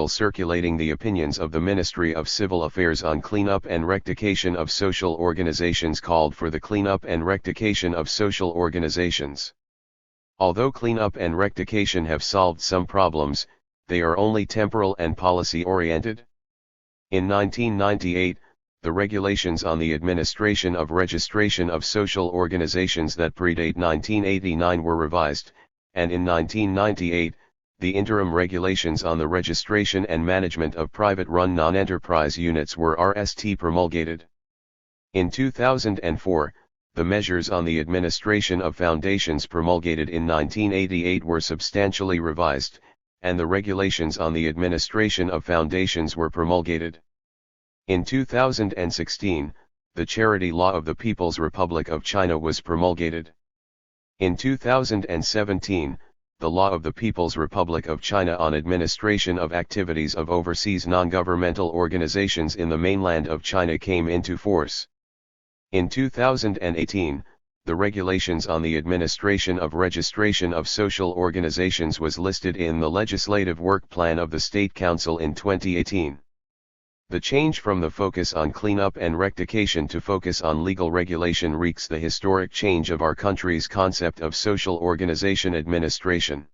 circulating the opinions of the Ministry of Civil Affairs on cleanup and rectification of social organizations called for the cleanup and rectification of social organizations. Although cleanup and rectification have solved some problems, they are only temporal and policy-oriented. In 1998, the regulations on the administration of registration of social organizations that predate 1989 were revised, and in 1998, the interim regulations on the registration and management of private-run non-enterprise units were RST promulgated. In 2004, the measures on the administration of foundations promulgated in 1988 were substantially revised, and the regulations on the administration of foundations were promulgated. In 2016, the Charity Law of the People's Republic of China was promulgated. In 2017, the Law of the People's Republic of China on Administration of Activities of Overseas Non-Governmental Organizations in the mainland of China came into force. In 2018, the regulations on the administration of registration of social organizations was listed in the Legislative Work Plan of the State Council in 2018. The change from the focus on cleanup and rectification to focus on legal regulation wreaks the historic change of our country's concept of social organization administration.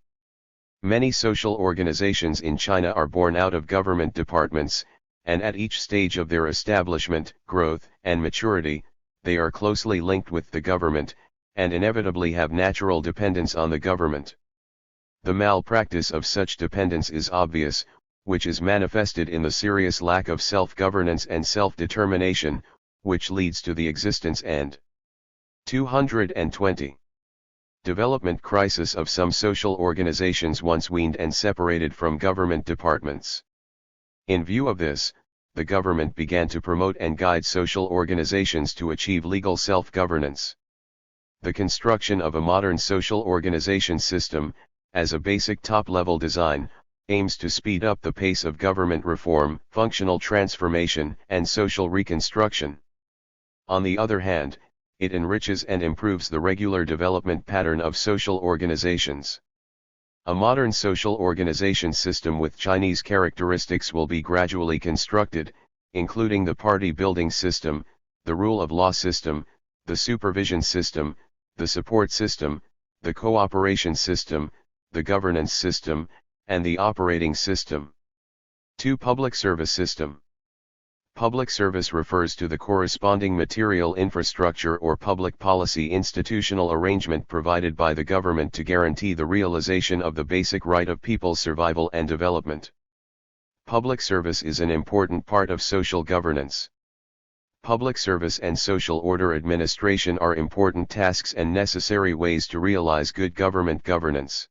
Many social organizations in China are born out of government departments, and at each stage of their establishment, growth, and maturity, they are closely linked with the government, and inevitably have natural dependence on the government. The malpractice of such dependence is obvious, which is manifested in the serious lack of self-governance and self-determination, which leads to the existence and 220. Development crisis of some social organizations once weaned and separated from government departments. In view of this, the government began to promote and guide social organizations to achieve legal self-governance. The construction of a modern social organization system, as a basic top-level design, aims to speed up the pace of government reform, functional transformation, and social reconstruction. On the other hand, it enriches and improves the regular development pattern of social organizations. A modern social organization system with Chinese characteristics will be gradually constructed, including the party building system, the rule of law system, the supervision system, the support system, the cooperation system, the governance system, and the operating system. 2. Public service system. Public service refers to the corresponding material infrastructure or public policy institutional arrangement provided by the government to guarantee the realization of the basic right of people's survival and development. Public service is an important part of social governance. Public service and social order administration are important tasks and necessary ways to realize good government governance.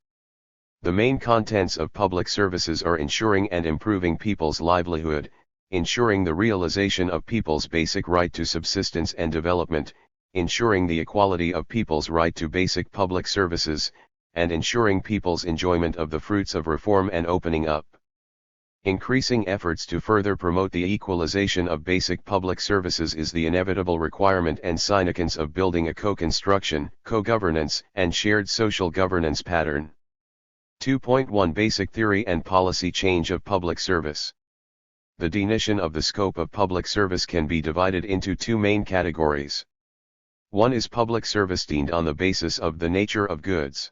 The main contents of public services are ensuring and improving people's livelihood, ensuring the realization of people's basic right to subsistence and development, ensuring the equality of people's right to basic public services, and ensuring people's enjoyment of the fruits of reform and opening up. Increasing efforts to further promote the equalization of basic public services is the inevitable requirement and sine qua non of building a co-construction, co-governance, and shared social governance pattern. 2.1 Basic theory and policy change of public service. The definition of the scope of public service can be divided into two main categories. One is public service deemed on the basis of the nature of goods.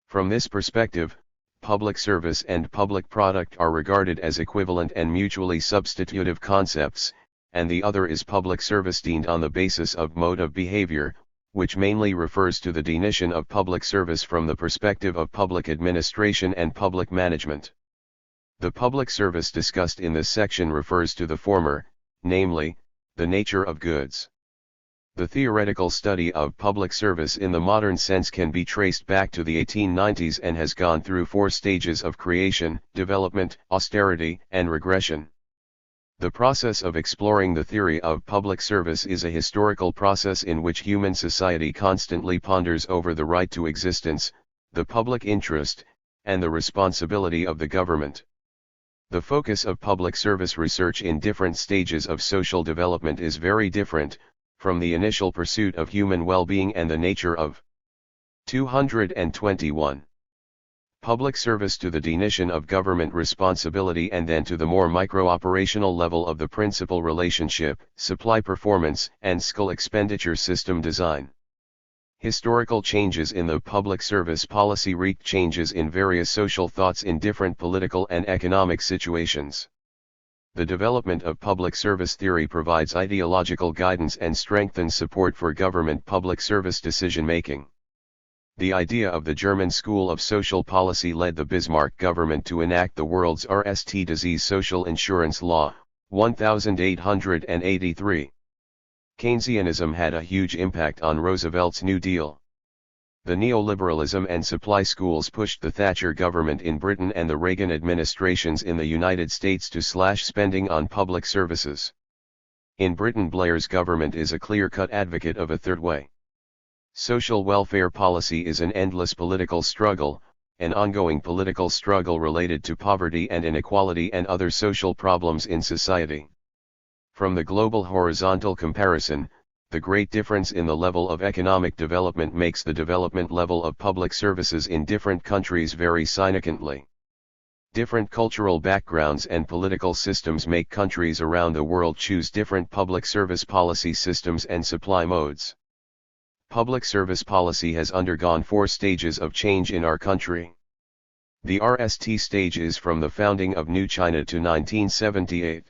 From this perspective, public service and public product are regarded as equivalent and mutually substitutive concepts, and the other is public service deemed on the basis of mode of behavior, which mainly refers to the definition of public service from the perspective of public administration and public management. The public service discussed in this section refers to the former, namely, the nature of goods. The theoretical study of public service in the modern sense can be traced back to the 1890s and has gone through 4 stages of creation, development, austerity, and regression. The process of exploring the theory of public service is a historical process in which human society constantly ponders over the right to existence, the public interest, and the responsibility of the government. The focus of public service research in different stages of social development is very different, from the initial pursuit of human well-being and the nature of 221. Public service to the definition of government responsibility and then to the more micro-operational level of the principal relationship, supply performance, and skill expenditure system design. Historical changes in the public service policy wreaked changes in various social thoughts in different political and economic situations. The development of public service theory provides ideological guidance and strengthens support for government public service decision-making. The idea of the German School of Social Policy led the Bismarck government to enact the world's first disease social insurance law, 1883. Keynesianism had a huge impact on Roosevelt's New Deal. The neoliberalism and supply schools pushed the Thatcher government in Britain and the Reagan administrations in the United States to slash spending on public services. In Britain, Blair's government is a clear-cut advocate of a third way. Social welfare policy is an endless political struggle, an ongoing political struggle related to poverty and inequality and other social problems in society. From the global horizontal comparison, the great difference in the level of economic development makes the development level of public services in different countries vary significantly. Different cultural backgrounds and political systems make countries around the world choose different public service policy systems and supply modes. Public service policy has undergone 4 stages of change in our country. The RST stage is from the founding of New China to 1978.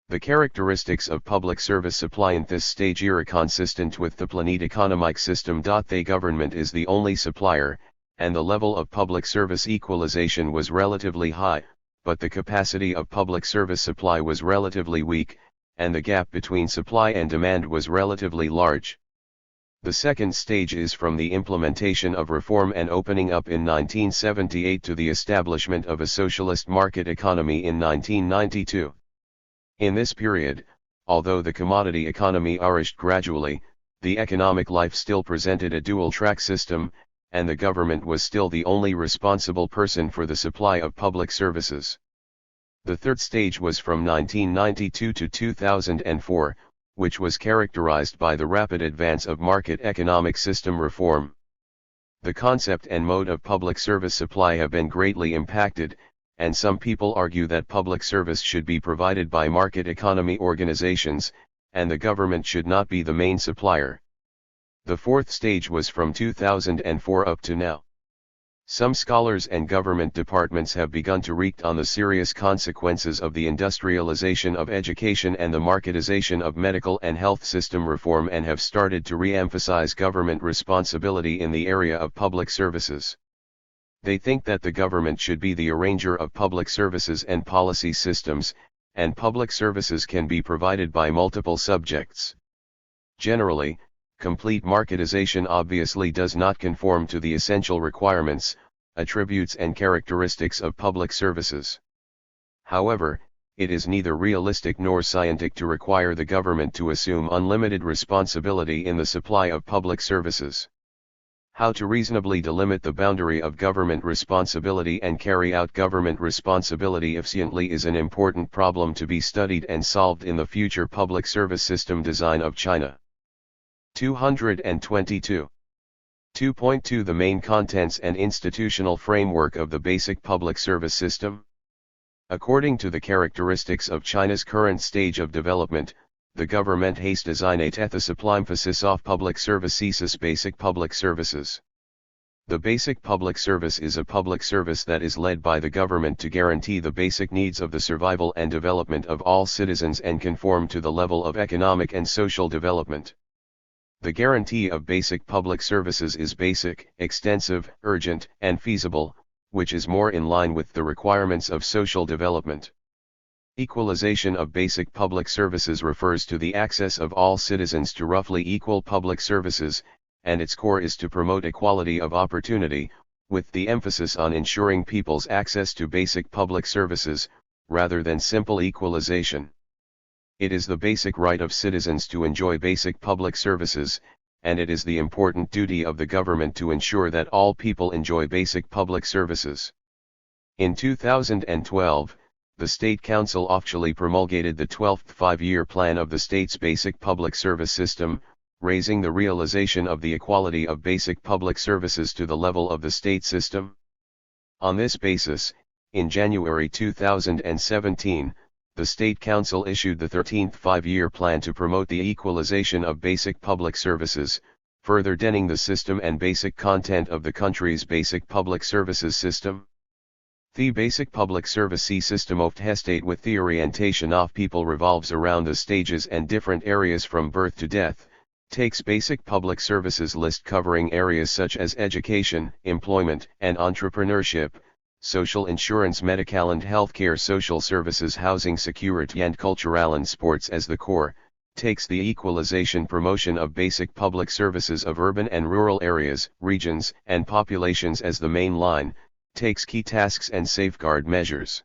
The characteristics of public service supply in this stage are consistent with the planned economic system. The government is the only supplier, and the level of public service equalization was relatively high, but the capacity of public service supply was relatively weak, and the gap between supply and demand was relatively large. The second stage is from the implementation of reform and opening up in 1978 to the establishment of a socialist market economy in 1992. In this period, although the commodity economy flourished gradually, the economic life still presented a dual-track system, and the government was still the only responsible person for the supply of public services. The third stage was from 1992 to 2004, which was characterized by the rapid advance of market economic system reform. The concept and mode of public service supply have been greatly impacted, and some people argue that public service should be provided by market economy organizations, and the government should not be the main supplier. The fourth stage was from 2004 up to now. Some scholars and government departments have begun to react on the serious consequences of the industrialization of education and the marketization of medical and health system reform and have started to re-emphasize government responsibility in the area of public services. They think that the government should be the arranger of public services and policy systems, and public services can be provided by multiple subjects. Generally, complete marketization obviously does not conform to the essential requirements, attributes and characteristics of public services. However, it is neither realistic nor scientific to require the government to assume unlimited responsibility in the supply of public services. How to reasonably delimit the boundary of government responsibility and carry out government responsibility efficiently is an important problem to be studied and solved in the future public service system design of China. 222. 2.2 The main contents and institutional framework of the basic public service system. According to the characteristics of China's current stage of development, the government has designed the supply emphasis of public services basic public services. The basic public service is a public service that is led by the government to guarantee the basic needs of the survival and development of all citizens and conform to the level of economic and social development. The guarantee of basic public services is basic, extensive, urgent, and feasible, which is more in line with the requirements of social development. Equalization of basic public services refers to the access of all citizens to roughly equal public services, and its core is to promote equality of opportunity, with the emphasis on ensuring people's access to basic public services, rather than simple equalization. It is the basic right of citizens to enjoy basic public services, and it is the important duty of the government to ensure that all people enjoy basic public services. In 2012, the State Council officially promulgated the 12th five-year plan of the state's basic public service system, raising the realization of the equality of basic public services to the level of the state system. On this basis, in January 2017, the State Council issued the 13th Five-Year Plan to promote the equalization of basic public services, further denting the system and basic content of the country's basic public services system. The basic public service system of the state with the orientation of people revolves around the stages and different areas from birth to death, takes basic public services list covering areas such as education, employment and entrepreneurship, social insurance, medical and healthcare, social services, housing, security and cultural and sports as the core, takes the equalization promotion of basic public services of urban and rural areas, regions and populations as the main line, takes key tasks and safeguard measures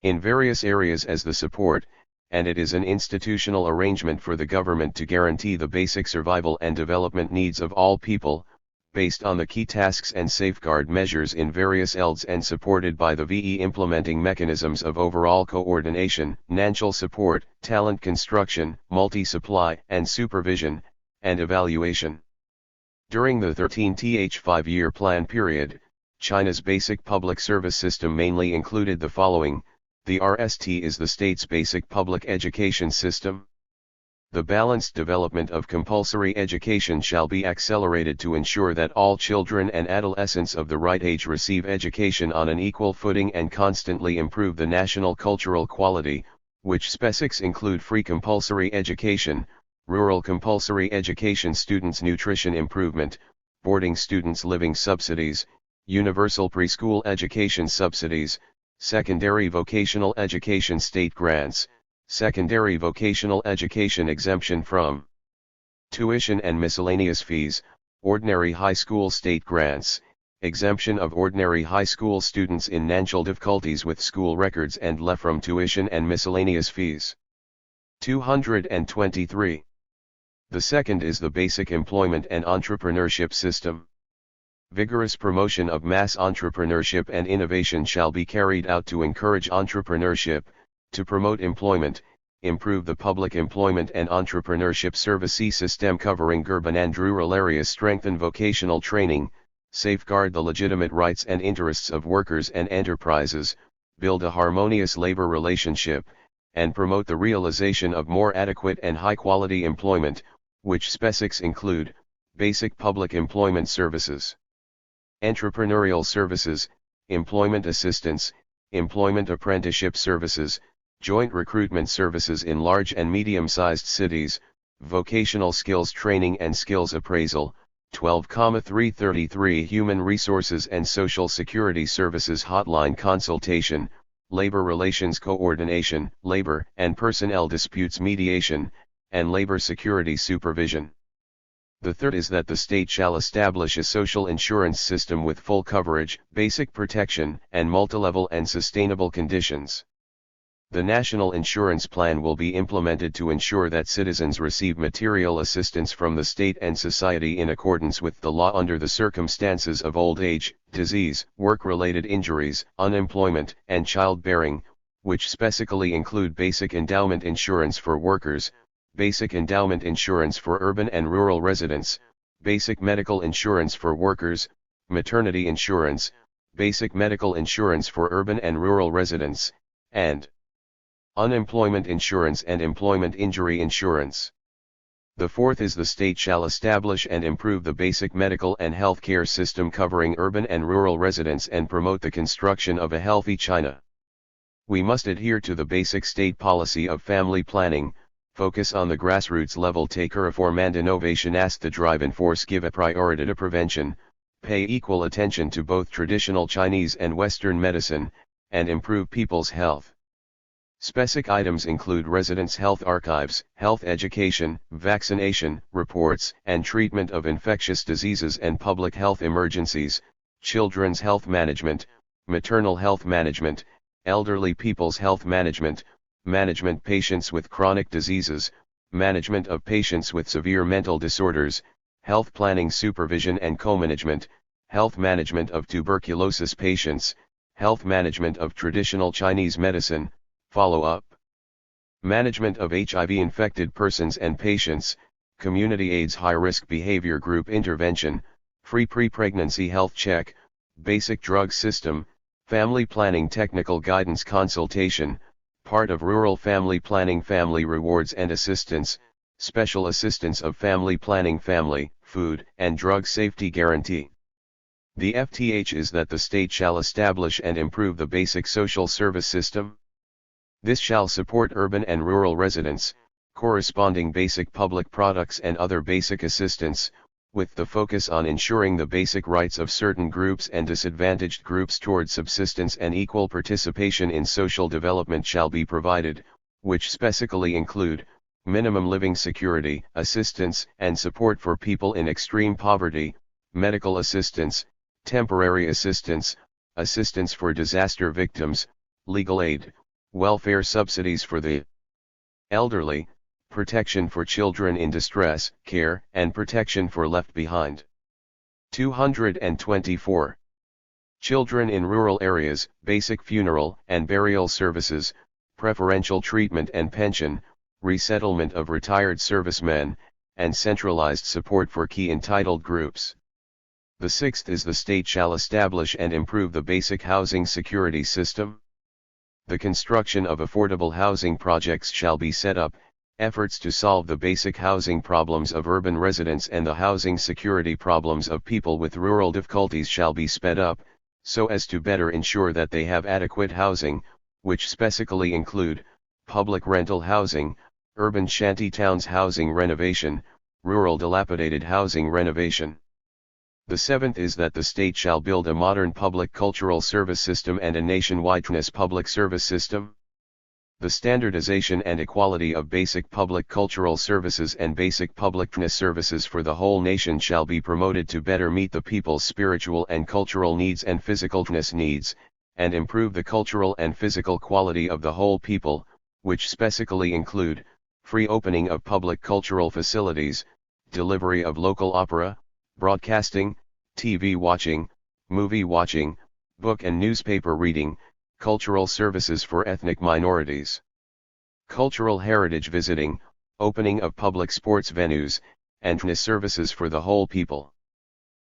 in various areas as the support, and it is an institutional arrangement for the government to guarantee the basic survival and development needs of all people, based on the key tasks and safeguard measures in various fields and supported by the VE implementing mechanisms of overall coordination, financial support, talent construction, multi-supply and supervision, and evaluation. During the 13th five-year plan period, China's basic public service system mainly included the following. The RST is the state's basic public education system. The balanced development of compulsory education shall be accelerated to ensure that all children and adolescents of the right age receive education on an equal footing and constantly improve the national cultural quality, which specifics include free compulsory education, rural compulsory education, students' nutrition improvement, boarding students' living subsidies, universal preschool education subsidies, secondary vocational education state grants, secondary vocational education exemption from tuition and miscellaneous fees, ordinary high school state grants, exemption of ordinary high school students in financial difficulties with school records and left from tuition and miscellaneous fees. 223. The second is the basic employment and entrepreneurship system. Vigorous promotion of mass entrepreneurship and innovation shall be carried out to encourage entrepreneurship, to promote employment, improve the public employment and entrepreneurship service system covering urban and rural areas, strengthen vocational training, safeguard the legitimate rights and interests of workers and enterprises, build a harmonious labor relationship, and promote the realization of more adequate and high-quality employment, which specifics include, basic public employment services, entrepreneurial services, employment assistance, employment apprenticeship services, joint recruitment services in large and medium-sized cities, vocational skills training and skills appraisal, 12,333 human resources and social security services hotline consultation, labor relations coordination, labor and personnel disputes mediation, and labor security supervision. The third is that the state shall establish a social insurance system with full coverage, basic protection, and multilevel and sustainable conditions. The National Insurance Plan will be implemented to ensure that citizens receive material assistance from the state and society in accordance with the law under the circumstances of old age, disease, work-related injuries, unemployment, and childbearing, which specifically include basic endowment insurance for workers, basic endowment insurance for urban and rural residents, basic medical insurance for workers, maternity insurance, basic medical insurance for urban and rural residents, and unemployment insurance and employment injury insurance. The fourth is the state shall establish and improve the basic medical and health care system covering urban and rural residents and promote the construction of a healthy China. We must adhere to the basic state policy of family planning, focus on the grassroots level, take reform and innovation, ask the drive and force, give a priority to prevention, pay equal attention to both traditional Chinese and Western medicine, and improve people's health. Specific items include residents' health archives, health education, vaccination, reports and treatment of infectious diseases and public health emergencies, children's health management, maternal health management, elderly people's health management, management patients with chronic diseases, management of patients with severe mental disorders, health planning supervision and co-management, health management of tuberculosis patients, health management of traditional Chinese medicine, follow-up, management of HIV-infected persons and patients, community AIDS high-risk behavior group intervention, free pre-pregnancy health check, basic drug system, family planning technical guidance consultation, part of rural family planning family rewards and assistance, special assistance of family planning family, food and drug safety guarantee. The FTH is that the state shall establish and improve the basic social service system. This shall support urban and rural residents, corresponding basic public products and other basic assistance, with the focus on ensuring the basic rights of certain groups and disadvantaged groups towards subsistence and equal participation in social development shall be provided, which specifically include minimum living security, assistance and support for people in extreme poverty, medical assistance, temporary assistance, assistance for disaster victims, legal aid, welfare subsidies for the elderly, protection for children in distress, care and protection for left behind. 224. Children in rural areas, basic funeral and burial services, preferential treatment and pension, resettlement of retired servicemen, and centralized support for key entitled groups. The sixth is the state shall establish and improve the basic housing security system. The construction of affordable housing projects shall be set up, efforts to solve the basic housing problems of urban residents and the housing security problems of people with rural difficulties shall be sped up, so as to better ensure that they have adequate housing, which specifically include public rental housing, urban shanty towns housing renovation, rural dilapidated housing renovation. The seventh is that the state shall build a modern public cultural service system and a nationwide public service system. The standardization and equality of basic public cultural services and basic public services for the whole nation shall be promoted to better meet the people's spiritual and cultural needs and physical needs, and improve the cultural and physical quality of the whole people, which specifically include free opening of public cultural facilities, delivery of local opera, broadcasting, TV watching, movie watching, book and newspaper reading, cultural services for ethnic minorities, cultural heritage visiting, opening of public sports venues, and services for the whole people.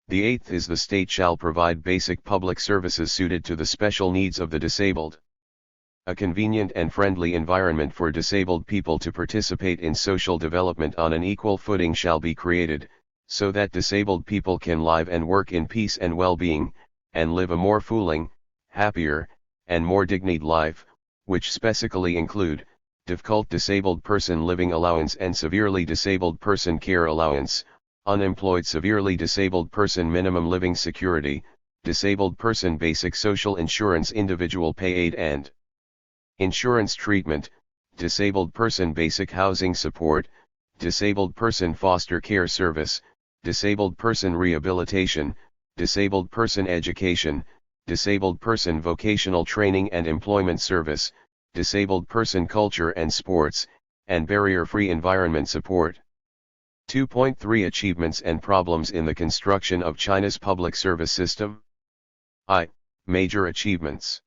The eighth is the state shall provide basic public services suited to the special needs of the disabled. A convenient and friendly environment for disabled people to participate in social development on an equal footing shall be created, so that disabled people can live and work in peace and well-being, and live a more fulfilling, happier, and more dignified life, which specifically include difficult disabled person living allowance and severely disabled person care allowance, unemployed severely disabled person minimum living security, disabled person basic social insurance individual pay aid and insurance treatment, disabled person basic housing support, disabled person foster care service, disabled person rehabilitation, disabled person education, disabled person vocational training and employment service, disabled person culture and sports, and barrier-free environment support. 2.3 Achievements and problems in the construction of China's public service system. Major achievements.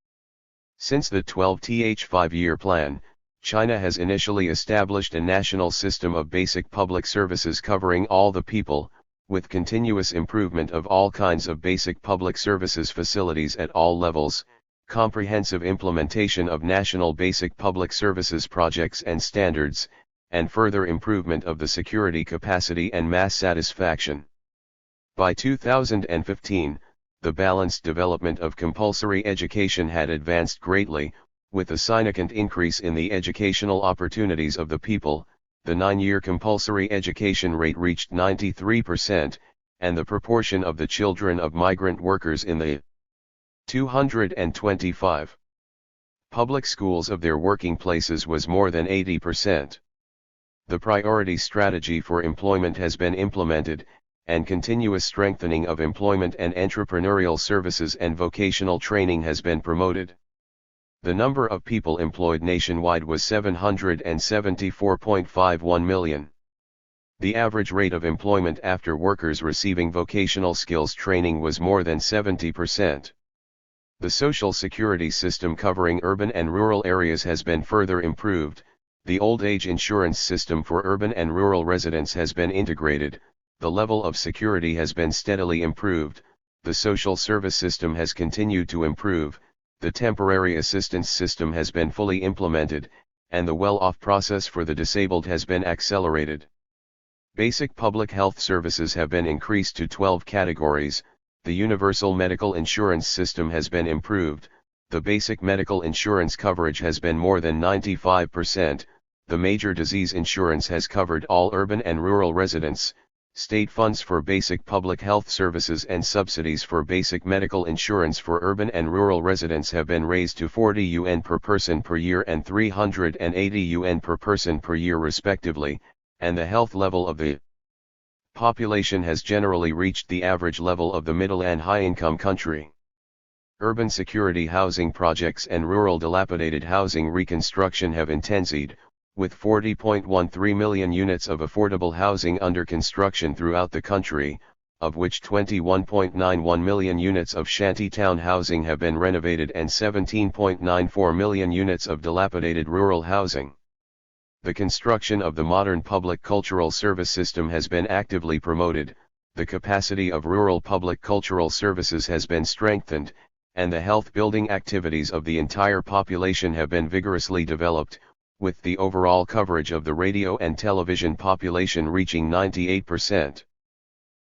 Since the 12th 5-year plan, China has initially established a national system of basic public services covering all the people, with continuous improvement of all kinds of basic public services facilities at all levels, comprehensive implementation of national basic public services projects and standards, and further improvement of the security capacity and mass satisfaction. By 2015, the balanced development of compulsory education had advanced greatly, with a significant increase in the educational opportunities of the people. The 9-year compulsory education rate reached 93%, and the proportion of the children of migrant workers in the 225 public schools of their working places was more than 80%. The priority strategy for employment has been implemented, and continuous strengthening of employment and entrepreneurial services and vocational training has been promoted. The number of people employed nationwide was 774.51 million. The average rate of employment after workers receiving vocational skills training was more than 70%. The social security system covering urban and rural areas has been further improved. The old age insurance system for urban and rural residents has been integrated. The level of security has been steadily improved. the social service system has continued to improve, the temporary assistance system has been fully implemented, and the well-off process for the disabled has been accelerated. Basic public health services have been increased to 12 categories, the universal medical insurance system has been improved, the basic medical insurance coverage has been more than 95%, the major disease insurance has covered all urban and rural residents, state funds for basic public health services and subsidies for basic medical insurance for urban and rural residents have been raised to 40 yuan per person per year and 380 yuan per person per year respectively, and the health level of the population has generally reached the average level of the middle and high-income country. Urban security housing projects and rural dilapidated housing reconstruction have intensified, with 40.13 million units of affordable housing under construction throughout the country, of which 21.91 million units of shantytown housing have been renovated and 17.94 million units of dilapidated rural housing. The construction of the modern public cultural service system has been actively promoted, the capacity of rural public cultural services has been strengthened, and the health building activities of the entire population have been vigorously developed, with the overall coverage of the radio and television population reaching 98%.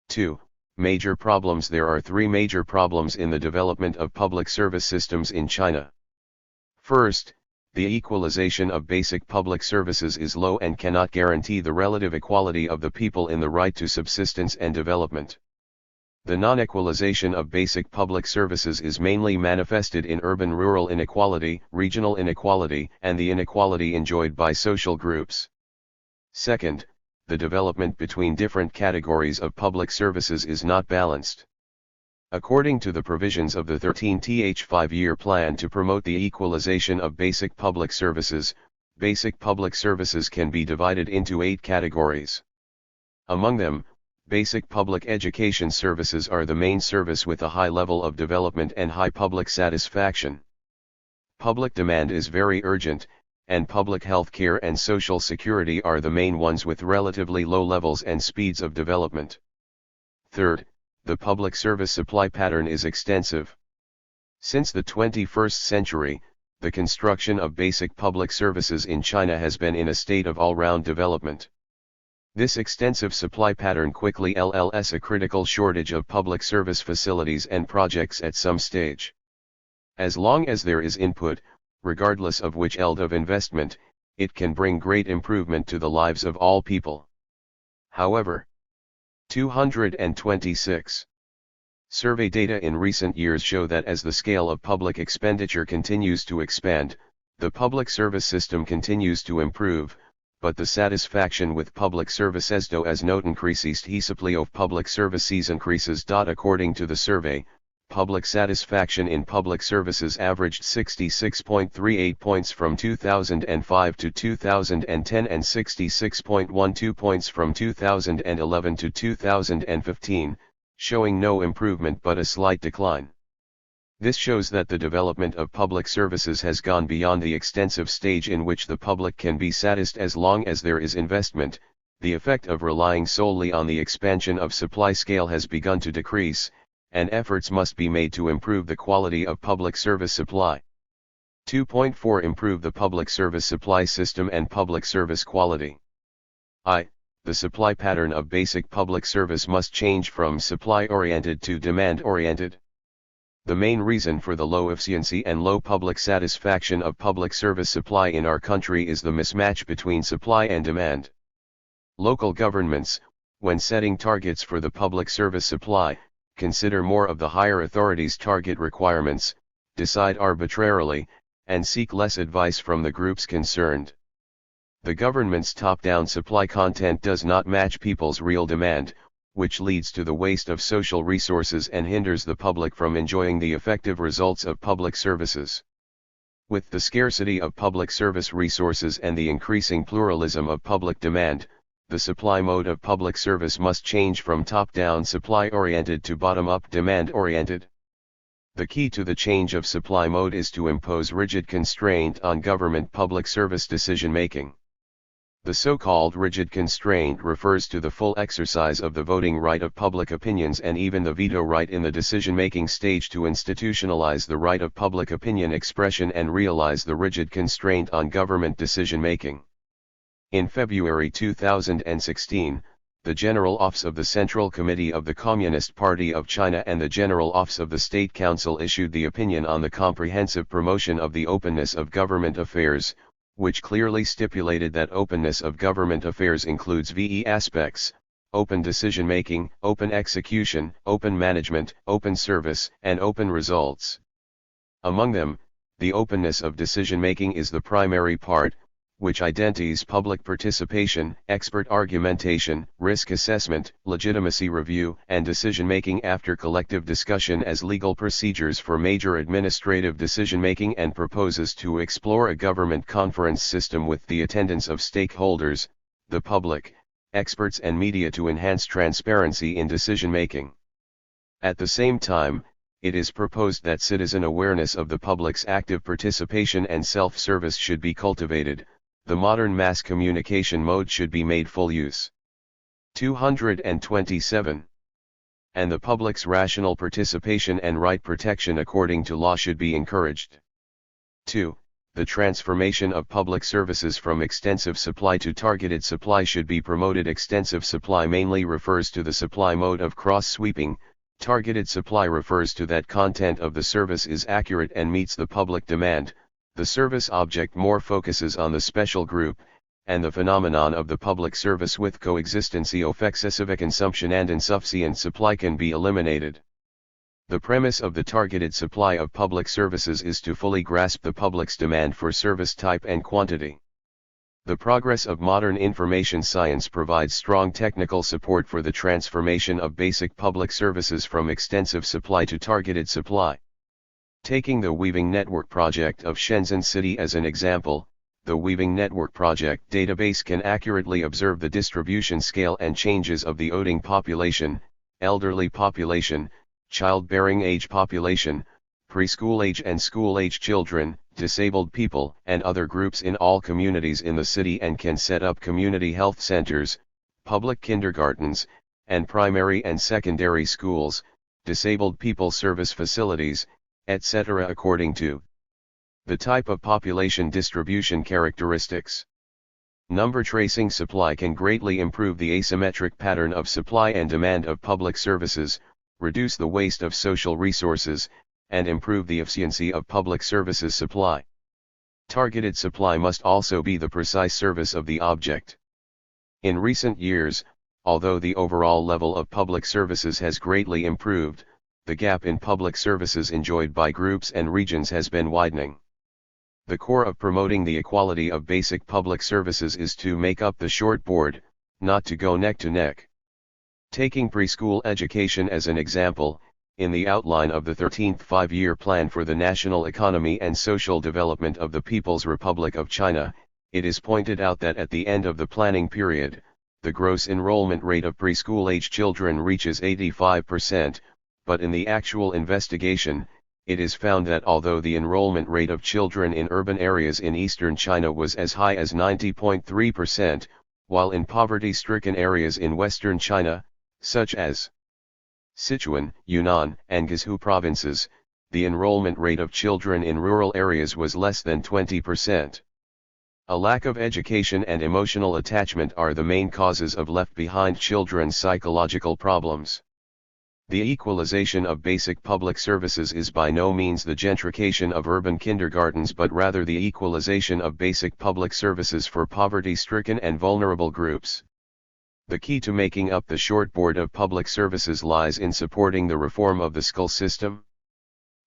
2. Major problems. There are three major problems in the development of public service systems in China. First, the equalization of basic public services is low and cannot guarantee the relative equality of the people in the right to subsistence and development. The non-equalization of basic public services is mainly manifested in urban-rural inequality, regional inequality, and the inequality enjoyed by social groups. Second, the development between different categories of public services is not balanced. According to the provisions of the 13th five-year plan to promote the equalization of basic public services can be divided into 8 categories. Among them, basic public education services are the main service with a high level of development and high public satisfaction. Public demand is very urgent, and public health care and social security are the main ones with relatively low levels and speeds of development. Third, the public service supply pattern is extensive. Since the 21st century, the construction of basic public services in China has been in a state of all-round development. This extensive supply pattern quickly leads a critical shortage of public service facilities and projects at some stage. As long as there is input, regardless of which eld of investment, it can bring great improvement to the lives of all people. However, 226. Survey data in recent years show that as the scale of public expenditure continues to expand, the public service system continues to improve, but the satisfaction with public services does not increase. The supply of public services increases. According to the survey, public satisfaction in public services averaged 66.38 points from 2005 to 2010 and 66.12 points from 2011 to 2015, showing no improvement but a slight decline. This shows that the development of public services has gone beyond the extensive stage in which the public can be satisfied as long as there is investment. The effect of relying solely on the expansion of supply scale has begun to decrease, and efforts must be made to improve the quality of public service supply. 2.4 Improve the public service supply system and public service quality. The supply pattern of basic public service must change from supply-oriented to demand-oriented. The main reason for the low efficiency and low public satisfaction of public service supply in our country is the mismatch between supply and demand. Local governments, when setting targets for the public service supply, consider more of the higher authorities' target requirements, decide arbitrarily, and seek less advice from the groups concerned. The government's top-down supply content does not match people's real demand, which leads to the waste of social resources and hinders the public from enjoying the effective results of public services. With the scarcity of public service resources and the increasing pluralism of public demand, the supply mode of public service must change from top-down supply-oriented to bottom-up demand-oriented. The key to the change of supply mode is to impose rigid constraint on government public service decision-making. The so-called rigid constraint refers to the full exercise of the voting right of public opinions and even the veto right in the decision-making stage to institutionalize the right of public opinion expression and realize the rigid constraint on government decision-making. In February 2016, the General Office of the Central Committee of the Communist Party of China and the General Office of the State Council issued the opinion on the comprehensive promotion of the openness of government affairs, which clearly stipulated that openness of government affairs includes VE aspects: open decision-making, open execution, open management, open service, and open results. Among them, the openness of decision-making is the primary part, which identifies public participation, expert argumentation, risk assessment, legitimacy review, and decision-making after collective discussion as legal procedures for major administrative decision-making, and proposes to explore a government conference system with the attendance of stakeholders, the public, experts and media to enhance transparency in decision-making. At the same time, it is proposed that citizen awareness of the public's active participation and self-service should be cultivated. The modern mass communication mode should be made full use. 227. And the public's rational participation and right protection according to law should be encouraged. 2. The transformation of public services from extensive supply to targeted supply should be promoted. Extensive supply mainly refers to the supply mode of cross-sweeping. Targeted supply refers to that content of the service is accurate and meets the public demand. The service object more focuses on the special group, and the phenomenon of the public service with coexistency of excessive consumption and insufficient supply can be eliminated. The premise of the targeted supply of public services is to fully grasp the public's demand for service type and quantity. The progress of modern information science provides strong technical support for the transformation of basic public services from extensive supply to targeted supply. Taking the Weaving Network project of Shenzhen City as an example, the Weaving Network project database can accurately observe the distribution scale and changes of the voting population, elderly population, childbearing age population, preschool age and school age children, disabled people, and other groups in all communities in the city, and can set up community health centers, public kindergartens, and primary and secondary schools, disabled people service facilities, etc. according to the type of population distribution characteristics. Number tracing supply can greatly improve the asymmetric pattern of supply and demand of public services, reduce the waste of social resources, and improve the efficiency of public services supply. Targeted supply must also be the precise service of the object. In recent years, although the overall level of public services has greatly improved, the gap in public services enjoyed by groups and regions has been widening. The core of promoting the equality of basic public services is to make up the shortboard, not to go neck to neck. Taking preschool education as an example, in the outline of the 13th Five-Year Plan for the National Economy and Social Development of the People's Republic of China, it is pointed out that at the end of the planning period, the gross enrollment rate of preschool-age children reaches 85%, but in the actual investigation, it is found that although the enrollment rate of children in urban areas in eastern China was as high as 90.3%, while in poverty-stricken areas in western China, such as Sichuan, Yunnan, and Guizhou provinces, the enrollment rate of children in rural areas was less than 20%. A lack of education and emotional attachment are the main causes of left-behind children's psychological problems. The equalization of basic public services is by no means the gentrification of urban kindergartens, but rather the equalization of basic public services for poverty-stricken and vulnerable groups. The key to making up the shortboard of public services lies in supporting the reform of the school system.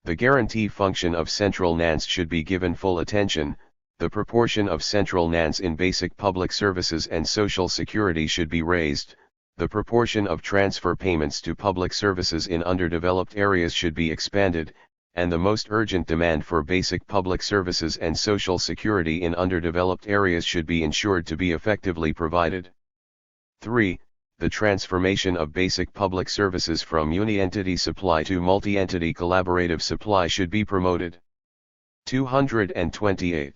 The guarantee function of central NANS should be given full attention. The proportion of central NANS in basic public services and social security should be raised. The proportion of transfer payments to public services in underdeveloped areas should be expanded, and the most urgent demand for basic public services and social security in underdeveloped areas should be ensured to be effectively provided. 3. The transformation of basic public services from uni-entity supply to multi-entity collaborative supply should be promoted. 228.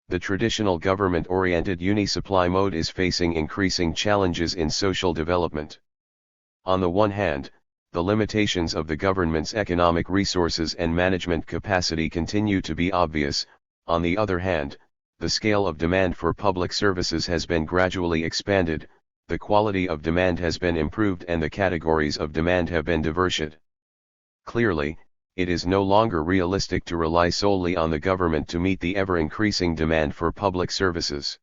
The traditional government-oriented uni-supply mode is facing increasing challenges in social development. On the one hand, the limitations of the government's economic resources and management capacity continue to be obvious. On the other hand, the scale of demand for public services has been gradually expanded, the quality of demand has been improved and the categories of demand have been diversified. Clearly, it is no longer realistic to rely solely on the government to meet the ever-increasing demand for public services.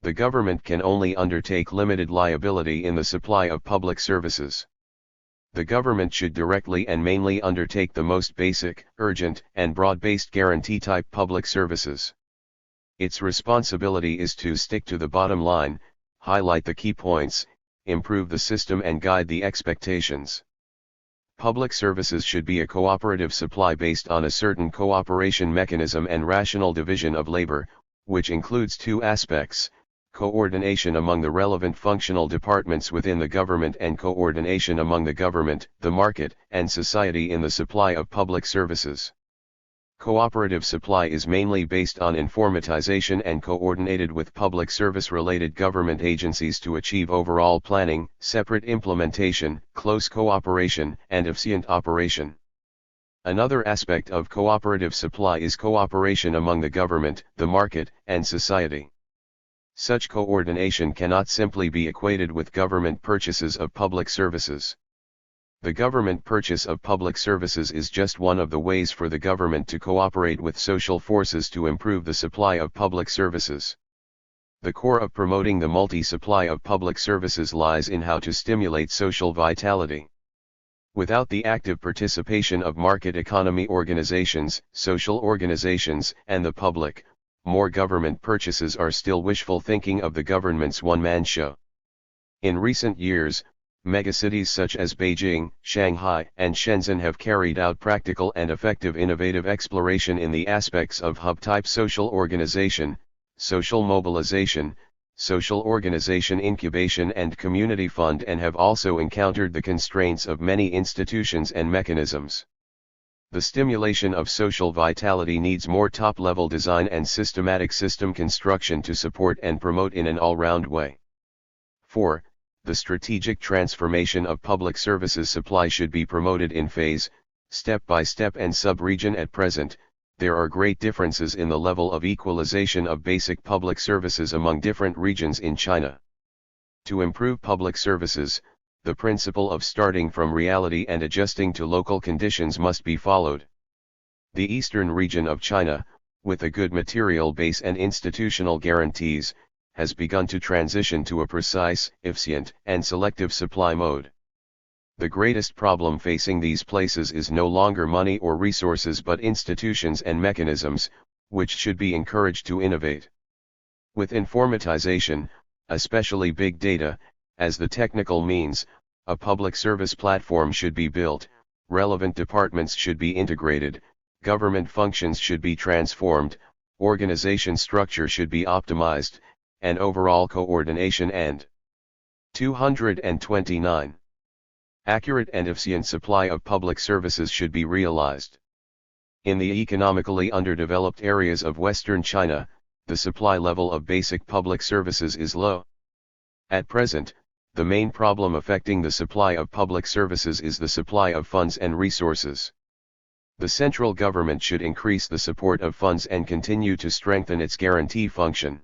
The government can only undertake limited liability in the supply of public services. The government should directly and mainly undertake the most basic, urgent, and broad-based guarantee-type public services. Its responsibility is to stick to the bottom line, highlight the key points, improve the system and guide the expectations. Public services should be a cooperative supply based on a certain cooperation mechanism and rational division of labor, which includes two aspects: coordination among the relevant functional departments within the government and coordination among the government, the market, and society in the supply of public services. Cooperative supply is mainly based on informatization and coordinated with public service-related government agencies to achieve overall planning, separate implementation, close cooperation, and efficient operation. Another aspect of cooperative supply is cooperation among the government, the market, and society. Such coordination cannot simply be equated with government purchases of public services. The government purchase of public services is just one of the ways for the government to cooperate with social forces to improve the supply of public services. The core of promoting the multi-supply of public services lies in how to stimulate social vitality. Without the active participation of market economy organizations, social organizations, and the public, more government purchases are still wishful thinking of the government's one-man show. In recent years, megacities such as Beijing, Shanghai, and Shenzhen have carried out practical and effective innovative exploration in the aspects of hub-type social organization, social mobilization, social organization incubation and community fund, and have also encountered the constraints of many institutions and mechanisms. The stimulation of social vitality needs more top-level design and systematic system construction to support and promote in an all-round way. 4. The strategic transformation of public services supply should be promoted in phase, step by step and sub-region. At present, there are great differences in the level of equalization of basic public services among different regions in China. To improve public services, the principle of starting from reality and adjusting to local conditions must be followed. The eastern region of China, with a good material base and institutional guarantees, has begun to transition to a precise, efficient, and selective supply mode. The greatest problem facing these places is no longer money or resources but institutions and mechanisms, which should be encouraged to innovate. With informatization, especially big data, as the technical means, a public service platform should be built, relevant departments should be integrated, government functions should be transformed, organization structure should be optimized, and overall coordination and 229. Accurate and efficient supply of public services should be realized. In the economically underdeveloped areas of Western China, the supply level of basic public services is low. At present, the main problem affecting the supply of public services is the supply of funds and resources. The central government should increase the support of funds and continue to strengthen its guarantee function.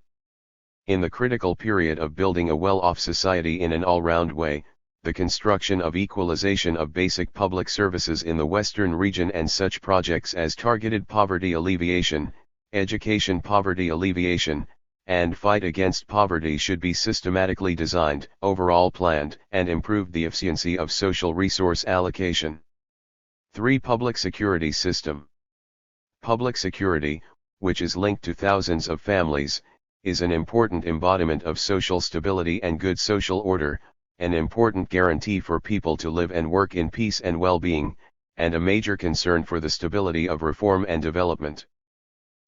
In the critical period of building a well-off society in an all-round way, the construction of equalization of basic public services in the Western region and such projects as targeted poverty alleviation, education poverty alleviation, and fight against poverty should be systematically designed, overall planned, and improve the efficiency of social resource allocation. 3. Public security system. Public security, which is linked to thousands of families, is an important embodiment of social stability and good social order, an important guarantee for people to live and work in peace and well-being, and a major concern for the stability of reform and development.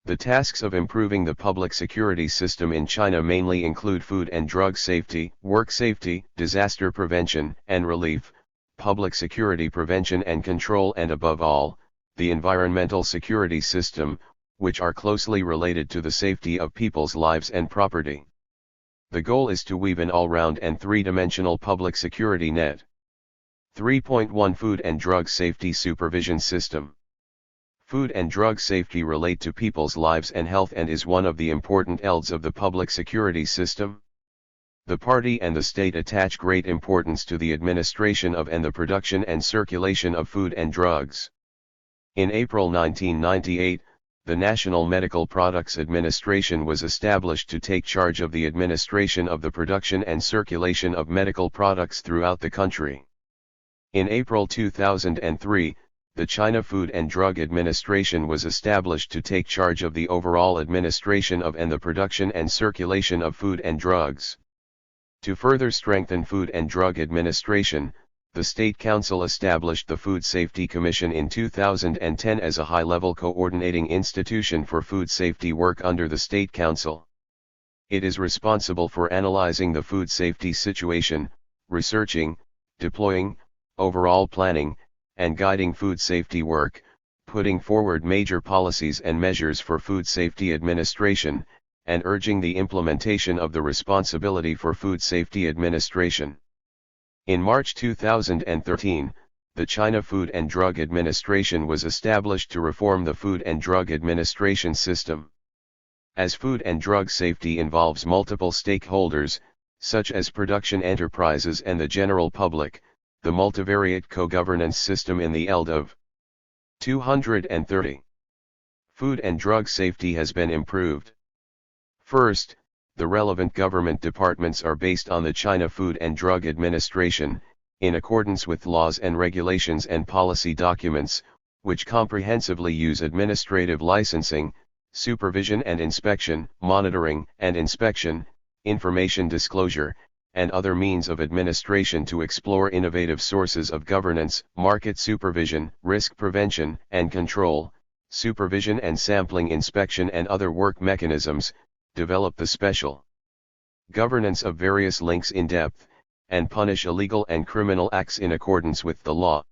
The tasks of improving the public security system in China mainly include food and drug safety, work safety, disaster prevention and relief, public security prevention and control, and above all, the environmental security system, which are closely related to the safety of people's lives and property. The goal is to weave an all-round and three-dimensional public security net. 3.1 Food and Drug Safety Supervision System. Food and drug safety relate to people's lives and health and is one of the important elements of the public security system. The party and the state attach great importance to the administration of and the production and circulation of food and drugs. In April 1998, the National Medical Products Administration was established to take charge of the administration of the production and circulation of medical products throughout the country. In April 2003, the China Food and Drug Administration was established to take charge of the overall administration of and the production and circulation of food and drugs. To further strengthen Food and Drug Administration, the State Council established the Food Safety Commission in 2010 as a high-level coordinating institution for food safety work under the State Council. It is responsible for analyzing the food safety situation, researching, deploying, overall planning, and guiding food safety work, putting forward major policies and measures for food safety administration, and urging the implementation of the responsibility for food safety administration. In March 2013, the China Food and Drug Administration was established to reform the Food and Drug Administration system. As food and drug safety involves multiple stakeholders, such as production enterprises and the general public, the multivariate co-governance system in the ELD of 230. Food and drug safety has been improved. First, the relevant government departments are based on the China Food and Drug Administration, in accordance with laws and regulations and policy documents, which comprehensively use administrative licensing, supervision and inspection, monitoring and inspection, information disclosure, and other means of administration to explore innovative sources of governance, market supervision, risk prevention and control, supervision and sampling inspection and other work mechanisms, develop the special governance of various links in depth, and punish illegal and criminal acts in accordance with the law.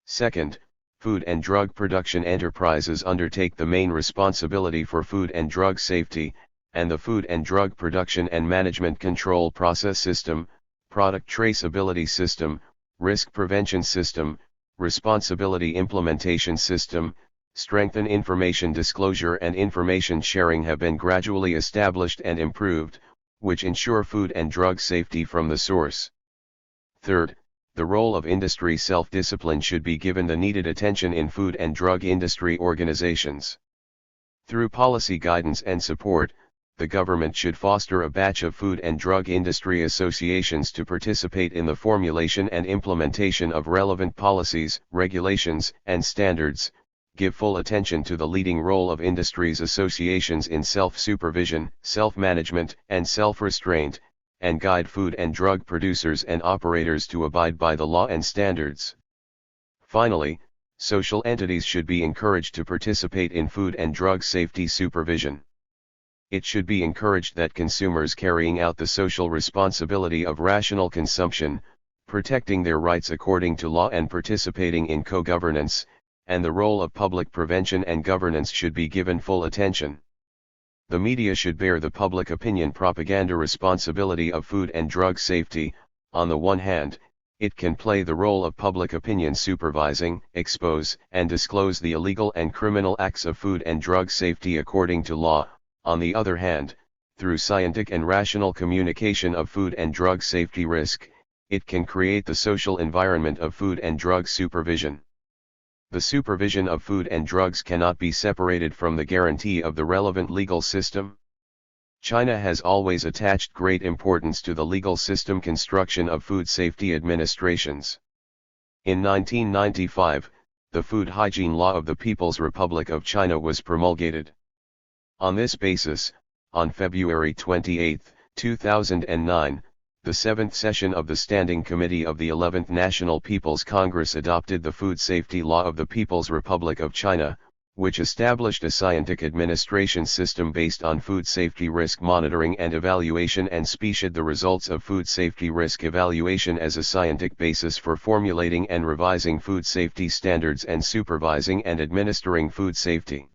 Second, food and drug production enterprises undertake the main responsibility for food and drug safety, and the food and drug production and management control process system, product traceability system, risk prevention system, responsibility implementation system, strengthen information disclosure and information sharing have been gradually established and improved, which ensure food and drug safety from the source. Third, the role of industry self-discipline should be given the needed attention in food and drug industry organizations. Through policy guidance and support, the government should foster a batch of food and drug industry associations to participate in the formulation and implementation of relevant policies, regulations, and standards, give full attention to the leading role of industries associations in self-supervision, self-management, and self-restraint, and guide food and drug producers and operators to abide by the law and standards. Finally, social entities should be encouraged to participate in food and drug safety supervision. It should be encouraged that consumers carrying out the social responsibility of rational consumption, protecting their rights according to law and participating in co-governance, and the role of public prevention and governance should be given full attention. The media should bear the public opinion propaganda responsibility of food and drug safety. On the one hand, it can play the role of public opinion supervising, expose, and disclose the illegal and criminal acts of food and drug safety according to law. On the other hand, through scientific and rational communication of food and drug safety risk, it can create the social environment of food and drug supervision. The supervision of food and drugs cannot be separated from the guarantee of the relevant legal system. China has always attached great importance to the legal system construction of food safety administrations. In 1995, the Food Hygiene Law of the People's Republic of China was promulgated. On this basis, on February 28, 2009, the 7th session of the Standing Committee of the 11th National People's Congress adopted the Food Safety Law of the People's Republic of China, which established a scientific administration system based on food safety risk monitoring and evaluation and specified the results of food safety risk evaluation as a scientific basis for formulating and revising food safety standards and supervising and administering food safety.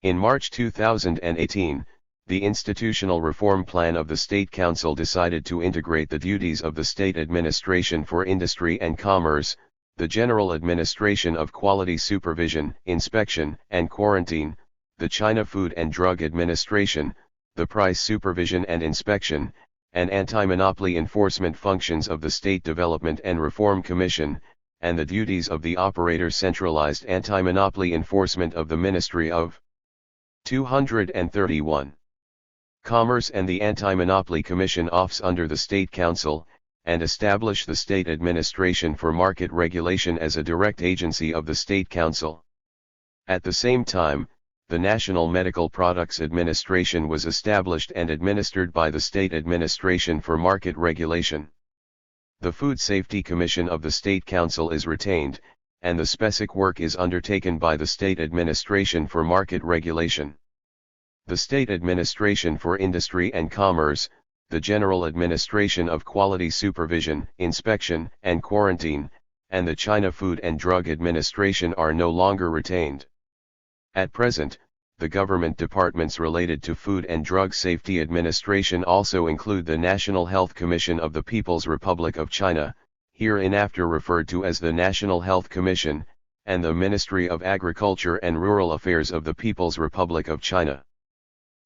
In March 2018, the Institutional Reform Plan of the State Council decided to integrate the duties of the State Administration for Industry and Commerce, the General Administration of Quality Supervision, Inspection, and Quarantine, the China Food and Drug Administration, the Price Supervision and Inspection, and anti-monopoly enforcement functions of the State Development and Reform Commission, and the duties of the operator centralized anti-monopoly enforcement of the Ministry of 231. Commerce and the Anti-Monopoly Commission office under the State Council, and establish the State Administration for Market Regulation as a direct agency of the State Council. At the same time, the National Medical Products Administration was established and administered by the State Administration for Market Regulation. The Food Safety Commission of the State Council is retained, and the specific work is undertaken by the State Administration for Market Regulation. The State Administration for Industry and Commerce, the General Administration of Quality Supervision, Inspection, and Quarantine, and the China Food and Drug Administration are no longer retained. At present, the government departments related to Food and Drug Safety Administration also include the National Health Commission of the People's Republic of China, hereinafter referred to as the National Health Commission, and the Ministry of Agriculture and Rural Affairs of the People's Republic of China.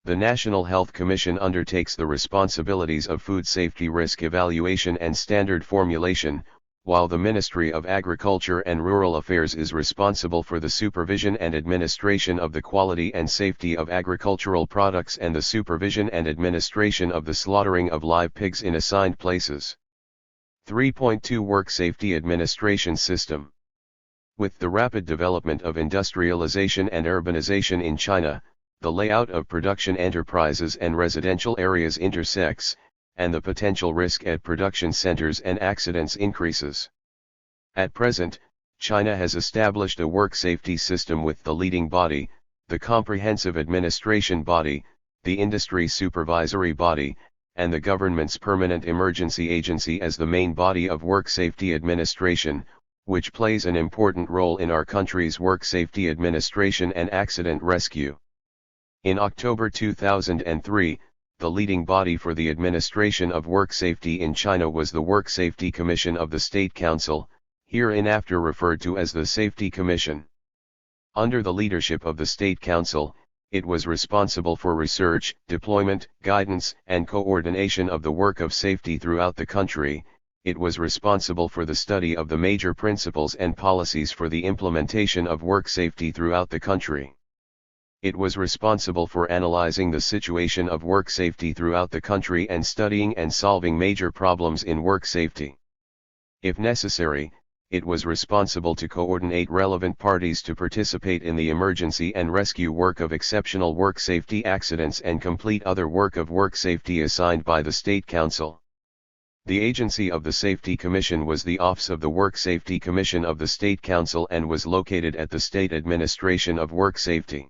The National Health Commission undertakes the responsibilities of food safety risk evaluation and standard formulation, while the Ministry of Agriculture and Rural Affairs is responsible for the supervision and administration of the quality and safety of agricultural products and the supervision and administration of the slaughtering of live pigs in assigned places. 3.2 Work Safety Administration System. With the rapid development of industrialization and urbanization in China, the layout of production enterprises and residential areas intersects, and the potential risk at production centers and accidents increases. At present, China has established a work safety system with the leading body, the Comprehensive Administration Body, the Industry Supervisory Body, and the government's Permanent Emergency Agency as the main body of work safety administration, which plays an important role in our country's work safety administration and accident rescue. In October 2003, the leading body for the administration of work safety in China was the Work Safety Commission of the State Council, hereinafter referred to as the Safety Commission. Under the leadership of the State Council, it was responsible for research, deployment, guidance, and coordination of the work of safety throughout the country. It was responsible for the study of the major principles and policies for the implementation of work safety throughout the country. It was responsible for analyzing the situation of work safety throughout the country and studying and solving major problems in work safety. If necessary, it was responsible to coordinate relevant parties to participate in the emergency and rescue work of exceptional work safety accidents and complete other work of work safety assigned by the State Council. The agency of the Safety Commission was the Office of the Work Safety Commission of the State Council and was located at the State Administration of Work Safety.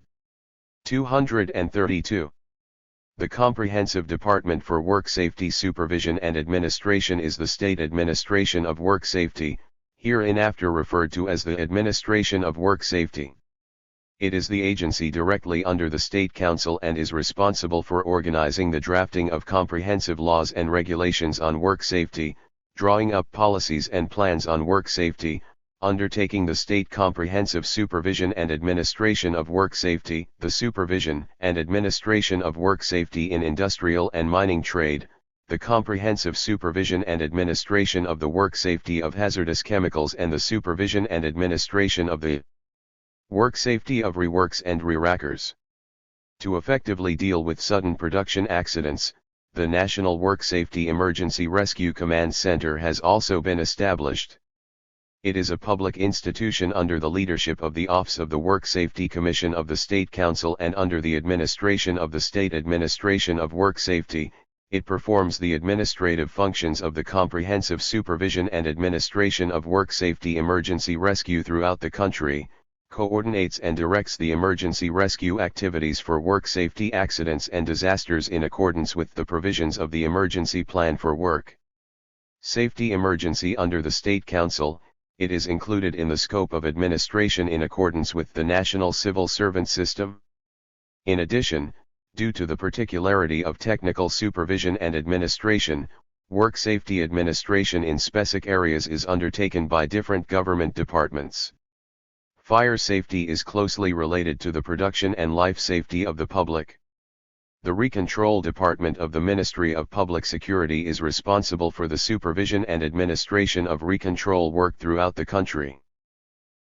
232. The Comprehensive Department for Work Safety Supervision and Administration is the State Administration of Work Safety, hereinafter referred to as the Administration of Work Safety. It is the agency directly under the State Council and is responsible for organizing the drafting of comprehensive laws and regulations on work safety, drawing up policies and plans on work safety, undertaking the state comprehensive supervision and administration of work safety, the supervision and administration of work safety in industrial and mining trade, the comprehensive supervision and administration of the work safety of hazardous chemicals and the supervision and administration of the work safety of reworks and rerackers. To effectively deal with sudden production accidents, the National Work Safety Emergency Rescue Command Center has also been established. It is a public institution under the leadership of the Office of the Work Safety Commission of the State Council and under the administration of the State Administration of Work Safety. It performs the administrative functions of the comprehensive supervision and administration of work safety emergency rescue throughout the country, coordinates and directs the emergency rescue activities for work safety accidents and disasters in accordance with the provisions of the Emergency Plan for Work Safety Emergency under the State Council. It is included in the scope of administration in accordance with the National Civil Servant System. In addition, due to the particularity of technical supervision and administration, work safety administration in specific areas is undertaken by different government departments. Fire safety is closely related to the production and life safety of the public. The Recontrol Department of the Ministry of Public Security is responsible for the supervision and administration of recontrol work throughout the country.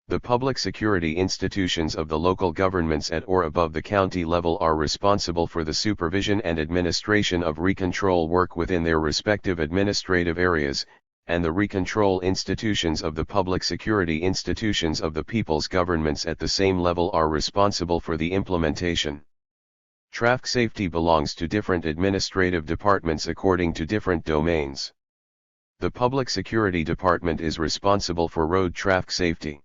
The public security institutions of the local governments at or above the county level are responsible for the supervision and administration of recontrol work within their respective administrative areas, and the recontrol institutions of the public security institutions of the people's governments at the same level are responsible for the implementation. Traffic safety belongs to different administrative departments according to different domains. The Public Security Department is responsible for road traffic safety.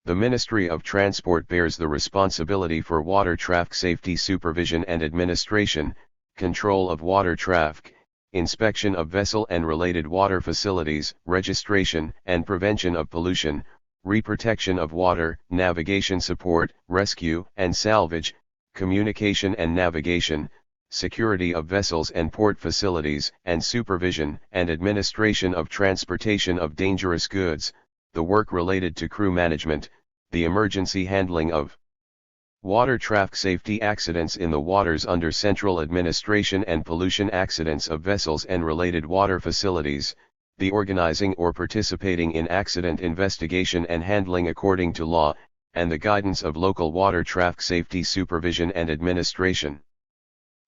The Ministry of Transport bears the responsibility for water traffic safety supervision and administration, control of water traffic, inspection of vessel and related water facilities, registration and prevention of pollution, reprotection of water, navigation support, rescue and salvage, communication and navigation, security of vessels and port facilities, and supervision and administration of transportation of dangerous goods, the work related to crew management, the emergency handling of water traffic safety accidents in the waters under central administration and pollution accidents of vessels and related water facilities, the organizing or participating in accident investigation and handling according to law, and the guidance of local water traffic safety supervision and administration.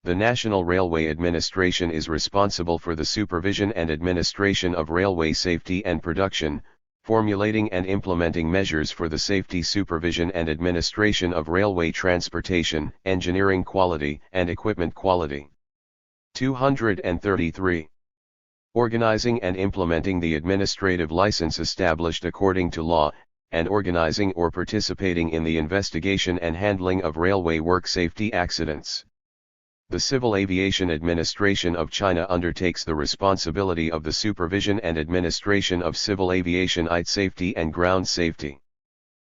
The National Railway Administration is responsible for the supervision and administration of railway safety and production, formulating and implementing measures for the safety supervision and administration of railway transportation, engineering quality, and equipment quality. 233. Organizing and implementing the administrative license established according to law, and organizing or participating in the investigation and handling of railway work safety accidents. The Civil Aviation Administration of China undertakes the responsibility of the supervision and administration of civil aviation safety and ground safety.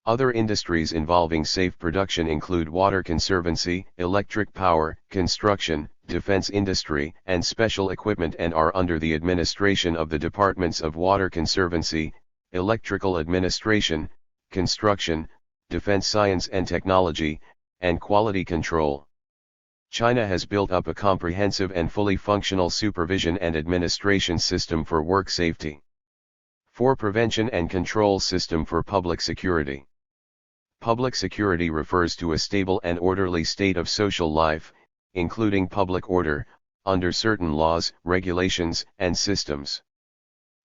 Other industries involving safe production include water conservancy, electric power, construction, defense industry, and special equipment and are under the administration of the departments of water conservancy, electrical administration, construction, defense science and technology, and quality control. China has built up a comprehensive and fully functional supervision and administration system for work safety. 4. Prevention and control system for public security. Public security refers to a stable and orderly state of social life, including public order, under certain laws, regulations, and systems.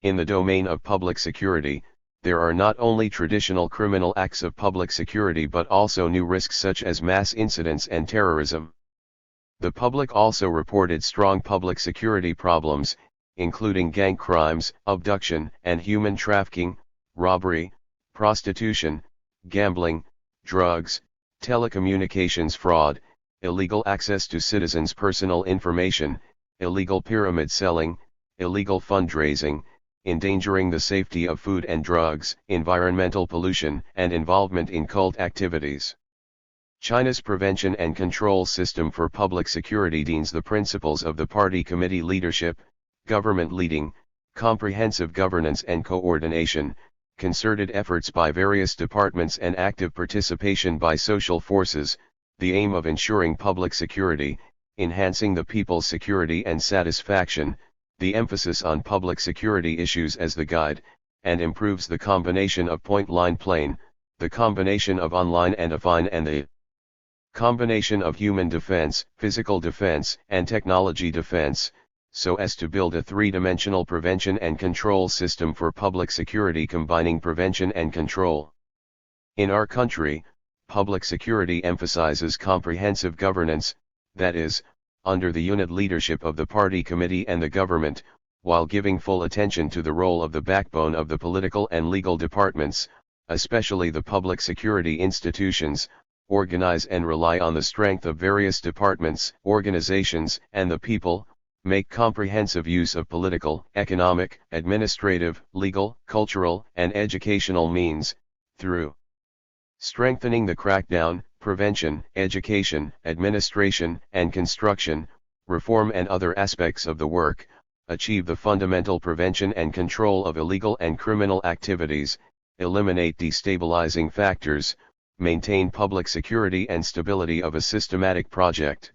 In the domain of public security, there are not only traditional criminal acts of public security but also new risks such as mass incidents and terrorism. The public also reported strong public security problems, including gang crimes, abduction and human trafficking, robbery, prostitution, gambling, drugs, telecommunications fraud, illegal access to citizens' personal information, illegal pyramid selling, illegal fundraising, endangering the safety of food and drugs, environmental pollution, and involvement in cult activities. China's prevention and control system for public security deans the principles of the party committee leadership, government leading, comprehensive governance and coordination, concerted efforts by various departments and active participation by social forces, the aim of ensuring public security, enhancing the people's security and satisfaction, the emphasis on public security issues as the guide, and improves the combination of point-line plane, the combination of online and offline and the combination of human defense, physical defense, and technology defense, so as to build a three-dimensional prevention and control system for public security combining prevention and control. In our country, public security emphasizes comprehensive governance, that is, under the unit leadership of the party committee and the government, while giving full attention to the role of the backbone of the political and legal departments, especially the public security institutions, organize and rely on the strength of various departments, organizations, and the people, make comprehensive use of political, economic, administrative, legal, cultural, and educational means, through strengthening the crackdown, prevention, education, administration, and construction, reform and other aspects of the work, achieve the fundamental prevention and control of illegal and criminal activities, eliminate destabilizing factors, maintain public security and stability of a systematic project.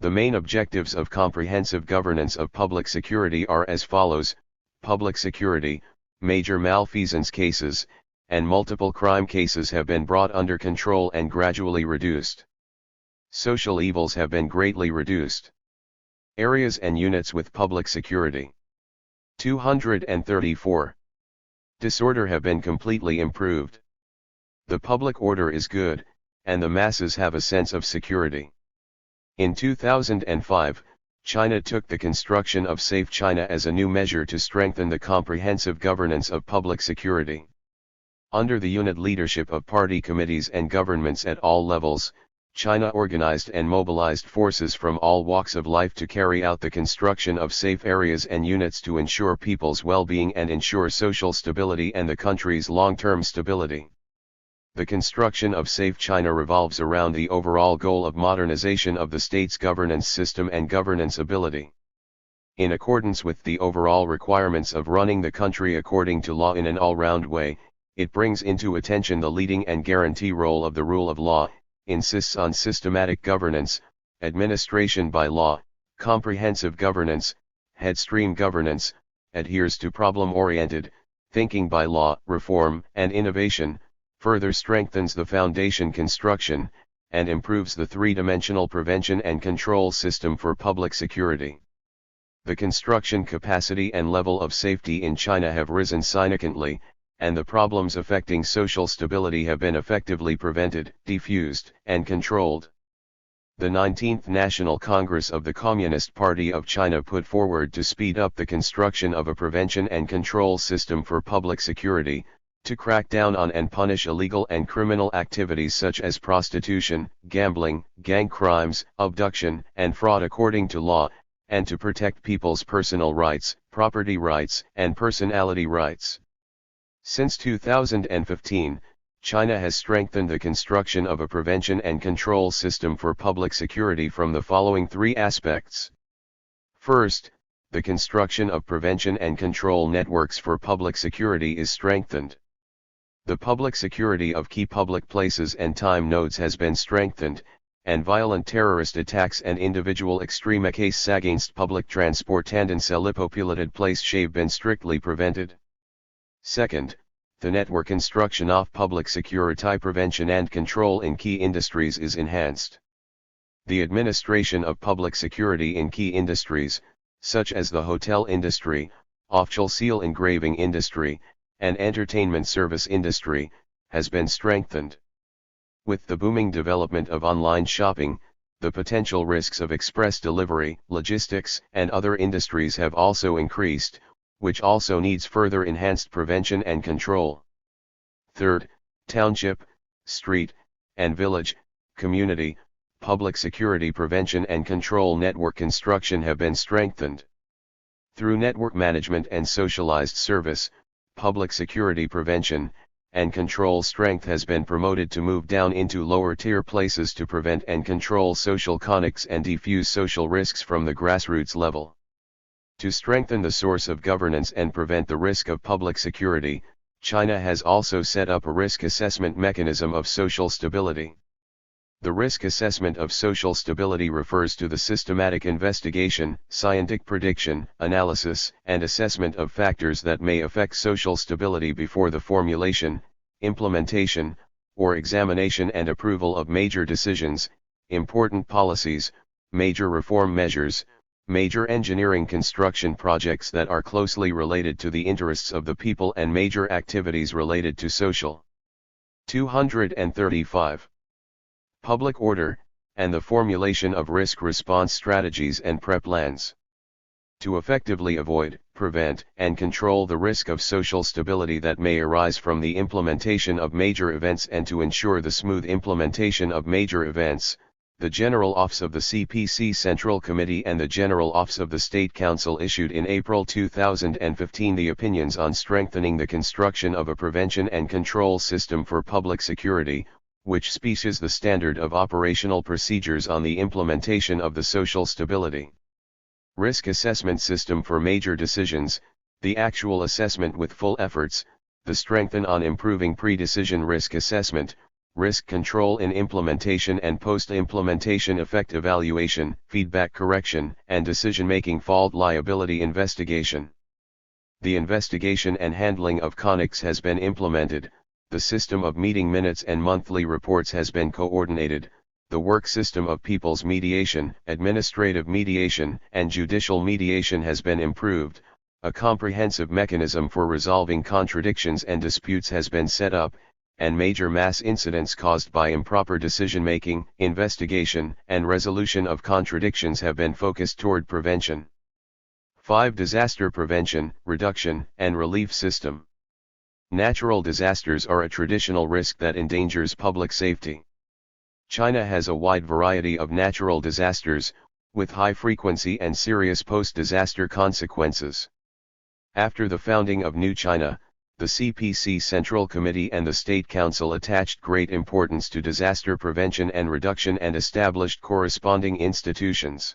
The main objectives of comprehensive governance of public security are as follows: public security, major malfeasance cases, and multiple crime cases have been brought under control and gradually reduced. Social evils have been greatly reduced. Areas and units with public security. 234. Disorder have been completely improved. The public order is good, and the masses have a sense of security. In 2005, China took the construction of Safe China as a new measure to strengthen the comprehensive governance of public security. Under the unit leadership of party committees and governments at all levels, China organized and mobilized forces from all walks of life to carry out the construction of safe areas and units to ensure people's well-being and ensure social stability and the country's long-term stability. The construction of Safe China revolves around the overall goal of modernization of the state's governance system and governance ability. In accordance with the overall requirements of running the country according to law in an all-round way, it brings into attention the leading and guarantee role of the rule of law, insists on systematic governance, administration by law, comprehensive governance, headstream governance, adheres to problem-oriented, thinking by law, reform and innovation, further strengthens the foundation construction, and improves the three-dimensional prevention and control system for public security. The construction capacity and level of safety in China have risen significantly, and the problems affecting social stability have been effectively prevented, diffused, and controlled. The 19th National Congress of the Communist Party of China put forward to speed up the construction of a prevention and control system for public security, to crack down on and punish illegal and criminal activities such as prostitution, gambling, gang crimes, abduction, and fraud according to law, and to protect people's personal rights, property rights, and personality rights. Since 2015, China has strengthened the construction of a prevention and control system for public security from the following three aspects. First, the construction of prevention and control networks for public security is strengthened. The public security of key public places and time nodes has been strengthened, and violent terrorist attacks and individual extreme cases against public transport and in populated place have been strictly prevented. Second, the network construction of public security prevention and control in key industries is enhanced. The administration of public security in key industries, such as the hotel industry, offshore seal engraving industry, and entertainment service industry, has been strengthened. With the booming development of online shopping, the potential risks of express delivery, logistics, and other industries have also increased, which also needs further enhanced prevention and control. Third, township, street, and village, community, public security prevention and control network construction have been strengthened. Through network management and socialized service, public security prevention and control strength has been promoted to move down into lower tier places to prevent and control social conflicts and defuse social risks from the grassroots level. To strengthen the source of governance and prevent the risk of public security, China has also set up a risk assessment mechanism of social stability. The risk assessment of social stability refers to the systematic investigation, scientific prediction, analysis, and assessment of factors that may affect social stability before the formulation, implementation, or examination and approval of major decisions, important policies, major reform measures, major engineering construction projects that are closely related to the interests of the people and major activities related to social. 235. Public order, and the formulation of risk response strategies and prep plans. To effectively avoid, prevent, and control the risk of social stability that may arise from the implementation of major events and to ensure the smooth implementation of major events, the General Office of the CPC Central Committee and the General Office of the State Council issued in April 2015 the opinions on strengthening the construction of a prevention and control system for public security, which species the standard of operational procedures on the implementation of the social stability. Risk assessment system for major decisions, the actual assessment with full efforts, the strengthen on improving pre-decision risk assessment, risk control in implementation and post-implementation effect evaluation, feedback correction, and decision-making fault liability investigation. The investigation and handling of conflicts has been implemented, the system of meeting minutes and monthly reports has been coordinated, the work system of people's mediation, administrative mediation, and judicial mediation has been improved, a comprehensive mechanism for resolving contradictions and disputes has been set up, and major mass incidents caused by improper decision-making, investigation, and resolution of contradictions have been focused toward prevention. 5. Disaster prevention, reduction, and relief system. Natural disasters are a traditional risk that endangers public safety. China has a wide variety of natural disasters, with high frequency and serious post-disaster consequences. After the founding of New China, the CPC Central Committee and the State Council attached great importance to disaster prevention and reduction and established corresponding institutions.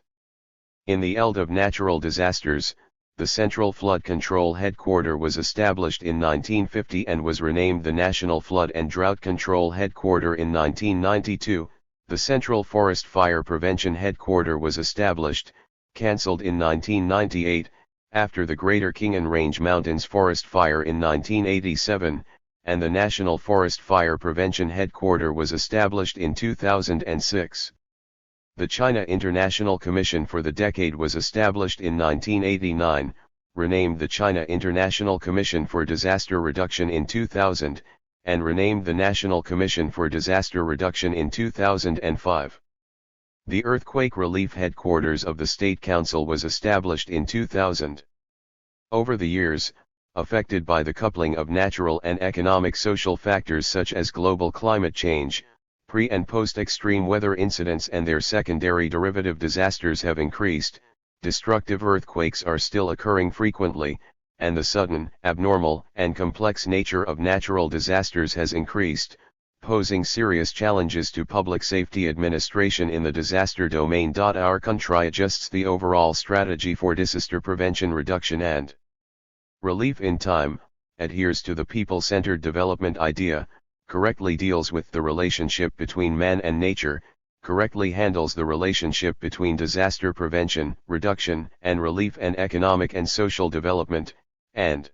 In the eld of natural disasters, the Central Flood Control Headquarters was established in 1950 and was renamed the National Flood and Drought Control Headquarters in 1992. The Central Forest Fire Prevention Headquarters was established, cancelled in 1998, after the Greater Khingan Range Mountains Forest Fire in 1987, and the National Forest Fire Prevention Headquarters was established in 2006. The China International Commission for the Decade was established in 1989, renamed the China International Commission for Disaster Reduction in 2000, and renamed the National Commission for Disaster Reduction in 2005. The Earthquake Relief Headquarters of the State Council was established in 2000. Over the years, affected by the coupling of natural and economic social factors such as global climate change, pre- and post-extreme weather incidents and their secondary derivative disasters have increased, destructive earthquakes are still occurring frequently, and the sudden, abnormal, and complex nature of natural disasters has increased, posing serious challenges to public safety administration in the disaster domain. Our country adjusts the overall strategy for disaster prevention, reduction and relief in time, adheres to the people-centered development idea, correctly deals with the relationship between man and nature, correctly handles the relationship between disaster prevention, reduction, and relief and economic and social development, and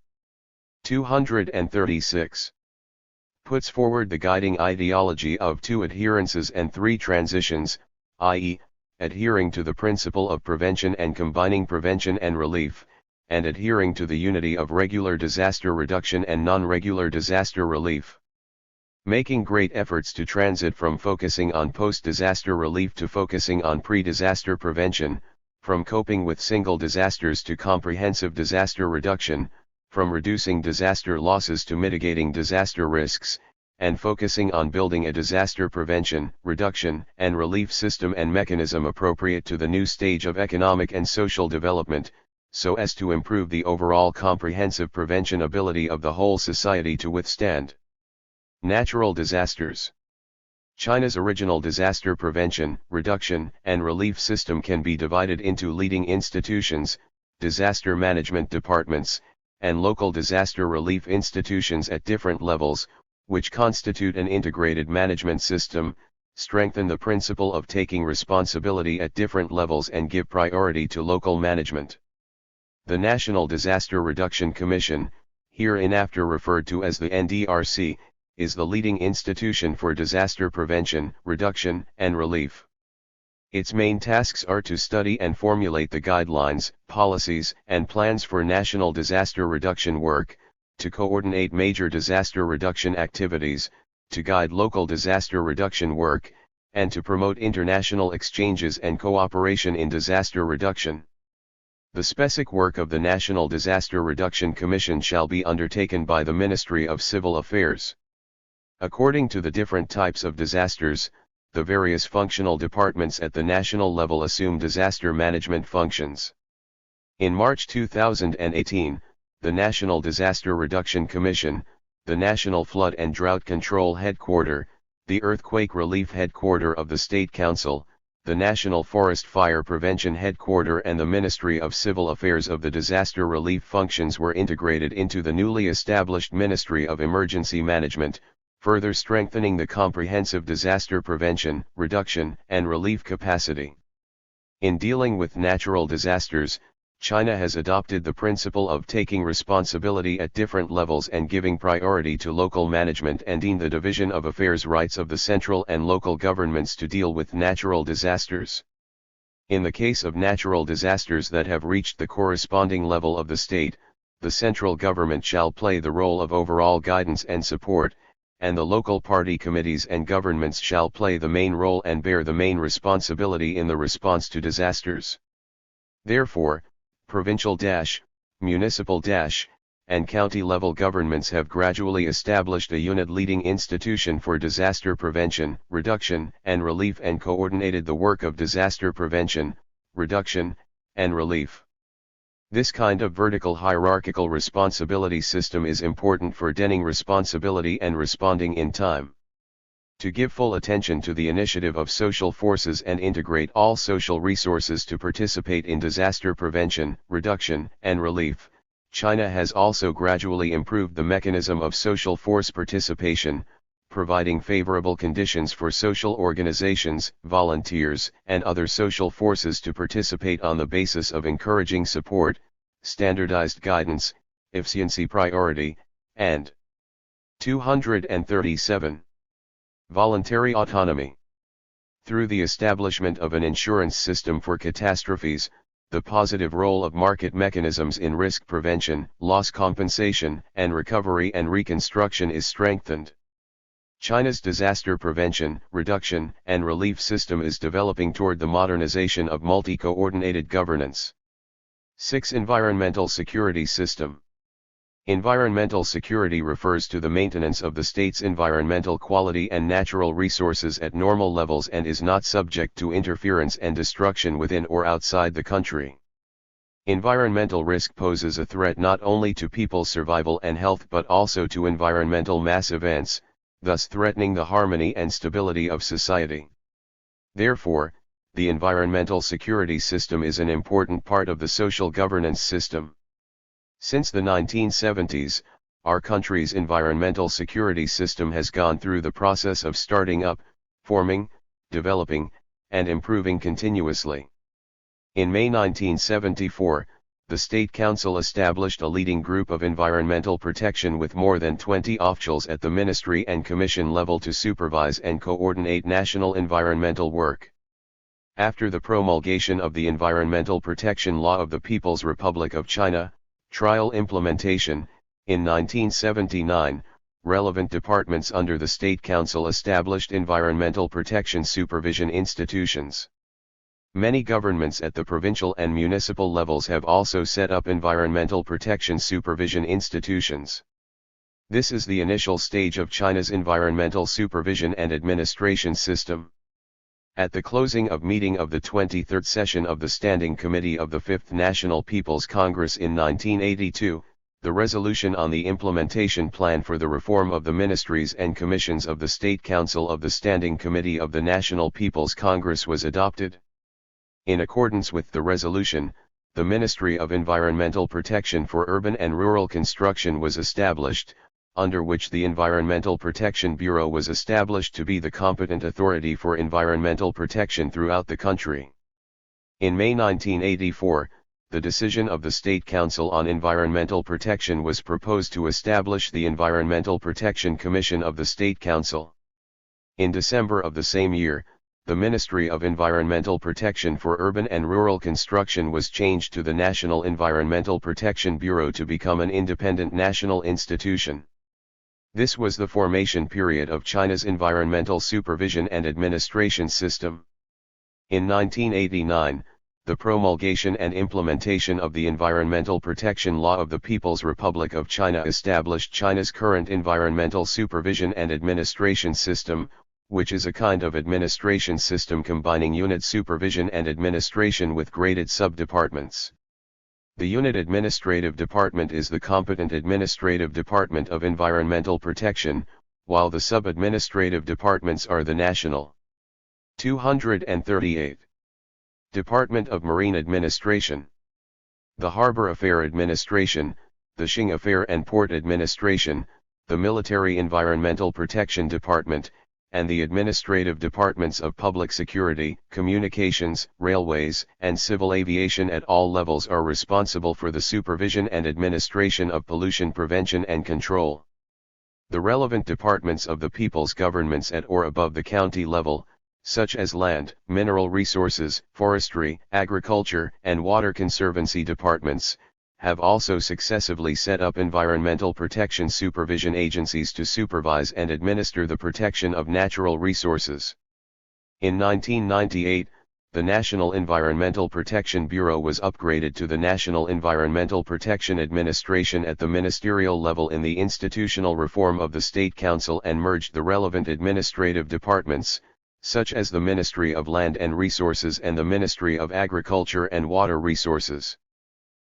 236. Puts forward the guiding ideology of 2 adherences and 3 transitions, i.e., adhering to the principle of prevention and combining prevention and relief, and adhering to the unity of regular disaster reduction and non-regular disaster relief. Making great efforts to transit from focusing on post-disaster relief to focusing on pre-disaster prevention, from coping with single disasters to comprehensive disaster reduction, from reducing disaster losses to mitigating disaster risks, and focusing on building a disaster prevention, reduction, and relief system and mechanism appropriate to the new stage of economic and social development, so as to improve the overall comprehensive prevention ability of the whole society to withstand natural disasters. China's original disaster prevention, reduction, and relief system can be divided into leading institutions, disaster management departments, and local disaster relief institutions at different levels, which constitute an integrated management system, strengthen the principle of taking responsibility at different levels and give priority to local management. The National Disaster Reduction Commission, hereinafter referred to as the NDRC, is the leading institution for disaster prevention, reduction, and relief. Its main tasks are to study and formulate the guidelines, policies, and plans for national disaster reduction work, to coordinate major disaster reduction activities, to guide local disaster reduction work, and to promote international exchanges and cooperation in disaster reduction. The specific work of the National Disaster Reduction Commission shall be undertaken by the Ministry of Civil Affairs. According to the different types of disasters, the various functional departments at the national level assume disaster management functions. In March 2018, the National Disaster Reduction Commission, the National Flood and Drought Control Headquarters, the Earthquake Relief Headquarter of the State Council, the National Forest Fire Prevention Headquarter and the Ministry of Civil Affairs of the Disaster Relief functions were integrated into the newly established Ministry of Emergency Management, further strengthening the comprehensive disaster prevention, reduction, and relief capacity. In dealing with natural disasters, China has adopted the principle of taking responsibility at different levels and giving priority to local management and in the division of affairs rights of the central and local governments to deal with natural disasters. In the case of natural disasters that have reached the corresponding level of the state, the central government shall play the role of overall guidance and support, and the local party committees and governments shall play the main role and bear the main responsibility in the response to disasters. Therefore, provincial, municipal, and county-level governments have gradually established a unit leading institution for disaster prevention, reduction, and relief and coordinated the work of disaster prevention, reduction, and relief. This kind of vertical hierarchical responsibility system is important for denning responsibility and responding in time. To give full attention to the initiative of social forces and integrate all social resources to participate in disaster prevention, reduction, and relief, China has also gradually improved the mechanism of social force participation, providing favorable conditions for social organizations, volunteers, and other social forces to participate on the basis of encouraging support, standardized guidance, efficiency priority, and 237. Voluntary autonomy. Through the establishment of an insurance system for catastrophes, the positive role of market mechanisms in risk prevention, loss compensation, and recovery and reconstruction is strengthened. China's disaster prevention, reduction, and relief system is developing toward the modernization of multi-coordinated governance. 6. Environmental security system. Environmental security refers to the maintenance of the state's environmental quality and natural resources at normal levels and is not subject to interference and destruction within or outside the country. Environmental risk poses a threat not only to people's survival and health but also to environmental mass events, thus threatening the harmony and stability of society. Therefore, the environmental security system is an important part of the social governance system. Since the 1970s, our country's environmental security system has gone through the process of starting up, forming, developing, and improving continuously. In May 1974, the State Council established a leading group of environmental protection with more than 20 officials at the ministry and commission level to supervise and coordinate national environmental work. After the promulgation of the Environmental Protection Law of the People's Republic of China, trial implementation, in 1979, relevant departments under the State Council established environmental protection supervision institutions. Many governments at the provincial and municipal levels have also set up environmental protection supervision institutions. This is the initial stage of China's environmental supervision and administration system. At the closing of meeting of the 23rd session of the Standing Committee of the 5th National People's Congress in 1982, the resolution on the implementation plan for the reform of the ministries and commissions of the State Council of the Standing Committee of the National People's Congress was adopted. In accordance with the resolution, the Ministry of Environmental Protection for Urban and Rural Construction was established, under which the Environmental Protection Bureau was established to be the competent authority for environmental protection throughout the country. In May 1984, the decision of the State Council on Environmental Protection was proposed to establish the Environmental Protection Commission of the State Council. In December of the same year, the Ministry of Environmental Protection for Urban and Rural Construction was changed to the National Environmental Protection Bureau to become an independent national institution. This was the formation period of China's environmental supervision and administration system. In 1989, the promulgation and implementation of the Environmental Protection Law of the People's Republic of China established China's current environmental supervision and administration system, which is a kind of administration system combining unit supervision and administration with graded sub-departments. The Unit Administrative Department is the competent administrative department of environmental protection, while the sub-administrative departments are the national. 238. Department of Marine Administration. The Harbor Affair Administration, the Shing Affair and Port Administration, the Military Environmental Protection Department, and the administrative departments of public security, communications, railways, and civil aviation at all levels are responsible for the supervision and administration of pollution prevention and control. The relevant departments of the people's governments at or above the county level, such as land, mineral resources, forestry, agriculture, and water conservancy departments, have also successively set up environmental protection supervision agencies to supervise and administer the protection of natural resources. In 1998, the National Environmental Protection Bureau was upgraded to the National Environmental Protection Administration at the ministerial level in the institutional reform of the State Council and merged the relevant administrative departments, such as the Ministry of Land and Resources and the Ministry of Agriculture and Water Resources.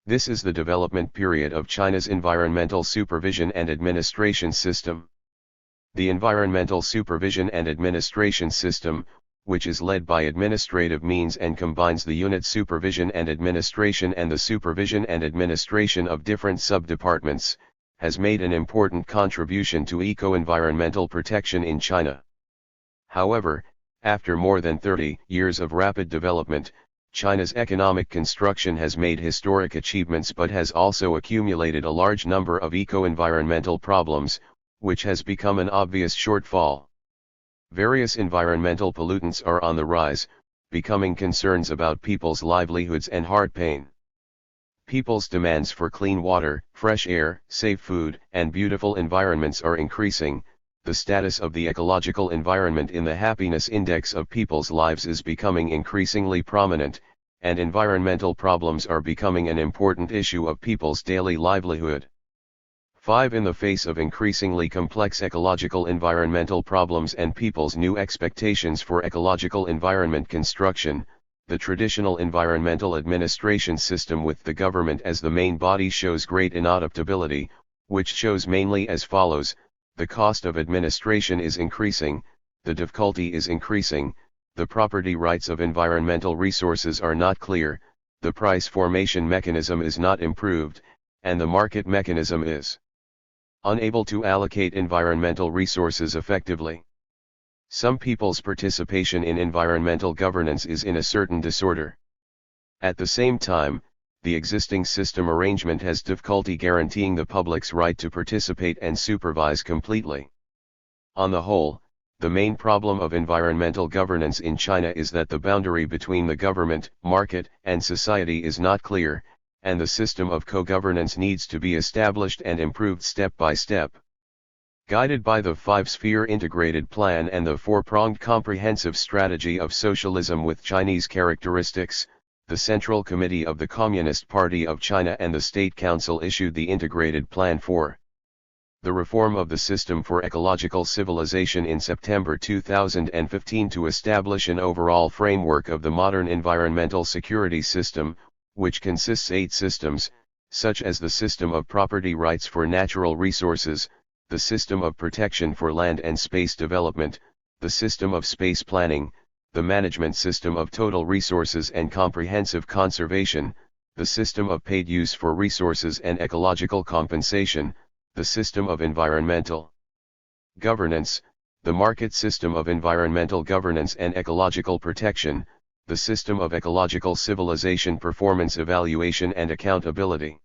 This is the development period of China's environmental supervision and administration system. The environmental supervision and administration system, which is led by administrative means and combines the unit supervision and administration and the supervision and administration of different sub-departments, has made an important contribution to eco-environmental protection in China. However, after more than 30 years of rapid development, China's economic construction has made historic achievements but has also accumulated a large number of eco-environmental problems, which has become an obvious shortfall. Various environmental pollutants are on the rise, becoming concerns about people's livelihoods and heart pain. People's demands for clean water, fresh air, safe food, and beautiful environments are increasing. The status of the ecological environment in the happiness index of people's lives is becoming increasingly prominent, and environmental problems are becoming an important issue of people's daily livelihood. 5. In the face of increasingly complex ecological environmental problems and people's new expectations for ecological environment construction, the traditional environmental administration system with the government as the main body shows great inadaptability, which shows mainly as follows: the cost of administration is increasing, the difficulty is increasing, the property rights of environmental resources are not clear, the price formation mechanism is not improved, and the market mechanism is unable to allocate environmental resources effectively. Some people's participation in environmental governance is in a certain disorder. At the same time, the existing system arrangement has difficulty guaranteeing the public's right to participate and supervise completely. On the whole, the main problem of environmental governance in China is that the boundary between the government, market, and society is not clear, and the system of co-governance needs to be established and improved step by step. Guided by the five-sphere integrated plan and the four-pronged comprehensive strategy of socialism with Chinese characteristics, the Central Committee of the Communist Party of China and the State Council issued the Integrated Plan for the Reform of the System for Ecological Civilization in September 2015 to establish an overall framework of the modern environmental security system, which consists 8 systems, such as the system of property rights for natural resources, the system of protection for land and space development, the system of space planning, the management system of total resources and comprehensive conservation, the system of paid use for resources and ecological compensation, the system of environmental governance, the market system of environmental governance and ecological protection, the system of ecological civilization performance evaluation and accountability.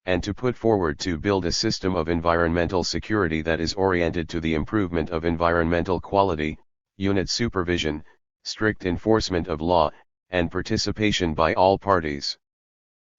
And to put forward to build a system of environmental security that is oriented to the improvement of environmental quality, unit supervision, strict enforcement of law, and participation by all parties.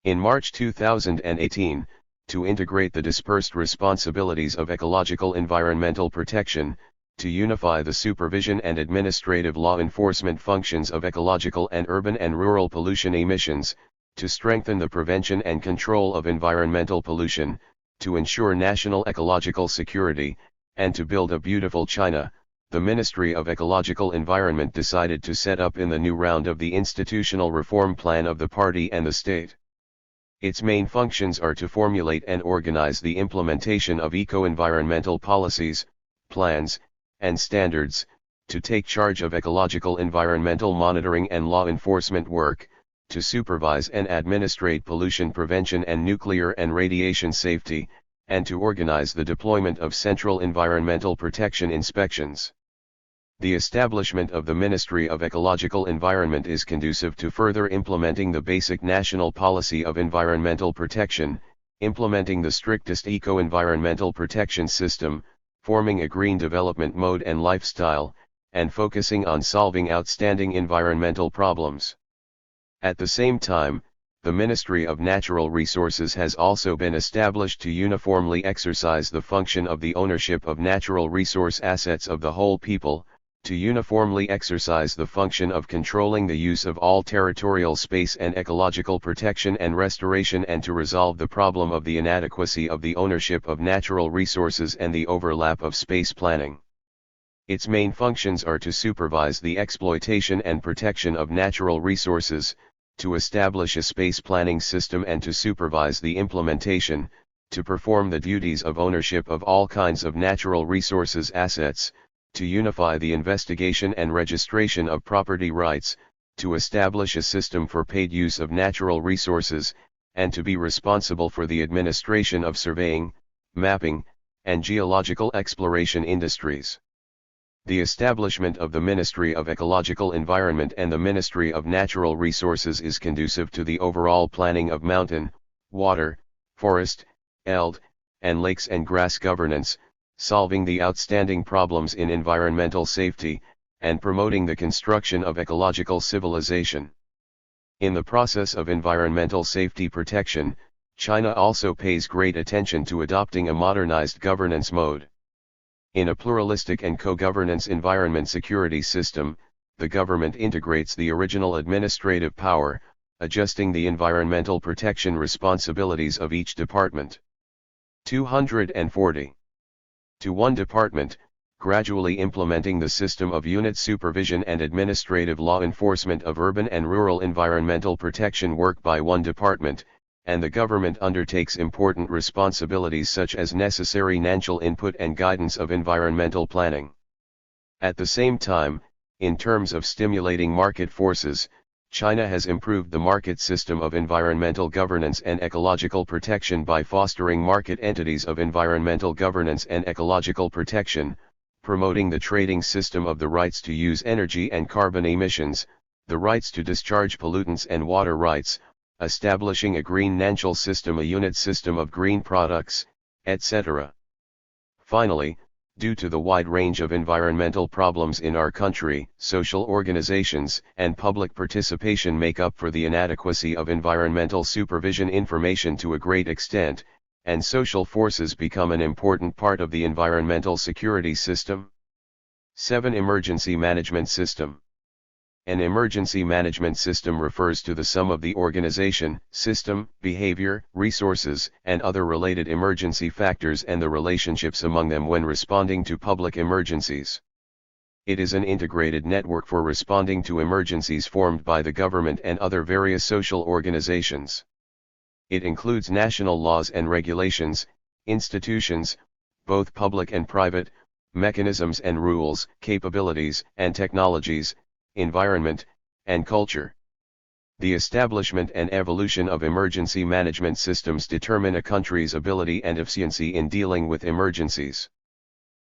In March 2018, to integrate the dispersed responsibilities of ecological environmental protection, to unify the supervision and administrative law enforcement functions of ecological and urban and rural pollution emissions, to strengthen the prevention and control of environmental pollution, to ensure national ecological security, and to build a beautiful China, the Ministry of Ecological Environment decided to set up in the new round of the institutional reform plan of the party and the state. Its main functions are to formulate and organize the implementation of eco-environmental policies, plans, and standards, to take charge of ecological environmental monitoring and law enforcement work, to supervise and administrate pollution prevention and nuclear and radiation safety, and to organize the deployment of central environmental protection inspections. The establishment of the Ministry of Ecological Environment is conducive to further implementing the basic national policy of environmental protection, implementing the strictest eco-environmental protection system, forming a green development mode and lifestyle, and focusing on solving outstanding environmental problems. At the same time, the Ministry of Natural Resources has also been established to uniformly exercise the function of the ownership of natural resource assets of the whole people, to uniformly exercise the function of controlling the use of all territorial space and ecological protection and restoration, and to resolve the problem of the inadequacy of the ownership of natural resources and the overlap of space planning. Its main functions are to supervise the exploitation and protection of natural resources, to establish a space planning system and to supervise the implementation, to perform the duties of ownership of all kinds of natural resources assets, to unify the investigation and registration of property rights, to establish a system for paid use of natural resources, and to be responsible for the administration of surveying, mapping, and geological exploration industries. The establishment of the Ministry of Ecological Environment and the Ministry of Natural Resources is conducive to the overall planning of mountain, water, forest, eld, and lakes and grass governance, solving the outstanding problems in environmental safety, and promoting the construction of ecological civilization. In the process of environmental safety protection, China also pays great attention to adopting a modernized governance mode. In a pluralistic and co-governance environment security system, the government integrates the original administrative power, adjusting the environmental protection responsibilities of each department. 240. To one department, gradually implementing the system of unit supervision and administrative law enforcement of urban and rural environmental protection work by one department, and the government undertakes important responsibilities such as necessary national input and guidance of environmental planning. At the same time, in terms of stimulating market forces, China has improved the market system of environmental governance and ecological protection by fostering market entities of environmental governance and ecological protection, promoting the trading system of the rights to use energy and carbon emissions, the rights to discharge pollutants and water rights, establishing a green national system, a unit system of green products, etc. Finally, due to the wide range of environmental problems in our country, social organizations and public participation make up for the inadequacy of environmental supervision information to a great extent, and social forces become an important part of the environmental security system. 7. Emergency management system. An emergency management system refers to the sum of the organization, system, behavior, resources, and other related emergency factors and the relationships among them when responding to public emergencies. It is an integrated network for responding to emergencies formed by the government and other various social organizations. It includes national laws and regulations, institutions, both public and private, mechanisms and rules, capabilities and technologies, environment, and culture. The establishment and evolution of emergency management systems determine a country's ability and efficiency in dealing with emergencies.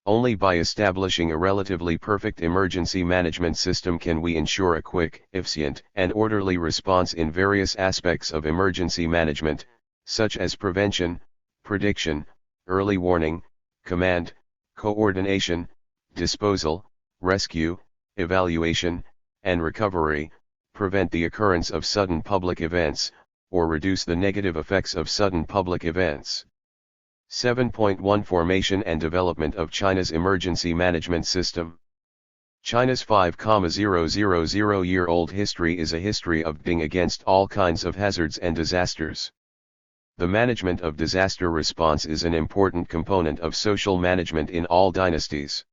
Only by establishing a relatively perfect emergency management system can we ensure a quick, efficient, and orderly response in various aspects of emergency management, such as prevention, prediction, early warning, command, coordination, disposal, rescue, evaluation, and recovery, prevent the occurrence of sudden public events, or reduce the negative effects of sudden public events. 7.1 Formation and development of China's emergency management system. China's 5,000-year-old history is a history of fighting against all kinds of hazards and disasters. The management of disaster response is an important component of social management in all dynasties.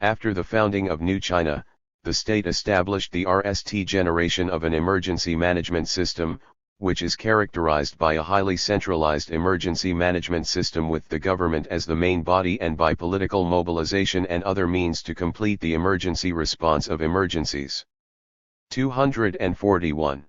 After the founding of New China, the state established the RST generation of an emergency management system, which is characterized by a highly centralized emergency management system with the government as the main body and by political mobilization and other means to complete the emergency response of emergencies. 241.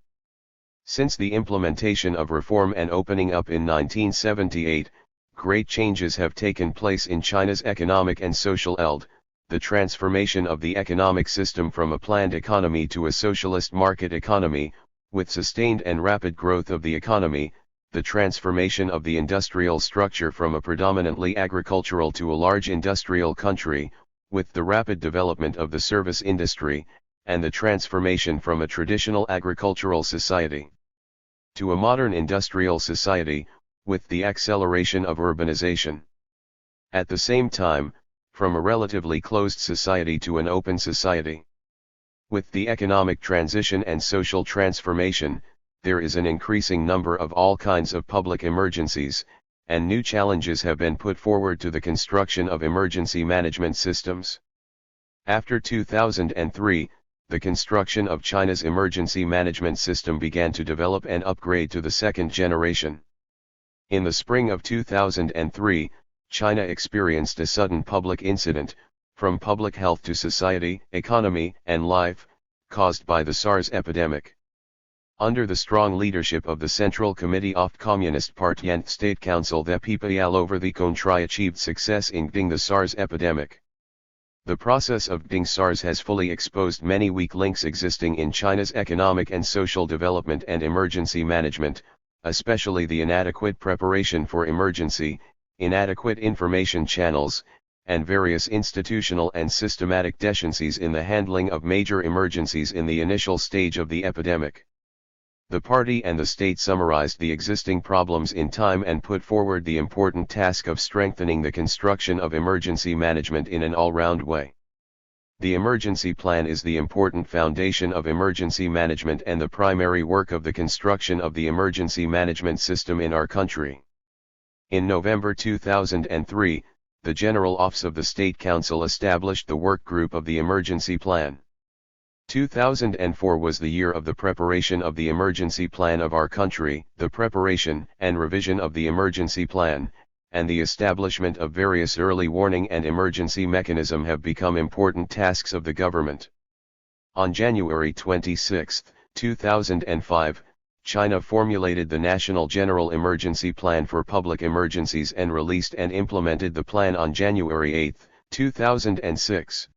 Since the implementation of reform and opening up in 1978, great changes have taken place in China's economic and social eld, the transformation of the economic system from a planned economy to a socialist market economy, with sustained and rapid growth of the economy, the transformation of the industrial structure from a predominantly agricultural to a large industrial country, with the rapid development of the service industry, and the transformation from a traditional agricultural society to a modern industrial society, with the acceleration of urbanization. At the same time, from a relatively closed society to an open society. With the economic transition and social transformation, there is an increasing number of all kinds of public emergencies, and new challenges have been put forward to the construction of emergency management systems. After 2003, the construction of China's emergency management system began to develop and upgrade to the second generation. In the spring of 2003, China experienced a sudden public incident, from public health to society, economy, and life, caused by the SARS epidemic. Under the strong leadership of the Central Committee of Communist Party and State Council, the PPL over the country achieved success in ending the SARS epidemic. The process of ending SARS has fully exposed many weak links existing in China's economic and social development and emergency management, especially the inadequate preparation for emergency, inadequate information channels, and various institutional and systematic deficiencies in the handling of major emergencies in the initial stage of the epidemic. The party and the state summarized the existing problems in time and put forward the important task of strengthening the construction of emergency management in an all-round way. The emergency plan is the important foundation of emergency management and the primary work of the construction of the emergency management system in our country. In November 2003, the General Office of the State Council established the work group of the emergency plan. 2004 was the year of the preparation of the emergency plan of our country, the preparation and revision of the emergency plan, and the establishment of various early warning and emergency mechanisms have become important tasks of the government. On January 26, 2005, China formulated the National General Emergency Plan for Public Emergencies and released and implemented the plan on January 8, 2006.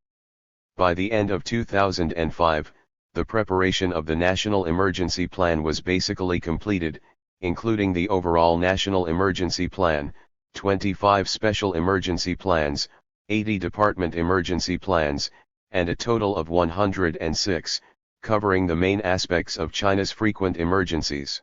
By the end of 2005, the preparation of the National Emergency Plan was basically completed, including the overall National Emergency Plan, 25 Special Emergency Plans, 80 Department Emergency Plans, and a total of 106, covering the main aspects of China's frequent emergencies.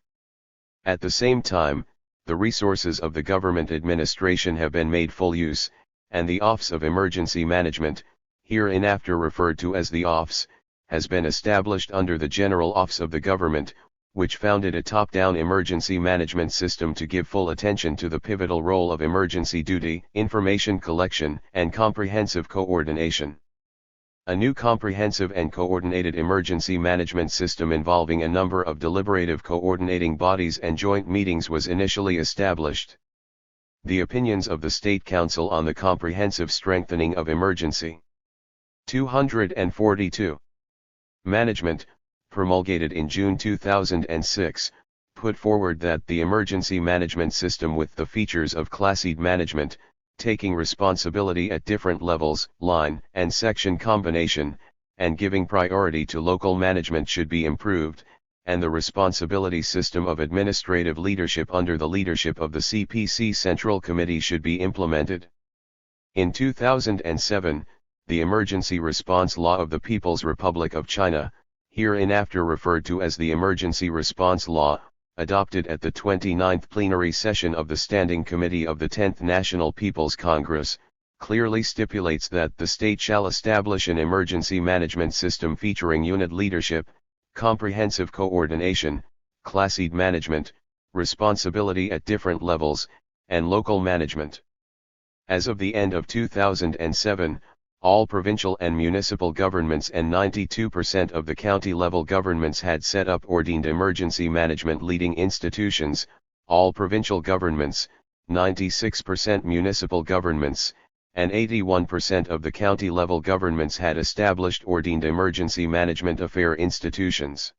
At the same time, the resources of the government administration have been made full use, and the Office of Emergency Management, hereinafter referred to as the Office, has been established under the General Office of the Government, which founded a top-down emergency management system to give full attention to the pivotal role of emergency duty, information collection, and comprehensive coordination. A new comprehensive and coordinated emergency management system involving a number of deliberative coordinating bodies and joint meetings was initially established. The opinions of the State Council on the comprehensive strengthening of emergency 242. Management, promulgated in June 2006, put forward that the emergency management system with the features of classed management, taking responsibility at different levels, line and section combination, and giving priority to local management should be improved, and the responsibility system of administrative leadership under the leadership of the CPC Central Committee should be implemented. In 2007, the Emergency Response Law of the People's Republic of China, hereinafter referred to as the Emergency Response Law, adopted at the 29th plenary session of the Standing Committee of the 10th National People's Congress, clearly stipulates that the state shall establish an emergency management system featuring unit leadership, comprehensive coordination, classed management, responsibility at different levels, and local management. As of the end of 2007, all provincial and municipal governments and 92% of the county-level governments had set up or deemed emergency management leading institutions, all provincial governments, 96% municipal governments, and 81% of the county-level governments had established or deemed emergency management affair institutions.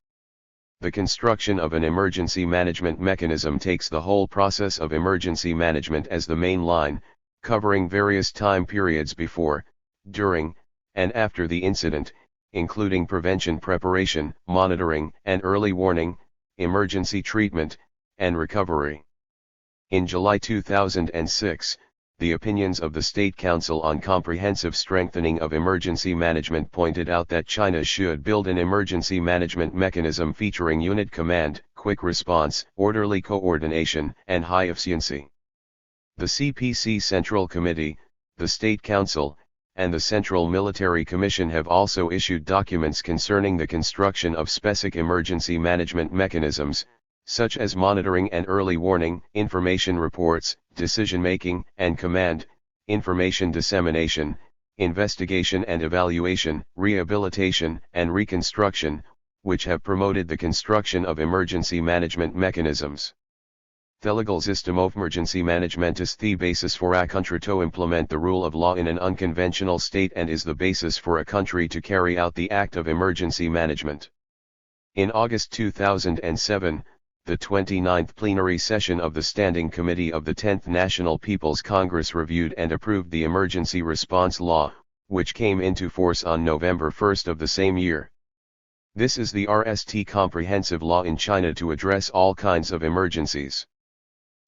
The construction of an emergency management mechanism takes the whole process of emergency management as the main line, covering various time periods before, during, and after the incident, including prevention, preparation, monitoring, and early warning, emergency treatment, and recovery. In July 2006, the opinions of the State Council on Comprehensive Strengthening of Emergency Management pointed out that China should build an emergency management mechanism featuring unit command, quick response, orderly coordination, and high efficiency. The CPC Central Committee, the State Council, and the Central Military Commission have also issued documents concerning the construction of specific emergency management mechanisms, such as monitoring and early warning, information reports, decision-making and command, information dissemination, investigation and evaluation, rehabilitation and reconstruction, which have promoted the construction of emergency management mechanisms. The legal system of emergency management is the basis for a country to implement the rule of law in an unconventional state and is the basis for a country to carry out the act of emergency management. In August 2007, the 29th plenary session of the Standing Committee of the 10th National People's Congress reviewed and approved the Emergency Response Law, which came into force on November 1 of the same year. This is the RST comprehensive law in China to address all kinds of emergencies.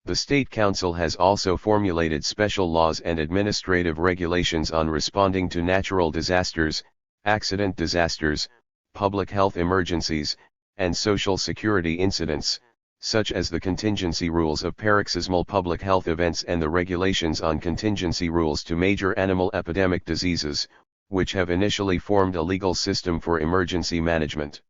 The State Council has also formulated special laws and administrative regulations on responding to natural disasters, accident disasters, public health emergencies, and social security incidents, such as the contingency rules of paroxysmal public health events and the regulations on contingency rules to major animal epidemic diseases, which have initially formed a legal system for emergency management.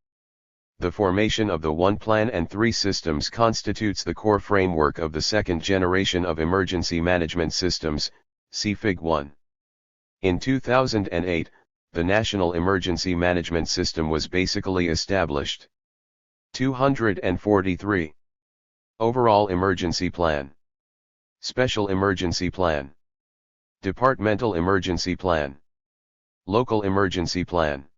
The formation of the 1 Plan and 3 systems constitutes the core framework of the second generation of emergency management systems, see Fig. 1. In 2008, the National Emergency Management System was basically established. 243. Overall Emergency Plan. Special Emergency Plan. Departmental Emergency Plan. Local Emergency Plan.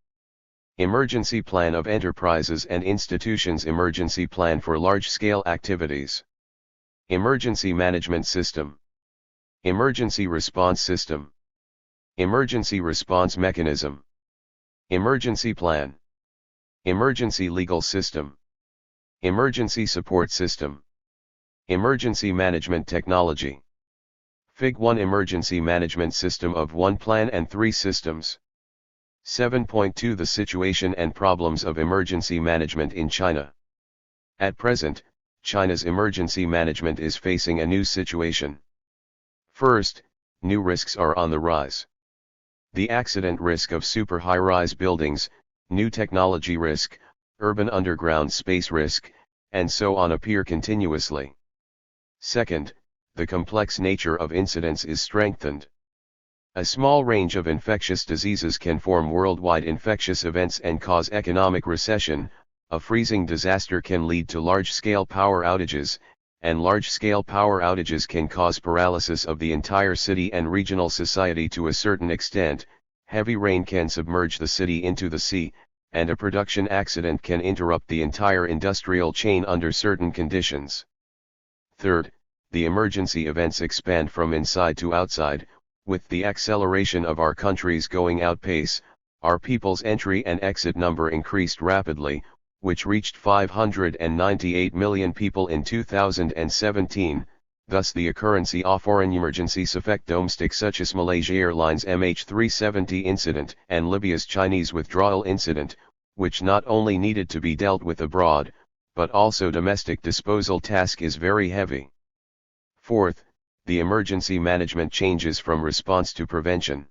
Emergency Plan of Enterprises and Institutions. Emergency Plan for Large-Scale Activities. Emergency Management System. Emergency Response System. Emergency Response Mechanism. Emergency Plan. Emergency Legal System. Emergency Support System. Emergency Management Technology. Fig. 1 Emergency Management System of 1 Plan and 3 Systems. 7.2 The situation and problems of emergency management in China. At present, China's emergency management is facing a new situation. First, new risks are on the rise. The accident risk of super high-rise buildings, new technology risk, urban underground space risk, and so on appear continuously. Second, the complex nature of incidents is strengthened. A small range of infectious diseases can form worldwide infectious events and cause economic recession. A freezing disaster can lead to large-scale power outages, and large-scale power outages can cause paralysis of the entire city and regional society to a certain extent. Heavy rain can submerge the city into the sea, and a production accident can interrupt the entire industrial chain under certain conditions. Third, the emergency events expand from inside to outside. With the acceleration of our country's going out pace, our people's entry and exit number increased rapidly, which reached 598 million people in 2017, thus the occurrence of foreign emergencies affect domestic such as Malaysia Airlines MH370 incident and Libya's Chinese withdrawal incident, which not only needed to be dealt with abroad, but also domestic disposal task is very heavy. Fourth, the emergency management changes from response to prevention.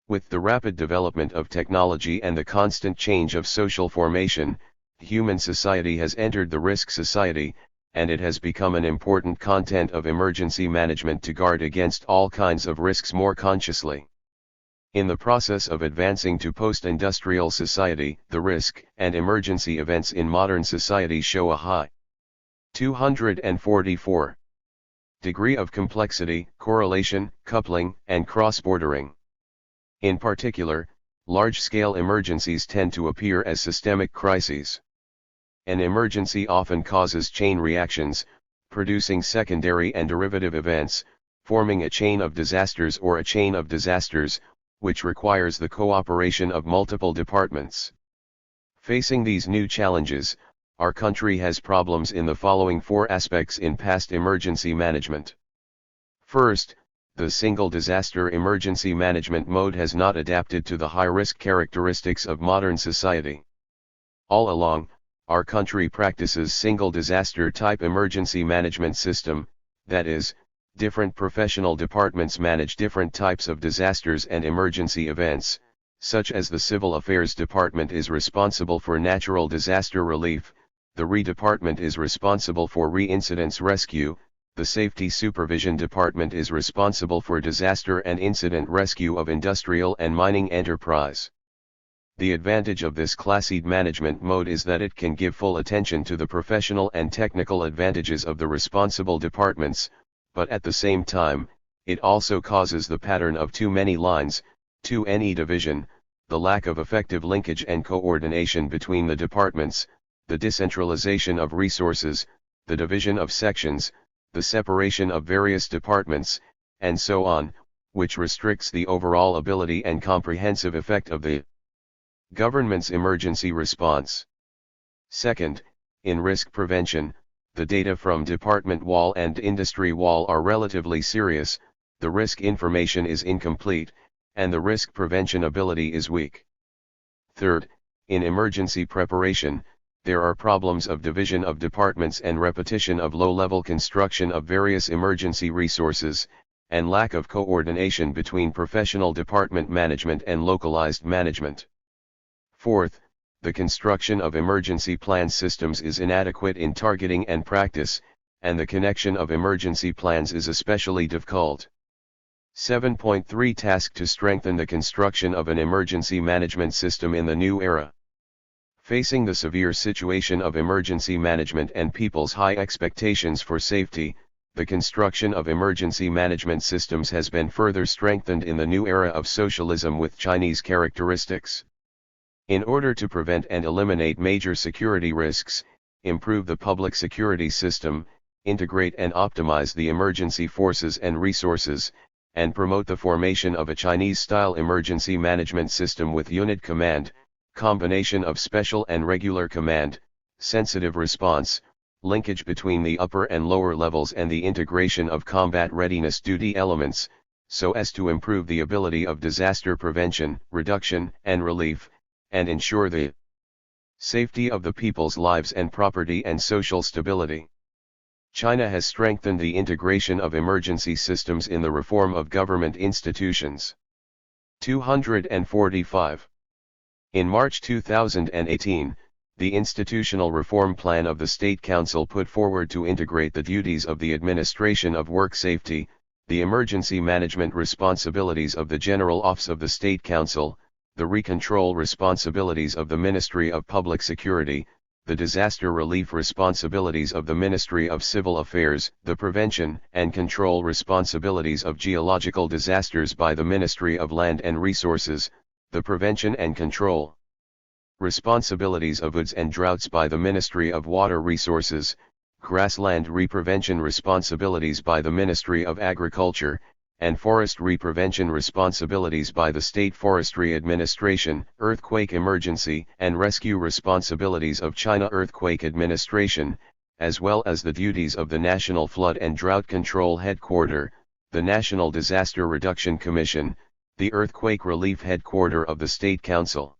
With the rapid development of technology and the constant change of social formation, human society has entered the risk society, and it has become an important content of emergency management to guard against all kinds of risks more consciously. In the process of advancing to post-industrial society, the risk and emergency events in modern society show a high 244 degree of complexity, correlation, coupling, and cross-bordering. In particular, large-scale emergencies tend to appear as systemic crises. An emergency often causes chain reactions, producing secondary and derivative events, forming a chain of disasters or a chain of disasters, which requires the cooperation of multiple departments. Facing these new challenges, our country has problems in the following four aspects in past emergency management. First, the single disaster emergency management mode has not adapted to the high-risk characteristics of modern society. All along, our country practices single disaster type emergency management system, that is, different professional departments manage different types of disasters and emergency events, such as the Civil Affairs Department is responsible for natural disaster relief, the RE Department is responsible for re-incidents rescue, the Safety Supervision Department is responsible for disaster and incident rescue of industrial and mining enterprise. The advantage of this classied management mode is that it can give full attention to the professional and technical advantages of the responsible departments, but at the same time, it also causes the pattern of too many lines, too any division, the lack of effective linkage and coordination between the departments, the decentralization of resources, the division of sections, the separation of various departments, and so on, which restricts the overall ability and comprehensive effect of the government's emergency response. Second, in risk prevention, the data from department wall and industry wall are relatively serious, the risk information is incomplete, and the risk prevention ability is weak. Third, in emergency preparation, there are problems of division of departments and repetition of low-level construction of various emergency resources, and lack of coordination between professional department management and localized management. Fourth, the construction of emergency plan systems is inadequate in targeting and practice, and the connection of emergency plans is especially difficult. 7.3 Task to strengthen the construction of an emergency management system in the new era. Facing the severe situation of emergency management and people's high expectations for safety, the construction of emergency management systems has been further strengthened in the new era of socialism with Chinese characteristics. In order to prevent and eliminate major security risks, improve the public security system, integrate and optimize the emergency forces and resources, and promote the formation of a Chinese-style emergency management system with unit command, combination of special and regular command, sensitive response, linkage between the upper and lower levels and the integration of combat readiness duty elements, so as to improve the ability of disaster prevention, reduction, and relief, and ensure the safety of the people's lives and property and social stability. China has strengthened the integration of emergency systems in the reform of government institutions. 245. In March 2018, the Institutional Reform Plan of the State Council put forward to integrate the duties of the administration of work safety, the emergency management responsibilities of the General Office of the State Council, the recontrol responsibilities of the Ministry of Public Security, the disaster relief responsibilities of the Ministry of Civil Affairs, the prevention and control responsibilities of geological disasters by the Ministry of Land and Resources, the prevention and control responsibilities of floods and droughts by the Ministry of Water Resources, grassland re-prevention responsibilities by the Ministry of Agriculture, and forest re-prevention responsibilities by the State Forestry Administration, earthquake emergency and rescue responsibilities of China Earthquake Administration, as well as the duties of the National Flood and Drought Control Headquarters, the National Disaster Reduction Commission, the Earthquake Relief Headquarters of the State Council,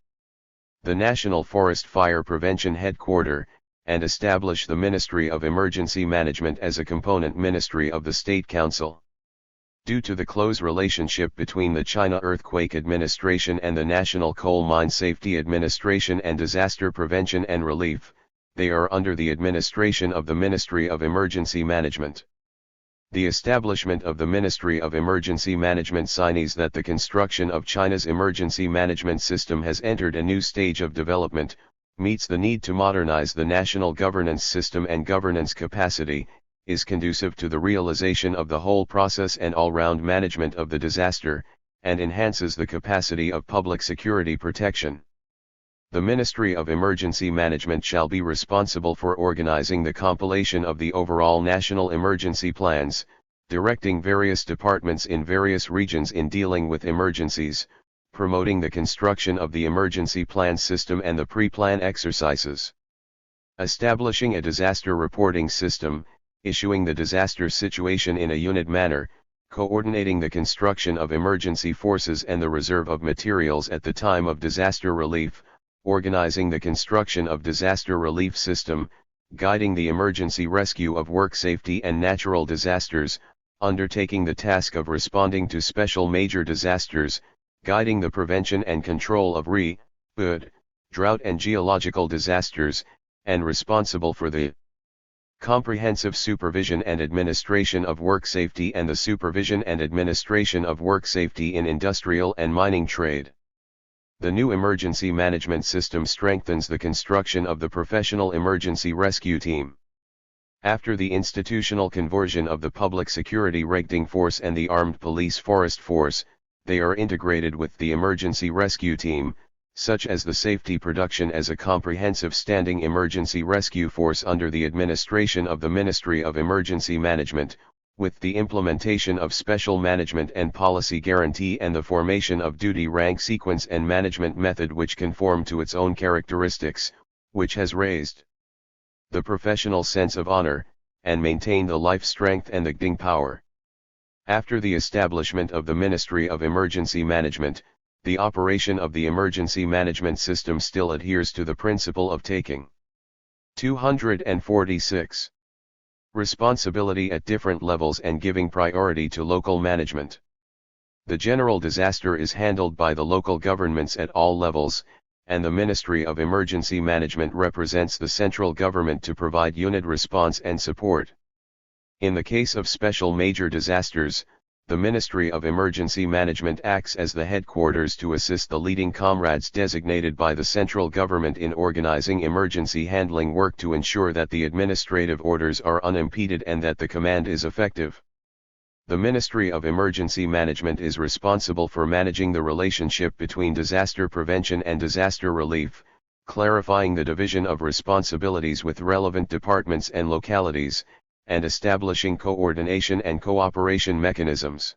the National Forest Fire Prevention Headquarters, and establish the Ministry of Emergency Management as a component ministry of the State Council. Due to the close relationship between the China Earthquake Administration and the National Coal Mine Safety Administration and Disaster Prevention and Relief, they are under the administration of the Ministry of Emergency Management. The establishment of the Ministry of Emergency Management signs that the construction of China's emergency management system has entered a new stage of development, meets the need to modernize the national governance system and governance capacity, is conducive to the realization of the whole process and all-round management of the disaster, and enhances the capacity of public security protection. The Ministry of Emergency Management shall be responsible for organizing the compilation of the overall national emergency plans, directing various departments in various regions in dealing with emergencies, promoting the construction of the emergency plan system and the pre-plan exercises, establishing a disaster reporting system, issuing the disaster situation in a unit manner, coordinating the construction of emergency forces and the reserve of materials at the time of disaster relief, organizing the construction of disaster relief system, guiding the emergency rescue of work safety and natural disasters, undertaking the task of responding to special major disasters, guiding the prevention and control of drought and geological disasters, and responsible for the comprehensive supervision and administration of work safety and the supervision and administration of work safety in industrial and mining trade. The new emergency management system strengthens the construction of the professional emergency rescue team. After the institutional conversion of the public security raiding force and the armed police forest force, they are integrated with the emergency rescue team, such as the safety production as a comprehensive standing emergency rescue force under the administration of the Ministry of Emergency Management, with the implementation of special management and policy guarantee and the formation of duty rank sequence and management method which conform to its own characteristics, which has raised the professional sense of honor, and maintained the life strength and the ding power. After the establishment of the Ministry of Emergency Management, the operation of the emergency management system still adheres to the principle of taking 246 responsibility at different levels and giving priority to local management. The general disaster is handled by the local governments at all levels, and the Ministry of Emergency Management represents the central government to provide unit response and support. In the case of special major disasters, the Ministry of Emergency Management acts as the headquarters to assist the leading comrades designated by the central government in organizing emergency handling work to ensure that the administrative orders are unimpeded and that the command is effective. The Ministry of Emergency Management is responsible for managing the relationship between disaster prevention and disaster relief, clarifying the division of responsibilities with relevant departments and localities, and establishing coordination and cooperation mechanisms.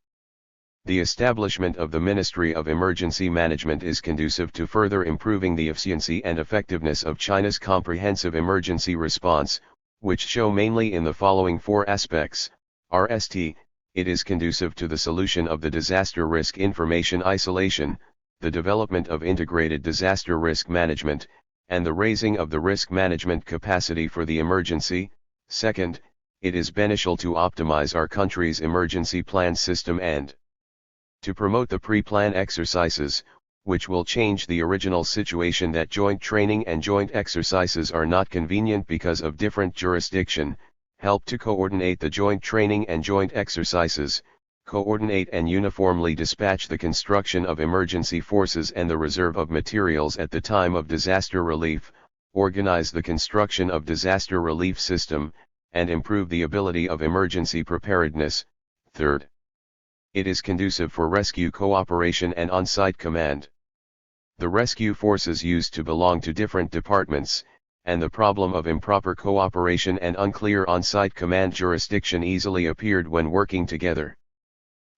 The establishment of the Ministry of Emergency Management is conducive to further improving the efficiency and effectiveness of China's comprehensive emergency response, which show mainly in the following four aspects. It is conducive to the solution of the disaster risk information isolation, the development of integrated disaster risk management, and the raising of the risk management capacity for the emergency. Second, it is beneficial to optimize our country's emergency plan system and to promote the pre-plan exercises, which will change the original situation that joint training and joint exercises are not convenient because of different jurisdiction, help to coordinate the joint training and joint exercises, coordinate and uniformly dispatch the construction of emergency forces and the reserve of materials at the time of disaster relief, organize the construction of disaster relief system, and improve the ability of emergency preparedness. Third, it is conducive for rescue cooperation and on-site command. The rescue forces used to belong to different departments, and the problem of improper cooperation and unclear on-site command jurisdiction easily appeared when working together.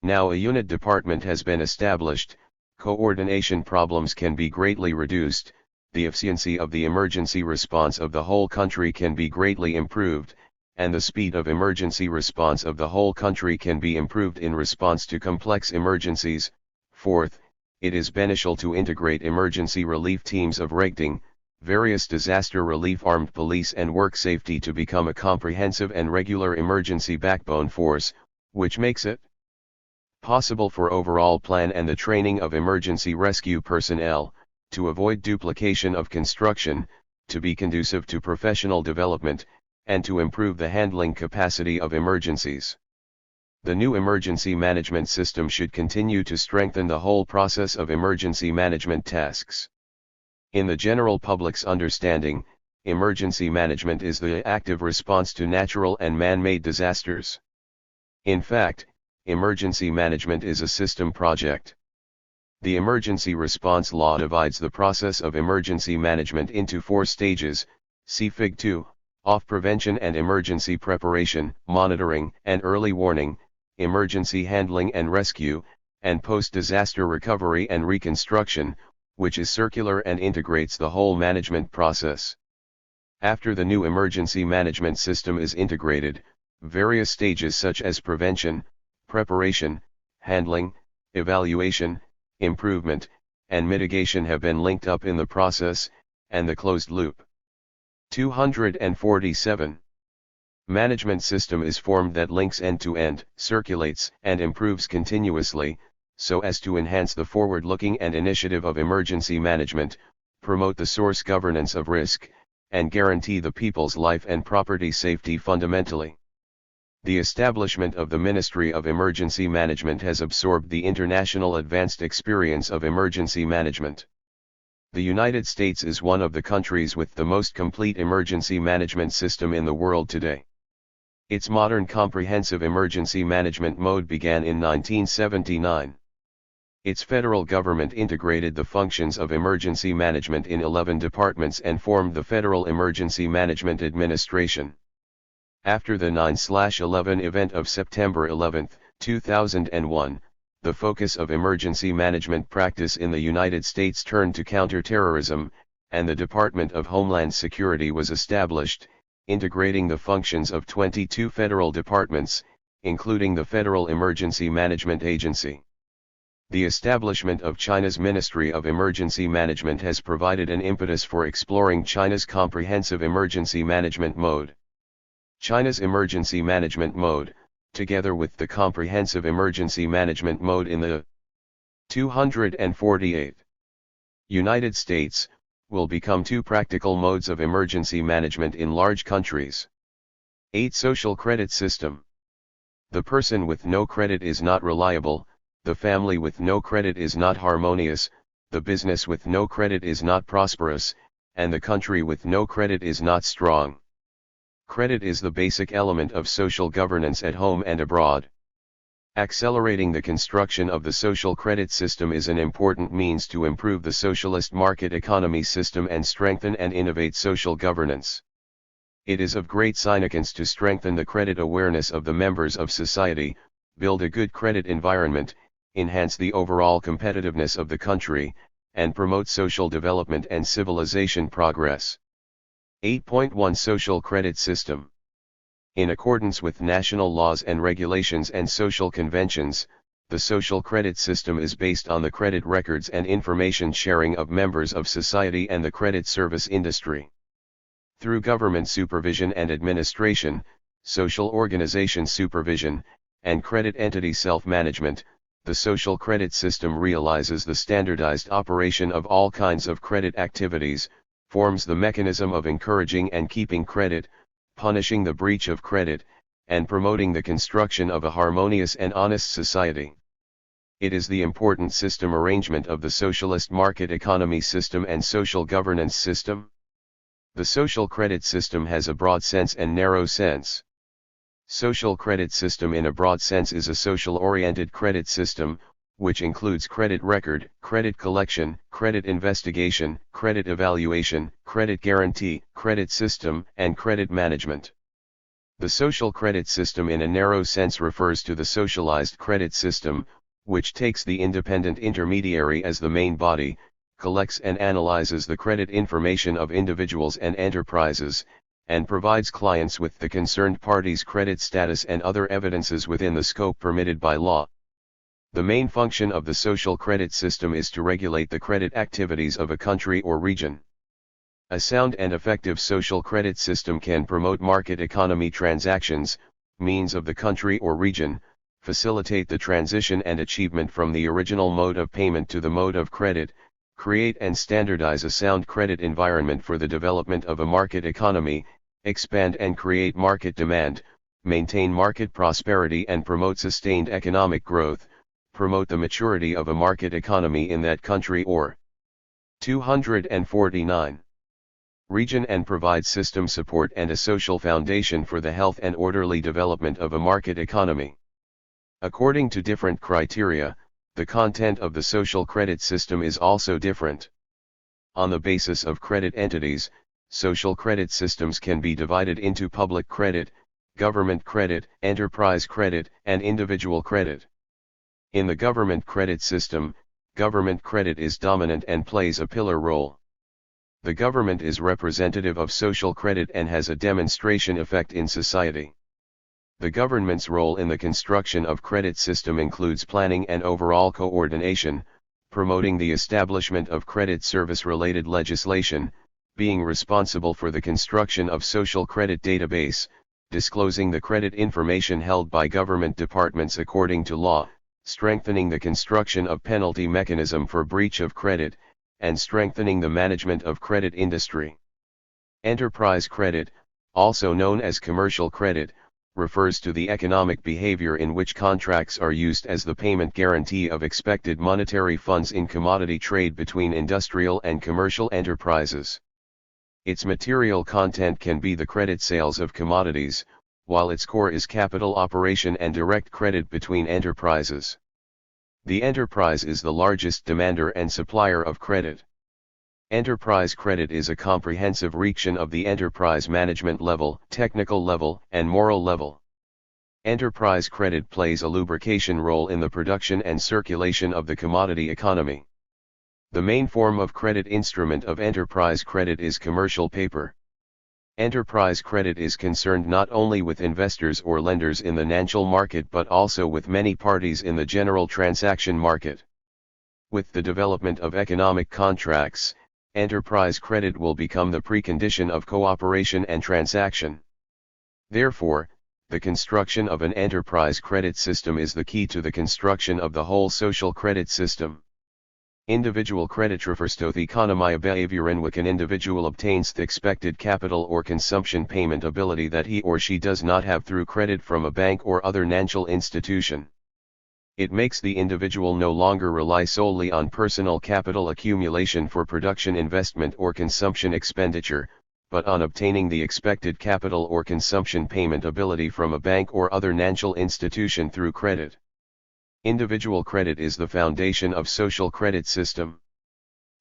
Now a unit department has been established, coordination problems can be greatly reduced, the efficiency of the emergency response of the whole country can be greatly improved, and the speed of emergency response of the whole country can be improved in response to complex emergencies. Fourth, it is beneficial to integrate emergency relief teams of raiding, various disaster relief armed police and work safety to become a comprehensive and regular emergency backbone force, which makes it possible for overall plan and the training of emergency rescue personnel, to avoid duplication of construction, to be conducive to professional development, and to improve the handling capacity of emergencies. The new emergency management system should continue to strengthen the whole process of emergency management tasks. In the general public's understanding, emergency management is the active response to natural and man-made disasters. In fact, emergency management is a system project. The Emergency Response Law divides the process of emergency management into 4 stages, see Fig. 2, off prevention and emergency preparation, monitoring and early warning, emergency handling and rescue, and post-disaster recovery and reconstruction, which is circular and integrates the whole management process. After the new emergency management system is integrated, various stages such as prevention, preparation, handling, evaluation, improvement, and mitigation have been linked up in the process, and the closed loop. 247. Management system is formed that links end-to-end, circulates and improves continuously, so as to enhance the forward-looking and initiative of emergency management, promote the source governance of risk, and guarantee the people's life and property safety fundamentally. The establishment of the Ministry of Emergency Management has absorbed the international advanced experience of emergency management. The United States is one of the countries with the most complete emergency management system in the world today. Its modern comprehensive emergency management mode began in 1979. Its federal government integrated the functions of emergency management in 11 departments and formed the Federal Emergency Management Administration. After the 9/11 event of September 11, 2001, the focus of emergency management practice in the United States turned to counterterrorism, and the Department of Homeland Security was established, integrating the functions of 22 federal departments, including the Federal Emergency Management Agency. The establishment of China's Ministry of Emergency Management has provided an impetus for exploring China's comprehensive emergency management mode. China's emergency management mode, together with the comprehensive emergency management mode in the 248 United States, will become 2 practical modes of emergency management in large countries. 8. Social credit system. The person with no credit is not reliable, the family with no credit is not harmonious, the business with no credit is not prosperous, and the country with no credit is not strong. Credit is the basic element of social governance at home and abroad. Accelerating the construction of the social credit system is an important means to improve the socialist market economy system and strengthen and innovate social governance. It is of great significance to strengthen the credit awareness of the members of society, build a good credit environment, enhance the overall competitiveness of the country, and promote social development and civilization progress. 8.1 Social Credit System. In accordance with national laws and regulations and social conventions, the social credit system is based on the credit records and information sharing of members of society and the credit service industry. Through government supervision and administration, social organization supervision, and credit entity self-management, the social credit system realizes the standardized operation of all kinds of credit activities, forms the mechanism of encouraging and keeping credit, punishing the breach of credit, and promoting the construction of a harmonious and honest society. It is the important system arrangement of the socialist market economy system and social governance system. The social credit system has a broad sense and narrow sense. Social credit system in a broad sense is a social-oriented credit system, which includes credit record, credit collection, credit investigation, credit evaluation, credit guarantee, credit system, and credit management. The social credit system in a narrow sense refers to the socialized credit system, which takes the independent intermediary as the main body, collects and analyzes the credit information of individuals and enterprises, and provides clients with the concerned party's credit status and other evidences within the scope permitted by law. The main function of the social credit system is to regulate the credit activities of a country or region. A sound and effective social credit system can promote market economy transactions, means of the country or region, facilitate the transition and achievement from the original mode of payment to the mode of credit, create and standardize a sound credit environment for the development of a market economy, expand and create market demand, maintain market prosperity and promote sustained economic growth, promote the maturity of a market economy in that country or 249. Region and provide system support and a social foundation for the health and orderly development of a market economy. According to different criteria, the content of the social credit system is also different. On the basis of credit entities, social credit systems can be divided into public credit, government credit, enterprise credit, and individual credit. In the government credit system, government credit is dominant and plays a pillar role. The government is representative of social credit and has a demonstration effect in society. The government's role in the construction of credit system includes planning and overall coordination, promoting the establishment of credit service-related legislation, being responsible for the construction of social credit database, disclosing the credit information held by government departments according to law, strengthening the construction of penalty mechanism for breach of credit, and strengthening the management of credit industry. Enterprise credit, also known as commercial credit, refers to the economic behavior in which contracts are used as the payment guarantee of expected monetary funds in commodity trade between industrial and commercial enterprises. Its material content can be the credit sales of commodities, while its core is capital operation and direct credit between enterprises. The enterprise is the largest demander and supplier of credit. Enterprise credit is a comprehensive region of the enterprise management level, technical level, and moral level. Enterprise credit plays a lubrication role in the production and circulation of the commodity economy. The main form of credit instrument of enterprise credit is commercial paper. Enterprise credit is concerned not only with investors or lenders in the financial market but also with many parties in the general transaction market. With the development of economic contracts, enterprise credit will become the precondition of cooperation and transaction. Therefore, the construction of an enterprise credit system is the key to the construction of the whole social credit system. Individual credit refers to the economic behavior in which an individual obtains the expected capital or consumption payment ability that he or she does not have through credit from a bank or other financial institution. It makes the individual no longer rely solely on personal capital accumulation for production investment or consumption expenditure, but on obtaining the expected capital or consumption payment ability from a bank or other financial institution through credit. Individual credit is the foundation of social credit system.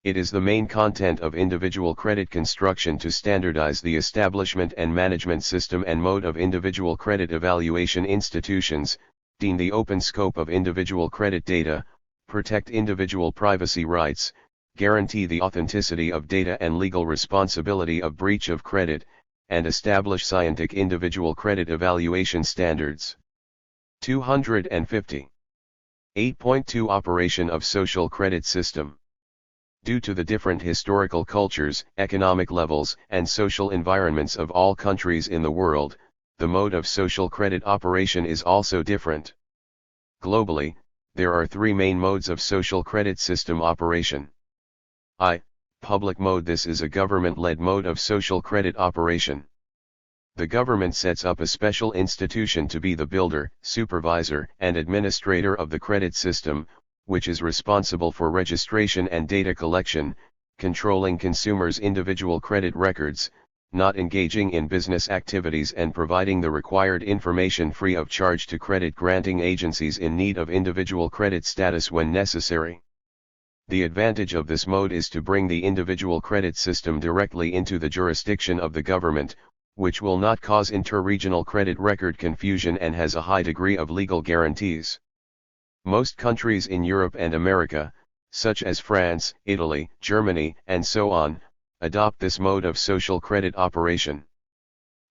It is the main content of individual credit construction to standardize the establishment and management system and mode of individual credit evaluation institutions, deem the open scope of individual credit data, protect individual privacy rights, guarantee the authenticity of data and legal responsibility of breach of credit, and establish scientific individual credit evaluation standards. 250. 8.2 Operation of social credit system. Due to the different historical cultures, economic levels, and social environments of all countries in the world, the mode of social credit operation is also different. Globally, there are three main modes of social credit system operation. Public mode. This is a government-led mode of social credit operation. The government sets up a special institution to be the builder, supervisor, and administrator of the credit system, which is responsible for registration and data collection, controlling consumers' individual credit records, not engaging in business activities and providing the required information free of charge to credit granting agencies in need of individual credit status when necessary. The advantage of this mode is to bring the individual credit system directly into the jurisdiction of the government, which will not cause inter-regional credit record confusion and has a high degree of legal guarantees. Most countries in Europe and America, such as France, Italy, Germany, and so on, adopt this mode of social credit operation.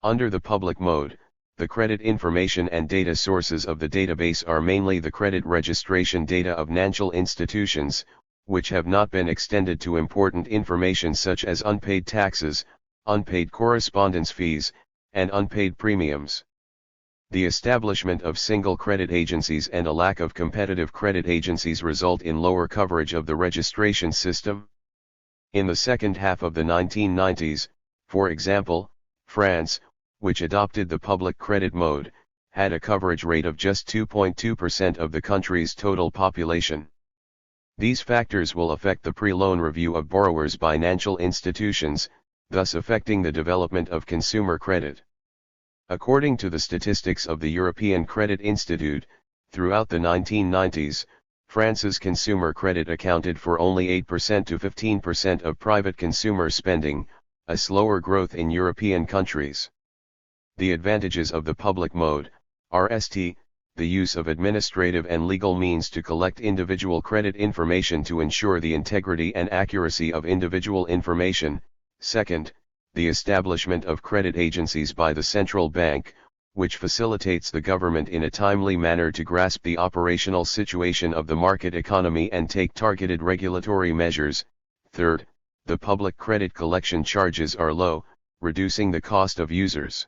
Under the public mode, the credit information and data sources of the database are mainly the credit registration data of financial institutions, which have not been extended to important information such as unpaid taxes, unpaid correspondence fees, and unpaid premiums. The establishment of single credit agencies and a lack of competitive credit agencies result in lower coverage of the registration system. In the second half of the 1990s, for example, France, which adopted the public credit mode, had a coverage rate of just 2.2% of the country's total population. These factors will affect the pre-loan review of borrowers' financial institutions, thus affecting the development of consumer credit. According to the statistics of the European Credit Institute, throughout the 1990s, France's consumer credit accounted for only 8% to 15% of private consumer spending, a slower growth in European countries. The advantages of the public mode, RST, the use of administrative and legal means to collect individual credit information to ensure the integrity and accuracy of individual information. Second, the establishment of credit agencies by the central bank, which facilitates the government in a timely manner to grasp the operational situation of the market economy and take targeted regulatory measures. Third, the public credit collection charges are low, reducing the cost of users.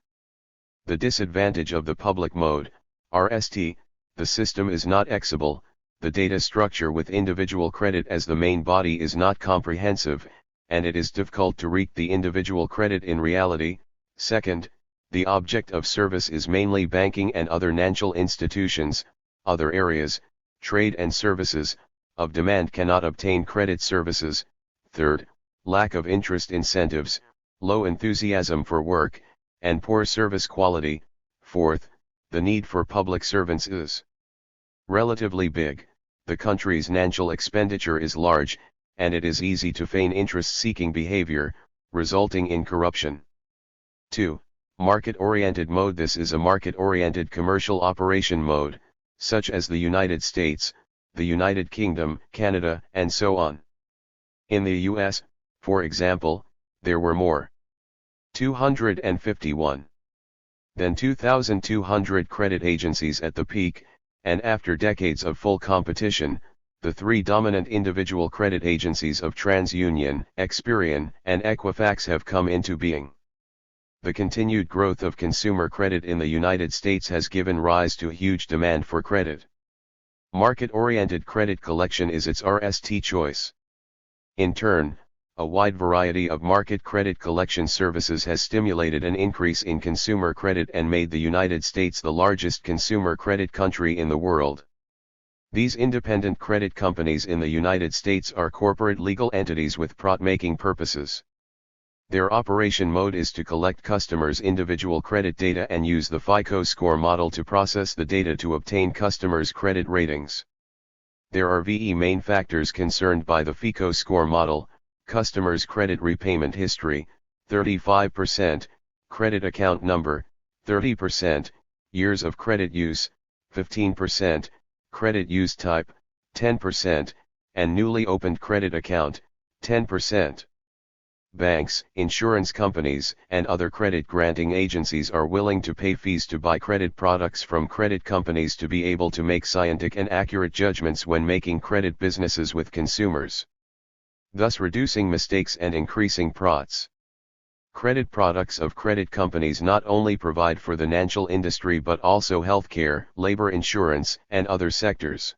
The disadvantage of the public mode, RST, the system is not exible, the data structure with individual credit as the main body is not comprehensive, and it is difficult to read the individual credit in reality. Second, the object of service is mainly banking and other financial institutions. Other areas, trade and services, of demand cannot obtain credit services. Third, lack of interest incentives, low enthusiasm for work, and poor service quality. Fourth, the need for public servants is relatively big, the country's financial expenditure is large, and it is easy to feign interest-seeking behavior, resulting in corruption. 2. Market-oriented mode. This is a market-oriented commercial operation mode, such as the United States, the United Kingdom, Canada, and so on. In the US, for example, there were more 251 than 2,200 credit agencies at the peak, and after decades of full competition, the three dominant individual credit agencies of TransUnion, Experian, and Equifax have come into being. The continued growth of consumer credit in the United States has given rise to a huge demand for credit. Market-oriented credit collection is its RST choice. In turn, a wide variety of market credit collection services has stimulated an increase in consumer credit and made the United States the largest consumer credit country in the world. These independent credit companies in the United States are corporate legal entities with profit-making purposes. Their operation mode is to collect customers' individual credit data and use the FICO score model to process the data to obtain customers' credit ratings. There are VE main factors concerned by the FICO score model: customers' credit repayment history, 35%, credit account number, 30%, years of credit use, 15%, credit use type, 10%, and newly opened credit account, 10%. Banks, insurance companies, and other credit-granting agencies are willing to pay fees to buy credit products from credit companies to be able to make scientific and accurate judgments when making credit businesses with consumers, thus reducing mistakes and increasing profits. Credit products of credit companies not only provide for the financial industry but also healthcare, labor insurance, and other sectors.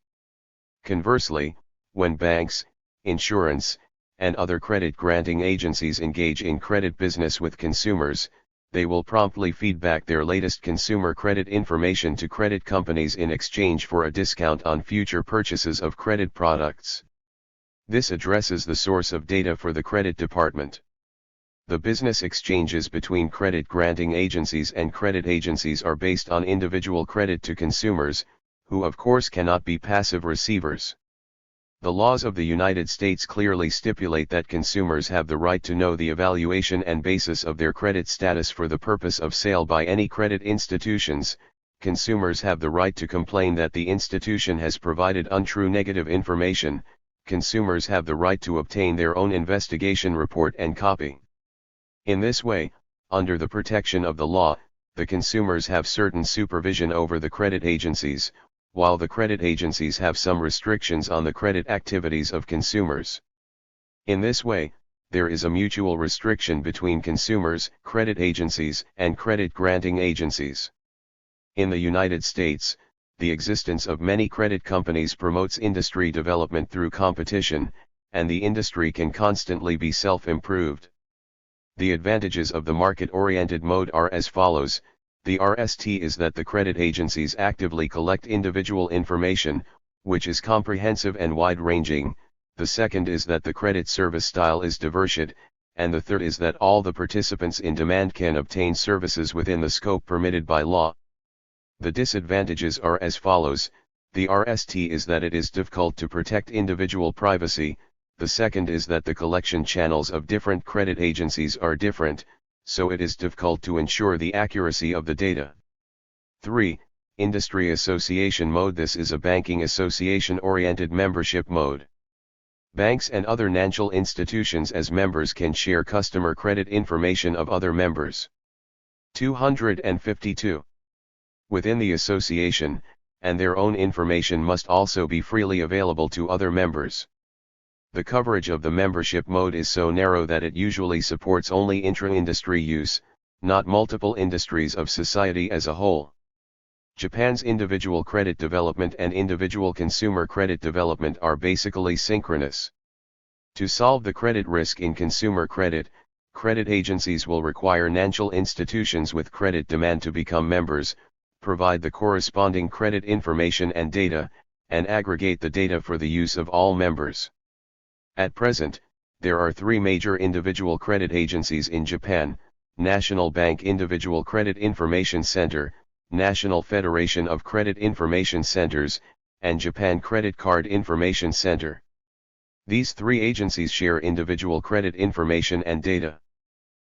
Conversely, when banks, insurance, and other credit-granting agencies engage in credit business with consumers, they will promptly feed back their latest consumer credit information to credit companies in exchange for a discount on future purchases of credit products. This addresses the source of data for the credit department. The business exchanges between credit-granting agencies and credit agencies are based on individual credit to consumers, who of course cannot be passive receivers. The laws of the United States clearly stipulate that consumers have the right to know the evaluation and basis of their credit status for the purpose of sale by any credit institutions. Consumers have the right to complain that the institution has provided untrue negative information. Consumers have the right to obtain their own investigation report and copy. In this way, under the protection of the law, the consumers have certain supervision over the credit agencies, while the credit agencies have some restrictions on the credit activities of consumers. In this way, there is a mutual restriction between consumers, credit agencies, and credit-granting agencies. In the United States, the existence of many credit companies promotes industry development through competition, and the industry can constantly be self-improved. The advantages of the market-oriented mode are as follows: The RST is that the credit agencies actively collect individual information, which is comprehensive and wide-ranging. The second is that the credit service style is diverse, and the third is that all the participants in demand can obtain services within the scope permitted by law. The disadvantages are as follows. The RST is that it is difficult to protect individual privacy. The second is that the collection channels of different credit agencies are different, so it is difficult to ensure the accuracy of the data. 3. Industry association mode. This is a banking association-oriented membership mode. Banks and other financial institutions as members can share customer credit information of other members. 252. Within the association, and their own information must also be freely available to other members. The coverage of the membership mode is so narrow that it usually supports only intra-industry use, not multiple industries of society as a whole. Japan's individual credit development and individual consumer credit development are basically synchronous. To solve the credit risk in consumer credit, credit agencies will require financial institutions with credit demand to become members, provide the corresponding credit information and data, and aggregate the data for the use of all members. At present, there are three major individual credit agencies in Japan: National Bank Individual Credit Information Center, National Federation of Credit Information Centers, and Japan Credit Card Information Center. These three agencies share individual credit information and data.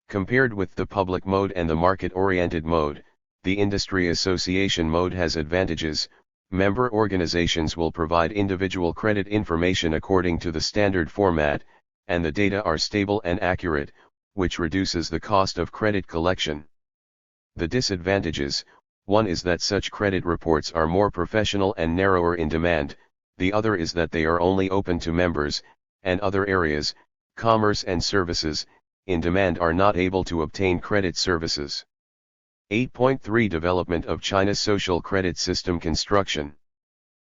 Compared with the public mode and the market-oriented mode, the industry association mode has advantages. Member organizations will provide individual credit information according to the standard format, and the data are stable and accurate, which reduces the cost of credit collection. The disadvantages: one is that such credit reports are more professional and narrower in demand, the other is that they are only open to members, and other areas, commerce and services, in demand are not able to obtain credit services. 8.3 Development of China's social credit system construction.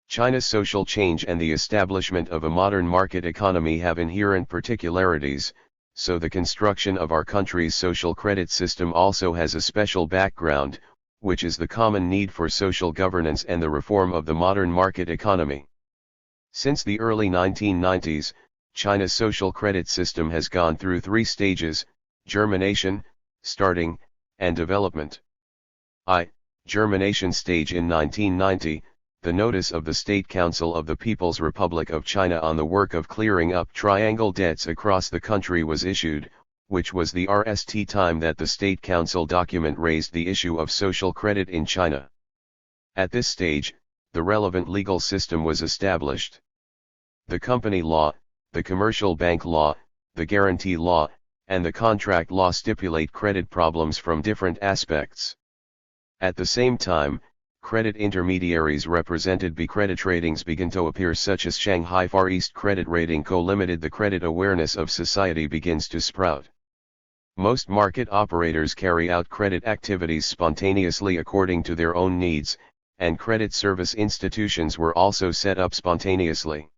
China's social change and the establishment of a modern market economy have inherent particularities, so the construction of our country's social credit system also has a special background, which is the common need for social governance and the reform of the modern market economy. Since the early 1990s, China's social credit system has gone through three stages: germination, starting, and development. Germination stage. In 1990, the notice of the State Council of the People's Republic of China on the work of clearing up triangle debts across the country was issued, which was the RST time that the State Council document raised the issue of social credit in China. At this stage, the relevant legal system was established. The company law, the commercial bank law, the guarantee law, and the contract law stipulate credit problems from different aspects. At the same time, credit intermediaries represented by credit ratings begin to appear, such as Shanghai Far East Credit Rating Co. Limited. The credit awareness of society begins to sprout. Most market operators carry out credit activities spontaneously according to their own needs, and credit service institutions were also set up spontaneously.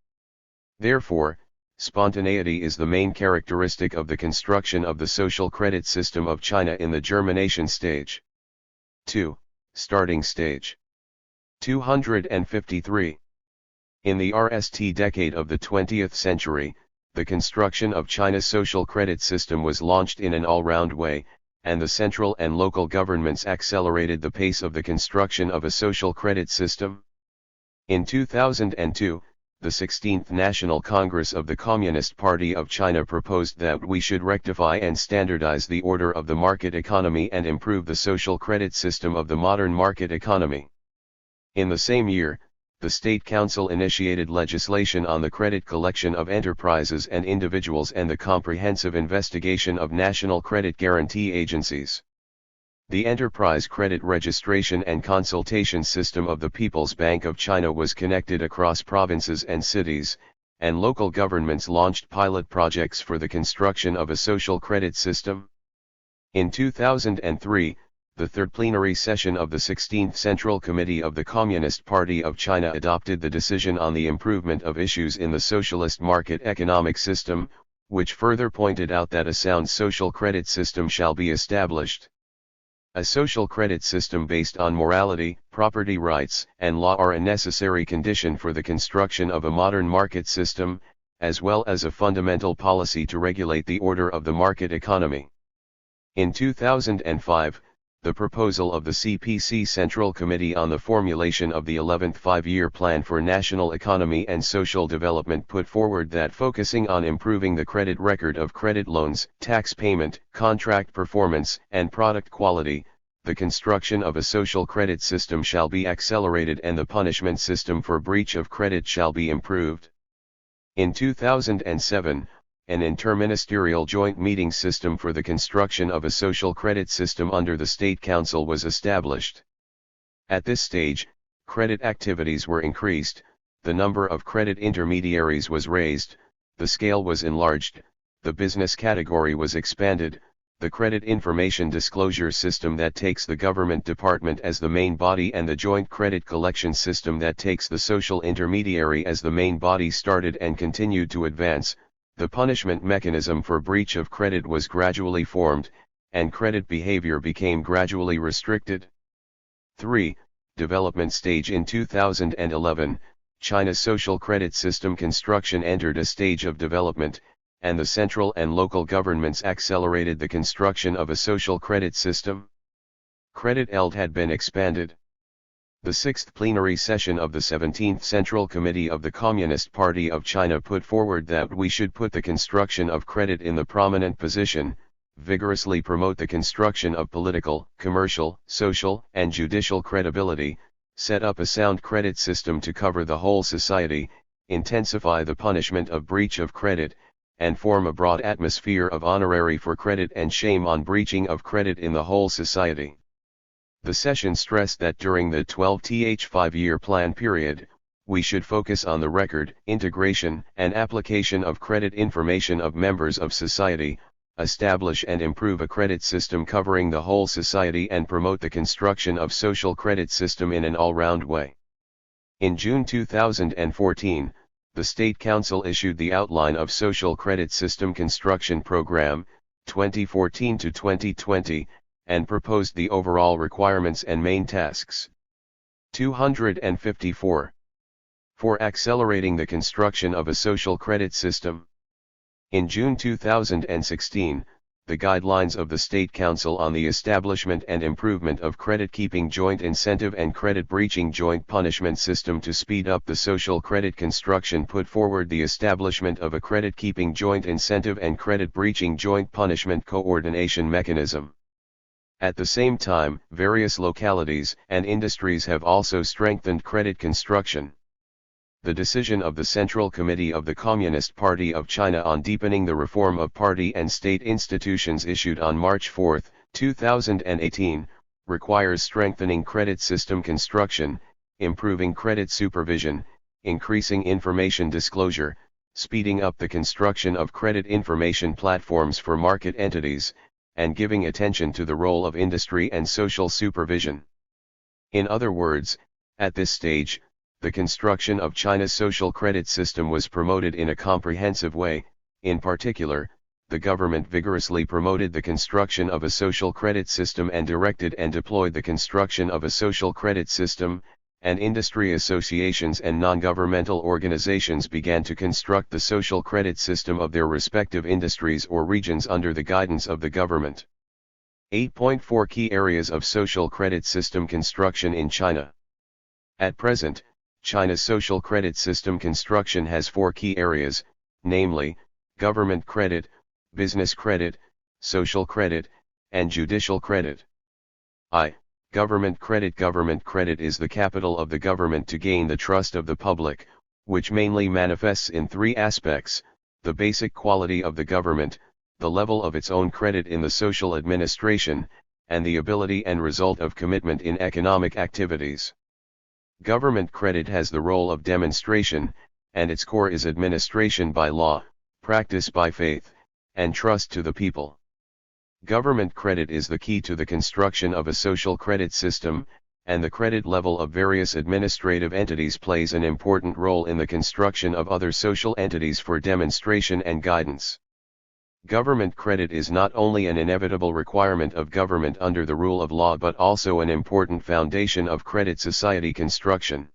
Therefore, spontaneity is the main characteristic of the construction of the social credit system of China in the germination stage. 2. Starting stage. 253. In the RST decade of the 20th century, the construction of China's social credit system was launched in an all-round way, and the central and local governments accelerated the pace of the construction of a social credit system. In 2002, the 16th National Congress of the Communist Party of China proposed that we should rectify and standardize the order of the market economy and improve the social credit system of the modern market economy. In the same year, the State Council initiated legislation on the credit collection of enterprises and individuals and the comprehensive investigation of national credit guarantee agencies. The Enterprise Credit Registration and Consultation System of the People's Bank of China was connected across provinces and cities, and local governments launched pilot projects for the construction of a social credit system. In 2003, the third plenary session of the 16th Central Committee of the Communist Party of China adopted the decision on the improvement of issues in the socialist market economic system, which further pointed out that a sound social credit system shall be established. A social credit system based on morality, property rights, and law are a necessary condition for the construction of a modern market system, as well as a fundamental policy to regulate the order of the market economy. In 2005, the proposal of the CPC Central Committee on the formulation of the 11th Five-Year Plan for National Economy and Social Development put forward that focusing on improving the credit record of credit loans, tax payment, contract performance, and product quality, the construction of a social credit system shall be accelerated and the punishment system for breach of credit shall be improved. In 2007, an interministerial joint meeting system for the construction of a social credit system under the State Council was established. At this stage, credit activities were increased, the number of credit intermediaries was raised, the scale was enlarged, the business category was expanded, the credit information disclosure system that takes the government department as the main body and the joint credit collection system that takes the social intermediary as the main body started and continued to advance. The punishment mechanism for breach of credit was gradually formed, and credit behavior became gradually restricted. 3. Development stage. In 2011, China's social credit system construction entered a stage of development, and the central and local governments accelerated the construction of a social credit system. Credit ELD had been expanded. The 6th plenary session of the 17th Central Committee of the Communist Party of China put forward that we should put the construction of credit in the prominent position, vigorously promote the construction of political, commercial, social, and judicial credibility, set up a sound credit system to cover the whole society, intensify the punishment of breach of credit, and form a broad atmosphere of honorary for credit and shame on breaching of credit in the whole society. The session stressed that during the 12th five-year plan period, we should focus on the record, integration, and application of credit information of members of society, establish and improve a credit system covering the whole society and promote the construction of social credit system in an all-round way. In June 2014, the State Council issued the outline of Social Credit System Construction Program, 2014 to 2020, and proposed the overall requirements and main tasks. 254. For accelerating the construction of a social credit system. In June 2016, the guidelines of the State Council on the establishment and improvement of credit-keeping joint incentive and credit-breaching joint punishment system to speed up the social credit construction put forward the establishment of a credit-keeping joint incentive and credit-breaching joint punishment coordination mechanism. At the same time, various localities and industries have also strengthened credit construction. The decision of the Central Committee of the Communist Party of China on deepening the reform of party and state institutions issued on March 4, 2018, requires strengthening credit system construction, improving credit supervision, increasing information disclosure, speeding up the construction of credit information platforms for market entities, and giving attention to the role of industry and social supervision. In other words, at this stage, the construction of China's social credit system was promoted in a comprehensive way. In particular, the government vigorously promoted the construction of a social credit system and directed and deployed the construction of a social credit system, and industry associations and non-governmental organizations began to construct the social credit system of their respective industries or regions under the guidance of the government. 8.4 Key areas of social credit system construction in China. At present, China's social credit system construction has 4 key areas, namely, government credit, business credit, social credit, and judicial credit. Government credit. Government credit is the capital of the government to gain the trust of the public, which mainly manifests in 3 aspects: the basic quality of the government, the level of its own credit in the social administration, and the ability and result of commitment in economic activities. Government credit has the role of demonstration, and its core is administration by law, practice by faith, and trust to the people. Government credit is the key to the construction of a social credit system, and the credit level of various administrative entities plays an important role in the construction of other social entities for demonstration and guidance. Government credit is not only an inevitable requirement of government under the rule of law but also an important foundation of credit society construction.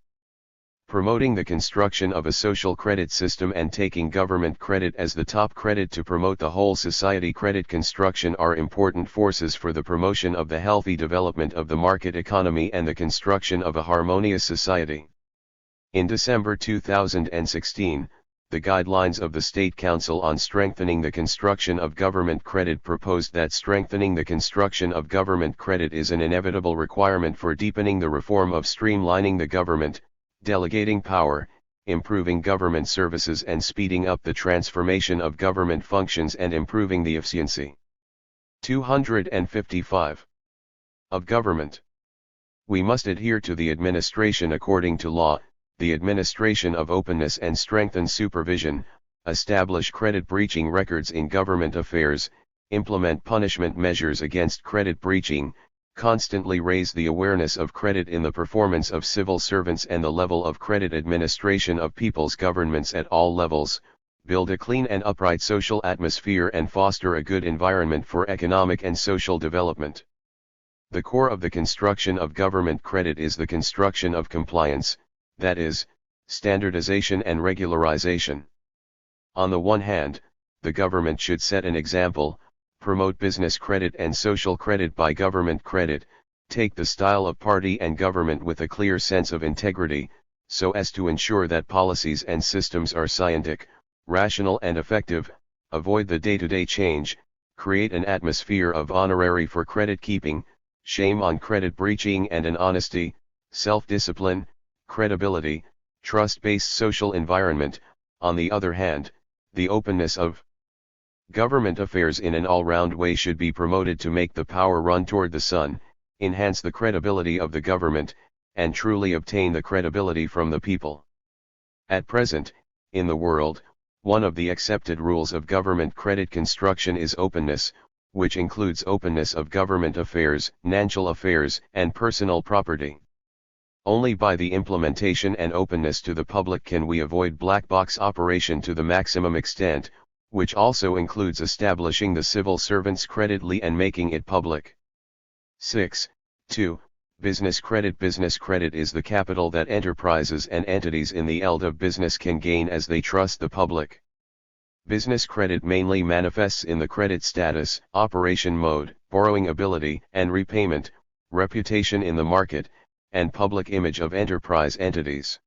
Promoting the construction of a social credit system and taking government credit as the top credit to promote the whole society credit construction are important forces for the promotion of the healthy development of the market economy and the construction of a harmonious society. In December 2016, the guidelines of the State Council on Strengthening the Construction of Government Credit proposed that strengthening the construction of government credit is an inevitable requirement for deepening the reform of streamlining the government, delegating power, improving government services and speeding up the transformation of government functions and improving the efficiency. 255. Of government. We must adhere to the administration according to law, the administration of openness and strengthen supervision, establish credit breaching records in government affairs, implement punishment measures against credit breaching, constantly raise the awareness of credit in the performance of civil servants and the level of credit administration of people's governments at all levels, build a clean and upright social atmosphere and foster a good environment for economic and social development. The core of the construction of government credit is the construction of compliance, that is, standardization and regularization. On the one hand, the government should set an example, promote business credit and social credit by government credit, take the style of party and government with a clear sense of integrity, so as to ensure that policies and systems are scientific, rational and effective, avoid the day-to-day change, create an atmosphere of honorary for credit keeping, shame on credit breaching and an honesty, self-discipline, credibility, trust-based social environment. On the other hand, the openness of government affairs in an all-round way should be promoted to make the power run toward the sun, enhance the credibility of the government, and truly obtain the credibility from the people. At present, in the world, one of the accepted rules of government credit construction is openness, which includes openness of government affairs, financial affairs, and personal property. Only by the implementation and openness to the public can we avoid black box operation to the maximum extent, which also includes establishing the civil servants' credit and making it public. 6. 2. Business credit. Business credit is the capital that enterprises and entities in the field of business can gain as they trust the public. Business credit mainly manifests in the credit status, operation mode, borrowing ability and repayment, reputation in the market, and public image of enterprise entities.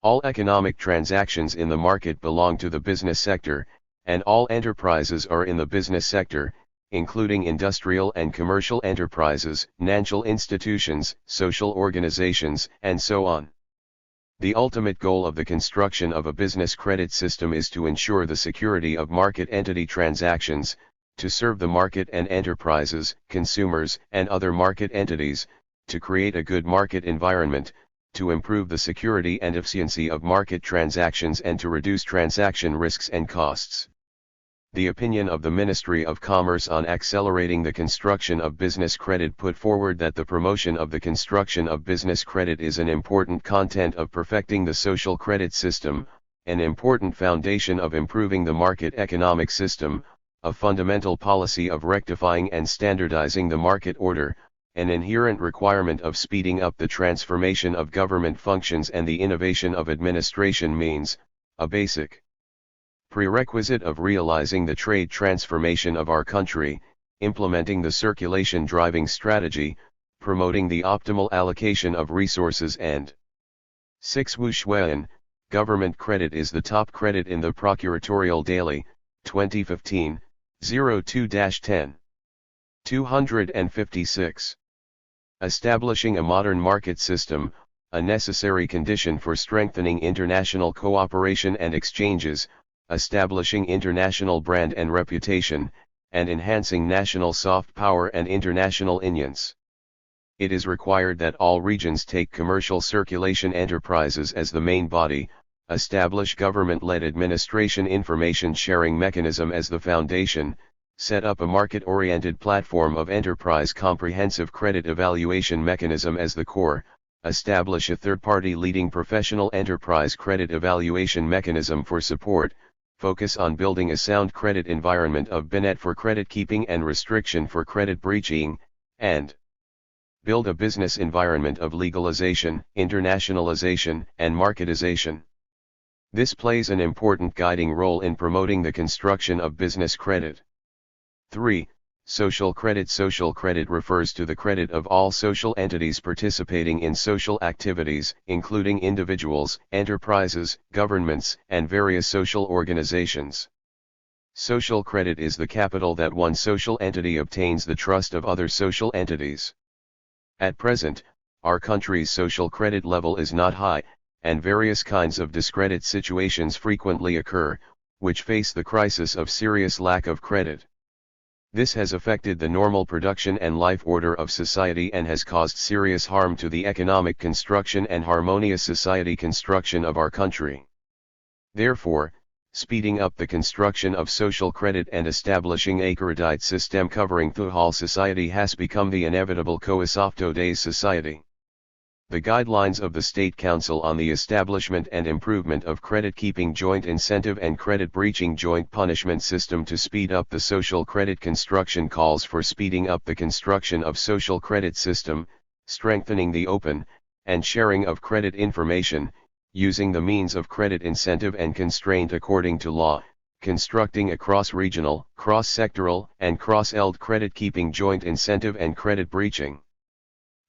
All economic transactions in the market belong to the business sector, and all enterprises are in the business sector, including industrial and commercial enterprises, financial institutions, social organizations, and so on. The ultimate goal of the construction of a business credit system is to ensure the security of market entity transactions, to serve the market and enterprises, consumers, and other market entities, to create a good market environment, to improve the security and efficiency of market transactions and to reduce transaction risks and costs. The opinion of the Ministry of Commerce on accelerating the construction of business credit put forward that the promotion of the construction of business credit is an important content of perfecting the social credit system, an important foundation of improving the market economic system, a fundamental policy of rectifying and standardizing the market order, an inherent requirement of speeding up the transformation of government functions and the innovation of administration means, a basic prerequisite of realizing the trade transformation of our country, implementing the circulation driving strategy, promoting the optimal allocation of resources and 6. Wuxuan, government credit is the top credit in the Procuratorial Daily, 2015, 02-10. 256. Establishing a modern market system, a necessary condition for strengthening international cooperation and exchanges, establishing international brand and reputation, and enhancing national soft power and international influence. It is required that all regions take commercial circulation enterprises as the main body, establish government-led administration information sharing mechanism as the foundation, set up a market-oriented platform of enterprise comprehensive credit evaluation mechanism as the core, establish a third-party leading professional enterprise credit evaluation mechanism for support, focus on building a sound credit environment of BNet for credit keeping and restriction for credit breaching, and build a business environment of legalization, internationalization, and marketization. This plays an important guiding role in promoting the construction of business credit. 3. Social credit. Social credit refers to the credit of all social entities participating in social activities, including individuals, enterprises, governments, and various social organizations. Social credit is the capital that one social entity obtains the trust of other social entities. At present, our country's social credit level is not high, and various kinds of discredit situations frequently occur, which face the crisis of serious lack of credit. This has affected the normal production and life order of society and has caused serious harm to the economic construction and harmonious society construction of our country. Therefore, speeding up the construction of social credit and establishing a credit system covering the whole society has become the inevitable course of today's society. The guidelines of the State Council on the Establishment and Improvement of Credit-Keeping Joint Incentive and Credit-Breaching Joint Punishment System to speed up the social credit construction calls for speeding up the construction of social credit system, strengthening the open and sharing of credit information, using the means of credit incentive and constraint according to law, constructing a cross-regional, cross-sectoral, and cross-eld credit-keeping joint incentive and credit-breaching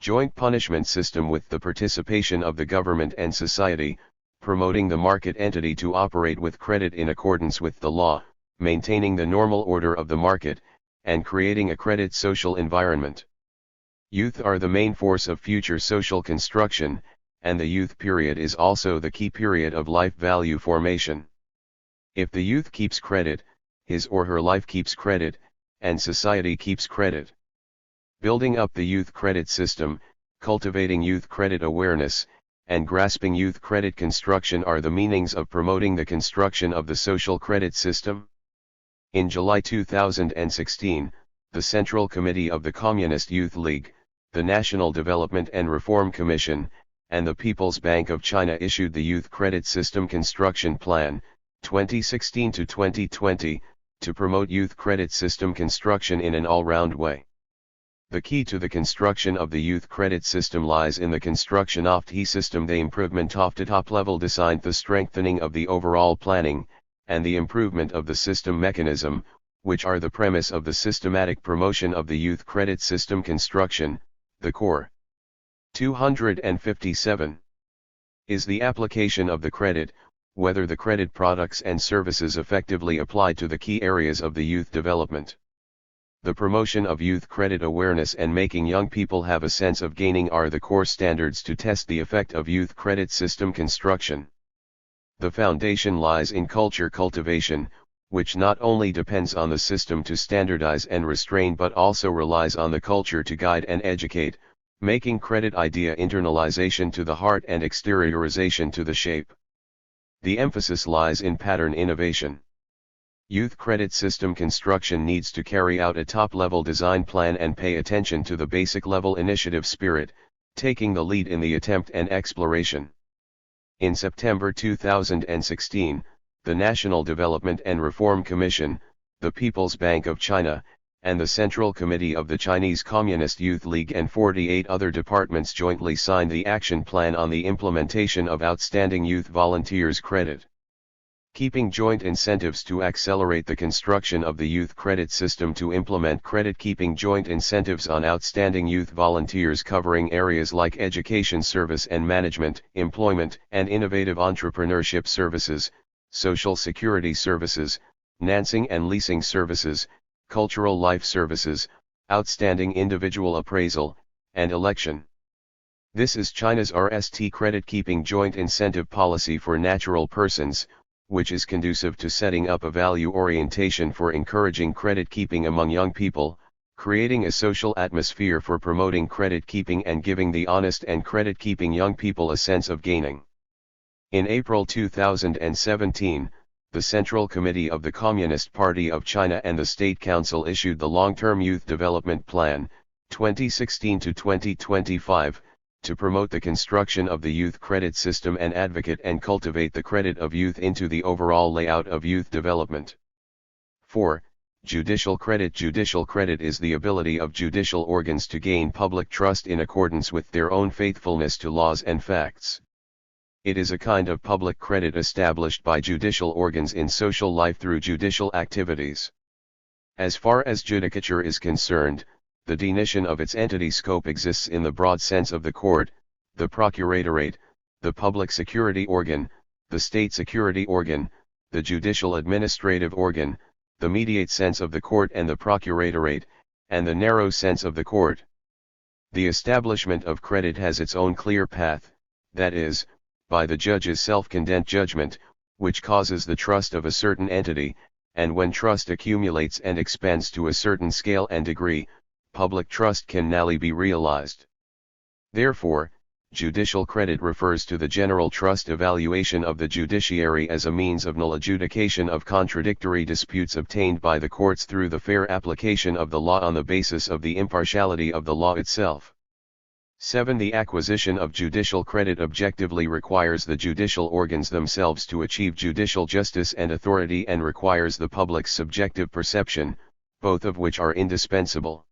joint punishment system with the participation of the government and society, promoting the market entity to operate with credit in accordance with the law, maintaining the normal order of the market, and creating a credit social environment. Youth are the main force of future social construction, and the youth period is also the key period of life value formation. If the youth keeps credit, his or her life keeps credit, and society keeps credit. Building up the youth credit system, cultivating youth credit awareness, and grasping youth credit construction are the meanings of promoting the construction of the social credit system. In July 2016, the Central Committee of the Communist Youth League, the National Development and Reform Commission, and the People's Bank of China issued the Youth Credit System Construction Plan, 2016 to 2020, to promote youth credit system construction in an all-round way. The key to the construction of the youth credit system lies in the construction of the system, the improvement of the top-level design, the strengthening of the overall planning, and the improvement of the system mechanism, which are the premise of the systematic promotion of the youth credit system construction. The core 257 is the application of the credit, whether the credit products and services effectively apply to the key areas of the youth development. The promotion of youth credit awareness and making young people have a sense of gaining are the core standards to test the effect of youth credit system construction. The foundation lies in culture cultivation, which not only depends on the system to standardize and restrain but also relies on the culture to guide and educate, making credit idea internalization to the heart and exteriorization to the shape. The emphasis lies in pattern innovation. Youth credit system construction needs to carry out a top-level design plan and pay attention to the basic level initiative spirit, taking the lead in the attempt and exploration. In September 2016, the National Development and Reform Commission, the People's Bank of China, and the Central Committee of the Chinese Communist Youth League and 48 other departments jointly signed the Action Plan on the implementation of Outstanding Youth Volunteers Credit Keeping Joint Incentives to accelerate the construction of the youth credit system to implement credit-keeping joint incentives on outstanding youth volunteers covering areas like education service and management, employment and innovative entrepreneurship services, social security services, financing and leasing services, cultural life services, outstanding individual appraisal, and election. This is China's RST credit-keeping joint incentive policy for natural persons, which is conducive to setting up a value orientation for encouraging credit keeping among young people, creating a social atmosphere for promoting credit keeping and giving the honest and credit keeping young people a sense of gaining. In April 2017, the Central Committee of the Communist Party of China and the State Council issued the Long-Term Youth Development Plan, 2016 to 2025, to promote the construction of the youth credit system and advocate and cultivate the credit of youth into the overall layout of youth development. 4. Judicial credit. Judicial credit is the ability of judicial organs to gain public trust in accordance with their own faithfulness to laws and facts. It is a kind of public credit established by judicial organs in social life through judicial activities. As far as judicature is concerned, the definition of its entity scope exists in the broad sense of the court, the procuratorate, the public security organ, the state security organ, the judicial administrative organ, the mediate sense of the court and the procuratorate, and the narrow sense of the court. The establishment of credit has its own clear path, that is, by the judge's self-condemned judgment, which causes the trust of a certain entity, and when trust accumulates and expands to a certain scale and degree, public trust can nally be realized. Therefore, judicial credit refers to the general trust evaluation of the judiciary as a means of null adjudication of contradictory disputes obtained by the courts through the fair application of the law on the basis of the impartiality of the law itself. 7. The acquisition of judicial credit objectively requires the judicial organs themselves to achieve judicial justice and authority and requires the public's subjective perception, both of which are indispensable.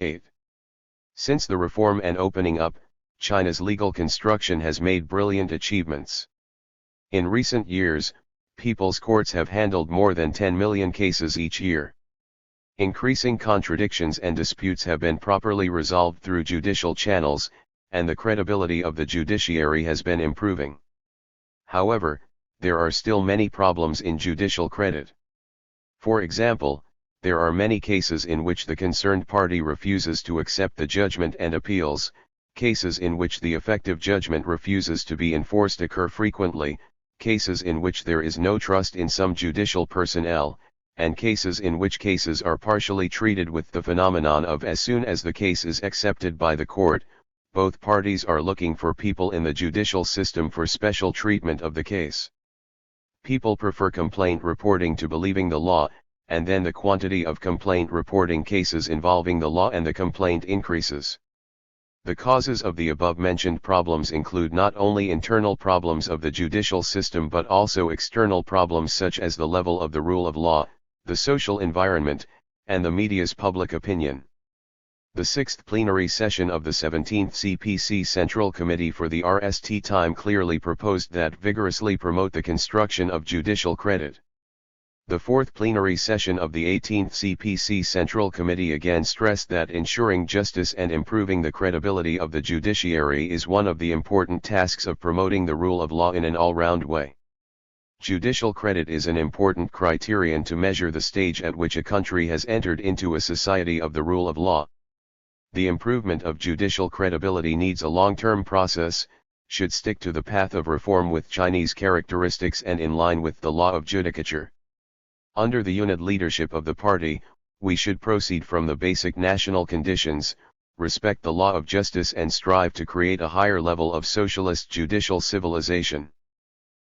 8. Since the reform and opening up, China's legal construction has made brilliant achievements. In recent years, people's courts have handled more than 10 million cases each year. Increasing contradictions and disputes have been properly resolved through judicial channels, and the credibility of the judiciary has been improving. However, there are still many problems in judicial credit. For example, there are many cases in which the concerned party refuses to accept the judgment and appeals. Cases in which the effective judgment refuses to be enforced occur frequently, cases in which there is no trust in some judicial personnel, and cases in which cases are partially treated with the phenomenon of as soon as the case is accepted by the court, both parties are looking for people in the judicial system for special treatment of the case. People prefer complaint reporting to believing the law, and then the quantity of complaint reporting cases involving the law and the complaint increases. The causes of the above-mentioned problems include not only internal problems of the judicial system but also external problems such as the level of the rule of law, the social environment, and the media's public opinion. The 6th plenary session of the 17th CPC Central Committee for the RST time clearly proposed that vigorously promote the construction of judicial credit. The 4th plenary session of the 18th CPC Central Committee again stressed that ensuring justice and improving the credibility of the judiciary is one of the important tasks of promoting the rule of law in an all-round way. Judicial credit is an important criterion to measure the stage at which a country has entered into a society of the rule of law. The improvement of judicial credibility needs a long-term process, should stick to the path of reform with Chinese characteristics and in line with the law of judicature. Under the unit leadership of the party, we should proceed from the basic national conditions, respect the law of justice and strive to create a higher level of socialist judicial civilization.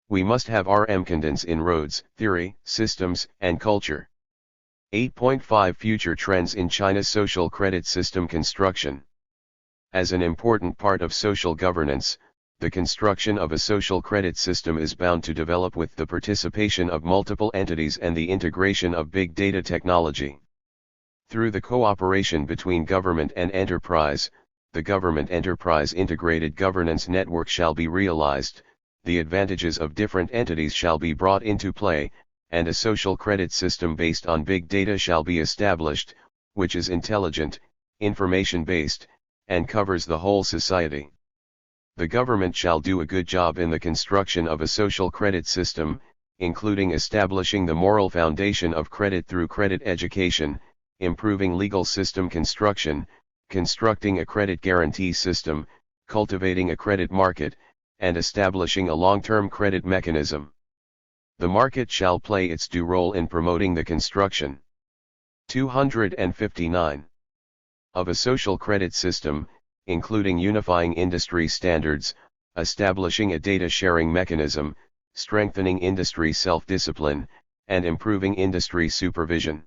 We must have confidence in roads, theory, systems, and culture. 8.5 Future trends in China's social credit system construction. As an important part of social governance, the construction of a social credit system is bound to develop with the participation of multiple entities and the integration of big data technology. Through the cooperation between government and enterprise, the government-enterprise integrated governance network shall be realized, the advantages of different entities shall be brought into play, and a social credit system based on big data shall be established, which is intelligent, information-based, and covers the whole society. The government shall do a good job in the construction of a social credit system, including establishing the moral foundation of credit through credit education, improving legal system construction, constructing a credit guarantee system, cultivating a credit market, and establishing a long-term credit mechanism. The market shall play its due role in promoting the construction. 259. Of a social credit system, including unifying industry standards, establishing a data-sharing mechanism, strengthening industry self-discipline, and improving industry supervision.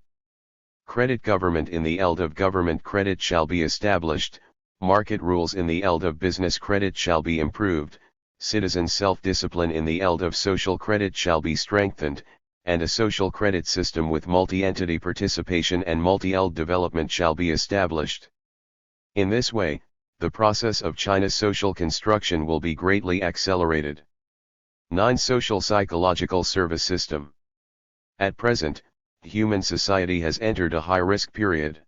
Credit government. In the eld of government credit shall be established, Market rules in the eld of business credit shall be improved, citizen self-discipline in the eld of social credit shall be strengthened, and a social credit system with multi-entity participation and multi-eld development shall be established. In this way, the process of China's social construction will be greatly accelerated. 9. Social psychological service system. At present, human society has entered a high-risk period.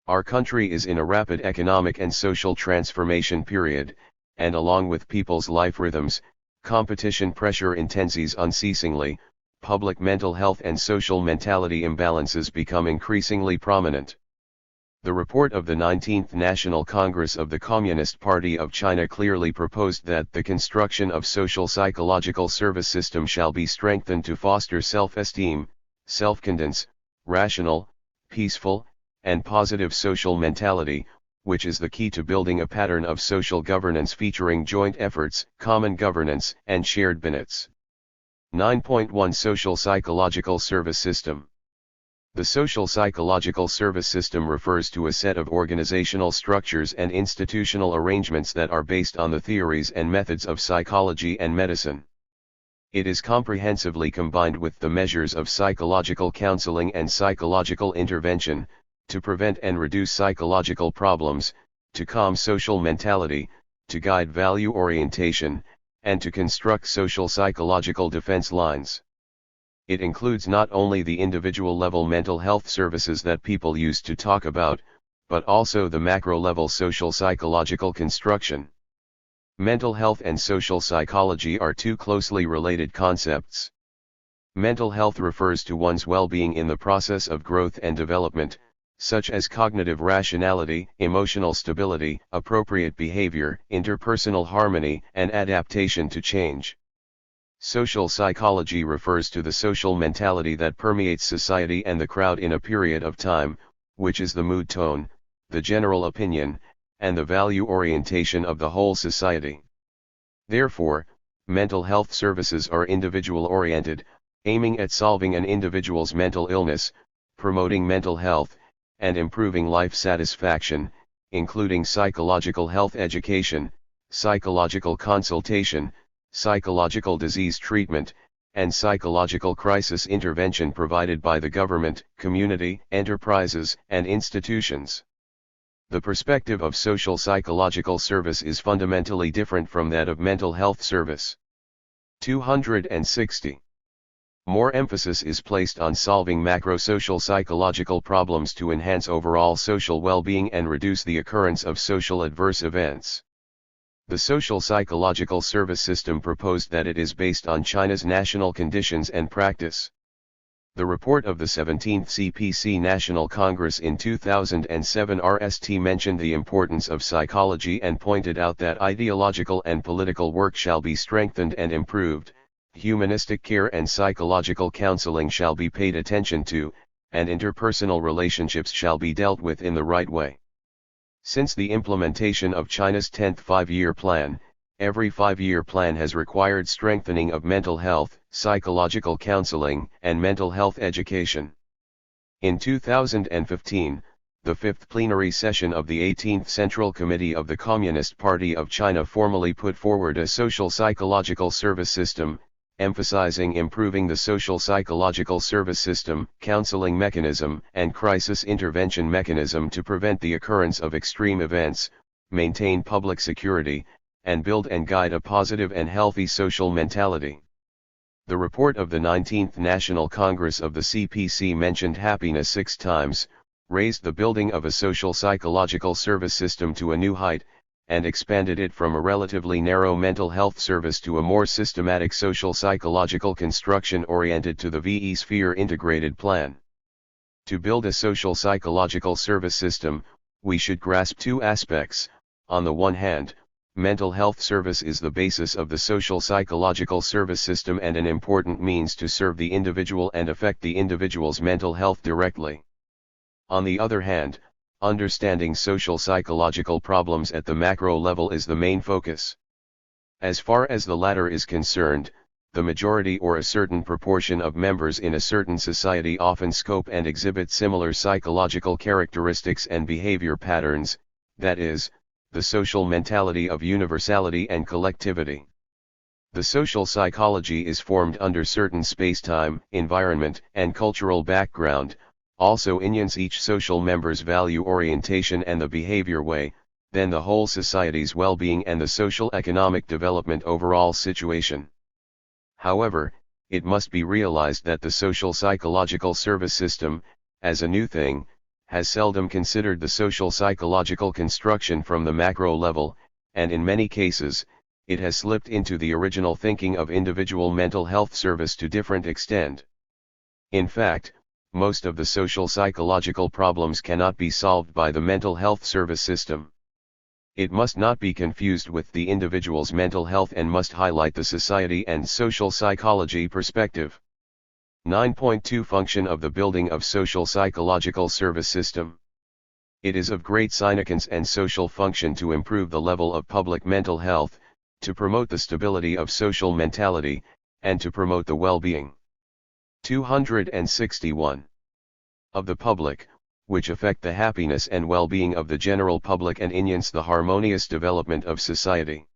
Our country is in a rapid economic and social transformation period, and along with people's life rhythms, competition pressure intensifies unceasingly, public mental health and social mentality imbalances become increasingly prominent. The report of the 19th National Congress of the Communist Party of China clearly proposed that the construction of social psychological service system shall be strengthened to foster self-esteem, self-confidence, rational, peaceful, and positive social mentality, which is the key to building a pattern of social governance featuring joint efforts, common governance, and shared benefits. 9.1 Social Psychological Service System. The social psychological service system refers to a set of organizational structures and institutional arrangements that are based on the theories and methods of psychology and medicine. It is comprehensively combined with the measures of psychological counseling and psychological intervention, to prevent and reduce psychological problems, to calm social mentality, to guide value orientation, and to construct social psychological defense lines. It includes not only the individual-level mental health services that people used to talk about, but also the macro-level social psychological construction. Mental health and social psychology are two closely related concepts. Mental health refers to one's well-being in the process of growth and development, such as cognitive rationality, emotional stability, appropriate behavior, interpersonal harmony, and adaptation to change. Social psychology refers to the social mentality that permeates society and the crowd in a period of time, which is the mood tone, the general opinion, and the value orientation of the whole society. Therefore, mental health services are individual-oriented, aiming at solving an individual's mental illness, promoting mental health, and improving life satisfaction, including psychological health education, psychological consultation, psychological disease treatment, and psychological crisis intervention provided by the government, community, enterprises, and institutions. The perspective of social psychological service is fundamentally different from that of mental health service. 260. More emphasis is placed on solving macro-social psychological problems to enhance overall social well-being and reduce the occurrence of social adverse events. The social psychological service system proposed that it is based on China's national conditions and practice. The report of the 17th CPC National Congress in 2007 RST mentioned the importance of psychology and pointed out that ideological and political work shall be strengthened and improved, humanistic care and psychological counseling shall be paid attention to, and interpersonal relationships shall be dealt with in the right way. Since the implementation of China's 10th five-year plan, every five-year plan has required strengthening of mental health, psychological counseling, and mental health education. In 2015, the fifth plenary session of the 18th Central Committee of the Communist Party of China formally put forward a social psychological service system, emphasizing improving the social psychological service system, counseling mechanism, and crisis intervention mechanism to prevent the occurrence of extreme events, maintain public security, and build and guide a positive and healthy social mentality. The report of the 19th National Congress of the CPC mentioned happiness 6 times, raised the building of a social psychological service system to a new height, and expanded it from a relatively narrow mental health service to a more systematic social psychological construction oriented to the VE Sphere integrated plan. To build a social psychological service system, we should grasp 2 aspects. On the one hand, mental health service is the basis of the social psychological service system and an important means to serve the individual and affect the individual's mental health directly. On the other hand, understanding social psychological problems at the macro level is the main focus. As far as the latter is concerned, the majority or a certain proportion of members in a certain society often scope and exhibit similar psychological characteristics and behavior patterns, that is, the social mentality of universality and collectivity. The social psychology is formed under certain space-time, environment, and cultural background, also influence each social member's value orientation and the behavior way, then the whole society's well-being and the social economic development overall situation. However, it must be realized that the social psychological service system, as a new thing, has seldom considered the social psychological construction from the macro level, and in many cases, it has slipped into the original thinking of individual mental health service to different extent. In fact, most of the social psychological problems cannot be solved by the mental health service system. It must not be confused with the individual's mental health and must highlight the society and social psychology perspective. 9.2 Function of the building of social psychological service system. It is of great significance and social function to improve the level of public mental health, to promote the stability of social mentality, and to promote the well-being. 261. Of the public, which affect the happiness and well-being of the general public and enhance the harmonious development of society.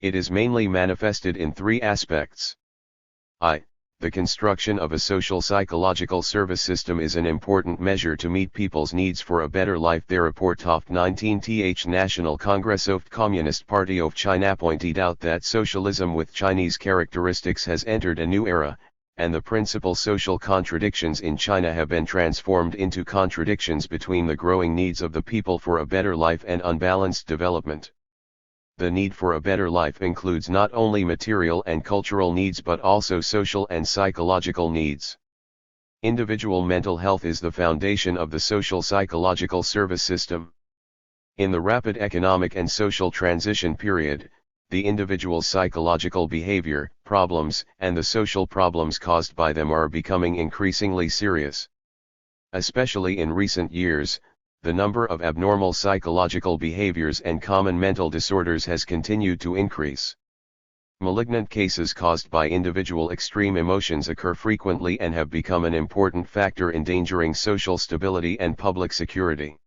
It is mainly manifested in three aspects. The construction of a social psychological service system is an important measure to meet people's needs for a better life. The report of 19th National Congress of Communist Party of China pointed out that socialism with Chinese characteristics has entered a new era, and the principal social contradictions in China have been transformed into contradictions between the growing needs of the people for a better life and unbalanced development. The need for a better life includes not only material and cultural needs but also social and psychological needs. Individual mental health is the foundation of the social psychological service system. In the rapid economic and social transition period, the individual's psychological behavior, problems, and the social problems caused by them are becoming increasingly serious. Especially in recent years, the number of abnormal psychological behaviors and common mental disorders has continued to increase. Malignant cases caused by individual extreme emotions occur frequently and have become an important factor endangering social stability and public security.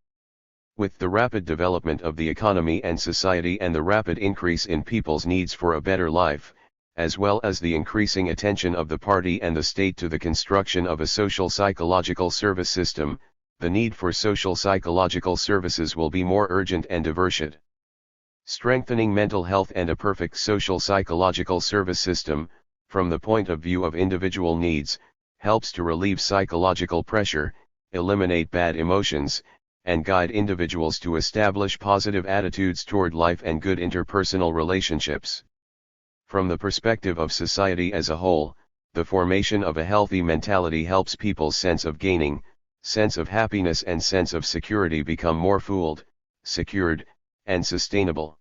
With the rapid development of the economy and society and the rapid increase in people's needs for a better life, as well as the increasing attention of the party and the state to the construction of a social psychological service system, the need for social psychological services will be more urgent and diverse. Strengthening mental health and a perfect social psychological service system, from the point of view of individual needs, helps to relieve psychological pressure, eliminate bad emotions, and guide individuals to establish positive attitudes toward life and good interpersonal relationships. From the perspective of society as a whole, the formation of a healthy mentality helps people's sense of gaining, sense of happiness and sense of security become more fueled, secured, and sustainable.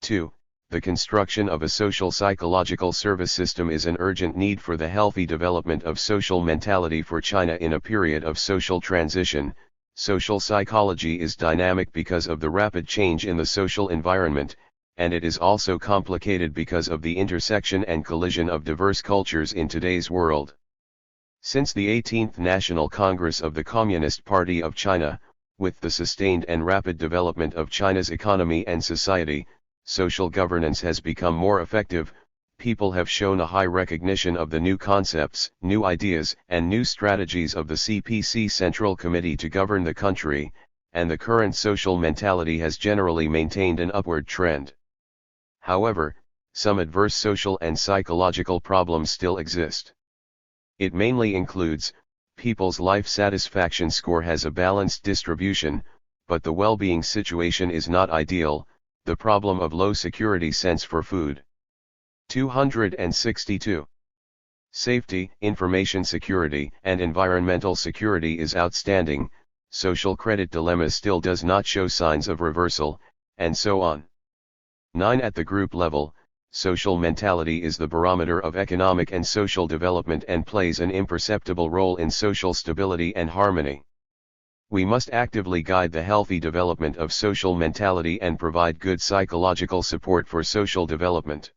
2. The construction of a social psychological service system is an urgent need for the healthy development of social mentality for China in a period of social transition. Social psychology is dynamic because of the rapid change in the social environment, and it is also complicated because of the intersection and collision of diverse cultures in today's world. Since the 18th National Congress of the Communist Party of China, with the sustained and rapid development of China's economy and society, social governance has become more effective. People have shown a high recognition of the new concepts, new ideas, and new strategies of the CPC Central Committee to govern the country, and the current social mentality has generally maintained an upward trend. However, some adverse social and psychological problems still exist. It mainly includes, people's life satisfaction score has a balanced distribution, but the well-being situation is not ideal, the problem of low security sense for food. 262. Safety, information security, and environmental security is outstanding, social credit dilemma still does not show signs of reversal, and so on. 9. At the group level, social mentality is the barometer of economic and social development and plays an imperceptible role in social stability and harmony. We must actively guide the healthy development of social mentality and provide good psychological support for social development.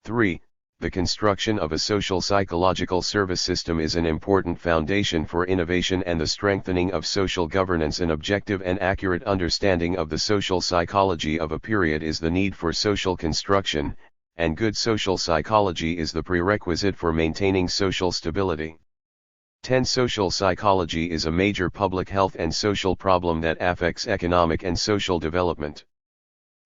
3. the construction of a social psychological service system is an important foundation for innovation and the strengthening of social governance. An objective and accurate understanding of the social psychology of a period is the need for social construction, and good social psychology is the prerequisite for maintaining social stability. 10. Social psychology is a major public health and social problem that affects economic and social development.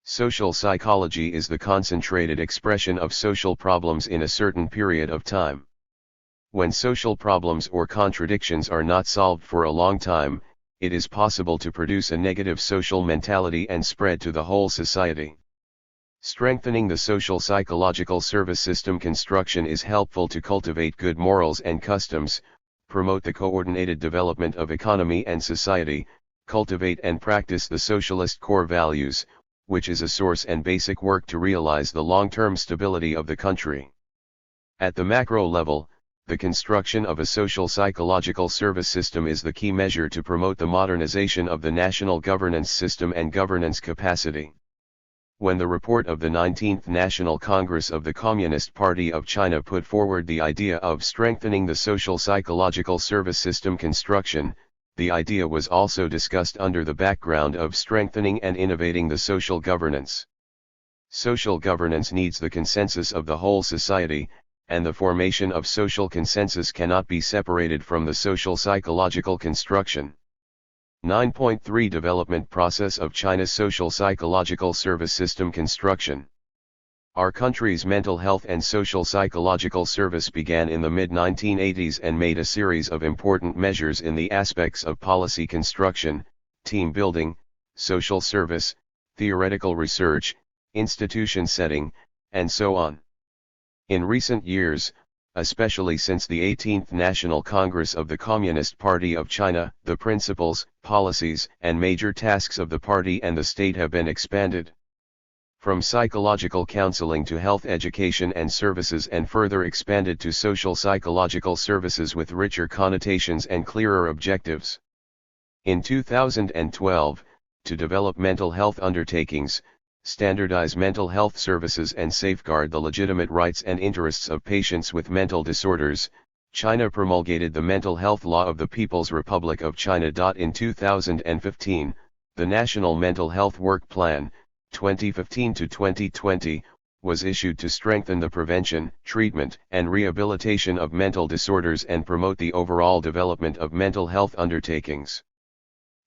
Social psychology is the concentrated expression of social problems in a certain period of time. When social problems or contradictions are not solved for a long time, it is possible to produce a negative social mentality and spread to the whole society. Strengthening the social psychological service system construction is helpful to cultivate good morals and customs, promote the coordinated development of economy and society, cultivate and practice the socialist core values, which is a source and basic work to realize the long-term stability of the country. At the macro level, the construction of a social psychological service system is the key measure to promote the modernization of the national governance system and governance capacity. When the report of the 19th National Congress of the Communist Party of China put forward the idea of strengthening the social psychological service system construction, the idea was also discussed under the background of strengthening and innovating the social governance. Social governance needs the consensus of the whole society, and the formation of social consensus cannot be separated from the social psychological construction. 9.3 Development process of China's social psychological service system construction. Our country's mental health and social psychological service began in the mid-1980s and made a series of important measures in the aspects of policy construction, team building, social service, theoretical research, institution setting, and so on. In recent years, especially since the 18th National Congress of the Communist Party of China, the principles, policies, and major tasks of the party and the state have been expanded. From psychological counseling to health education and services, and further expanded to social psychological services with richer connotations and clearer objectives. In 2012, to develop mental health undertakings, standardize mental health services and safeguard the legitimate rights and interests of patients with mental disorders, China promulgated the Mental Health Law of the People's Republic of China. In 2015, the National Mental Health Work Plan, 2015 to 2020, was issued to strengthen the prevention, treatment, and rehabilitation of mental disorders and promote the overall development of mental health undertakings.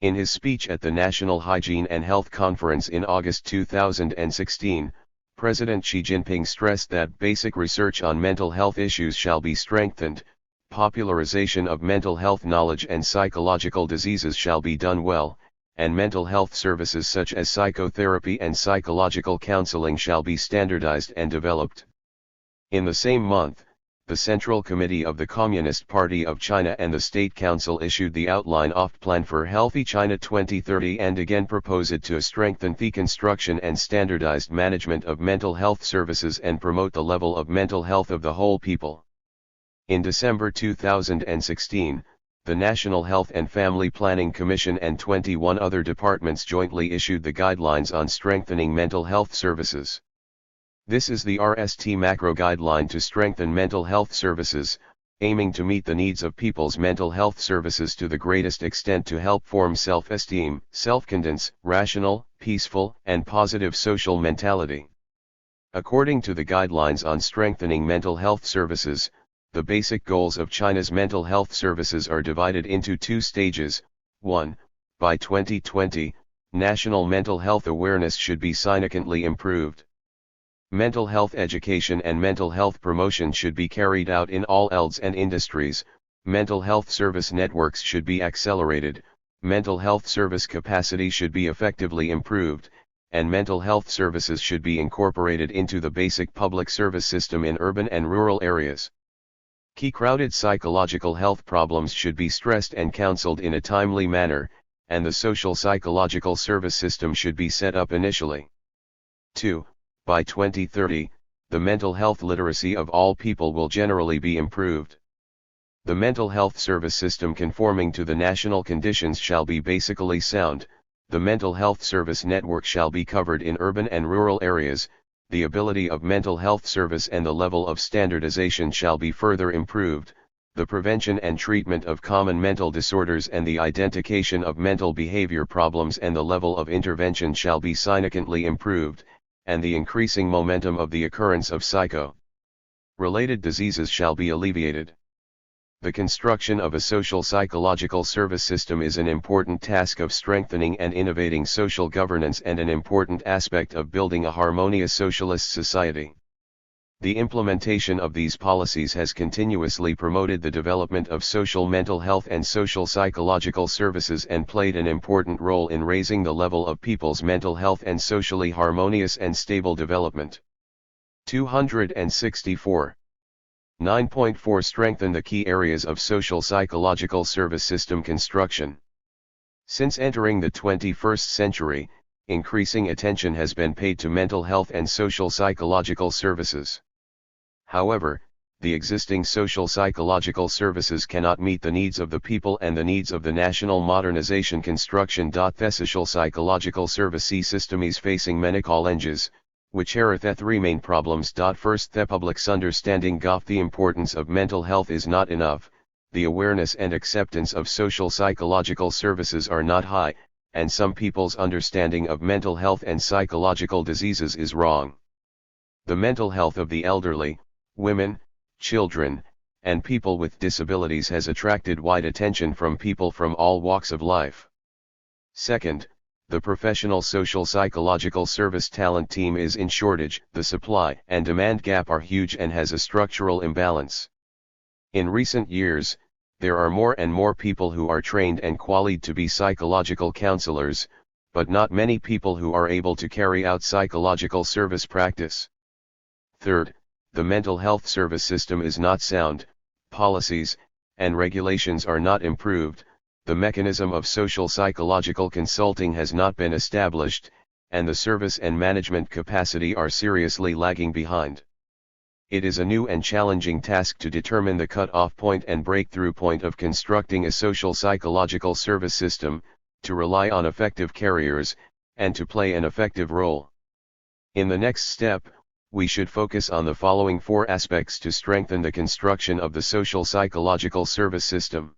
In his speech at the National Hygiene and Health Conference in August 2016, President Xi Jinping stressed that basic research on mental health issues shall be strengthened, popularization of mental health knowledge and psychological diseases shall be done well, and mental health services such as psychotherapy and psychological counseling shall be standardized and developed. In the same month, the Central Committee of the Communist Party of China and the State Council issued the outline of Plan for Healthy China 2030 and again proposed to strengthen the construction and standardized management of mental health services and promote the level of mental health of the whole people. In December 2016, the National Health and Family Planning Commission and 21 other departments jointly issued the guidelines on strengthening mental health services. This is the RST macro guideline to strengthen mental health services, aiming to meet the needs of people's mental health services to the greatest extent to help form self-esteem, self-confidence, rational, peaceful, and positive social mentality. According to the guidelines on strengthening mental health services, the basic goals of China's mental health services are divided into two stages. 1. By 2020, national mental health awareness should be significantly improved. Mental health education and mental health promotion should be carried out in all fields and industries, mental health service networks should be accelerated, mental health service capacity should be effectively improved, and mental health services should be incorporated into the basic public service system in urban and rural areas. Key crowded psychological health problems should be stressed and counseled in a timely manner, and the social psychological service system should be set up initially. 2. By 2030, the mental health literacy of all people will generally be improved. The mental health service system conforming to the national conditions shall be basically sound, the mental health service network shall be covered in urban and rural areas, the ability of mental health service and the level of standardization shall be further improved, the prevention and treatment of common mental disorders and the identification of mental behavior problems and the level of intervention shall be significantly improved, and the increasing momentum of the occurrence of psycho-related diseases shall be alleviated. The construction of a social psychological service system is an important task of strengthening and innovating social governance and an important aspect of building a harmonious socialist society. The implementation of these policies has continuously promoted the development of social mental health and social psychological services and played an important role in raising the level of people's mental health and socially harmonious and stable development. 264. 9.4 Strengthen the key areas of social psychological service system construction. Since entering the 21st century, increasing attention has been paid to mental health and social psychological services. However, the existing social psychological services cannot meet the needs of the people and the needs of the national modernization construction. The social psychological service system is facing many challenges, which are the three main problems. First, the public's understanding of the importance of mental health is not enough, the awareness and acceptance of social psychological services are not high, and some people's understanding of mental health and psychological diseases is wrong. The mental health of the elderly, women, children, and people with disabilities has attracted wide attention from people from all walks of life. Second, the professional social psychological service talent team is in shortage, the supply and demand gap are huge and has a structural imbalance. In recent years, there are more and more people who are trained and qualified to be psychological counselors, but not many people who are able to carry out psychological service practice. Third, the mental health service system is not sound, policies and regulations are not improved, the mechanism of social psychological consulting has not been established, and the service and management capacity are seriously lagging behind. It is a new and challenging task to determine the cut-off point and breakthrough point of constructing a social psychological service system, to rely on effective carriers, and to play an effective role. In the next step, we should focus on the following four aspects to strengthen the construction of the social psychological service system.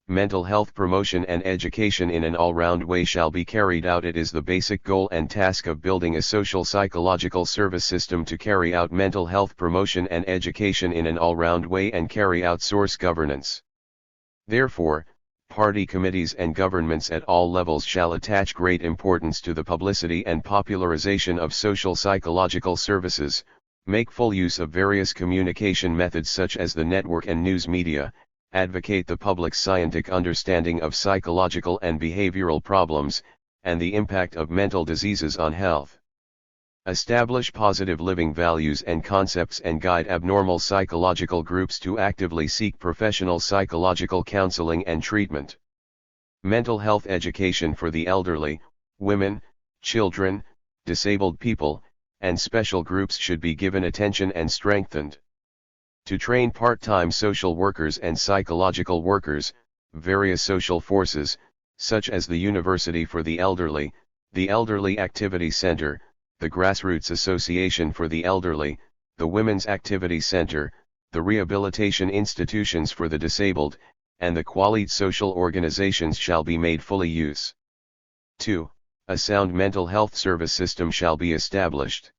Mental health promotion and education in an all-round way shall be carried out. It is the basic goal and task of building a social psychological service system to carry out mental health promotion and education in an all-round way and carry out source governance. Therefore, party committees and governments at all levels shall attach great importance to the publicity and popularization of social psychological services, make full use of various communication methods such as the network and news media, advocate the public's scientific understanding of psychological and behavioral problems, and the impact of mental diseases on health. Establish positive living values and concepts and guide abnormal psychological groups to actively seek professional psychological counseling and treatment. Mental health education for the elderly, women, children, disabled people, and special groups should be given attention and strengthened. To train part-time social workers and psychological workers, various social forces, such as the University for the Elderly, the Elderly Activity Center, the Grassroots Association for the Elderly, the Women's Activity Center, the Rehabilitation Institutions for the Disabled, and the qualified social organizations shall be made fully use. 2. A sound mental health service system shall be established.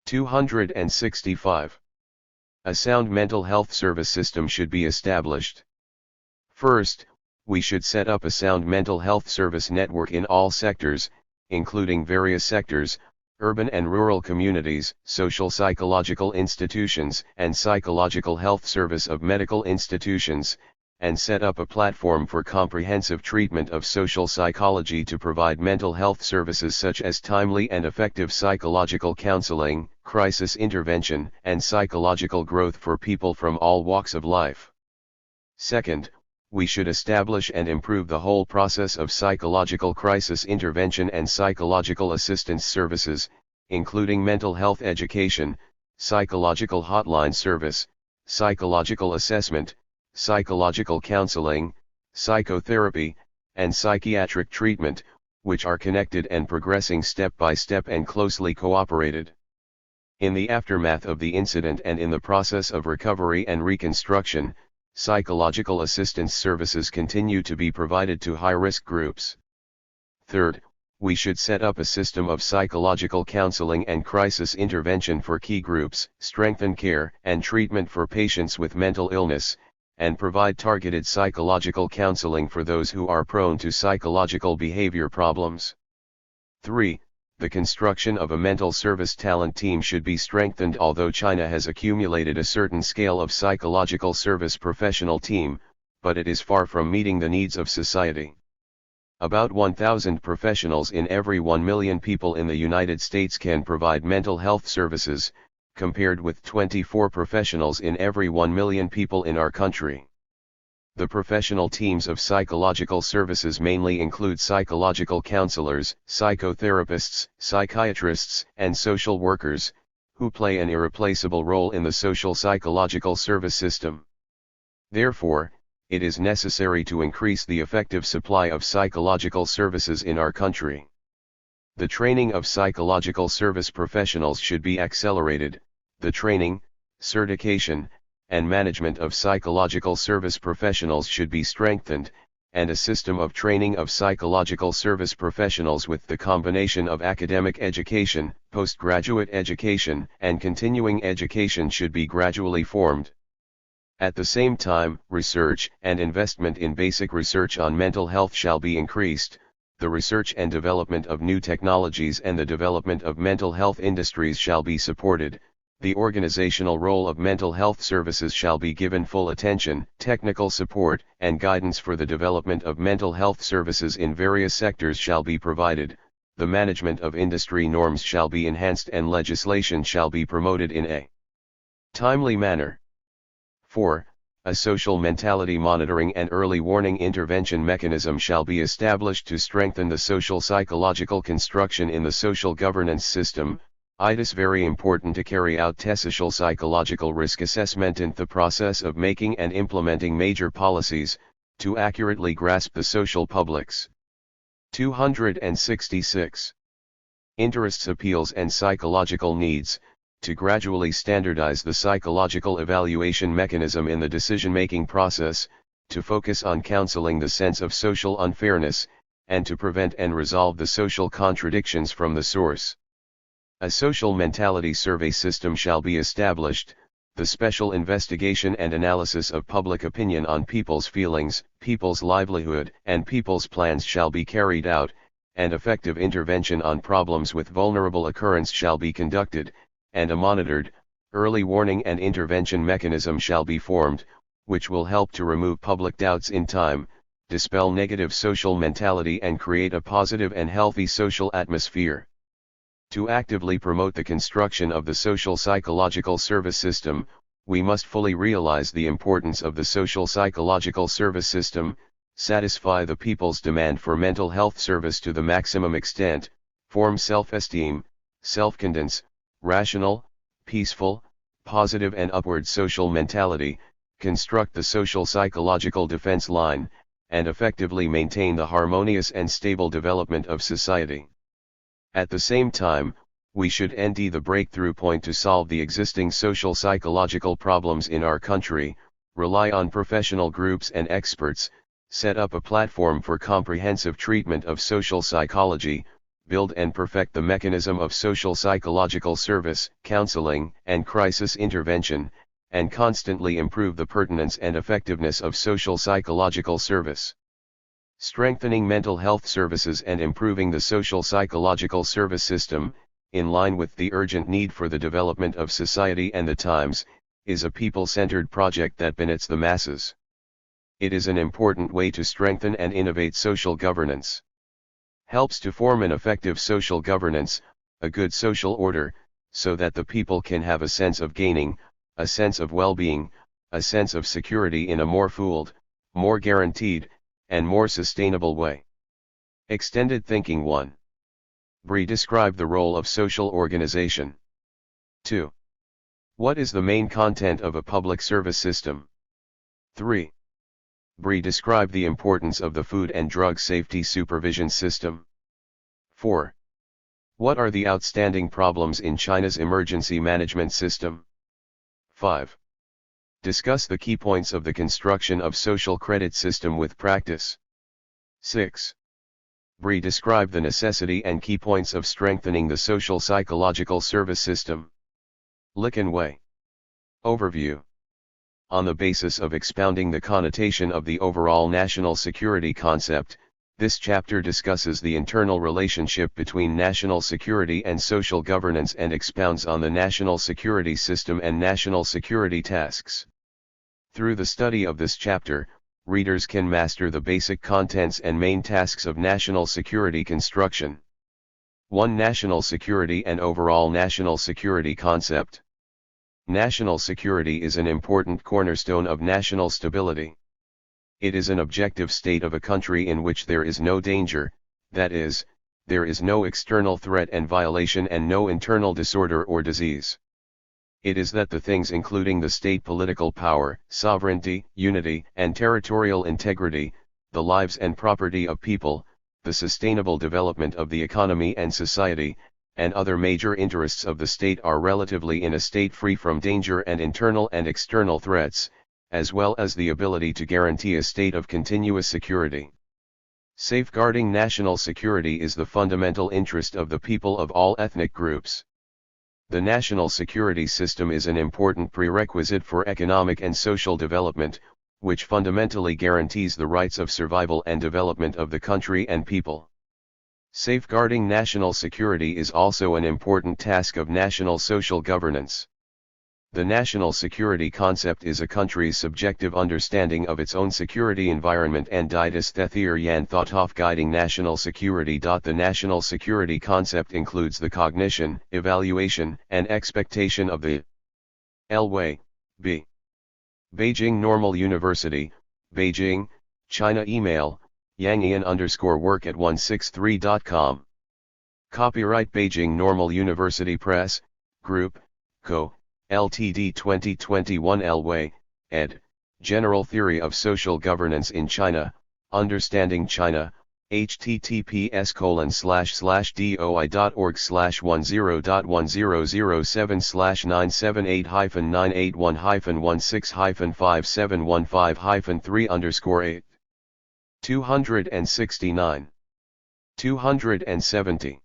265. A sound mental health service system should be established. First, we should set up a sound mental health service network in all sectors, including various sectors, urban and rural communities, social psychological institutions, and psychological health service of medical institutions, and set up a platform for comprehensive treatment of social psychology to provide mental health services such as timely and effective psychological counseling, crisis intervention, and psychological growth for people from all walks of life. Second, we should establish and improve the whole process of psychological crisis intervention and psychological assistance services, including mental health education, psychological hotline service, psychological assessment, psychological counseling, psychotherapy, and psychiatric treatment, which are connected and progressing step by step and closely cooperated. In the aftermath of the incident and in the process of recovery and reconstruction, psychological assistance services continue to be provided to high-risk groups. Third, we should set up a system of psychological counseling and crisis intervention for key groups, strengthen care and treatment for patients with mental illness, and provide targeted psychological counseling for those who are prone to psychological behavior problems. 3. The construction of a mental service talent team should be strengthened. Although China has accumulated a certain scale of psychological service professional team, but it is far from meeting the needs of society. About 1,000 professionals in every 1 million people in the United States can provide mental health services, compared with 24 professionals in every 1 million people in our country. The professional teams of psychological services mainly include psychological counselors, psychotherapists, psychiatrists, and social workers, who play an irreplaceable role in the social psychological service system. Therefore, it is necessary to increase the effective supply of psychological services in our country. The training of psychological service professionals should be accelerated. The training, certification, and management of psychological service professionals should be strengthened, and a system of training of psychological service professionals with the combination of academic education, postgraduate education, and continuing education should be gradually formed. At the same time, research and investment in basic research on mental health shall be increased. The research and development of new technologies and the development of mental health industries shall be supported. The organizational role of mental health services shall be given full attention. Technical support and guidance for the development of mental health services in various sectors shall be provided. The management of industry norms shall be enhanced and legislation shall be promoted in a timely manner. 4. A social mentality monitoring and early warning intervention mechanism shall be established to strengthen the social psychological construction in the social governance system. It is very important to carry out social psychological risk assessment in the process of making and implementing major policies, to accurately grasp the social public's 266 interests, appeals and psychological needs, to gradually standardize the psychological evaluation mechanism in the decision-making process, to focus on counseling the sense of social unfairness, and to prevent and resolve the social contradictions from the source. A social mentality survey system shall be established. The special investigation and analysis of public opinion on people's feelings, people's livelihood, and people's plans shall be carried out, and effective intervention on problems with vulnerable occurrence shall be conducted, and a monitored, early warning and intervention mechanism shall be formed, which will help to remove public doubts in time, dispel negative social mentality and create a positive and healthy social atmosphere. To actively promote the construction of the social psychological service system, we must fully realize the importance of the social psychological service system, satisfy the people's demand for mental health service to the maximum extent, form self-esteem, self-confidence, rational, peaceful, positive and upward social mentality, construct the social psychological defense line, and effectively maintain the harmonious and stable development of society. At the same time, we should end the breakthrough point to solve the existing social psychological problems in our country, rely on professional groups and experts, set up a platform for comprehensive treatment of social psychology, build and perfect the mechanism of social psychological service, counseling, and crisis intervention, and constantly improve the pertinence and effectiveness of social psychological service. Strengthening mental health services and improving the social psychological service system, in line with the urgent need for the development of society and the times, is a people-centered project that benefits the masses. It is an important way to strengthen and innovate social governance. Helps to form an effective social governance, a good social order, so that the people can have a sense of gaining, a sense of well-being, a sense of security in a more full, more guaranteed, and more sustainable way. Extended thinking 1. Describe the role of social organization. 2. What is the main content of a public service system? 3. Describe the importance of the Food and Drug Safety Supervision System. 4. What are the outstanding problems in China's emergency management system? 5. Discuss the key points of the construction of social credit system with practice. 6. Describe the necessity and key points of strengthening the social psychological service system. Liqun way. Overview. On the basis of expounding the connotation of the overall national security concept, this chapter discusses the internal relationship between national security and social governance and expounds on the national security system and national security tasks. Through the study of this chapter, readers can master the basic contents and main tasks of national security construction. 1. National security and overall national security concept. National security is an important cornerstone of national stability. It is an objective state of a country in which there is no danger, that is, there is no external threat and violation and no internal disorder or disease. It is that the things including the state political power, sovereignty, unity, and territorial integrity, the lives and property of people, the sustainable development of the economy and society, and other major interests of the state are relatively in a state free from danger and internal and external threats, as well as the ability to guarantee a state of continuous security. Safeguarding national security is the fundamental interest of the people of all ethnic groups. The national security system is an important prerequisite for economic and social development, which fundamentally guarantees the rights of survival and development of the country and people. Safeguarding national security is also an important task of national social governance. The national security concept is a country's subjective understanding of its own security environment and ditas thethir yan thought of guiding national security. The national security concept includes the cognition, evaluation, and expectation of the L-Way, B. Beijing Normal University, Beijing, China. Email, yangian_work@163.com. Copyright Beijing Normal University Press, Group, Co., Ltd. 2021. L-Way, ed., General Theory of Social Governance in China, Understanding China, https://doi.org/1007/978-978-16-5715-3_8. 269. 270.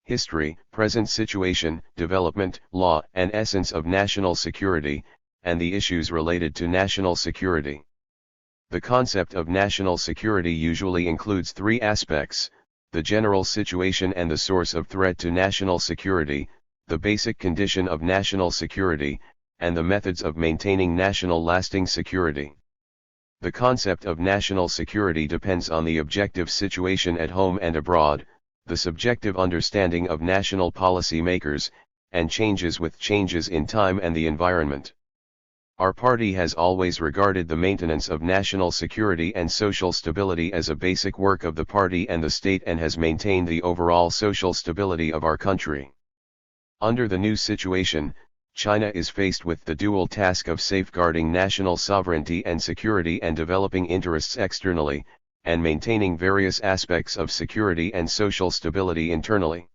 History, present situation, development, law, and essence of national security, and the issues related to national security. The concept of national security usually includes three aspects: the general situation and the source of threat to national security, the basic condition of national security, and the methods of maintaining national lasting security. The concept of national security depends on the objective situation at home and abroad, the subjective understanding of national policy makers, and changes with changes in time and the environment. Our party has always regarded the maintenance of national security and social stability as a basic work of the party and the state and has maintained the overall social stability of our country. Under the new situation, China is faced with the dual task of safeguarding national sovereignty and security and developing interests externally, and maintaining various aspects of security and social stability internally.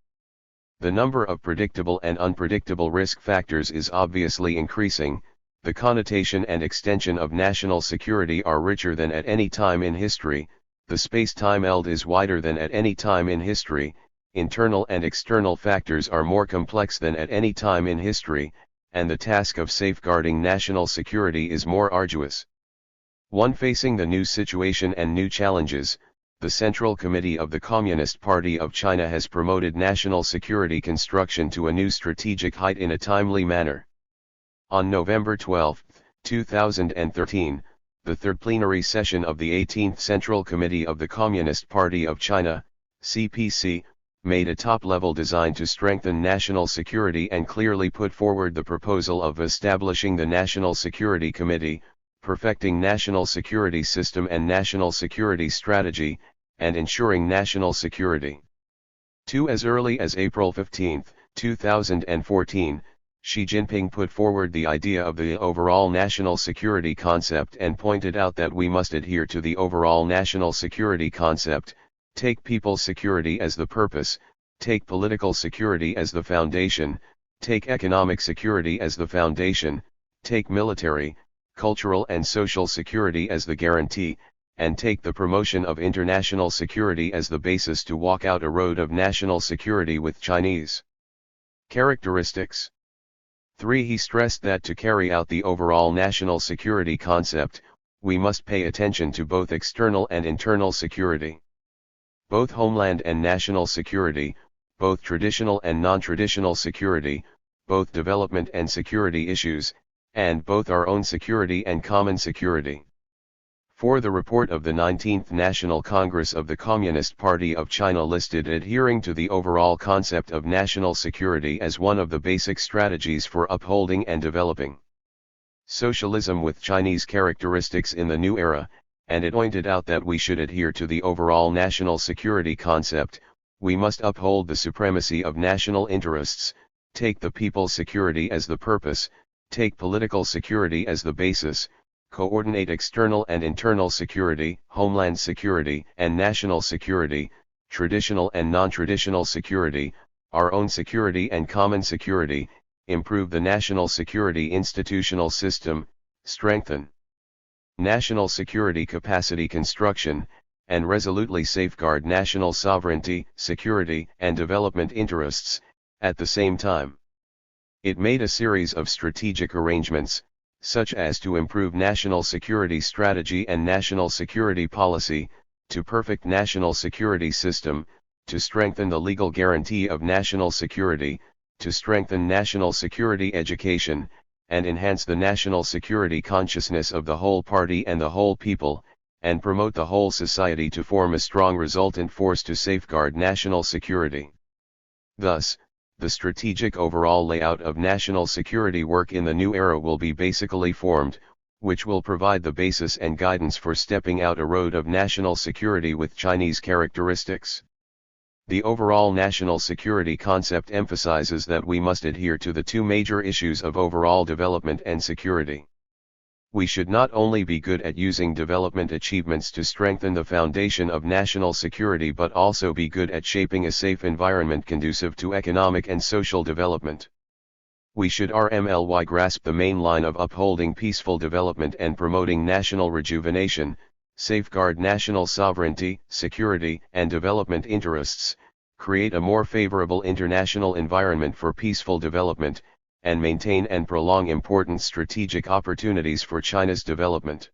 The number of predictable and unpredictable risk factors is obviously increasing. The connotation and extension of national security are richer than at any time in history, the space-time eld is wider than at any time in history, internal and external factors are more complex than at any time in history, and the task of safeguarding national security is more arduous. One facing the new situation and new challenges, the Central Committee of the Communist Party of China has promoted national security construction to a new strategic height in a timely manner. On November 12, 2013, the third plenary session of the 18th Central Committee of the Communist Party of China, CPC, made a top-level design to strengthen national security and clearly put forward the proposal of establishing the National Security Committee, perfecting national security system and national security strategy, and ensuring national security. 2. As early as April 15, 2014, Xi Jinping put forward the idea of the overall national security concept and pointed out that we must adhere to the overall national security concept, take people's security as the purpose, take political security as the foundation, take economic security as the foundation, take military, cultural and social security as the guarantee, and take the promotion of international security as the basis to walk out a road of national security with Chinese characteristics. 3. He stressed that to carry out the overall national security concept, we must pay attention to both external and internal security. Both homeland and national security, both traditional and non-traditional security, both development and security issues, and both our own security and common security. 4. The report of the 19th National Congress of the Communist Party of China listed adhering to the overall concept of national security as one of the basic strategies for upholding and developing socialism with Chinese characteristics in the new era, and it pointed out that we should adhere to the overall national security concept. We must uphold the supremacy of national interests, take the people's security as the purpose, take political security as the basis, coordinate external and internal security, homeland security and national security, traditional and non-traditional security, our own security and common security, improve the national security institutional system, strengthen national security capacity construction, and resolutely safeguard national sovereignty, security, and development interests, at the same time. It made a series of strategic arrangements, such as to improve national security strategy and national security policy, to perfect national security system, to strengthen the legal guarantee of national security, to strengthen national security education, and enhance the national security consciousness of the whole party and the whole people, and promote the whole society to form a strong resultant force to safeguard national security. Thus, the strategic overall layout of national security work in the new era will be basically formed, which will provide the basis and guidance for stepping out a road of national security with Chinese characteristics. The overall national security concept emphasizes that we must adhere to the two major issues of overall development and security. We should not only be good at using development achievements to strengthen the foundation of national security but also be good at shaping a safe environment conducive to economic and social development. We should RMLY grasp the main line of upholding peaceful development and promoting national rejuvenation, safeguard national sovereignty, security, and development interests, create a more favorable international environment for peaceful development, and maintain and prolong important strategic opportunities for China's development.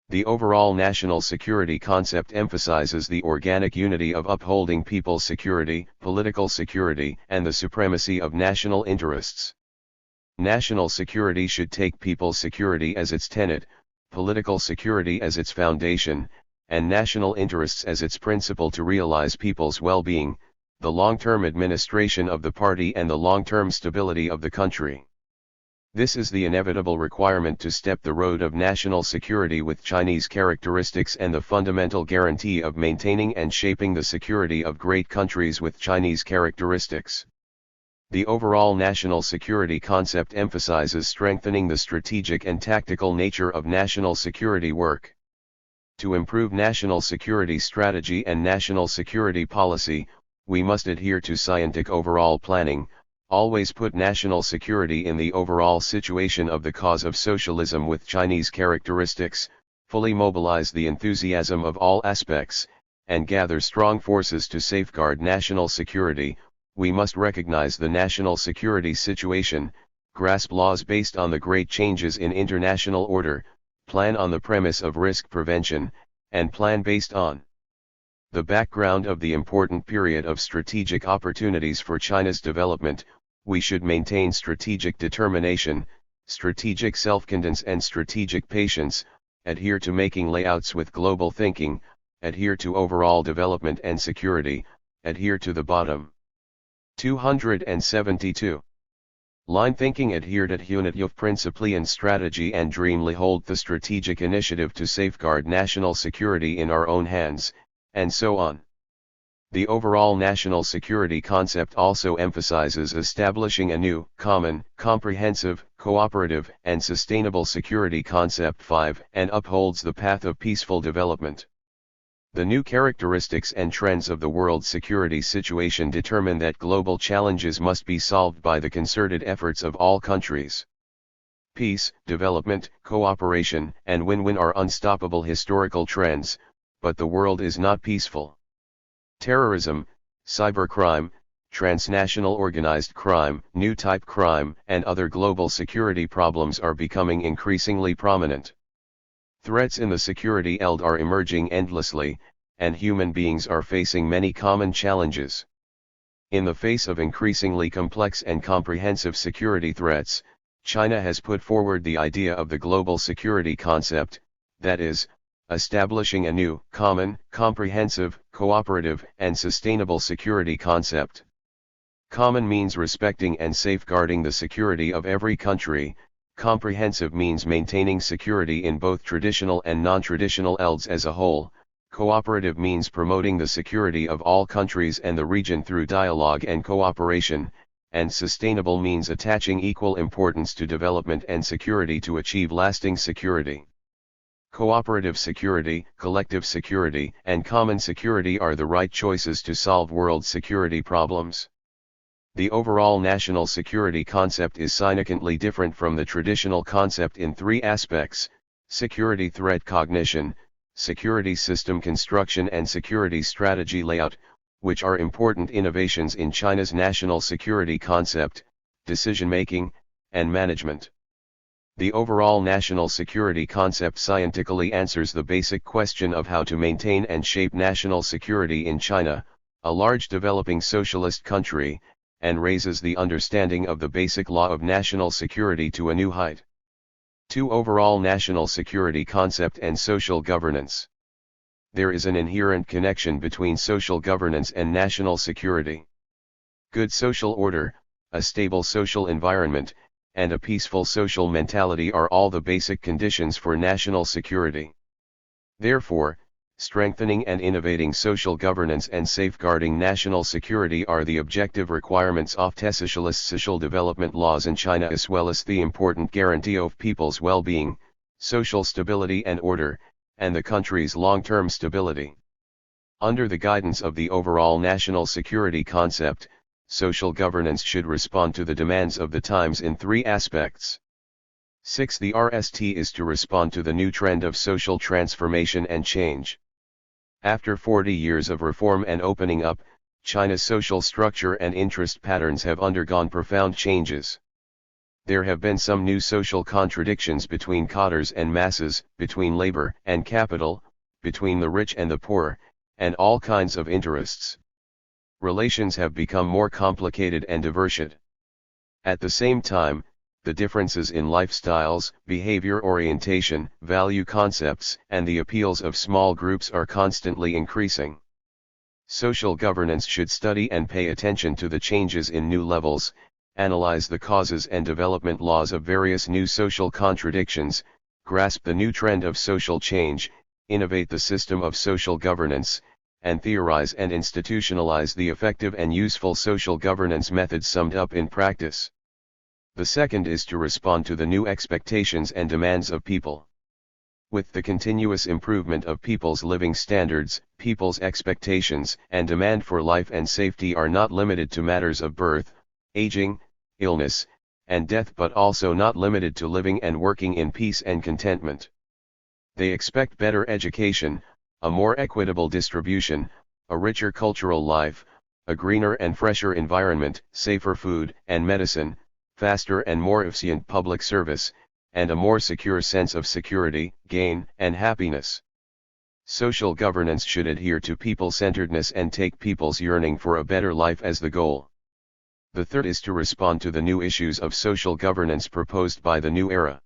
The overall national security concept emphasizes the organic unity of upholding people's security, political security, and the supremacy of national interests. National security should take people's security as its tenet, political security as its foundation, and national interests as its principle to realize people's well-being, the long-term administration of the party and the long-term stability of the country. This is the inevitable requirement to step the road of national security with Chinese characteristics and the fundamental guarantee of maintaining and shaping the security of great countries with Chinese characteristics. The overall national security concept emphasizes strengthening the strategic and tactical nature of national security work. To improve national security strategy and national security policy, we must adhere to scientific overall planning, always put national security in the overall situation of the cause of socialism with Chinese characteristics, fully mobilize the enthusiasm of all aspects, and gather strong forces to safeguard national security. We must recognize the national security situation, grasp laws based on the great changes in international order, plan on the premise of risk prevention, and plan based on the background of the important period of strategic opportunities for China's development. We should maintain strategic determination, strategic self-confidence and strategic patience, adhere to making layouts with global thinking, adhere to overall development and security, adhere to the bottom 272 line thinking, adhere to unity of principle and strategy, and dreamily hold the strategic initiative to safeguard national security in our own hands, and so on. The overall national security concept also emphasizes establishing a new, common, comprehensive, cooperative, and sustainable security concept 5 and upholds the path of peaceful development. The new characteristics and trends of the world security situation determine that global challenges must be solved by the concerted efforts of all countries. Peace, development, cooperation, and win-win are unstoppable historical trends, but the world is not peaceful. Terrorism, cybercrime, transnational organized crime, new type crime, and other global security problems are becoming increasingly prominent. Threats in the security field are emerging endlessly, and human beings are facing many common challenges. In the face of increasingly complex and comprehensive security threats, China has put forward the idea of the global security concept, that is, establishing a new, common, comprehensive, cooperative, and sustainable security concept. Common means respecting and safeguarding the security of every country. Comprehensive means maintaining security in both traditional and non-traditional fields as a whole. Cooperative means promoting the security of all countries and the region through dialogue and cooperation, and sustainable means attaching equal importance to development and security to achieve lasting security. Cooperative security, collective security, and common security are the right choices to solve world security problems. The overall national security concept is significantly different from the traditional concept in three aspects: security threat cognition, security system construction, and security strategy layout, which are important innovations in China's national security concept, decision-making, and management. The overall national security concept scientifically answers the basic question of how to maintain and shape national security in China, a large developing socialist country, and raises the understanding of the basic law of national security to a new height. 2. Overall national security concept and social governance. There is an inherent connection between social governance and national security. Good social order, a stable social environment, and a peaceful social mentality are all the basic conditions for national security. Therefore, strengthening and innovating social governance and safeguarding national security are the objective requirements of the socialist social development laws in China, as well as the important guarantee of people's well-being, social stability and order, and the country's long-term stability. Under the guidance of the overall national security concept, social governance should respond to the demands of the times in three aspects. 6. The RST is to respond to the new trend of social transformation and change. After 40 years of reform and opening up, China's social structure and interest patterns have undergone profound changes. There have been some new social contradictions between cadres and masses, between labor and capital, between the rich and the poor, and all kinds of interests. Relations have become more complicated and divergent. At the same time, the differences in lifestyles, behavior orientation, value concepts, and the appeals of small groups are constantly increasing. Social governance should study and pay attention to the changes in new levels, analyze the causes and development laws of various new social contradictions, grasp the new trend of social change, innovate the system of social governance, and theorize and institutionalize the effective and useful social governance methods summed up in practice. The second is to respond to the new expectations and demands of people. With the continuous improvement of people's living standards, people's expectations and demand for life and safety are not limited to matters of birth, aging, illness, and death, but also not limited to living and working in peace and contentment. They expect better education, a more equitable distribution, a richer cultural life, a greener and fresher environment, safer food and medicine, faster and more efficient public service, and a more secure sense of security, gain, and happiness. Social governance should adhere to people-centeredness and take people's yearning for a better life as the goal. The third is to respond to the new issues of social governance proposed by the new era.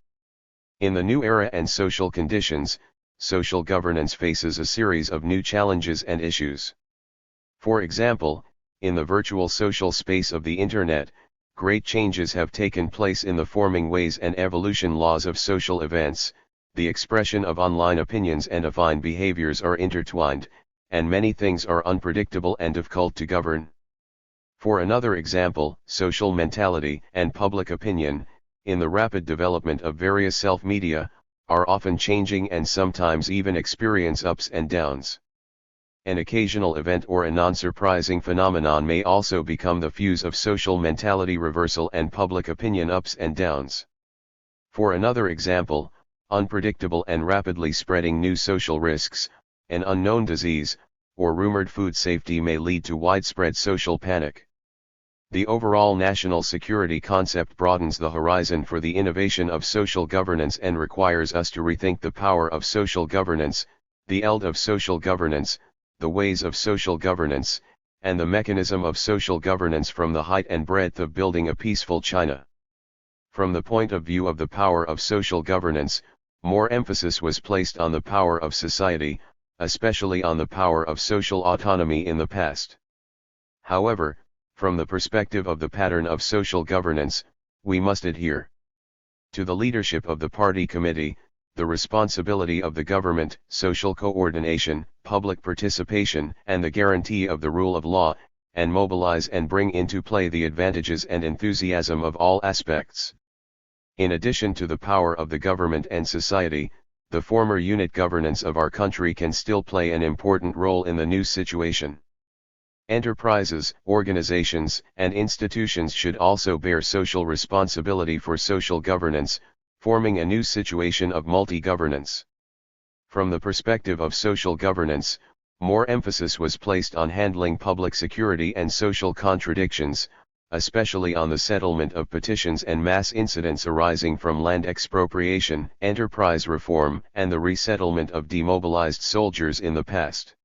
In the new era and social conditions, social governance faces a series of new challenges and issues. For example, in the virtual social space of the Internet, great changes have taken place in the forming ways and evolution laws of social events. The expression of online opinions and affine behaviors are intertwined, and many things are unpredictable and difficult to govern. For another example, social mentality and public opinion, in the rapid development of various self-media, are often changing and sometimes even experience ups and downs. An occasional event or a non-surprising phenomenon may also become the fuse of social mentality reversal and public opinion ups and downs. For another example, unpredictable and rapidly spreading new social risks, an unknown disease, or rumored food safety may lead to widespread social panic. The overall national security concept broadens the horizon for the innovation of social governance and requires us to rethink the power of social governance, the eld of social governance, the ways of social governance, and the mechanism of social governance from the height and breadth of building a peaceful China. From the point of view of the power of social governance, more emphasis was placed on the power of society, especially on the power of social autonomy in the past. However, from the perspective of the pattern of social governance, we must adhere to the leadership of the party committee, the responsibility of the government, social coordination, public participation, and the guarantee of the rule of law, and mobilize and bring into play the advantages and enthusiasm of all aspects. In addition to the power of the government and society, the former unit governance of our country can still play an important role in the new situation. Enterprises, organizations, and institutions should also bear social responsibility for social governance, forming a new situation of multi-governance. From the perspective of social governance, more emphasis was placed on handling public security and social contradictions, especially on the settlement of petitions and mass incidents arising from land expropriation, enterprise reform, and the resettlement of demobilized soldiers in the past.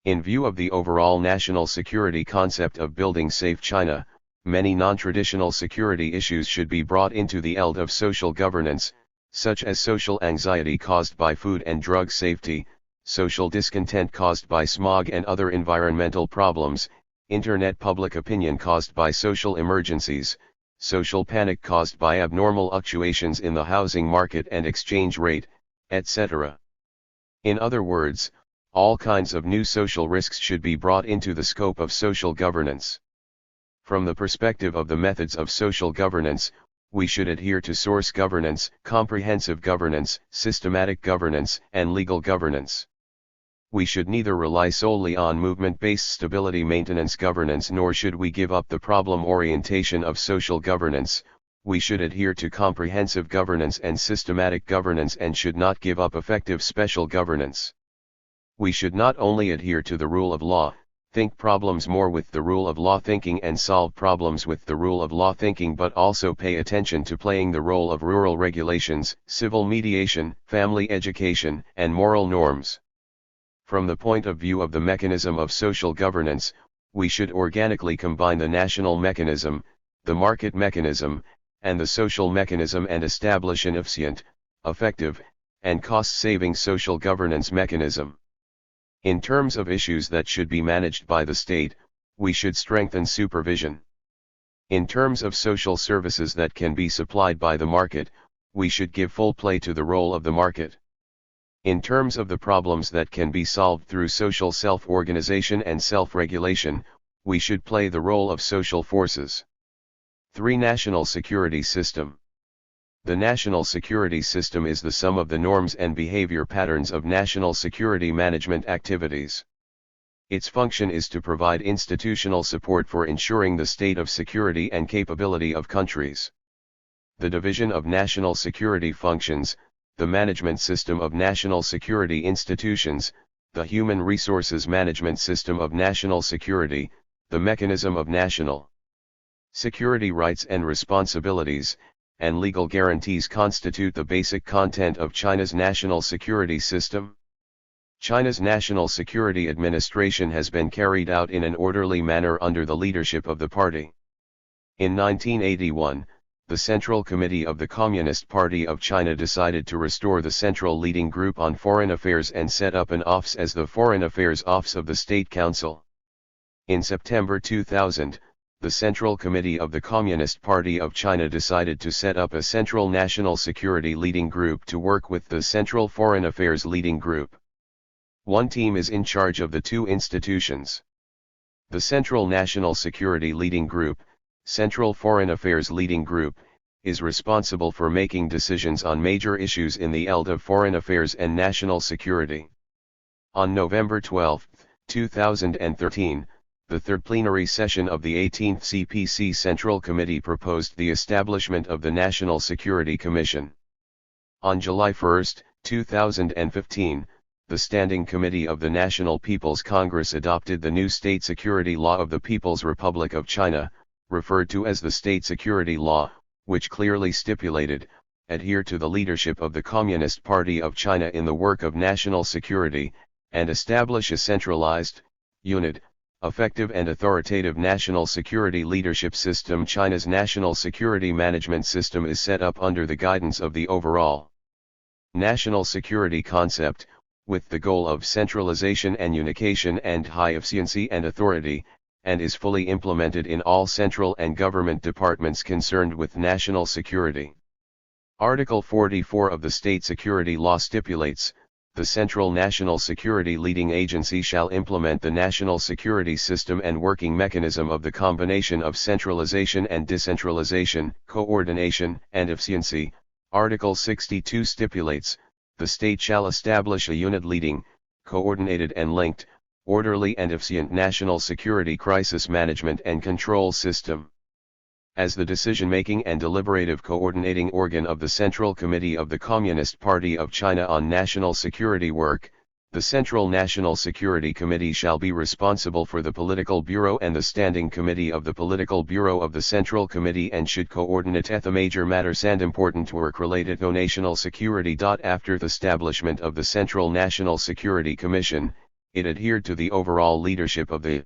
In view of the overall national security concept of building safe China, many non-traditional security issues should be brought into the eld of social governance, such as social anxiety caused by food and drug safety, social discontent caused by smog and other environmental problems, internet public opinion caused by social emergencies, social panic caused by abnormal fluctuations in the housing market and exchange rate, etc. In other words, all kinds of new social risks should be brought into the scope of social governance. From the perspective of the methods of social governance, we should adhere to source governance, comprehensive governance, systematic governance, and legal governance. We should neither rely solely on movement-based stability maintenance governance nor should we give up the problem orientation of social governance. We should adhere to comprehensive governance and systematic governance and should not give up effective special governance. We should not only adhere to the rule of law, think problems more with the rule of law thinking and solve problems with the rule of law thinking, but also pay attention to playing the role of rural regulations, civil mediation, family education, and moral norms. From the point of view of the mechanism of social governance, we should organically combine the national mechanism, the market mechanism, and the social mechanism and establish an efficient, effective, and cost-saving social governance mechanism. In terms of issues that should be managed by the state, we should strengthen supervision. In terms of social services that can be supplied by the market, we should give full play to the role of the market. In terms of the problems that can be solved through social self-organization and self-regulation, we should play the role of social forces. 3. National security system. The national security system is the sum of the norms and behavior patterns of national security management activities. Its function is to provide institutional support for ensuring the state of security and capability of countries. The division of national security functions, the management system of national security institutions, the human resources management system of national security, the mechanism of national security rights and responsibilities, and legal guarantees constitute the basic content of China's national security system. China's National Security Administration has been carried out in an orderly manner under the leadership of the party. In 1981, the Central Committee of the Communist Party of China decided to restore the Central Leading Group on Foreign Affairs and set up an office as the Foreign Affairs Office of the State Council. In September 2000, the Central Committee of the Communist Party of China decided to set up a Central National Security Leading Group to work with the Central Foreign Affairs Leading Group. One team is in charge of the two institutions. The Central National Security Leading Group, Central Foreign Affairs Leading Group, is responsible for making decisions on major issues in the eld of foreign affairs and national security. On November 12, 2013, the third plenary session of the 18th CPC Central Committee proposed the establishment of the National Security Commission. On July 1, 2015, the Standing Committee of the National People's Congress adopted the new State Security Law of the People's Republic of China, referred to as the State Security Law, which clearly stipulated, adhere to the leadership of the Communist Party of China in the work of national security, and establish a centralized, unit, effective and authoritative national security leadership system. China's national security management system is set up under the guidance of the overall national security concept, with the goal of centralization and unification and high efficiency and authority, and is fully implemented in all central and government departments concerned with national security. Article 44 of the State Security Law stipulates, the Central National Security Leading Agency shall implement the national security system and working mechanism of the combination of centralization and decentralization, coordination and efficiency. Article 62 stipulates, the state shall establish a unit leading, coordinated and linked, orderly and efficient national security crisis management and control system. As the decision-making and deliberative coordinating organ of the Central Committee of the Communist Party of China on National Security Work, the Central National Security Committee shall be responsible for the Political Bureau and the Standing Committee of the Political Bureau of the Central Committee and should coordinate the major matters and important work related to national security. After the establishment of the Central National Security Commission, it adhered to the overall leadership of the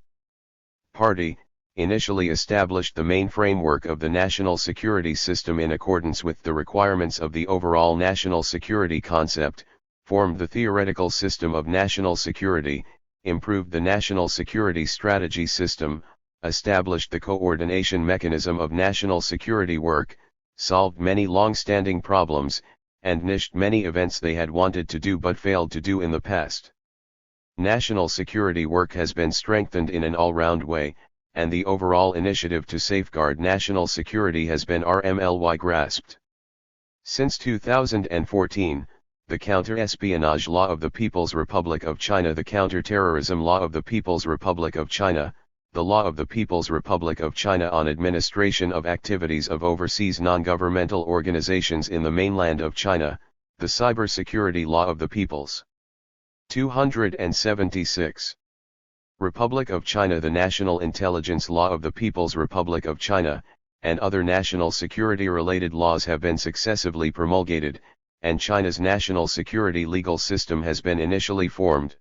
party, initially established the main framework of the national security system in accordance with the requirements of the overall national security concept, formed the theoretical system of national security, improved the national security strategy system, established the coordination mechanism of national security work, solved many long-standing problems, and niched many events they had wanted to do but failed to do in the past. National security work has been strengthened in an all-round way, and the overall initiative to safeguard national security has been RMLY grasped. Since 2014, the Counter-Espionage Law of the People's Republic of China, the Counter-Terrorism Law of the People's Republic of China, the Law of the People's Republic of China on Administration of Activities of Overseas Non-Governmental Organizations in the Mainland of China, the Cybersecurity Law of the People's 276. Republic of China, the National Intelligence Law of the People's Republic of China, and other national security-related laws have been successively promulgated, and China's national security legal system has been initially formed.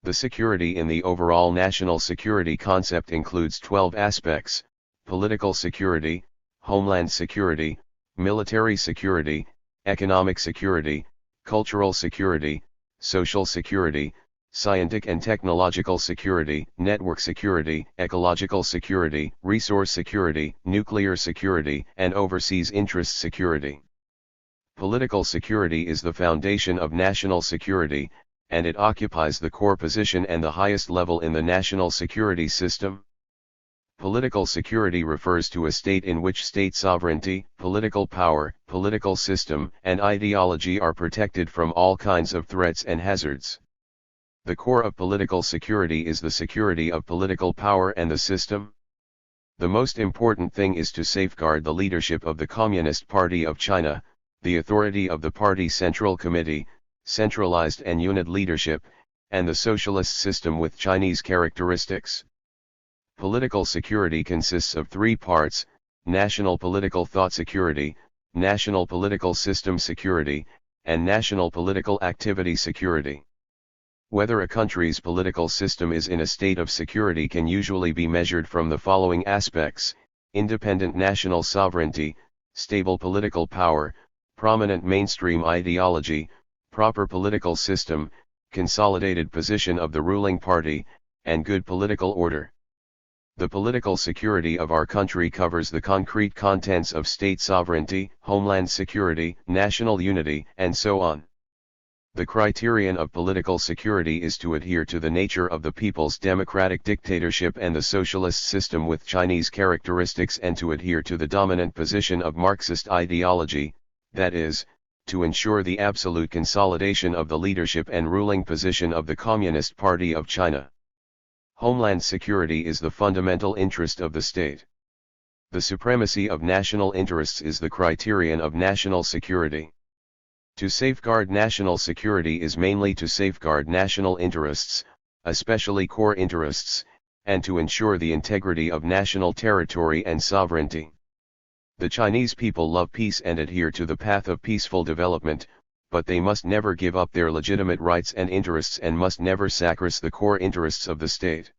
The security in the overall national security concept includes 12 aspects: political security, homeland security, military security, economic security, cultural security, social security, scientific and technological security, network security, ecological security, resource security, nuclear security, and overseas interest security. Political security is the foundation of national security, and it occupies the core position and the highest level in the national security system. Political security refers to a state in which state sovereignty, political power, political system, and ideology are protected from all kinds of threats and hazards. The core of political security is the security of political power and the system. The most important thing is to safeguard the leadership of the Communist Party of China, the authority of the Party Central Committee, centralized and unit leadership, and the socialist system with Chinese characteristics. Political security consists of three parts: national political thought security, national political system security, and national political activity security. Whether a country's political system is in a state of security can usually be measured from the following aspects: independent national sovereignty, stable political power, prominent mainstream ideology, proper political system, consolidated position of the ruling party, and good political order. The political security of our country covers the concrete contents of state sovereignty, homeland security, national unity, and so on. The criterion of political security is to adhere to the nature of the people's democratic dictatorship and the socialist system with Chinese characteristics, and to adhere to the dominant position of Marxist ideology, that is, to ensure the absolute consolidation of the leadership and ruling position of the Communist Party of China. Homeland security is the fundamental interest of the state. The supremacy of national interests is the criterion of national security. To safeguard national security is mainly to safeguard national interests, especially core interests, and to ensure the integrity of national territory and sovereignty. The Chinese people love peace and adhere to the path of peaceful development, but they must never give up their legitimate rights and interests and must never sacrifice the core interests of the state.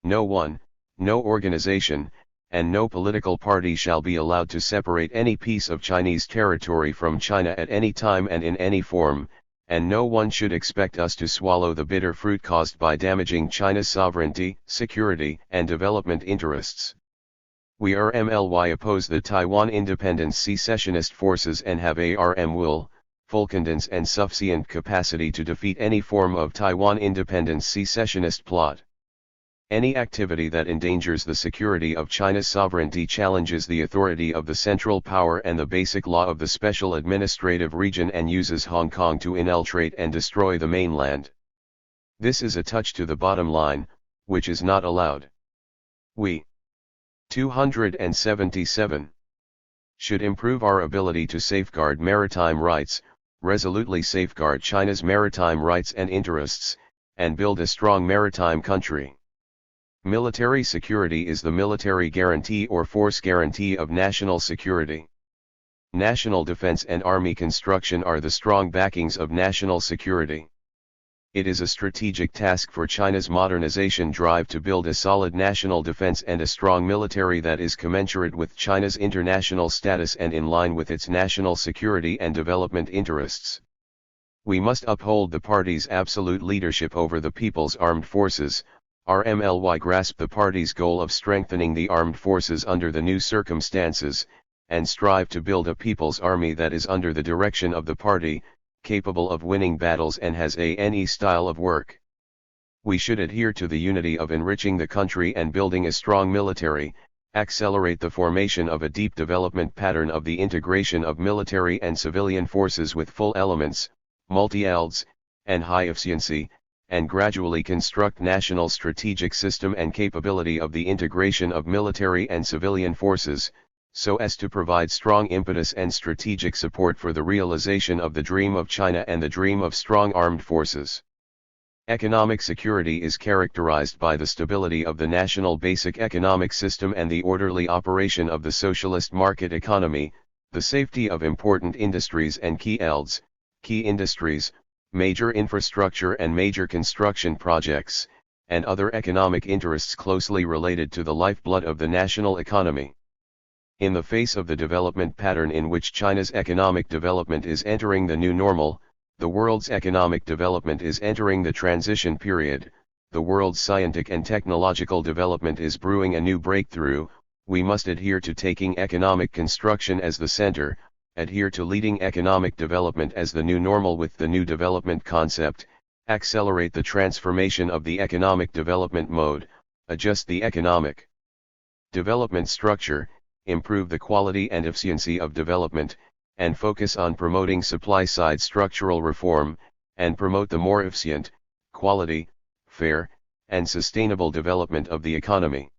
No one, no organization, and no political party shall be allowed to separate any piece of Chinese territory from China at any time and in any form, and no one should expect us to swallow the bitter fruit caused by damaging China's sovereignty, security, and development interests. We RMLY oppose the Taiwan independence secessionist forces and have will, full confidence and sufficient capacity to defeat any form of Taiwan independence secessionist plot. Any activity that endangers the security of China's sovereignty challenges the authority of the central power and the basic law of the special administrative region and uses Hong Kong to infiltrate and destroy the mainland. This is a touch to the bottom line, which is not allowed. We 277 should improve our ability to safeguard maritime rights, resolutely safeguard China's maritime rights and interests, and build a strong maritime country. Military security is the military guarantee or force guarantee of national security. National defense and army construction are the strong backings of national security. It is a strategic task for China's modernization drive to build a solid national defense and a strong military that is commensurate with China's international status and in line with its national security and development interests. We must uphold the party's absolute leadership over the People's Armed Forces. RMLY grasp the party's goal of strengthening the armed forces under the new circumstances, and strive to build a people's army that is under the direction of the party, capable of winning battles and has any style of work. We should adhere to the unity of enriching the country and building a strong military, accelerate the formation of a deep development pattern of the integration of military and civilian forces with full elements, multi-elds, and high efficiency, and gradually construct national strategic system and capability of the integration of military and civilian forces, so as to provide strong impetus and strategic support for the realization of the dream of China and the dream of strong armed forces. Economic security is characterized by the stability of the national basic economic system and the orderly operation of the socialist market economy, the safety of important industries and key industries, major infrastructure and major construction projects, and other economic interests closely related to the lifeblood of the national economy. In the face of the development pattern in which China's economic development is entering the new normal, the world's economic development is entering the transition period, the world's scientific and technological development is brewing a new breakthrough, we must adhere to taking economic construction as the center, adhere to leading economic development as the new normal with the new development concept, accelerate the transformation of the economic development mode, adjust the economic development structure, improve the quality and efficiency of development, and focus on promoting supply-side structural reform, and promote the more efficient, quality, fair, and sustainable development of the economy.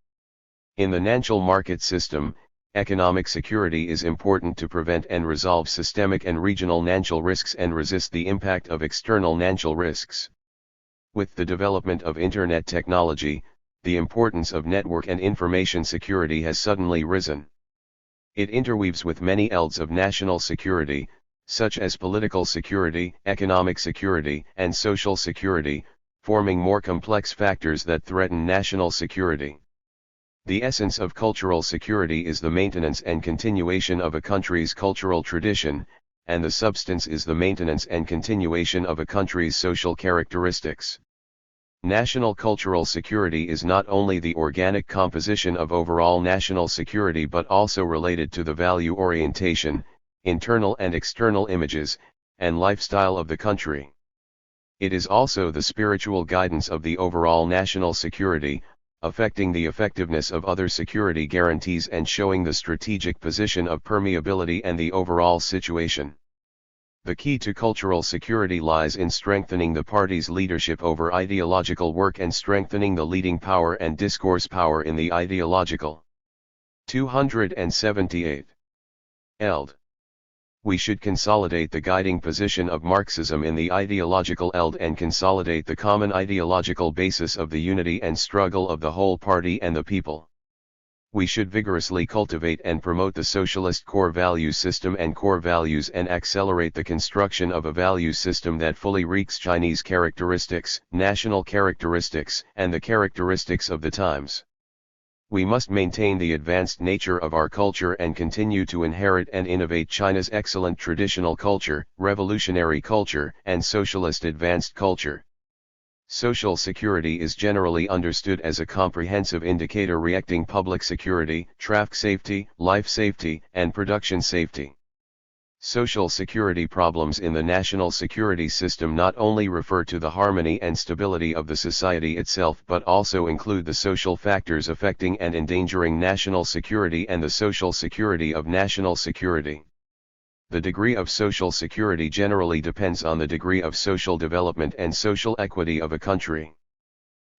In the national market system, economic security is important to prevent and resolve systemic and regional national risks and resist the impact of external national risks. With the development of Internet technology, the importance of network and information security has suddenly risen. It interweaves with many fields of national security, such as political security, economic security, and social security, forming more complex factors that threaten national security. The essence of cultural security is the maintenance and continuation of a country's cultural tradition, and the substance is the maintenance and continuation of a country's social characteristics. National cultural security is not only the organic composition of overall national security but also related to the value orientation, internal and external images, and lifestyle of the country. It is also the spiritual guidance of the overall national security, affecting the effectiveness of other security guarantees and showing the strategic position of permeability and the overall situation. The key to cultural security lies in strengthening the party's leadership over ideological work and strengthening the leading power and discourse power in the ideological. 278. ELD. We should consolidate the guiding position of Marxism in the ideological ELD and consolidate the common ideological basis of the unity and struggle of the whole party and the people. We should vigorously cultivate and promote the socialist core value system and core values and accelerate the construction of a value system that fully reeks Chinese characteristics, national characteristics, and the characteristics of the times. We must maintain the advanced nature of our culture and continue to inherit and innovate China's excellent traditional culture, revolutionary culture, and socialist advanced culture. Social security is generally understood as a comprehensive indicator reacting public security, traffic safety, life safety, and production safety. Social security problems in the national security system not only refer to the harmony and stability of the society itself but also include the social factors affecting and endangering national security and the social security of national security. The degree of social security generally depends on the degree of social development and social equity of a country.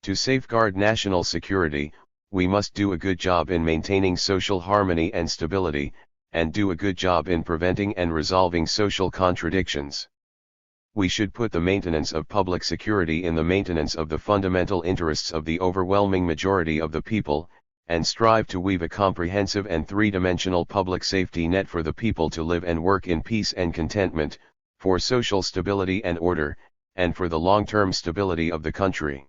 To safeguard national security, we must do a good job in maintaining social harmony and stability, and do a good job in preventing and resolving social contradictions. We should put the maintenance of public security in the maintenance of the fundamental interests of the overwhelming majority of the people, and strive to weave a comprehensive and three-dimensional public safety net for the people to live and work in peace and contentment, for social stability and order, and for the long-term stability of the country.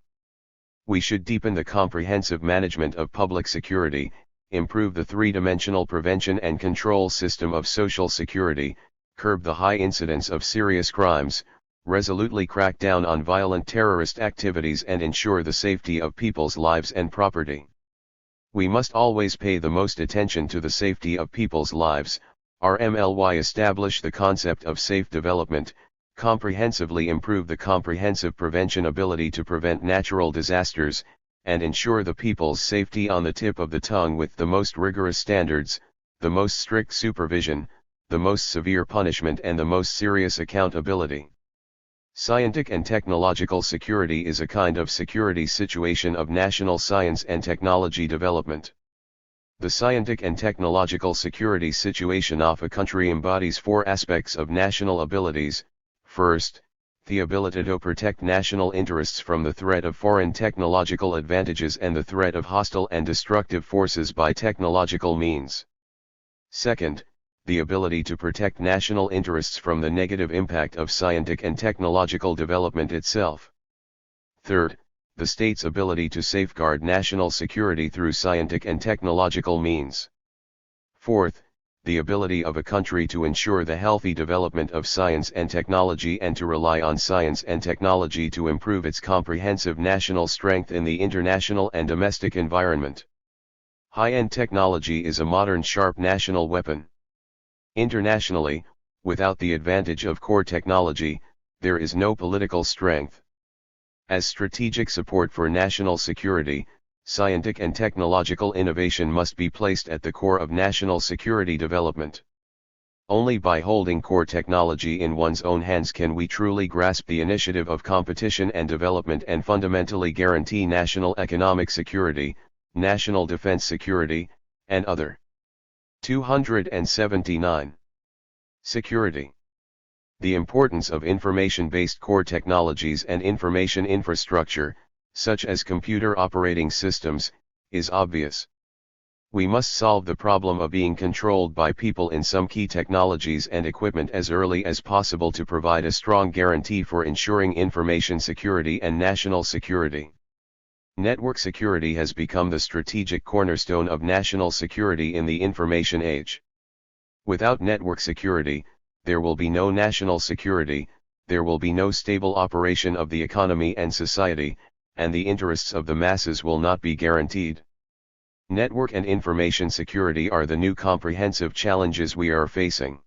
We should deepen the comprehensive management of public security, improve the three-dimensional prevention and control system of social security, curb the high incidence of serious crimes, resolutely crack down on violent terrorist activities and ensure the safety of people's lives and property. We must always pay the most attention to the safety of people's lives, RMLY establish the concept of safe development, comprehensively improve the comprehensive prevention ability to prevent natural disasters, and ensure the people's safety on the tip of the tongue with the most rigorous standards, the most strict supervision, the most severe punishment and the most serious accountability. Scientific and technological security is a kind of security situation of national science and technology development. The scientific and technological security situation of a country embodies four aspects of national abilities. First, the ability to protect national interests from the threat of foreign technological advantages and the threat of hostile and destructive forces by technological means. Second, the ability to protect national interests from the negative impact of scientific and technological development itself. Third, the state's ability to safeguard national security through scientific and technological means. Fourth, the ability of a country to ensure the healthy development of science and technology and to rely on science and technology to improve its comprehensive national strength in the international and domestic environment. High-end technology is a modern sharp national weapon. Internationally, without the advantage of core technology, there is no political strength. As strategic support for national security, scientific and technological innovation must be placed at the core of national security development. Only by holding core technology in one's own hands can we truly grasp the initiative of competition and development and fundamentally guarantee national economic security, national defense security, and other. 279. Security. The importance of information-based core technologies and information infrastructure, such as computer operating systems, is obvious. We must solve the problem of being controlled by people in some key technologies and equipment as early as possible to provide a strong guarantee for ensuring information security and national security. Network security has become the strategic cornerstone of national security in the information age. Without network security, there will be no national security, there will be no stable operation of the economy and society, and the interests of the masses will not be guaranteed. Network and information security are the new comprehensive challenges we are facing.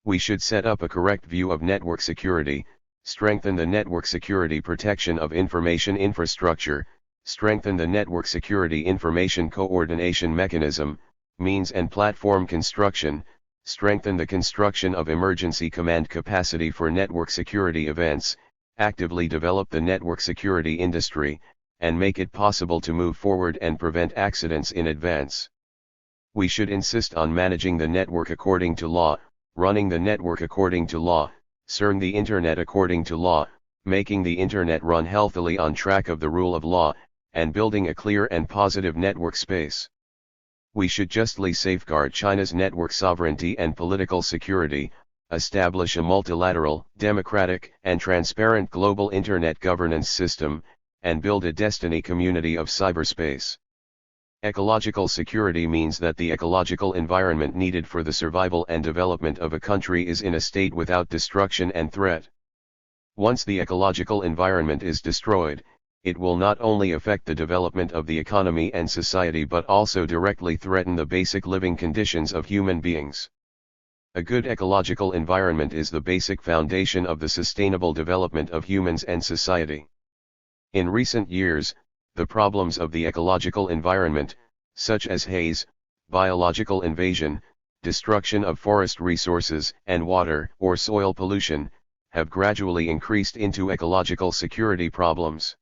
We should set up a correct view of network security, strengthen the network security protection of information infrastructure, strengthen the network security information coordination mechanism, means and platform construction, strengthen the construction of emergency command capacity for network security events, actively develop the network security industry, and make it possible to move forward and prevent accidents in advance. We should insist on managing the network according to law, running the network according to law, serving the Internet according to law, making the Internet run healthily on track of the rule of law, and building a clear and positive network space. We should justly safeguard China's network sovereignty and political security, establish a multilateral, democratic, and transparent global Internet governance system, and build a destiny community of cyberspace. Ecological security means that the ecological environment needed for the survival and development of a country is in a state without destruction and threat. Once the ecological environment is destroyed, it will not only affect the development of the economy and society but also directly threaten the basic living conditions of human beings. A good ecological environment is the basic foundation of the sustainable development of humans and society. In recent years, the problems of the ecological environment, such as haze, biological invasion, destruction of forest resources, and water or soil pollution, have gradually increased into ecological security problems.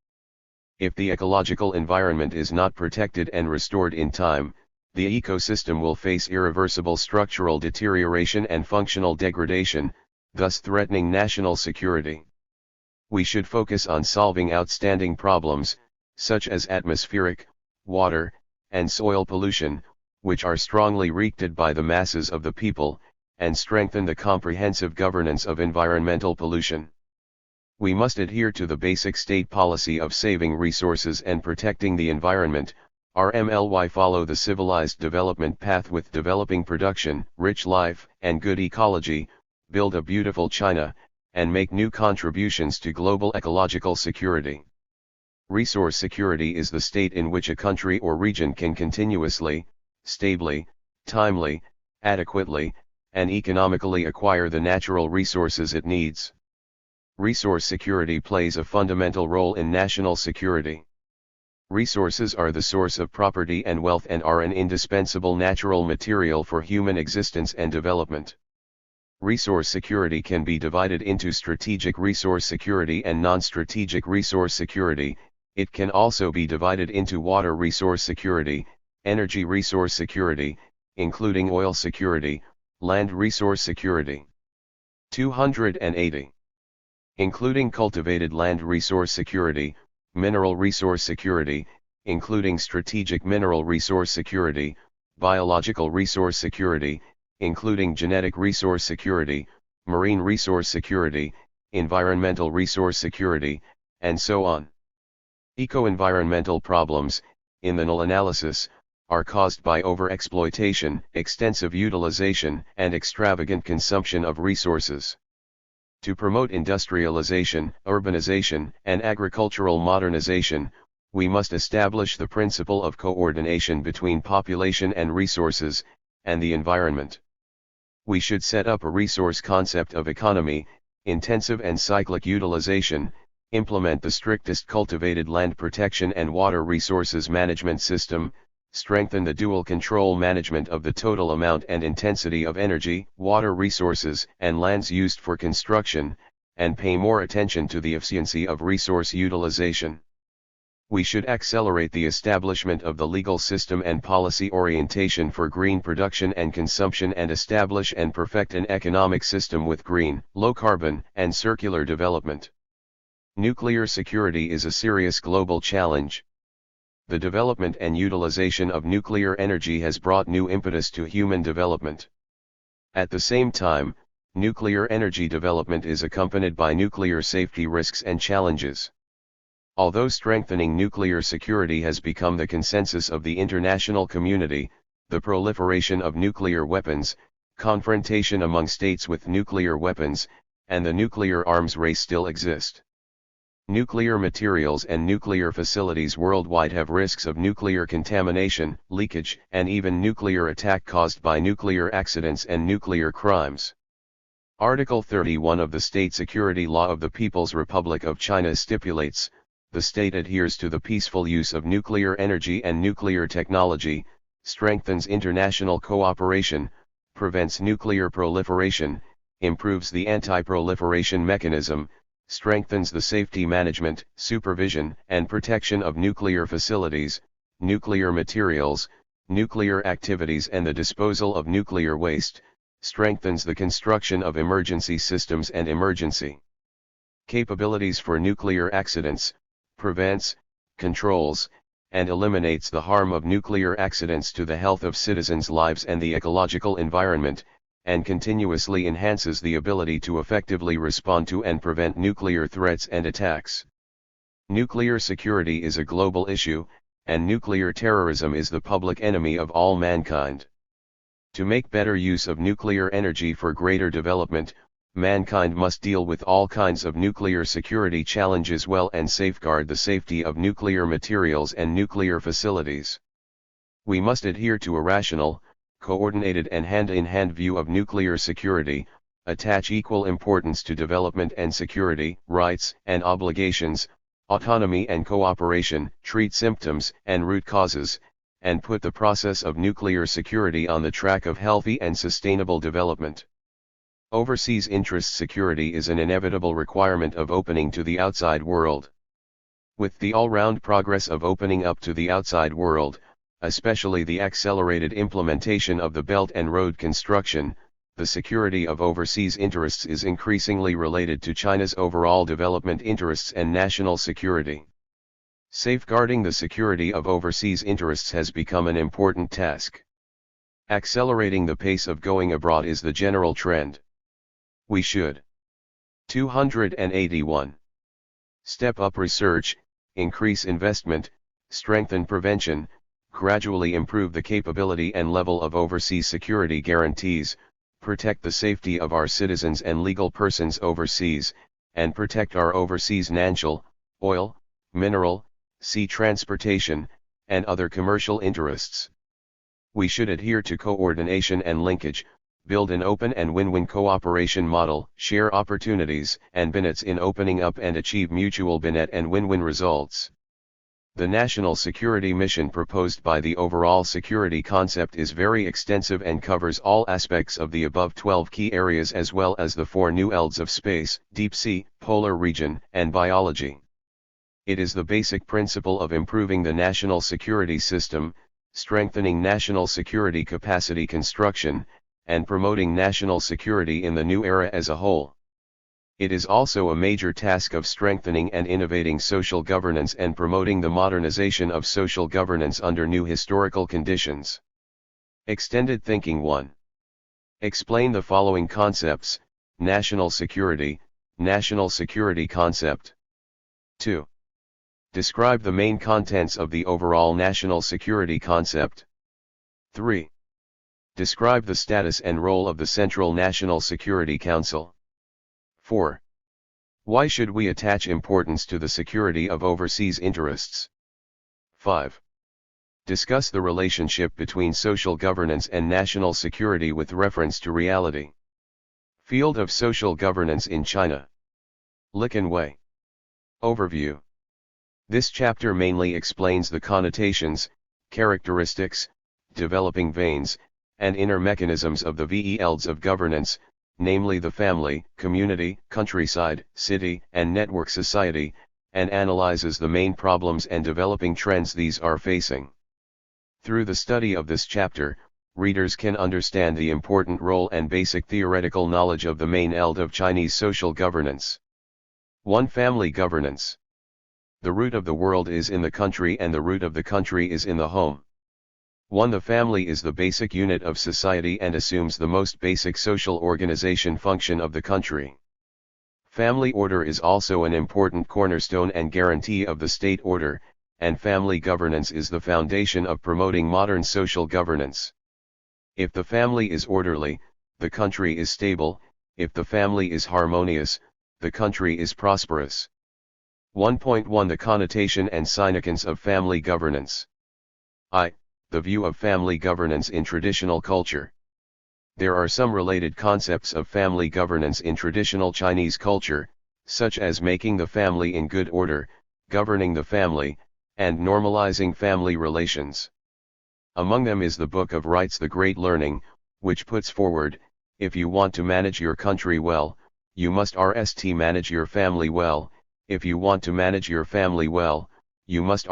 If the ecological environment is not protected and restored in time, the ecosystem will face irreversible structural deterioration and functional degradation, thus threatening national security. We should focus on solving outstanding problems, such as atmospheric, water, and soil pollution, which are strongly wreaked by the masses of the people, and strengthen the comprehensive governance of environmental pollution. We must adhere to the basic state policy of saving resources and protecting the environment, RMLY follow the civilized development path with developing production, rich life, and good ecology, build a beautiful China, and make new contributions to global ecological security. Resource security is the state in which a country or region can continuously, stably, timely, adequately, and economically acquire the natural resources it needs. Resource security plays a fundamental role in national security. Resources are the source of property and wealth and are an indispensable natural material for human existence and development. Resource security can be divided into strategic resource security and non-strategic resource security. It can also be divided into water resource security, energy resource security, including oil security, land resource security. 280. Including cultivated land resource security, mineral resource security, including strategic mineral resource security, biological resource security, including genetic resource security, marine resource security, environmental resource security, and so on. Eco-environmental problems, in the null analysis, are caused by overexploitation, extensive utilization, and extravagant consumption of resources. To promote industrialization, urbanization, and agricultural modernization, we must establish the principle of coordination between population and resources, and the environment. We should set up a resource concept of economy, intensive and cyclic utilization, implement the strictest cultivated land protection and water resources management system, strengthen the dual control management of the total amount and intensity of energy, water resources, and lands used for construction, and pay more attention to the efficiency of resource utilization. We should accelerate the establishment of the legal system and policy orientation for green production and consumption and establish and perfect an economic system with green, low-carbon, and circular development. Nuclear security is a serious global challenge. The development and utilization of nuclear energy has brought new impetus to human development. At the same time, nuclear energy development is accompanied by nuclear safety risks and challenges. Although strengthening nuclear security has become the consensus of the international community, the proliferation of nuclear weapons, confrontation among states with nuclear weapons, and the nuclear arms race still exist. Nuclear materials and nuclear facilities worldwide have risks of nuclear contamination, leakage, and even nuclear attack caused by nuclear accidents and nuclear crimes. Article 31 of the State Security Law of the People's Republic of China stipulates, the state adheres to the peaceful use of nuclear energy and nuclear technology, strengthens international cooperation, prevents nuclear proliferation, improves the anti-proliferation mechanism, strengthens the safety management, supervision, and protection of nuclear facilities, nuclear materials, nuclear activities and the disposal of nuclear waste, strengthens the construction of emergency systems and emergency capabilities for nuclear accidents, prevents, controls, and eliminates the harm of nuclear accidents to the health of citizens' lives and the ecological environment, and continuously enhances the ability to effectively respond to and prevent nuclear threats and attacks. Nuclear security is a global issue, and nuclear terrorism is the public enemy of all mankind. To make better use of nuclear energy for greater development, mankind must deal with all kinds of nuclear security challenges well and safeguard the safety of nuclear materials and nuclear facilities. We must adhere to a rational, coordinated and hand-in-hand view of nuclear security, attach equal importance to development and security, rights and obligations, autonomy and cooperation, treat symptoms and root causes, and put the process of nuclear security on the track of healthy and sustainable development. Overseas interest security is an inevitable requirement of opening to the outside world. With the all-round progress of opening up to the outside world, especially the accelerated implementation of the Belt and Road construction, the security of overseas interests is increasingly related to China's overall development interests and national security. Safeguarding the security of overseas interests has become an important task. Accelerating the pace of going abroad is the general trend. We should 281. Step up research, increase investment, strengthen prevention, gradually improve the capability and level of overseas security guarantees, protect the safety of our citizens and legal persons overseas, and protect our overseas financial, oil, mineral, sea transportation, and other commercial interests. We should adhere to coordination and linkage, build an open and win-win cooperation model, share opportunities and benefits in opening up and achieve mutual benefit and win-win results. The national security mission proposed by the overall security concept is very extensive and covers all aspects of the above 12 key areas as well as the 4 new fields of space, deep sea, polar region, and biology. It is the basic principle of improving the national security system, strengthening national security capacity construction, and promoting national security in the new era as a whole. It is also a major task of strengthening and innovating social governance and promoting the modernization of social governance under new historical conditions. Extended Thinking 1. Explain the following concepts: national security concept. 2. Describe the main contents of the overall national security concept. 3. Describe the status and role of the Central National Security Council. 4. Why should we attach importance to the security of overseas interests? 5. Discuss the relationship between social governance and national security with reference to reality. Field of social governance in China. Liqun Way. Overview. This chapter mainly explains the connotations, characteristics, developing veins, and inner mechanisms of the fields of governance, namely the family, community, countryside, city, and network society, and analyzes the main problems and developing trends these are facing. Through the study of this chapter, readers can understand the important role and basic theoretical knowledge of the main field of Chinese social governance. 1. Family governance. The root of the world is in the country and the root of the country is in the home. 1. The family is the basic unit of society and assumes the most basic social organization function of the country. Family order is also an important cornerstone and guarantee of the state order, and family governance is the foundation of promoting modern social governance. If the family is orderly, the country is stable; if the family is harmonious, the country is prosperous. 1.1 The connotation and significance of family governance. The view of family governance in traditional culture. There are some related concepts of family governance in traditional Chinese culture, such as making the family in good order, governing the family, and normalizing family relations. Among them is the Book of Rites, the Great Learning, which puts forward, if you want to manage your country well, you must manage your family well. If you want to manage your family well, you must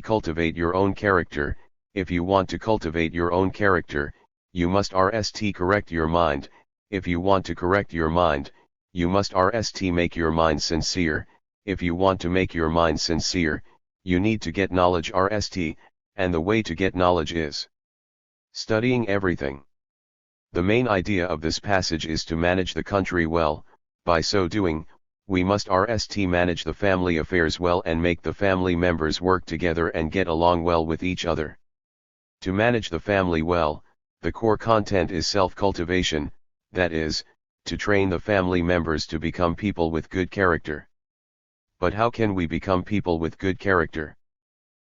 cultivate your own character. If you want to cultivate your own character, you must correct your mind. If you want to correct your mind, you must make your mind sincere. If you want to make your mind sincere, you need to get knowledge and the way to get knowledge is studying everything. The main idea of this passage is to manage the country well. By so doing, we must manage the family affairs well and make the family members work together and get along well with each other. To manage the family well, the core content is self-cultivation, that is, to train the family members to become people with good character. But how can we become people with good character?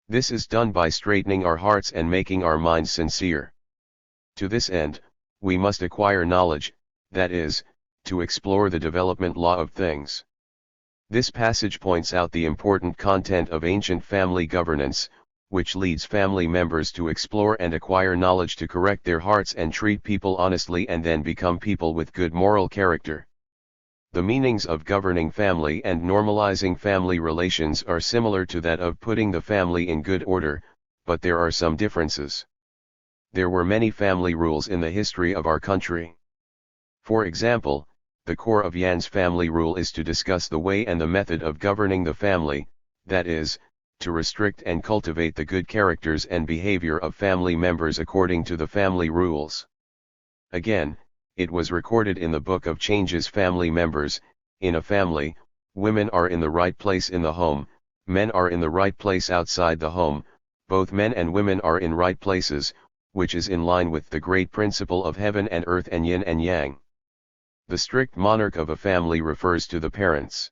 This is done by straightening our hearts and making our minds sincere. To this end, we must acquire knowledge, that is, to explore the development law of things. This passage points out the important content of ancient family governance, which leads family members to explore and acquire knowledge to correct their hearts and treat people honestly and then become people with good moral character. The meanings of governing family and normalizing family relations are similar to that of putting the family in good order, but there are some differences. There were many family rules in the history of our country. For example, the core of Yan's family rule is to discuss the way and the method of governing the family, that is, to restrict and cultivate the good characters and behavior of family members according to the family rules. Again, it was recorded in the Book of Changes family members, in a family, women are in the right place in the home, men are in the right place outside the home, both men and women are in right places, which is in line with the great principle of heaven and earth and yin and yang. The strict monarch of a family refers to the parents.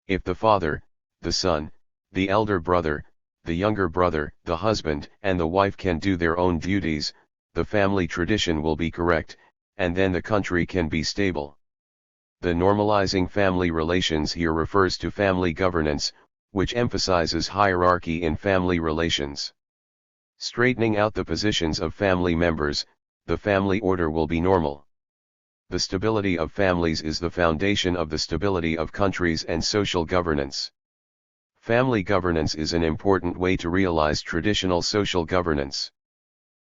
If the father, the son, the elder brother, the younger brother, the husband and the wife can do their own duties, the family tradition will be correct, and then the country can be stable. The normalizing family relations here refers to family governance, which emphasizes hierarchy in family relations. Straightening out the positions of family members, the family order will be normal. The stability of families is the foundation of the stability of countries and social governance. Family governance is an important way to realize traditional social governance.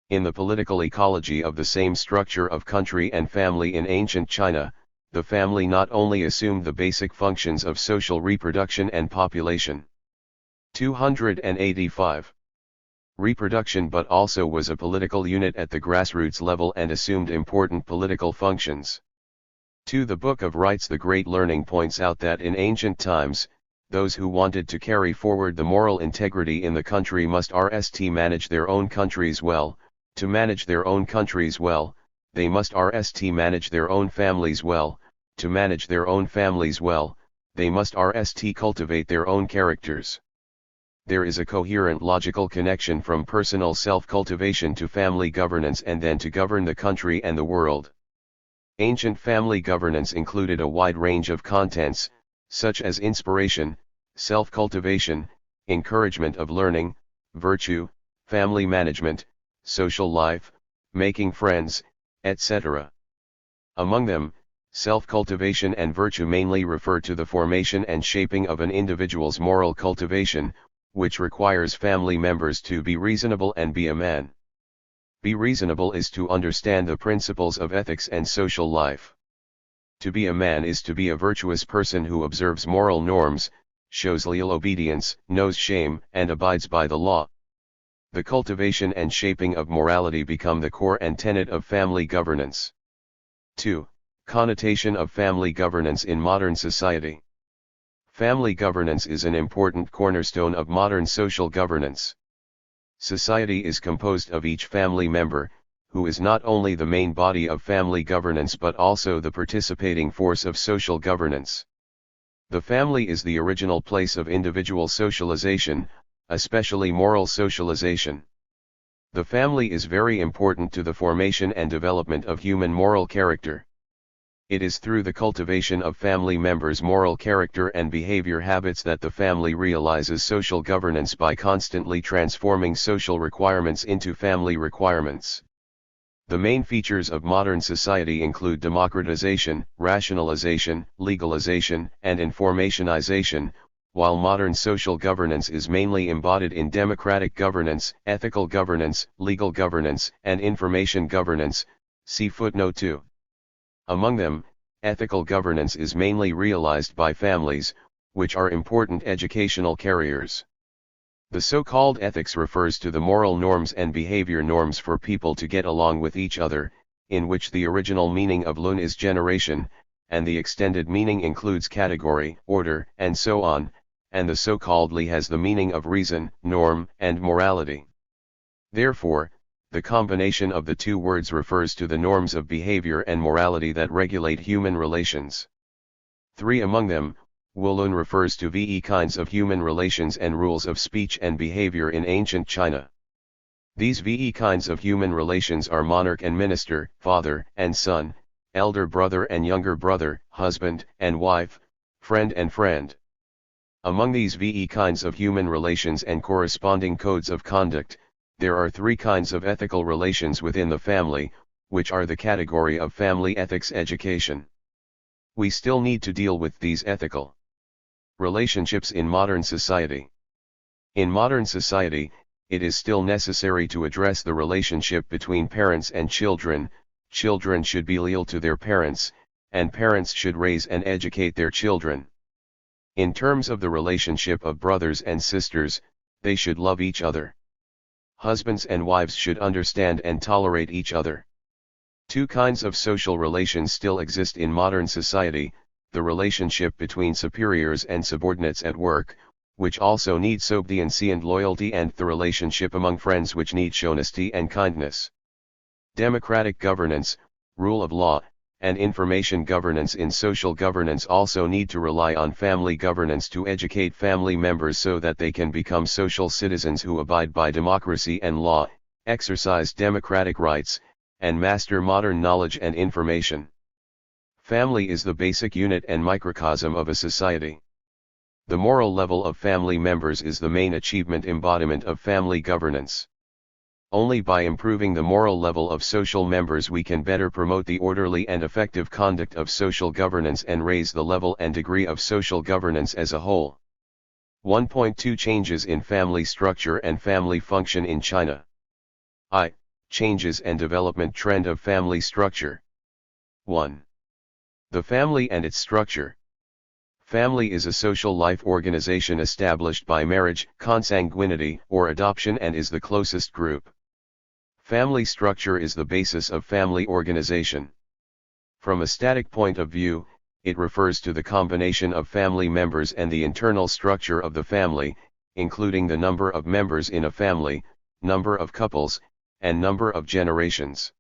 In the political ecology of the same structure of country and family in ancient China, the family not only assumed the basic functions of social reproduction and population. 285. Reproduction but also was a political unit at the grassroots level and assumed important political functions. The Book of Rights the Great Learning points out that in ancient times, those who wanted to carry forward the moral integrity in the country must manage their own countries well. To manage their own countries well, they must manage their own families well. To manage their own families well, they must cultivate their own characters. There is a coherent logical connection from personal self-cultivation to family governance and then to govern the country and the world. Ancient family governance included a wide range of contents, such as inspiration, self-cultivation, encouragement of learning, virtue, family management, social life, making friends, etc. Among them, self-cultivation and virtue mainly refer to the formation and shaping of an individual's moral cultivation, which requires family members to be reasonable and be a man. Be reasonable is to understand the principles of ethics and social life. To be a man is to be a virtuous person who observes moral norms, shows loyal obedience, knows shame, and abides by the law. The cultivation and shaping of morality become the core and tenet of family governance. 2. Connotation of family governance in modern society. Family governance is an important cornerstone of modern social governance. Society is composed of each family member, who is not only the main body of family governance but also the participating force of social governance. The family is the original place of individual socialization, especially moral socialization. The family is very important to the formation and development of human moral character. It is through the cultivation of family members' moral character and behavior habits that the family realizes social governance by constantly transforming social requirements into family requirements. The main features of modern society include democratization, rationalization, legalization, and informationization, while modern social governance is mainly embodied in democratic governance, ethical governance, legal governance, and information governance, see footnote 2. Among them, ethical governance is mainly realized by families, which are important educational carriers. The so-called ethics refers to the moral norms and behavior norms for people to get along with each other, in which the original meaning of liqun is generation, and the extended meaning includes category, order, and so on, and the so-called li has the meaning of reason, norm, and morality. Therefore, the combination of the two words refers to the norms of behavior and morality that regulate human relations. 3 among them, liqun refers to VE kinds of human relations and rules of speech and behavior in ancient China. These VE kinds of human relations are monarch and minister, father and son, elder brother and younger brother, husband and wife, friend and friend. Among these VE kinds of human relations and corresponding codes of conduct, there are 3 kinds of ethical relations within the family, which are the category of family ethics education. We still need to deal with these ethical relationships in modern society. In modern society, it is still necessary to address the relationship between parents and children. Children should be loyal to their parents, and parents should raise and educate their children. In terms of the relationship of brothers and sisters, they should love each other. Husbands and wives should understand and tolerate each other. 2 kinds of social relations still exist in modern society: the relationship between superiors and subordinates at work, which also needs obedience and loyalty, and the relationship among friends, which needs honesty and kindness. Democratic governance, rule of law, and information governance in social governance also need to rely on family governance to educate family members so that they can become social citizens who abide by democracy and law, exercise democratic rights, and master modern knowledge and information. Family is the basic unit and microcosm of a society. The moral level of family members is the main achievement embodiment of family governance. Only by improving the moral level of social members we can better promote the orderly and effective conduct of social governance and raise the level and degree of social governance as a whole. 1.2 Changes in family structure and family function in China. Changes and development trend of family structure. 1. The family and its structure. Family is a social life organization established by marriage, consanguinity, or adoption, and is the closest group. Family structure is the basis of family organization. From a static point of view, it refers to the combination of family members and the internal structure of the family, including the number of members in a family, number of couples, and number of generations.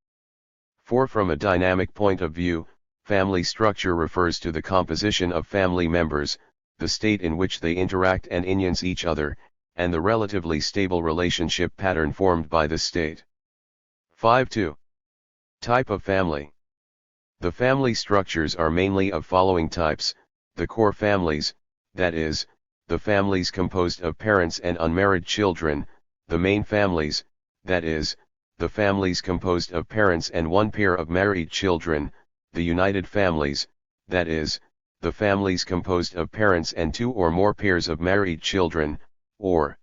4. From a dynamic point of view, family structure refers to the composition of family members, the state in which they interact and influence each other, and the relatively stable relationship pattern formed by the state. 5.2. Type of family. The family structures are mainly of following types: the core families, that is, the families composed of parents and unmarried children; the main families, that is, the families composed of parents and one pair of married children; the united families, that is, the families composed of parents and 2 or more pairs of married children, or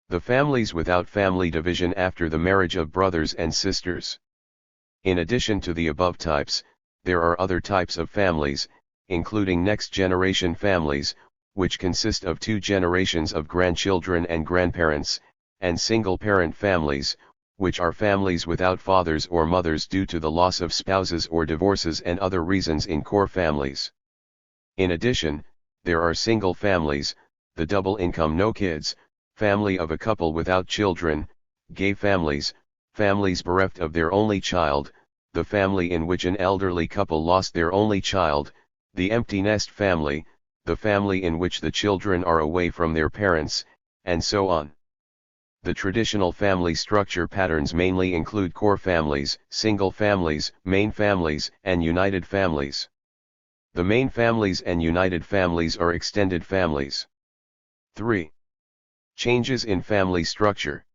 the families without family division after the marriage of brothers and sisters. In addition to the above types, there are other types of families, including next-generation families, which consist of 2 generations of grandchildren and grandparents, and single-parent families, which are families without fathers or mothers due to the loss of spouses or divorces and other reasons in core families. In addition, there are single families, the double income no kids, family of a couple without children, gay families, families bereft of their only child, the family in which an elderly couple lost their only child, the empty nest family, the family in which the children are away from their parents, and so on. The traditional family structure patterns mainly include core families, single families, main families, and united families. The main families and united families are extended families. 3. Changes in family structure.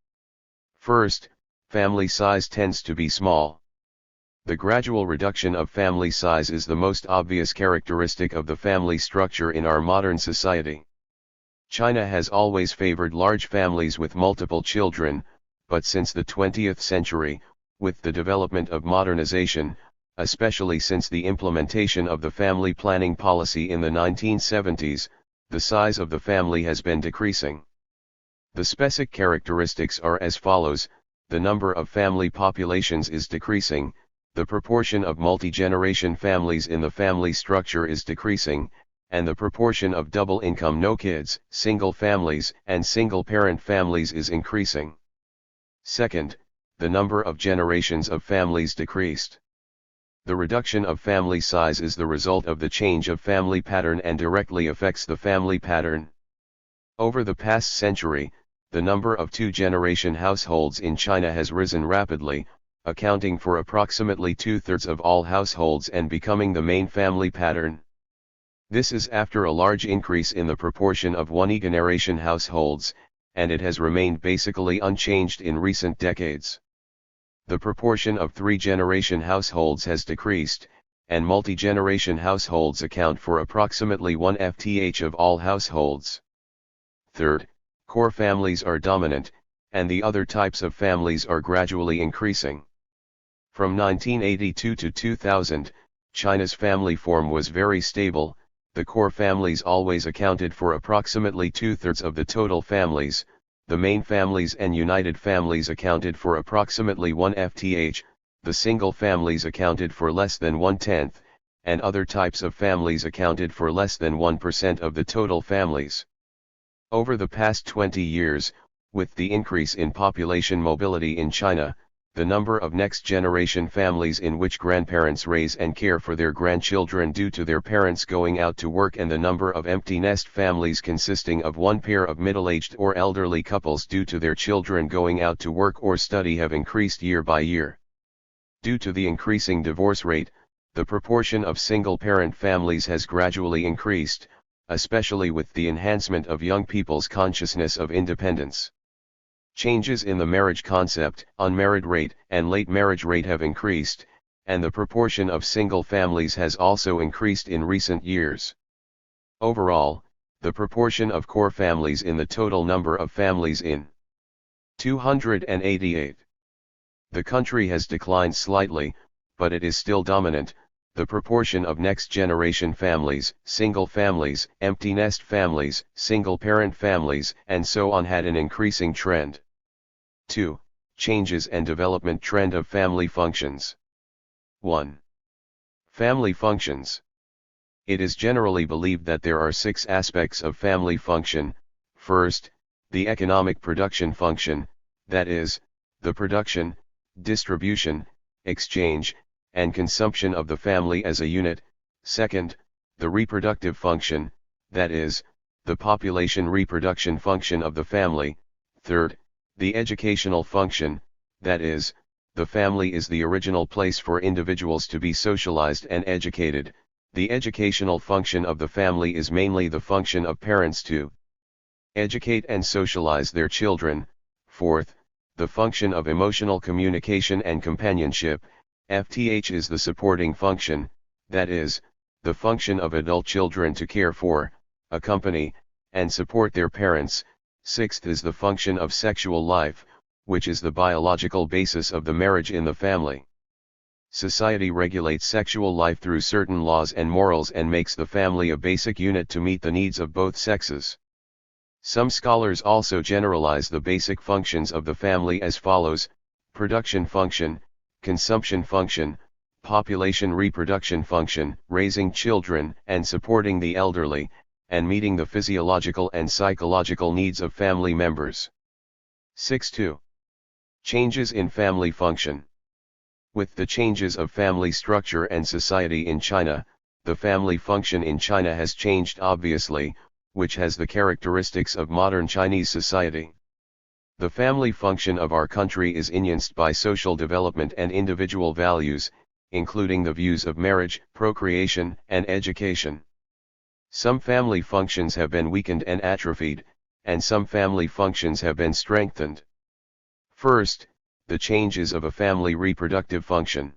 First, family size tends to be small. The gradual reduction of family size is the most obvious characteristic of the family structure in our modern society. China has always favored large families with multiple children, but since the 20th century, with the development of modernization, especially since the implementation of the family planning policy in the 1970s, the size of the family has been decreasing. The specific characteristics are as follows: the number of family populations is decreasing, the proportion of multi-generation families in the family structure is decreasing, and the proportion of double income no kids, single families, and single-parent families is increasing. Second, the number of generations of families decreased. The reduction of family size is the result of the change of family pattern and directly affects the family pattern. Over the past century, the number of two-generation households in China has risen rapidly, accounting for approximately two-thirds of all households and becoming the main family pattern. This is after a large increase in the proportion of one-generation households, and it has remained basically unchanged in recent decades. The proportion of three-generation households has decreased, and multi-generation households account for approximately 1/4 of all households. Third, core families are dominant, and the other types of families are gradually increasing. From 1982 to 2000, China's family form was very stable. The core families always accounted for approximately two-thirds of the total families. The main families and united families accounted for approximately 1/4, the single families accounted for less than 1/10, and other types of families accounted for less than 1% of the total families. Over the past 20 years, with the increase in population mobility in China, the number of next-generation families in which grandparents raise and care for their grandchildren due to their parents going out to work and the number of empty nest families consisting of one pair of middle-aged or elderly couples due to their children going out to work or study have increased year by year. Due to the increasing divorce rate, the proportion of single-parent families has gradually increased, especially with the enhancement of young people's consciousness of independence. Changes in the marriage concept, unmarried rate, and late marriage rate have increased, and the proportion of single families has also increased in recent years. Overall, the proportion of core families in the total number of families in 288. The country has declined slightly, but it is still dominant. The proportion of next-generation families, single families, empty nest families, single-parent families, and so on had an increasing trend. 2. Changes and development trend of family functions. 1. Family functions. It is generally believed that there are 6 aspects of family function. First, the economic production function, that is, the production, distribution, exchange, and consumption of the family as a unit. Second, the reproductive function, that is, the population reproduction function of the family. Third, the educational function, that is, the family is the original place for individuals to be socialized and educated. The educational function of the family is mainly the function of parents to educate and socialize their children. Fourth, the function of emotional communication and companionship. FTH is the supporting function, that is, the function of adult children to care for, accompany, and support their parents. Sixth is the function of sexual life, which is the biological basis of the marriage in the family. Society regulates sexual life through certain laws and morals and makes the family a basic unit to meet the needs of both sexes. Some scholars also generalize the basic functions of the family as follows: production function, consumption function, population reproduction function, raising children and supporting the elderly, and meeting the physiological and psychological needs of family members. 6.2. Changes in family function. With the changes of family structure and society in China, the family function in China has changed obviously, which has the characteristics of modern Chinese society. The family function of our country is influenced by social development and individual values, including the views of marriage, procreation, and education. Some family functions have been weakened and atrophied, and some family functions have been strengthened. First, the changes of a family reproductive function.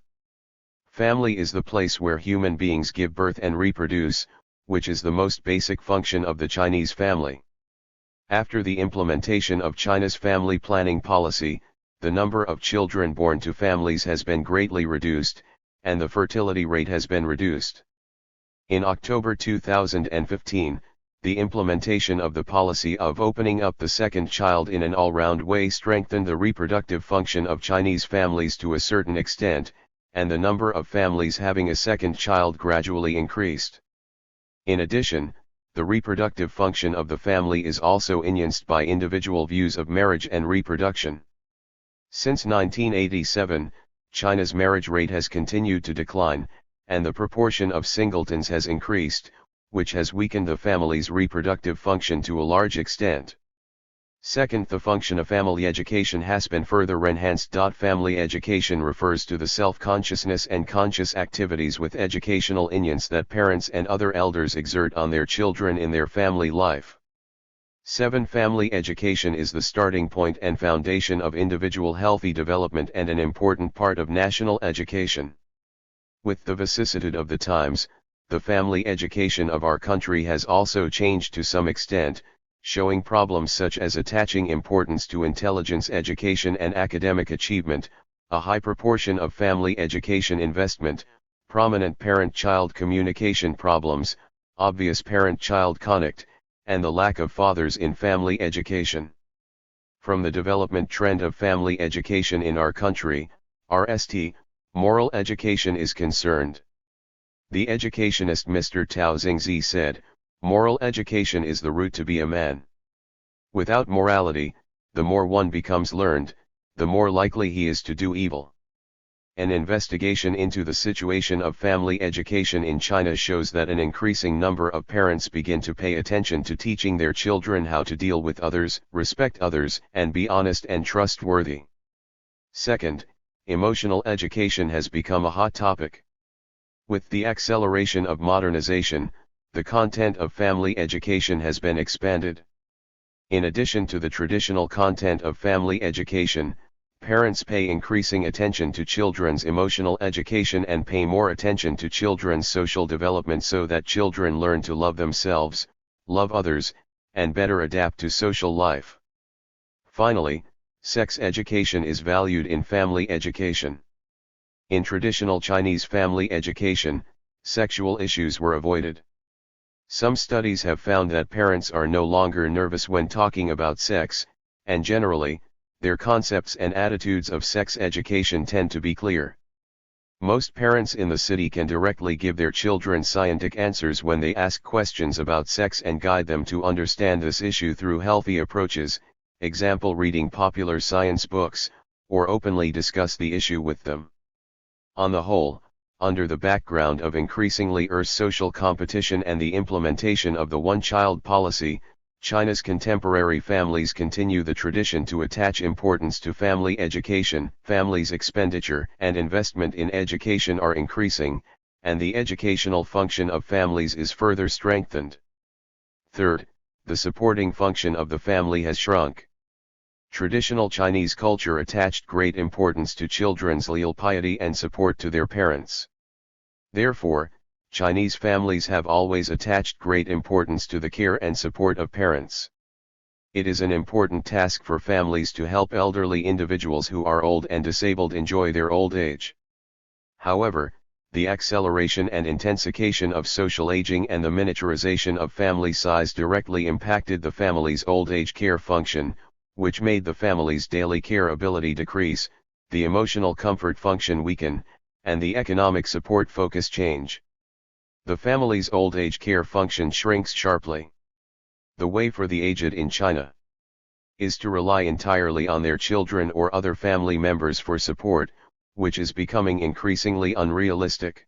Family is the place where human beings give birth and reproduce, which is the most basic function of the Chinese family. After the implementation of China's family planning policy, the number of children born to families has been greatly reduced, and the fertility rate has been reduced. In October 2015, the implementation of the policy of opening up the second child in an all-round way strengthened the reproductive function of Chinese families to a certain extent, and the number of families having a second child gradually increased. In addition, the reproductive function of the family is also influenced by individual views of marriage and reproduction. Since 1987, China's marriage rate has continued to decline, and the proportion of singletons has increased, which has weakened the family's reproductive function to a large extent. Second, the function of family education has been further enhanced. Family education refers to the self-consciousness and conscious activities with educational influence that parents and other elders exert on their children in their family life. 7. Family education is the starting point and foundation of individual healthy development and an important part of national education. With the vicissitude of the times, the family education of our country has also changed to some extent, showing problems such as attaching importance to intelligence education and academic achievement, a high proportion of family education investment, prominent parent-child communication problems, obvious parent-child conflict, and the lack of fathers in family education. From the development trend of family education in our country, RST, moral education is concerned. The educationist Mr. Tao Xingzi said, "Moral education is the route to be a man. Without morality, the more one becomes learned, the more likely he is to do evil." An investigation into the situation of family education in China shows that an increasing number of parents begin to pay attention to teaching their children how to deal with others, respect others, and be honest and trustworthy. Second, emotional education has become a hot topic. With the acceleration of modernization, the content of family education has been expanded. In addition to the traditional content of family education, parents pay increasing attention to children's emotional education and pay more attention to children's social development so that children learn to love themselves, love others, and better adapt to social life. Finally, sex education is valued in family education. In traditional Chinese family education, sexual issues were avoided. Some studies have found that parents are no longer nervous when talking about sex, and generally, their concepts and attitudes of sex education tend to be clear. Most parents in the city can directly give their children scientific answers when they ask questions about sex and guide them to understand this issue through healthy approaches, example reading popular science books, or openly discuss the issue with them. On the whole, under the background of increasingly social competition and the implementation of the one-child policy, China's contemporary families continue the tradition to attach importance to family education. Families' expenditure and investment in education are increasing, and the educational function of families is further strengthened. Third, the supporting function of the family has shrunk. Traditional Chinese culture attached great importance to children's filial piety and support to their parents. Therefore, Chinese families have always attached great importance to the care and support of parents. It is an important task for families to help elderly individuals who are old and disabled enjoy their old age. However, the acceleration and intensification of social aging and the miniaturization of family size directly impacted the family's old age care function, which made the family's daily care ability decrease, the emotional comfort function weaken, and the economic support focus change. The family's old age care function shrinks sharply. The way for the aged in China is to rely entirely on their children or other family members for support, which is becoming increasingly unrealistic.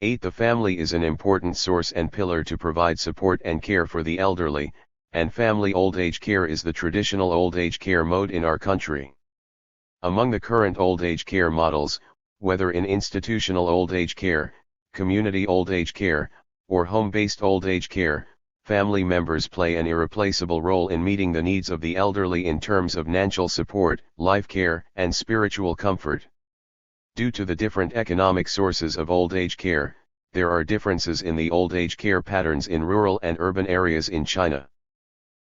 8. The family is an important source and pillar to provide support and care for the elderly, and family old age care is the traditional old age care mode in our country. Among the current old age care models, whether in institutional old age care, community old age care, or home-based old age care, family members play an irreplaceable role in meeting the needs of the elderly in terms of financial support, life care, and spiritual comfort. Due to the different economic sources of old age care, there are differences in the old age care patterns in rural and urban areas in China.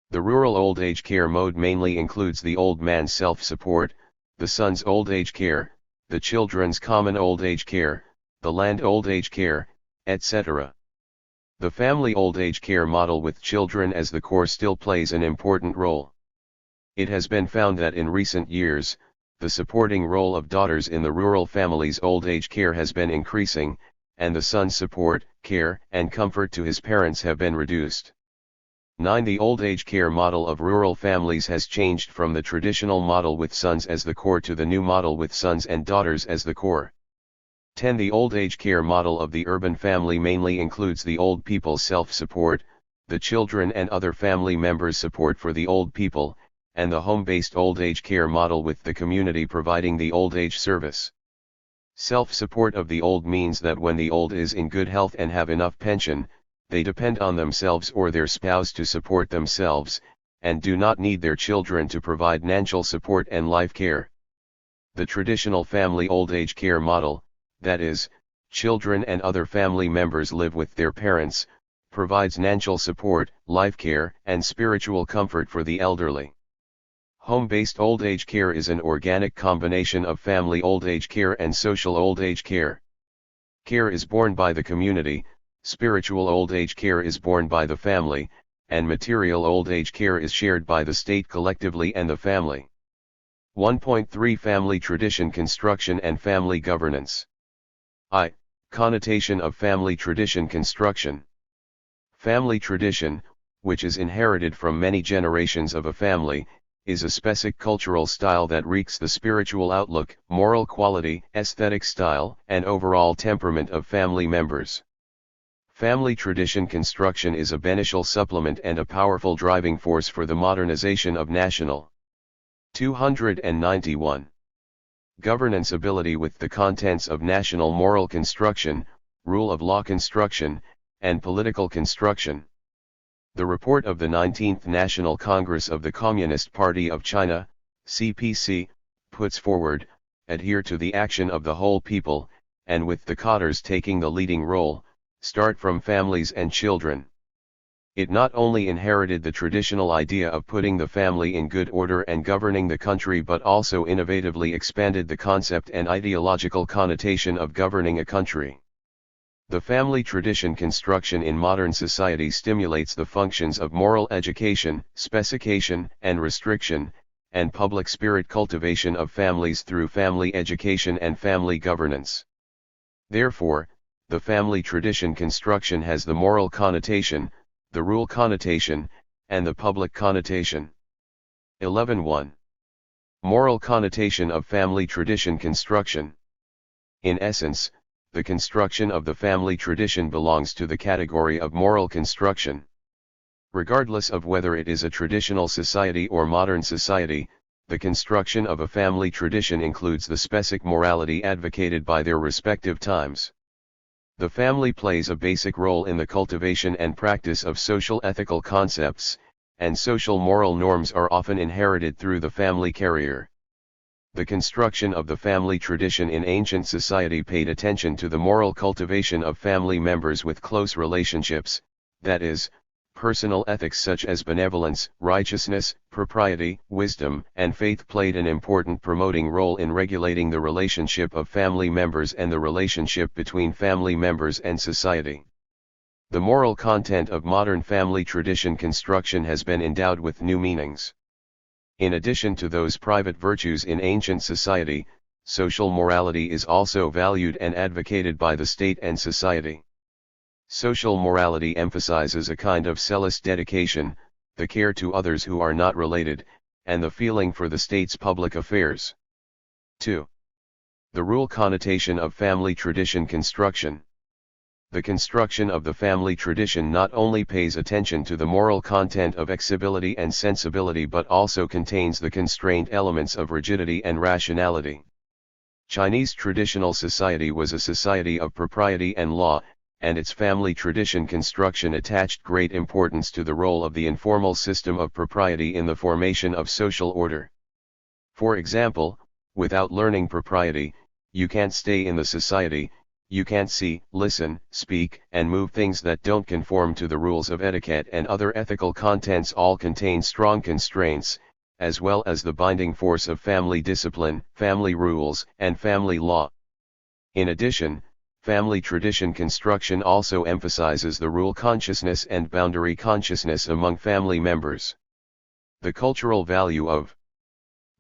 The rural old age care mode mainly includes the old man's self-support, the son's old age care, the children's common old age care, the land old age care, etc. The family old age care model with children as the core still plays an important role. It has been found that in recent years, the supporting role of daughters in the rural family's old age care has been increasing, and the son's support, care, and comfort to his parents have been reduced. 9. The old age care model of rural families has changed from the traditional model with sons as the core to the new model with sons and daughters as the core. 10. The old age care model of the urban family mainly includes the old people's self-support, the children and other family members' support for the old people, and the home-based old age care model with the community providing the old age service. Self-support of the old means that when the old is in good health and have enough pension, they depend on themselves or their spouse to support themselves, and do not need their children to provide financial support and life care. The traditional family old age care model, that is, children and other family members live with their parents, provides financial support, life care, and spiritual comfort for the elderly. Home-based old age care is an organic combination of family old age care and social old age care. Care is borne by the community, spiritual old age care is borne by the family, and material old age care is shared by the state collectively and the family. 1.3 Family tradition construction and family governance. Connotation of family tradition construction. Family tradition, which is inherited from many generations of a family, is a specific cultural style that reeks the spiritual outlook, moral quality, aesthetic style, and overall temperament of family members. Family tradition construction is a beneficial supplement and a powerful driving force for the modernization of national. 291. Governance ability with the contents of national moral construction, rule of law construction, and political construction. The report of the 19th National Congress of the Communist Party of China, CPC, puts forward, adhere to the action of the whole people, and with the cadres taking the leading role, start from families and children. It not only inherited the traditional idea of putting the family in good order and governing the country but also innovatively expanded the concept and ideological connotation of governing a country. The family tradition construction in modern society stimulates the functions of moral education, specification and restriction, and public spirit cultivation of families through family education and family governance. Therefore, the family tradition construction has the moral connotation, the rule connotation, and the public connotation. 11.1. Moral connotation of family tradition construction. In essence, the construction of the family tradition belongs to the category of moral construction. Regardless of whether it is a traditional society or modern society, the construction of a family tradition includes the specific morality advocated by their respective times. The family plays a basic role in the cultivation and practice of social ethical concepts, and social moral norms are often inherited through the family carrier. The construction of the family tradition in ancient society paid attention to the moral cultivation of family members with close relationships, that is, personal ethics such as benevolence, righteousness, propriety, wisdom, and faith played an important promoting role in regulating the relationship of family members and the relationship between family members and society. The moral content of modern family tradition construction has been endowed with new meanings. In addition to those private virtues in ancient society, social morality is also valued and advocated by the state and society. Social morality emphasizes a kind of selfless dedication, the care to others who are not related, and the feeling for the state's public affairs. 2. The rule connotation of family tradition construction. The construction of the family tradition not only pays attention to the moral content of exibility and sensibility but also contains the constrained elements of rigidity and rationality. Chinese traditional society was a society of propriety and law, and its family tradition construction attached great importance to the role of the informal system of propriety in the formation of social order. For example, without learning propriety, you can't stay in the society, you can't see, listen, speak, and move things that don't conform to the rules of etiquette, and other ethical contents all contain strong constraints, as well as the binding force of family discipline, family rules, and family law. In addition, family tradition construction also emphasizes the rule consciousness and boundary consciousness among family members. The cultural value of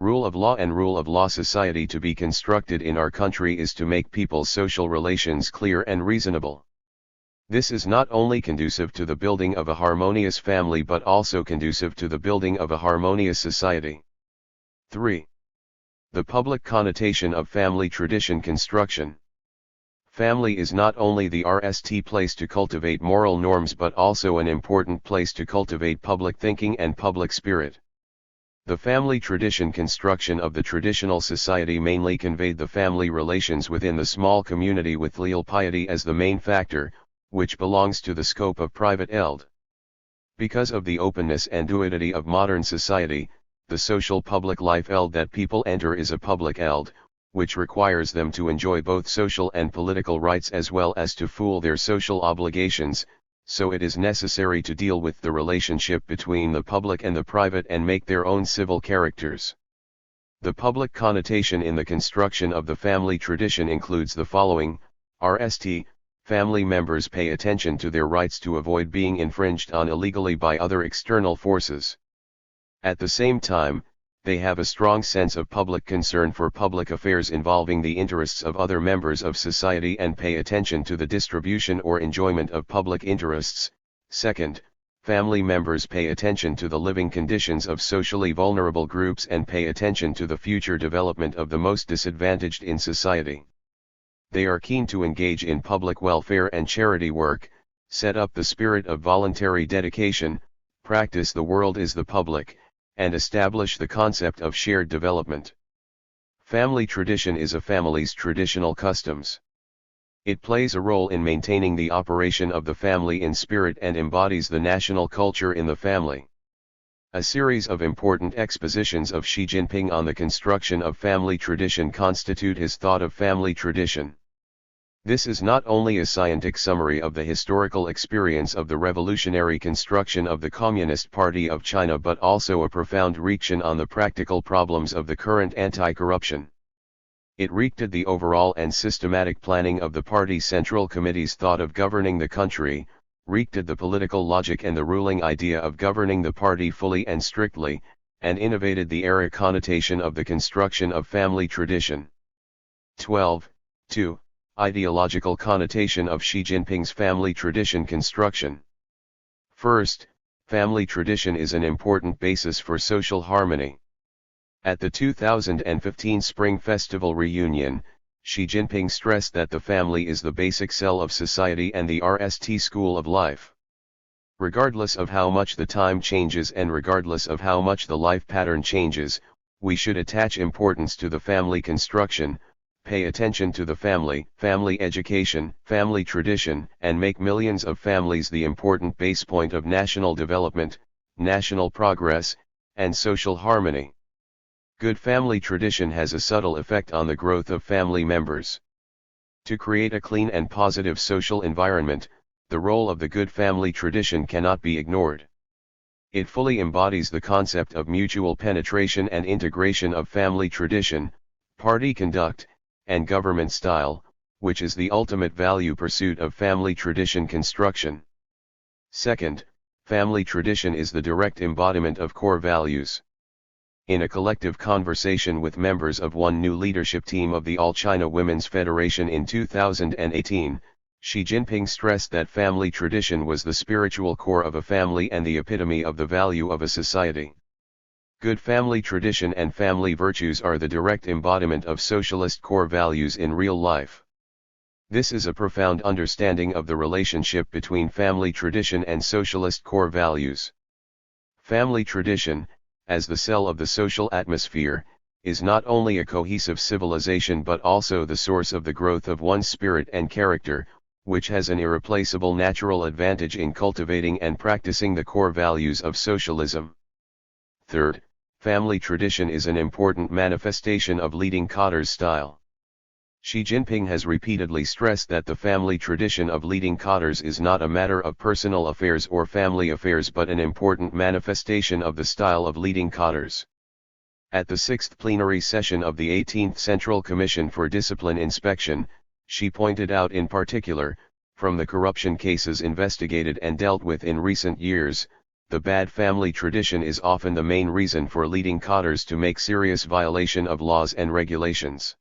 rule of law and rule of law society to be constructed in our country is to make people's social relations clear and reasonable. This is not only conducive to the building of a harmonious family but also conducive to the building of a harmonious society. 3. The public connotation of family tradition construction. Family is not only the place to cultivate moral norms but also an important place to cultivate public thinking and public spirit. The family tradition construction of the traditional society mainly conveyed the family relations within the small community with filial piety as the main factor, which belongs to the scope of private eld. Because of the openness and fluidity of modern society, the social public life eld that people enter is a public eld, which requires them to enjoy both social and political rights as well as to fulfill their social obligations, so it is necessary to deal with the relationship between the public and the private and make their own civil characters. The public connotation in the construction of the family tradition includes the following: family members pay attention to their rights to avoid being infringed on illegally by other external forces. At the same time, they have a strong sense of public concern for public affairs involving the interests of other members of society and pay attention to the distribution or enjoyment of public interests. Second, family members pay attention to the living conditions of socially vulnerable groups and pay attention to the future development of the most disadvantaged in society. They are keen to engage in public welfare and charity work, set up the spirit of voluntary dedication, practice the world is the public, and establish the concept of shared development. Family tradition is a family's traditional customs. It plays a role in maintaining the operation of the family in spirit and embodies the national culture in the family. A series of important expositions of Xi Jinping on the construction of family tradition constitute his thought of family tradition. This is not only a scientific summary of the historical experience of the revolutionary construction of the Communist Party of China but also a profound reaction on the practical problems of the current anti-corruption. It rected the overall and systematic planning of the party central committee's thought of governing the country, rected the political logic and the ruling idea of governing the party fully and strictly, and innovated the era connotation of the construction of family tradition. 12. 2. Ideological connotation of Xi Jinping's family tradition construction. First, family tradition is an important basis for social harmony. At the 2015 Spring Festival reunion, Xi Jinping stressed that the family is the basic cell of society and the school of life. Regardless of how much the time changes and regardless of how much the life pattern changes, we should attach importance to the family construction, pay attention to the family, family education, family tradition, and make millions of families the important base point of national development, national progress, and social harmony. Good family tradition has a subtle effect on the growth of family members. To create a clean and positive social environment, the role of the good family tradition cannot be ignored. It fully embodies the concept of mutual penetration and integration of family tradition, party conduct, and government style, which is the ultimate value pursuit of family tradition construction. Second, family tradition is the direct embodiment of core values. In a collective conversation with members of one new leadership team of the All China Women's Federation in 2018, Xi Jinping stressed that family tradition was the spiritual core of a family and the epitome of the value of a society. Good family tradition and family virtues are the direct embodiment of socialist core values in real life. This is a profound understanding of the relationship between family tradition and socialist core values. Family tradition, as the cell of the social atmosphere, is not only a cohesive civilization but also the source of the growth of one's spirit and character, which has an irreplaceable natural advantage in cultivating and practicing the core values of socialism. Third, family tradition is an important manifestation of leading Khadr's style. Xi Jinping has repeatedly stressed that the family tradition of leading cadres is not a matter of personal affairs or family affairs but an important manifestation of the style of leading cadres. At the 6th plenary session of the 18th Central Commission for Discipline Inspection, Xi pointed out in particular, from the corruption cases investigated and dealt with in recent years, the bad family tradition is often the main reason for leading cadres to make serious violation of laws and regulations.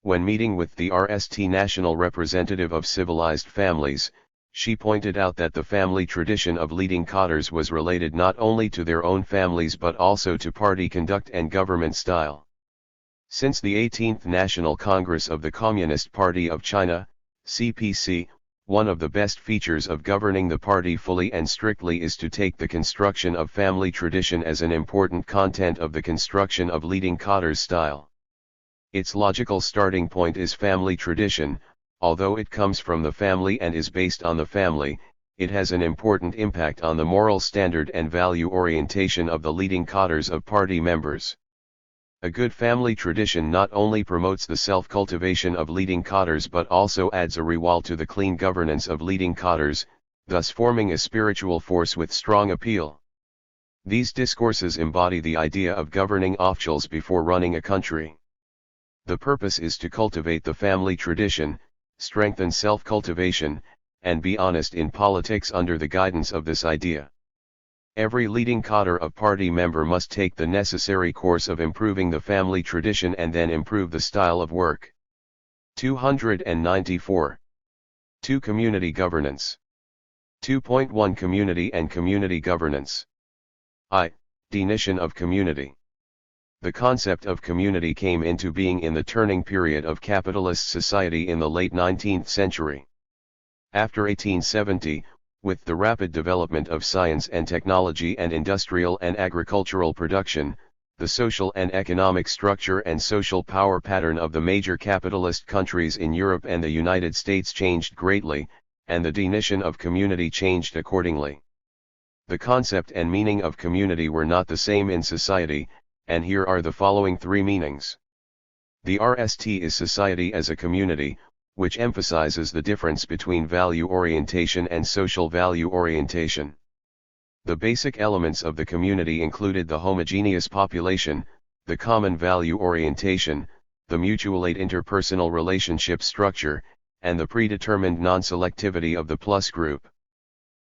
When meeting with the RST National Representative of Civilized Families, Xi pointed out that the family tradition of leading cadres was related not only to their own families but also to party conduct and government style. Since the 18th National Congress of the Communist Party of China, CPC, one of the best features of governing the party fully and strictly is to take the construction of family tradition as an important content of the construction of leading cadres style. Its logical starting point is family tradition. Although it comes from the family and is based on the family, it has an important impact on the moral standard and value orientation of the leading cadres of party members. A good family tradition not only promotes the self-cultivation of leading cadres but also adds a reward to the clean governance of leading cadres, thus forming a spiritual force with strong appeal. These discourses embody the idea of governing officials before running a country. The purpose is to cultivate the family tradition, strengthen self-cultivation, and be honest in politics under the guidance of this idea. Every leading cadre of party member must take the necessary course of improving the family tradition and then improve the style of work. 294. 2. Community governance. 2.1 Community and community governance. Definition of community. The concept of community came into being in the turning period of capitalist society in the late 19th century. After 1870, with the rapid development of science and technology and industrial and agricultural production, the social and economic structure and social power pattern of the major capitalist countries in Europe and the United States changed greatly, and the definition of community changed accordingly. The concept and meaning of community were not the same in society, and here are the following three meanings. The RST is society as a community, which emphasizes the difference between value orientation and social value orientation. The basic elements of the community included the homogeneous population, the common value orientation, the mutual aid interpersonal relationship structure, and the predetermined non-selectivity of the plus group.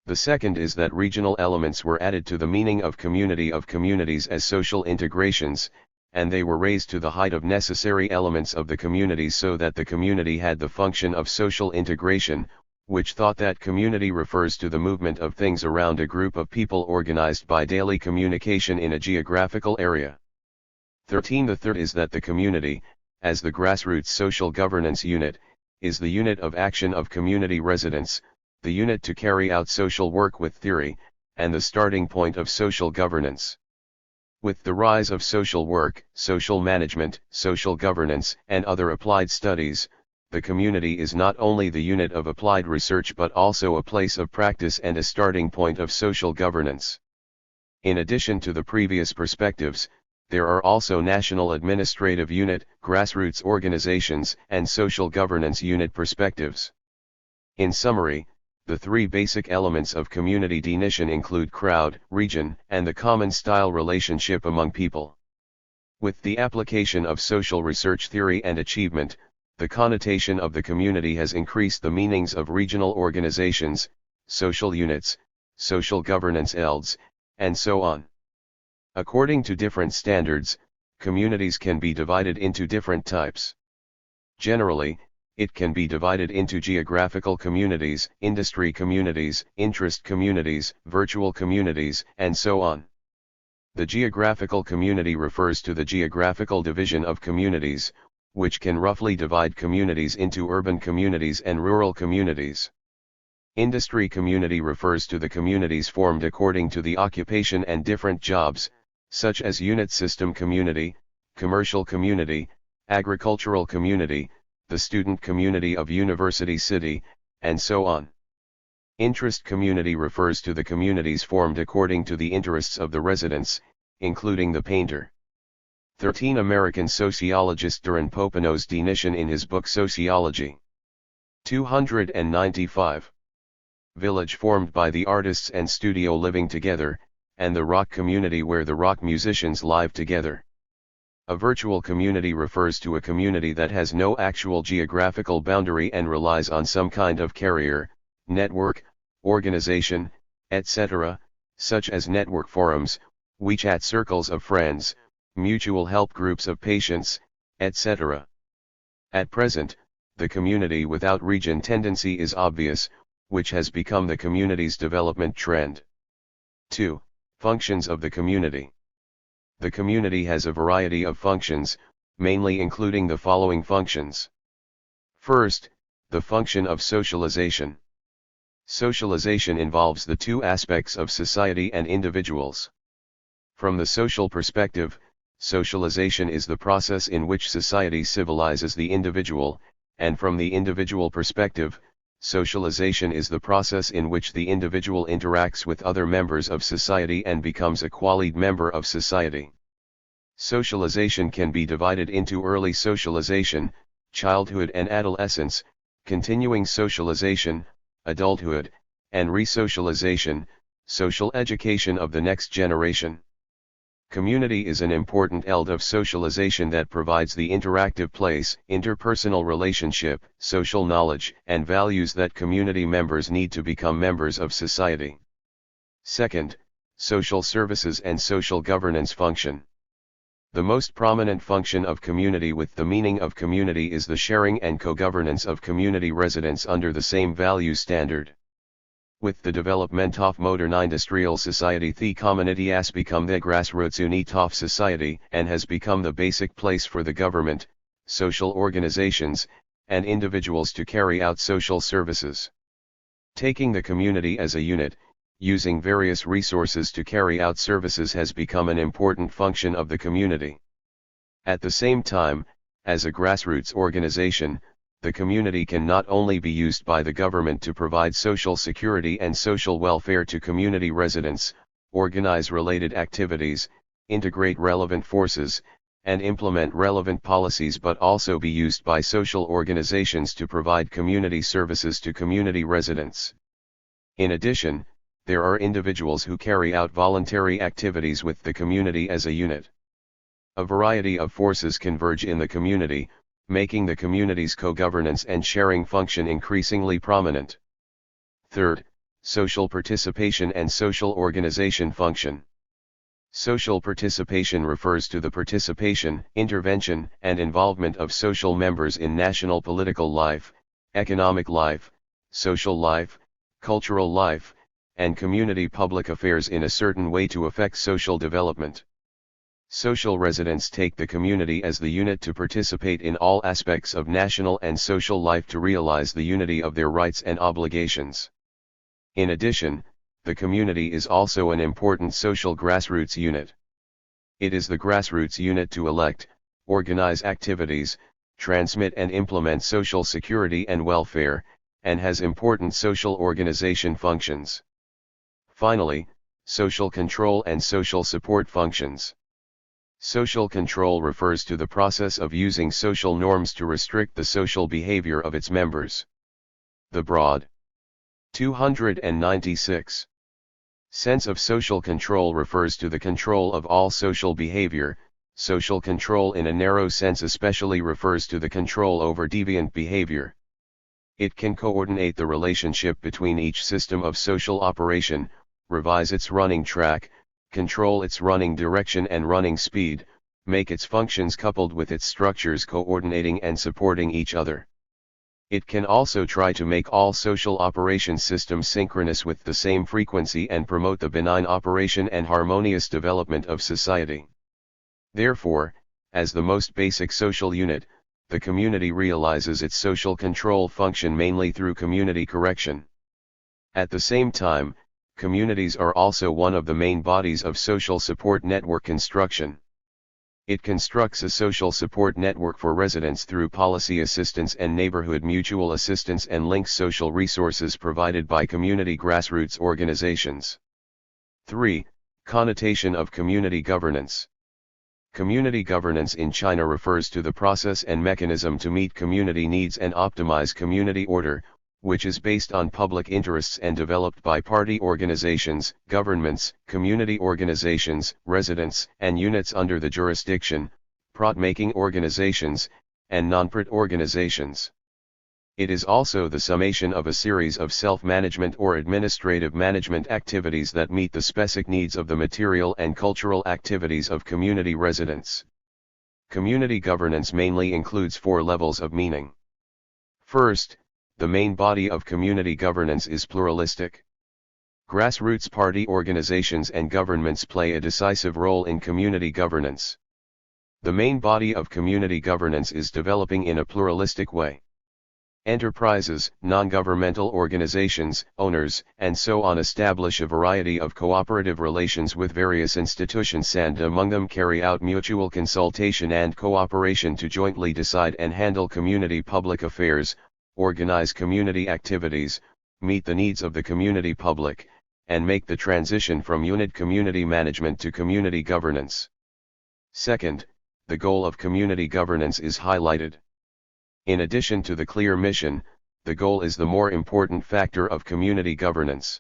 The second is that regional elements were added to the meaning of communities as social integrations, and they were raised to the height of necessary elements of the community so that the community had the function of social integration, which thought that community refers to the movement of things around a group of people organized by daily communication in a geographical area. 13. The third is that the community, as the grassroots social governance unit, is the unit of action of community residents, the unit to carry out social work with theory, and the starting point of social governance. With the rise of social work, social management, social governance, and other applied studies, the community is not only the unit of applied research but also a place of practice and a starting point of social governance. In addition to the previous perspectives, there are also national administrative unit, grassroots organizations, and social governance unit perspectives. In summary, the three basic elements of community definition include crowd, region, and the common style relationship among people. With the application of social research theory and achievement, the connotation of the community has increased the meanings of regional organizations, social units, social governance ELDs, and so on. According to different standards, communities can be divided into different types. Generally, it can be divided into geographical communities, industry communities, interest communities, virtual communities, and so on. The geographical community refers to the geographical division of communities, which can roughly divide communities into urban communities and rural communities. Industry community refers to the communities formed according to the occupation and different jobs, such as unit system community, commercial community, agricultural community, the student community of university city, and so on. Interest community refers to the communities formed according to the interests of the residents, including the painter. 13 American sociologist Duran Popeno's definition in his book Sociology. 295. Village formed by the artists and studio living together, and the rock community where the rock musicians live together. A virtual community refers to a community that has no actual geographical boundary and relies on some kind of carrier, network, organization, etc., such as network forums, WeChat circles of friends, mutual help groups of patients, etc. At present, the community without region tendency is obvious, which has become the community's development trend. 2. Functions of the community. The community has a variety of functions, mainly including the following functions. First, the function of socialization. Socialization involves the two aspects of society and individuals. From the social perspective, socialization is the process in which society civilizes the individual, and from the individual perspective, socialization is the process in which the individual interacts with other members of society and becomes a qualified member of society. Socialization can be divided into early socialization, childhood and adolescence, continuing socialization, adulthood, and resocialization, social education of the next generation. Community is an important element of socialization that provides the interactive place, interpersonal relationship, social knowledge, and values that community members need to become members of society. Second, social services and social governance function. The most prominent function of community with the meaning of community is the sharing and co-governance of community residents under the same value standard. With the development of modern industrial society, the community has become the grassroots unit of society and has become the basic place for the government, social organizations, and individuals to carry out social services. Taking the community as a unit, using various resources to carry out services has become an important function of the community. At the same time, as a grassroots organization, the community can not only be used by the government to provide social security and social welfare to community residents, organize related activities, integrate relevant forces, and implement relevant policies, but also be used by social organizations to provide community services to community residents. In addition, there are individuals who carry out voluntary activities with the community as a unit. A variety of forces converge in the community, making the community's co-governance and sharing function increasingly prominent. Third, social participation and social organization function. Social participation refers to the participation, intervention, and involvement of social members in national political life, economic life, social life, cultural life, and community public affairs in a certain way to affect social development. Social residents take the community as the unit to participate in all aspects of national and social life to realize the unity of their rights and obligations. In addition, the community is also an important social grassroots unit. It is the grassroots unit to elect, organize activities, transmit and implement social security and welfare, and has important social organization functions. Finally, social control and social support functions. Social control refers to the process of using social norms to restrict the social behavior of its members. The broad 296 sense of social control refers to the control of all social behavior. Social control in a narrow sense especially refers to the control over deviant behavior. It can coordinate the relationship between each system of social operation, revise its running track, control its running direction and running speed, make its functions coupled with its structures coordinating and supporting each other. It can also try to make all social operation systems synchronous with the same frequency and promote the benign operation and harmonious development of society. Therefore, as the most basic social unit, the community realizes its social control function mainly through community correction. At the same time, communities are also one of the main bodies of social support network construction. It constructs a social support network for residents through policy assistance and neighborhood mutual assistance and links social resources provided by community grassroots organizations. 3. Connotation of community governance. Community governance in China refers to the process and mechanism to meet community needs and optimize community order, which is based on public interests and developed by party organizations, governments, community organizations, residents, and units under the jurisdiction, profit-making organizations, and non-profit organizations. It is also the summation of a series of self-management or administrative management activities that meet the specific needs of the material and cultural activities of community residents. Community governance mainly includes 4 levels of meaning. First, the main body of community governance is pluralistic. Grassroots party organizations and governments play a decisive role in community governance. The main body of community governance is developing in a pluralistic way. Enterprises, non-governmental organizations, owners, and so on establish a variety of cooperative relations with various institutions and among them carry out mutual consultation and cooperation to jointly decide and handle community public affairs, organize community activities, meet the needs of the community public, and make the transition from unit community management to community governance. Second, the goal of community governance is highlighted. In addition to the clear mission, the goal is the more important factor of community governance.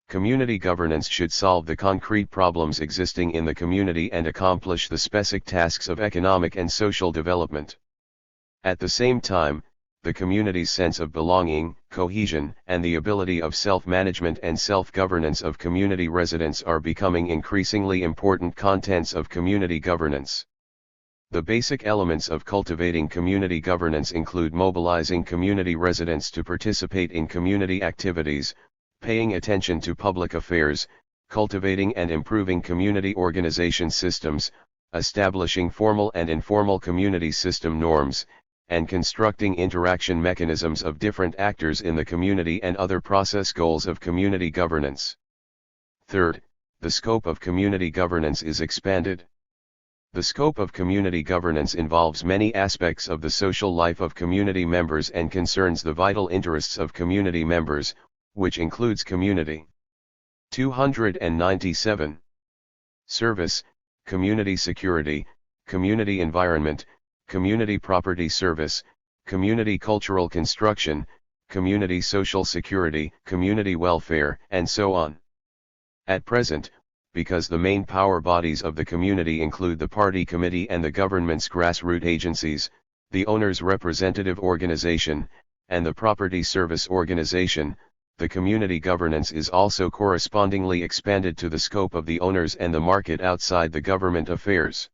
Community governance should solve the concrete problems existing in the community and accomplish the specific tasks of economic and social development. At the same time, the community's sense of belonging, cohesion, and the ability of self-management and self-governance of community residents are becoming increasingly important contents of community governance. The basic elements of cultivating community governance include mobilizing community residents to participate in community activities, paying attention to public affairs, cultivating and improving community organization systems, establishing formal and informal community system norms, and constructing interaction mechanisms of different actors in the community and other process goals of community governance. Third, the scope of community governance is expanded. The scope of community governance involves many aspects of the social life of community members and concerns the vital interests of community members, which includes community. 297. Service, community security, community environment, community property service, community cultural construction, community social security, community welfare, and so on. At present, because the main power bodies of the community include the party committee and the government's grassroots agencies, the owner's representative organization, and the property service organization, the community governance is also correspondingly expanded to the scope of the owners and the market outside the government affairs.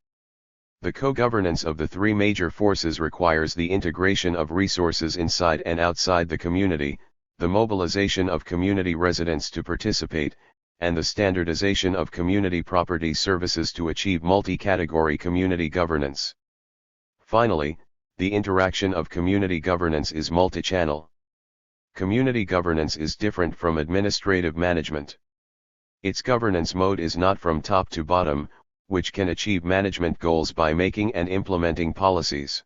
The co-governance of the 3 major forces requires the integration of resources inside and outside the community, the mobilization of community residents to participate, and the standardization of community property services to achieve multi-category community governance. Finally, the interaction of community governance is multi-channel. Community governance is different from administrative management. Its governance mode is not from top to bottom, which can achieve management goals by making and implementing policies.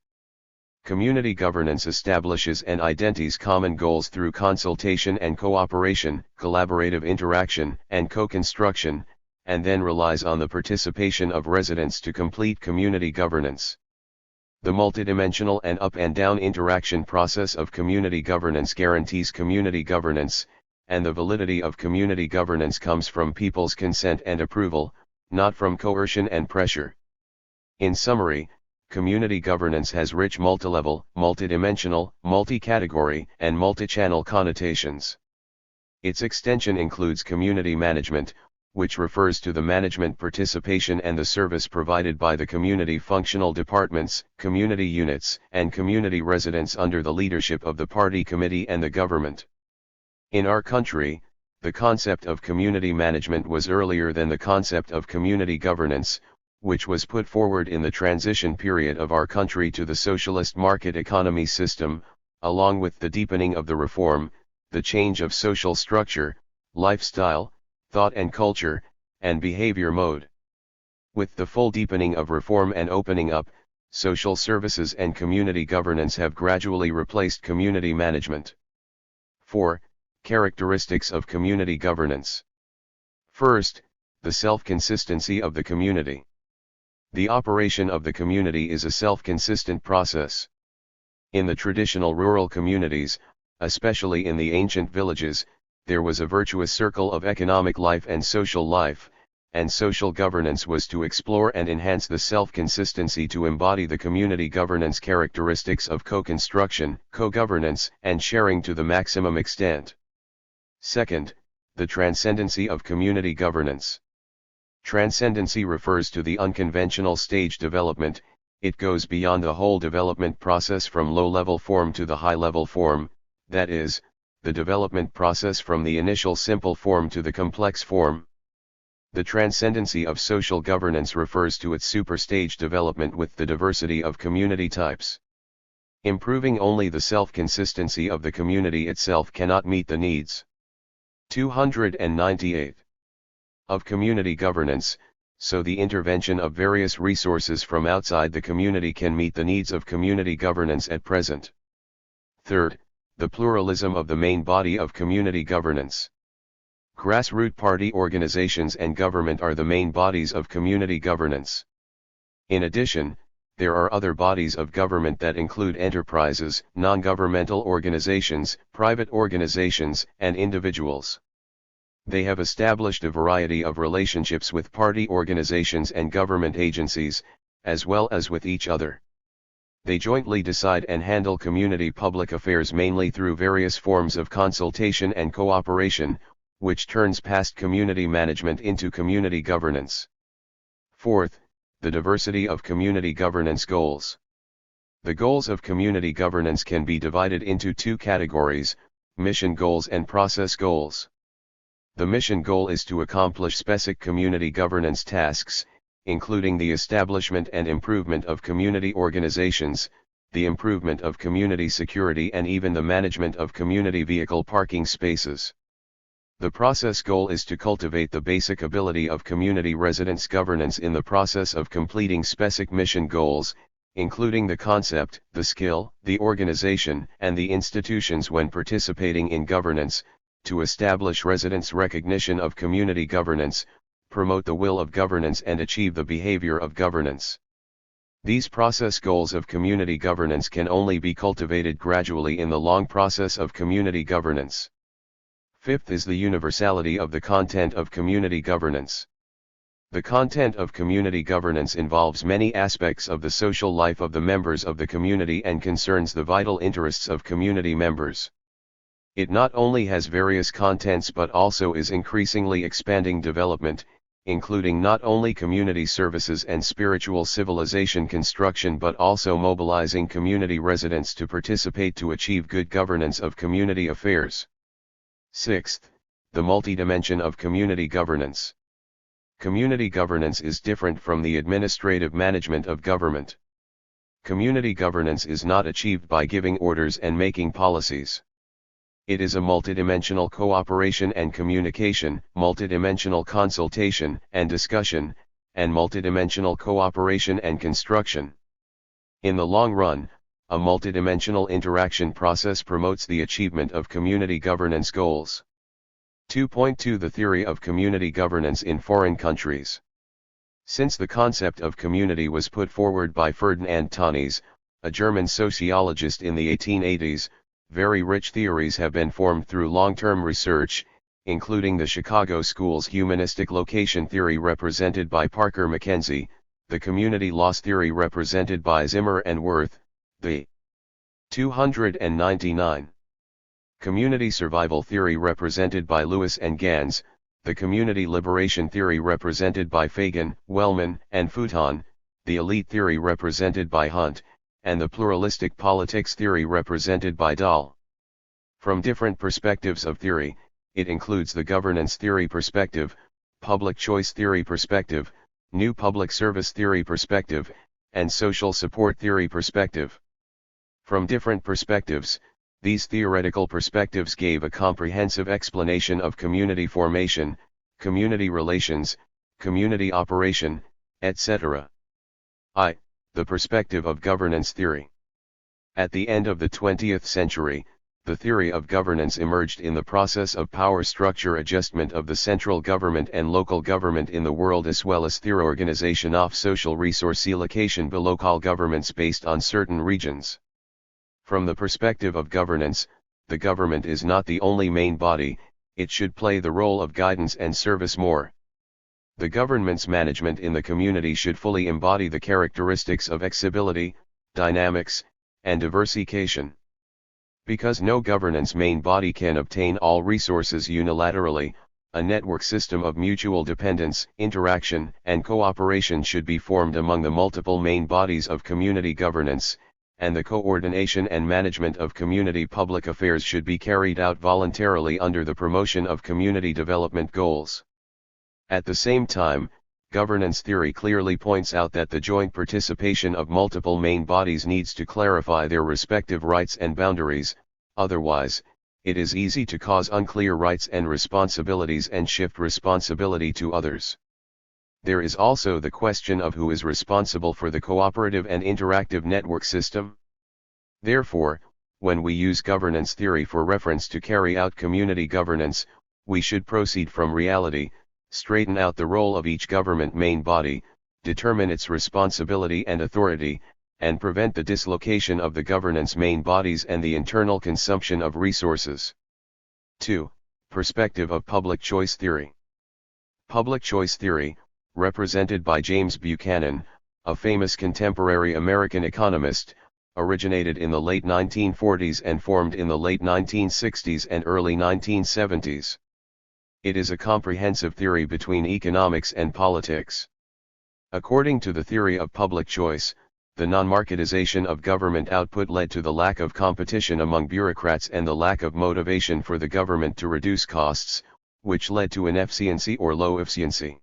Community governance establishes and identifies common goals through consultation and cooperation, collaborative interaction, and co-construction, and then relies on the participation of residents to complete community governance. The multidimensional and up and down interaction process of community governance guarantees community governance, and the validity of community governance comes from people's consent and approval, not from coercion and pressure. In summary, community governance has rich multilevel, multidimensional, multi-category, and multi-channel connotations. Its extension includes community management, which refers to the management participation and the service provided by the community functional departments, community units, and community residents under the leadership of the party committee and the government. In our country, the concept of community management was earlier than the concept of community governance, which was put forward in the transition period of our country to the socialist market economy system, along with the deepening of the reform, the change of social structure, lifestyle, thought and culture, and behavior mode. With the full deepening of reform and opening up, social services and community governance have gradually replaced community management. 4. Characteristics of community governance. First, the self-consistency of the community. The operation of the community is a self-consistent process. In the traditional rural communities, especially in the ancient villages, there was a virtuous circle of economic life and social governance was to explore and enhance the self-consistency to embody the community governance characteristics of co-construction, co-governance, and sharing to the maximum extent. Second, the transcendency of community governance. Transcendency refers to the unconventional stage development. It goes beyond the whole development process from low-level form to the high-level form, that is, the development process from the initial simple form to the complex form. The transcendency of social governance refers to its superstage development with the diversity of community types. Improving only the self-consistency of the community itself cannot meet the needs. 298. Of community governance, so the intervention of various resources from outside the community can meet the needs of community governance at present. Third, the pluralism of the main body of community governance. Grassroots party organizations and government are the main bodies of community governance. In addition, there are other bodies of government that include enterprises, non-governmental organizations, private organizations, and individuals. They have established a variety of relationships with party organizations and government agencies, as well as with each other. They jointly decide and handle community public affairs mainly through various forms of consultation and cooperation, which turns past community management into community governance. Fourth, the diversity of community governance goals. The goals of community governance can be divided into two categories: mission goals and process goals. The mission goal is to accomplish specific community governance tasks, including the establishment and improvement of community organizations, the improvement of community security, and even the management of community vehicle parking spaces. The process goal is to cultivate the basic ability of community residents' governance in the process of completing specific mission goals, including the concept, the skill, the organization, and the institutions when participating in governance, to establish residents' recognition of community governance, promote the will of governance, and achieve the behavior of governance. These process goals of community governance can only be cultivated gradually in the long process of community governance. Fifth is the universality of the content of community governance. The content of community governance involves many aspects of the social life of the members of the community and concerns the vital interests of community members. It not only has various contents but also is increasingly expanding development, including not only community services and spiritual civilization construction but also mobilizing community residents to participate to achieve good governance of community affairs. Sixth, the multidimension of community governance. Community governance is different from the administrative management of government. Community governance is not achieved by giving orders and making policies. It is a multidimensional cooperation and communication, multidimensional consultation and discussion, and multidimensional cooperation and construction. In the long run, a multidimensional interaction process promotes the achievement of community governance goals. 2.2 The theory of community governance in foreign countries. Since the concept of community was put forward by Ferdinand Tönnies, a German sociologist in the 1880s, very rich theories have been formed through long-term research, including the Chicago School's humanistic location theory represented by Parker Mackenzie, the community loss theory represented by Zimmer and Wirth, the 299 community survival theory represented by Lewis and Gans, the community liberation theory represented by Fagan, Wellman, and Futon, the elite theory represented by Hunt, and the pluralistic politics theory represented by Dahl. From different perspectives of theory, it includes the governance theory perspective, public choice theory perspective, new public service theory perspective, and social support theory perspective. From different perspectives, these theoretical perspectives gave a comprehensive explanation of community formation, community relations, community operation, etc. The perspective of governance theory. At the end of the 20th century, the theory of governance emerged in the process of power structure adjustment of the central government and local government in the world, as well as theory organization of social resource allocation by local governments based on certain regions. From the perspective of governance, the government is not the only main body, it should play the role of guidance and service more. The government's management in the community should fully embody the characteristics of flexibility, dynamics, and diversification. Because no governance main body can obtain all resources unilaterally, a network system of mutual dependence, interaction, and cooperation should be formed among the multiple main bodies of community governance, and the coordination and management of community public affairs should be carried out voluntarily under the promotion of community development goals. At the same time, governance theory clearly points out that the joint participation of multiple main bodies needs to clarify their respective rights and boundaries, otherwise, it is easy to cause unclear rights and responsibilities and shift responsibility to others. There is also the question of who is responsible for the cooperative and interactive network system. Therefore, when we use governance theory for reference to carry out community governance, we should proceed from reality, straighten out the role of each government main body, determine its responsibility and authority, and prevent the dislocation of the governance main bodies and the internal consumption of resources. 2. Perspective of public choice theory. Public choice theory, represented by James Buchanan, a famous contemporary American economist, originated in the late 1940s and formed in the late 1960s and early 1970s. It is a comprehensive theory between economics and politics. According to the theory of public choice, the non-marketization of government output led to the lack of competition among bureaucrats and the lack of motivation for the government to reduce costs, which led to inefficiency or low efficiency.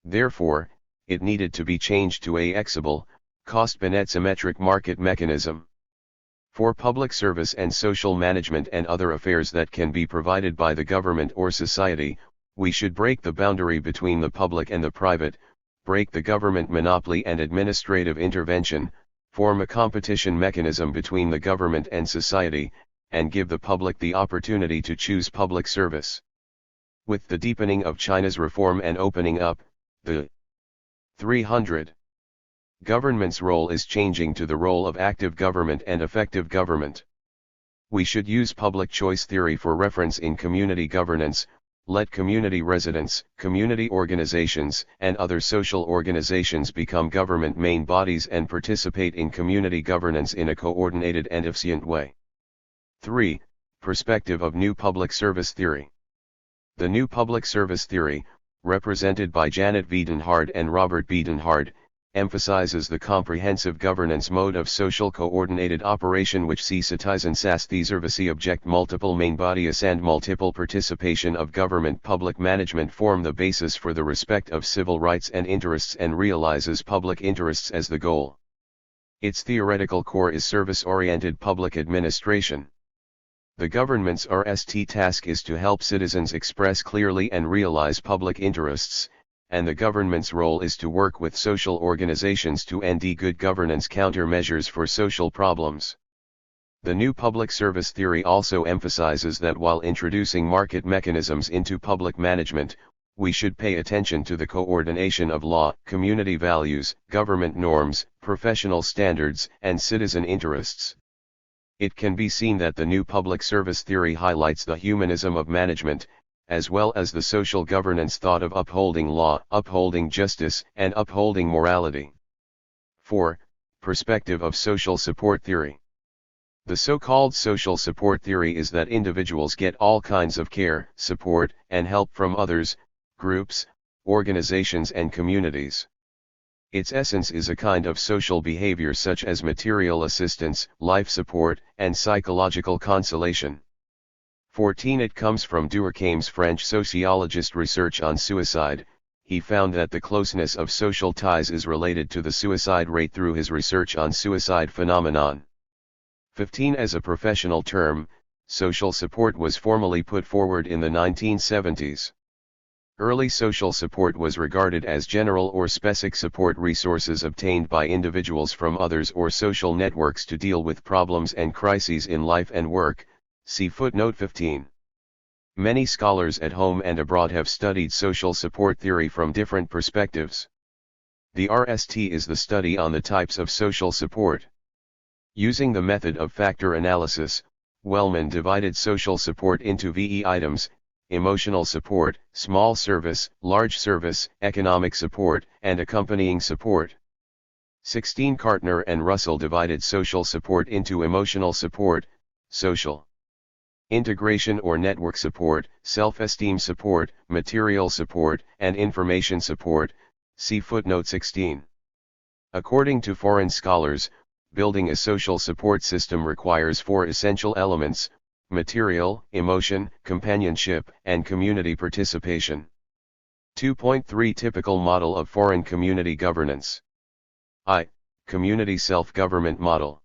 Therefore, it needed to be changed to a flexible, cost-benefit symmetric market mechanism. For public service and social management and other affairs that can be provided by the government or society, we should break the boundary between the public and the private, break the government monopoly and administrative intervention, form a competition mechanism between the government and society, and give the public the opportunity to choose public service. With the deepening of China's reform and opening up, the 300 government's role is changing to the role of active government and effective government. We should use public choice theory for reference in community governance. Let community residents, community organizations, and other social organizations become government main bodies and participate in community governance in a coordinated and efficient way. 3. Perspective of new public service theory. The new public service theory, represented by Janet Wiedenhard and Robert Wiedenhard, emphasizes the comprehensive governance mode of social coordinated operation which sees citizens as the service object multiple main bodies and multiple participation of government public management form the basis for the respect of civil rights and interests and realizes public interests as the goal. Its theoretical core is service-oriented public administration. The government's RST task is to help citizens express clearly and realize public interests, and the government's role is to work with social organizations to end good governance countermeasures for social problems. The new public service theory also emphasizes that while introducing market mechanisms into public management, we should pay attention to the coordination of law, community values, government norms, professional standards, and citizen interests. It can be seen that the new public service theory highlights the humanism of management, as well as the social governance thought of upholding law, upholding justice, and upholding morality. 4. Perspective of social support theory. The so-called social support theory is that individuals get all kinds of care, support, and help from others, groups, organizations and communities. Its essence is a kind of social behavior such as material assistance, life support, and psychological consolation. 14. It comes from Durkheim's French sociologist research on suicide. He found that the closeness of social ties is related to the suicide rate through his research on suicide phenomenon. 15. As a professional term, social support was formally put forward in the 1970s. Early social support was regarded as general or specific support resources obtained by individuals from others or social networks to deal with problems and crises in life and work, See footnote 15. Many scholars at home and abroad have studied social support theory from different perspectives. The RST is the study on the types of social support. Using the method of factor analysis, Wellman divided social support into VE items: emotional support, small service, large service, economic support, and accompanying support. 16. Kartner and Russell divided social support into emotional support, social integration or network support, self-esteem support, material support, and information support. See footnote 16. According to foreign scholars, building a social support system requires 4 essential elements: material, emotion, companionship, and community participation. 2.3 Typical model of foreign community governance. I. Community self-government model.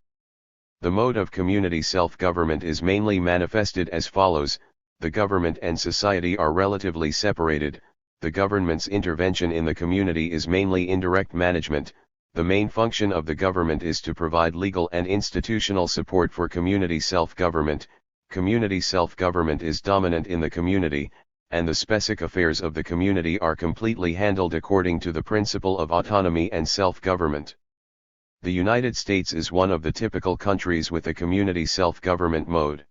The mode of community self-government is mainly manifested as follows: the government and society are relatively separated, the government's intervention in the community is mainly indirect management, the main function of the government is to provide legal and institutional support for community self-government. Community self-government is dominant in the community, and the specific affairs of the community are completely handled according to the principle of autonomy and self-government. The United States is one of the typical countries with a community self-government mode.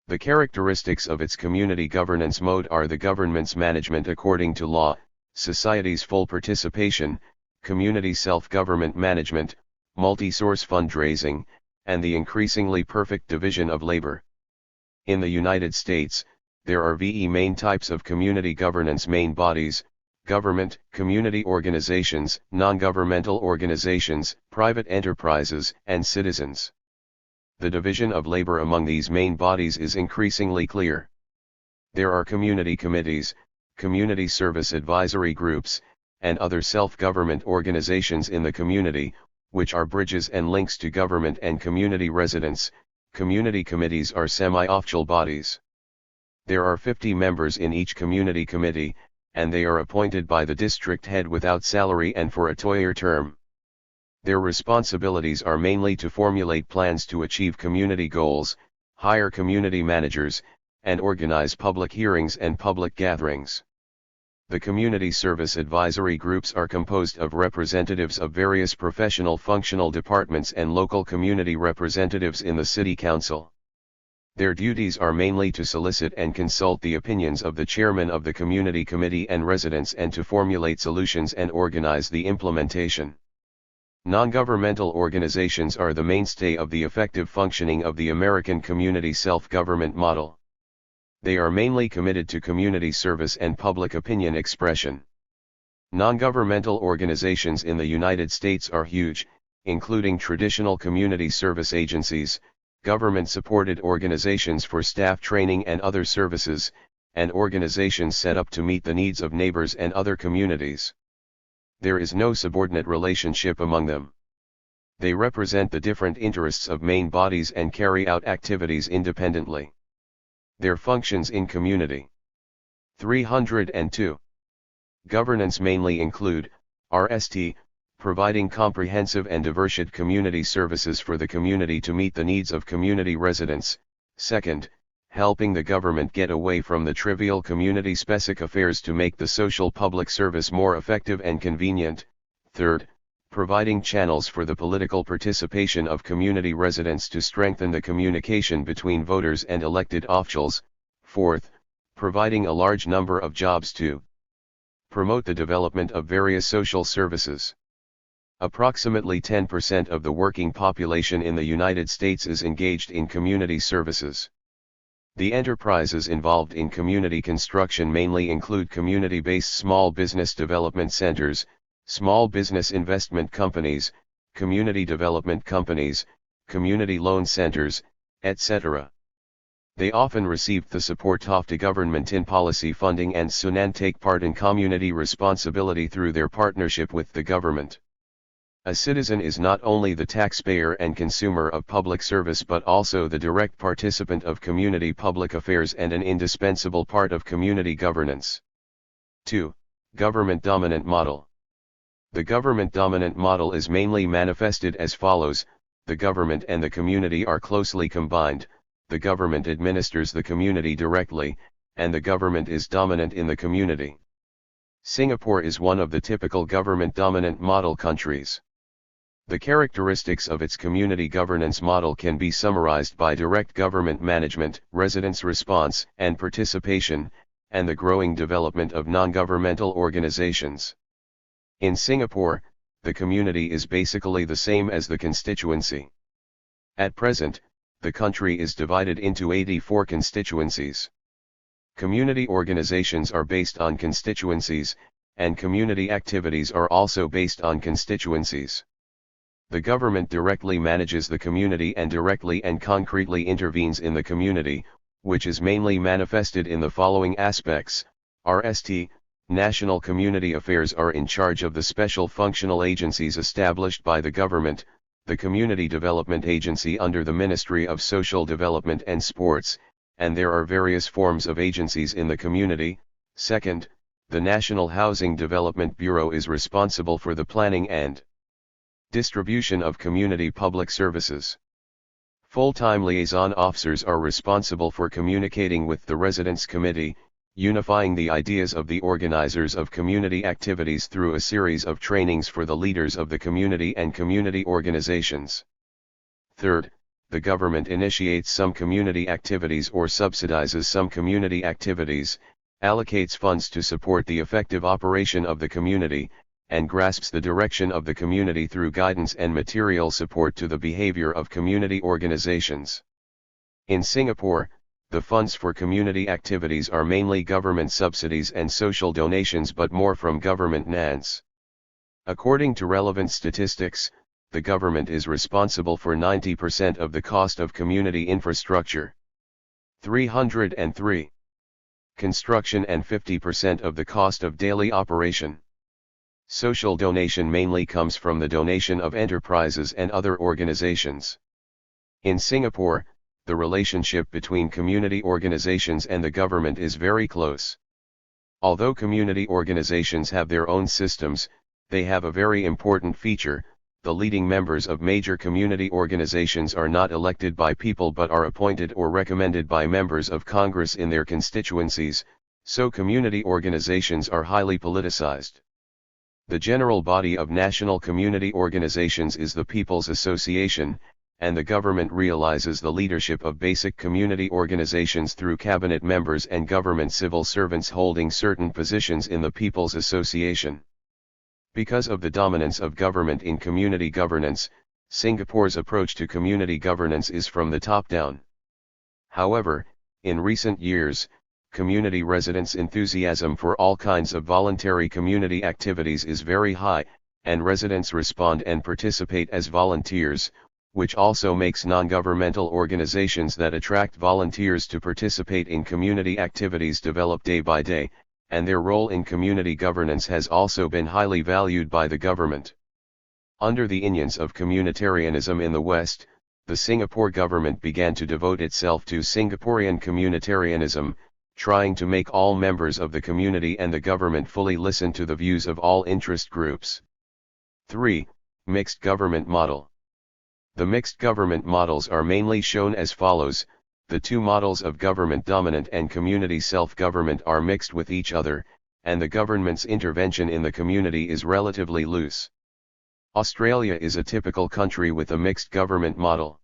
The characteristics of its community governance mode are the government's management according to law, society's full participation, community self-government management, multi-source fundraising, and the increasingly perfect division of labor. In the United States, there are VE main types of community governance main bodies: government, community organizations, non-governmental organizations, private enterprises, and citizens. The division of labor among these main bodies is increasingly clear. There are community committees, community service advisory groups, and other self-government organizations in the community, which are bridges and links to government and community residents. Community committees are semi-official bodies. There are 50 members in each community committee, and they are appointed by the district head without salary and for a 2-year term. Their responsibilities are mainly to formulate plans to achieve community goals, hire community managers, and organize public hearings and public gatherings. The community service advisory groups are composed of representatives of various professional functional departments and local community representatives in the city council. Their duties are mainly to solicit and consult the opinions of the chairman of the community committee and residents and to formulate solutions and organize the implementation. Non-governmental organizations are the mainstay of the effective functioning of the American community self-government model. They are mainly committed to community service and public opinion expression. Non-governmental organizations in the United States are huge, including traditional community service agencies, government-supported organizations for staff training and other services, and organizations set up to meet the needs of neighbors and other communities. There is no subordinate relationship among them. They represent the different interests of main bodies and carry out activities independently. Their functions in community. 302. Governance mainly include, RST, providing comprehensive and diverse community services for the community to meet the needs of community residents. Second, helping the government get away from the trivial community-specific affairs to make the social public service more effective and convenient. Third, providing channels for the political participation of community residents to strengthen the communication between voters and elected officials. Fourth, providing a large number of jobs to promote the development of various social services. Approximately 10% of the working population in the United States is engaged in community services. The enterprises involved in community construction mainly include community-based small business development centers, small business investment companies, community development companies, community loan centers, etc. They often receive the support of the government in policy funding and soon take part in community responsibility through their partnership with the government. A citizen is not only the taxpayer and consumer of public service but also the direct participant of community public affairs and an indispensable part of community governance. 2. Government dominant model. The government dominant model is mainly manifested as follows: the government and the community are closely combined, the government administers the community directly, and the government is dominant in the community. Singapore is one of the typical government-dominant model countries. The characteristics of its community governance model can be summarized by direct government management, residents' response and participation, and the growing development of non-governmental organizations. In Singapore, the community is basically the same as the constituency. At present, the country is divided into 84 constituencies. Community organizations are based on constituencies, and community activities are also based on constituencies. The government directly manages the community and directly and concretely intervenes in the community, which is mainly manifested in the following aspects. RST, National Community Affairs are in charge of the special functional agencies established by the government, the Community Development Agency under the Ministry of Social Development and Sports, and there are various forms of agencies in the community. Second, the National Housing Development Bureau is responsible for the planning and distribution of community public services. Full-time liaison officers are responsible for communicating with the Residents' Committee, unifying the ideas of the organizers of community activities through a series of trainings for the leaders of the community and community organizations. Third, the government initiates some community activities or subsidizes some community activities, allocates funds to support the effective operation of the community, and grasps the direction of the community through guidance and material support to the behavior of community organizations. In Singapore, the funds for community activities are mainly government subsidies and social donations, but more from government grants. According to relevant statistics, the government is responsible for 90% of the cost of community infrastructure. 303. Construction and 50% of the cost of daily operation. Social donation mainly comes from the donation of enterprises and other organizations. In Singapore, the relationship between community organizations and the government is very close. Although community organizations have their own systems, they have a very important feature: the leading members of major community organizations are not elected by people but are appointed or recommended by members of Congress in their constituencies, so community organizations are highly politicized. The general body of national community organizations is the People's Association, and the government realizes the leadership of basic community organizations through cabinet members and government civil servants holding certain positions in the People's Association. Because of the dominance of government in community governance, Singapore's approach to community governance is from the top down. However, in recent years, community residents' enthusiasm for all kinds of voluntary community activities is very high, and residents respond and participate as volunteers, which also makes non-governmental organizations that attract volunteers to participate in community activities develop day by day, and their role in community governance has also been highly valued by the government. Under the influence of communitarianism in the West, the Singapore government began to devote itself to Singaporean communitarianism, trying to make all members of the community and the government fully listen to the views of all interest groups. 3. Mixed government model. The mixed government models are mainly shown as follows. The two models of government dominant and community self-government are mixed with each other, and the government's intervention in the community is relatively loose. Australia is a typical country with a mixed government model.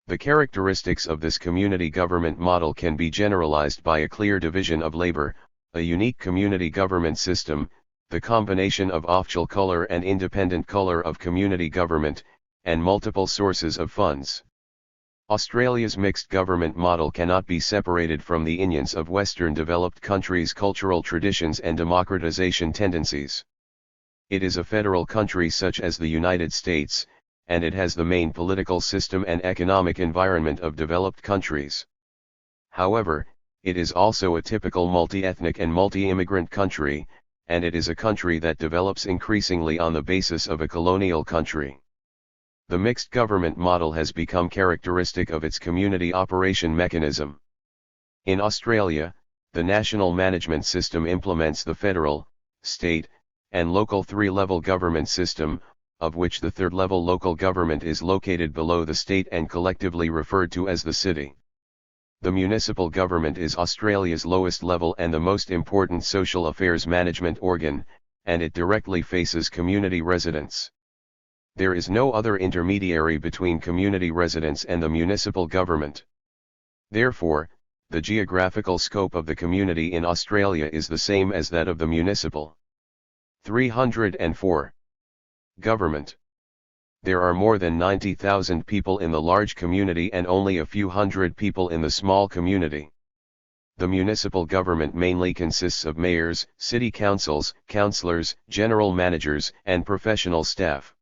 The characteristics of this community government model can be generalized by a clear division of labor, a unique community government system, the combination of official colour and independent colour of community government, and multiple sources of funds. Australia's mixed government model cannot be separated from the influence of Western developed countries' cultural traditions and democratization tendencies. It is a federal country such as the United States, and it has the main political system and economic environment of developed countries. However, it is also a typical multi-ethnic and multi-immigrant country, and it is a country that develops increasingly on the basis of a colonial country. The mixed government model has become characteristic of its community operation mechanism. In Australia, the national management system implements the federal, state, and local three-level government system, of which the third-level local government is located below the state and collectively referred to as the city. The municipal government is Australia's lowest level and the most important social affairs management organ, and it directly faces community residents. There is no other intermediary between community residents and the municipal government. Therefore, the geographical scope of the community in Australia is the same as that of the municipal. 304. Government. There are more than 90,000 people in the large community and only a few hundred people in the small community. The municipal government mainly consists of mayors, city councils, councillors, general managers, and professional staff.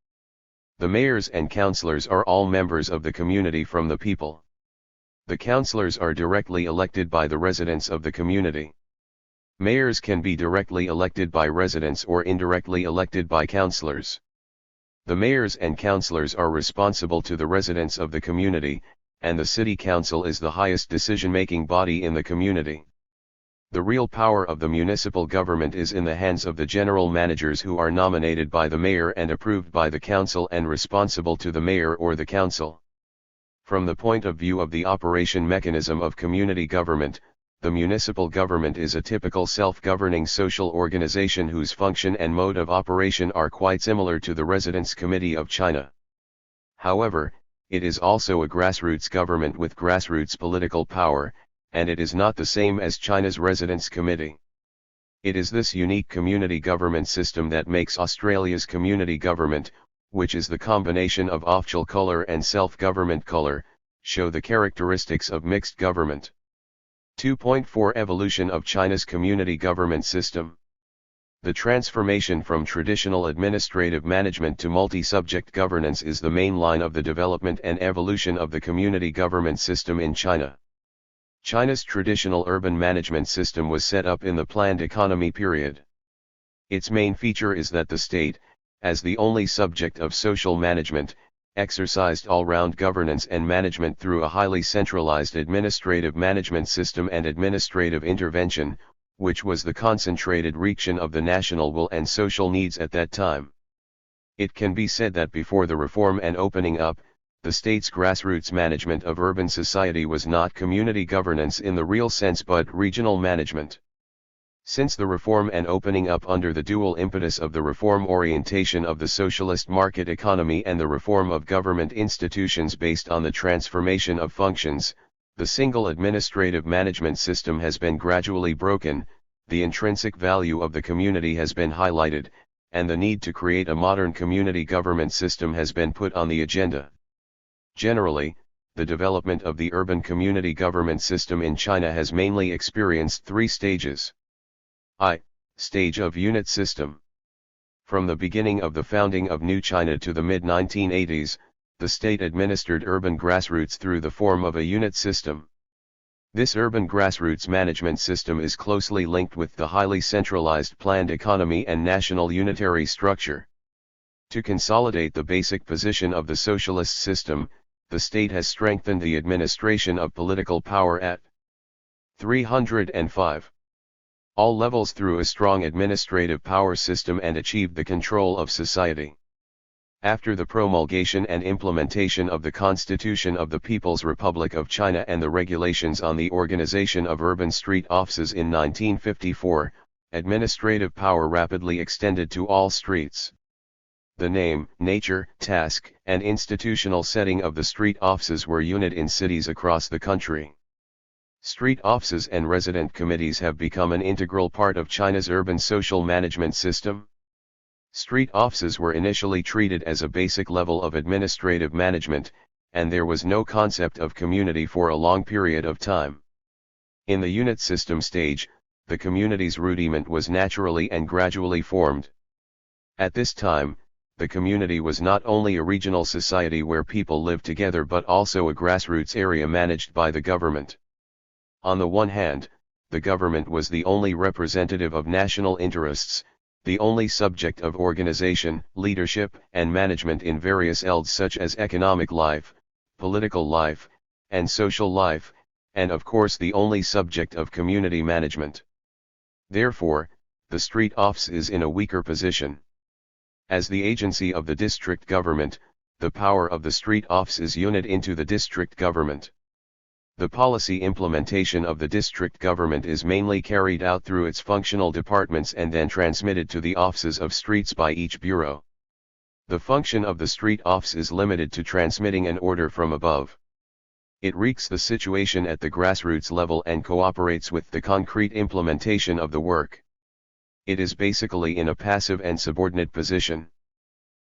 The mayors and councillors are all members of the community from the people. The councillors are directly elected by the residents of the community. Mayors can be directly elected by residents or indirectly elected by councillors. The mayors and councillors are responsible to the residents of the community, and the city council is the highest decision-making body in the community. The real power of the municipal government is in the hands of the general managers who are nominated by the mayor and approved by the council and responsible to the mayor or the council. From the point of view of the operation mechanism of community government, the municipal government is a typical self-governing social organization whose function and mode of operation are quite similar to the Residents' Committee of China. However, it is also a grassroots government with grassroots political power, and it is not the same as China's Residents' Committee. It is this unique community government system that makes Australia's community government, which is the combination of official colour and self-government colour, show the characteristics of mixed government. 2.4 Evolution of China's community government system. The transformation from traditional administrative management to multi-subject governance is the main line of the development and evolution of the community government system in China. China's traditional urban management system was set up in the planned economy period. Its main feature is that the state, as the only subject of social management, exercised all-round governance and management through a highly centralized administrative management system and administrative intervention, which was the concentrated reaction of the national will and social needs at that time. It can be said that before the reform and opening up, the state's grassroots management of urban society was not community governance in the real sense but regional management. Since the reform and opening up under the dual impetus of the reform orientation of the socialist market economy and the reform of government institutions based on the transformation of functions, the single administrative management system has been gradually broken, the intrinsic value of the community has been highlighted, and the need to create a modern community government system has been put on the agenda. Generally, the development of the urban community government system in China has mainly experienced three stages. Stage of unit system. From the beginning of the founding of New China to the mid-1980s, the state administered urban grassroots through the form of a unit system. This urban grassroots management system is closely linked with the highly centralized planned economy and national unitary structure. To consolidate the basic position of the socialist system, the state has strengthened the administration of political power at 305. All levels through a strong administrative power system and achieved the control of society. After the promulgation and implementation of the Constitution of the People's Republic of China and the regulations on the organization of urban street offices in 1954, administrative power rapidly extended to all streets. The name, nature, task, and institutional setting of the street offices were united in cities across the country. Street offices and resident committees have become an integral part of China's urban social management system. Street offices were initially treated as a basic level of administrative management, and there was no concept of community for a long period of time. In the unit system stage, the community's rudiment was naturally and gradually formed. At this time, the community was not only a regional society where people lived together but also a grassroots area managed by the government. On the one hand, the government was the only representative of national interests, the only subject of organization, leadership, and management in various fields such as economic life, political life, and social life, and of course the only subject of community management. Therefore, the street office is in a weaker position. As the agency of the district government, the power of the street office is united into the district government. The policy implementation of the district government is mainly carried out through its functional departments and then transmitted to the offices of streets by each bureau. The function of the street office is limited to transmitting an order from above. It reeks the situation at the grassroots level and cooperates with the concrete implementation of the work. It is basically in a passive and subordinate position.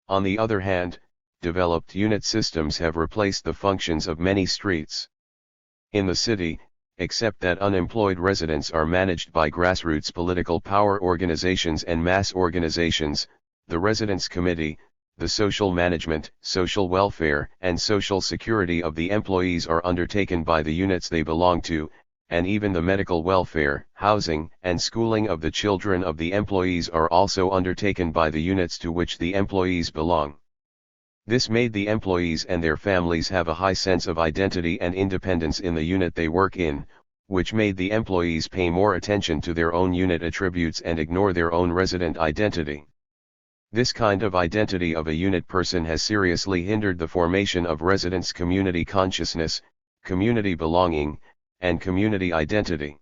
On the other hand, developed unit systems have replaced the functions of many streets. In the city, except that unemployed residents are managed by grassroots political power organizations and mass organizations, the residents' committee, the social management, social welfare, and social security of the employees are undertaken by the units they belong to, and even the medical welfare, housing, and schooling of the children of the employees are also undertaken by the units to which the employees belong. This made the employees and their families have a high sense of identity and independence in the unit they work in, which made the employees pay more attention to their own unit attributes and ignore their own resident identity. This kind of identity of a unit person has seriously hindered the formation of residents' community consciousness, community belonging, and community identity.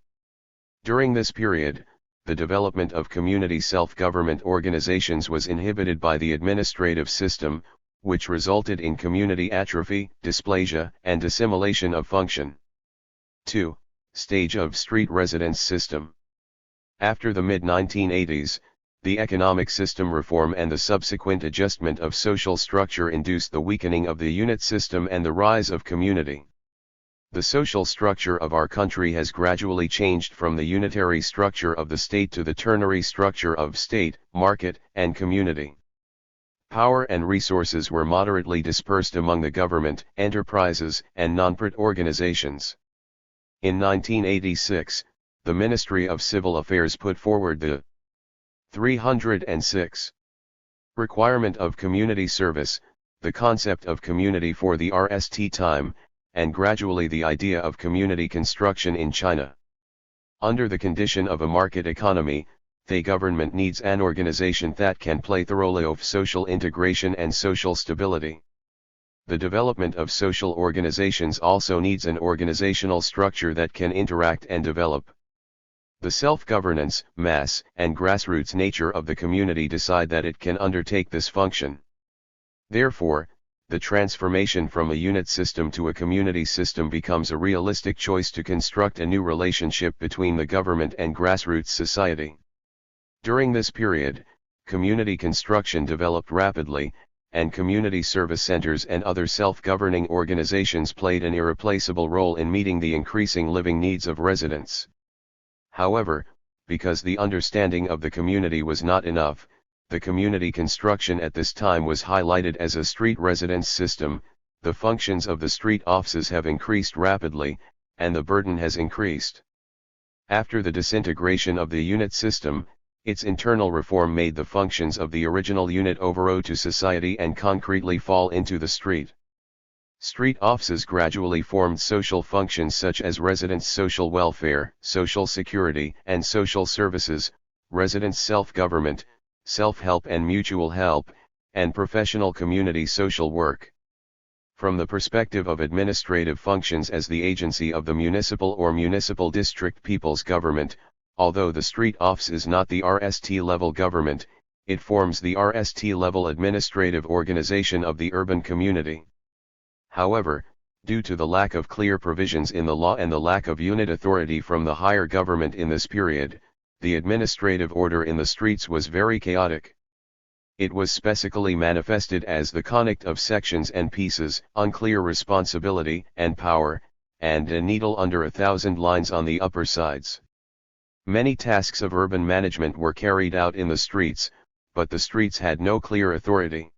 During this period, the development of community self-government organizations was inhibited by the administrative system, which resulted in community atrophy, dysplasia, and assimilation of function. 2. Stage of street residence system. After the mid-1980s, the economic system reform and the subsequent adjustment of social structure induced the weakening of the unit system and the rise of community. The social structure of our country has gradually changed from the unitary structure of the state to the ternary structure of state, market, and community. Power and resources were moderately dispersed among the government, enterprises, and non-profit organizations. In 1986, the Ministry of Civil Affairs put forward the 306. Requirement of community service, the concept of community for the RST time, and gradually the idea of community construction in China. Under the condition of a market economy, the government needs an organization that can play the role of social integration and social stability. The development of social organizations also needs an organizational structure that can interact and develop. The self-governance, mass, and grassroots nature of the community decide that it can undertake this function. Therefore, the transformation from a unit system to a community system becomes a realistic choice to construct a new relationship between the government and grassroots society. During this period, community construction developed rapidly, and community service centers and other self-governing organizations played an irreplaceable role in meeting the increasing living needs of residents. However, because the understanding of the community was not enough, the community construction at this time was highlighted as a street residence system. The functions of the street offices have increased rapidly, and the burden has increased. After the disintegration of the unit system, its internal reform made the functions of the original unit overowe to society and concretely fall into the street. Street offices gradually formed social functions such as residents' social welfare, social security and social services, residents' self-government, self-help and mutual help, and professional community social work. From the perspective of administrative functions as the agency of the municipal or municipal district people's government, although the street office is not the RST level government, it forms the RST level administrative organization of the urban community. However, due to the lack of clear provisions in the law and the lack of unit authority from the higher government in this period, the administrative order in the streets was very chaotic. It was specifically manifested as the conflict of sections and pieces, unclear responsibility and power, and a needle under 1,000 lines on the upper sides. Many tasks of urban management were carried out in the streets, but the streets had no clear authority.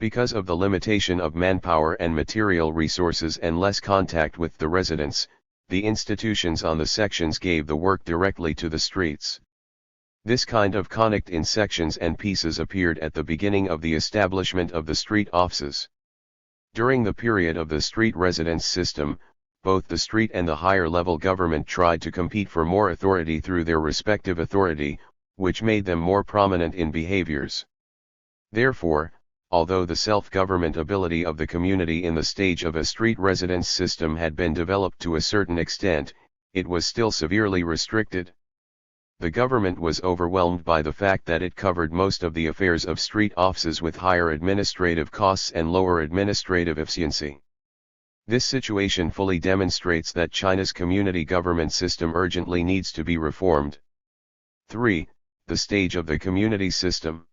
Because of the limitation of manpower and material resources and less contact with the residents, the institutions on the sections gave the work directly to the streets. This kind of conflict in sections and pieces appeared at the beginning of the establishment of the street offices. During the period of the street residence system, both the street and the higher level government tried to compete for more authority through their respective authority, which made them more prominent in behaviors. Therefore, although the self-government ability of the community in the stage of a street residence system had been developed to a certain extent, it was still severely restricted. The government was overwhelmed by the fact that it covered most of the affairs of street offices with higher administrative costs and lower administrative efficiency. This situation fully demonstrates that China's community government system urgently needs to be reformed. 3. The stage of the community system.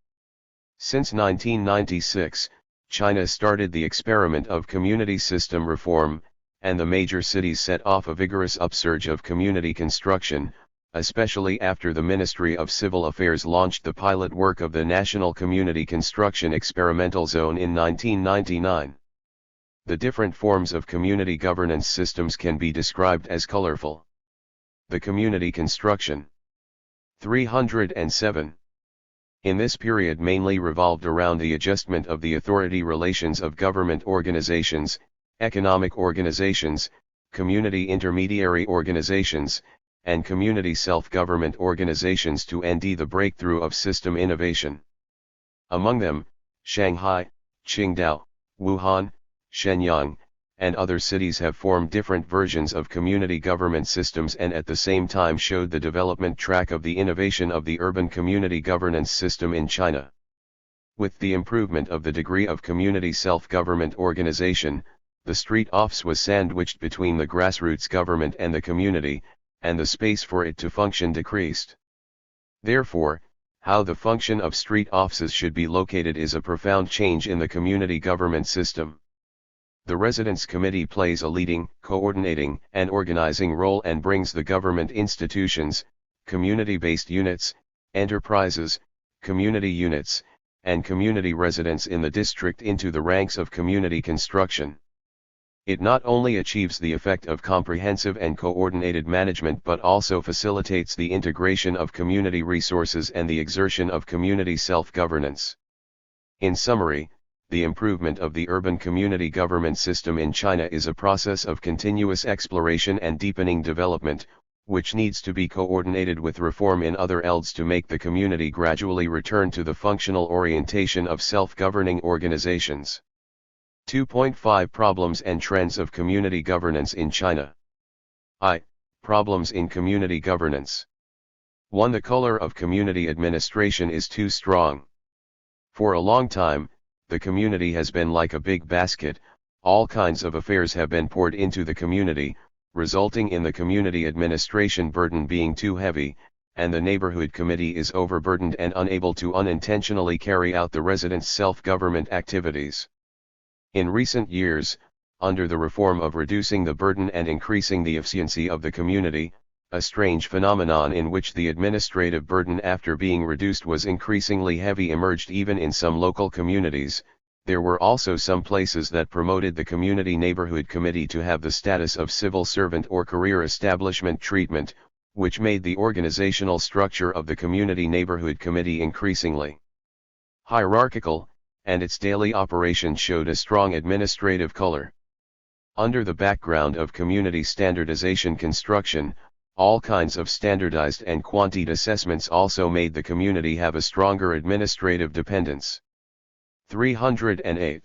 Since 1996, China started the experiment of community system reform, and the major cities set off a vigorous upsurge of community construction, especially after the Ministry of Civil Affairs launched the pilot work of the National Community Construction Experimental Zone in 1999. The different forms of community governance systems can be described as colorful. The community construction. 307. In this period mainly revolved around the adjustment of the authority relations of government organizations, economic organizations, community intermediary organizations, and community self-government organizations to end the breakthrough of system innovation. Among them, Shanghai, Qingdao, Wuhan, Shenyang, and other cities have formed different versions of community government systems and at the same time showed the development track of the innovation of the urban community governance system in China. With the improvement of the degree of community self-government organization, the street office was sandwiched between the grassroots government and the community, and the space for it to function decreased. Therefore, how the function of street offices should be located is a profound change in the community government system. The Residence Committee plays a leading, coordinating, and organizing role and brings the government institutions, community-based units, enterprises, community units, and community residents in the district into the ranks of community construction. It not only achieves the effect of comprehensive and coordinated management but also facilitates the integration of community resources and the exertion of community self-governance. In summary, the improvement of the urban community government system in China is a process of continuous exploration and deepening development, which needs to be coordinated with reform in other fields to make the community gradually return to the functional orientation of self-governing organizations. 2.5 Problems and Trends of Community Governance in China. Problems in community governance. 1. The color of community administration is too strong. For a long time, the community has been like a big basket, all kinds of affairs have been poured into the community, resulting in the community administration burden being too heavy, and the neighborhood committee is overburdened and unable to unintentionally carry out the residents' self-government activities. In recent years, under the reform of reducing the burden and increasing the efficiency of the community, a strange phenomenon in which the administrative burden after being reduced was increasingly heavy emerged even in some local communities. There were also some places that promoted the community neighborhood committee to have the status of civil servant or career establishment treatment, which made the organizational structure of the community neighborhood committee increasingly hierarchical, and its daily operation showed a strong administrative color. Under the background of community standardization construction, all kinds of standardized and quantitative assessments also made the community have a stronger administrative dependence. 308.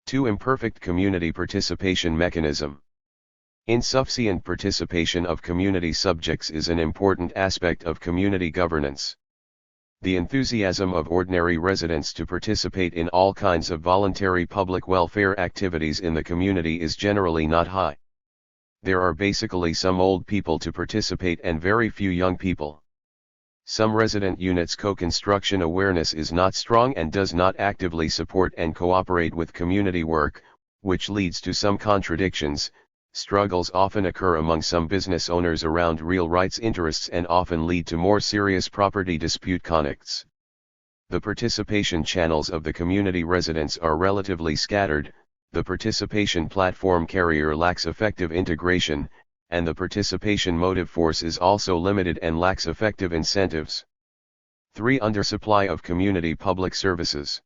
2. Imperfect community participation mechanism. Insufficient participation of community subjects is an important aspect of community governance. The enthusiasm of ordinary residents to participate in all kinds of voluntary public welfare activities in the community is generally not high. There are basically some old people to participate and very few young people. Some resident units' co-construction awareness is not strong and does not actively support and cooperate with community work, which leads to some contradictions. Struggles often occur among some business owners around real rights interests and often lead to more serious property dispute conflicts. The participation channels of the community residents are relatively scattered, the participation platform carrier lacks effective integration, and the participation motive force is also limited and lacks effective incentives. 3. Undersupply of community public services.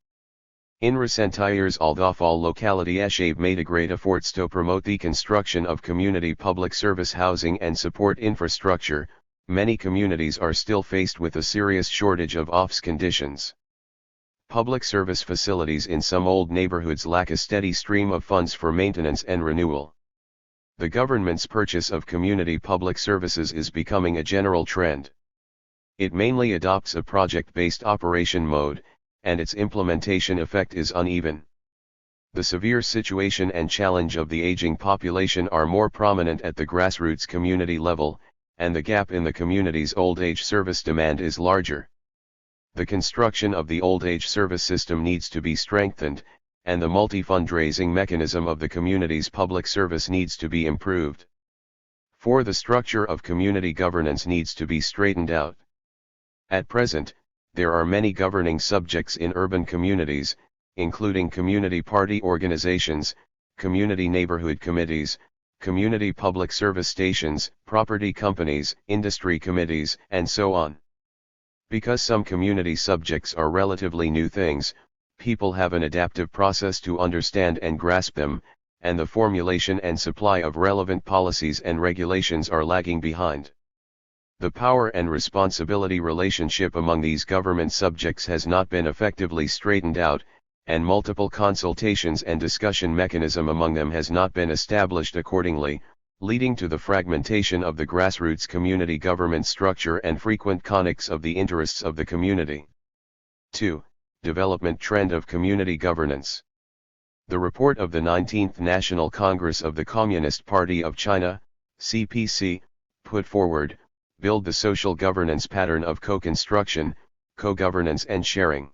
In recent years, although all localities have made a great efforts to promote the construction of community public service housing and support infrastructure, many communities are still faced with a serious shortage of office conditions. Public service facilities in some old neighborhoods lack a steady stream of funds for maintenance and renewal. The government's purchase of community public services is becoming a general trend. It mainly adopts a project-based operation mode, and its implementation effect is uneven. The severe situation and challenge of the aging population are more prominent at the grassroots community level, and the gap in the community's old age service demand is larger. The construction of the old age service system needs to be strengthened, and the multi-fundraising mechanism of the community's public service needs to be improved. 4. The structure of community governance needs to be straightened out. At present, there are many governing subjects in urban communities, including community party organizations, community neighborhood committees, community public service stations, property companies, industry committees, and so on. Because some community subjects are relatively new things, people have an adaptive process to understand and grasp them, and the formulation and supply of relevant policies and regulations are lagging behind. The power and responsibility relationship among these government subjects has not been effectively straightened out, and multiple consultations and discussion mechanism among them has not been established accordingly, leading to the fragmentation of the grassroots community government structure and frequent conflicts of the interests of the community. 2. Development trend of community governance. The report of the 19th National Congress of the Communist Party of China, CPC, put forward, build the social governance pattern of co-construction, co-governance and sharing.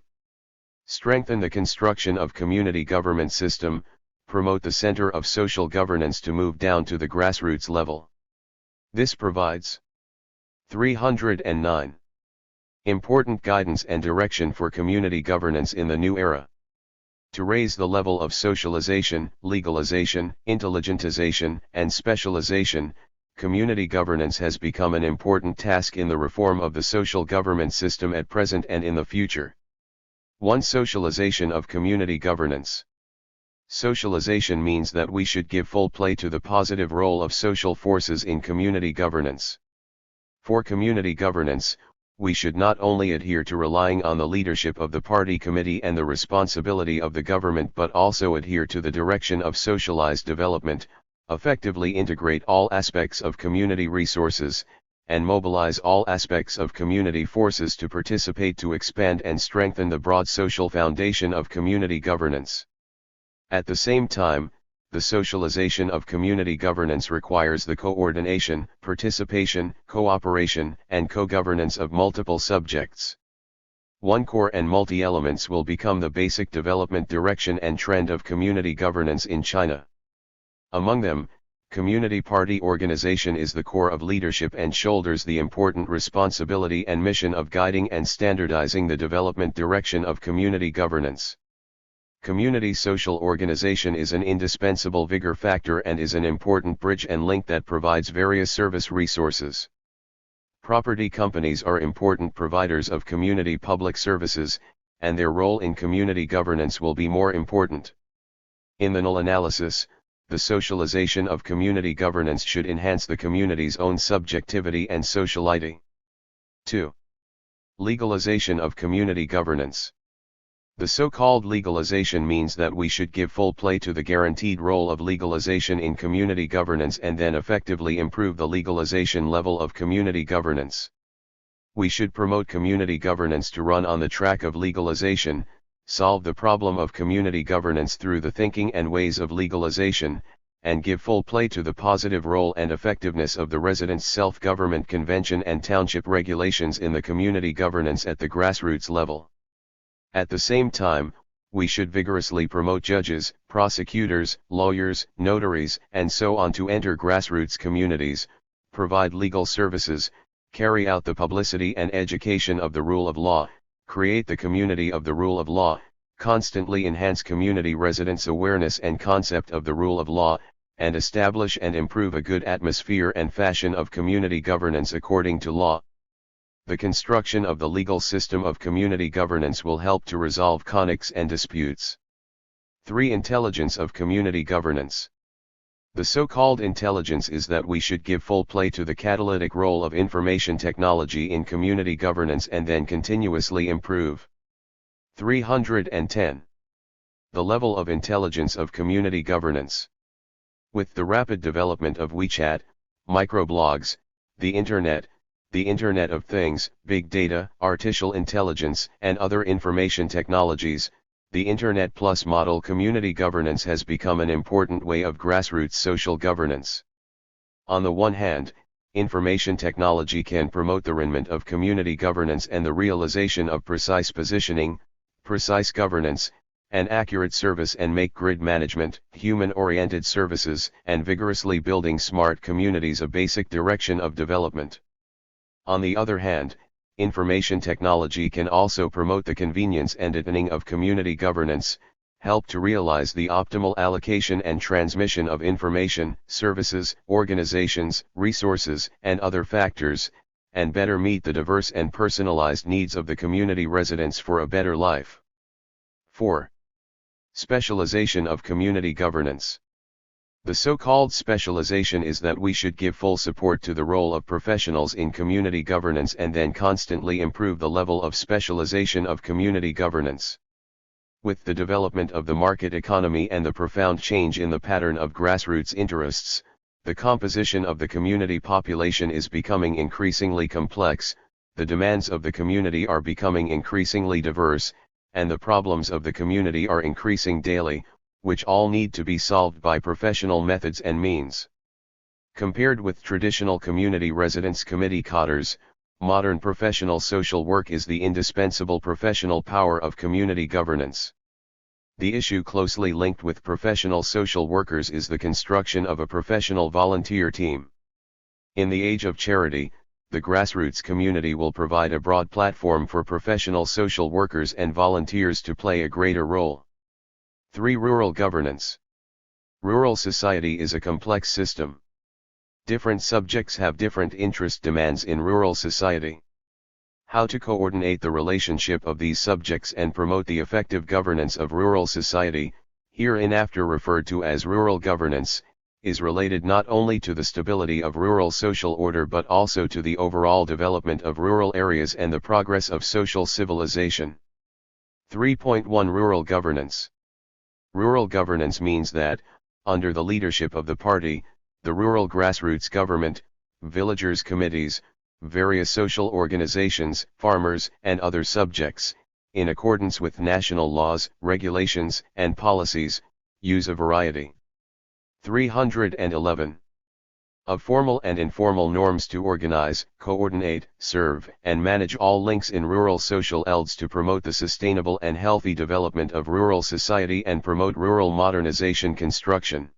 Strengthen the construction of community government system, promote the center of social governance to move down to the grassroots level. This provides 309. Important guidance and direction for community governance in the new era. To raise the level of socialization, legalization, intelligentization, and specialization, community governance has become an important task in the reform of the social government system at present and in the future. 1. Socialization of community governance. Socialization means that we should give full play to the positive role of social forces in community governance. For community governance, we should not only adhere to relying on the leadership of the party committee and the responsibility of the government but also adhere to the direction of socialized development, effectively integrate all aspects of community resources, and mobilize all aspects of community forces to participate to expand and strengthen the broad social foundation of community governance. At the same time, the socialization of community governance requires the coordination, participation, cooperation, and co-governance of multiple subjects. One core and multi-elements will become the basic development direction and trend of community governance in China. Among them, community party organization is the core of leadership and shoulders the important responsibility and mission of guiding and standardizing the development direction of community governance. Community social organization is an indispensable vigor factor and is an important bridge and link that provides various service resources. Property companies are important providers of community public services, and their role in community governance will be more important. In the null analysis, the socialization of community governance should enhance the community's own subjectivity and sociality. 2. Legalization of community governance. The so-called legalization means that we should give full play to the guaranteed role of legalization in community governance and then effectively improve the legalization level of community governance. We should promote community governance to run on the track of legalization, solve the problem of community governance through the thinking and ways of legalization, and give full play to the positive role and effectiveness of the residents' self-government convention and township regulations in the community governance at the grassroots level. At the same time, we should vigorously promote judges, prosecutors, lawyers, notaries, and so on to enter grassroots communities, provide legal services, carry out the publicity and education of the rule of law, create the community of the rule of law, constantly enhance community residents' awareness and concept of the rule of law, and establish and improve a good atmosphere and fashion of community governance according to law. The construction of the legal system of community governance will help to resolve conflicts and disputes. 3. Intelligence of community governance. The so-called intelligence is that we should give full play to the catalytic role of information technology in community governance and then continuously improve. 310. The level of intelligence of community governance. With the rapid development of WeChat, microblogs, the Internet of Things, big data, artificial intelligence, and other information technologies, the Internet Plus model community governance has become an important way of grassroots social governance. On the one hand, information technology can promote the refinement of community governance and the realization of precise positioning, precise governance, and accurate service, and make grid management, human-oriented services, and vigorously building smart communities a basic direction of development. On the other hand, information technology can also promote the convenience and deepening of community governance, help to realize the optimal allocation and transmission of information, services, organizations, resources, and other factors, and better meet the diverse and personalized needs of the community residents for a better life. 4. Specialization of community governance. The so-called specialization is that we should give full support to the role of professionals in community governance and then constantly improve the level of specialization of community governance. With the development of the market economy and the profound change in the pattern of grassroots interests, the composition of the community population is becoming increasingly complex, the demands of the community are becoming increasingly diverse, and the problems of the community are increasing daily, which all need to be solved by professional methods and means. Compared with traditional community residence committee cadres, modern professional social work is the indispensable professional power of community governance. The issue closely linked with professional social workers is the construction of a professional volunteer team. In the age of charity, the grassroots community will provide a broad platform for professional social workers and volunteers to play a greater role. 3. Rural governance. Rural society is a complex system. Different subjects have different interest demands in rural society. How to coordinate the relationship of these subjects and promote the effective governance of rural society, hereinafter referred to as rural governance, is related not only to the stability of rural social order but also to the overall development of rural areas and the progress of social civilization. 3.1 Rural governance. Rural governance means that, under the leadership of the party, the rural grassroots government, villagers' committees, various social organizations, farmers, and other subjects, in accordance with national laws, regulations, and policies, use a variety. 311. Of formal and informal norms to organize, coordinate, serve, and manage all links in rural social elds to promote the sustainable and healthy development of rural society and promote rural modernization construction.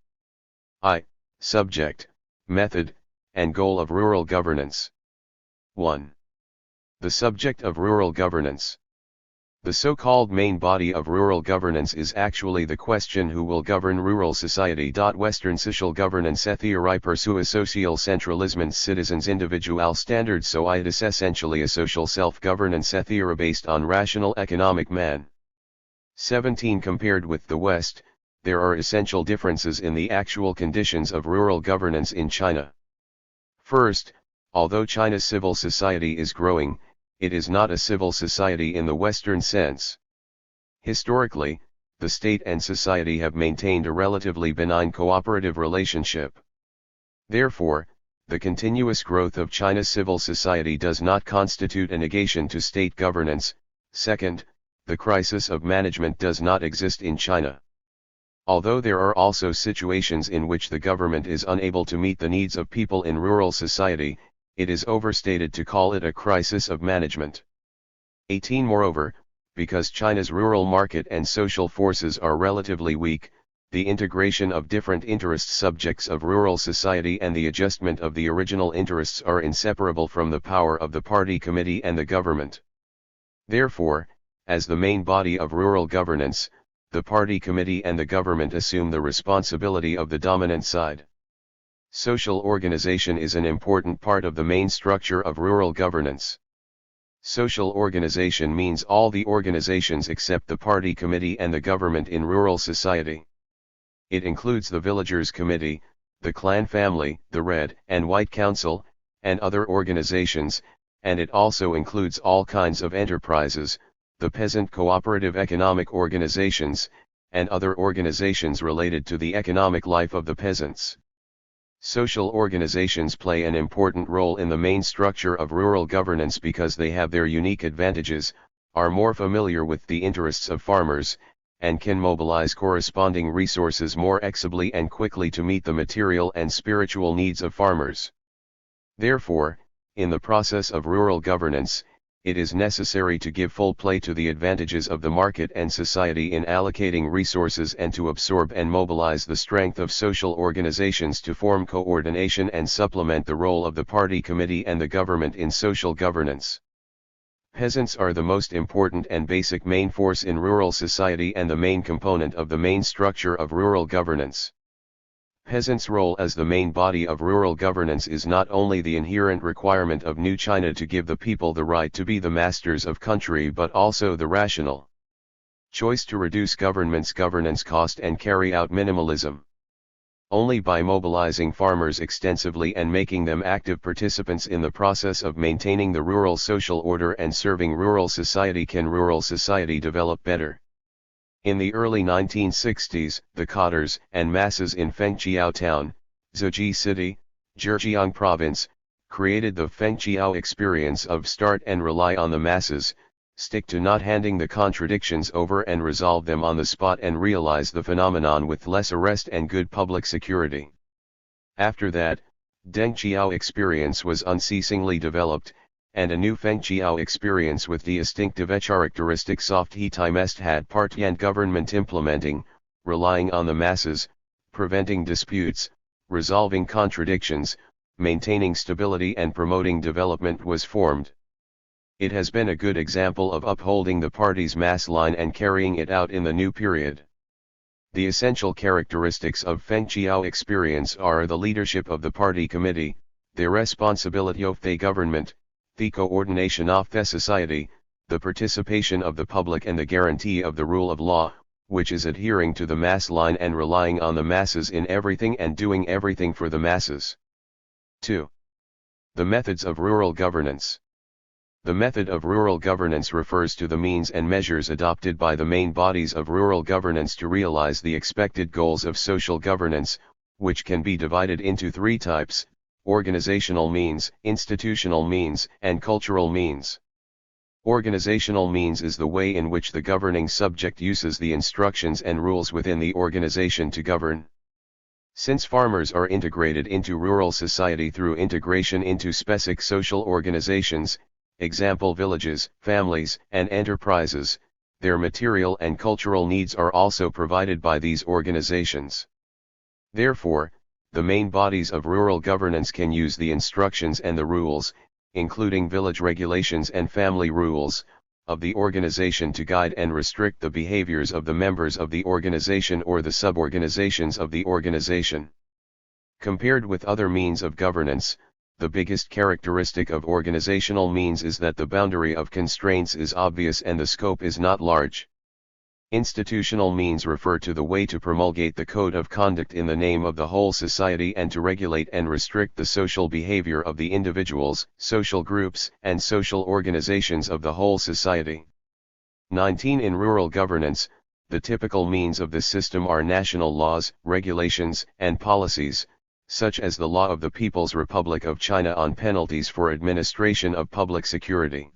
Subject, method, and goal of rural governance. 1. The subject of rural governance. The so-called main body of rural governance is actually the question who will govern rural society. Western social governance theory pursues social centralism citizens individual standards, so it is essentially a social self-governance theory based on rational economic man. 17. Compared with the West, there are essential differences in the actual conditions of rural governance in China. First, although China's civil society is growing, it is not a civil society in the Western sense. Historically, the state and society have maintained a relatively benign cooperative relationship. Therefore, the continuous growth of China's civil society does not constitute a negation to state governance. Second, the crisis of management does not exist in China. Although there are also situations in which the government is unable to meet the needs of people in rural society, it is overstated to call it a crisis of management. 18. Moreover, because China's rural market and social forces are relatively weak, the integration of different interest subjects of rural society and the adjustment of the original interests are inseparable from the power of the party committee and the government. Therefore, as the main body of rural governance, the party committee and the government assume the responsibility of the dominant side. Social organization is an important part of the main structure of rural governance. Social organization means all the organizations except the party committee and the government in rural society. It includes the villagers' committee, the clan family, the Red and White Council, and other organizations, and it also includes all kinds of enterprises, the peasant cooperative economic organizations, and other organizations related to the economic life of the peasants. Social organizations play an important role in the main structure of rural governance because they have their unique advantages, are more familiar with the interests of farmers, and can mobilize corresponding resources more exhaustively and quickly to meet the material and spiritual needs of farmers. Therefore, in the process of rural governance, it is necessary to give full play to the advantages of the market and society in allocating resources and to absorb and mobilize the strength of social organizations to form coordination and supplement the role of the party committee and the government in social governance. Peasants are the most important and basic main force in rural society and the main component of the main structure of rural governance. Peasants' role as the main body of rural governance is not only the inherent requirement of New China to give the people the right to be the masters of country but also the rational choice to reduce government's governance cost and carry out minimalism. Only by mobilizing farmers extensively and making them active participants in the process of maintaining the rural social order and serving rural society can rural society develop better. In the early 1960s, the cadres and masses in Fengqiao Town, Zheji City, Zhejiang Province, created the Fengqiao experience of start and rely on the masses, stick to not handing the contradictions over and resolve them on the spot and realize the phenomenon with less arrest and good public security. After that, Dengqiao experience was unceasingly developed, and a new Fengqiao experience with the distinctive characteristic soft he timest had party and government implementing, relying on the masses, preventing disputes, resolving contradictions, maintaining stability and promoting development was formed. It has been a good example of upholding the party's mass line and carrying it out in the new period. The essential characteristics of Fengqiao experience are the leadership of the party committee, the responsibility of the government, the coordination of the society, the participation of the public and the guarantee of the rule of law, which is adhering to the mass line and relying on the masses in everything and doing everything for the masses. 2. The methods of rural governance. The method of rural governance refers to the means and measures adopted by the main bodies of rural governance to realize the expected goals of social governance, which can be divided into three types: organizational means, institutional means, and cultural means. Organizational means is the way in which the governing subject uses the instructions and rules within the organization to govern. Since farmers are integrated into rural society through integration into specific social organizations, example villages, families, and enterprises, their material and cultural needs are also provided by these organizations. Therefore, the main bodies of rural governance can use the instructions and the rules, including village regulations and family rules, of the organization to guide and restrict the behaviors of the members of the organization or the sub-organizations of the organization. Compared with other means of governance, the biggest characteristic of organizational means is that the boundary of constraints is obvious and the scope is not large. Institutional means refer to the way to promulgate the code of conduct in the name of the whole society and to regulate and restrict the social behavior of the individuals, social groups, and social organizations of the whole society. 19. In rural governance, the typical means of this system are national laws, regulations, and policies, such as the law of the People's Republic of China on penalties for administration of public security.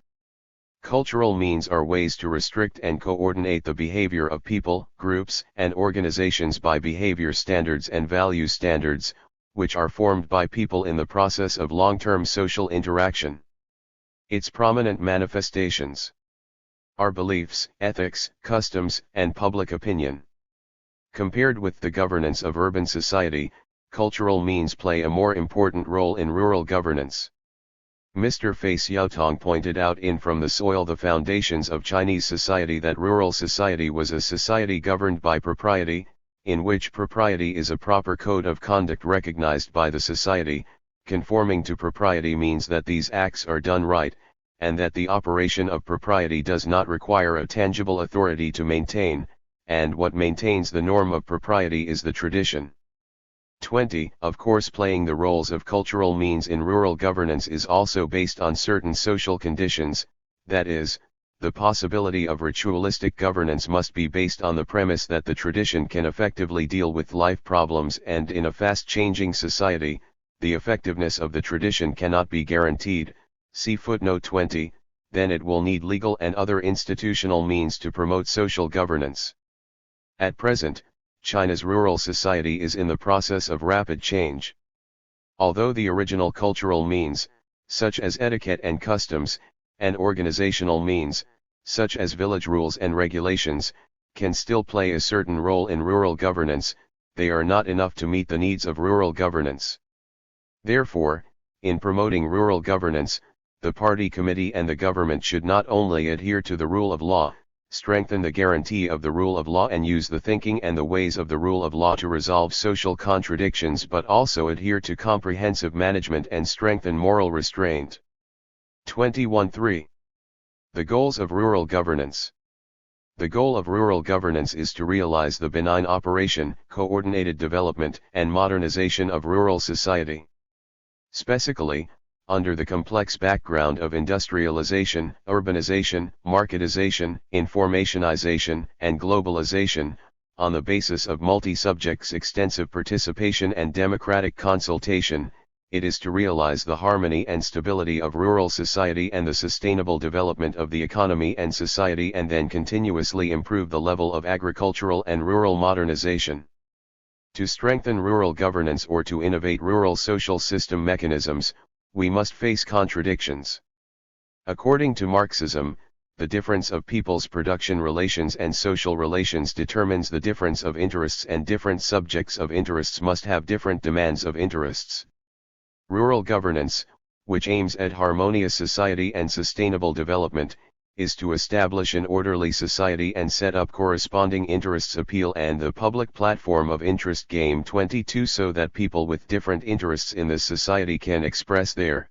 Cultural means are ways to restrict and coordinate the behavior of people, groups, and organizations by behavior standards and value standards, which are formed by people in the process of long-term social interaction. Its prominent manifestations are beliefs, ethics, customs, and public opinion. Compared with the governance of urban society, cultural means play a more important role in rural governance. Mr. Fei Xiaotong pointed out in From the Soil the Foundations of Chinese Society that rural society was a society governed by propriety, in which propriety is a proper code of conduct recognized by the society. Conforming to propriety means that these acts are done right, and that the operation of propriety does not require a tangible authority to maintain, and what maintains the norm of propriety is the tradition. 20. Of course, playing the roles of cultural means in rural governance is also based on certain social conditions, that is, the possibility of ritualistic governance must be based on the premise that the tradition can effectively deal with life problems, and in a fast-changing society, the effectiveness of the tradition cannot be guaranteed, see footnote 20, then it will need legal and other institutional means to promote social governance. At present, China's rural society is in the process of rapid change. Although the original cultural means, such as etiquette and customs, and organizational means, such as village rules and regulations, can still play a certain role in rural governance, they are not enough to meet the needs of rural governance. Therefore, in promoting rural governance, the party committee and the government should not only adhere to the rule of law, strengthen the guarantee of the rule of law and use the thinking and the ways of the rule of law to resolve social contradictions, but also adhere to comprehensive management and strengthen moral restraint. 21.3. The goals of rural governance. The goal of rural governance is to realize the benign operation, coordinated development, and modernization of rural society. Specifically, under the complex background of industrialization, urbanization, marketization, informationization, and globalization, on the basis of multi-subjects' extensive participation and democratic consultation, it is to realize the harmony and stability of rural society and the sustainable development of the economy and society, and then continuously improve the level of agricultural and rural modernization. To strengthen rural governance or to innovate rural social system mechanisms, we must face contradictions. According to Marxism, the difference of people's production relations and social relations determines the difference of interests, and different subjects of interests must have different demands of interests. Rural governance, which aims at harmonious society and sustainable development, is to establish an orderly society and set up corresponding interests appeal and the public platform of interest game 22 so that people with different interests in this society can express their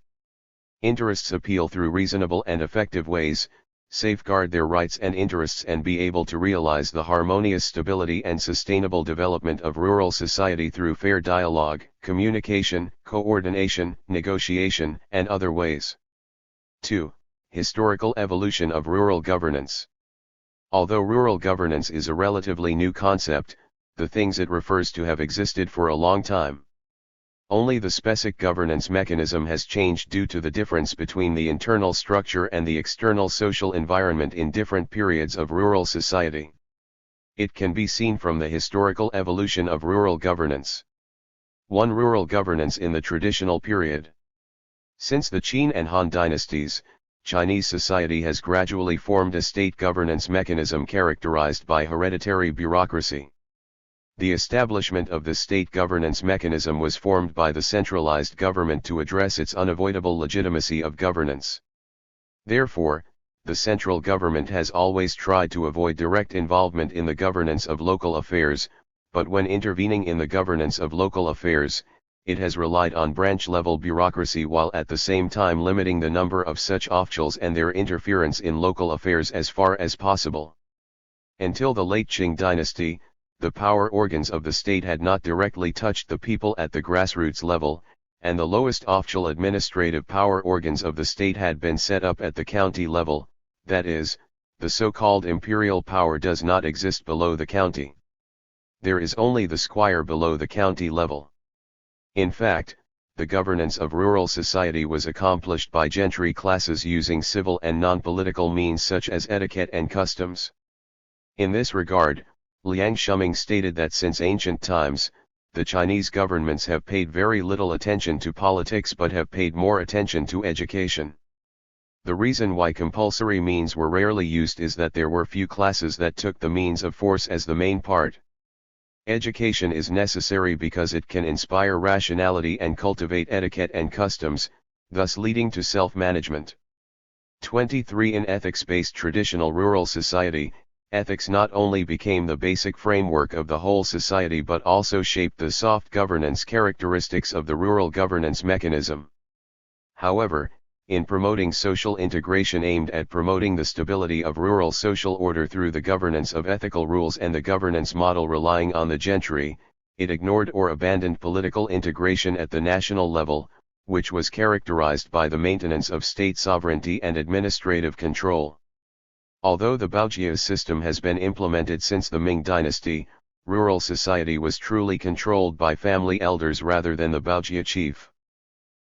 interests appeal through reasonable and effective ways, safeguard their rights and interests, and be able to realize the harmonious stability and sustainable development of rural society through fair dialogue, communication, coordination, negotiation, and other ways. 2. Historical evolution of rural governance. Although rural governance is a relatively new concept, the things it refers to have existed for a long time. Only the specific governance mechanism has changed due to the difference between the internal structure and the external social environment in different periods of rural society. It can be seen from the historical evolution of rural governance. 1. Rural governance in the traditional period. Since the Qin and Han dynasties, Chinese society has gradually formed a state governance mechanism characterized by hereditary bureaucracy. The establishment of the state governance mechanism was formed by the centralized government to address its unavoidable legitimacy of governance. Therefore, the central government has always tried to avoid direct involvement in the governance of local affairs, but when intervening in the governance of local affairs, it has relied on branch-level bureaucracy while at the same time limiting the number of such officials and their interference in local affairs as far as possible. Until the late Qing dynasty, the power organs of the state had not directly touched the people at the grassroots level, and the lowest official administrative power organs of the state had been set up at the county level, that is, the so-called imperial power does not exist below the county. There is only the squire below the county level. In fact, the governance of rural society was accomplished by gentry classes using civil and non-political means such as etiquette and customs. In this regard, Liang Shuming stated that since ancient times, the Chinese governments have paid very little attention to politics but have paid more attention to education. The reason why compulsory means were rarely used is that there were few classes that took the means of force as the main part. Education is necessary because it can inspire rationality and cultivate etiquette and customs, thus leading to self-management. 23. In ethics-based traditional rural society, ethics not only became the basic framework of the whole society but also shaped the soft governance characteristics of the rural governance mechanism. However, in promoting social integration aimed at promoting the stability of rural social order through the governance of ethical rules and the governance model relying on the gentry, it ignored or abandoned political integration at the national level, which was characterized by the maintenance of state sovereignty and administrative control. Although the Baojia system has been implemented since the Ming dynasty, rural society was truly controlled by family elders rather than the Baojia chief.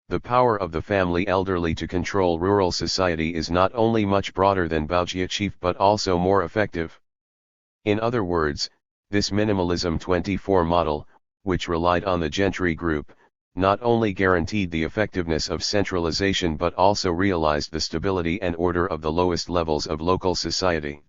The power of the family elderly to control rural society is not only much broader than Baojia chief but also more effective. In other words, this minimalism 24 model, which relied on the gentry group, not only guaranteed the effectiveness of centralization but also realized the stability and order of the lowest levels of local society.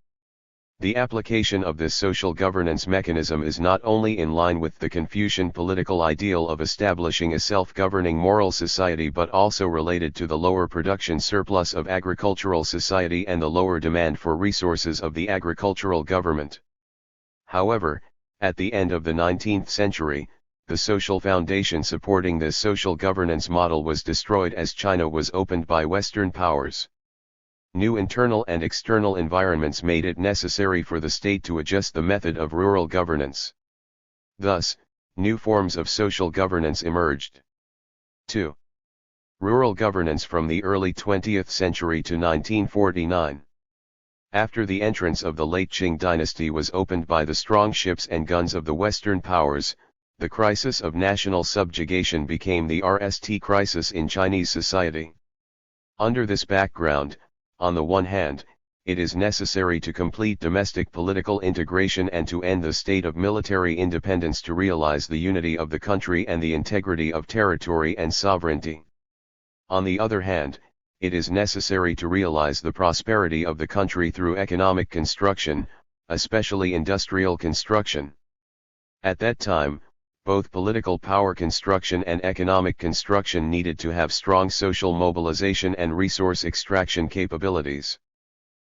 The application of this social governance mechanism is not only in line with the Confucian political ideal of establishing a self-governing moral society but also related to the lower production surplus of agricultural society and the lower demand for resources of the agricultural government. However, at the end of the 19th century, the social foundation supporting this social governance model was destroyed as China was opened by Western powers. New internal and external environments made it necessary for the state to adjust the method of rural governance. Thus, new forms of social governance emerged. 2. Rural governance from the early 20th century to 1949. After the entrance of the late Qing dynasty was opened by the strong ships and guns of the Western powers, the crisis of national subjugation became the RST crisis in Chinese society. Under this background, on the one hand, it is necessary to complete domestic political integration and to end the state of military independence to realize the unity of the country and the integrity of territory and sovereignty. On the other hand, it is necessary to realize the prosperity of the country through economic construction, especially industrial construction. At that time, both political power construction and economic construction needed to have strong social mobilization and resource extraction capabilities.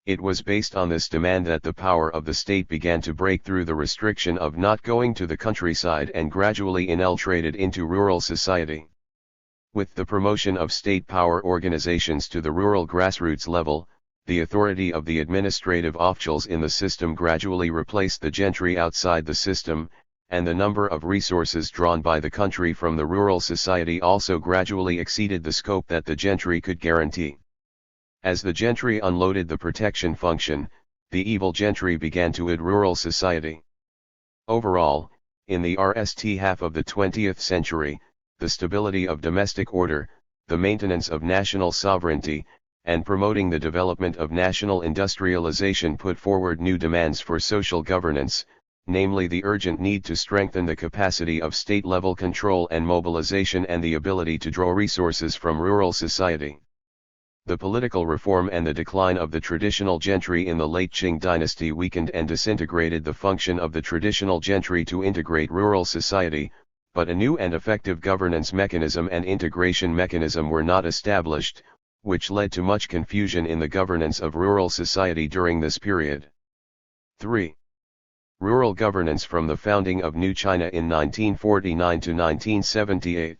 It was based on this demand that the power of the state began to break through the restriction of not going to the countryside and gradually infiltrated into rural society. With the promotion of state power organizations to the rural grassroots level, the authority of the administrative officials in the system gradually replaced the gentry outside the system, and the number of resources drawn by the country from the rural society also gradually exceeded the scope that the gentry could guarantee. As the gentry unloaded the protection function, the evil gentry began to aid rural society. Overall, in the RST half of the 20th century, the stability of domestic order, the maintenance of national sovereignty, and promoting the development of national industrialization put forward new demands for social governance, namely the urgent need to strengthen the capacity of state-level control and mobilization and the ability to draw resources from rural society. The political reform and the decline of the traditional gentry in the late Qing dynasty weakened and disintegrated the function of the traditional gentry to integrate rural society, but a new and effective governance mechanism and integration mechanism were not established, which led to much confusion in the governance of rural society during this period. 3. Rural governance from the founding of New China in 1949 to 1978.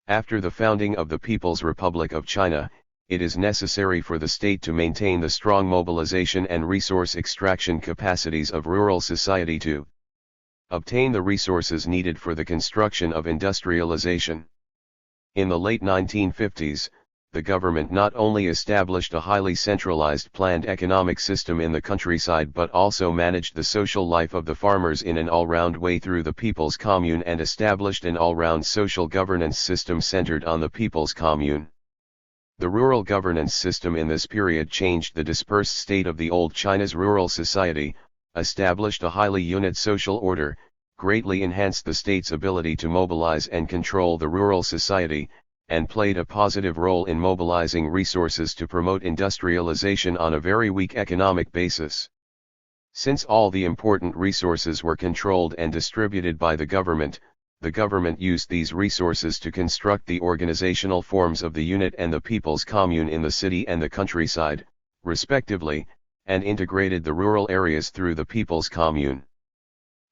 After the founding of the People's Republic of China, it is necessary for the state to maintain the strong mobilization and resource extraction capacities of rural society to obtain the resources needed for the construction of industrialization. In the late 1950s, the government not only established a highly centralized planned economic system in the countryside but also managed the social life of the farmers in an all-round way through the People's Commune and established an all-round social governance system centered on the People's Commune. The rural governance system in this period changed the dispersed state of the old China's rural society, established a highly unit social order, greatly enhanced the state's ability to mobilize and control the rural society, and played a positive role in mobilizing resources to promote industrialization on a very weak economic basis. Since all the important resources were controlled and distributed by the government used these resources to construct the organizational forms of the unit and the People's Commune in the city and the countryside, respectively, and integrated the rural areas through the People's Commune.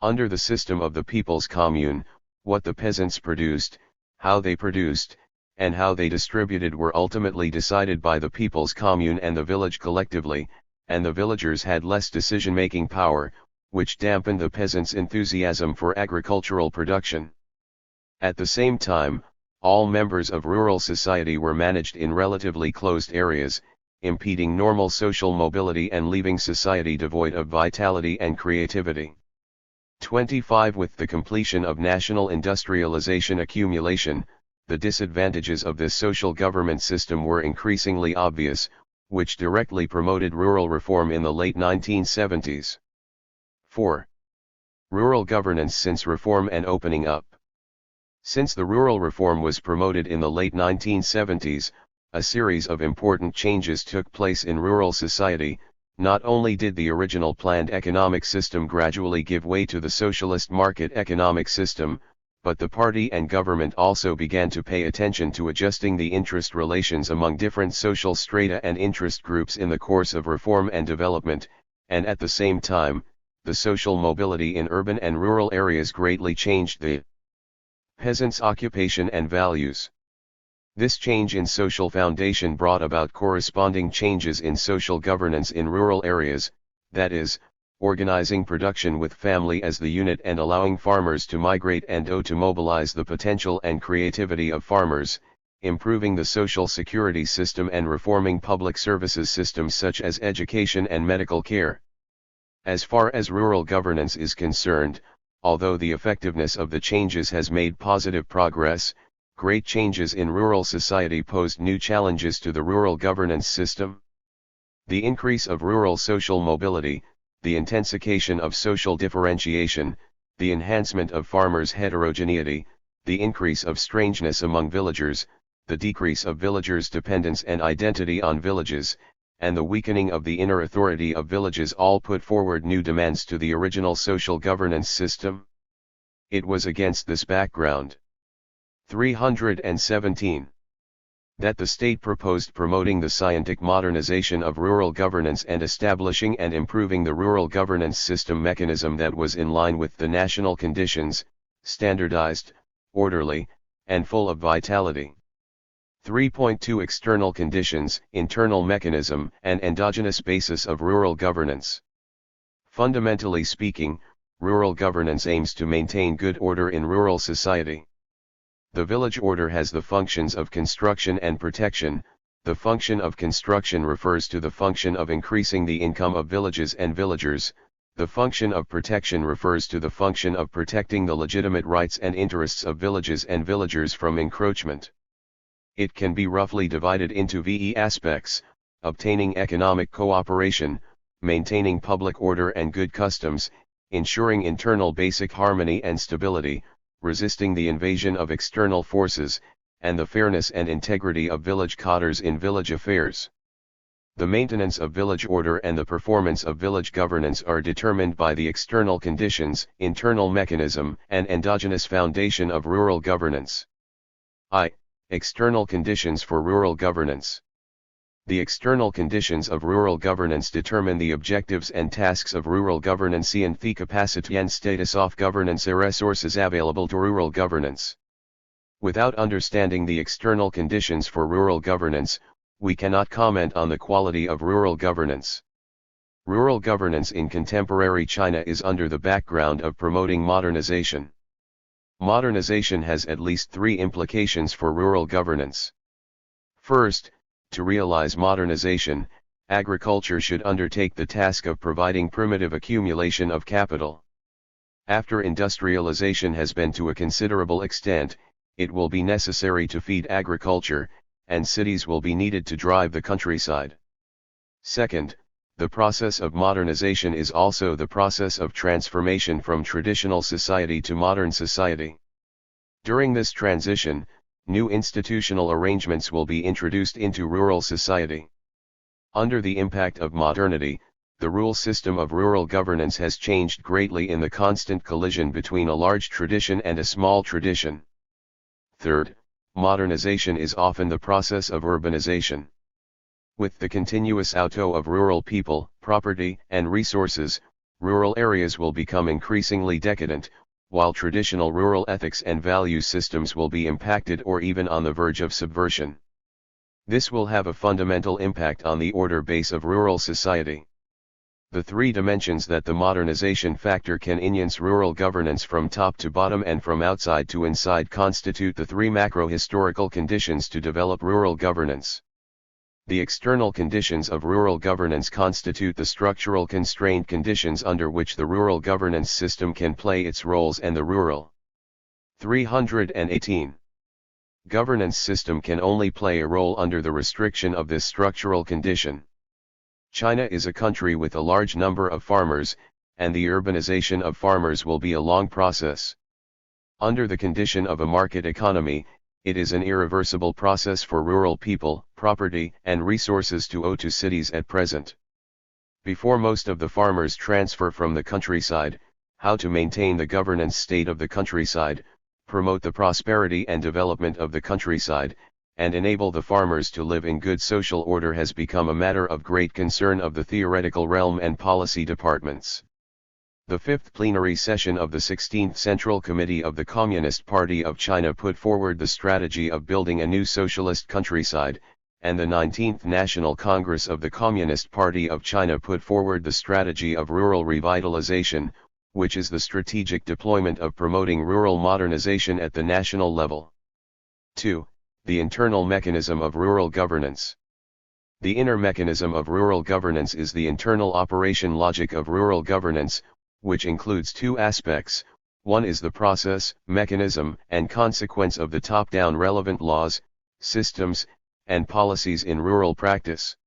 Under the system of the People's Commune, what the peasants produced, how they produced, and how they distributed were ultimately decided by the People's Commune and the village collectively, and the villagers had less decision-making power, which dampened the peasants' enthusiasm for agricultural production. At the same time, all members of rural society were managed in relatively closed areas, impeding normal social mobility and leaving society devoid of vitality and creativity. 25. With the completion of national industrialization accumulation, the disadvantages of this social government system were increasingly obvious, which directly promoted rural reform in the late 1970s. 4. Rural governance since reform and opening up. Since the rural reform was promoted in the late 1970s, a series of important changes took place in rural society. Not only did the original planned economic system gradually give way to the socialist market economic system, but the party and government also began to pay attention to adjusting the interest relations among different social strata and interest groups in the course of reform and development, and at the same time, the social mobility in urban and rural areas greatly changed the peasants' occupation and values. This change in social foundation brought about corresponding changes in social governance in rural areas, that is, organizing production with family as the unit and allowing farmers to migrate and to mobilize the potential and creativity of farmers, improving the social security system and reforming public services systems such as education and medical care. As far as rural governance is concerned, although the effectiveness of the changes has made positive progress, great changes in rural society posed new challenges to the rural governance system. The increase of rural social mobility, the intensification of social differentiation, the enhancement of farmers' heterogeneity, the increase of strangeness among villagers, the decrease of villagers' dependence and identity on villages, and the weakening of the inner authority of villages all put forward new demands to the original social governance system. It was against this background. 317. That the state proposed promoting the scientific modernization of rural governance and establishing and improving the rural governance system mechanism that was in line with the national conditions, standardized, orderly, and full of vitality. 3.2 External conditions, internal mechanism, and endogenous basis of rural governance. Fundamentally speaking, rural governance aims to maintain good order in rural society. The village order has the functions of construction and protection. The function of construction refers to the function of increasing the income of villages and villagers. The function of protection refers to the function of protecting the legitimate rights and interests of villages and villagers from encroachment. It can be roughly divided into VE aspects: obtaining economic cooperation, maintaining public order and good customs, ensuring internal basic harmony and stability, resisting the invasion of external forces, and the fairness and integrity of village cadres in village affairs. The maintenance of village order and the performance of village governance are determined by the external conditions, internal mechanism, and endogenous foundation of rural governance. External conditions for rural governance. The external conditions of rural governance determine the objectives and tasks of rural governance and the capacity and status of governance resources available to rural governance. Without understanding the external conditions for rural governance, we cannot comment on the quality of rural governance. Rural governance in contemporary China is under the background of promoting modernization. Modernization has at least three implications for rural governance. First, to realize modernization, agriculture should undertake the task of providing primitive accumulation of capital. After industrialization has been to a considerable extent, it will be necessary to feed agriculture, and cities will be needed to drive the countryside. Second, the process of modernization is also the process of transformation from traditional society to modern society. During this transition, new institutional arrangements will be introduced into rural society. Under the impact of modernity, the rule system of rural governance has changed greatly in the constant collision between a large tradition and a small tradition. Third, modernization is often the process of urbanization. With the continuous outflow of rural people, property, and resources, rural areas will become increasingly decadent, while traditional rural ethics and value systems will be impacted or even on the verge of subversion. This will have a fundamental impact on the order base of rural society. The three dimensions that the modernization factor can enhance rural governance from top to bottom and from outside to inside constitute the three macro-historical conditions to develop rural governance. The external conditions of rural governance constitute the structural constrained conditions under which the rural governance system can play its roles, and the rural 318 governance system can only play a role under the restriction of this structural condition. China is a country with a large number of farmers, and the urbanization of farmers will be a long process. Under the condition of a market economy, it is an irreversible process for rural people, property, and resources to owe to cities at present. Before most of the farmers transfer from the countryside, how to maintain the governance state of the countryside, promote the prosperity and development of the countryside, and enable the farmers to live in good social order has become a matter of great concern of the theoretical realm and policy departments. The fifth plenary session of the 16th Central Committee of the Communist Party of China put forward the strategy of building a new socialist countryside, and the 19th National Congress of the Communist Party of China put forward the strategy of rural revitalization, which is the strategic deployment of promoting rural modernization at the national level. 2. The internal mechanism of rural governance. The inner mechanism of rural governance is the internal operation logic of rural governance, which includes two aspects. One is the process, mechanism, and consequence of the top-down relevant laws, systems, and policies in rural practice.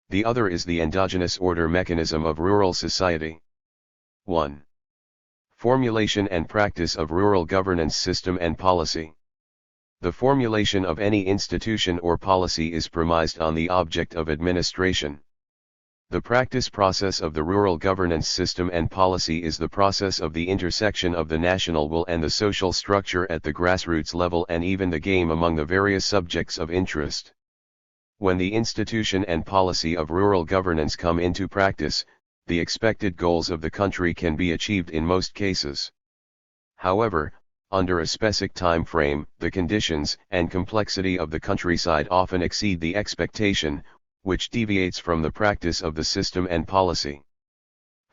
The other is the endogenous order mechanism of rural society. 1. Formulation and practice of rural governance system and policy. The formulation of any institution or policy is premised on the object of administration. The practice process of the rural governance system and policy is the process of the intersection of the national will and the social structure at the grassroots level, and even the game among the various subjects of interest. When the institution and policy of rural governance come into practice, the expected goals of the country can be achieved in most cases. However, under a specific time frame, the conditions and complexity of the countryside often exceed the expectation, which deviates from the practice of the system and policy.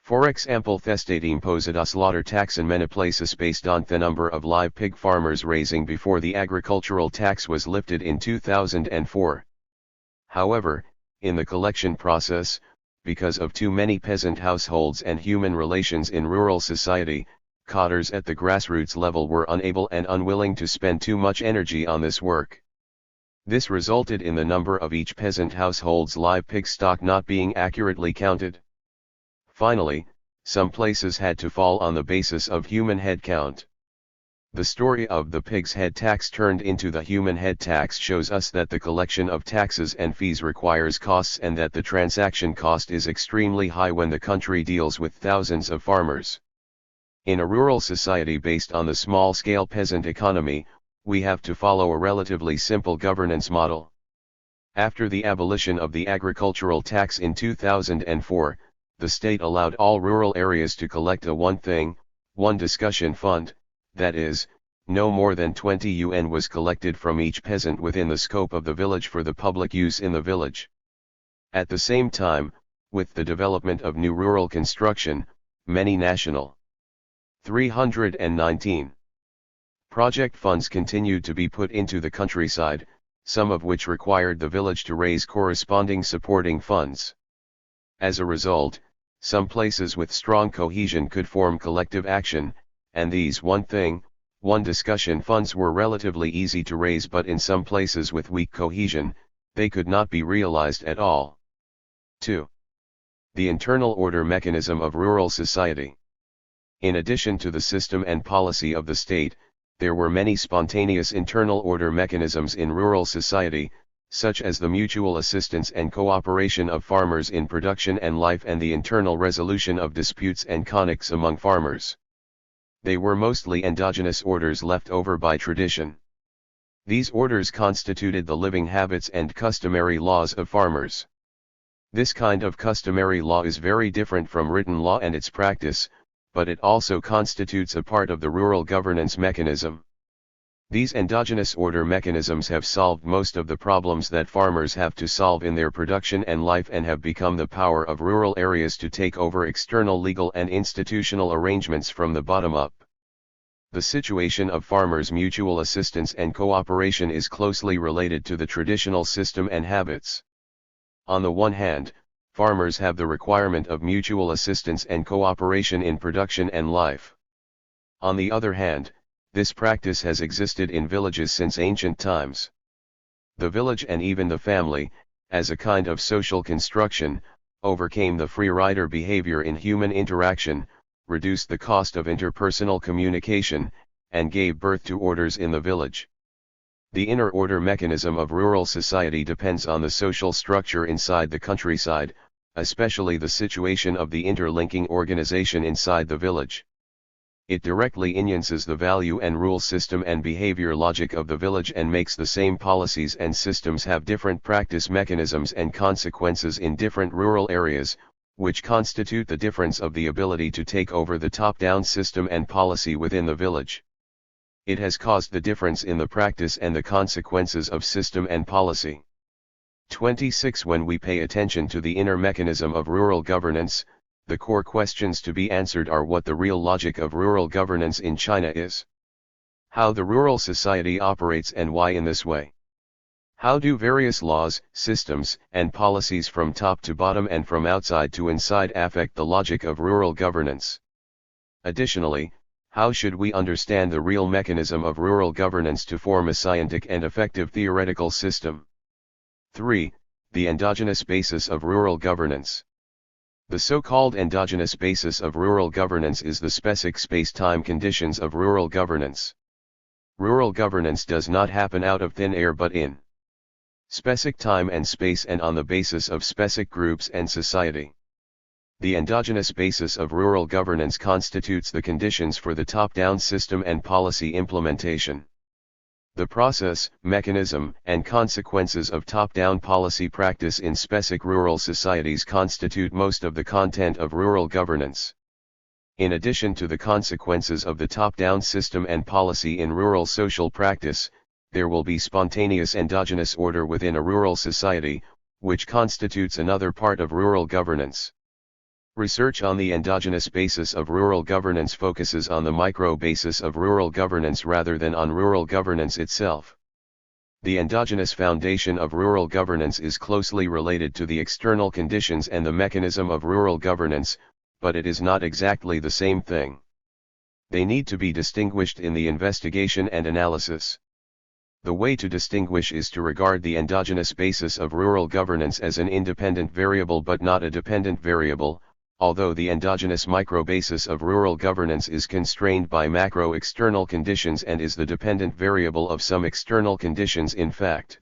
For example, the state imposed a slaughter tax in many places based on the number of live pig farmers raising before the agricultural tax was lifted in 2004. However, in the collection process, because of too many peasant households and human relations in rural society, cotters at the grassroots level were unable and unwilling to spend too much energy on this work. This resulted in the number of each peasant household's live pig stock not being accurately counted. Finally, some places had to fall on the basis of human head count. The story of the pig's head tax turned into the human head tax shows us that the collection of taxes and fees requires costs, and that the transaction cost is extremely high when the country deals with thousands of farmers. In a rural society based on the small-scale peasant economy, we have to follow a relatively simple governance model. After the abolition of the agricultural tax in 2004, the state allowed all rural areas to collect a one thing, one discussion fund, that is, no more than 20 yuan was collected from each peasant within the scope of the village for the public use in the village. At the same time, with the development of new rural construction, many national 319 project funds continued to be put into the countryside, some of which required the village to raise corresponding supporting funds. As a result, some places with strong cohesion could form collective action, and these one thing, one discussion funds were relatively easy to raise, but in some places with weak cohesion, they could not be realized at all. 2. The internal order mechanism of rural society. In addition to the system and policy of the state, there were many spontaneous internal order mechanisms in rural society, such as the mutual assistance and cooperation of farmers in production and life, and the internal resolution of disputes and conflicts among farmers. They were mostly endogenous orders left over by tradition. These orders constituted the living habits and customary laws of farmers. This kind of customary law is very different from written law and its practice, but it also constitutes a part of the rural governance mechanism. These endogenous order mechanisms have solved most of the problems that farmers have to solve in their production and life, and have become the power of rural areas to take over external legal and institutional arrangements from the bottom up. The situation of farmers' mutual assistance and cooperation is closely related to the traditional system and habits. On the one hand, farmers have the requirement of mutual assistance and cooperation in production and life. On the other hand, this practice has existed in villages since ancient times. The village and even the family, as a kind of social construction, overcame the free rider behavior in human interaction, reduced the cost of interpersonal communication, and gave birth to orders in the village. The inner order mechanism of rural society depends on the social structure inside the countryside, especially the situation of the interlinking organization inside the village. It directly influences the value and rule system and behavior logic of the village and makes the same policies and systems have different practice mechanisms and consequences in different rural areas, which constitute the difference of the ability to take over the top-down system and policy within the village. It has caused the difference in the practice and the consequences of system and policy. 26. When we pay attention to the inner mechanism of rural governance, the core questions to be answered are what the real logic of rural governance in China is, how the rural society operates and why in this way. How do various laws, systems, and policies from top to bottom and from outside to inside affect the logic of rural governance? Additionally, how should we understand the real mechanism of rural governance to form a scientific and effective theoretical system? 3. The endogenous basis of rural governance. The so-called endogenous basis of rural governance is the specific space-time conditions of rural governance. Rural governance does not happen out of thin air but in specific time and space and on the basis of specific groups and society. The endogenous basis of rural governance constitutes the conditions for the top-down system and policy implementation. The process, mechanism, and consequences of top-down policy practice in specific rural societies constitute most of the content of rural governance. In addition to the consequences of the top-down system and policy in rural social practice, there will be spontaneous endogenous order within a rural society, which constitutes another part of rural governance. Research on the endogenous basis of rural governance focuses on the micro basis of rural governance rather than on rural governance itself. The endogenous foundation of rural governance is closely related to the external conditions and the mechanism of rural governance, but it is not exactly the same thing. They need to be distinguished in the investigation and analysis. The way to distinguish is to regard the endogenous basis of rural governance as an independent variable but not a dependent variable, although the endogenous microbasis of rural governance is constrained by macro-external conditions and is the dependent variable of some external conditions in fact.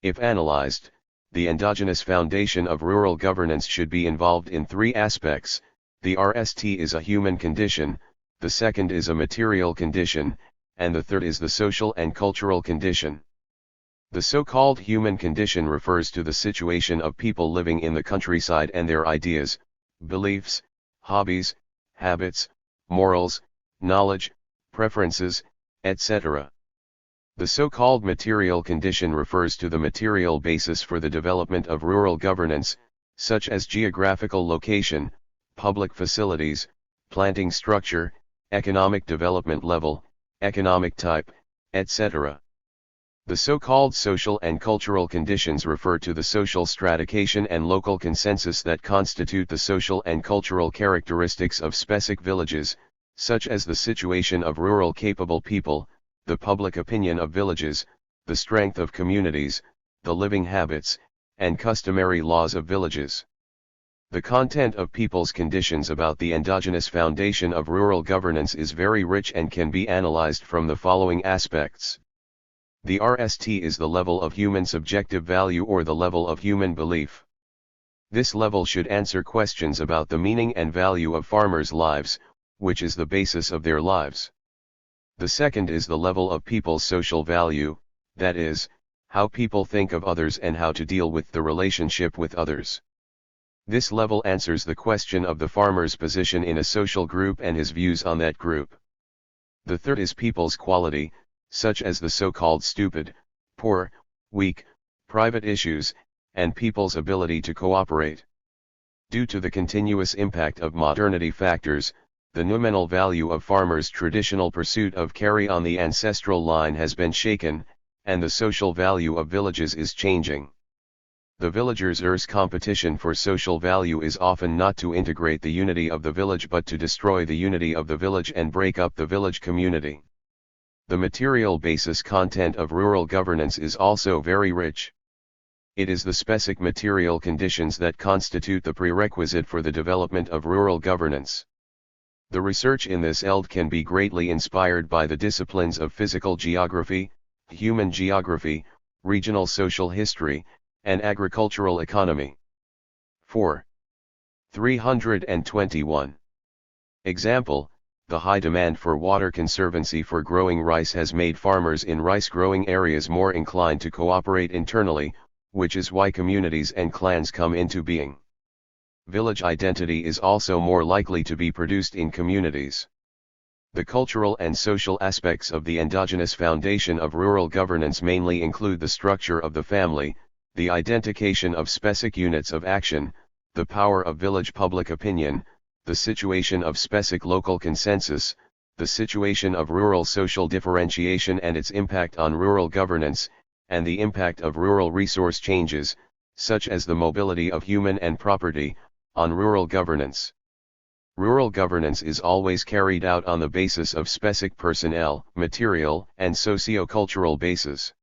If analyzed, the endogenous foundation of rural governance should be involved in three aspects: the RST is a human condition, the second is a material condition, and the third is the social and cultural condition. The so-called human condition refers to the situation of people living in the countryside and their ideas, beliefs, hobbies, habits, morals, knowledge, preferences, etc. The so-called material condition refers to the material basis for the development of rural governance, such as geographical location, public facilities, planting structure, economic development level, economic type, etc. The so-called social and cultural conditions refer to the social stratification and local consensus that constitute the social and cultural characteristics of specific villages, such as the situation of rural capable people, the public opinion of villages, the strength of communities, the living habits, and customary laws of villages. The content of people's conditions about the endogenous foundation of rural governance is very rich and can be analyzed from the following aspects. The RST is the level of human subjective value or the level of human belief. This level should answer questions about the meaning and value of farmers' lives, which is the basis of their lives. The second is the level of people's social value, that is, how people think of others and how to deal with the relationship with others. This level answers the question of the farmer's position in a social group and his views on that group. The third is people's quality, such as the so-called stupid, poor, weak, private issues, and people's ability to cooperate. Due to the continuous impact of modernity factors, the nominal value of farmers' traditional pursuit of carry on the ancestral line has been shaken, and the social value of villages is changing. The villagers' competition for social value is often not to integrate the unity of the village but to destroy the unity of the village and break up the village community. The material basis content of rural governance is also very rich. It is the specific material conditions that constitute the prerequisite for the development of rural governance. The research in this field can be greatly inspired by the disciplines of physical geography, human geography, regional social history, and agricultural economy. 4. 321. Example, the high demand for water conservancy for growing rice has made farmers in rice-growing areas more inclined to cooperate internally, which is why communities and clans come into being. Village identity is also more likely to be produced in communities. The cultural and social aspects of the endogenous foundation of rural governance mainly include the structure of the family, the identification of specific units of action, the power of village public opinion, the situation of specific local consensus, the situation of rural social differentiation and its impact on rural governance, and the impact of rural resource changes, such as the mobility of human and property, on rural governance. Rural governance is always carried out on the basis of specific personnel, material, and socio-cultural bases.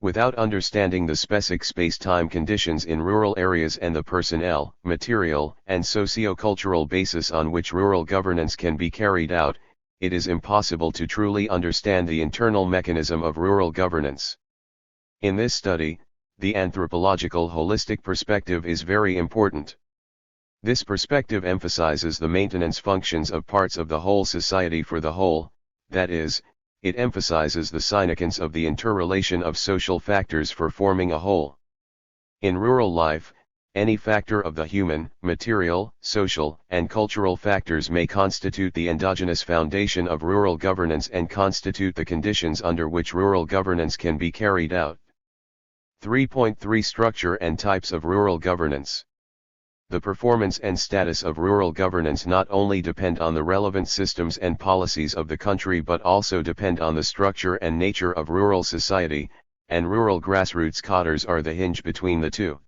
Without understanding the specific space-time conditions in rural areas and the personnel, material, and socio-cultural basis on which rural governance can be carried out, it is impossible to truly understand the internal mechanism of rural governance. In this study, the anthropological holistic perspective is very important. This perspective emphasizes the maintenance functions of parts of the whole society for the whole, that is, it emphasizes the significance of the interrelation of social factors for forming a whole. In rural life, any factor of the human, material, social, and cultural factors may constitute the endogenous foundation of rural governance and constitute the conditions under which rural governance can be carried out. 3.3 Structure and types of rural governance. The performance and status of rural governance not only depend on the relevant systems and policies of the country but also depend on the structure and nature of rural society, and rural grassroots cadres are the hinge between the two.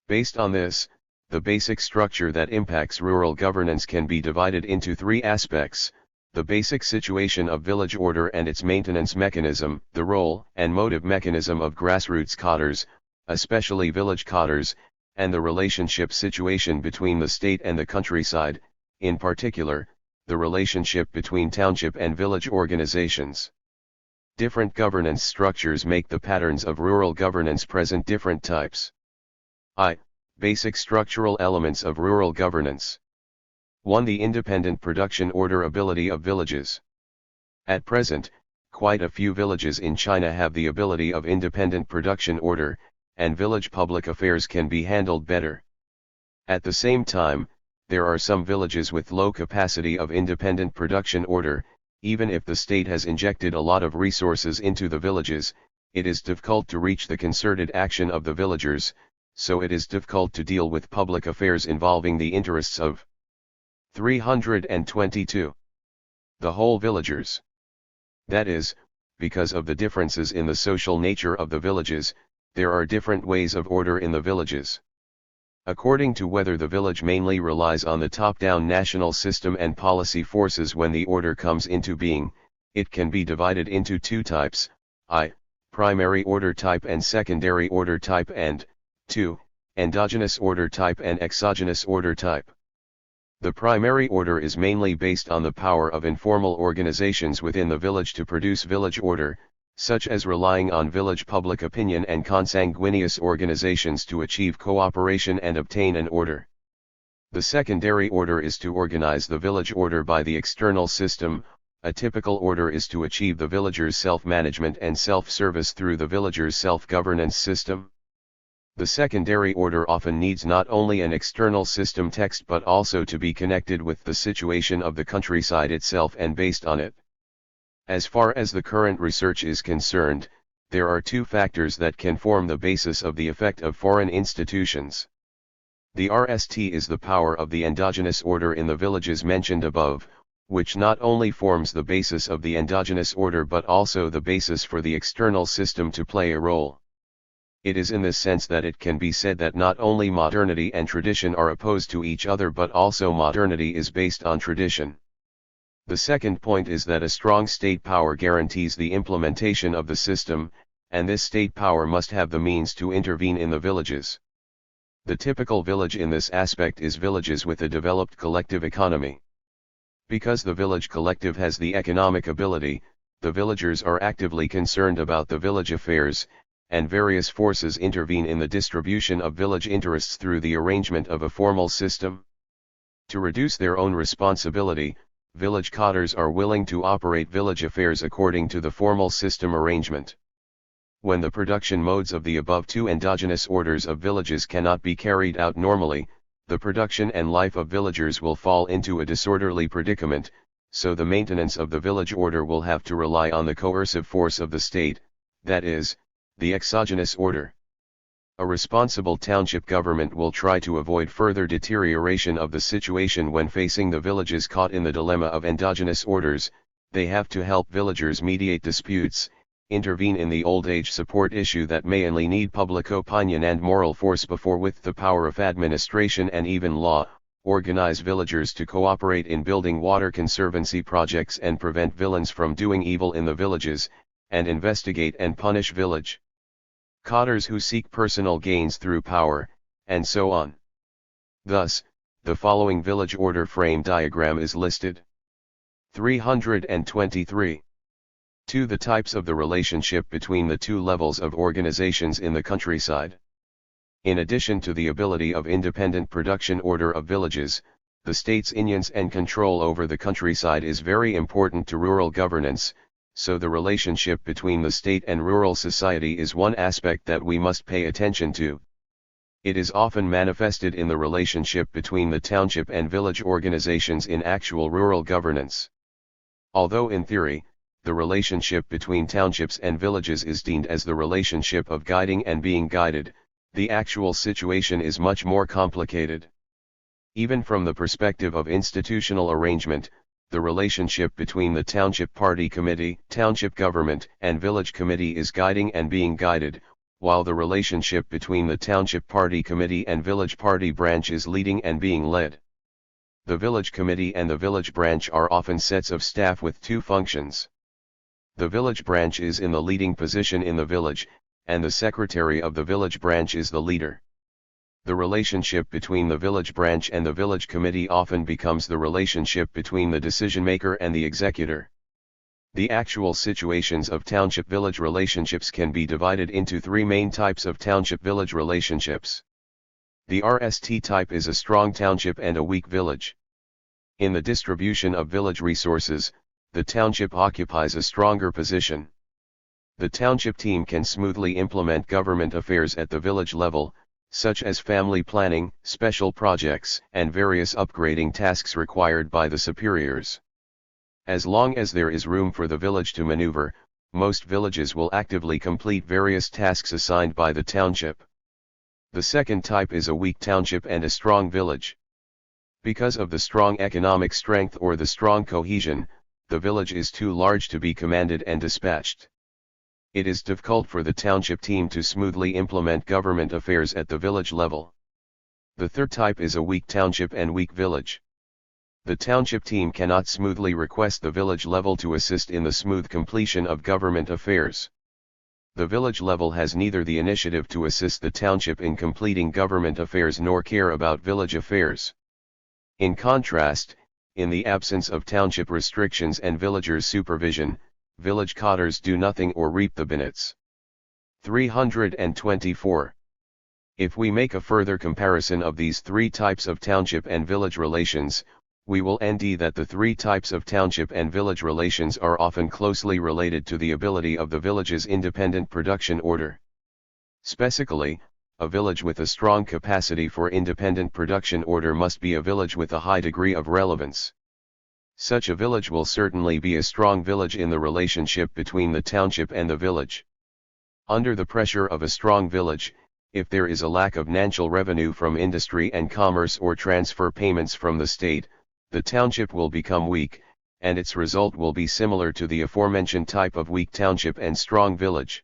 Based on this, the basic structure that impacts rural governance can be divided into three aspects: the basic situation of village order and its maintenance mechanism, the role and motive mechanism of grassroots cadres, especially village cadres, and the relationship situation between the state and the countryside, in particular, the relationship between township and village organizations. Different governance structures make the patterns of rural governance present different types. Basic structural elements of rural governance. 1. The independent production order ability of villages. At present, quite a few villages in China have the ability of independent production order, and village public affairs can be handled better. At the same time, there are some villages with low capacity of independent production order. Even if the state has injected a lot of resources into the villages, it is difficult to reach the concerted action of the villagers, so it is difficult to deal with public affairs involving the interests of 322. The whole villagers. That is, because of the differences in the social nature of the villages, there are different ways of order in the villages. According to whether the village mainly relies on the top-down national system and policy forces when the order comes into being, it can be divided into two types, primary order type and secondary order type, and 2. Endogenous order type and exogenous order type. The primary order is mainly based on the power of informal organizations within the village to produce village order, such as relying on village public opinion and consanguineous organizations to achieve cooperation and obtain an order. The secondary order is to organize the village order by the external system. A typical order is to achieve the villagers' self-management and self-service through the villagers' self-governance system. The secondary order often needs not only an external system text but also to be connected with the situation of the countryside itself and based on it. As far as the current research is concerned, there are two factors that can form the basis of the effect of foreign institutions. The RST is the power of the endogenous order in the villages mentioned above, which not only forms the basis of the endogenous order but also the basis for the external system to play a role. It is in this sense that it can be said that not only modernity and tradition are opposed to each other, but also modernity is based on tradition. The second point is that a strong state power guarantees the implementation of the system, and this state power must have the means to intervene in the villages. The typical village in this aspect is villages with a developed collective economy. Because the village collective has the economic ability, the villagers are actively concerned about the village affairs, and various forces intervene in the distribution of village interests through the arrangement of a formal system. To reduce their own responsibility, village cadres are willing to operate village affairs according to the formal system arrangement. When the production modes of the above two endogenous orders of villages cannot be carried out normally, the production and life of villagers will fall into a disorderly predicament, so the maintenance of the village order will have to rely on the coercive force of the state, that is, the exogenous order. A responsible township government will try to avoid further deterioration of the situation when facing the villages caught in the dilemma of endogenous orders. They have to help villagers mediate disputes, intervene in the old age support issue that may only need public opinion and moral force before with the power of administration and even law, organize villagers to cooperate in building water conservancy projects and prevent villains from doing evil in the villages, and investigate and punish village cadres who seek personal gains through power, and so on. Thus, the following village order frame diagram is listed. 323. 2. The types of the relationship between the two levels of organizations in the countryside. In addition to the ability of independent production order of villages, the state's influence and control over the countryside is very important to rural governance, so the relationship between the state and rural society is one aspect that we must pay attention to. It is often manifested in the relationship between the township and village organizations in actual rural governance. Although in theory, the relationship between townships and villages is deemed as the relationship of guiding and being guided, the actual situation is much more complicated. Even from the perspective of institutional arrangement, the relationship between the Township Party Committee, Township Government, and Village Committee is guiding and being guided, while the relationship between the Township Party Committee and Village Party Branch is leading and being led. The Village Committee and the Village Branch are often sets of staff with two functions. The Village Branch is in the leading position in the village, and the Secretary of the Village Branch is the leader. The relationship between the Village Branch and the Village Committee often becomes the relationship between the decision-maker and the executor. The actual situations of township-village relationships can be divided into three main types of township-village relationships. The RST type is a strong township and a weak village. In the distribution of village resources, the township occupies a stronger position. The township team can smoothly implement government affairs at the village level, such as family planning, special projects, and various upgrading tasks required by the superiors. As long as there is room for the village to maneuver, most villages will actively complete various tasks assigned by the township. The second type is a weak township and a strong village. Because of the strong economic strength or the strong cohesion, the village is too large to be commanded and dispatched. It is difficult for the township team to smoothly implement government affairs at the village level. The third type is a weak township and weak village. The township team cannot smoothly request the village level to assist in the smooth completion of government affairs. The village level has neither the initiative to assist the township in completing government affairs nor care about village affairs. In contrast, in the absence of township restrictions and villagers' supervision, village cadres do nothing or reap the benefits. 324. If we make a further comparison of these three types of township and village relations, we will end that the three types of township and village relations are often closely related to the ability of the village's independent production order. Specifically, a village with a strong capacity for independent production order must be a village with a high degree of relevance. Such a village will certainly be a strong village in the relationship between the township and the village. Under the pressure of a strong village, if there is a lack of financial revenue from industry and commerce or transfer payments from the state, the township will become weak, and its result will be similar to the aforementioned type of weak township and strong village.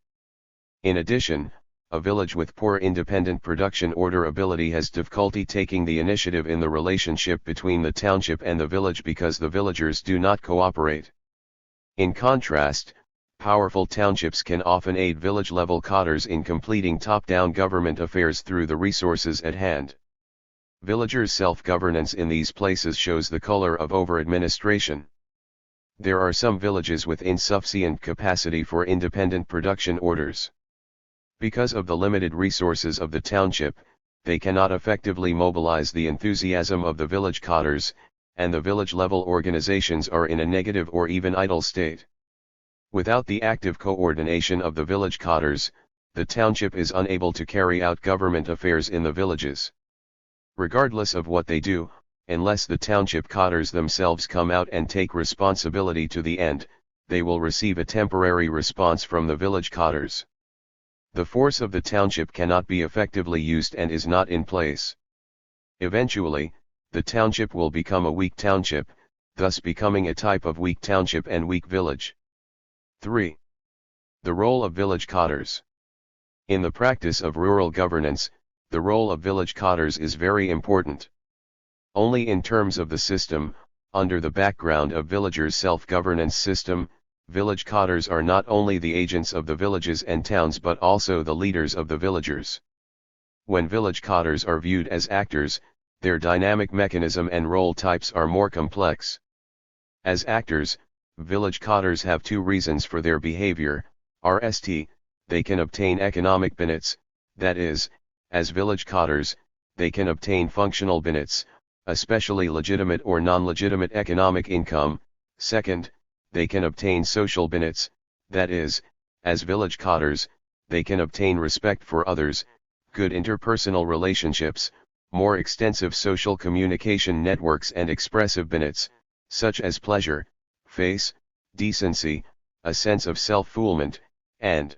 In addition, a village with poor independent production order ability has difficulty taking the initiative in the relationship between the township and the village because the villagers do not cooperate. In contrast, powerful townships can often aid village-level cotters in completing top-down government affairs through the resources at hand. Villagers' self-governance in these places shows the color of over-administration. There are some villages with insufficient capacity for independent production orders. Because of the limited resources of the township, they cannot effectively mobilize the enthusiasm of the village cotters, and the village-level organizations are in a negative or even idle state. Without the active coordination of the village cotters, the township is unable to carry out government affairs in the villages. Regardless of what they do, unless the township cotters themselves come out and take responsibility to the end, they will receive a temporary response from the village cotters. The force of the township cannot be effectively used and is not in place. Eventually, the township will become a weak township, thus becoming a type of weak township and weak village. 3. The role of village cotters. In the practice of rural governance, the role of village cotters is very important. Only in terms of the system, under the background of villagers' self-governance system, village cotters are not only the agents of the villages and towns but also the leaders of the villagers. When village cotters are viewed as actors, their dynamic mechanism and role types are more complex. As actors, village cotters have two reasons for their behavior. First, they can obtain economic benefits, that is, as village cotters, they can obtain functional benefits, especially legitimate or non-legitimate economic income. Second, they can obtain social benefits, that is, as village cotters, they can obtain respect for others, good interpersonal relationships, more extensive social communication networks and expressive benefits, such as pleasure, face, decency, a sense of self-fulfillment, and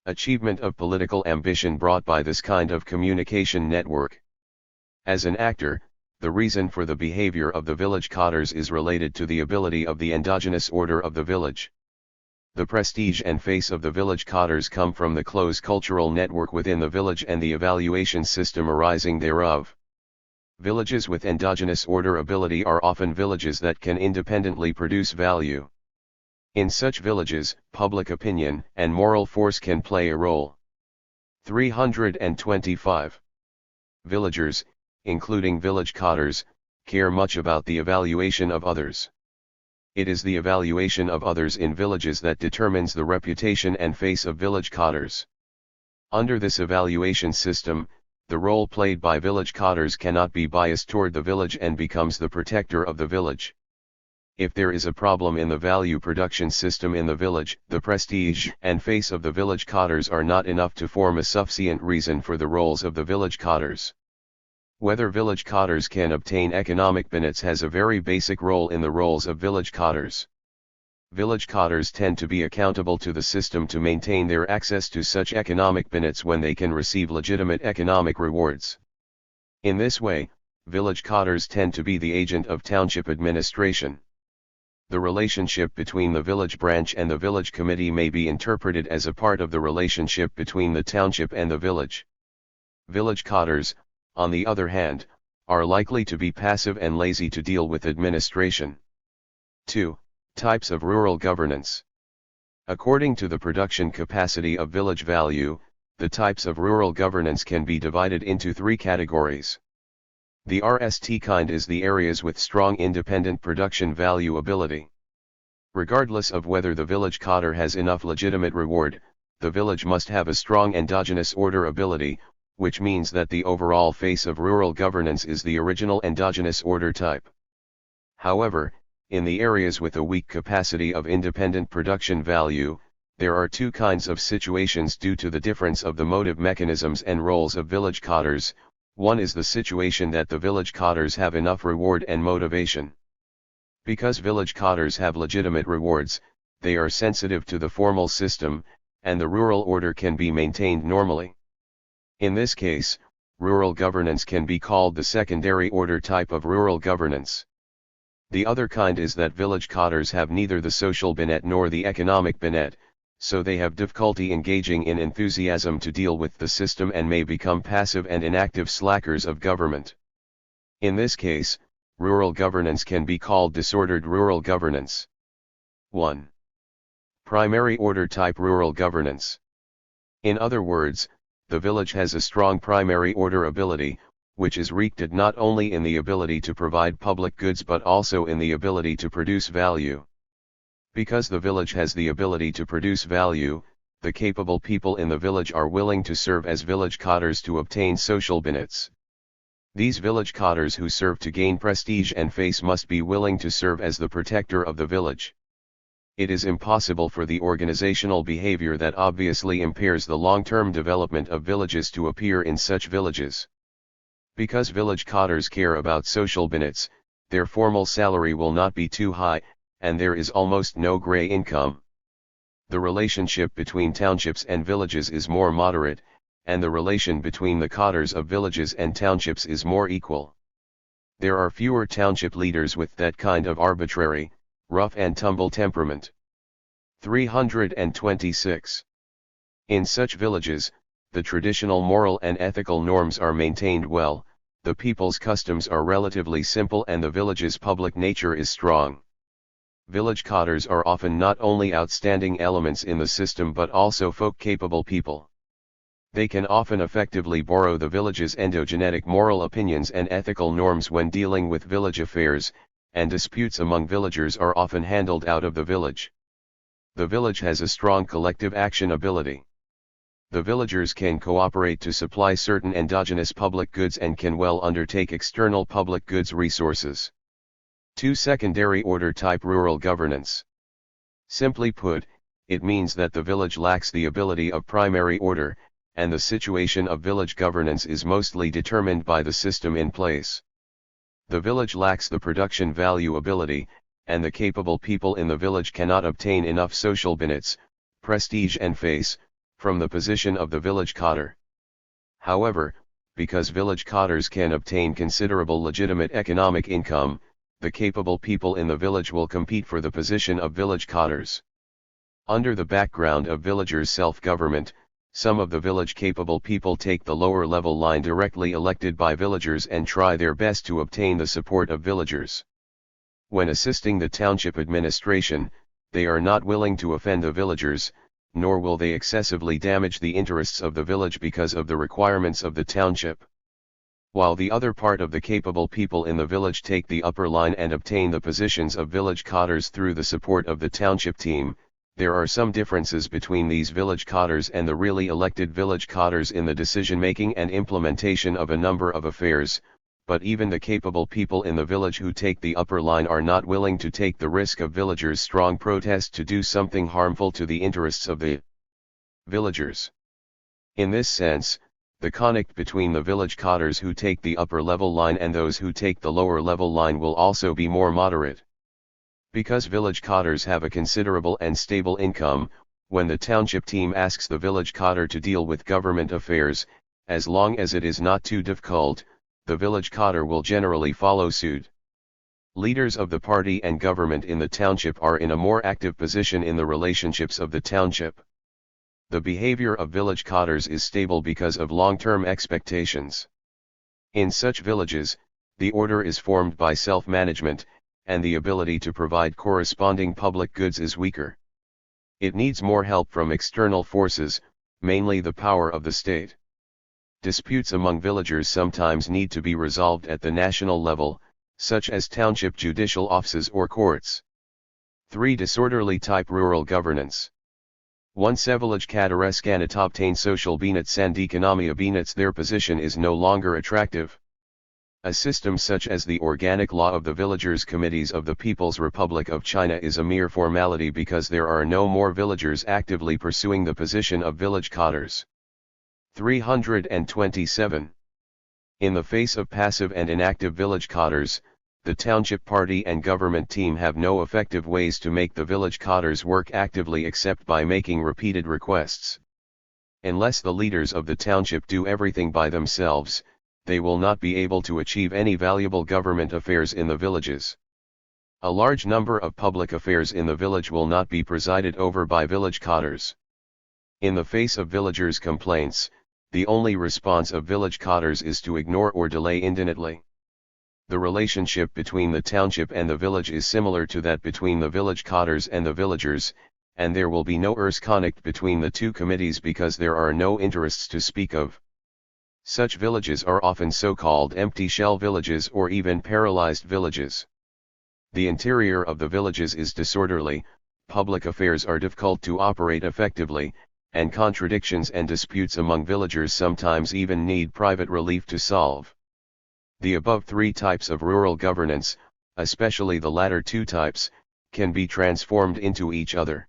achievement of political ambition brought by this kind of communication network. As an actor, the reason for the behavior of the village cotters is related to the ability of the endogenous order of the village. The prestige and face of the village cotters come from the close cultural network within the village and the evaluation system arising thereof. Villages with endogenous order ability are often villages that can independently produce value. In such villages, public opinion and moral force can play a role. 325. Villagers, including village cotters, care much about the evaluation of others. It is the evaluation of others in villages that determines the reputation and face of village cotters. Under this evaluation system, the role played by village cotters cannot be biased toward the village and becomes the protector of the village. If there is a problem in the value production system in the village, the prestige and face of the village cotters are not enough to form a sufficient reason for the roles of the village cotters. Whether village cotters can obtain economic benefits has a very basic role in the roles of village cotters. Village cotters tend to be accountable to the system to maintain their access to such economic benefits when they can receive legitimate economic rewards. In this way, village cotters tend to be the agent of township administration. The relationship between the village branch and the village committee may be interpreted as a part of the relationship between the township and the village. Village cotters, on the other hand, are likely to be passive and lazy to deal with administration. 2. Types of rural governance. According to the production capacity of village value, the types of rural governance can be divided into three categories. The RST kind is the areas with strong independent production value ability. Regardless of whether the village cotter has enough legitimate reward, the village must have a strong endogenous order ability, which means that the overall face of rural governance is the original endogenous order type. However, in the areas with a weak capacity of independent production value, there are two kinds of situations due to the difference of the motive mechanisms and roles of village cotters. One is the situation that the village cotters have enough reward and motivation. Because village cotters have legitimate rewards, they are sensitive to the formal system, and the rural order can be maintained normally. In this case, rural governance can be called the secondary order type of rural governance. The other kind is that village cotters have neither the social benefit nor the economic benefit, so they have difficulty engaging in enthusiasm to deal with the system and may become passive and inactive slackers of government. In this case, rural governance can be called disordered rural governance. 1. Primary order type rural governance. In other words, the village has a strong primary order ability, which is rooted not only in the ability to provide public goods but also in the ability to produce value. Because the village has the ability to produce value, the capable people in the village are willing to serve as village cottars to obtain social benefits. These village cottars who serve to gain prestige and face must be willing to serve as the protector of the village. It is impossible for the organizational behavior that obviously impairs the long-term development of villages to appear in such villages. Because village cottars care about social benefits, their formal salary will not be too high, and there is almost no gray income. The relationship between townships and villages is more moderate, and the relation between the cottars of villages and townships is more equal. There are fewer township leaders with that kind of arbitrary, rough and tumble temperament. 326. In such villages, the traditional moral and ethical norms are maintained well, the people's customs are relatively simple and the village's public nature is strong. Village cottars are often not only outstanding elements in the system but also folk-capable people. They can often effectively borrow the village's endogenetic moral opinions and ethical norms when dealing with village affairs, and disputes among villagers are often handled out of the village. The village has a strong collective action ability. The villagers can cooperate to supply certain endogenous public goods and can well undertake external public goods resources. 2. Secondary order type rural governance. Simply put, it means that the village lacks the ability of primary order, and the situation of village governance is mostly determined by the system in place. The village lacks the production value ability, and the capable people in the village cannot obtain enough social benefits, prestige and face, from the position of the village cottar. However, because village cottars can obtain considerable legitimate economic income, the capable people in the village will compete for the position of village cottars. Under the background of villagers' self-government, some of the village-capable people take the lower-level line directly elected by villagers and try their best to obtain the support of villagers. When assisting the township administration, they are not willing to offend the villagers, nor will they excessively damage the interests of the village because of the requirements of the township. While the other part of the capable people in the village take the upper line and obtain the positions of village cottars through the support of the township team, there are some differences between these village cottars and the really elected village cottars in the decision-making and implementation of a number of affairs, but even the capable people in the village who take the upper line are not willing to take the risk of villagers' strong protest to do something harmful to the interests of the villagers. In this sense, the conflict between the village cottars who take the upper level line and those who take the lower level line will also be more moderate. Because village cottars have a considerable and stable income, when the township team asks the village cottar to deal with government affairs, as long as it is not too difficult, the village cottar will generally follow suit. Leaders of the party and government in the township are in a more active position in the relationships of the township. The behavior of village cottars is stable because of long-term expectations. In such villages, the order is formed by self-management, and the ability to provide corresponding public goods is weaker. It needs more help from external forces, mainly the power of the state. Disputes among villagers sometimes need to be resolved at the national level, such as township judicial offices or courts. 3. Disorderly type rural governance. Once a village cottares cannot obtain social benefits and economic benefits, their position is no longer attractive. A system such as the organic law of the villagers' committees of the People's Republic of China is a mere formality because there are no more villagers actively pursuing the position of village cottars. 327. In the face of passive and inactive village cottars, the township party and government team have no effective ways to make the village cottars work actively except by making repeated requests. Unless the leaders of the township do everything by themselves, they will not be able to achieve any valuable government affairs in the villages. A large number of public affairs in the village will not be presided over by village cotters. In the face of villagers' complaints, the only response of village cotters is to ignore or delay indefinitely. The relationship between the township and the village is similar to that between the village cotters and the villagers, and there will be no connect between the two committees because there are no interests to speak of. Such villages are often so-called empty shell villages or even paralyzed villages. The interior of the villages is disorderly, public affairs are difficult to operate effectively, and contradictions and disputes among villagers sometimes even need private relief to solve. The above three types of rural governance, especially the latter two types, can be transformed into each other.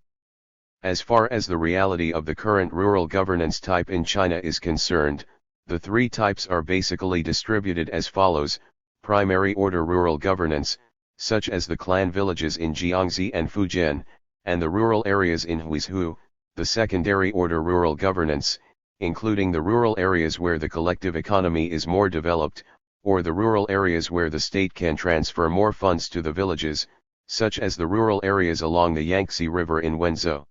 As far as the reality of the current rural governance type in China is concerned, the three types are basically distributed as follows: primary order rural governance, such as the clan villages in Jiangxi and Fujian, and the rural areas in Huizhou; the secondary order rural governance, including the rural areas where the collective economy is more developed, or the rural areas where the state can transfer more funds to the villages, such as the rural areas along the Yangtze River in Wenzhou.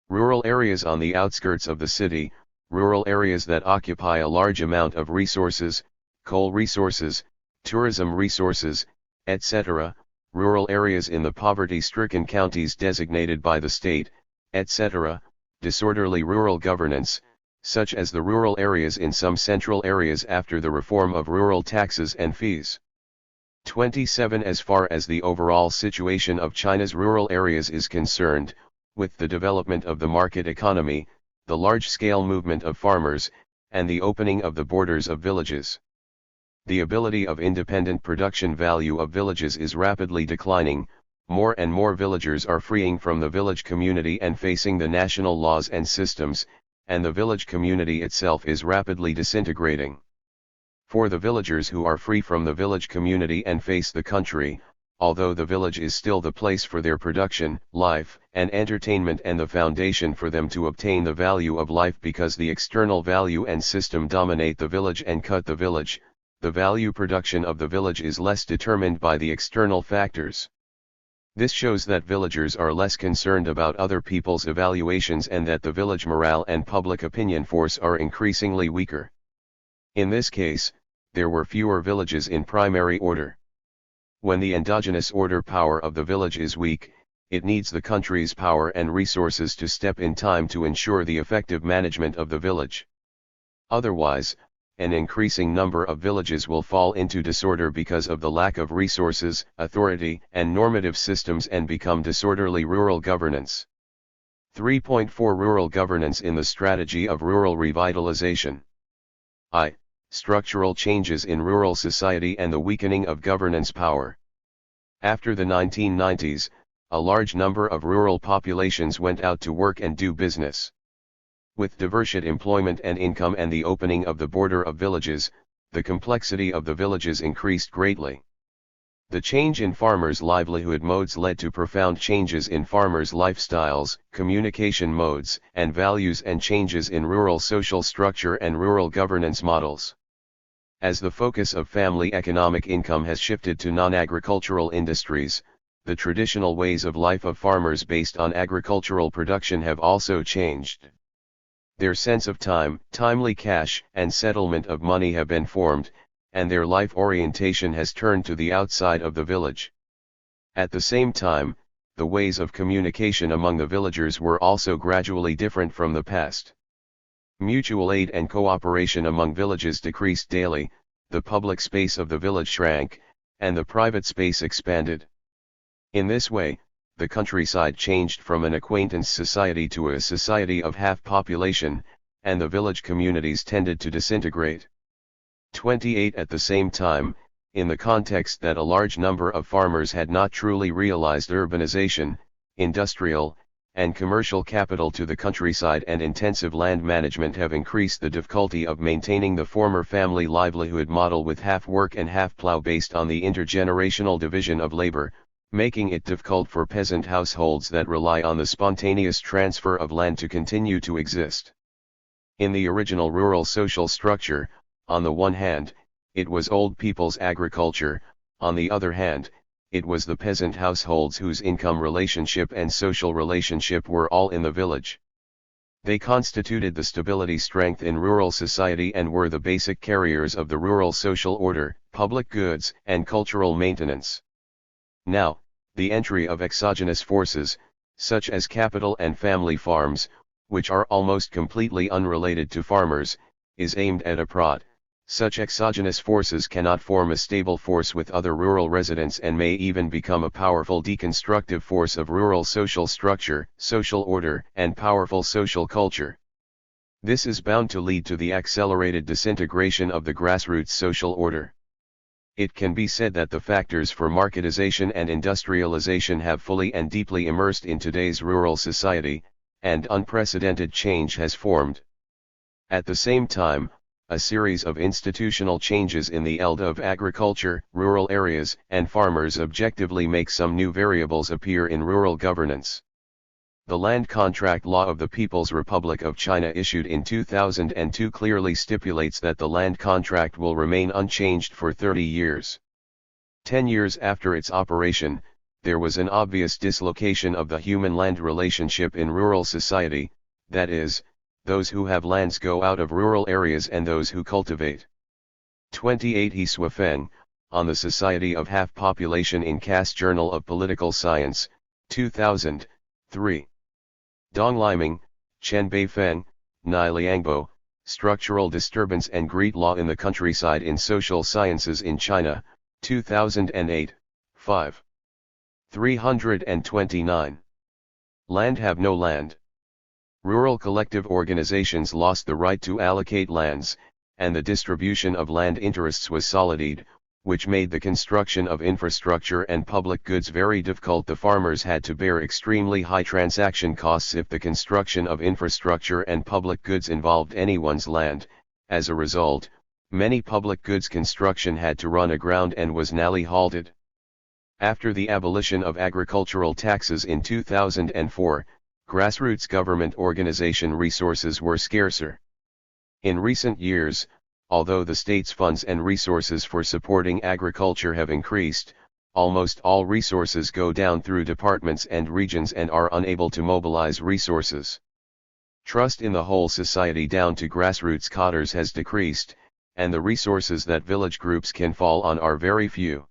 Rural areas on the outskirts of the city, rural areas that occupy a large amount of resources, coal resources, tourism resources, etc., rural areas in the poverty-stricken counties designated by the state, etc., disorderly rural governance, such as the rural areas in some central areas after the reform of rural taxes and fees. 27. As far as the overall situation of China's rural areas is concerned, with the development of the market economy, the large-scale movement of farmers, and the opening of the borders of villages, the ability of independent production value of villages is rapidly declining. More and more villagers are freeing from the village community and facing the national laws and systems, and the village community itself is rapidly disintegrating. For the villagers who are free from the village community and face the country, although the village is still the place for their production, life, and entertainment and the foundation for them to obtain the value of life because the external value and system dominate the village and cut the village, the value production of the village is less determined by the external factors. This shows that villagers are less concerned about other people's evaluations and that the village morale and public opinion force are increasingly weaker. In this case, there were fewer villages in primary order. When the endogenous order power of the village is weak, it needs the country's power and resources to step in time to ensure the effective management of the village. Otherwise, an increasing number of villages will fall into disorder because of the lack of resources, authority, and normative systems and become disorderly rural governance. 3.4 Rural governance in the strategy of rural revitalization. I. Structural changes in rural society and the weakening of governance power. After the 1990s, a large number of rural populations went out to work and do business. With diverted employment and income and the opening of the border of villages, the complexity of the villages increased greatly. The change in farmers' livelihood modes led to profound changes in farmers' lifestyles, communication modes, and values, and changes in rural social structure and rural governance models. As the focus of family economic income has shifted to non-agricultural industries, the traditional ways of life of farmers based on agricultural production have also changed. Their sense of time, timely cash, and settlement of money have been formed, and their life orientation has turned to the outside of the village. At the same time, the ways of communication among the villagers were also gradually different from the past. Mutual aid and cooperation among villages decreased daily, the public space of the village shrank, and the private space expanded. In this way, the countryside changed from an acquaintance society to a society of half population, and the village communities tended to disintegrate. 28 At the same time, in the context that a large number of farmers had not truly realized urbanization, industrial, and commercial capital to the countryside and intensive land management have increased the difficulty of maintaining the former family livelihood model with half work and half plow based on the intergenerational division of labor, making it difficult for peasant households that rely on the spontaneous transfer of land to continue to exist. In the original rural social structure, on the one hand, it was old people's agriculture, on the other hand, it was the peasant households whose income relationship and social relationship were all in the village. They constituted the stability strength in rural society and were the basic carriers of the rural social order, public goods, and cultural maintenance. Now, the entry of exogenous forces, such as capital and family farms, which are almost completely unrelated to farmers, is aimed at a prod. Such exogenous forces cannot form a stable force with other rural residents and may even become a powerful deconstructive force of rural social structure, social order, and powerful social culture. This is bound to lead to the accelerated disintegration of the grassroots social order. It can be said that the factors for marketization and industrialization have fully and deeply immersed in today's rural society, and unprecedented change has formed. At the same time, a series of institutional changes in the field of agriculture, rural areas, and farmers objectively make some new variables appear in rural governance. The Land Contract Law of the People's Republic of China issued in 2002 clearly stipulates that the land contract will remain unchanged for 30 years. 10 years after its operation, there was an obvious dislocation of the human-land relationship in rural society, that is, those who have lands go out of rural areas and those who cultivate. 28 He Suifeng, on the Society of Half Population in Cass Journal of Political Science, 2003. Dong Liming, Chen Beifeng, Nai Liangbo, Structural Disturbance and Greed Law in the Countryside in Social Sciences in China, 2008, 5. 329. Land have no land. Rural collective organizations lost the right to allocate lands, and the distribution of land interests was solided, which made the construction of infrastructure and public goods very difficult. The farmers had to bear extremely high transaction costs if the construction of infrastructure and public goods involved anyone's land. As a result, many public goods construction had to run aground and was nearly halted. After the abolition of agricultural taxes in 2004, grassroots government organization resources were scarcer. In recent years, although the state's funds and resources for supporting agriculture have increased, almost all resources go down through departments and regions and are unable to mobilize resources. Trust in the whole society down to grassroots cadres has decreased, and the resources that village groups can fall on are very few.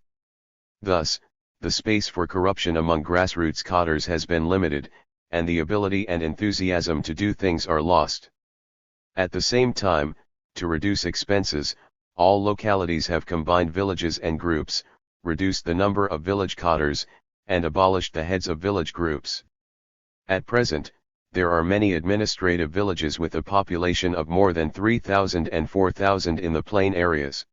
Thus, the space for corruption among grassroots cadres has been limited, and the ability and enthusiasm to do things are lost. At the same time, to reduce expenses, all localities have combined villages and groups, reduced the number of village cadres, and abolished the heads of village groups. At present, there are many administrative villages with a population of more than 3,000 and 4,000 in the plain areas.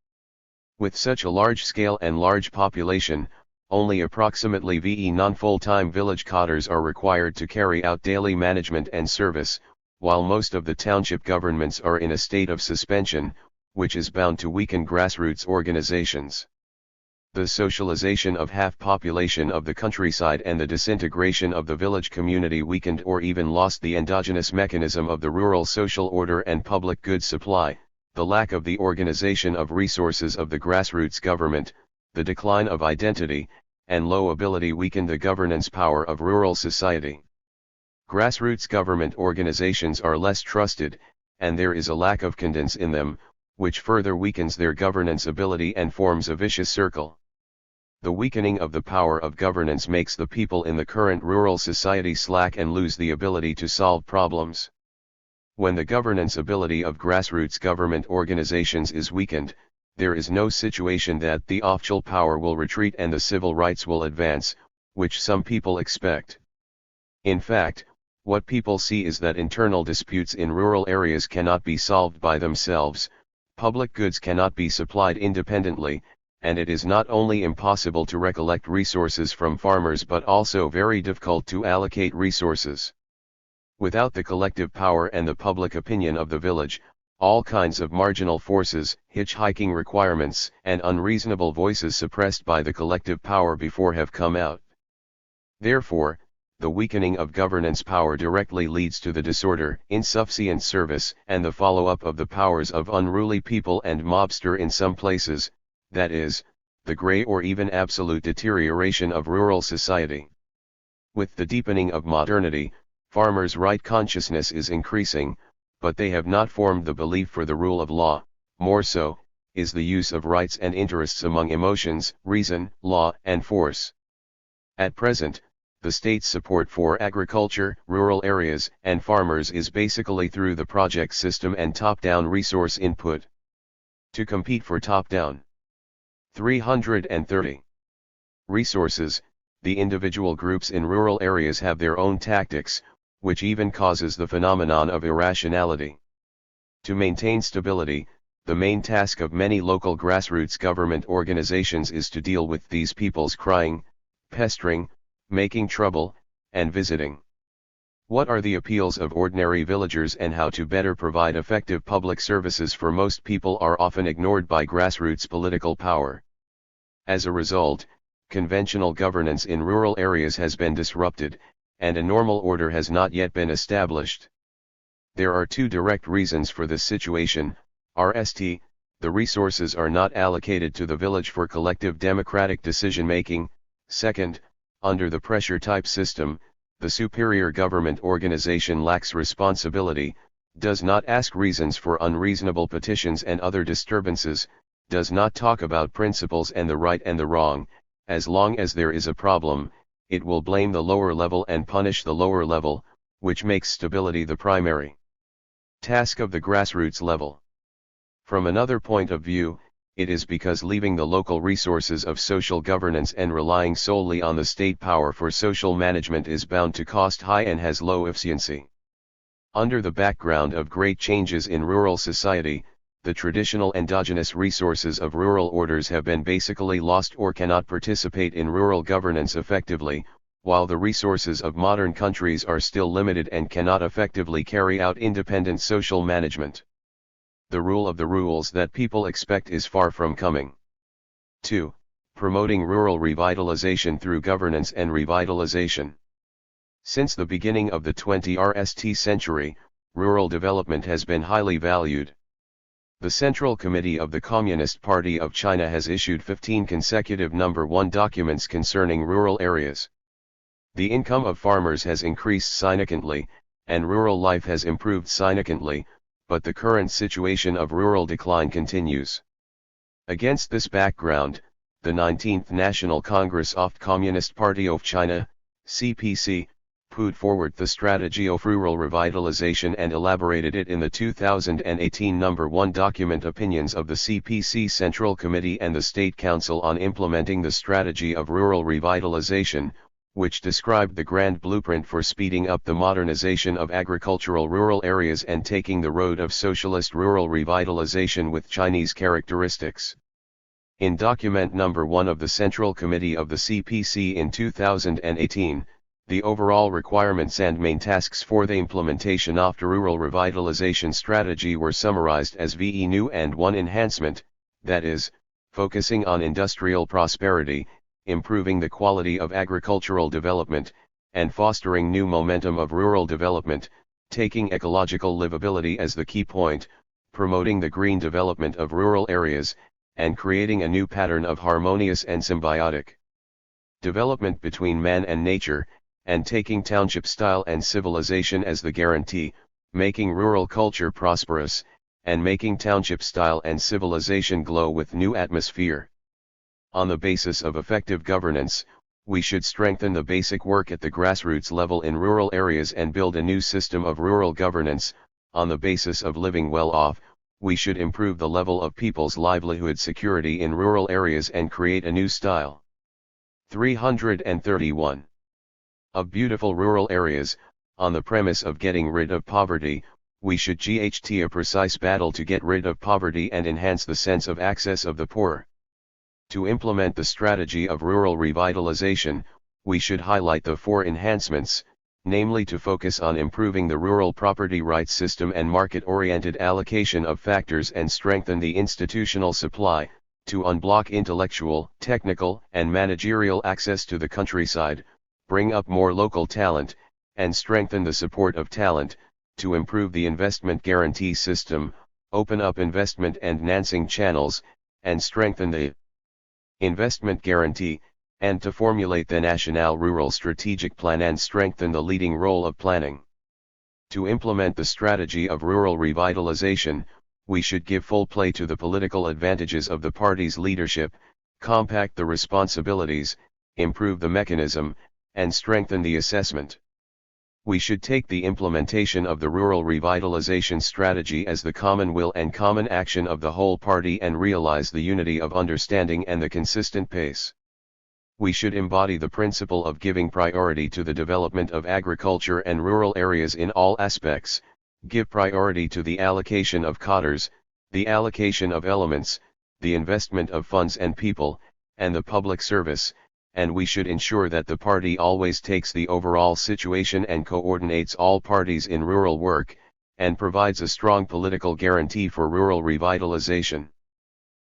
With such a large scale and large population, only approximately VE non-full-time village cadres are required to carry out daily management and service, while most of the township governments are in a state of suspension, which is bound to weaken grassroots organizations. The socialization of half population of the countryside and the disintegration of the village community weakened or even lost the endogenous mechanism of the rural social order and public goods supply. The lack of the organization of resources of the grassroots government, the decline of identity, and low ability weakened the governance power of rural society. Grassroots government organizations are less trusted, and there is a lack of confidence in them, which further weakens their governance ability and forms a vicious circle. The weakening of the power of governance makes the people in the current rural society slack and lose the ability to solve problems. When the governance ability of grassroots government organizations is weakened, there is no situation that the official power will retreat and the civil rights will advance, which some people expect. In fact, what people see is that internal disputes in rural areas cannot be solved by themselves, public goods cannot be supplied independently, and it is not only impossible to recollect resources from farmers but also very difficult to allocate resources. Without the collective power and the public opinion of the village, all kinds of marginal forces, hitchhiking requirements, and unreasonable voices suppressed by the collective power before have come out. Therefore, the weakening of governance power directly leads to the disorder, insufficient service, and the follow-up of the powers of unruly people and mobster in some places, that is, the gray or even absolute deterioration of rural society. With the deepening of modernity, farmers' right consciousness is increasing, but they have not formed the belief for the rule of law. More so, is the use of rights and interests among emotions, reason, law, and force. At present, the state's support for agriculture, rural areas, and farmers is basically through the project system and top-down resource input. To compete for top-down 330 resources, the individual groups in rural areas have their own tactics, which even causes the phenomenon of irrationality. To maintain stability, the main task of many local grassroots government organizations is to deal with these people's crying, pestering, making trouble, and visiting. What are the appeals of ordinary villagers and how to better provide effective public services for most people are often ignored by grassroots political power. As a result, conventional governance in rural areas has been disrupted, and a normal order has not yet been established. There are two direct reasons for this situation. First, the resources are not allocated to the village for collective democratic decision-making. Second, under the pressure-type system, the superior government organization lacks responsibility, does not ask reasons for unreasonable petitions and other disturbances, does not talk about principles and the right and the wrong. As long as there is a problem, it will blame the lower level and punish the lower level, which makes stability the primary task of the grassroots level. From another point of view, it is because leaving the local resources of social governance and relying solely on the state power for social management is bound to cost high and has low efficiency. Under the background of great changes in rural society, the traditional endogenous resources of rural orders have been basically lost or cannot participate in rural governance effectively, while the resources of modern countries are still limited and cannot effectively carry out independent social management. The rule of the rules that people expect is far from coming. 2. Promoting rural revitalization through governance and revitalization. Since the beginning of the 20th century, rural development has been highly valued. The Central Committee of the Communist Party of China has issued 15 consecutive No. 1 documents concerning rural areas. The income of farmers has increased significantly, and rural life has improved significantly, but the current situation of rural decline continues. Against this background, the 19th National Congress of the Communist Party of China, CPC, put forward the strategy of rural revitalization and elaborated it in the 2018 No. 1 document Opinions of the CPC Central Committee and the State Council on Implementing the Strategy of Rural Revitalization, which described the grand blueprint for speeding up the modernization of agricultural rural areas and taking the road of socialist rural revitalization with Chinese characteristics. In document No. 1 of the Central Committee of the CPC in 2018, the overall requirements and main tasks for the implementation of the rural revitalization strategy were summarized as VE new and 1 enhancement, that is, focusing on industrial prosperity, improving the quality of agricultural development, and fostering new momentum of rural development, taking ecological livability as the key point, promoting the green development of rural areas, and creating a new pattern of harmonious and symbiotic development between man and nature, and taking township style and civilization as the guarantee, making rural culture prosperous, and making township style and civilization glow with new atmosphere. On the basis of effective governance, we should strengthen the basic work at the grassroots level in rural areas and build a new system of rural governance. On the basis of living well off, we should improve the level of people's livelihood security in rural areas and create a new style. 331. Of beautiful rural areas, on the premise of getting rid of poverty, we should GHT a precise battle to get rid of poverty and enhance the sense of access of the poor. To implement the strategy of rural revitalization, we should highlight the 4 enhancements, namely to focus on improving the rural property rights system and market-oriented allocation of factors and strengthen the institutional supply, to unblock intellectual, technical, and managerial access to the countryside, bring up more local talent, and strengthen the support of talent, to improve the investment guarantee system, open up investment and financing channels, and strengthen the investment guarantee, and to formulate the National Rural Strategic Plan and strengthen the leading role of planning. To implement the strategy of rural revitalization, we should give full play to the political advantages of the party's leadership, compact the responsibilities, improve the mechanism, and strengthen the assessment. We should take the implementation of the rural revitalization strategy as the common will and common action of the whole party and realize the unity of understanding and the consistent pace. We should embody the principle of giving priority to the development of agriculture and rural areas in all aspects, give priority to the allocation of cadres, the allocation of elements, the investment of funds and people, and the public service, and we should ensure that the party always takes the overall situation and coordinates all parties in rural work, and provides a strong political guarantee for rural revitalization.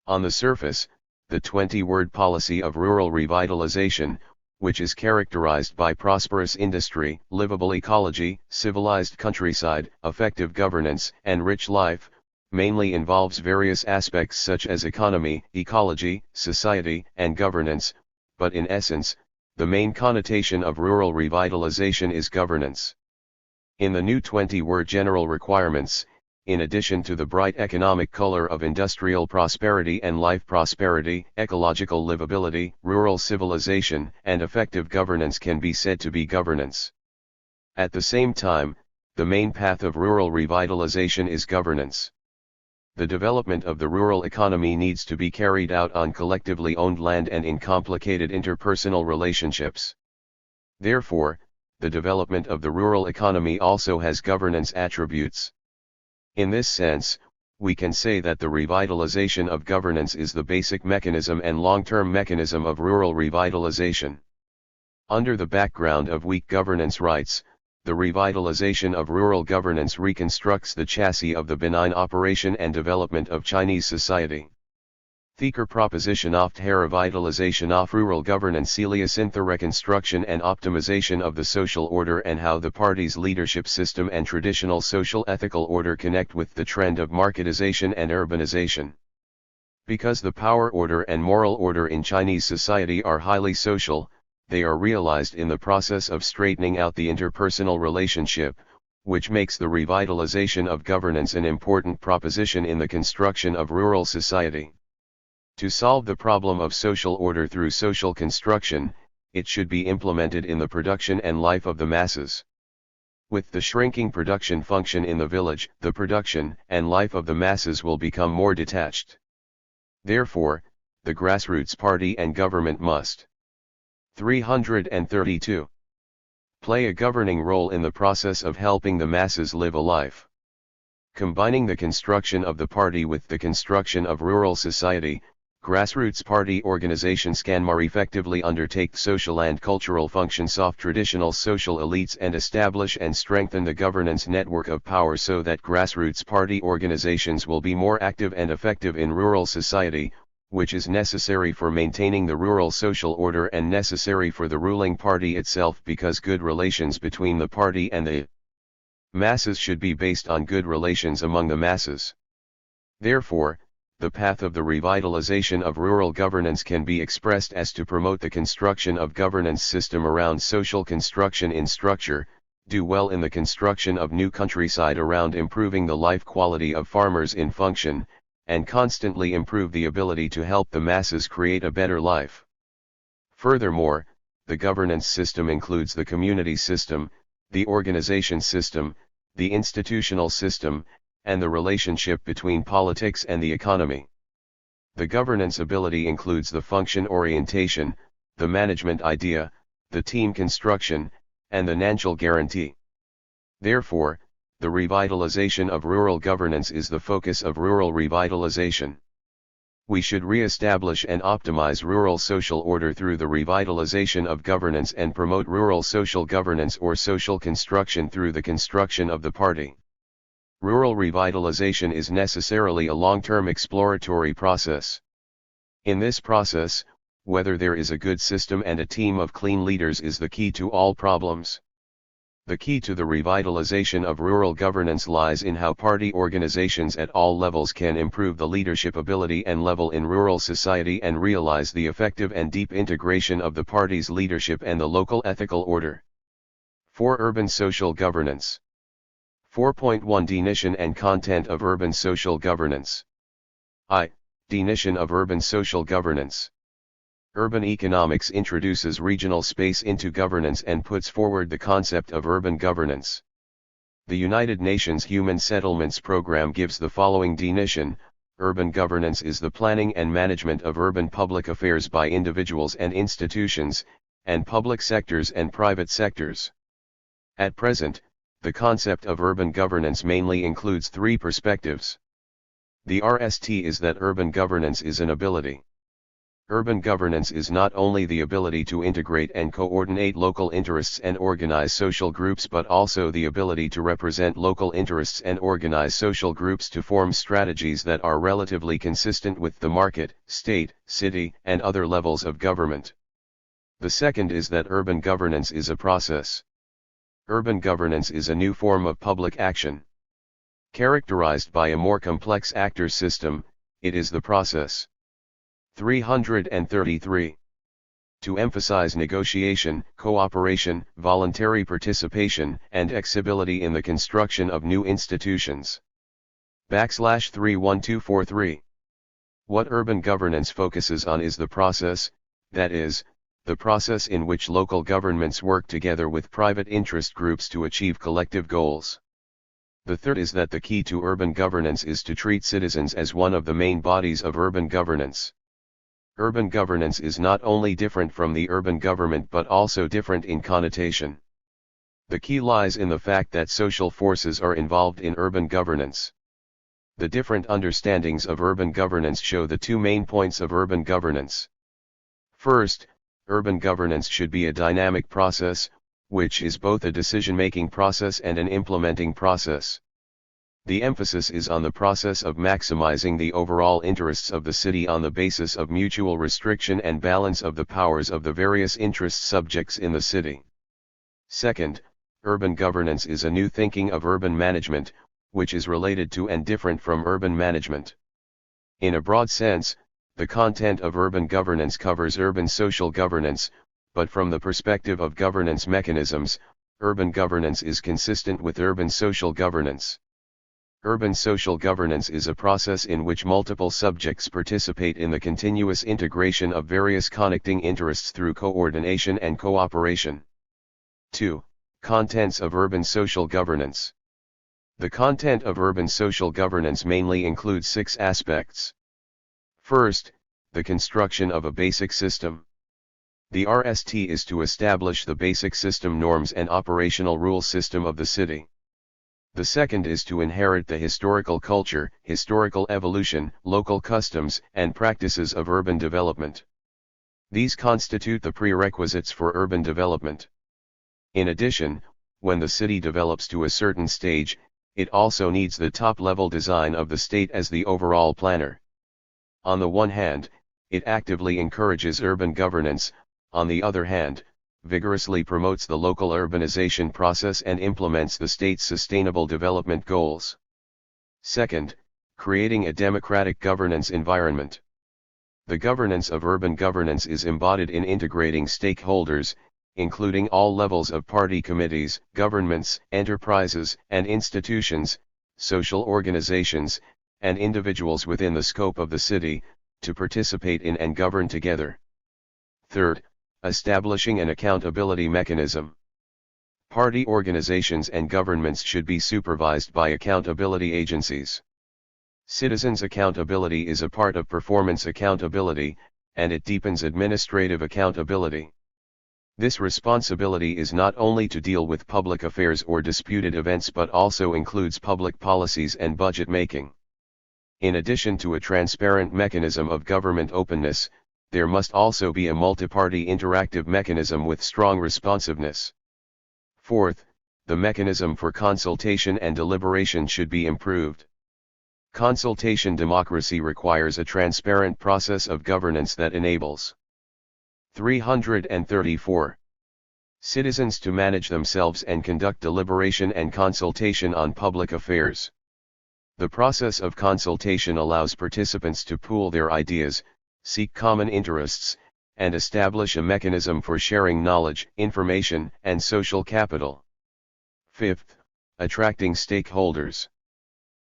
On the surface, the 20-word policy of rural revitalization, which is characterized by prosperous industry, livable ecology, civilized countryside, effective governance, and rich life, mainly involves various aspects such as economy, ecology, society, and governance, but in essence, the main connotation of rural revitalization is governance. In the new 20-word general requirements, in addition to the bright economic color of industrial prosperity and life prosperity, ecological livability, rural civilization, and effective governance can be said to be governance. At the same time, the main path of rural revitalization is governance. The development of the rural economy needs to be carried out on collectively owned land and in complicated interpersonal relationships. Therefore, the development of the rural economy also has governance attributes. In this sense, we can say that the revitalization of governance is the basic mechanism and long-term mechanism of rural revitalization. Under the background of weak governance rights, the revitalization of rural governance reconstructs the chassis of the benign operation and development of Chinese society. Thicker proposition of the revitalization of rural governance lies in the reconstruction and optimization of the social order and how the party's leadership system and traditional social ethical order connect with the trend of marketization and urbanization. Because the power order and moral order in Chinese society are highly social, they are realized in the process of straightening out the interpersonal relationship, which makes the revitalization of governance an important proposition in the construction of rural society. To solve the problem of social order through social construction, it should be implemented in the production and life of the masses. With the shrinking production function in the village, the production and life of the masses will become more detached. Therefore, the grassroots party and government must 332. Play a governing role in the process of helping the masses live a life. Combining the construction of the party with the construction of rural society, grassroots party organizations can more effectively undertake social and cultural functions of traditional social elites and establish and strengthen the governance network of power so that grassroots party organizations will be more active and effective in rural society, which is necessary for maintaining the rural social order and necessary for the ruling party itself because good relations between the party and the masses should be based on good relations among the masses. Therefore, the path of the revitalization of rural governance can be expressed as to promote the construction of governance system around social construction in structure, do well in the construction of new countryside around improving the life quality of farmers in function, and constantly improve the ability to help the masses create a better life. Furthermore, the governance system includes the community system, the organization system, the institutional system, and the relationship between politics and the economy. The governance ability includes the function orientation, the management idea, the team construction, and the national guarantee. Therefore, the revitalization of rural governance is the focus of rural revitalization. We should re-establish and optimize rural social order through the revitalization of governance and promote rural social governance or social construction through the construction of the party. Rural revitalization is necessarily a long-term exploratory process. In this process, whether there is a good system and a team of clean leaders is the key to all problems. The key to the revitalization of rural governance lies in how party organizations at all levels can improve the leadership ability and level in rural society and realize the effective and deep integration of the party's leadership and the local ethical order. 4. Urban social governance. 4.1 Definition and content of urban social governance. Definition of urban social governance. Urban economics introduces regional space into governance and puts forward the concept of urban governance. The United Nations Human Settlements Program gives the following definition: urban governance is the planning and management of urban public affairs by individuals and institutions, and public sectors and private sectors. At present, the concept of urban governance mainly includes three perspectives. The RST is that urban governance is an ability. Urban governance is not only the ability to integrate and coordinate local interests and organize social groups but also the ability to represent local interests and organize social groups to form strategies that are relatively consistent with the market, state, city, and other levels of government. The second is that urban governance is a process. Urban governance is a new form of public action. Characterized by a more complex actor system, it is the process. 333. To emphasize negotiation, cooperation, voluntary participation, and exibility in the construction of new institutions. /31243. What urban governance focuses on is the process, that is, the process in which local governments work together with private interest groups to achieve collective goals. The third is that the key to urban governance is to treat citizens as one of the main bodies of urban governance. Urban governance is not only different from the urban government but also different in connotation. The key lies in the fact that social forces are involved in urban governance. The different understandings of urban governance show the two main points of urban governance. First, urban governance should be a dynamic process, which is both a decision-making process and an implementing process. The emphasis is on the process of maximizing the overall interests of the city on the basis of mutual restriction and balance of the powers of the various interest subjects in the city. Second, urban governance is a new thinking of urban management, which is related to and different from urban management. In a broad sense, the content of urban governance covers urban social governance, but from the perspective of governance mechanisms, urban governance is consistent with urban social governance. Urban social governance is a process in which multiple subjects participate in the continuous integration of various connecting interests through coordination and cooperation. 2. Contents of urban social governance. The content of urban social governance mainly includes 6 aspects. First, the construction of a basic system. The RST is to establish the basic system norms and operational rule system of the city. The second is to inherit the historical culture, historical evolution, local customs, and practices of urban development. These constitute the prerequisites for urban development. In addition, when the city develops to a certain stage, it also needs the top-level design of the state as the overall planner. On the one hand, it actively encourages urban governance, on the other hand, vigorously promotes the local urbanization process and implements the state's sustainable development goals. Second, creating a democratic governance environment. The governance of urban governance is embodied in integrating stakeholders, including all levels of party committees, governments, enterprises, and institutions, social organizations, and individuals within the scope of the city, to participate in and govern together. Third, establishing an accountability mechanism. Party organizations and governments should be supervised by accountability agencies. Citizens' accountability is a part of performance accountability, and it deepens administrative accountability. This responsibility is not only to deal with public affairs or disputed events but also includes public policies and budget making. In addition to a transparent mechanism of government openness, there must also be a multi-party interactive mechanism with strong responsiveness. Fourth, the mechanism for consultation and deliberation should be improved. Consultation democracy requires a transparent process of governance that enables 334. Citizens to manage themselves and conduct deliberation and consultation on public affairs. The process of consultation allows participants to pool their ideas, seek common interests, and establish a mechanism for sharing knowledge, information, and social capital. Fifth, attracting stakeholders.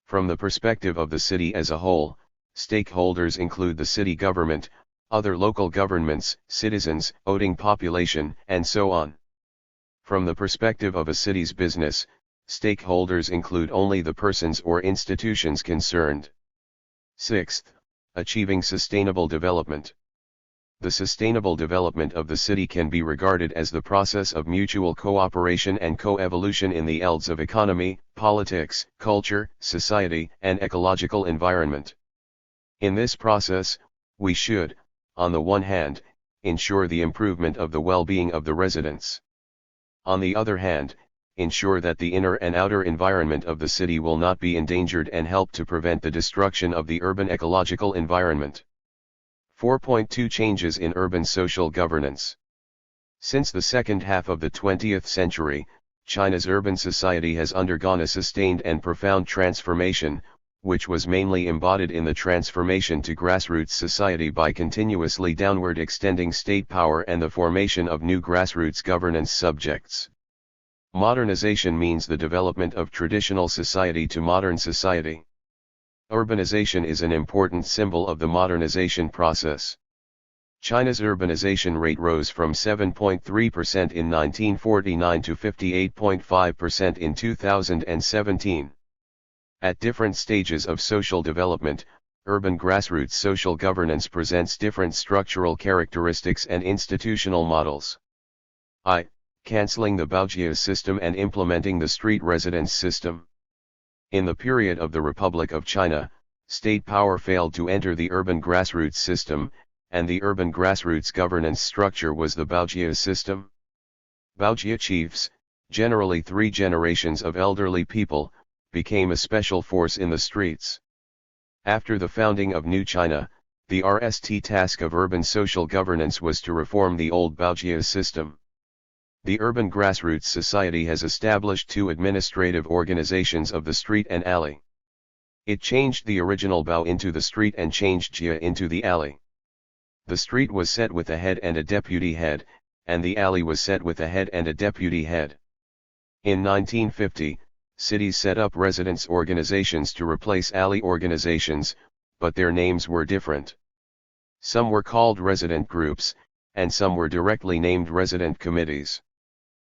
From the perspective of the city as a whole, stakeholders include the city government, other local governments, citizens, voting population, and so on. From the perspective of a city's business, stakeholders include only the persons or institutions concerned. Sixth, achieving sustainable development. The sustainable development of the city can be regarded as the process of mutual cooperation and co-evolution in the fields of economy, politics, culture, society, and ecological environment. In this process, we should, on the one hand, ensure the improvement of the well-being of the residents. On the other hand, ensure that the inner and outer environment of the city will not be endangered and help to prevent the destruction of the urban ecological environment. 4.2 Changes in urban social governance. Since the second half of the 20th century, China's urban society has undergone a sustained and profound transformation, which was mainly embodied in the transformation to grassroots society by continuously downward extending state power and the formation of new grassroots governance subjects. Modernization means the development of traditional society to modern society. Urbanization is an important symbol of the modernization process. China's urbanization rate rose from 7.3% in 1949 to 58.5% in 2017. At different stages of social development, urban grassroots social governance presents different structural characteristics and institutional models. Cancelling the Baojia system and implementing the street residence system. In the period of the Republic of China, state power failed to enter the urban grassroots system, and the urban grassroots governance structure was the Baojia system. Baojia chiefs, generally 3 generations of elderly people, became a special force in the streets. After the founding of New China, the RST task of urban social governance was to reform the old Baojia system. The urban grassroots society has established 2 administrative organizations of the street and alley. It changed the original Bao into the street and changed Jia into the alley. The street was set with a head and a deputy head, and the alley was set with a head and a deputy head. In 1950, cities set up residence organizations to replace alley organizations, but their names were different. Some were called resident groups, and some were directly named resident committees.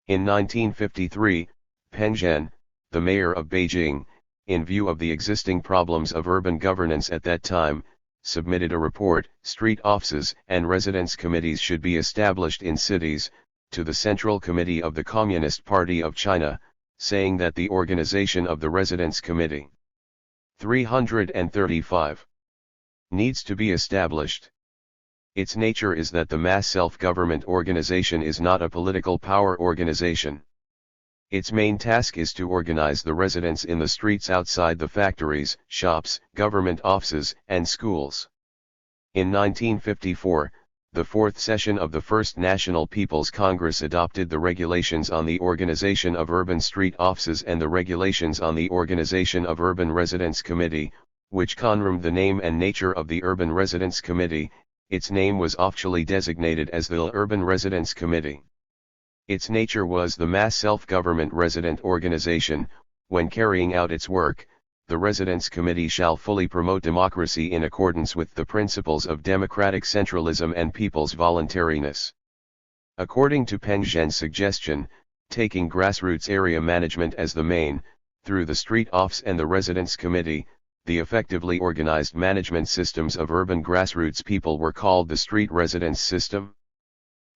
In 1953, Peng Zhen, the mayor of Beijing, in view of the existing problems of urban governance at that time, submitted a report, Street Offices and Residence Committees Should Be Established in Cities, to the Central Committee of the Communist Party of China, saying that the organization of the Residence Committee 335 needs to be established. Its nature is that the mass self-government organization is not a political power organization. Its main task is to organize the residents in the streets outside the factories, shops, government offices, and schools. In 1954, the 4th session of the First National People's Congress adopted the Regulations on the Organization of Urban Street Offices and the Regulations on the Organization of Urban Residence Committee, which confirmed the name and nature of the Urban Residence Committee. Its name was officially designated as the Urban Residence Committee. Its nature was the mass self-government resident organization. When carrying out its work, the Residence Committee shall fully promote democracy in accordance with the principles of democratic centralism and people's voluntariness. According to Peng Zhen's suggestion, taking grassroots area management as the main, through the Street Office and the Residence Committee, the effectively organized management systems of urban grassroots people were called the street residence system.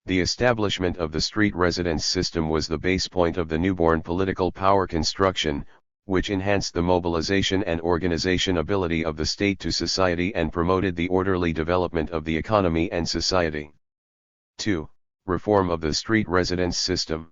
The establishment of the street residence system was the base point of the newborn political power construction, which enhanced the mobilization and organization ability of the state to society and promoted the orderly development of the economy and society. 2. Reform of the street residence system.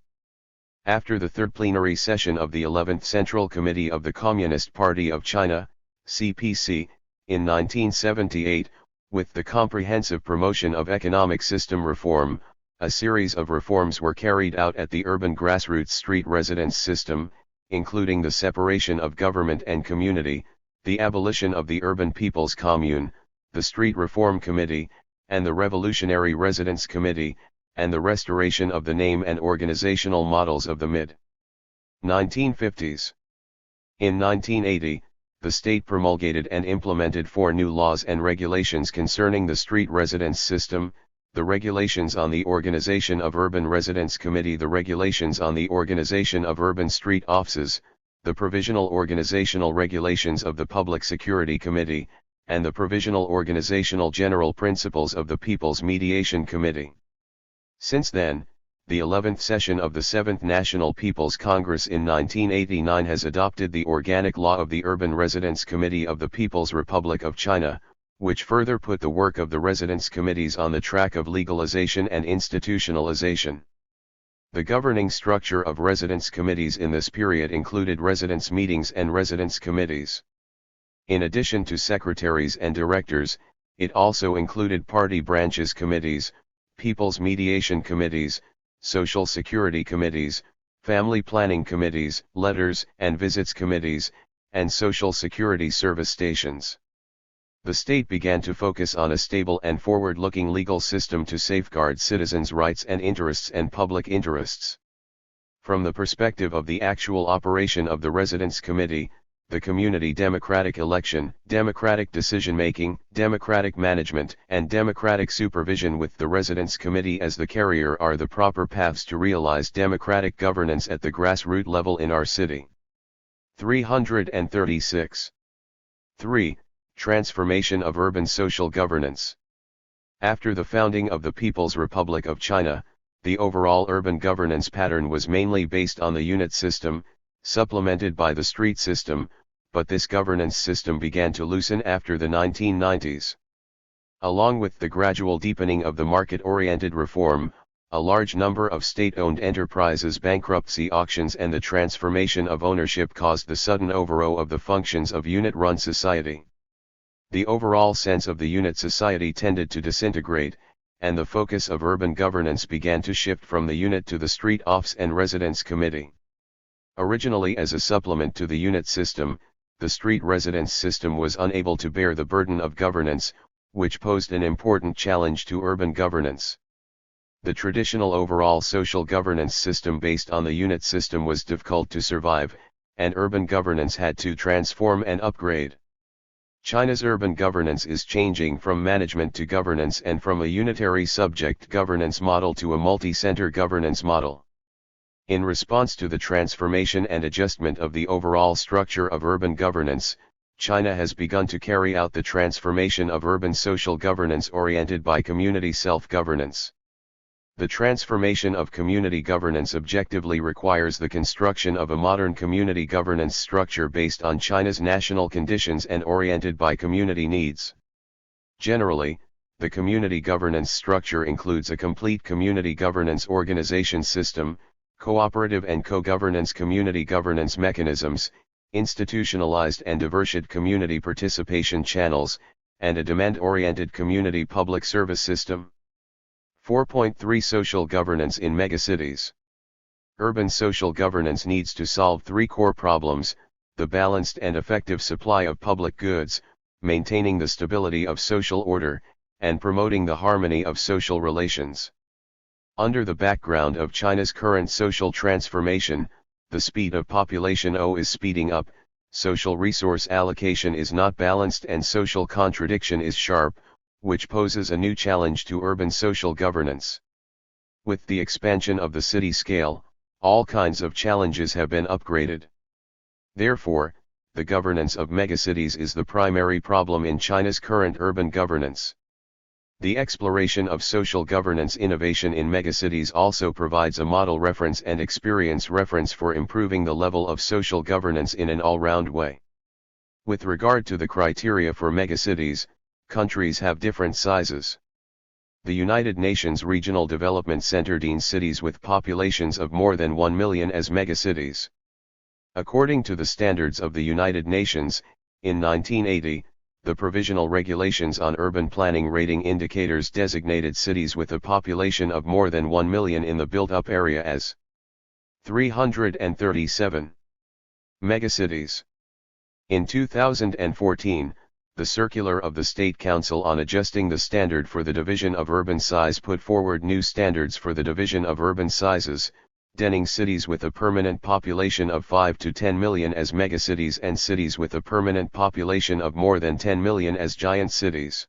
After the 3rd plenary session of the 11th Central Committee of the Communist Party of China, CPC, in 1978, with the comprehensive promotion of economic system reform, a series of reforms were carried out at the urban grassroots street residence system, including the separation of government and community, the abolition of the Urban People's Commune, the Street Reform Committee, and the Revolutionary Residence Committee, and the restoration of the name and organizational models of the mid-1950s. In 1980, the state promulgated and implemented 4 new laws and regulations concerning the street residence system: the Regulations on the Organization of Urban Residence Committee, the Regulations on the Organization of Urban Street Offices, the Provisional Organizational Regulations of the Public Security Committee, and the Provisional Organizational General Principles of the People's Mediation Committee. Since then, the 11th session of the 7th National People's Congress in 1989 has adopted the Organic Law of the Urban Residence Committee of the People's Republic of China, which further put the work of the residence committees on the track of legalization and institutionalization. The governing structure of residence committees in this period included residence meetings and residence committees. In addition to secretaries and directors, it also included party branches committees, people's mediation committees, social security committees, family planning committees, letters and visits committees, and social security service stations. The state began to focus on a stable and forward-looking legal system to safeguard citizens' rights and interests and public interests. From the perspective of the actual operation of the Residence Committee, the community democratic election, democratic decision-making, democratic management, and democratic supervision with the Residence Committee as the carrier are the proper paths to realize democratic governance at the grassroots level in our city. 336. 3. Transformation of urban social governance. After the founding of the People's Republic of China, the overall urban governance pattern was mainly based on the unit system, supplemented by the street system, but this governance system began to loosen after the 1990s. Along with the gradual deepening of the market-oriented reform, a large number of state-owned enterprises' bankruptcy auctions and the transformation of ownership caused the sudden overthrow of the functions of unit-run society. The overall sense of the unit society tended to disintegrate, and the focus of urban governance began to shift from the unit to the street office and residence committee. Originally as a supplement to the unit system, the street residence system was unable to bear the burden of governance, which posed an important challenge to urban governance. The traditional overall social governance system based on the unit system was difficult to survive, and urban governance had to transform and upgrade. China's urban governance is changing from management to governance and from a unitary subject governance model to a multi-center governance model. In response to the transformation and adjustment of the overall structure of urban governance, China has begun to carry out the transformation of urban social governance oriented by community self-governance. The transformation of community governance objectively requires the construction of a modern community governance structure based on China's national conditions and oriented by community needs. Generally, the community governance structure includes a complete community governance organization system, cooperative and co-governance community governance mechanisms, institutionalized and diversified community participation channels, and a demand-oriented community public service system. 4.3 Social governance in megacities. Urban social governance needs to solve 3 core problems: the balanced and effective supply of public goods, maintaining the stability of social order, and promoting the harmony of social relations. Under the background of China's current social transformation, the speed of population is speeding up, social resource allocation is not balanced and social contradiction is sharp, which poses a new challenge to urban social governance. With the expansion of the city scale, all kinds of challenges have been upgraded. Therefore, the governance of megacities is the primary problem in China's current urban governance. The exploration of social governance innovation in megacities also provides a model reference and experience reference for improving the level of social governance in an all-round way. With regard to the criteria for megacities, countries have different sizes. The United Nations Regional Development Center deems cities with populations of more than 1 million as megacities. According to the standards of the United Nations, in 1980, the provisional regulations on urban planning rating indicators designated cities with a population of more than 1 million in the built-up area as 337 megacities. In 2014, the circular of the State Council on adjusting the standard for the division of urban size put forward new standards for the division of urban sizes, denning cities with a permanent population of 5 to 10 million as megacities and cities with a permanent population of more than 10 million as giant cities.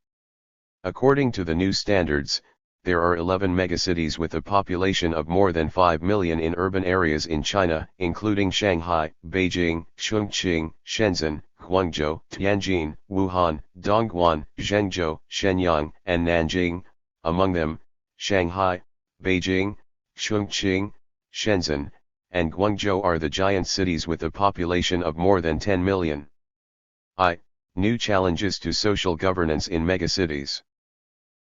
According to the new standards, there are 11 megacities with a population of more than 5 million in urban areas in China, including Shanghai, Beijing, Chongqing, Shenzhen, Guangzhou, Tianjin, Wuhan, Dongguan, Zhengzhou, Shenyang, and Nanjing. Among them, Shanghai, Beijing, Chongqing, Shenzhen, and Guangzhou are the giant cities with a population of more than 10 million. New challenges to social governance in megacities.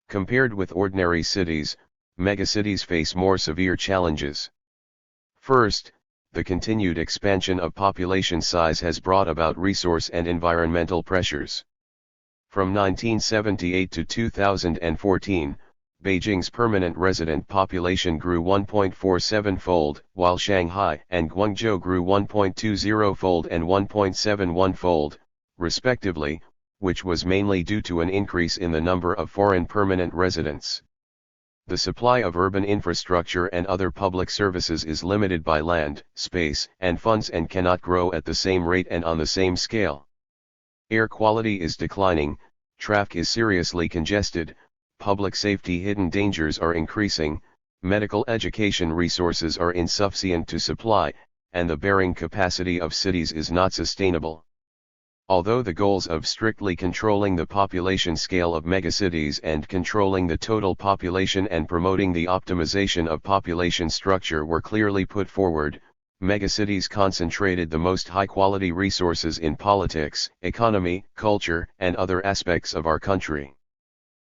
Compared with ordinary cities, megacities face more severe challenges. First, the continued expansion of population size has brought about resource and environmental pressures. From 1978 to 2014, Beijing's permanent resident population grew 1.47-fold, while Shanghai and Guangzhou grew 1.20-fold and 1.71-fold, respectively, which was mainly due to an increase in the number of foreign permanent residents. The supply of urban infrastructure and other public services is limited by land, space, and funds and cannot grow at the same rate and on the same scale. Air quality is declining, traffic is seriously congested, public safety hidden dangers are increasing, medical education resources are insufficient to supply, and the bearing capacity of cities is not sustainable. Although the goals of strictly controlling the population scale of megacities and controlling the total population and promoting the optimization of population structure were clearly put forward, megacities concentrated the most high-quality resources in politics, economy, culture, and other aspects of our country.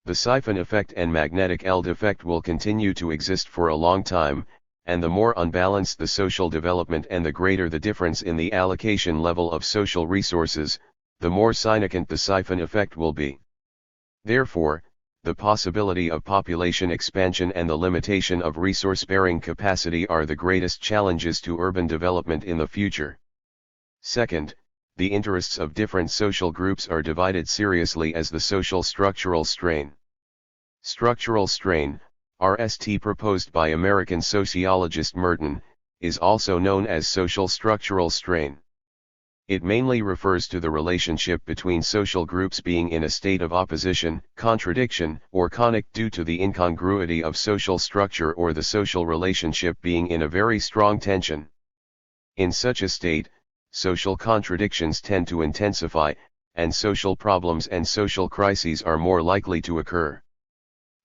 The siphon effect and magnetic field effect will continue to exist for a long time, and the more unbalanced the social development and the greater the difference in the allocation level of social resources, the more significant the siphon effect will be. Therefore, the possibility of population expansion and the limitation of resource-bearing capacity are the greatest challenges to urban development in the future. Second, the interests of different social groups are divided seriously as the social structural strain. Structural strain, RST proposed by American sociologist Merton, is also known as social structural strain. It mainly refers to the relationship between social groups being in a state of opposition, contradiction, or conflict due to the incongruity of social structure or the social relationship being in a very strong tension. In such a state, social contradictions tend to intensify, and social problems and social crises are more likely to occur.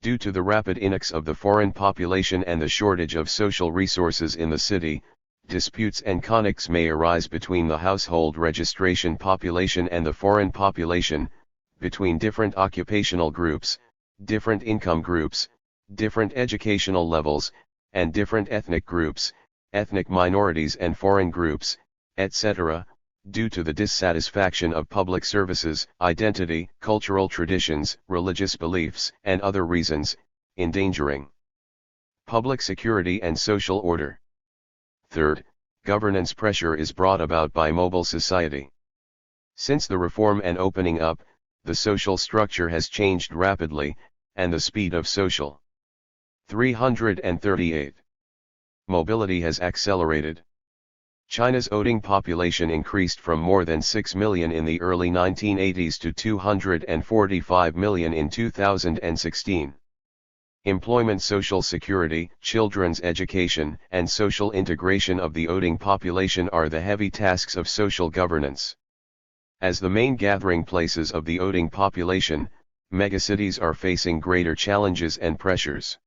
Due to the rapid influx of the foreign population and the shortage of social resources in the city, disputes and conflicts may arise between the household registration population and the foreign population, between different occupational groups, different income groups, different educational levels, and different ethnic groups, ethnic minorities and foreign groups, etc., due to the dissatisfaction of public services, identity, cultural traditions, religious beliefs, and other reasons, endangering public security and social order. Third, governance pressure is brought about by mobile society. Since the reform and opening up, the social structure has changed rapidly, and the speed of social 338 mobility has accelerated. China's voting population increased from more than 6 million in the early 1980s to 245 million in 2016. Employment, social security, children's education, and social integration of the voting population are the heavy tasks of social governance. As the main gathering places of the voting population, megacities are facing greater challenges and pressures.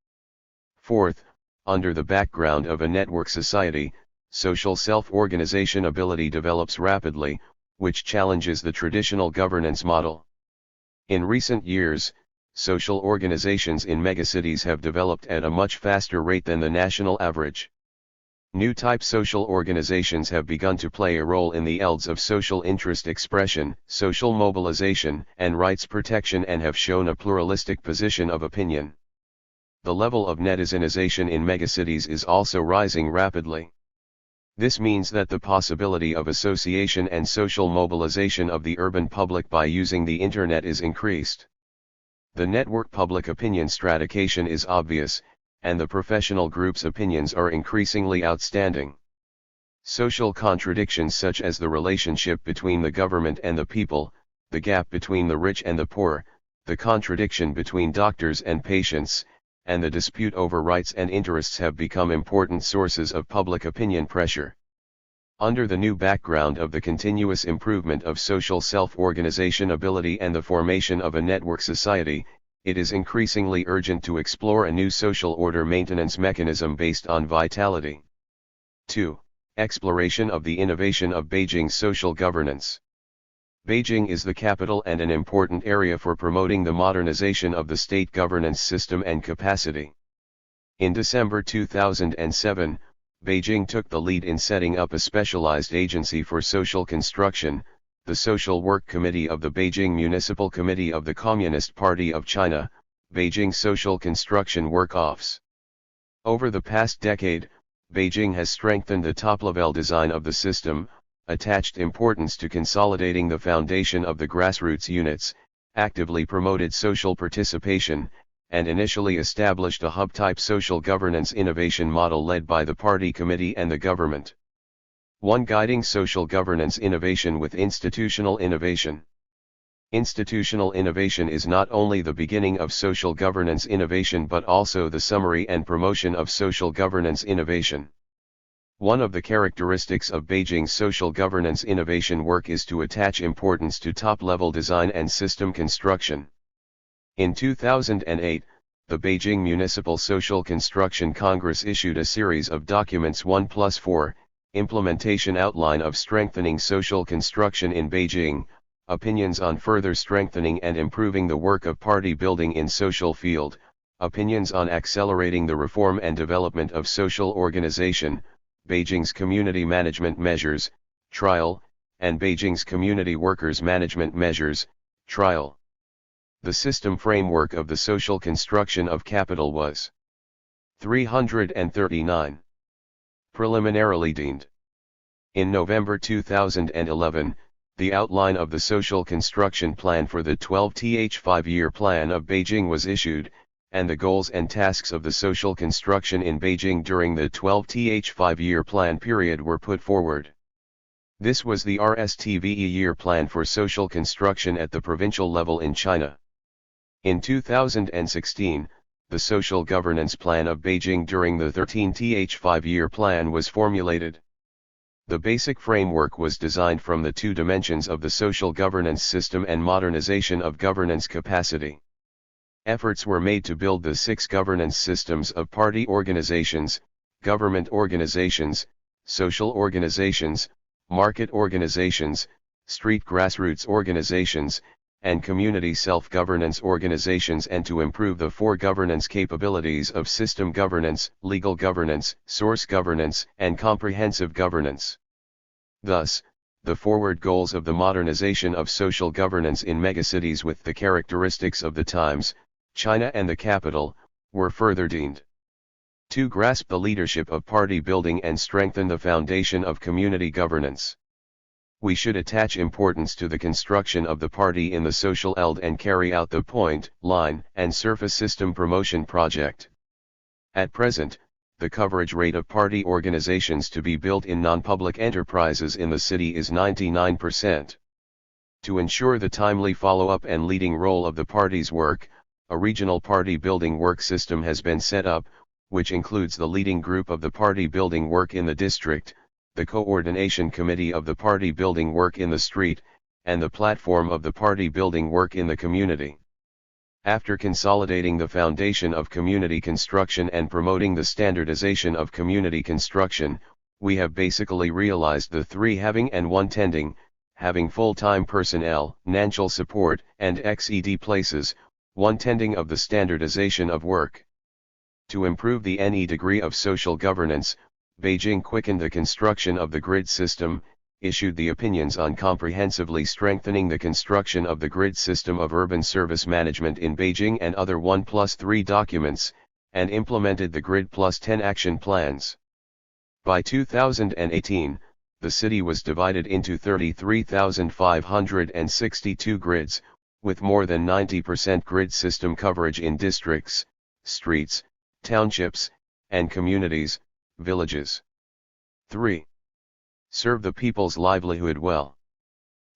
Fourth, under the background of a network society, social self-organization ability develops rapidly, which challenges the traditional governance model. In recent years, social organizations in megacities have developed at a much faster rate than the national average. New type social organizations have begun to play a role in the fields of social interest expression, social mobilization, and rights protection and have shown a pluralistic position of opinion. The level of netizenization in megacities is also rising rapidly. This means that the possibility of association and social mobilization of the urban public by using the internet is increased. The network public opinion stratification is obvious, and the professional group's opinions are increasingly outstanding. Social contradictions such as the relationship between the government and the people, the gap between the rich and the poor, the contradiction between doctors and patients, and the dispute over rights and interests have become important sources of public opinion pressure. Under the new background of the continuous improvement of social self-organization ability and the formation of a network society, it is increasingly urgent to explore a new social order maintenance mechanism based on vitality. 2. Exploration of the innovation of Beijing's social governance. Beijing is the capital and an important area for promoting the modernization of the state governance system and capacity. In December 2007, Beijing took the lead in setting up a specialized agency for social construction, the Social Work Committee of the Beijing Municipal Committee of the Communist Party of China, Beijing Social Construction Work Office. Over the past decade, Beijing has strengthened the top-level design of the system, attached importance to consolidating the foundation of the grassroots units, actively promoted social participation, and initially established a hub-type social governance innovation model led by the party committee and the government. 1. Guiding social governance innovation with institutional innovation. Institutional innovation is not only the beginning of social governance innovation but also the summary and promotion of social governance innovation. One of the characteristics of Beijing's social governance innovation work is to attach importance to top-level design and system construction. In 2008, the Beijing Municipal Social Construction Congress issued a series of documents 1+4, Implementation Outline of Strengthening Social Construction in Beijing, Opinions on Further Strengthening and Improving the Work of Party Building in Social Field, Opinions on Accelerating the Reform and Development of Social Organization, Beijing's Community Management Measures, Trial, and Beijing's Community Workers Management Measures, Trial. The system framework of the social construction of capital was 339. Preliminarily deemed. In November 2011, the outline of the social construction plan for the 12th five-year plan of Beijing was issued, and the goals and tasks of the social construction in Beijing during the 12th five-year plan period were put forward. This was the RSTVE year plan for social construction at the provincial level in China. In 2016, the social governance plan of Beijing during the 13th five-year plan was formulated. The basic framework was designed from the two dimensions of the social governance system and modernization of governance capacity. Efforts were made to build the 6 governance systems of party organizations, government organizations, social organizations, market organizations, street grassroots organizations, and community self-governance organizations and to improve the 4 governance capabilities of system governance, legal governance, source governance, and comprehensive governance. Thus, the forward goals of the modernization of social governance in megacities with the characteristics of the times, China and the capital, were further deemed. To grasp the leadership of party building and strengthen the foundation of community governance. We should attach importance to the construction of the party in the social field and carry out the point, line, and surface system promotion project. At present, the coverage rate of party organizations to be built in non-public enterprises in the city is 99%. To ensure the timely follow-up and leading role of the party's work, a regional party building work system has been set up, which includes the leading group of the party building work in the district, the coordination committee of the party building work in the street, and the platform of the party building work in the community. After consolidating the foundation of community construction and promoting the standardization of community construction, we have basically realized the 3 having and 1 tending, having full-time personnel, financial support, and XED places, 1 tending of the standardization of work. To improve the NE degree of social governance, Beijing quickened the construction of the grid system, issued the opinions on comprehensively strengthening the construction of the grid system of urban service management in Beijing and other 1+3 documents, and implemented the Grid Plus 10 action plans. By 2018, the city was divided into 33,562 grids, with more than 90% grid system coverage in districts, streets, townships, and communities, villages. 3. Serve the people's livelihood well.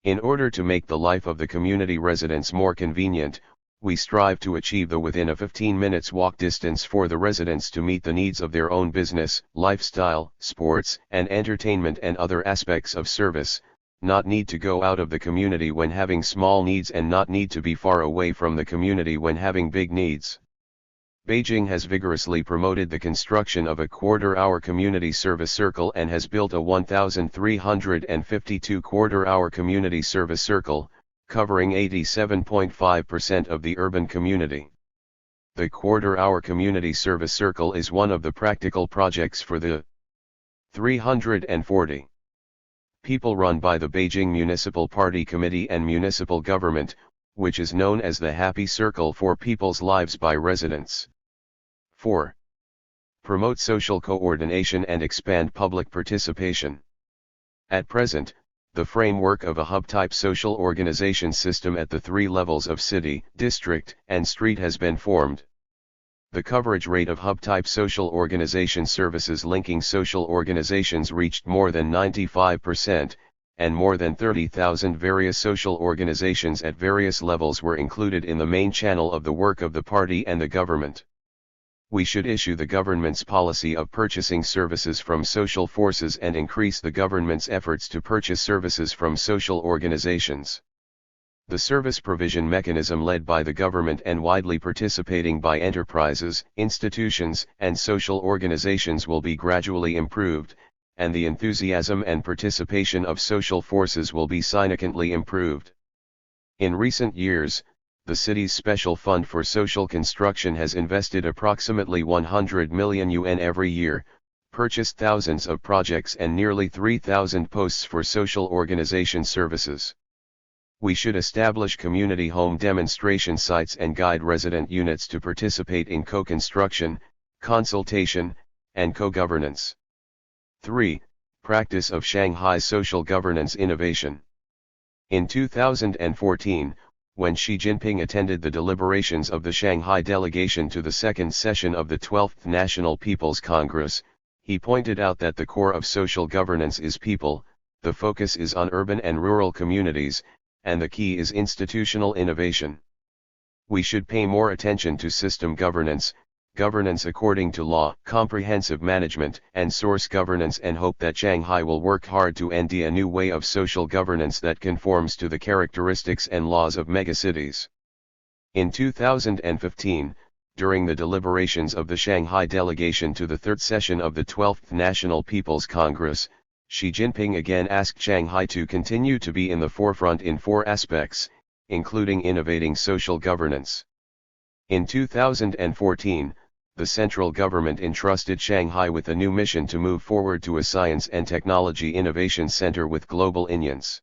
In order to make the life of the community residents more convenient, we strive to achieve the within a 15 minutes walk distance for the residents to meet the needs of their own business, lifestyle, sports and entertainment and other aspects of service, not need to go out of the community when having small needs and not need to be far away from the community when having big needs. Beijing has vigorously promoted the construction of a quarter-hour community service circle and has built a 1,352 quarter-hour community service circle, covering 87.5% of the urban community. The quarter-hour community service circle is one of the practical projects for the 340 people run by the Beijing Municipal Party Committee and Municipal Government, which is known as the Happy Circle for People's Lives by residents. 4. Promote social coordination and expand public participation. At present, the framework of a hub-type social organization system at the 3 levels of city, district, and street has been formed. The coverage rate of hub-type social organization services linking social organizations reached more than 95%, and more than 30,000 various social organizations at various levels were included in the main channel of the work of the party and the government. We should issue the government's policy of purchasing services from social forces and increase the government's efforts to purchase services from social organizations. The service provision mechanism led by the government and widely participating by enterprises, institutions, and social organizations will be gradually improved, and the enthusiasm and participation of social forces will be significantly improved. In recent years, the city's special fund for social construction has invested approximately 100 million yuan every year, purchased thousands of projects and nearly 3,000 posts for social organization services. We should establish community home demonstration sites and guide resident units to participate in co-construction, consultation, and co-governance. 3. Practice of Shanghai social governance innovation. In 2014, when Xi Jinping attended the deliberations of the Shanghai delegation to the second session of the 12th National People's Congress, he pointed out that the core of social governance is people, the focus is on urban and rural communities, and the key is institutional innovation. We should pay more attention to system governance, governance according to law, comprehensive management, and source governance, and hope that Shanghai will work hard to end a new way of social governance that conforms to the characteristics and laws of megacities. In 2015, during the deliberations of the Shanghai delegation to the third session of the 12th National People's Congress, Xi Jinping again asked Shanghai to continue to be in the forefront in 4 aspects, including innovating social governance. In 2014, the central government entrusted Shanghai with a new mission to move forward to a science and technology innovation center with global influence.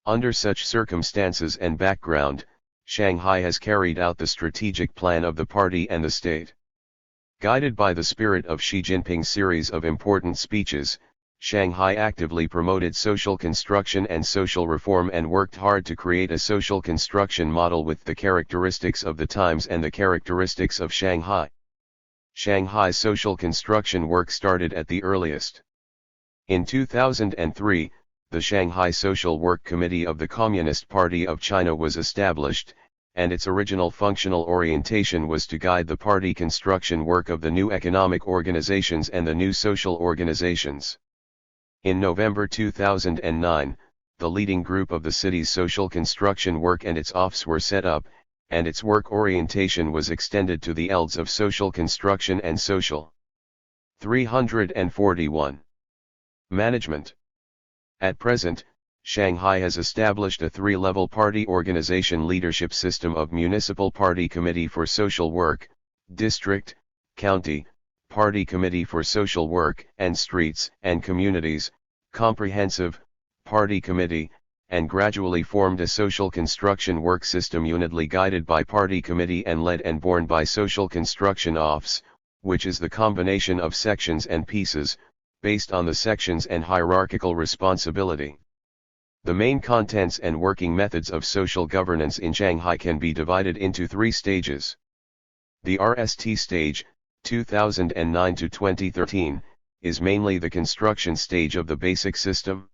Under such circumstances and background, Shanghai has carried out the strategic plan of the party and the state. Guided by the spirit of Xi Jinping's series of important speeches, Shanghai actively promoted social construction and social reform and worked hard to create a social construction model with the characteristics of the times and the characteristics of Shanghai. Shanghai's social construction work started at the earliest. In 2003, the Shanghai Social Work Committee of the Communist Party of China was established, and its original functional orientation was to guide the party construction work of the new economic organizations and the new social organizations. In November 2009, the leading group of the city's social construction work and its office were set up, and its work orientation was extended to the ELDs of social construction and social. 341. Management. At present, Shanghai has established a 3-level party organization leadership system of Municipal Party Committee for Social Work, District, County, Party Committee for Social Work and Streets and Communities, Comprehensive, Party Committee, and gradually formed a social construction work system unitly guided by Party Committee and led and borne by Social Construction Office, which is the combination of sections and pieces, based on the sections and hierarchical responsibility. The main contents and working methods of social governance in Shanghai can be divided into 3 stages. The RST stage, 2009 to 2013, is mainly the construction stage of the basic system.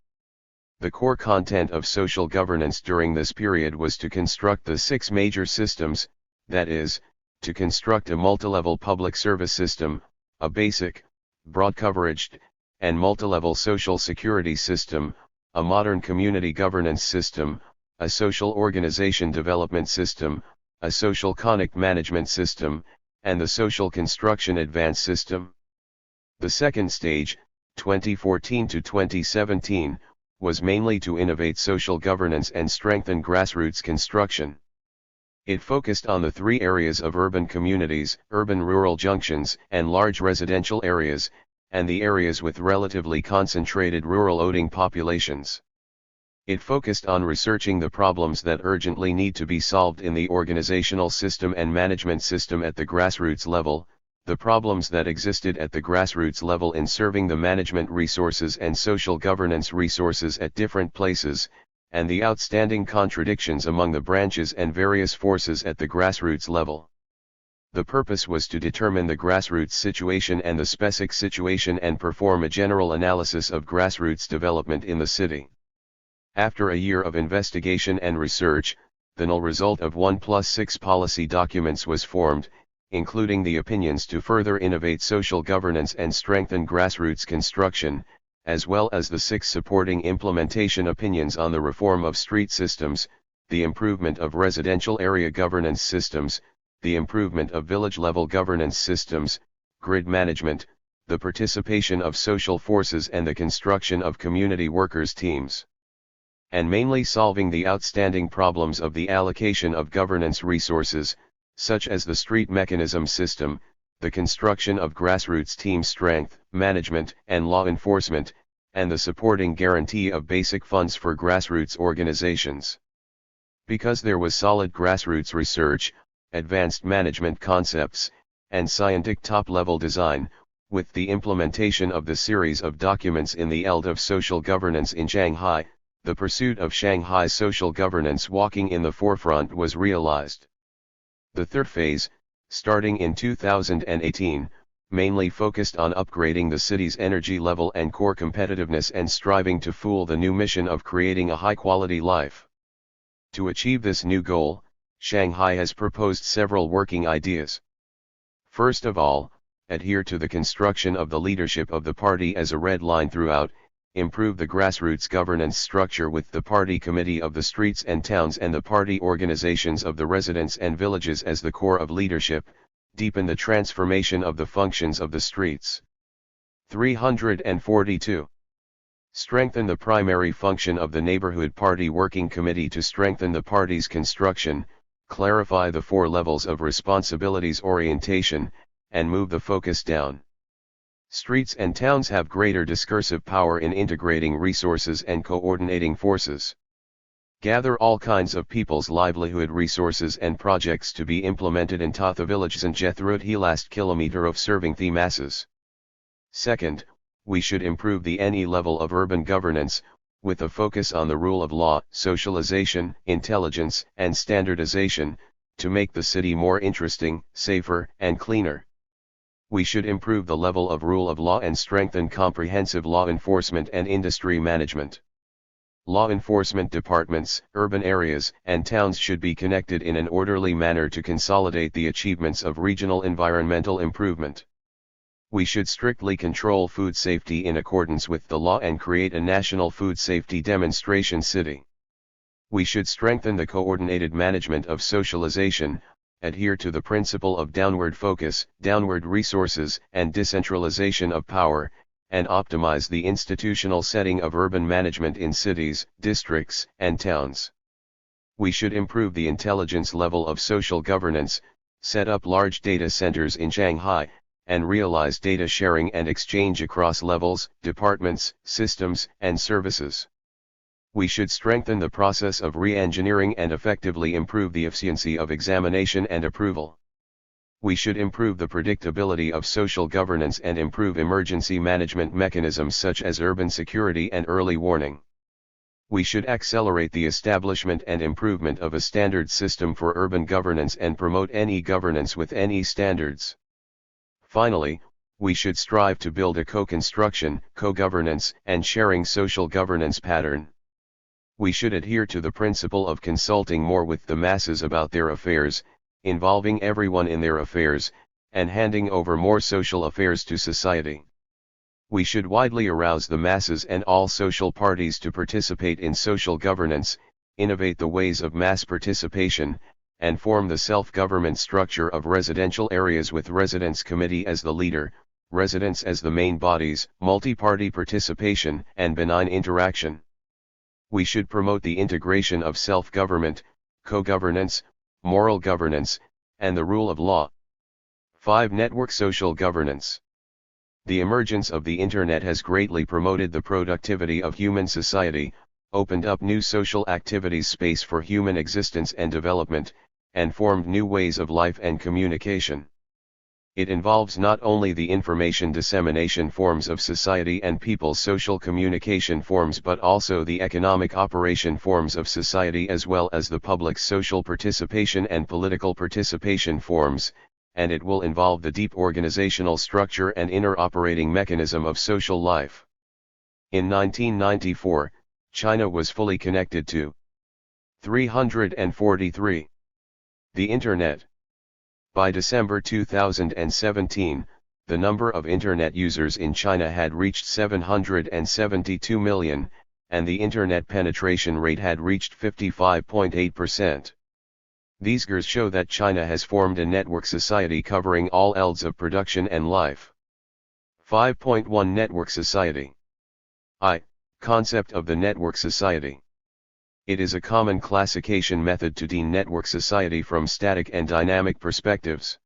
The core content of social governance during this period was to construct the 6 major systems, that is, to construct a multilevel public service system, a basic, broad-coveraged, and multilevel social security system, a modern community governance system, a social organization development system, a social connect management system, and the social construction advanced system. The second stage, 2014 to 2017, was mainly to innovate social governance and strengthen grassroots construction. It focused on the 3 areas of urban communities, urban-rural junctions, and large residential areas, and the areas with relatively concentrated rural voting populations. It focused on researching the problems that urgently need to be solved in the organizational system and management system at the grassroots level, the problems that existed at the grassroots level in serving the management resources and social governance resources at different places, and the outstanding contradictions among the branches and various forces at the grassroots level. The purpose was to determine the grassroots situation and the specific situation and perform a general analysis of grassroots development in the city. After a year of investigation and research, the null result of 1+6 policy documents was formed, including the opinions to further innovate social governance and strengthen grassroots construction, as well as the 6 supporting implementation opinions on the reform of street systems, the improvement of residential area governance systems, the improvement of village-level governance systems, grid management, the participation of social forces and the construction of community workers' teams. And mainly solving the outstanding problems of the allocation of governance resources, such as the street mechanism system, the construction of grassroots team strength, management and law enforcement, and the supporting guarantee of basic funds for grassroots organizations. Because there was solid grassroots research, advanced management concepts, and scientific top-level design, with the implementation of the series of documents in the ELD of social governance in Shanghai, the pursuit of Shanghai social governance walking in the forefront was realized. The third phase, starting in 2018, mainly focused on upgrading the city's energy level and core competitiveness and striving to fulfill the new mission of creating a high-quality life. To achieve this new goal, Shanghai has proposed several working ideas. First of all, adhere to the construction of the leadership of the party as a red line throughout, improve the grassroots governance structure with the party committee of the streets and towns and the party organizations of the residents and villages as the core of leadership, deepen the transformation of the functions of the streets. 342. Strengthen the primary function of the neighborhood party working committee to strengthen the party's construction, clarify the 4 levels of responsibilities orientation, and move the focus down. Streets and towns have greater discursive power in integrating resources and coordinating forces. Gather all kinds of people's livelihood resources and projects to be implemented in the villages and throughout the last kilometer of serving the masses. Second, we should improve the NE level of urban governance, with a focus on the rule of law, socialization, intelligence, and standardization, to make the city more interesting, safer, and cleaner. We should improve the level of rule of law and strengthen comprehensive law enforcement and industry management. Law enforcement departments, urban areas, and towns should be connected in an orderly manner to consolidate the achievements of regional environmental improvement. We should strictly control food safety in accordance with the law and create a national food safety demonstration city. We should strengthen the coordinated management of socialization, adhere to the principle of downward focus, downward resources, and decentralization of power, and optimize the institutional setting of urban management in cities, districts, and towns. We should improve the intelligence level of social governance, set up large data centers in Shanghai, and realize data sharing and exchange across levels, departments, systems, and services. We should strengthen the process of re-engineering and effectively improve the efficiency of examination and approval. We should improve the predictability of social governance and improve emergency management mechanisms such as urban security and early warning. We should accelerate the establishment and improvement of a standard system for urban governance and promote NE governance with NE standards. Finally, we should strive to build a co-construction, co-governance, and sharing social governance pattern. We should adhere to the principle of consulting more with the masses about their affairs, involving everyone in their affairs, and handing over more social affairs to society. We should widely arouse the masses and all social parties to participate in social governance, innovate the ways of mass participation, and form the self-government structure of residential areas with residents' committee as the leader, residents as the main bodies, multi-party participation, and benign interaction. We should promote the integration of self-government, co-governance, moral governance, and the rule of law. 5. Network social governance. The emergence of the Internet has greatly promoted the productivity of human society, opened up new social activities space for human existence and development, and formed new ways of life and communication. It involves not only the information dissemination forms of society and people's social communication forms but also the economic operation forms of society as well as the public's social participation and political participation forms, and it will involve the deep organizational structure and inner operating mechanism of social life. In 1994, China was fully connected to 343. The Internet. By December 2017, the number of Internet users in China had reached 772 million, and the Internet penetration rate had reached 55.8%. These figures show that China has formed a network society covering all fields of production and life. 5.1 Network society. Concept of the network society. It is a common classification method to define network society from static and dynamic perspectives.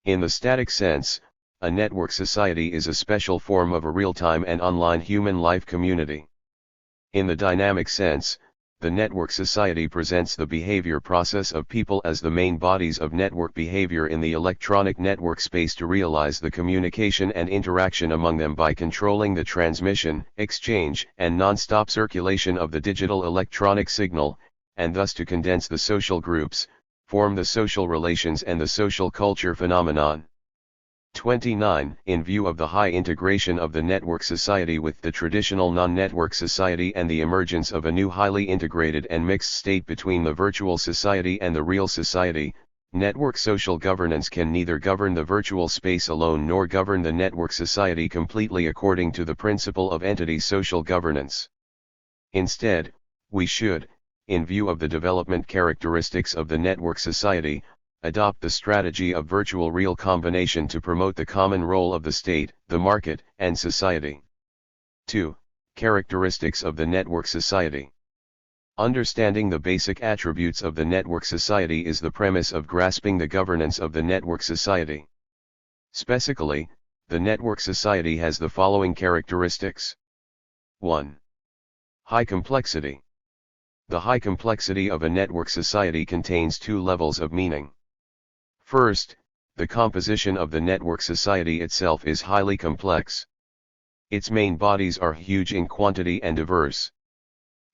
In the static sense, a network society is a special form of a real-time and online human life community. In the dynamic sense, the network society presents the behavior process of people as the main bodies of network behavior in the electronic network space to realize the communication and interaction among them by controlling the transmission, exchange, and non-stop circulation of the digital electronic signal, and thus to condense the social groups, form the social relations and the social culture phenomenon. 29. In view of the high integration of the network society with the traditional non-network society and the emergence of a new highly integrated and mixed state between the virtual society and the real society, network social governance can neither govern the virtual space alone nor govern the network society completely according to the principle of entity social governance. Instead, we should, in view of the development characteristics of the network society, adopt the strategy of virtual-real combination to promote the common role of the state, the market, and society. 2. Characteristics of the network society. Understanding the basic attributes of the network society is the premise of grasping the governance of the network society. Specifically, the network society has the following characteristics. 1. High complexity. The high complexity of a network society contains two levels of meaning. First, the composition of the network society itself is highly complex. Its main bodies are huge in quantity and diverse.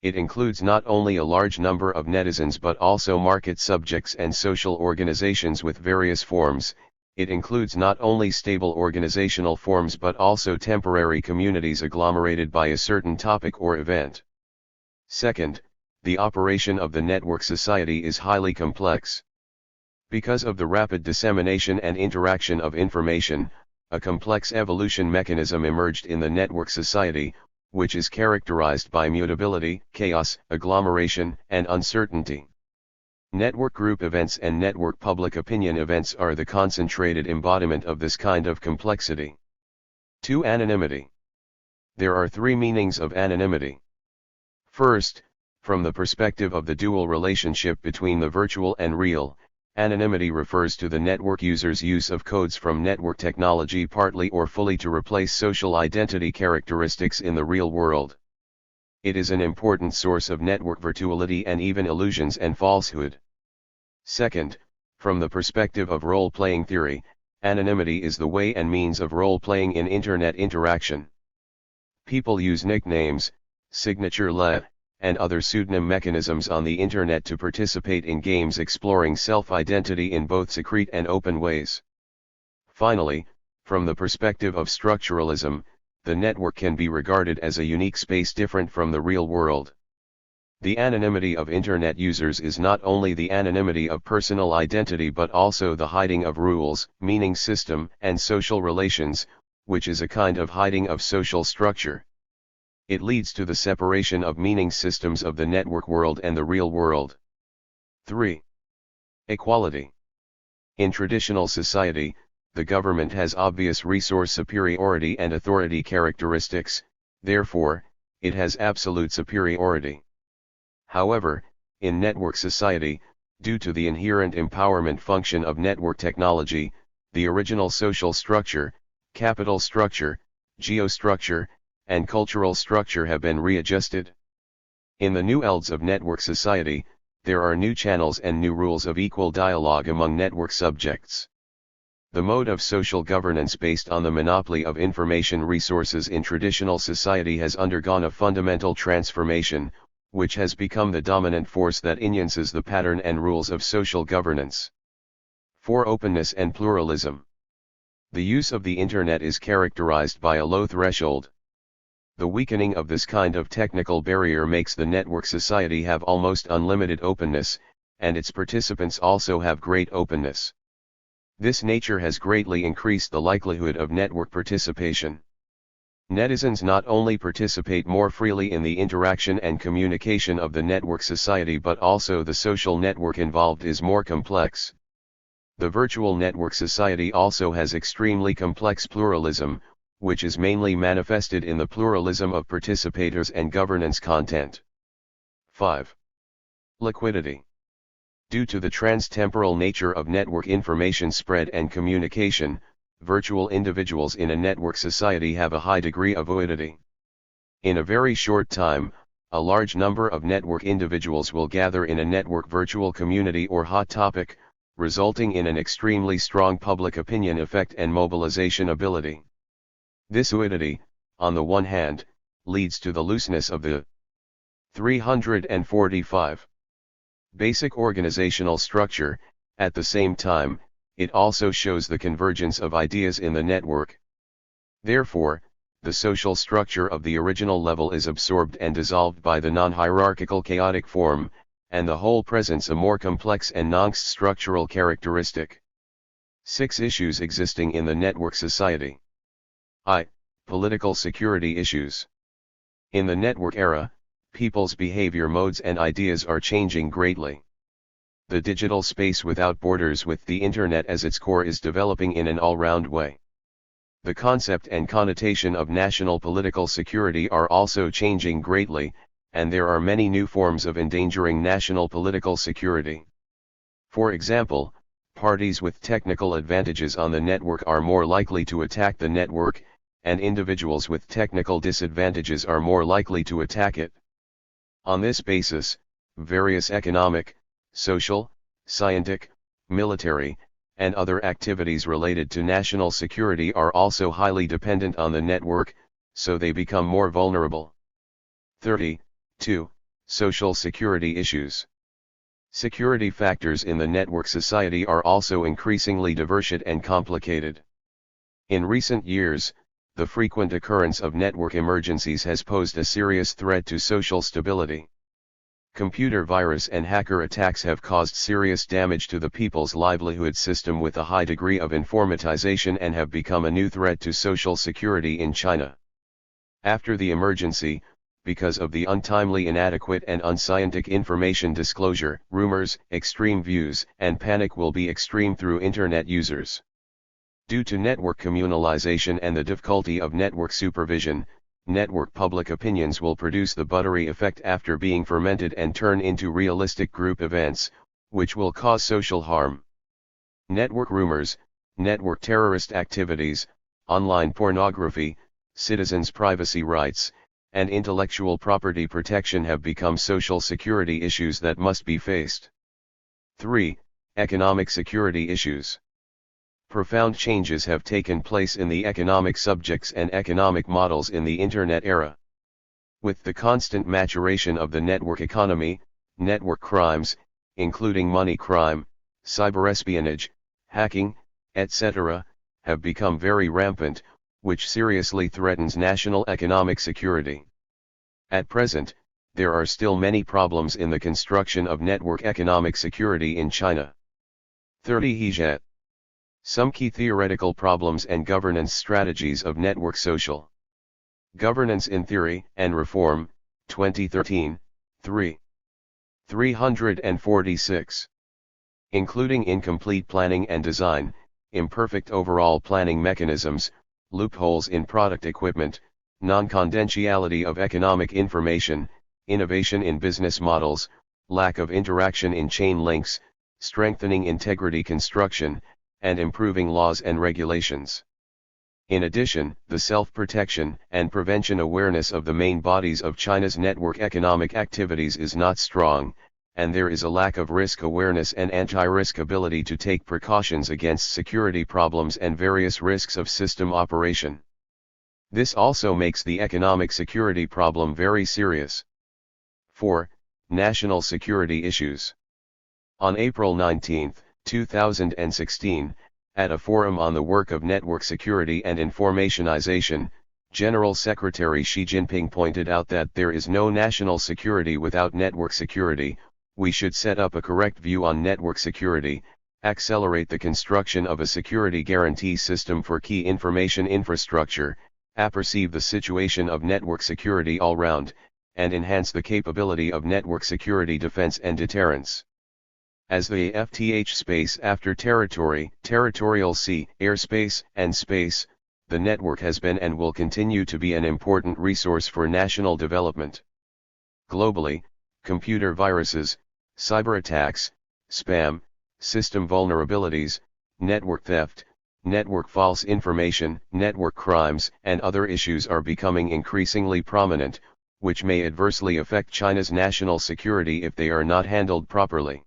It includes not only a large number of netizens but also market subjects and social organizations with various forms. It includes not only stable organizational forms but also temporary communities agglomerated by a certain topic or event. Second, the operation of the network society is highly complex. Because of the rapid dissemination and interaction of information, a complex evolution mechanism emerged in the network society, which is characterized by mutability, chaos, agglomeration, and uncertainty. Network group events and network public opinion events are the concentrated embodiment of this kind of complexity. 2. Anonymity. There are three meanings of anonymity. First, from the perspective of the dual relationship between the virtual and real, Anonymity refers to the network user's use of codes from network technology partly or fully to replace social identity characteristics in the real world. It is an important source of network virtuality and even illusions and falsehood. Second, from the perspective of role-playing theory, anonymity is the way and means of role-playing in internet interaction. People use nicknames, signature le, and other pseudonym mechanisms on the internet to participate in games exploring self-identity in both secret and open ways. Finally, from the perspective of structuralism, the network can be regarded as a unique space different from the real world. The anonymity of internet users is not only the anonymity of personal identity but also the hiding of rules, meaning system, and social relations, which is a kind of hiding of social structure. It leads to the separation of meaning systems of the network world and the real world. 3. Equality. In traditional society, the government has obvious resource superiority and authority characteristics, therefore, it has absolute superiority. However, in network society, due to the inherent empowerment function of network technology, the original social structure, capital structure, geostructure, and cultural structure have been readjusted. In the new elds of network society, there are new channels and new rules of equal dialogue among network subjects. The mode of social governance based on the monopoly of information resources in traditional society has undergone a fundamental transformation, which has become the dominant force that influences the pattern and rules of social governance. 4. Openness and pluralism. The use of the internet is characterized by a low threshold. The weakening of this kind of technical barrier makes the network society have almost unlimited openness, and its participants also have great openness. This nature has greatly increased the likelihood of network participation. Netizens not only participate more freely in the interaction and communication of the network society but also the social network involved is more complex. The virtual network society also has extremely complex pluralism, which is mainly manifested in the pluralism of participators and governance content. 5. Liquidity. Due to the transtemporal nature of network information spread and communication, virtual individuals in a network society have a high degree of fluidity. In a very short time, a large number of network individuals will gather in a network virtual community or hot topic, resulting in an extremely strong public opinion effect and mobilization ability. This fluidity, on the one hand, leads to the looseness of the 345 basic organizational structure. At the same time, it also shows the convergence of ideas in the network. Therefore, the social structure of the original level is absorbed and dissolved by the non-hierarchical chaotic form, and the whole presents a more complex and nuanced structural characteristic. 6 issues existing in the network society. I. Political security issues. In the network era, people's behavior modes and ideas are changing greatly. The digital space without borders with the internet as its core is developing in an all-round way. The concept and connotation of national political security are also changing greatly, and there are many new forms of endangering national political security. For example, parties with technical advantages on the network are more likely to attack the network, and individuals with technical disadvantages are more likely to attack it. On this basis, various economic, social, scientific, military, and other activities related to national security are also highly dependent on the network, so they become more vulnerable. 32. Social security issues. Security factors in the network society are also increasingly diverse and complicated. In recent years, the frequent occurrence of network emergencies has posed a serious threat to social stability. Computer virus and hacker attacks have caused serious damage to the people's livelihood system with a high degree of informatization and have become a new threat to social security in China. After the emergency, because of the untimely, inadequate and unscientific information disclosure, rumors, extreme views, and panic will be extreme through internet users. Due to network communalization and the difficulty of network supervision, network public opinions will produce the buttery effect after being fermented and turn into realistic group events, which will cause social harm. Network rumors, network terrorist activities, online pornography, citizens' privacy rights, and intellectual property protection have become social security issues that must be faced. 3. Economic security issues. Profound changes have taken place in the economic subjects and economic models in the Internet era. With the constant maturation of the network economy, network crimes, including money crime, cyberespionage, hacking, etc., have become very rampant, which seriously threatens national economic security. At present, there are still many problems in the construction of network economic security in China. 30. Some key theoretical problems and governance strategies of network social governance in theory and reform, 2013, 346. Including incomplete planning and design, imperfect overall planning mechanisms, loopholes in product equipment, non-confidentiality of economic information, innovation in business models, lack of interaction in chain links, strengthening integrity construction, and improving laws and regulations. In addition, the self-protection and prevention awareness of the main bodies of China's network economic activities is not strong, and there is a lack of risk awareness and anti-risk ability to take precautions against security problems and various risks of system operation. This also makes the economic security problem very serious. 4. National security issues. On April 19, 2016, at a forum on the work of network security and informationization, General Secretary Xi Jinping pointed out that there is no national security without network security. We should set up a correct view on network security, accelerate the construction of a security guarantee system for key information infrastructure, apperceive the situation of network security all round, and enhance the capability of network security defense and deterrence. As the FTH space after territory, territorial sea, airspace, and space, the network has been and will continue to be an important resource for national development. Globally, computer viruses, cyber attacks, spam, system vulnerabilities, network theft, network false information, network crimes, and other issues are becoming increasingly prominent, which may adversely affect China's national security if they are not handled properly.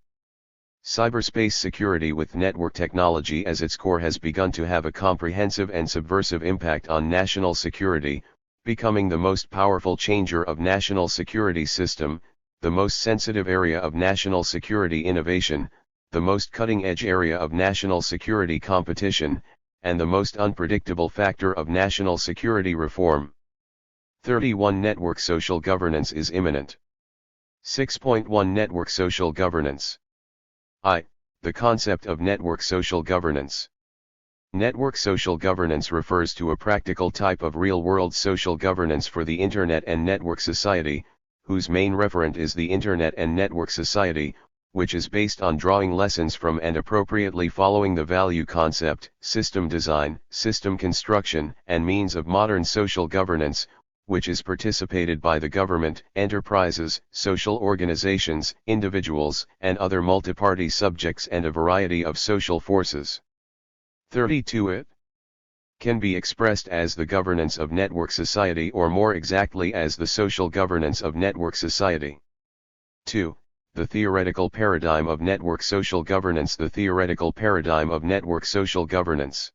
Cyberspace security with network technology as its core has begun to have a comprehensive and subversive impact on national security, becoming the most powerful changer of national security system, the most sensitive area of national security innovation, the most cutting-edge area of national security competition, and the most unpredictable factor of national security reform. 31. Network social governance is imminent. 6.1 Network social governance. The concept of network social governance. Network social governance refers to a practical type of real-world social governance for the Internet and network society, whose main referent is the Internet and network society, which is based on drawing lessons from and appropriately following the value concept, system design, system construction, and means of modern social governance, which is participated by the government, enterprises, social organizations, individuals, and other multi-party subjects and a variety of social forces. 32. It can be expressed as the governance of network society or more exactly as the social governance of network society. 2. The theoretical paradigm of network social governance. The theoretical paradigm of network social governance.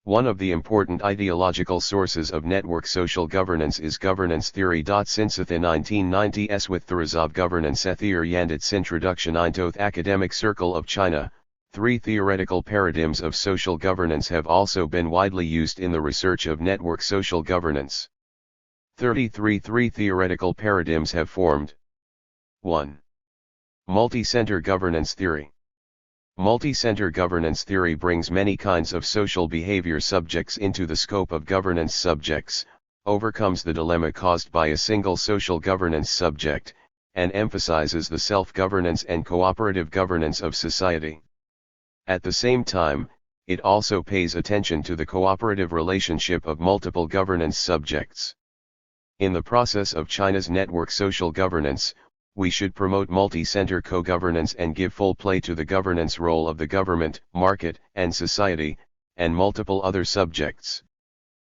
One of the important ideological sources of network social governance is governance theory. Since the 1990s with the Theorizov governance theory and its introduction into the academic circle of China, 3 theoretical paradigms of social governance have also been widely used in the research of network social governance. 33. 3 theoretical paradigms have formed. 1. Multi-center governance theory. Multi-center governance theory brings many kinds of social behavior subjects into the scope of governance subjects, overcomes the dilemma caused by a single social governance subject, and emphasizes the self-governance and cooperative governance of society. At the same time, it also pays attention to the cooperative relationship of multiple governance subjects. In the process of China's network social governance, we should promote multi-center co-governance and give full play to the governance role of the government, market, and society, and multiple other subjects.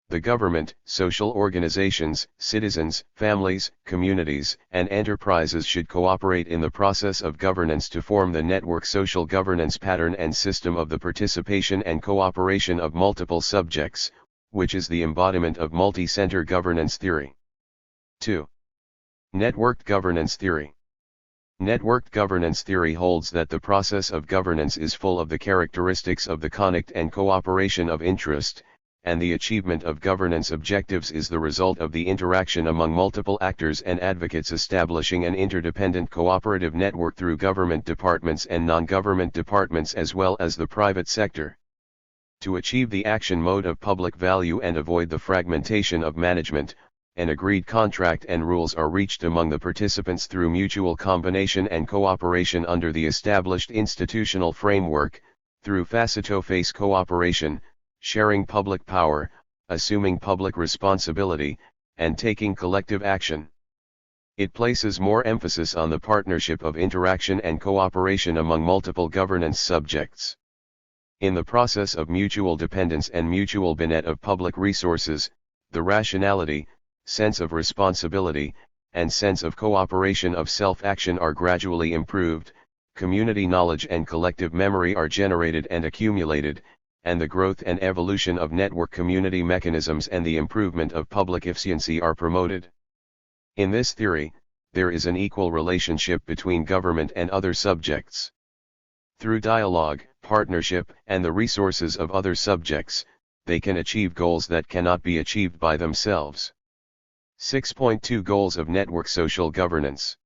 The government, social organizations, citizens, families, communities, and enterprises should cooperate in the process of governance to form the network social governance pattern and system of the participation and cooperation of multiple subjects, which is the embodiment of multi-center governance theory. 2. Networked governance theory. Networked governance theory holds that the process of governance is full of the characteristics of the connect and cooperation of interest, and the achievement of governance objectives is the result of the interaction among multiple actors and advocates establishing an interdependent cooperative network through government departments and non-government departments as well as the private sector. To achieve the action mode of public value and avoid the fragmentation of management, an agreed contract and rules are reached among the participants through mutual combination and cooperation under the established institutional framework, through face-to-face cooperation, sharing public power, assuming public responsibility, and taking collective action. It places more emphasis on the partnership of interaction and cooperation among multiple governance subjects. In the process of mutual dependence and mutual benefit of public resources, the rationality, sense of responsibility, and sense of cooperation of self-action are gradually improved, community knowledge and collective memory are generated and accumulated, and the growth and evolution of network community mechanisms and the improvement of public efficiency are promoted. In this theory, there is an equal relationship between government and other subjects. Through dialogue, partnership, and the resources of other subjects, they can achieve goals that cannot be achieved by themselves. 6.2 Goals of Network Social Governance.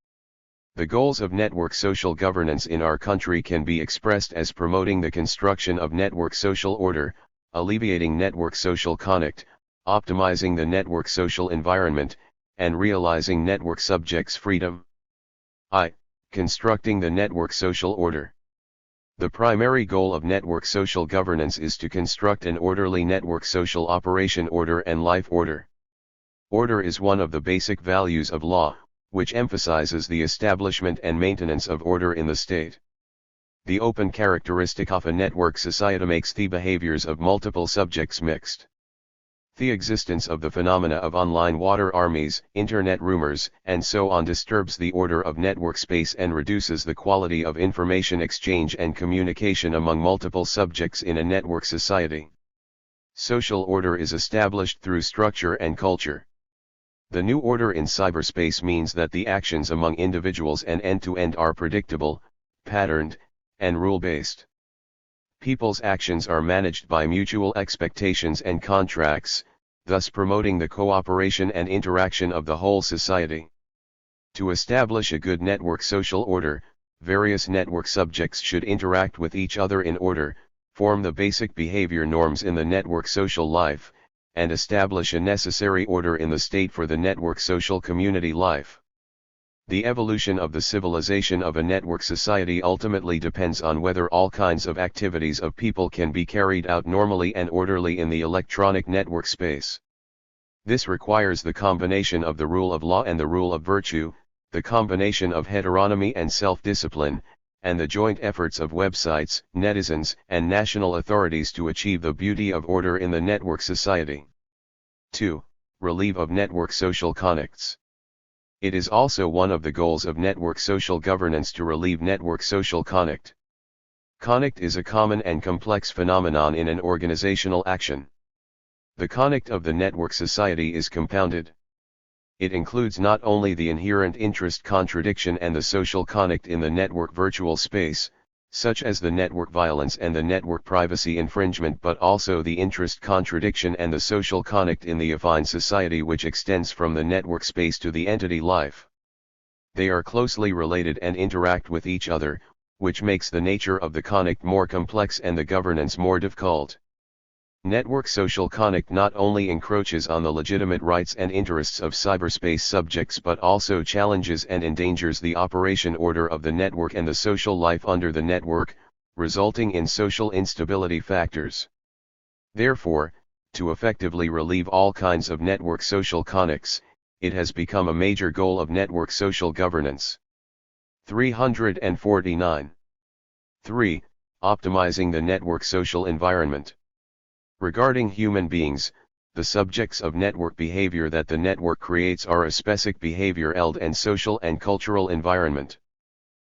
The goals of network social governance in our country can be expressed as promoting the construction of network social order, alleviating network social conflict, optimizing the network social environment, and realizing network subjects' freedom. I. Constructing the network social order. The primary goal of network social governance is to construct an orderly network social operation order and life order. Order is one of the basic values of law, which emphasizes the establishment and maintenance of order in the state. The open characteristic of a network society makes the behaviors of multiple subjects mixed. The existence of the phenomena of online water armies, internet rumors, and so on disturbs the order of network space and reduces the quality of information exchange and communication among multiple subjects in a network society. Social order is established through structure and culture. The new order in cyberspace means that the actions among individuals and end-to-end are predictable, patterned, and rule-based. People's actions are managed by mutual expectations and contracts, thus promoting the cooperation and interaction of the whole society. To establish a good network social order, various network subjects should interact with each other in order, form the basic behavior norms in the network social life, and establish a necessary order in the state for the network social community life. The evolution of the civilization of a network society ultimately depends on whether all kinds of activities of people can be carried out normally and orderly in the electronic network space. This requires the combination of the rule of law and the rule of virtue, the combination of heteronomy and self-discipline, and the joint efforts of websites, netizens, and national authorities to achieve the beauty of order in the network society. 2. Relief of network social conflicts. It is also one of the goals of network social governance to relieve network social conflict. Conflict is a common and complex phenomenon in an organizational action. The conflict of the network society is compounded. It includes not only the inherent interest contradiction and the social conflict in the network virtual space, such as the network violence and the network privacy infringement, but also the interest contradiction and the social conflict in the affine society which extends from the network space to the entity life. They are closely related and interact with each other, which makes the nature of the conflict more complex and the governance more difficult. Network social conflict not only encroaches on the legitimate rights and interests of cyberspace subjects but also challenges and endangers the operation order of the network and the social life under the network, resulting in social instability factors. Therefore, to effectively relieve all kinds of network social conflicts, it has become a major goal of network social governance. 349. 3. Optimizing the network social environment. Regarding human beings, the subjects of network behavior that the network creates are a specific behavior and social and cultural environment.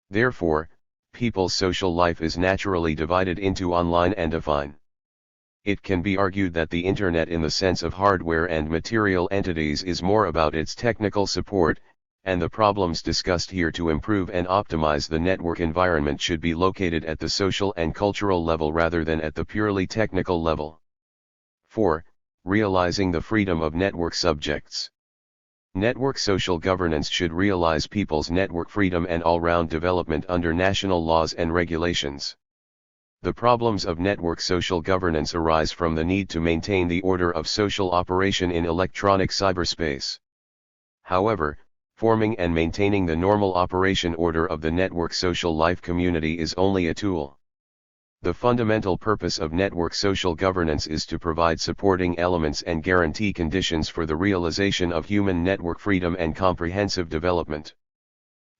Therefore, people's social life is naturally divided into online and offline. It can be argued that the Internet in the sense of hardware and material entities is more about its technical support, and the problems discussed here to improve and optimize the network environment should be located at the social and cultural level rather than at the purely technical level. 4. Realizing the freedom of network subjects. Network social governance should realize people's network freedom and all-round development under national laws and regulations. The problems of network social governance arise from the need to maintain the order of social operation in electronic cyberspace. However, forming and maintaining the normal operation order of the network social life community is only a tool. The fundamental purpose of network social governance is to provide supporting elements and guarantee conditions for the realization of human network freedom and comprehensive development.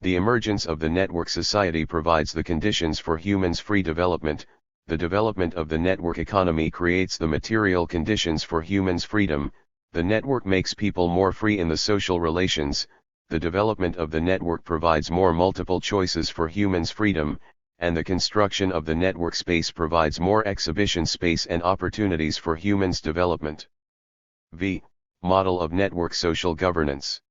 The emergence of the network society provides the conditions for humans' free development. The development of the network economy creates the material conditions for humans' freedom. The network makes people more free in the social relations. The development of the network provides more multiple choices for humans' freedom, and the construction of the network space provides more exhibition space and opportunities for humans' development. V. Model of network social governance.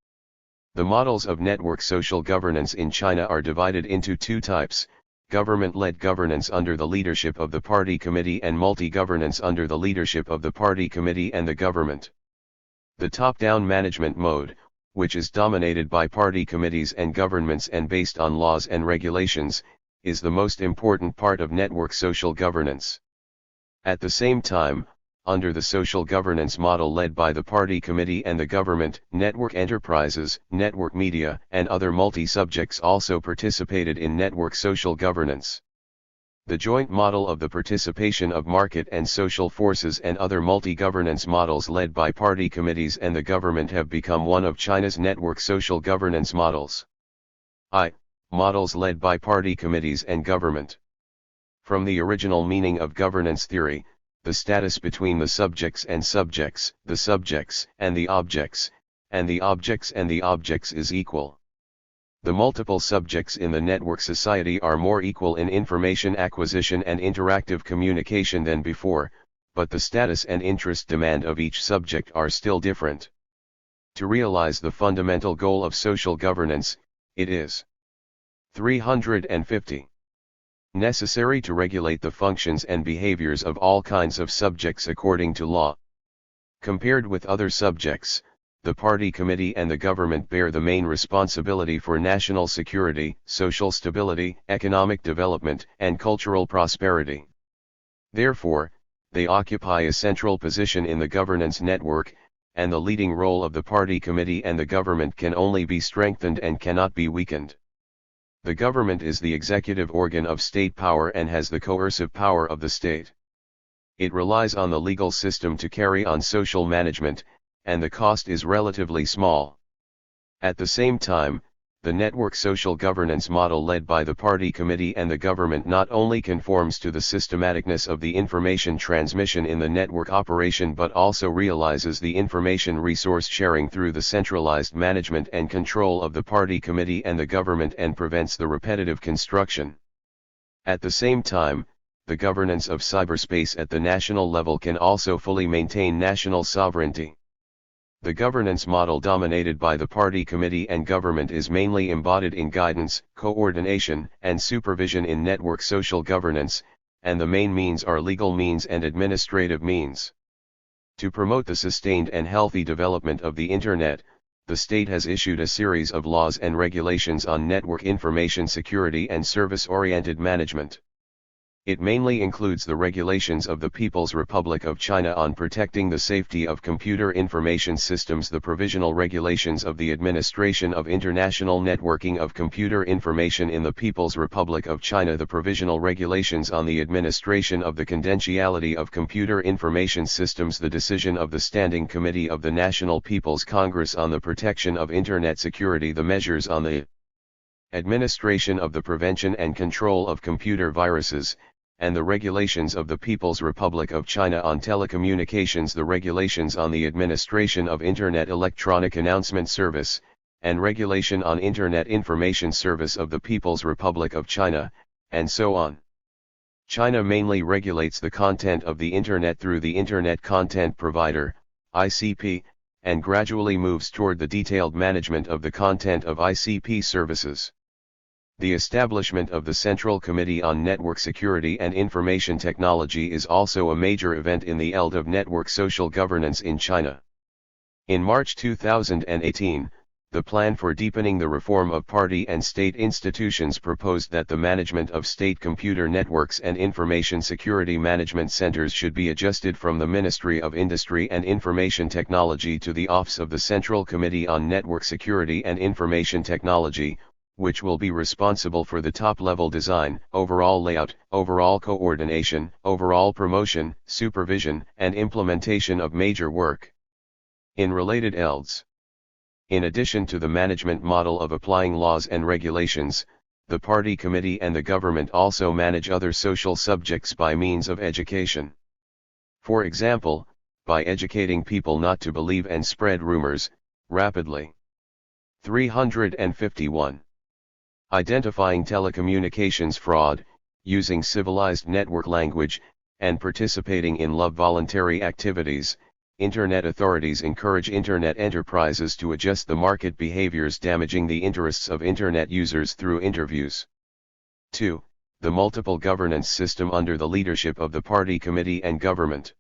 The models of network social governance in China are divided into two types: government-led governance under the leadership of the party committee and multi-governance under the leadership of the party committee and the government. The top-down management mode, which is dominated by party committees and governments and based on laws and regulations, is the most important part of network social governance. At the same time, under the social governance model led by the party committee and the government, network enterprises, network media, and other multi-subjects also participated in network social governance. The joint model of the participation of market and social forces and other multi-governance models led by party committees and the government have become one of China's network social governance models. Models led by party committees and government. From the original meaning of governance theory, the status between the subjects and subjects, the subjects and the objects, and the objects and the objects is equal. The multiple subjects in the network society are more equal in information acquisition and interactive communication than before, but the status and interest demand of each subject are still different. To realize the fundamental goal of social governance, it is 350. Necessary to regulate the functions and behaviors of all kinds of subjects according to law. Compared with other subjects, the party committee and the government bear the main responsibility for national security, social stability, economic development, and cultural prosperity. Therefore, they occupy a central position in the governance network, and the leading role of the party committee and the government can only be strengthened and cannot be weakened. The government is the executive organ of state power and has the coercive power of the state. It relies on the legal system to carry on social management, and the cost is relatively small. At the same time, the network social governance model led by the party committee and the government not only conforms to the systematicness of the information transmission in the network operation but also realizes the information resource sharing through the centralized management and control of the party committee and the government and prevents the repetitive construction. At the same time, the governance of cyberspace at the national level can also fully maintain national sovereignty. The governance model dominated by the party committee and government is mainly embodied in guidance, coordination, and supervision in network social governance, and the main means are legal means and administrative means. To promote the sustained and healthy development of the Internet, the state has issued a series of laws and regulations on network information security and service-oriented management. It mainly includes the regulations of the People's Republic of China on protecting the safety of computer information systems, the provisional regulations of the Administration of International Networking of Computer Information in the People's Republic of China, the provisional regulations on the administration of the confidentiality of computer information systems, the decision of the Standing Committee of the National People's Congress on the protection of Internet security, the measures on the administration of the prevention and control of computer viruses, and the regulations of the People's Republic of China on telecommunications, the regulations on the administration of Internet Electronic Announcement Service, and regulation on Internet Information Service of the People's Republic of China, and so on. China mainly regulates the content of the Internet through the Internet Content Provider, ICP, and gradually moves toward the detailed management of the content of ICP services. The establishment of the Central Committee on Network Security and Information Technology is also a major event in the field of network social governance in China. In March 2018, the plan for deepening the reform of party and state institutions proposed that the management of state computer networks and information security management centers should be adjusted from the Ministry of Industry and Information Technology to the Office of the Central Committee on Network Security and Information Technology, which will be responsible for the top-level design, overall layout, overall coordination, overall promotion, supervision, and implementation of major work. In related fields, in addition to the management model of applying laws and regulations, the party committee and the government also manage other social subjects by means of education. For example, by educating people not to believe and spread rumors, rapidly. 351. Identifying telecommunications fraud, using civilized network language, and participating in voluntary activities. Internet authorities encourage Internet enterprises to adjust the market behaviors damaging the interests of Internet users through interviews. 2. The multiple governance system under the leadership of the party committee and government.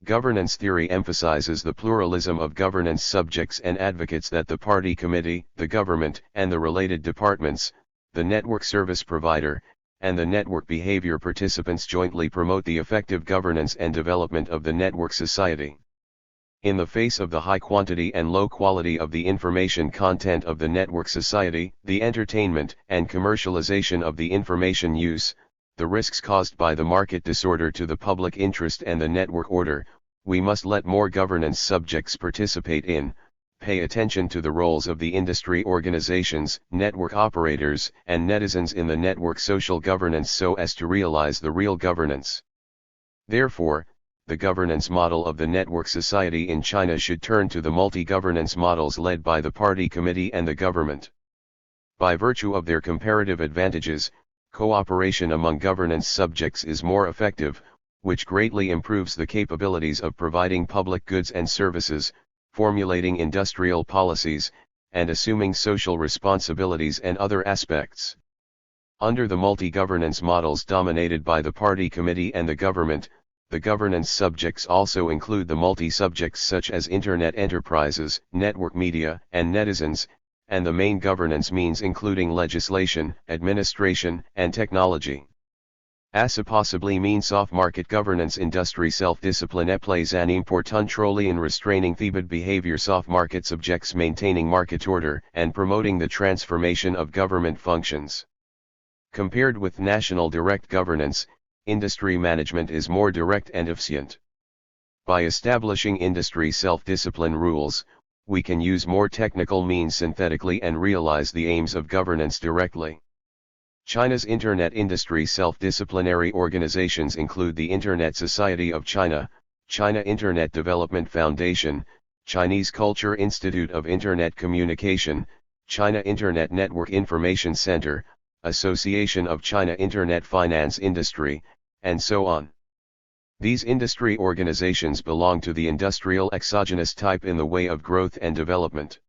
Governance theory emphasizes the pluralism of governance subjects and advocates that the party committee, the government, and the related departments, the network service provider, and the network behavior participants jointly promote the effective governance and development of the network society. In the face of the high quantity and low quality of the information content of the network society, the entertainment and commercialization of the information use, the risks caused by the market disorder to the public interest and the network order, we must let more governance subjects participate in, pay attention to the roles of the industry organizations, network operators, and netizens in the network social governance so as to realize the real governance. Therefore, the governance model of the network society in China should turn to the multi-governance models led by the party committee and the government. By virtue of their comparative advantages, cooperation among governance subjects is more effective, which greatly improves the capabilities of providing public goods and services, formulating industrial policies, and assuming social responsibilities and other aspects. Under the multi-governance models dominated by the party committee and the governance subjects also include the multi-subjects such as Internet enterprises, network media, and netizens, and the main governance means including legislation, administration, and technology. ASA possibly means soft market governance. Industry self-discipline plays an important role in restraining the behavior soft market subjects, maintaining market order, and promoting the transformation of government functions. Compared with national direct governance, industry management is more direct and efficient. By establishing industry self-discipline rules, we can use more technical means synthetically and realize the aims of governance directly. China's Internet industry self-disciplinary organizations include the Internet Society of China, China Internet Development Foundation, Chinese Culture Institute of Internet Communication, China Internet Network Information Center, Association of China Internet Finance Industry, and so on. These industry organizations belong to the industrial exogenous type in the way of growth and development.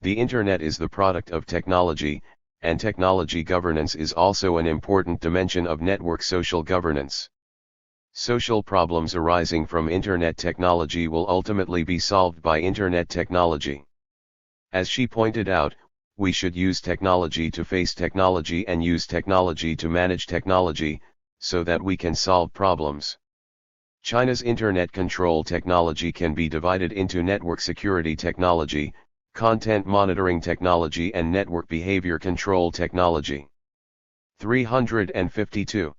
The Internet is the product of technology, and technology governance is also an important dimension of network social governance. Social problems arising from Internet technology will ultimately be solved by Internet technology. As she pointed out, we should use technology to face technology and use technology to manage technology, so that we can solve problems. China's Internet control technology can be divided into network security technology, content monitoring technology and network behavior control technology. 352.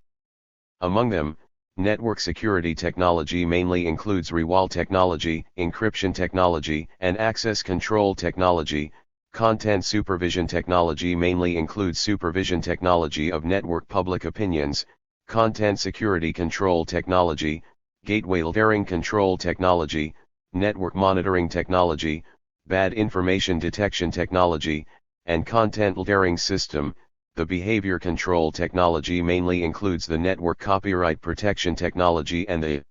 Among them, network security technology mainly includes firewall technology, encryption technology, and access control technology, Content supervision technology mainly includes supervision technology of network public opinions, content security control technology, gateway layering control technology, network monitoring technology, bad information detection technology, and content layering system. The behavior control technology mainly includes the network copyright protection technology and the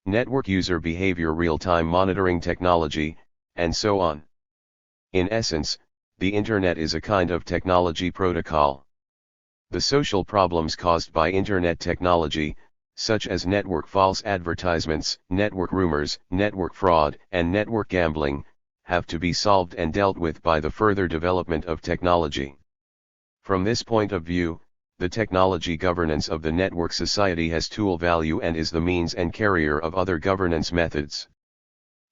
network user behavior real-time monitoring technology, and so on. In essence, the Internet is a kind of technology protocol. The social problems caused by Internet technology, such as network false advertisements, network rumors, network fraud, and network gambling, have to be solved and dealt with by the further development of technology. From this point of view, the technology governance of the network society has tool value and is the means and carrier of other governance methods.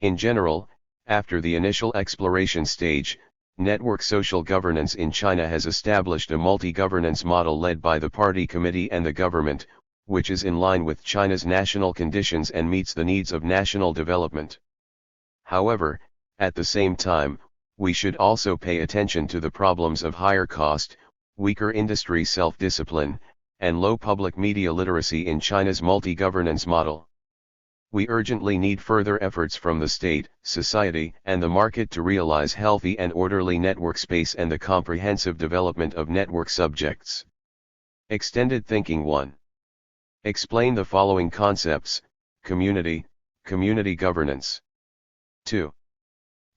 In general, after the initial exploration stage, network social governance in China has established a multi-governance model led by the party committee and the government, which is in line with China's national conditions and meets the needs of national development. However, at the same time, we should also pay attention to the problems of higher cost, weaker industry self-discipline, and low public media literacy in China's multi-governance model. We urgently need further efforts from the state, society, and the market to realize healthy and orderly network space and the comprehensive development of network subjects. Extended Thinking 1. Explain the following concepts: community, community governance. 2.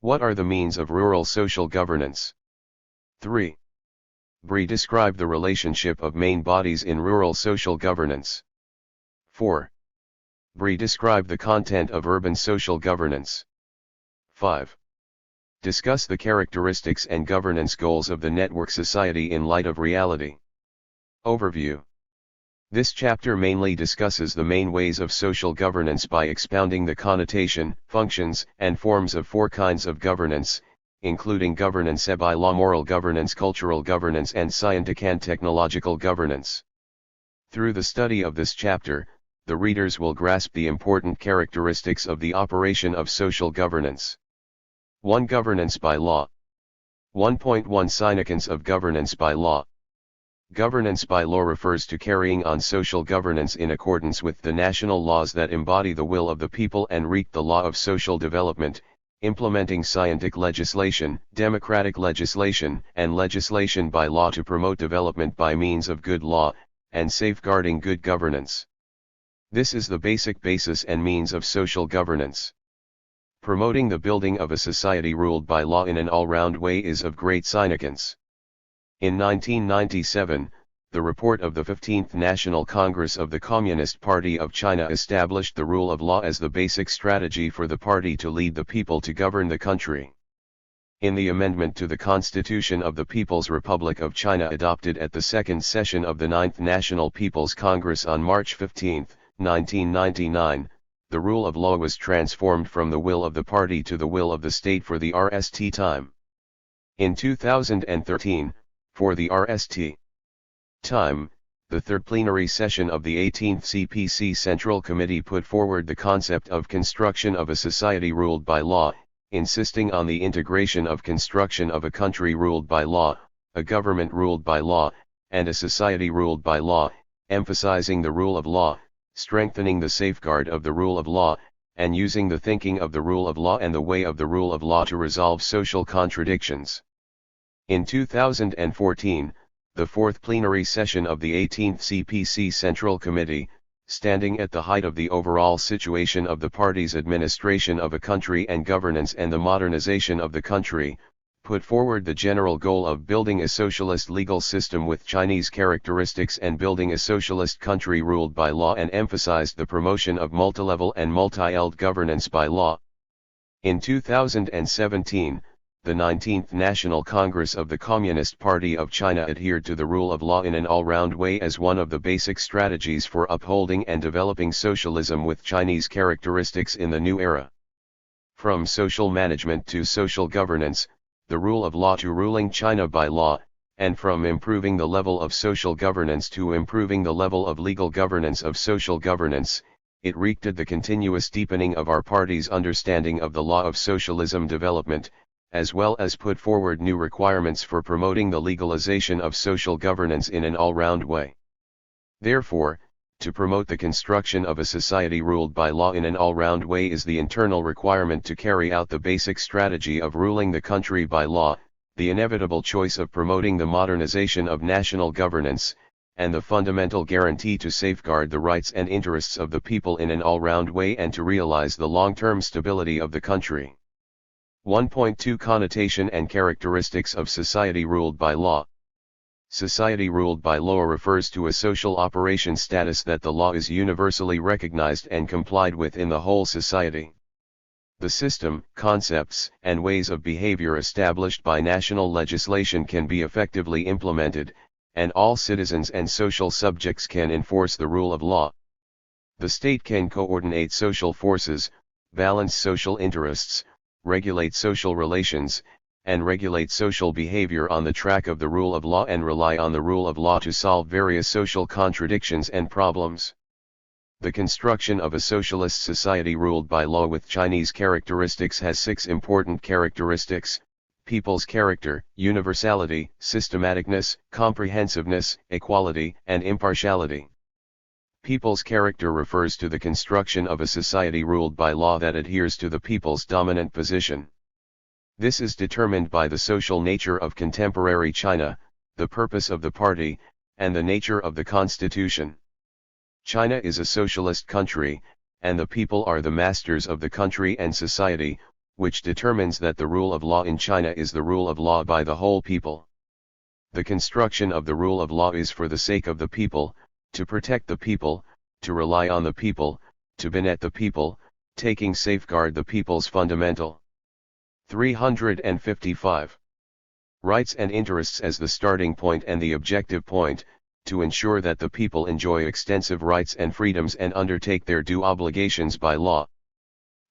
What are the means of rural social governance? 3. Describe the relationship of main bodies in rural social governance. 4. Describe the content of urban social governance. 5. Discuss the characteristics and governance goals of the network society in light of reality. Overview. This chapter mainly discusses the main ways of social governance by expounding the connotation, functions, and forms of 4 kinds of governance, including governance by law, moral governance, cultural governance, and scientific and technological governance. Through the study of this chapter, the readers will grasp the important characteristics of the operation of social governance. 1. Governance by law. 1.1 Significance of governance by law. Governance by law refers to carrying on social governance in accordance with the national laws that embody the will of the people and wreak the law of social development, implementing scientific legislation, democratic legislation, and legislation by law to promote development by means of good law, and safeguarding good governance. This is the basic basis and means of social governance. Promoting the building of a society ruled by law in an all-round way is of great significance. In 1997, the report of the 15th National Congress of the Communist Party of China established the rule of law as the basic strategy for the party to lead the people to govern the country. In the amendment to the Constitution of the People's Republic of China adopted at the second session of the 9th National People's Congress on March 15, 1999, the rule of law was transformed from the will of the party to the will of the state for the RST time. In 2013, for the RST time, the third plenary session of the 18th CPC Central Committee put forward the concept of construction of a society ruled by law, insisting on the integration of construction of a country ruled by law, a government ruled by law, and a society ruled by law, emphasizing the rule of law, strengthening the safeguard of the rule of law, and using the thinking of the rule of law and the way of the rule of law to resolve social contradictions. In 2014, the fourth plenary session of the 18th CPC Central Committee, standing at the height of the overall situation of the party's administration of a country and governance and the modernization of the country, put forward the general goal of building a socialist legal system with Chinese characteristics and building a socialist country ruled by law, and emphasized the promotion of multilevel and multi-eld governance by law. In 2017, the 19th National Congress of the Communist Party of China adhered to the rule of law in an all-round way as one of the basic strategies for upholding and developing socialism with Chinese characteristics in the new era. From social management to social governance, the rule of law to ruling China by law, and from improving the level of social governance to improving the level of legal governance of social governance, it wreaked the continuous deepening of our party's understanding of the law of socialism development, as well as put forward new requirements for promoting the legalization of social governance in an all-round way. Therefore, to promote the construction of a society ruled by law in an all-round way is the internal requirement to carry out the basic strategy of ruling the country by law, the inevitable choice of promoting the modernization of national governance, and the fundamental guarantee to safeguard the rights and interests of the people in an all-round way and to realize the long-term stability of the country. 1.2 Connotation and characteristics of society ruled by law. Society ruled by law refers to a social operation status that the law is universally recognized and complied with in the whole society. The system, concepts, and ways of behavior established by national legislation can be effectively implemented, and all citizens and social subjects can enforce the rule of law. The state can coordinate social forces, balance social interests, regulate social relations, and regulate social behavior on the track of the rule of law and rely on the rule of law to solve various social contradictions and problems. The construction of a socialist society ruled by law with Chinese characteristics has 6 important characteristics: people's character, universality, systematicness, comprehensiveness, equality, and impartiality. People's character refers to the construction of a society ruled by law that adheres to the people's dominant position. This is determined by the social nature of contemporary China, the purpose of the party, and the nature of the constitution. China is a socialist country, and the people are the masters of the country and society, which determines that the rule of law in China is the rule of law by the whole people. The construction of the rule of law is for the sake of the people, to protect the people, to rely on the people, to benefit the people, taking safeguard the people's fundamental. 355. Rights and interests as the starting point and the objective point, to ensure that the people enjoy extensive rights and freedoms and undertake their due obligations by law.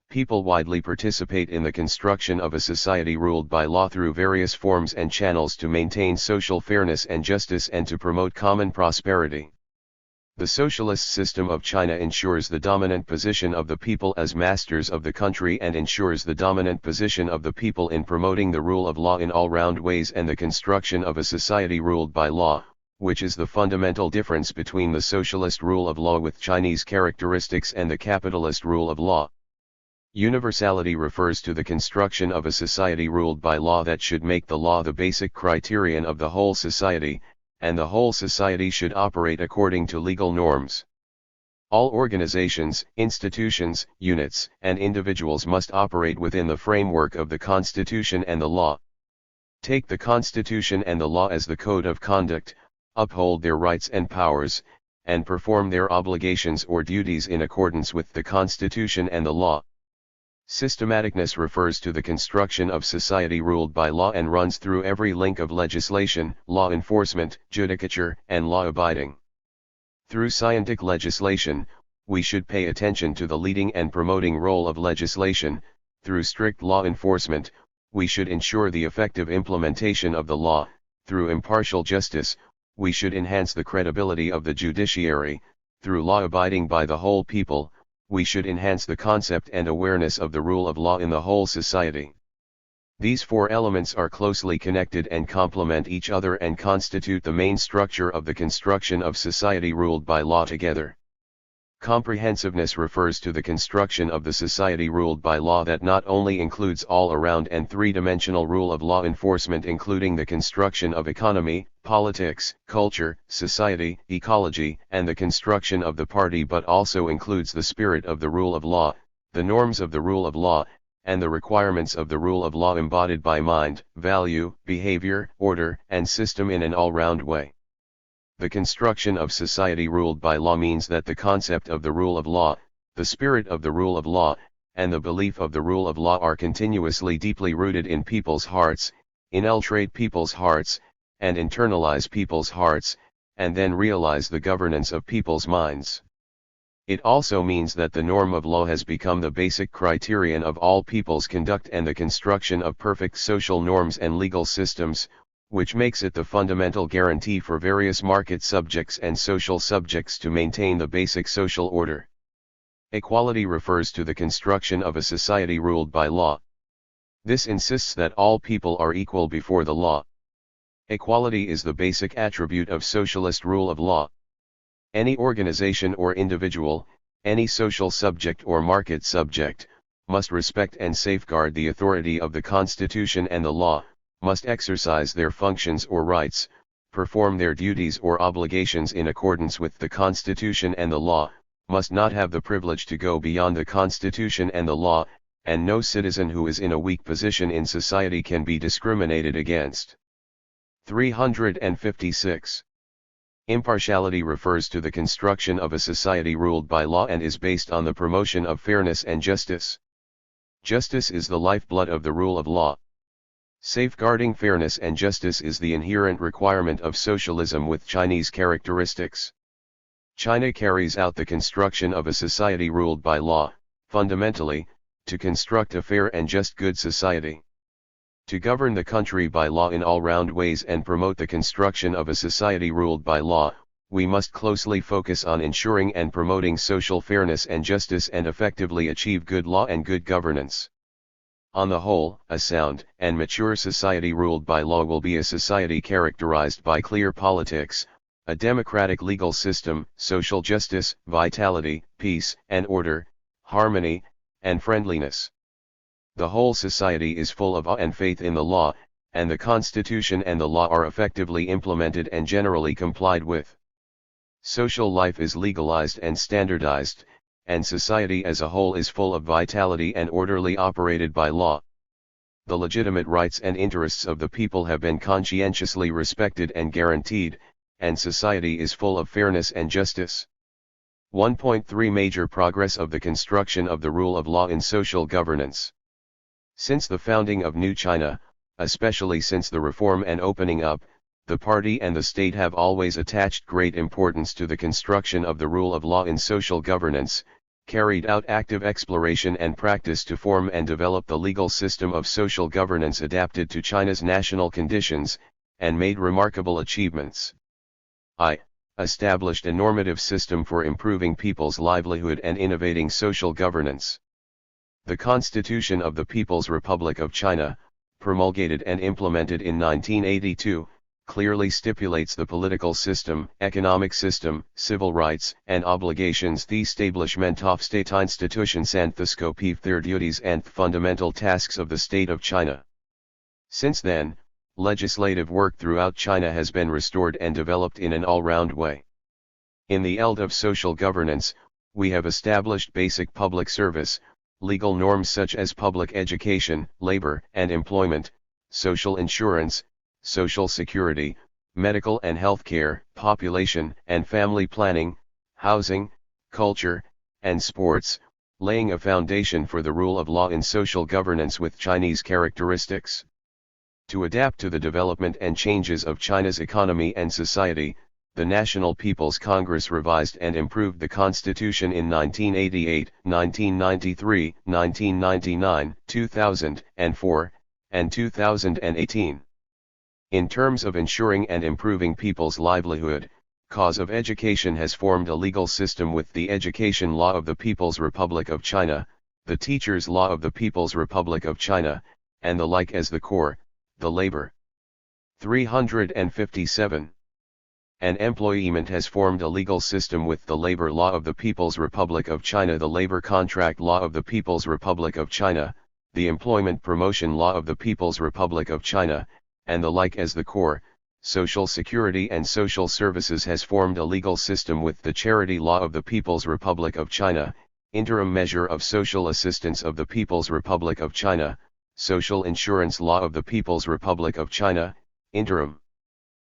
People widely participate in the construction of a society ruled by law through various forms and channels to maintain social fairness and justice and to promote common prosperity. The socialist system of China ensures the dominant position of the people as masters of the country and ensures the dominant position of the people in promoting the rule of law in all-round ways and the construction of a society ruled by law, which is the fundamental difference between the socialist rule of law with Chinese characteristics and the capitalist rule of law. Universality refers to the construction of a society ruled by law that should make the law the basic criterion of the whole society, and the whole society should operate according to legal norms. All organizations, institutions, units, and individuals must operate within the framework of the Constitution and the law. Take the Constitution and the law as the code of conduct, uphold their rights and powers, and perform their obligations or duties in accordance with the Constitution and the law. Systematicness refers to the construction of society ruled by law and runs through every link of legislation, law enforcement, judicature, and law abiding. Through scientific legislation, we should pay attention to the leading and promoting role of legislation. Through strict law enforcement, we should ensure the effective implementation of the law. Through impartial justice, we should enhance the credibility of the judiciary. Through law abiding by the whole people, we should enhance the concept and awareness of the rule of law in the whole society. These 4 elements are closely connected and complement each other and constitute the main structure of the construction of society ruled by law together. Comprehensiveness refers to the construction of the society ruled by law that not only includes all-around and 3-dimensional rule of law enforcement including the construction of economy, politics, culture, society, ecology, and the construction of the party but also includes the spirit of the rule of law, the norms of the rule of law, and the requirements of the rule of law embodied by mind, value, behavior, order, and system in an all-round way. The construction of society ruled by law means that the concept of the rule of law, the spirit of the rule of law, and the belief of the rule of law are continuously deeply rooted in people's hearts, infiltrate people's hearts, and internalize people's hearts, and then realize the governance of people's minds. It also means that the norm of law has become the basic criterion of all people's conduct and the construction of perfect social norms and legal systems, which makes it the fundamental guarantee for various market subjects and social subjects to maintain the basic social order. Equality refers to the construction of a society ruled by law. This insists that all people are equal before the law. Equality is the basic attribute of socialist rule of law. Any organization or individual, any social subject or market subject, must respect and safeguard the authority of the Constitution and the law, must exercise their functions or rights, perform their duties or obligations in accordance with the Constitution and the law, must not have the privilege to go beyond the Constitution and the law, and no citizen who is in a weak position in society can be discriminated against. 356. Impartiality refers to the construction of a society ruled by law and is based on the promotion of fairness and justice. Justice is the lifeblood of the rule of law. Safeguarding fairness and justice is the inherent requirement of socialism with Chinese characteristics. China carries out the construction of a society ruled by law, fundamentally, to construct a fair and just good society. To govern the country by law in all round ways and promote the construction of a society ruled by law, we must closely focus on ensuring and promoting social fairness and justice and effectively achieve good law and good governance. On the whole, a sound and mature society ruled by law will be a society characterized by clear politics, a democratic legal system, social justice, vitality, peace and order, harmony, and friendliness. The whole society is full of awe and faith in the law, and the Constitution and the law are effectively implemented and generally complied with. Social life is legalized and standardized, and society as a whole is full of vitality and orderly operated by law. The legitimate rights and interests of the people have been conscientiously respected and guaranteed, and society is full of fairness and justice. 1.3 Major progress of the construction of the rule of law in social governance. Since the founding of New China, especially since the reform and opening up, the party and the state have always attached great importance to the construction of the rule of law in social governance, carried out active exploration and practice to form and develop the legal system of social governance adapted to China's national conditions, and made remarkable achievements. Established a normative system for improving people's livelihood and innovating social governance. The Constitution of the People's Republic of China, promulgated and implemented in 1982, clearly stipulates the political system, economic system, civil rights and obligations, the establishment of state institutions and the scope of their duties and fundamental tasks of the state of China. Since then, legislative work throughout China has been restored and developed in an all-round way. In the field of social governance, we have established basic public service, legal norms such as public education, labor and employment, social insurance, social security, medical and health care, population and family planning, housing, culture, and sports, laying a foundation for the rule of law in social governance with Chinese characteristics. To adapt to the development and changes of China's economy and society, the National People's Congress revised and improved the Constitution in 1988, 1993, 1999, 2004, and 2018. In terms of ensuring and improving people's livelihood, cause of education has formed a legal system with the Education Law of the People's Republic of China, the Teachers' Law of the People's Republic of China, and the like as the core, the labor. 357. An employment has formed a legal system with the Labor Law of the People's Republic of China, the Labor Contract Law of the People's Republic of China, the Employment Promotion Law of the People's Republic of China, and the like as the core. Social Security and Social Services has formed a legal system with the Charity Law of the People's Republic of China, Interim Measure of Social Assistance of the People's Republic of China, Social Insurance Law of the People's Republic of China, Interim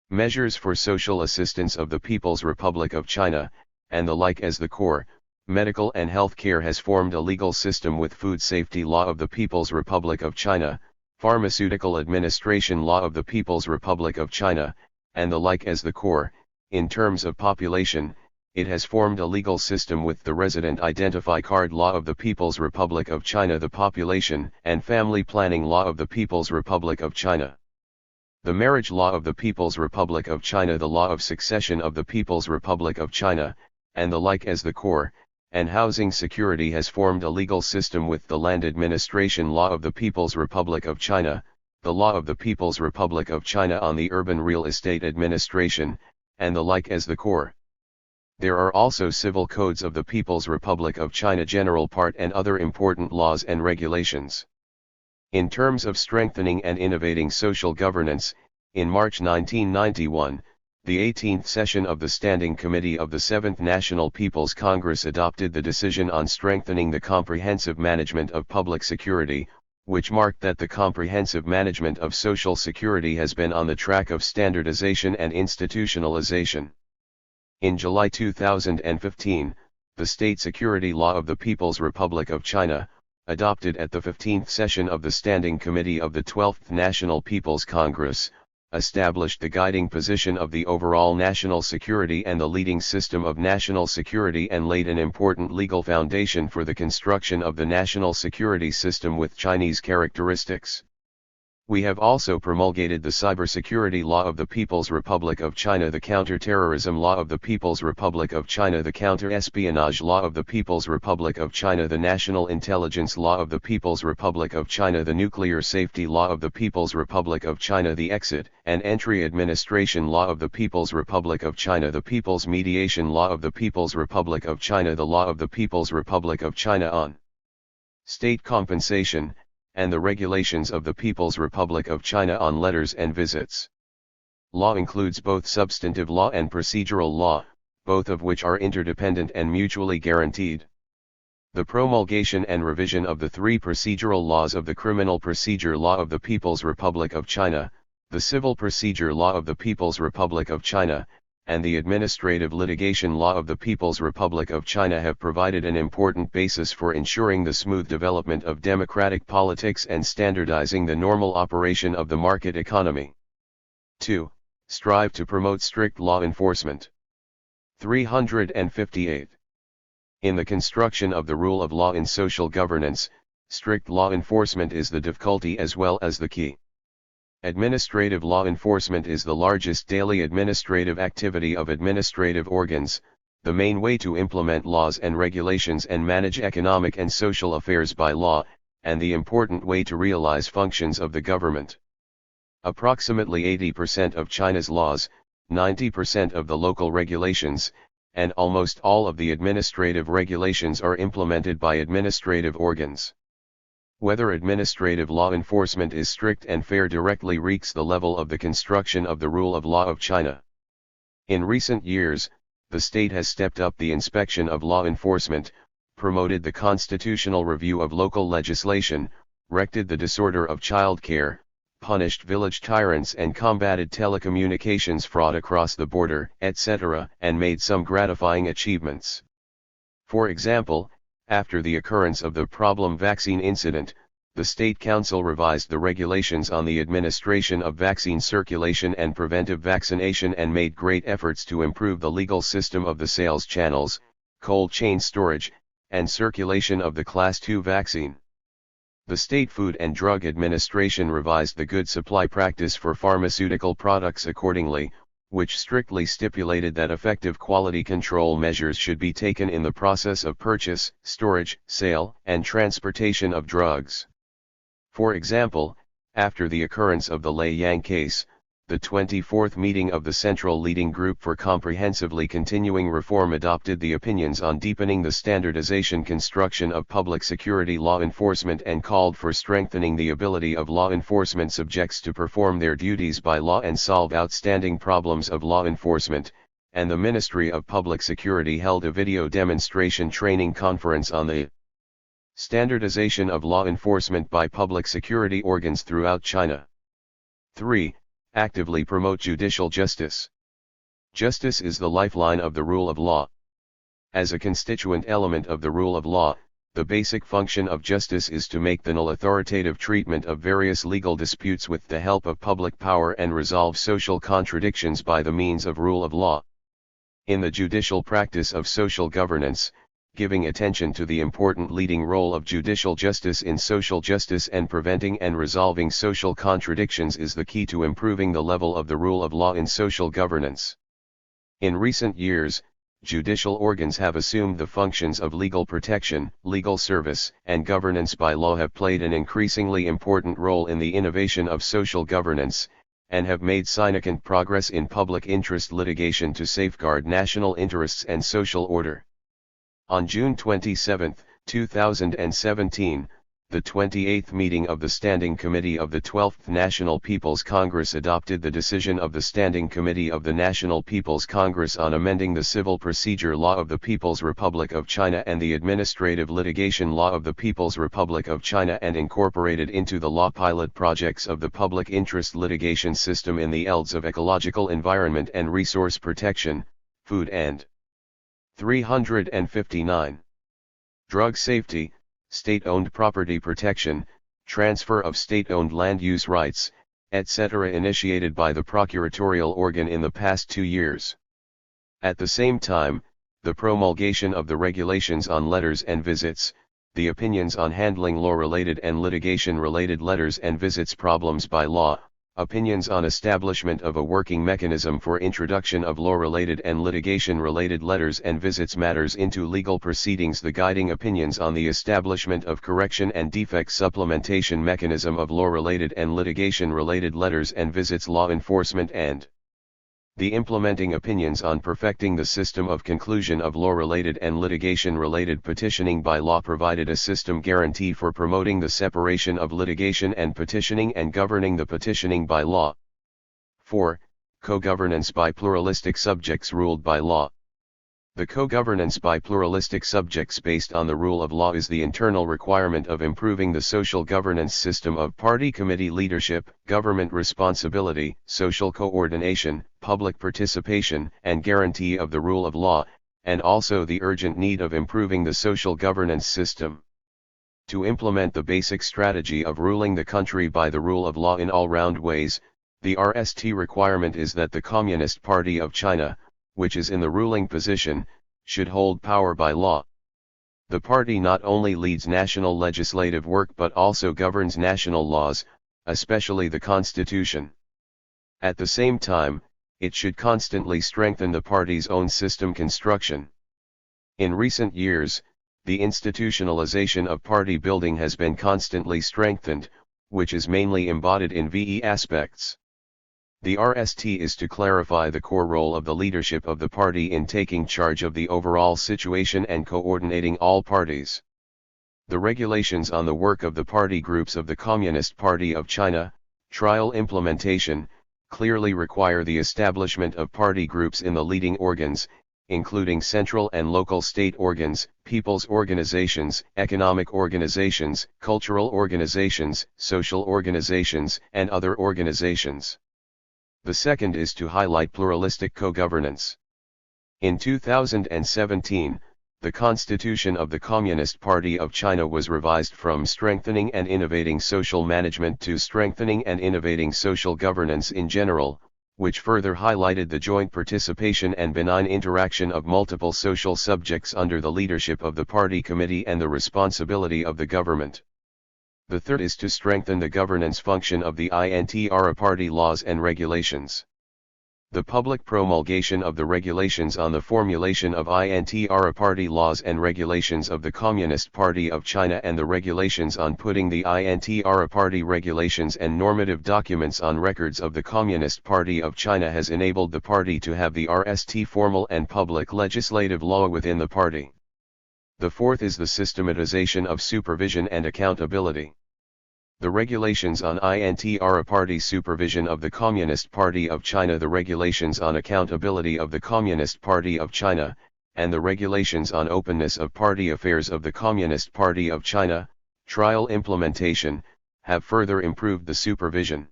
Measures for Social Assistance of the People's Republic of China, and the like as the core. Medical and health care has formed a legal system with Food Safety Law of the People's Republic of China, Pharmaceutical Administration Law of the People's Republic of China, and the like as the core. In terms of population, it has formed a legal system with the Resident Identify Card Law of the People's Republic of China, the Population and Family Planning Law of the People's Republic of China, the Marriage Law of the People's Republic of China, the Law of Succession of the People's Republic of China, and the like as the core. and housing security has formed a legal system with the Land Administration Law of the People's Republic of China, the Law of the People's Republic of China on the Urban Real Estate Administration, and the like as the core. There are also civil codes of the People's Republic of China General Part and other important laws and regulations. In terms of strengthening and innovating social governance, in March 1991, the 18th session of the Standing Committee of the 7th National People's Congress adopted the decision on strengthening the comprehensive management of public security, which marked that the comprehensive management of social security has been on the track of standardization and institutionalization. In July 2015, the State Security Law of the People's Republic of China, adopted at the 15th session of the Standing Committee of the 12th National People's Congress, established the guiding position of the overall national security and the leading system of national security and laid an important legal foundation for the construction of the national security system with Chinese characteristics. We have also promulgated the Cybersecurity Law of the People's Republic of China, the Counter-Terrorism Law of the People's Republic of China, the Counter-Espionage Law of the People's Republic of China, the National Intelligence Law of the People's Republic of China, the Nuclear Safety Law of the People's Republic of China, the Exit and Entry Administration Law of the People's Republic of China, the People's Mediation Law of the People's Republic of China, the Law of the People's Republic of China on State Compensation, and the regulations of the People's Republic of China on letters and visits. Law includes both substantive law and procedural law, both of which are interdependent and mutually guaranteed. The promulgation and revision of the three procedural laws of the Criminal Procedure Law of the People's Republic of China, the Civil Procedure Law of the People's Republic of China, and the Administrative Litigation Law of the People's Republic of China have provided an important basis for ensuring the smooth development of democratic politics and standardizing the normal operation of the market economy. 2. Strive to promote strict law enforcement. 358. In the construction of the rule of law in social governance, strict law enforcement is the difficulty as well as the key. Administrative law enforcement is the largest daily administrative activity of administrative organs, the main way to implement laws and regulations and manage economic and social affairs by law, and the important way to realize functions of the government. Approximately 80% of China's laws, 90% of the local regulations, and almost all of the administrative regulations are implemented by administrative organs. Whether administrative law enforcement is strict and fair directly reeks the level of the construction of the rule of law of China. In recent years, the state has stepped up the inspection of law enforcement, promoted the constitutional review of local legislation, rected the disorder of child care, punished village tyrants and combated telecommunications fraud across the border, etc., and made some gratifying achievements. For example, after the occurrence of the problem vaccine incident, the State Council revised the regulations on the administration of vaccine circulation and preventive vaccination and made great efforts to improve the legal system of the sales channels, cold chain storage, and circulation of the Class II vaccine. The State Food and Drug Administration revised the good supply practice for pharmaceutical products accordingly, which strictly stipulated that effective quality control measures should be taken in the process of purchase, storage, sale, and transportation of drugs. For example, after the occurrence of the Lei Yang case, the 24th meeting of the Central Leading Group for Comprehensively Continuing Reform adopted the opinions on deepening the standardization construction of public security law enforcement and called for strengthening the ability of law enforcement subjects to perform their duties by law and solve outstanding problems of law enforcement, and the Ministry of Public Security held a video demonstration training conference on the standardization of law enforcement by public security organs throughout China. 3. Actively promote judicial justice. Justice is the lifeline of the rule of law. As a constituent element of the rule of law, the basic function of justice is to make the null authoritative treatment of various legal disputes with the help of public power and resolve social contradictions by the means of rule of law. In the judicial practice of social governance, giving attention to the important leading role of judicial justice in social justice and preventing and resolving social contradictions is the key to improving the level of the rule of law in social governance. In recent years, judicial organs have assumed the functions of legal protection, legal service, and governance by law have played an increasingly important role in the innovation of social governance, and have made significant progress in public interest litigation to safeguard national interests and social order. On June 27, 2017, the 28th meeting of the Standing Committee of the 12th National People's Congress adopted the decision of the Standing Committee of the National People's Congress on amending the Civil Procedure Law of the People's Republic of China and the Administrative Litigation Law of the People's Republic of China and incorporated into the law pilot projects of the public interest litigation system in the fields of ecological environment and resource protection, food and 359. Drug safety, state-owned property protection, transfer of state-owned land use rights, etc. initiated by the procuratorial organ in the past 2 years. At the same time, the promulgation of the regulations on letters and visits, the opinions on handling law-related and litigation-related letters and visits problems by law, opinions on establishment of a working mechanism for introduction of law-related and litigation-related letters and visits matters into legal proceedings, the guiding opinions on the establishment of correction and defect supplementation mechanism of law-related and litigation-related letters and visits law enforcement, and the implementing opinions on perfecting the system of conclusion of law-related and litigation-related petitioning by law provided a system guarantee for promoting the separation of litigation and petitioning and governing the petitioning by law. 4. Co-governance by pluralistic subjects ruled by law. The co-governance by pluralistic subjects based on the rule of law is the internal requirement of improving the social governance system of party committee leadership, government responsibility, social coordination, public participation, and guarantee of the rule of law, and also the urgent need of improving the social governance system. To implement the basic strategy of ruling the country by the rule of law in all-round ways, the RST requirement is that the Communist Party of China, which is in the ruling position, should hold power by law. The party not only leads national legislative work but also governs national laws, especially the Constitution. At the same time, it should constantly strengthen the party's own system construction. In recent years, the institutionalization of party building has been constantly strengthened, which is mainly embodied in VE aspects. The RST is to clarify the core role of the leadership of the party in taking charge of the overall situation and coordinating all parties. The regulations on the work of the party groups of the Communist Party of China, trial implementation, clearly require the establishment of party groups in the leading organs, including central and local state organs, people's organizations, economic organizations, cultural organizations, social organizations, and other organizations. The second is to highlight pluralistic co-governance. In 2017, the Constitution of the Communist Party of China was revised from Strengthening and Innovating Social Management to Strengthening and Innovating Social Governance in general, which further highlighted the joint participation and benign interaction of multiple social subjects under the leadership of the party committee and the responsibility of the government. The third is to strengthen the governance function of the INTRA party laws and regulations. The public promulgation of the regulations on the formulation of INTRA party laws and regulations of the Communist Party of China and the regulations on putting the INTRA party regulations and normative documents on records of the Communist Party of China has enabled the party to have the RST formal and public legislative law within the party. The fourth is the systematization of supervision and accountability. The regulations on INTRA party supervision of the Communist Party of China, the regulations on accountability of the Communist Party of China, and the regulations on openness of party affairs of the Communist Party of China, trial implementation, have further improved the supervision.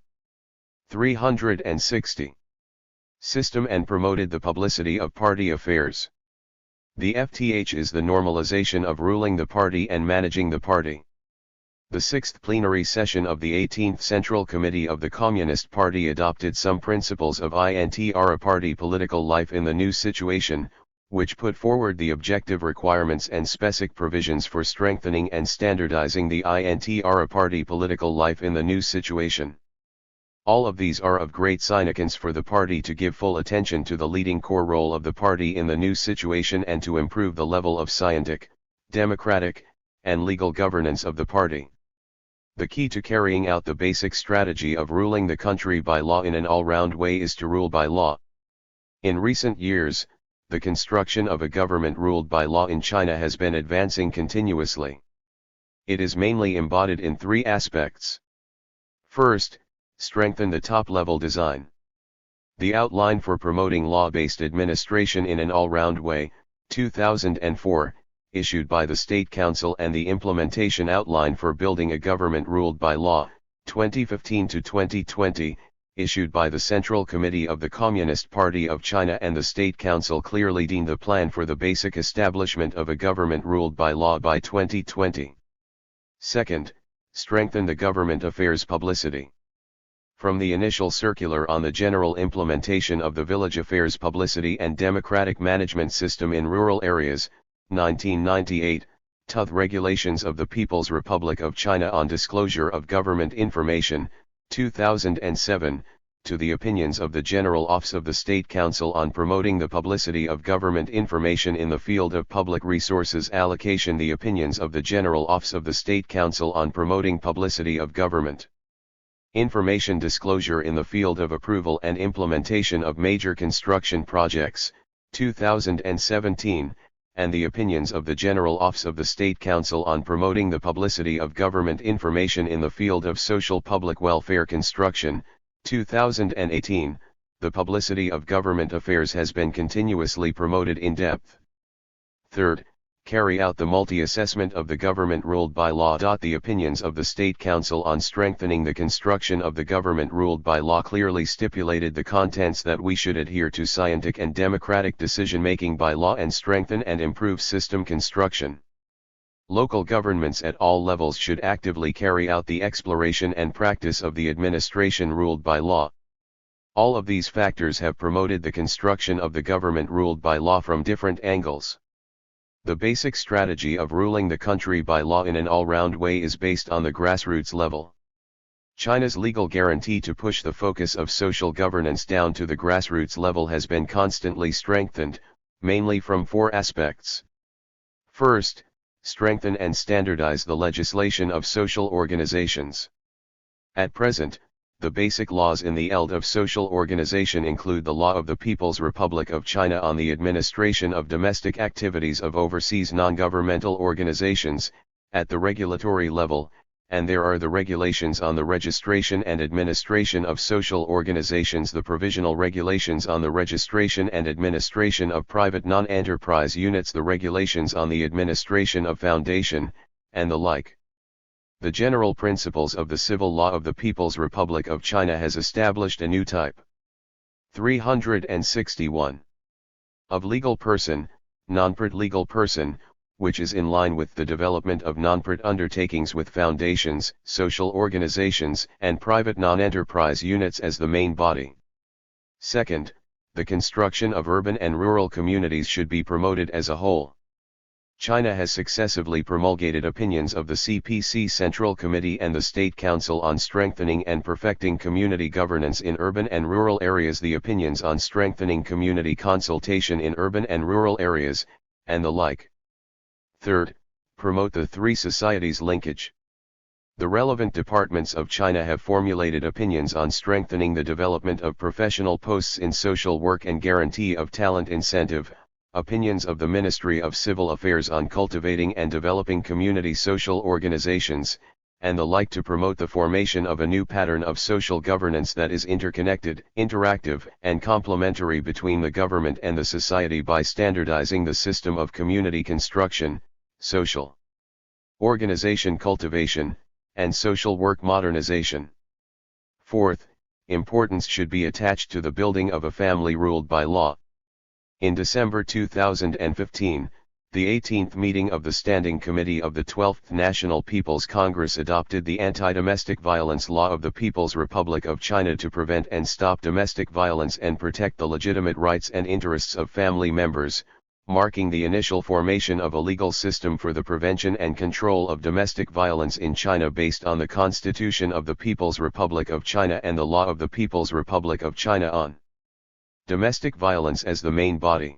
360. System and promoted the publicity of party affairs. The FTH is the normalization of ruling the party and managing the party. The 6th plenary session of the 18th Central Committee of the Communist Party adopted some principles of INTRA party political life in the new situation, which put forward the objective requirements and specific provisions for strengthening and standardizing the INTRA party political life in the new situation. All of these are of great significance for the party to give full attention to the leading core role of the party in the new situation and to improve the level of scientific, democratic, and legal governance of the party. The key to carrying out the basic strategy of ruling the country by law in an all-round way is to rule by law. In recent years, the construction of a government ruled by law in China has been advancing continuously. It is mainly embodied in three aspects. First, strengthen the top-level design. The Outline for Promoting Law-Based Administration in an All-Round Way, 2004, issued by the State Council, and the Implementation Outline for Building a Government Ruled by Law, 2015 to 2020, issued by the Central Committee of the Communist Party of China and the State Council, clearly deem the plan for the basic establishment of a government ruled by law by 2020. Second, strengthen the government affairs publicity. From the initial circular on the general implementation of the village affairs publicity and democratic management system in rural areas, 1998, to the regulations of the People's Republic of China on disclosure of government information, 2007, to the opinions of the General Office of the State Council on promoting the publicity of government information in the field of public resources allocation, the opinions of the General Office of the State Council on promoting publicity of government information disclosure in the field of approval and implementation of major construction projects, 2017, and the opinions of the General Office of the State Council on promoting the publicity of government information in the field of social public welfare construction, 2018, the publicity of government affairs has been continuously promoted in depth. Third, carry out the multi-assessment of the government ruled by law. The opinions of the State Council on strengthening the construction of the government ruled by law clearly stipulated the contents that we should adhere to scientific and democratic decision-making by law and strengthen and improve system construction. Local governments at all levels should actively carry out the exploration and practice of the administration ruled by law. All of these factors have promoted the construction of the government ruled by law from different angles. The basic strategy of ruling the country by law in an all-round way is based on the grassroots level. China's legal guarantee to push the focus of social governance down to the grassroots level has been constantly strengthened, mainly from four aspects. First, strengthen and standardize the legislation of social organizations. At present, the basic laws in the field of social organization include the Law of the People's Republic of China on the administration of domestic activities of overseas non-governmental organizations, at the regulatory level, and there are the regulations on the registration and administration of social organizations, the provisional regulations on the registration and administration of private non-enterprise units, the regulations on the administration of foundation, and the like. The general principles of the civil law of the People's Republic of China has established a new type. 361. Of legal person, non-part legal person, which is in line with the development of non-part undertakings with foundations, social organizations, and private non-enterprise units as the main body. Second, the construction of urban and rural communities should be promoted as a whole. China has successively promulgated opinions of the CPC Central Committee and the State Council on strengthening and perfecting community governance in urban and rural areas, the opinions on strengthening community consultation in urban and rural areas, and the like. Third, promote the three societies linkage. The relevant departments of China have formulated opinions on strengthening the development of professional posts in social work and guarantee of talent incentive, opinions of the Ministry of Civil Affairs on cultivating and developing community social organizations, and the like, to promote the formation of a new pattern of social governance that is interconnected, interactive, and complementary between the government and the society by standardizing the system of community construction, social organization cultivation, and social work modernization. Fourth, importance should be attached to the building of a family ruled by law. In December 2015, the 18th meeting of the Standing Committee of the 12th National People's Congress adopted the Anti-Domestic Violence Law of the People's Republic of China to prevent and stop domestic violence and protect the legitimate rights and interests of family members, marking the initial formation of a legal system for the prevention and control of domestic violence in China based on the Constitution of the People's Republic of China and the Law of the People's Republic of China on domestic violence as the main body.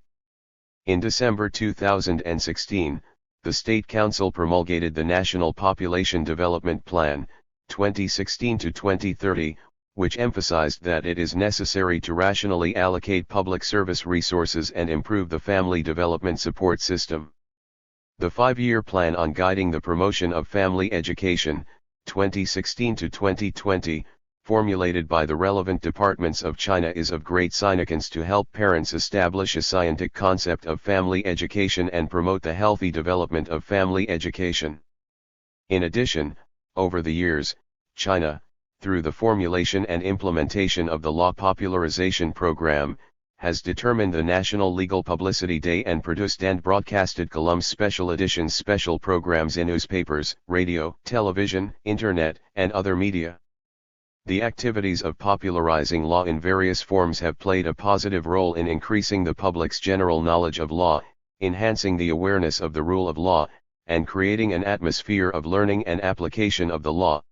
In December 2016, the State Council promulgated the National Population Development Plan, 2016 to 2030, which emphasized that it is necessary to rationally allocate public service resources and improve the family development support system. The 5-year plan on guiding the promotion of family education, 2016 to 2020, formulated by the relevant departments of China, is of great significance to help parents establish a scientific concept of family education and promote the healthy development of family education. In addition, over the years, China, through the formulation and implementation of the Law Popularization Program, has determined the National Legal Publicity Day and produced and broadcasted columns, special editions, special programs in newspapers, radio, television, internet, and other media. The activities of popularizing law in various forms have played a positive role in increasing the public's general knowledge of law, enhancing the awareness of the rule of law, and creating an atmosphere of learning and application of the law.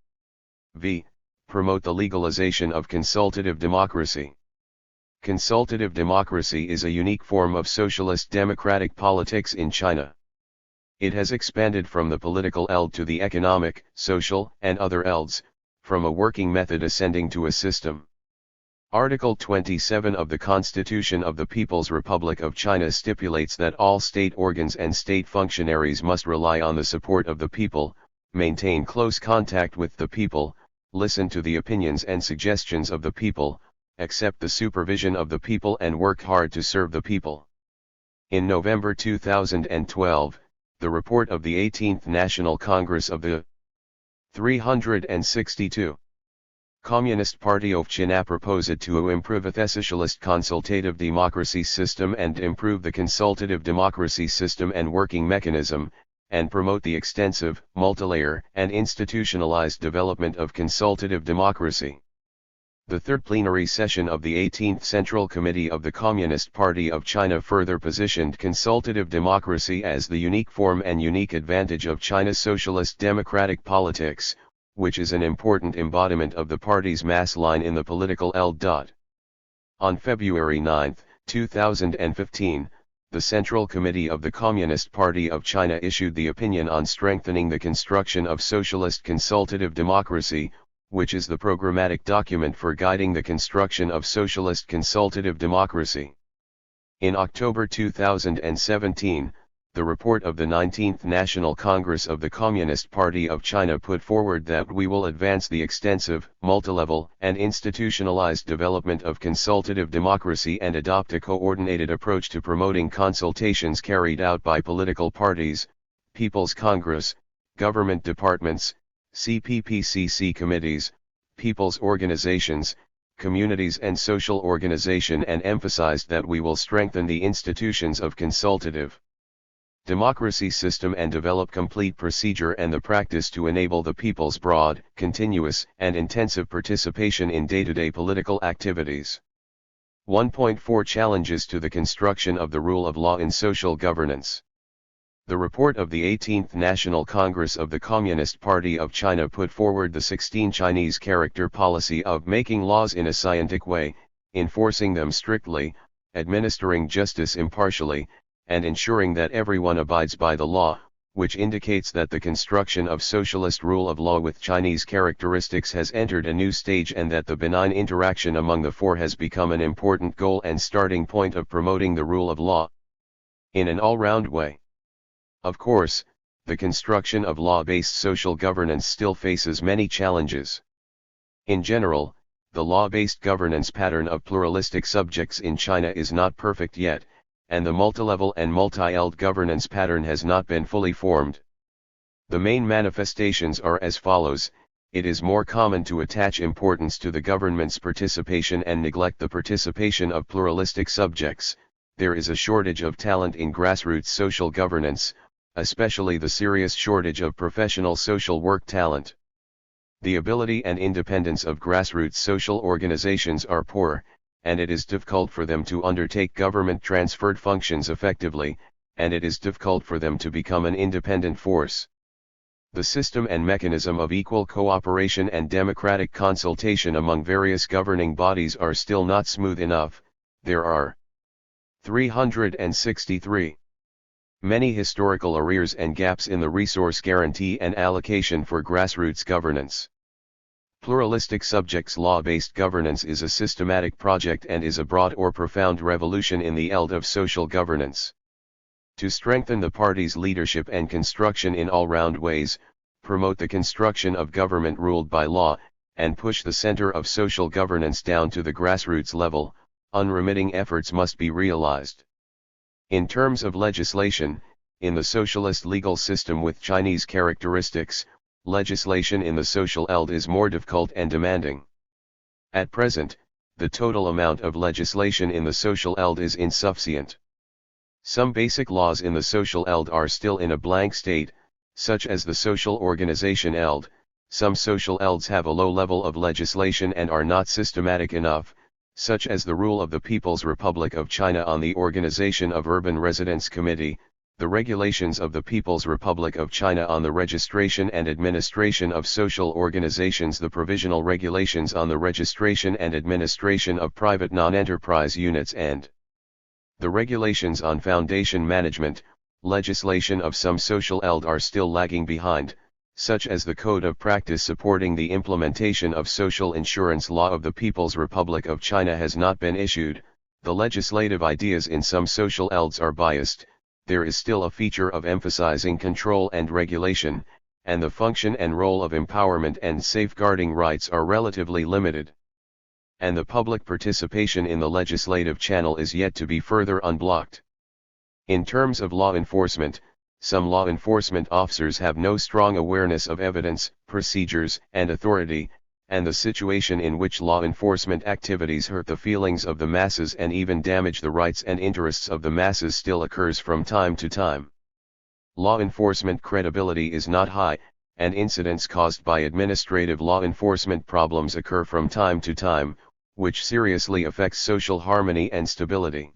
Promote the legalization of consultative democracy. Consultative democracy is a unique form of socialist democratic politics in China. It has expanded from the political eld to the economic, social, and other elds, from a working method ascending to a system. Article 27 of the Constitution of the People's Republic of China stipulates that all state organs and state functionaries must rely on the support of the people, maintain close contact with the people, listen to the opinions and suggestions of the people, accept the supervision of the people, and work hard to serve the people. In November 2012, the report of the 18th National Congress of the 362 Communist Party of China proposed to improve the socialist consultative democracy system and improve the consultative democracy system and working mechanism, and promote the extensive, multilayer, and institutionalized development of consultative democracy. The third plenary session of the 18th Central Committee of the Communist Party of China further positioned consultative democracy as the unique form and unique advantage of China's socialist democratic politics, which is an important embodiment of the party's mass line in the political eld. On February 9, 2015, the Central Committee of the Communist Party of China issued the opinion on strengthening the construction of socialist consultative democracy, which is the programmatic document for guiding the construction of socialist consultative democracy. In October 2017, the report of the 19th National Congress of the Communist Party of China put forward that we will advance the extensive, multilevel, and institutionalized development of consultative democracy and adopt a coordinated approach to promoting consultations carried out by political parties, People's Congress, government departments, CPPCC committees, people's organizations, communities and social organization, and emphasized that we will strengthen the institutions of consultative democracy system and develop complete procedure and the practice to enable the people's broad, continuous, and intensive participation in day-to-day political activities. 1.4 Challenges to the construction of the rule of law in social governance. The report of the 18th National Congress of the Communist Party of China put forward the 16 Chinese character policy of making laws in a scientific way, enforcing them strictly, administering justice impartially, and ensuring that everyone abides by the law, which indicates that the construction of socialist rule of law with Chinese characteristics has entered a new stage and that the benign interaction among the four has become an important goal and starting point of promoting the rule of law in an all-round way. Of course, the construction of law-based social governance still faces many challenges. In general, the law-based governance pattern of pluralistic subjects in China is not perfect yet, and the multilevel and multi-eld governance pattern has not been fully formed. The main manifestations are as follows: it is more common to attach importance to the government's participation and neglect the participation of pluralistic subjects. There is a shortage of talent in grassroots social governance, especially the serious shortage of professional social work talent. The ability and independence of grassroots social organizations are poor, and it is difficult for them to undertake government-transferred functions effectively, and it is difficult for them to become an independent force. The system and mechanism of equal cooperation and democratic consultation among various governing bodies are still not smooth enough. There are 363 many historical arrears and gaps in the resource guarantee and allocation for grassroots governance. Pluralistic subjects law-based governance is a systematic project and is a broad or profound revolution in the field of social governance. To strengthen the party's leadership and construction in all-round ways, promote the construction of government ruled by law, and push the center of social governance down to the grassroots level, unremitting efforts must be realized. In terms of legislation, in the socialist legal system with Chinese characteristics, legislation in the social field is more difficult and demanding. At present, the total amount of legislation in the social field is insufficient. Some basic laws in the social field are still in a blank state, such as the social organization field. Some social fields have a low level of legislation and are not systematic enough, such as the rule of the People's Republic of China on the organization of Urban Residence Committee, the regulations of the People's Republic of China on the registration and administration of social organizations, the provisional regulations on the registration and administration of private non-enterprise units, and the regulations on foundation management. Legislation of some social field are still lagging behind, such as the Code of Practice supporting the implementation of social insurance law of the People's Republic of China has not been issued. The legislative ideas in some social fields are biased. There is still a feature of emphasizing control and regulation, and the function and role of empowerment and safeguarding rights are relatively limited. And the public participation in the legislative channel is yet to be further unblocked. In terms of law enforcement, some law enforcement officers have no strong awareness of evidence, procedures, and authority, and the situation in which law enforcement activities hurt the feelings of the masses and even damage the rights and interests of the masses still occurs from time to time. Law enforcement credibility is not high, and incidents caused by administrative law enforcement problems occur from time to time, which seriously affects social harmony and stability.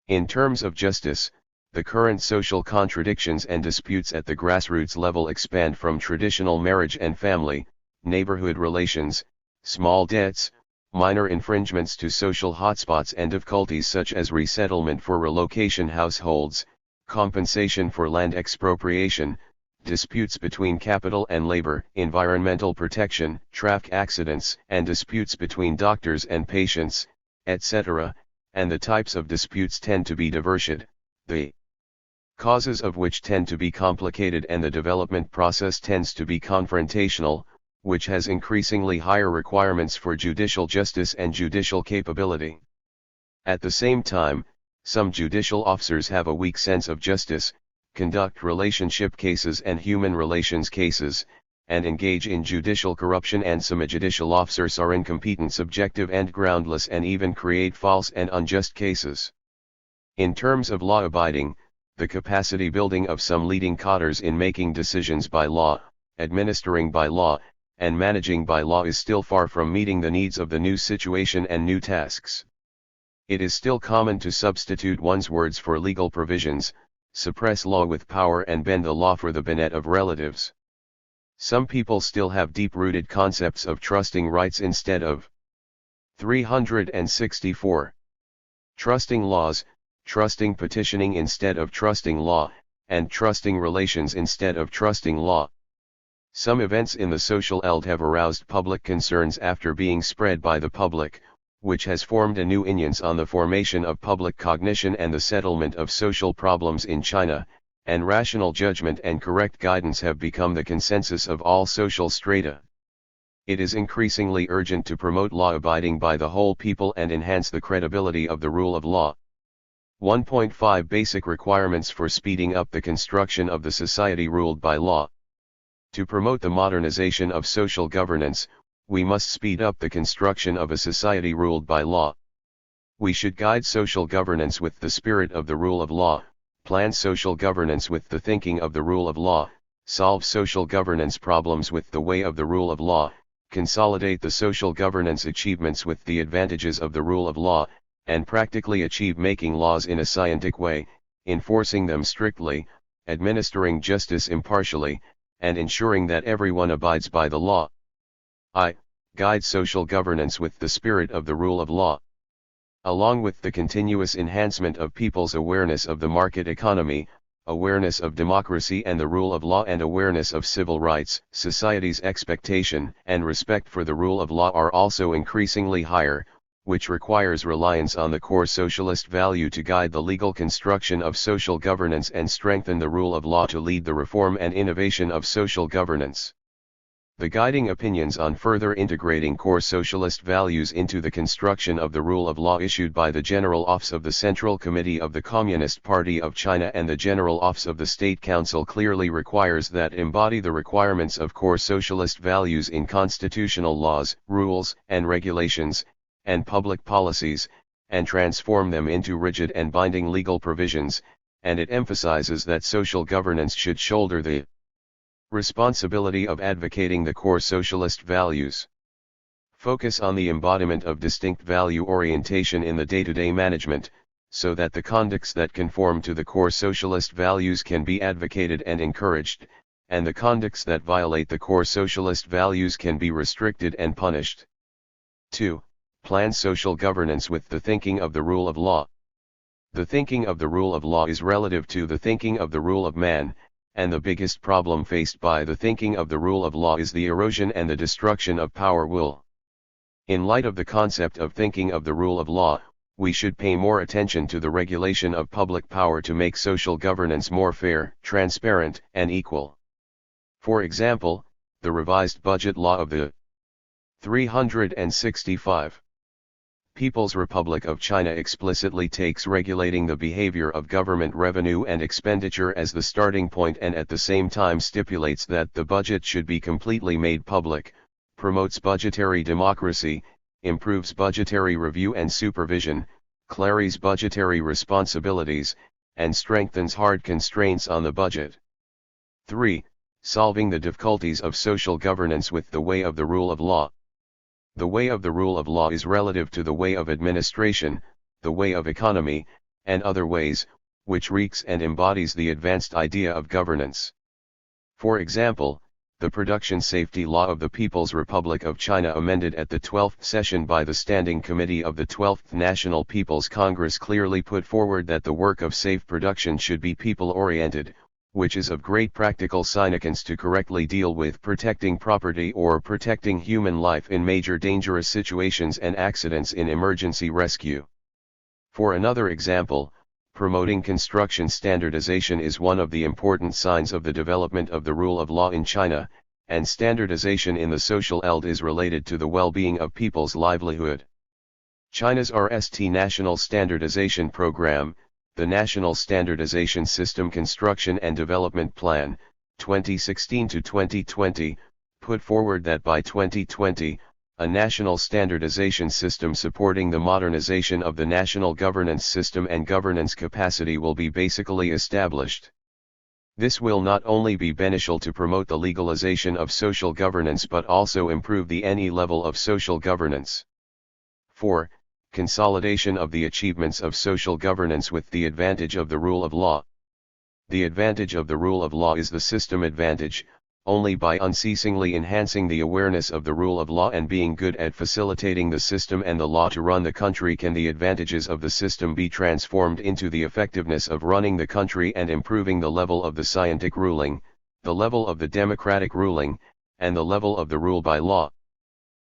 In terms of justice, the current social contradictions and disputes at the grassroots level expand from traditional marriage and family, neighborhood relations, small debts, minor infringements to social hotspots and difficulties such as resettlement for relocation households, compensation for land expropriation, disputes between capital and labor, environmental protection, traffic accidents, and disputes between doctors and patients, etc., and the types of disputes tend to be divergent, the causes of which tend to be complicated, and the development process tends to be confrontational, which has increasingly higher requirements for judicial justice and judicial capability. At the same time, some judicial officers have a weak sense of justice, conduct relationship cases and human relations cases, and engage in judicial corruption, and some judicial officers are incompetent, subjective and groundless, and even create false and unjust cases. In terms of law abiding, the capacity building of some leading cadres in making decisions by law, administering by law, and managing by law is still far from meeting the needs of the new situation and new tasks. It is still common to substitute one's words for legal provisions, suppress law with power, and bend the law for the benefit of relatives. Some people still have deep-rooted concepts of trusting rights instead of 364. Trusting laws, trusting petitioning instead of trusting law, and trusting relations instead of trusting law. Some events in the social field have aroused public concerns after being spread by the public, which has formed a new influence on the formation of public cognition and the settlement of social problems in China, and rational judgment and correct guidance have become the consensus of all social strata. It is increasingly urgent to promote law abiding by the whole people and enhance the credibility of the rule of law. 1.5 Basic requirements for speeding up the construction of the society ruled by law. To promote the modernization of social governance, we must speed up the construction of a society ruled by law. We should guide social governance with the spirit of the rule of law, plan social governance with the thinking of the rule of law, solve social governance problems with the way of the rule of law, consolidate the social governance achievements with the advantages of the rule of law, and practically achieve making laws in a scientific way, enforcing them strictly, administering justice impartially, and ensuring that everyone abides by the law. I. Guide social governance with the spirit of the rule of law. Along with the continuous enhancement of people's awareness of the market economy, awareness of democracy and the rule of law, and awareness of civil rights, society's expectation and respect for the rule of law are also increasingly higher, which requires reliance on the core socialist value to guide the legal construction of social governance and strengthen the rule of law to lead the reform and innovation of social governance. The guiding opinions on further integrating core socialist values into the construction of the rule of law issued by the General Office of the Central Committee of the Communist Party of China and the General Office of the State Council clearly requires that embody the requirements of core socialist values in constitutional laws, rules, and regulations, and public policies, and transform them into rigid and binding legal provisions, and it emphasizes that social governance should shoulder the responsibility of advocating the core socialist values. Focus on the embodiment of distinct value orientation in the day-to-day management, so that the conducts that conform to the core socialist values can be advocated and encouraged, and the conducts that violate the core socialist values can be restricted and punished. 2. Plan social governance with the thinking of the rule of law. The thinking of the rule of law is relative to the thinking of the rule of man, and the biggest problem faced by the thinking of the rule of law is the erosion and the destruction of power will. In light of the concept of thinking of the rule of law, we should pay more attention to the regulation of public power to make social governance more fair, transparent, and equal. For example, the revised budget law of the 365 People's Republic of China explicitly takes regulating the behavior of government revenue and expenditure as the starting point, and at the same time stipulates that the budget should be completely made public, promotes budgetary democracy, improves budgetary review and supervision, clarifies budgetary responsibilities, and strengthens hard constraints on the budget. 3. Solving the difficulties of social governance with the way of the rule of law. The way of the rule of law is relative to the way of administration, the way of economy, and other ways, which reeks and embodies the advanced idea of governance. For example, the Production Safety Law of the People's Republic of China, amended at the 12th session by the Standing Committee of the 12th National People's Congress, clearly put forward that the work of safe production should be people-oriented, which is of great practical significance to correctly deal with protecting property or protecting human life in major dangerous situations and accidents in emergency rescue. For another example, promoting construction standardization is one of the important signs of the development of the rule of law in China, and standardization in the social field is related to the well-being of people's livelihood. China's RST National Standardization Program, the National Standardization System Construction and Development Plan, 2016 to 2020, put forward that by 2020, a national standardization system supporting the modernization of the national governance system and governance capacity will be basically established. This will not only be beneficial to promote the legalization of social governance but also improve the any level of social governance. 4. Consolidation of the achievements of social governance with the advantage of the rule of law. The advantage of the rule of law is the system advantage. Only by unceasingly enhancing the awareness of the rule of law and being good at facilitating the system and the law to run the country can the advantages of the system be transformed into the effectiveness of running the country and improving the level of the scientific ruling, the level of the democratic ruling, and the level of the rule by law.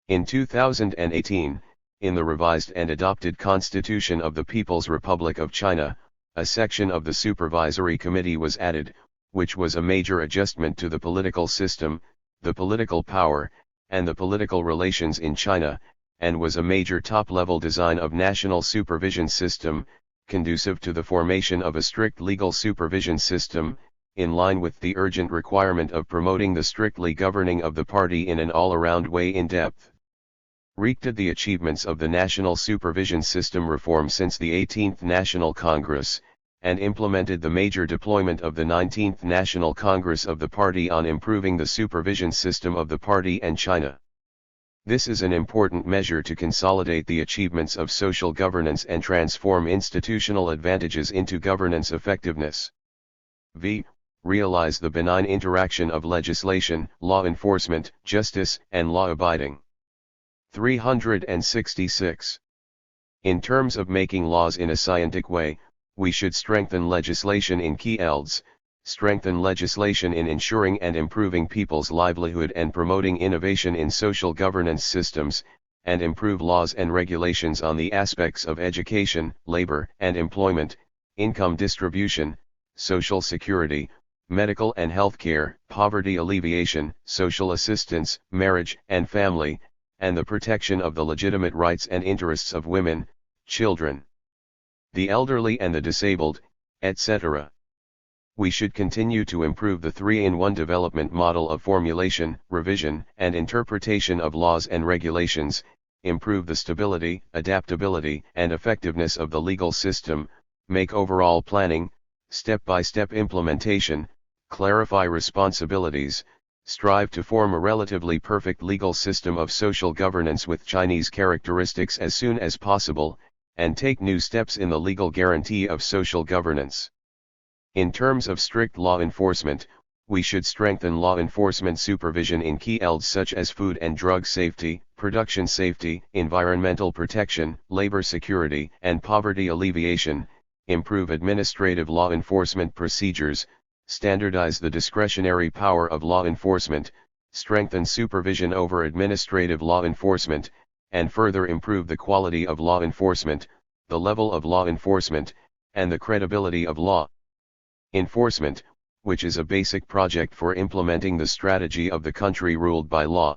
In 2018, in the revised and adopted Constitution of the People's Republic of China, a section of the Supervisory Committee was added, which was a major adjustment to the political system, the political power, and the political relations in China, and was a major top-level design of national supervision system, conducive to the formation of a strict legal supervision system, in line with the urgent requirement of promoting the strictly governing of the party in an all-around way in depth. Recorded the achievements of the national supervision system reform since the 18th National Congress, and implemented the major deployment of the 19th National Congress of the Party on improving the supervision system of the party and China. This is an important measure to consolidate the achievements of social governance and transform institutional advantages into governance effectiveness. V. Realize the benign interaction of legislation, law enforcement, justice, and law abiding. 366. In terms of making laws in a scientific way, we should strengthen legislation in key fields, strengthen legislation in ensuring and improving people's livelihood and promoting innovation in social governance systems, and improve laws and regulations on the aspects of education, labor and employment, income distribution, social security, medical and health care, poverty alleviation, social assistance, marriage and family, and the protection of the legitimate rights and interests of women, children, the elderly and the disabled, etc. We should continue to improve the 3-in-1 development model of formulation, revision, and interpretation of laws and regulations, improve the stability, adaptability, and effectiveness of the legal system, make overall planning, step-by-step implementation, clarify responsibilities, strive to form a relatively perfect legal system of social governance with Chinese characteristics as soon as possible, and take new steps in the legal guarantee of social governance. In terms of strict law enforcement, we should strengthen law enforcement supervision in key fields such as food and drug safety, production safety, environmental protection, labor security, and poverty alleviation, improve administrative law enforcement procedures, standardize the discretionary power of law enforcement, strengthen supervision over administrative law enforcement, and further improve the quality of law enforcement, the level of law enforcement, and the credibility of law enforcement, which is a basic project for implementing the strategy of the country ruled by law.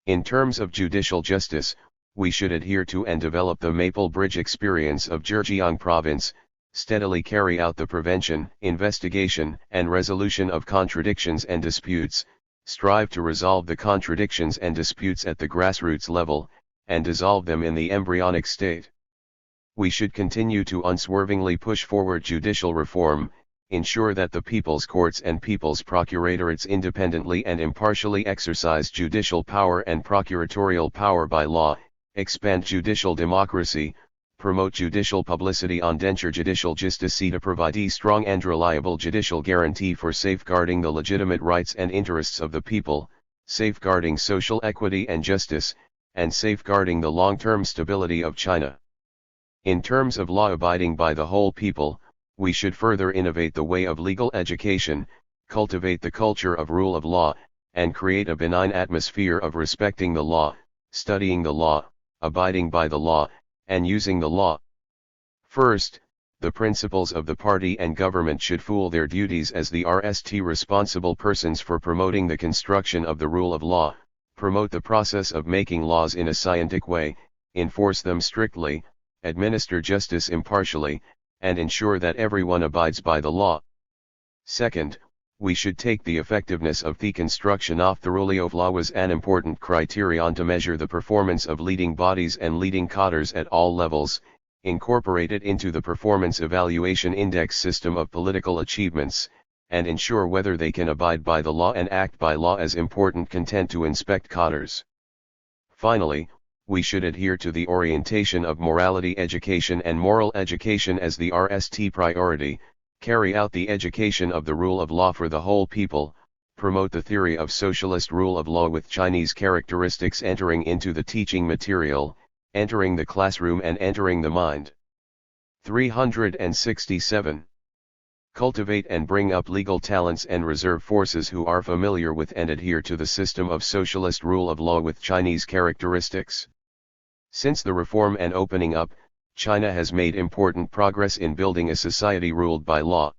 In terms of judicial justice, we should adhere to and develop the Maple Bridge experience of Zhejiang Province, steadily carry out the prevention, investigation, and resolution of contradictions and disputes, strive to resolve the contradictions and disputes at the grassroots level, and dissolve them in the embryonic state. We should continue to unswervingly push forward judicial reform, ensure that the People's Courts and People's Procuratorate independently and impartially exercise judicial power and procuratorial power by law, expand judicial democracy, promote judicial publicity on denture judicial justice to provide a strong and reliable judicial guarantee for safeguarding the legitimate rights and interests of the people, safeguarding social equity and justice, and safeguarding the long-term stability of China. In terms of law abiding by the whole people, we should further innovate the way of legal education, cultivate the culture of rule of law, and create a benign atmosphere of respecting the law, studying the law, abiding by the law, and using the law. First, the principals of the party and government should fulfill their duties as the RST responsible persons for promoting the construction of the rule of law, promote the process of making laws in a scientific way, enforce them strictly, administer justice impartially, and ensure that everyone abides by the law. Second, we should take the effectiveness of the construction of the rule of law as an important criterion to measure the performance of leading bodies and leading cadres at all levels, incorporate it into the performance evaluation index system of political achievements, and ensure whether they can abide by the law and act by law as important content to inspect cadres. Finally, we should adhere to the orientation of morality education and moral education as the RST priority, carry out the education of the rule of law for the whole people, promote the theory of socialist rule of law with Chinese characteristics entering into the teaching material, entering the classroom and entering the mind. 367. Cultivate and bring up legal talents and reserve forces who are familiar with and adhere to the system of socialist rule of law with Chinese characteristics. Since the reform and opening up, China has made important progress in building a society ruled by law.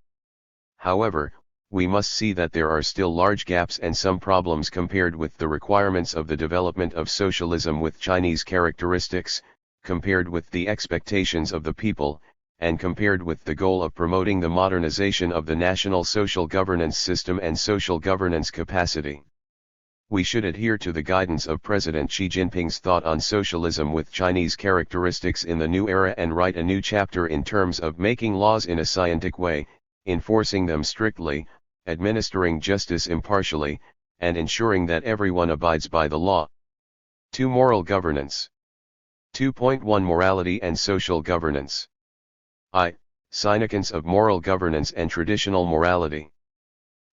However, we must see that there are still large gaps and some problems compared with the requirements of the development of socialism with Chinese characteristics, compared with the expectations of the people, and compared with the goal of promoting the modernization of the national social governance system and social governance capacity. We should adhere to the guidance of President Xi Jinping's thought on socialism with Chinese characteristics in the new era and write a new chapter in terms of making laws in a scientific way, enforcing them strictly, administering justice impartially, and ensuring that everyone abides by the law. 2. Moral governance. 2.1 Morality and social governance. Significance of moral governance and traditional morality.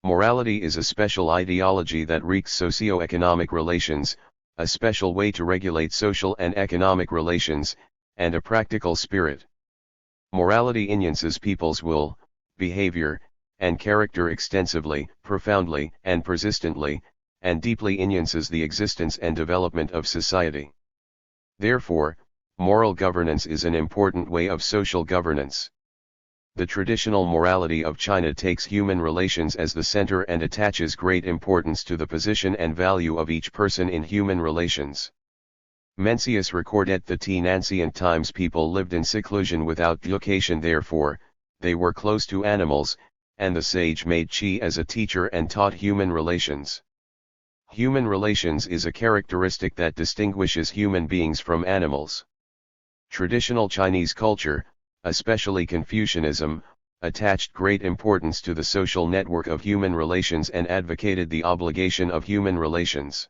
Morality is a special ideology that reeks socio-economic relations, a special way to regulate social and economic relations, and a practical spirit. Morality enhances people's will, behavior, and character extensively, profoundly, and persistently, and deeply enhances the existence and development of society. Therefore, moral governance is an important way of social governance. The traditional morality of China takes human relations as the center and attaches great importance to the position and value of each person in human relations. Mencius recorded that in ancient times people lived in seclusion without education, therefore, they were close to animals, and the sage made Qi as a teacher and taught human relations. Human relations is a characteristic that distinguishes human beings from animals. Traditional Chinese culture, especially Confucianism, attached great importance to the social network of human relations and advocated the obligation of human relations.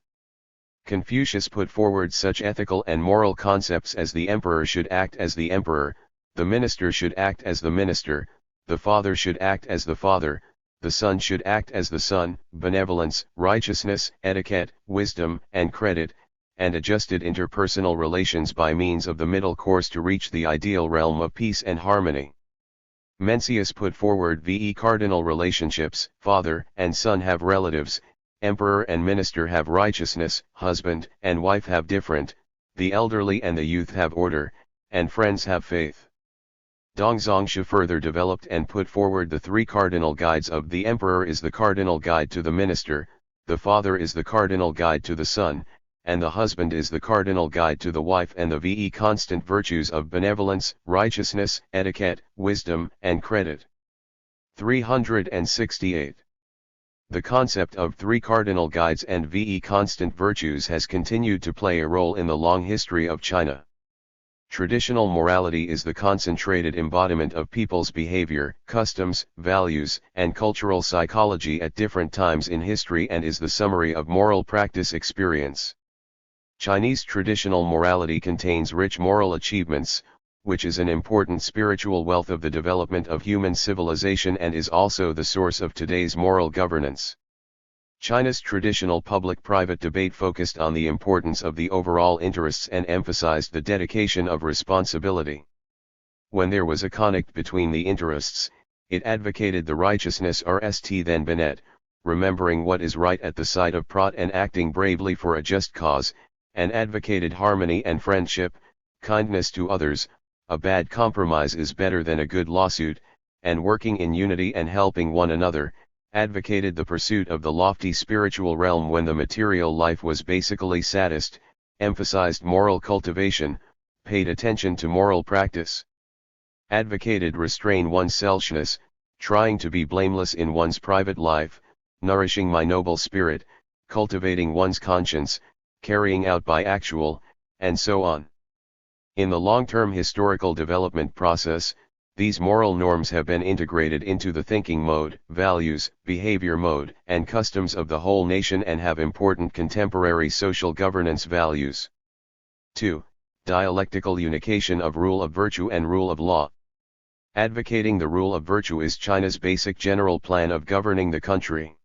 Confucius put forward such ethical and moral concepts as the emperor should act as the emperor, the minister should act as the minister, the father should act as the father, the son should act as the son, benevolence, righteousness, etiquette, wisdom, and credit, and adjusted interpersonal relations by means of the middle course to reach the ideal realm of peace and harmony. Mencius put forward the cardinal relationships: father and son have relatives, emperor and minister have righteousness, husband and wife have different, the elderly and the youth have order, and friends have faith. Dong Zhongsha further developed and put forward the three cardinal guides of the emperor is the cardinal guide to the minister, the father is the cardinal guide to the son, and the husband is the cardinal guide to the wife, and the constant virtues of benevolence, righteousness, etiquette, wisdom, and credit. 368. The concept of three cardinal guides and constant virtues has continued to play a role in the long history of China. Traditional morality is the concentrated embodiment of people's behavior, customs, values, and cultural psychology at different times in history and is the summary of moral practice experience. Chinese traditional morality contains rich moral achievements, which is an important spiritual wealth of the development of human civilization and is also the source of today's moral governance. China's traditional public-private debate focused on the importance of the overall interests and emphasized the dedication of responsibility. When there was a conflict between the interests, it advocated the righteousness rst then benet, remembering what is right at the side of prot and acting bravely for a just cause, and advocated harmony and friendship, kindness to others, a bad compromise is better than a good lawsuit, and working in unity and helping one another, advocated the pursuit of the lofty spiritual realm when the material life was basically sadist, emphasized moral cultivation, paid attention to moral practice. Advocated restrain one's selfishness, trying to be blameless in one's private life, nourishing my noble spirit, cultivating one's conscience, carrying out by actual, and so on. In the long-term historical development process, these moral norms have been integrated into the thinking mode, values, behavior mode, and customs of the whole nation and have important contemporary social governance values. 2. Dialectical unification of rule of virtue and rule of law. Advocating the rule of virtue is China's basic general plan of governing the country.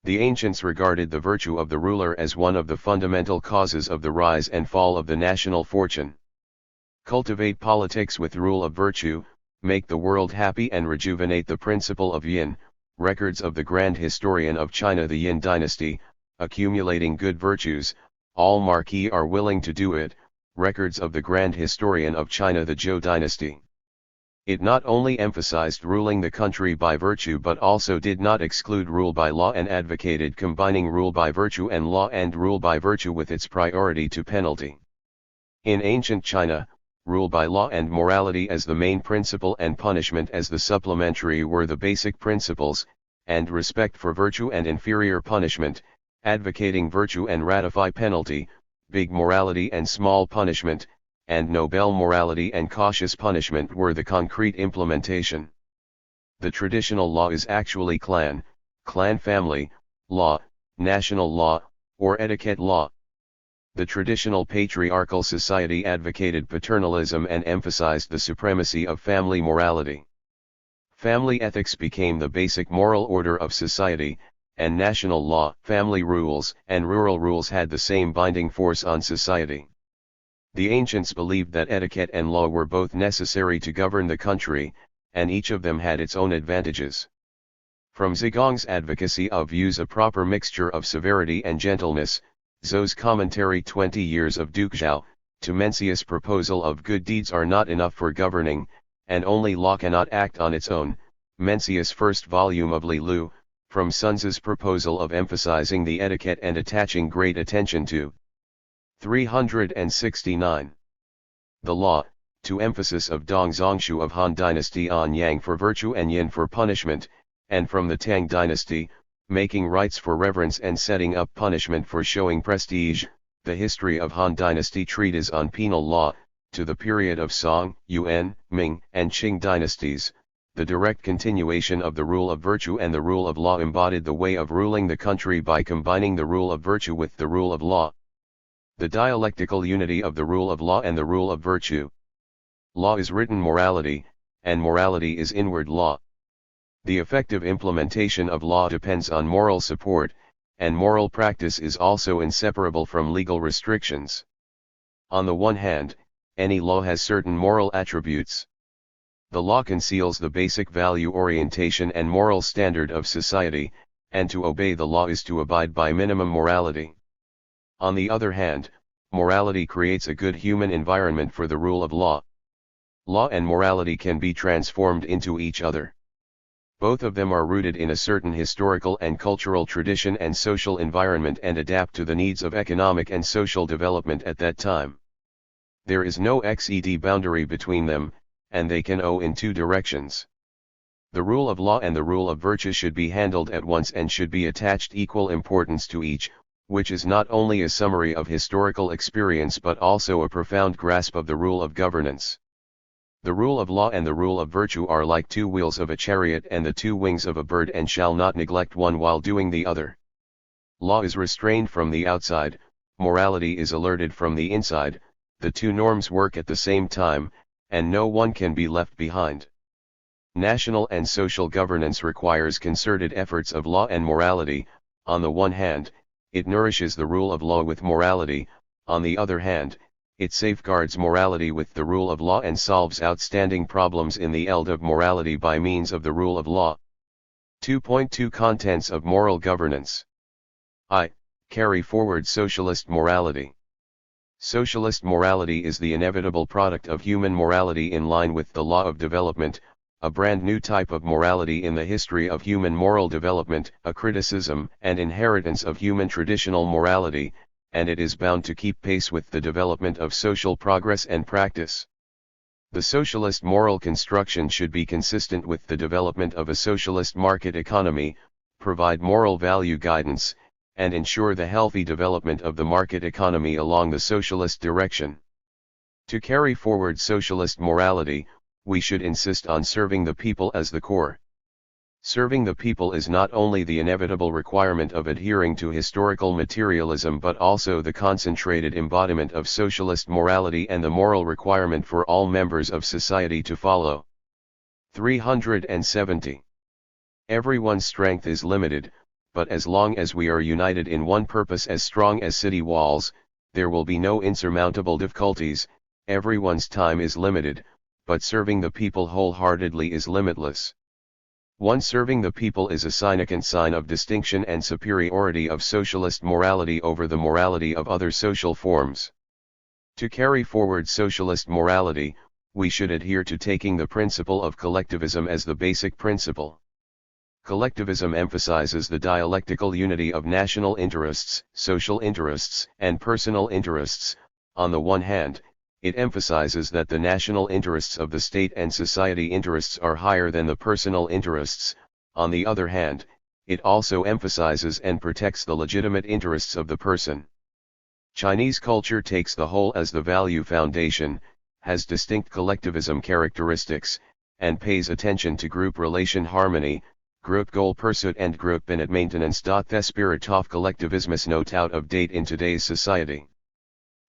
The ancients regarded the virtue of the ruler as one of the fundamental causes of the rise and fall of the national fortune. Cultivate politics with rule of virtue, make the world happy and rejuvenate the principle of yin. Records of the grand historian of China, the Yin dynasty, accumulating good virtues, all marquis are willing to do it. Records of the grand historian of China, the Zhou dynasty. It not only emphasized ruling the country by virtue but also did not exclude rule by law and advocated combining rule by virtue and law and rule by virtue with its priority to penalty. In ancient China, rule by law and morality as the main principle and punishment as the supplementary were the basic principles, and respect for virtue and inferior punishment, advocating virtue and ratify penalty, big morality and small punishment, and noble morality and cautious punishment were the concrete implementation. The traditional law is actually clan family, law, national law, or etiquette law. The traditional patriarchal society advocated paternalism and emphasized the supremacy of family morality. Family ethics became the basic moral order of society, and national law, family rules, and rural rules had the same binding force on society. The ancients believed that etiquette and law were both necessary to govern the country, and each of them had its own advantages. From Zigong's advocacy of use a proper mixture of severity and gentleness, Zhou's commentary 20 Years of Dukeshao, to Mencius' proposal of good deeds are not enough for governing, and only law cannot act on its own, Mencius' first volume of Li Lu, from Sun Tzu's proposal of emphasizing the etiquette and attaching great attention to. 369. The law, to emphasis of Dong Zongshu of Han Dynasty on Yang for virtue and Yin for punishment, and from the Tang Dynasty, making rights for reverence and setting up punishment for showing prestige, the history of Han Dynasty treatise on penal law, to the period of Song, Yuan, Ming, and Qing dynasties, the direct continuation of the rule of virtue and the rule of law embodied the way of ruling the country by combining the rule of virtue with the rule of law. The dialectical unity of the rule of law and the rule of virtue. Law is written morality, and morality is inward law. The effective implementation of law depends on moral support, and moral practice is also inseparable from legal restrictions. On the one hand, any law has certain moral attributes. The law conceals the basic value orientation and moral standard of society, and to obey the law is to abide by minimum morality. On the other hand, morality creates a good human environment for the rule of law. Law and morality can be transformed into each other. Both of them are rooted in a certain historical and cultural tradition and social environment and adapt to the needs of economic and social development at that time. There is no XED boundary between them, and they can go in two directions. The rule of law and the rule of virtue should be handled at once and should be attached equal importance to each, which is not only a summary of historical experience but also a profound grasp of the rule of governance. The rule of law and the rule of virtue are like two wheels of a chariot and the two wings of a bird and shall not neglect one while doing the other. Law is restrained from the outside, morality is alerted from the inside, the two norms work at the same time, and no one can be left behind. National and social governance requires concerted efforts of law and morality. On the one hand, it nourishes the rule of law with morality, on the other hand, it safeguards morality with the rule of law and solves outstanding problems in the field of morality by means of the rule of law. 2.2 Contents of Moral Governance. I. Carry forward socialist morality. Socialist morality is the inevitable product of human morality in line with the law of development, a brand new type of morality in the history of human moral development, a criticism and inheritance of human traditional morality, and it is bound to keep pace with the development of social progress and practice. The socialist moral construction should be consistent with the development of a socialist market economy, provide moral value guidance, and ensure the healthy development of the market economy along the socialist direction. To carry forward socialist morality, we should insist on serving the people as the core. Serving the people is not only the inevitable requirement of adhering to historical materialism but also the concentrated embodiment of socialist morality and the moral requirement for all members of society to follow. 370. Everyone's strength is limited, but as long as we are united in one purpose as strong as city walls, there will be no insurmountable difficulties. Everyone's time is limited, but serving the people wholeheartedly is limitless. One serving the people is a significant sign of distinction and superiority of socialist morality over the morality of other social forms. To carry forward socialist morality, we should adhere to taking the principle of collectivism as the basic principle. Collectivism emphasizes the dialectical unity of national interests, social interests, and personal interests. On the one hand, it emphasizes that the national interests of the state and society interests are higher than the personal interests. On the other hand, it also emphasizes and protects the legitimate interests of the person. Chinese culture takes the whole as the value foundation, has distinct collectivism characteristics, and pays attention to group relation harmony, group goal pursuit and group benefit maintenance. The spirit of collectivism is not out of date in today's society.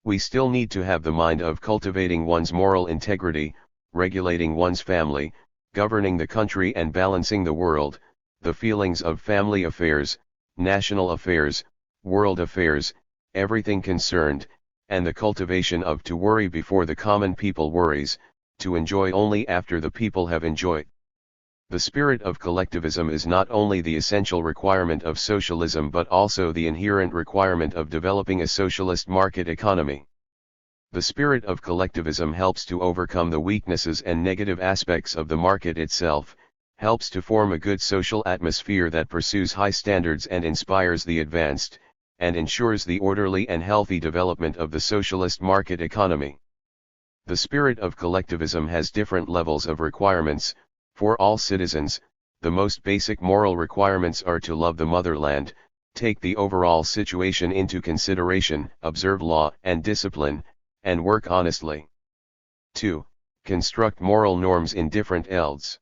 We still need to have the mind of cultivating one's moral integrity, regulating one's family, governing the country and balancing the world, the feelings of family affairs, national affairs, world affairs, everything concerned, and the cultivation of to worry before the common people worries, to enjoy only after the people have enjoyed. The spirit of collectivism is not only the essential requirement of socialism but also the inherent requirement of developing a socialist market economy. The spirit of collectivism helps to overcome the weaknesses and negative aspects of the market itself, helps to form a good social atmosphere that pursues high standards and inspires the advanced, and ensures the orderly and healthy development of the socialist market economy. The spirit of collectivism has different levels of requirements. For all citizens, the most basic moral requirements are to love the motherland, take the overall situation into consideration, observe law and discipline, and work honestly. 2. Construct moral norms in different fields.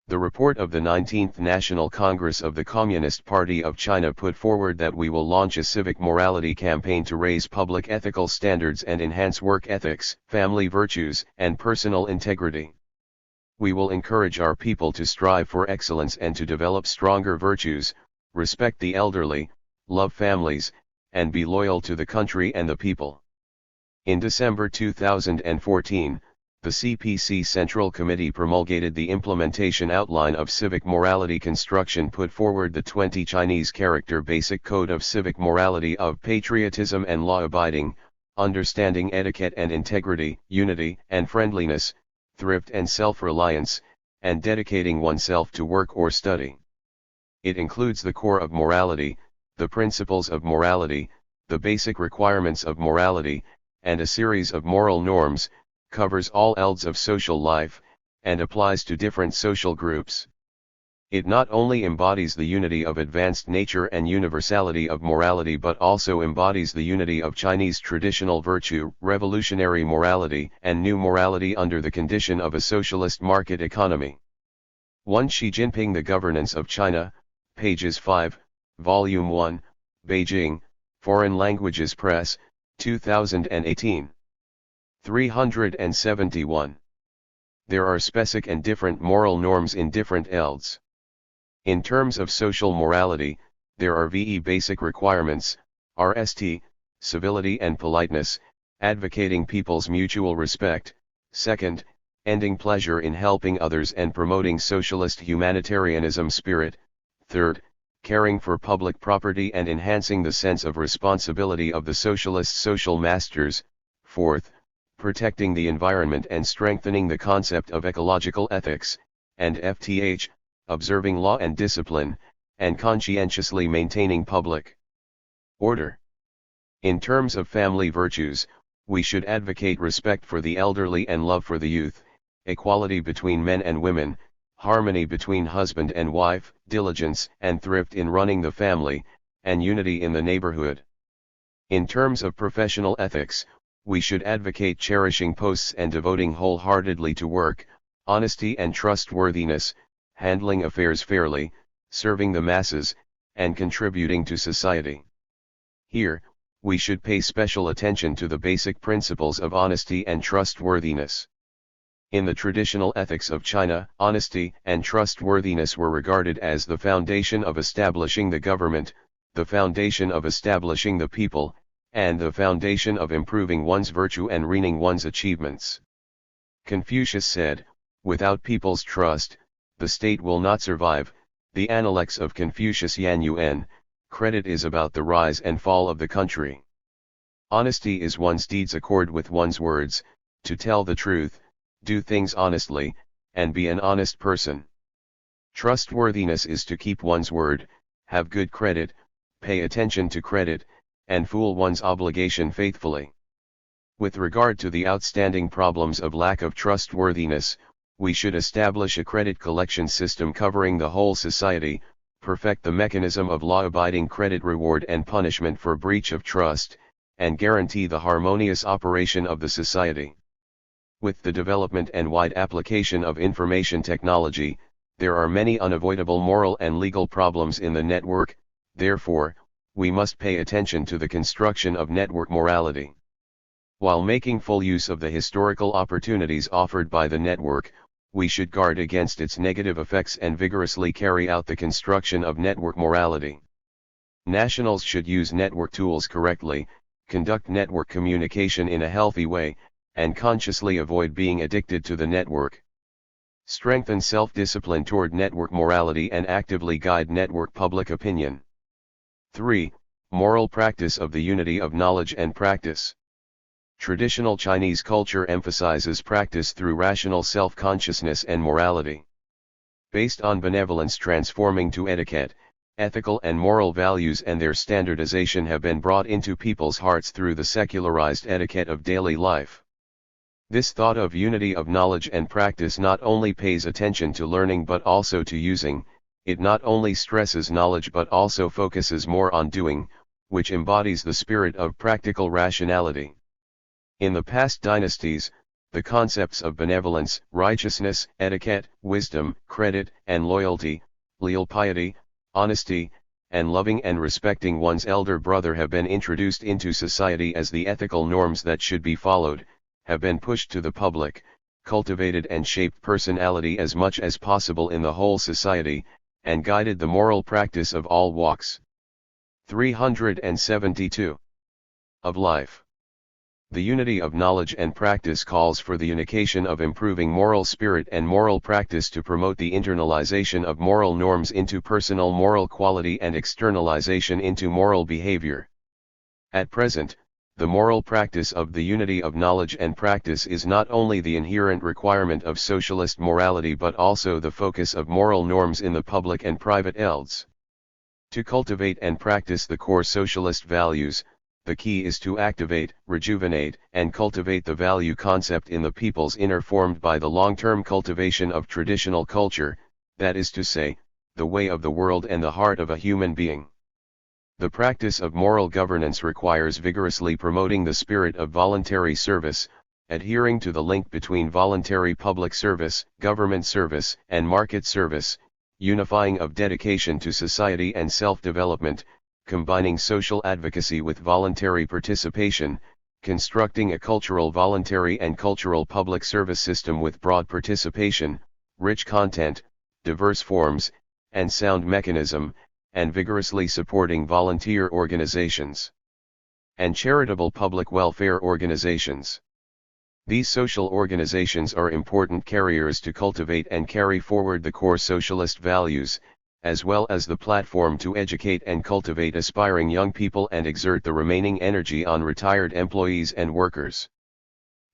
The report of the 19th National Congress of the Communist Party of China put forward that we will launch a civic morality campaign to raise public ethical standards and enhance work ethics, family virtues, and personal integrity. We will encourage our people to strive for excellence and to develop stronger virtues, respect the elderly, love families, and be loyal to the country and the people. In December 2014, the CPC Central Committee promulgated the implementation outline of civic morality construction, put forward the 20 Chinese character basic code of civic morality of patriotism and law-abiding, understanding etiquette and integrity, unity and friendliness, thrift and self-reliance, and dedicating oneself to work or study. It includes the core of morality, the principles of morality, the basic requirements of morality, and a series of moral norms, covers all fields of social life, and applies to different social groups. It not only embodies the unity of advanced nature and universality of morality but also embodies the unity of Chinese traditional virtue, revolutionary morality, and new morality under the condition of a socialist market economy. 1. Xi Jinping, The Governance of China, pages 5, Volume 1, Beijing, Foreign Languages Press, 2018. 371. There are specific and different moral norms in different fields. In terms of social morality, there are VE basic requirements, RST, civility and politeness, advocating people's mutual respect, second, ending pleasure in helping others and promoting socialist humanitarianism spirit, third, caring for public property and enhancing the sense of responsibility of the socialist social masters, fourth, protecting the environment and strengthening the concept of ecological ethics, and FTH, observing law and discipline, and conscientiously maintaining public order. In terms of family virtues, we should advocate respect for the elderly and love for the youth, equality between men and women, harmony between husband and wife, diligence and thrift in running the family, and unity in the neighborhood. In terms of professional ethics, we should advocate cherishing posts and devoting wholeheartedly to work, honesty and trustworthiness, handling affairs fairly, serving the masses, and contributing to society. Here, we should pay special attention to the basic principles of honesty and trustworthiness. In the traditional ethics of China, honesty and trustworthiness were regarded as the foundation of establishing the government, the foundation of establishing the people, and the foundation of improving one's virtue and reaching one's achievements. Confucius said, "Without people's trust, the state will not survive." The Analects of Confucius Yan Yuan, credit is about the rise and fall of the country. Honesty is one's deeds accord with one's words, to tell the truth, do things honestly, and be an honest person. Trustworthiness is to keep one's word, have good credit, pay attention to credit, and fulfill one's obligation faithfully. With regard to the outstanding problems of lack of trustworthiness, we should establish a credit collection system covering the whole society, perfect the mechanism of law-abiding credit reward and punishment for breach of trust, and guarantee the harmonious operation of the society. With the development and wide application of information technology, there are many unavoidable moral and legal problems in the network, therefore, we must pay attention to the construction of network morality. While making full use of the historical opportunities offered by the network, we should guard against its negative effects and vigorously carry out the construction of network morality. Nationals should use network tools correctly, conduct network communication in a healthy way, and consciously avoid being addicted to the network. Strengthen self-discipline toward network morality and actively guide network public opinion. 3. Moral practice of the unity of knowledge and practice. Traditional Chinese culture emphasizes practice through rational self-consciousness and morality. Based on benevolence transforming to etiquette, ethical and moral values and their standardization have been brought into people's hearts through the secularized etiquette of daily life. This thought of unity of knowledge and practice not only pays attention to learning but also to using. It not only stresses knowledge but also focuses more on doing, which embodies the spirit of practical rationality. In the past dynasties, the concepts of benevolence, righteousness, etiquette, wisdom, credit, and loyalty, leal piety, honesty, and loving and respecting one's elder brother have been introduced into society as the ethical norms that should be followed, have been pushed to the public, cultivated and shaped personality as much as possible in the whole society, and guided the moral practice of all walks. 372. Of life. The unity of knowledge and practice calls for the unification of improving moral spirit and moral practice to promote the internalization of moral norms into personal moral quality and externalization into moral behavior. At present, the moral practice of the unity of knowledge and practice is not only the inherent requirement of socialist morality but also the focus of moral norms in the public and private elds. To cultivate and practice the core socialist values, the key is to activate, rejuvenate, and cultivate the value concept in the people's inner formed by the long-term cultivation of traditional culture, that is to say, the way of the world and the heart of a human being. The practice of moral governance requires vigorously promoting the spirit of voluntary service, adhering to the link between voluntary public service, government service, and market service, unifying of dedication to society and self-development, combining social advocacy with voluntary participation, constructing a cultural voluntary and cultural public service system with broad participation, rich content, diverse forms, and sound mechanism, and vigorously supporting volunteer organizations and charitable public welfare organizations. These social organizations are important carriers to cultivate and carry forward the core socialist values, as well as the platform to educate and cultivate aspiring young people and exert the remaining energy on retired employees and workers.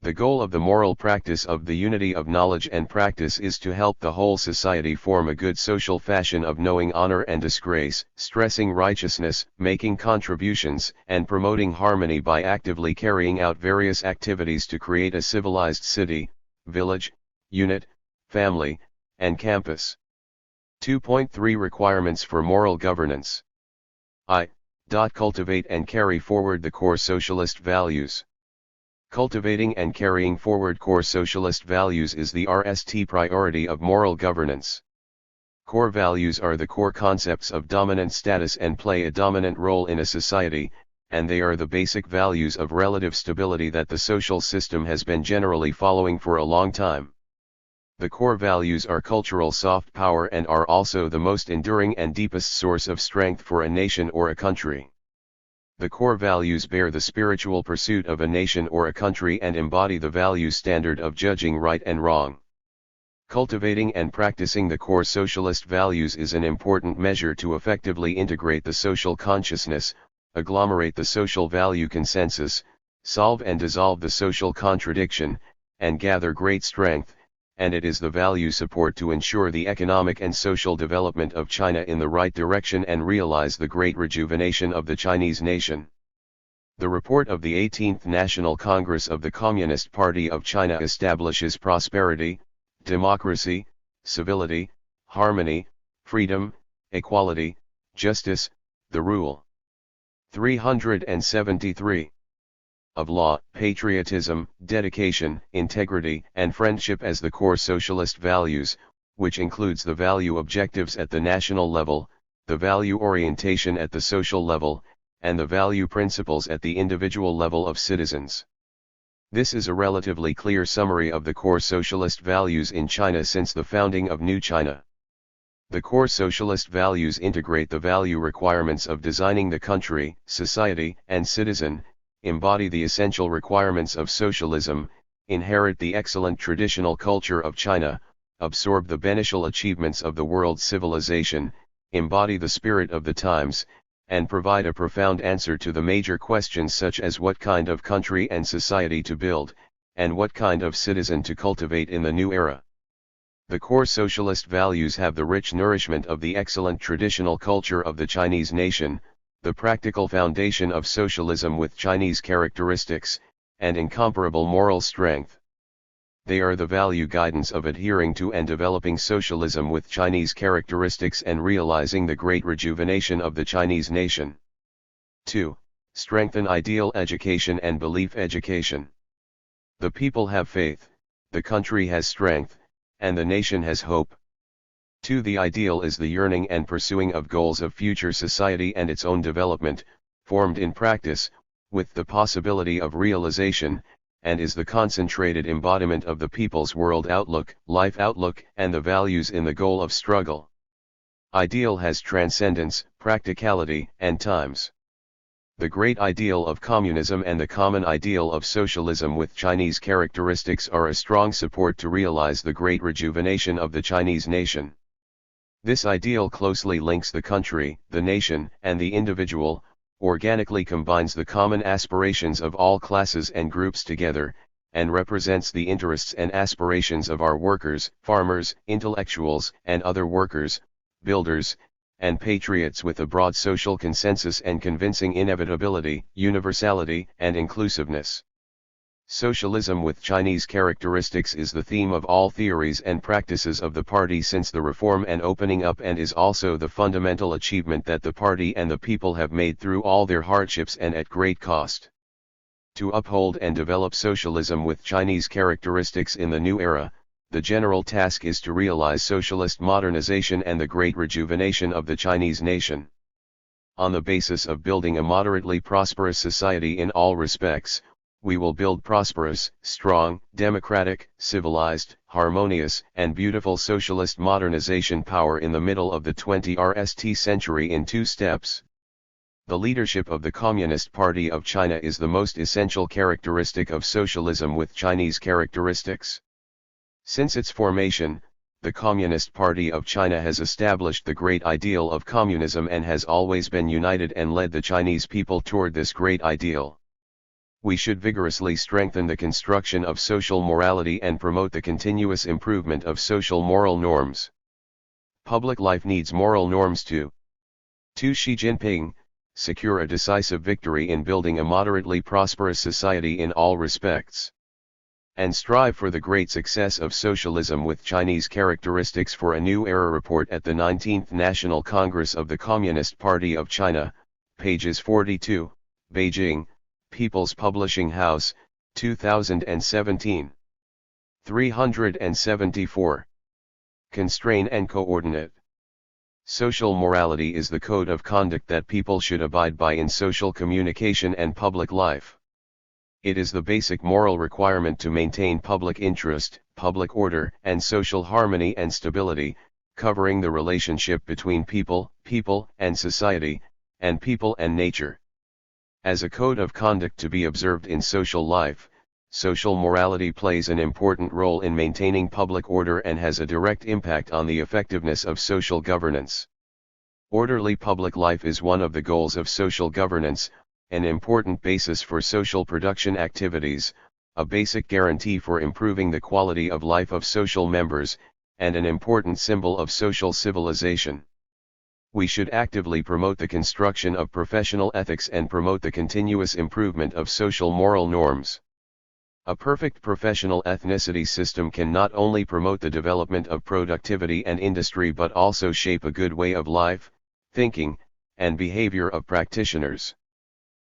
The goal of the moral practice of the unity of knowledge and practice is to help the whole society form a good social fashion of knowing honor and disgrace, stressing righteousness, making contributions, and promoting harmony by actively carrying out various activities to create a civilized city, village, unit, family, and campus. 2.3 Requirements for moral governance. Cultivate and carry forward the core socialist values. Cultivating and carrying forward core socialist values is the RST priority of moral governance. Core values are the core concepts of dominant status and play a dominant role in a society, and they are the basic values of relative stability that the social system has been generally following for a long time. The core values are cultural soft power and are also the most enduring and deepest source of strength for a nation or a country. The core values bear the spiritual pursuit of a nation or a country and embody the value standard of judging right and wrong. Cultivating and practicing the core socialist values is an important measure to effectively integrate the social consciousness, agglomerate the social value consensus, solve and dissolve the social contradiction, and gather great strength, and it is the value support to ensure the economic and social development of China in the right direction and realize the great rejuvenation of the Chinese nation. The report of the 18th National Congress of the Communist Party of China establishes prosperity, democracy, civility, harmony, freedom, equality, justice, the rule. 373. Of law, patriotism, dedication, integrity, and friendship as the core socialist values, which includes the value objectives at the national level, the value orientation at the social level, and the value principles at the individual level of citizens. This is a relatively clear summary of the core socialist values in China since the founding of New China. The core socialist values integrate the value requirements of designing the country, society, and citizen, embody the essential requirements of socialism, inherit the excellent traditional culture of China, absorb the beneficial achievements of the world's civilization, embody the spirit of the times, and provide a profound answer to the major questions such as what kind of country and society to build, and what kind of citizen to cultivate in the new era. The core socialist values have the rich nourishment of the excellent traditional culture of the Chinese nation, the practical foundation of socialism with Chinese characteristics, and incomparable moral strength. They are the value guidance of adhering to and developing socialism with Chinese characteristics and realizing the great rejuvenation of the Chinese nation. 2. Strengthen ideal education and belief education. The people have faith, the country has strength, and the nation has hope. 2. The ideal is the yearning and pursuing of goals of future society and its own development, formed in practice, with the possibility of realization, and is the concentrated embodiment of the people's world outlook, life outlook, and the values in the goal of struggle. Ideal has transcendence, practicality, and times. The great ideal of communism and the common ideal of socialism with Chinese characteristics are a strong support to realize the great rejuvenation of the Chinese nation. This ideal closely links the country, the nation, and the individual, organically combines the common aspirations of all classes and groups together, and represents the interests and aspirations of our workers, farmers, intellectuals, and other workers, builders, and patriots with a broad social consensus and convincing inevitability, universality, and inclusiveness. Socialism with Chinese characteristics is the theme of all theories and practices of the party since the reform and opening up, and is also the fundamental achievement that the party and the people have made through all their hardships and at great cost. To uphold and develop socialism with Chinese characteristics in the new era, the general task is to realize socialist modernization and the great rejuvenation of the Chinese nation. On the basis of building a moderately prosperous society in all respects, we will build prosperous, strong, democratic, civilized, harmonious, and beautiful socialist modernization power in the middle of the 21st century in 2 steps. The leadership of the Communist Party of China is the most essential characteristic of socialism with Chinese characteristics. Since its formation, the Communist Party of China has established the great ideal of communism and has always been united and led the Chinese people toward this great ideal. We should vigorously strengthen the construction of social morality and promote the continuous improvement of social moral norms. Public life needs moral norms too. To Xi Jinping, secure a decisive victory in building a moderately prosperous society in all respects. And strive for the great success of socialism with Chinese characteristics for a new era. Report at the 19th National Congress of the Communist Party of China, pages 42, Beijing, People's Publishing House, 2017. 374. Constrain and coordinate. Social morality is the code of conduct that people should abide by in social communication and public life. It is the basic moral requirement to maintain public interest, public order, and social harmony and stability, covering the relationship between people and society, and people and nature. As a code of conduct to be observed in social life, social morality plays an important role in maintaining public order and has a direct impact on the effectiveness of social governance. Orderly public life is one of the goals of social governance, an important basis for social production activities, a basic guarantee for improving the quality of life of social members, and an important symbol of social civilization. We should actively promote the construction of professional ethics and promote the continuous improvement of social moral norms. A perfect professional ethnicity system can not only promote the development of productivity and industry but also shape a good way of life, thinking, and behavior of practitioners.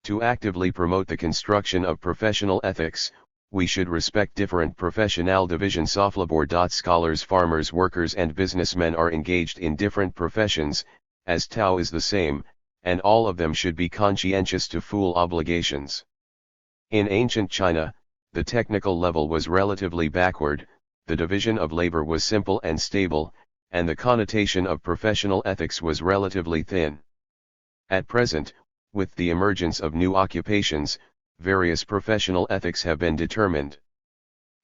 To actively promote the construction of professional ethics, we should respect different professional divisions. Scholars, farmers, workers, and businessmen are engaged in different professions, as Tao is the same, and all of them should be conscientious to full obligations. In ancient China, The technical level was relatively backward, the division of labor was simple and stable, and the connotation of professional ethics was relatively thin. At present, with the emergence of new occupations, various professional ethics have been determined.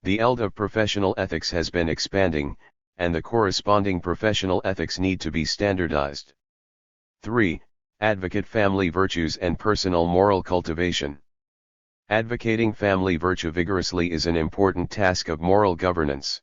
The eld of professional ethics has been expanding, and the corresponding professional ethics need to be standardized. 3. Advocate family virtues and personal moral cultivation. Advocating family virtue vigorously is an important task of moral governance.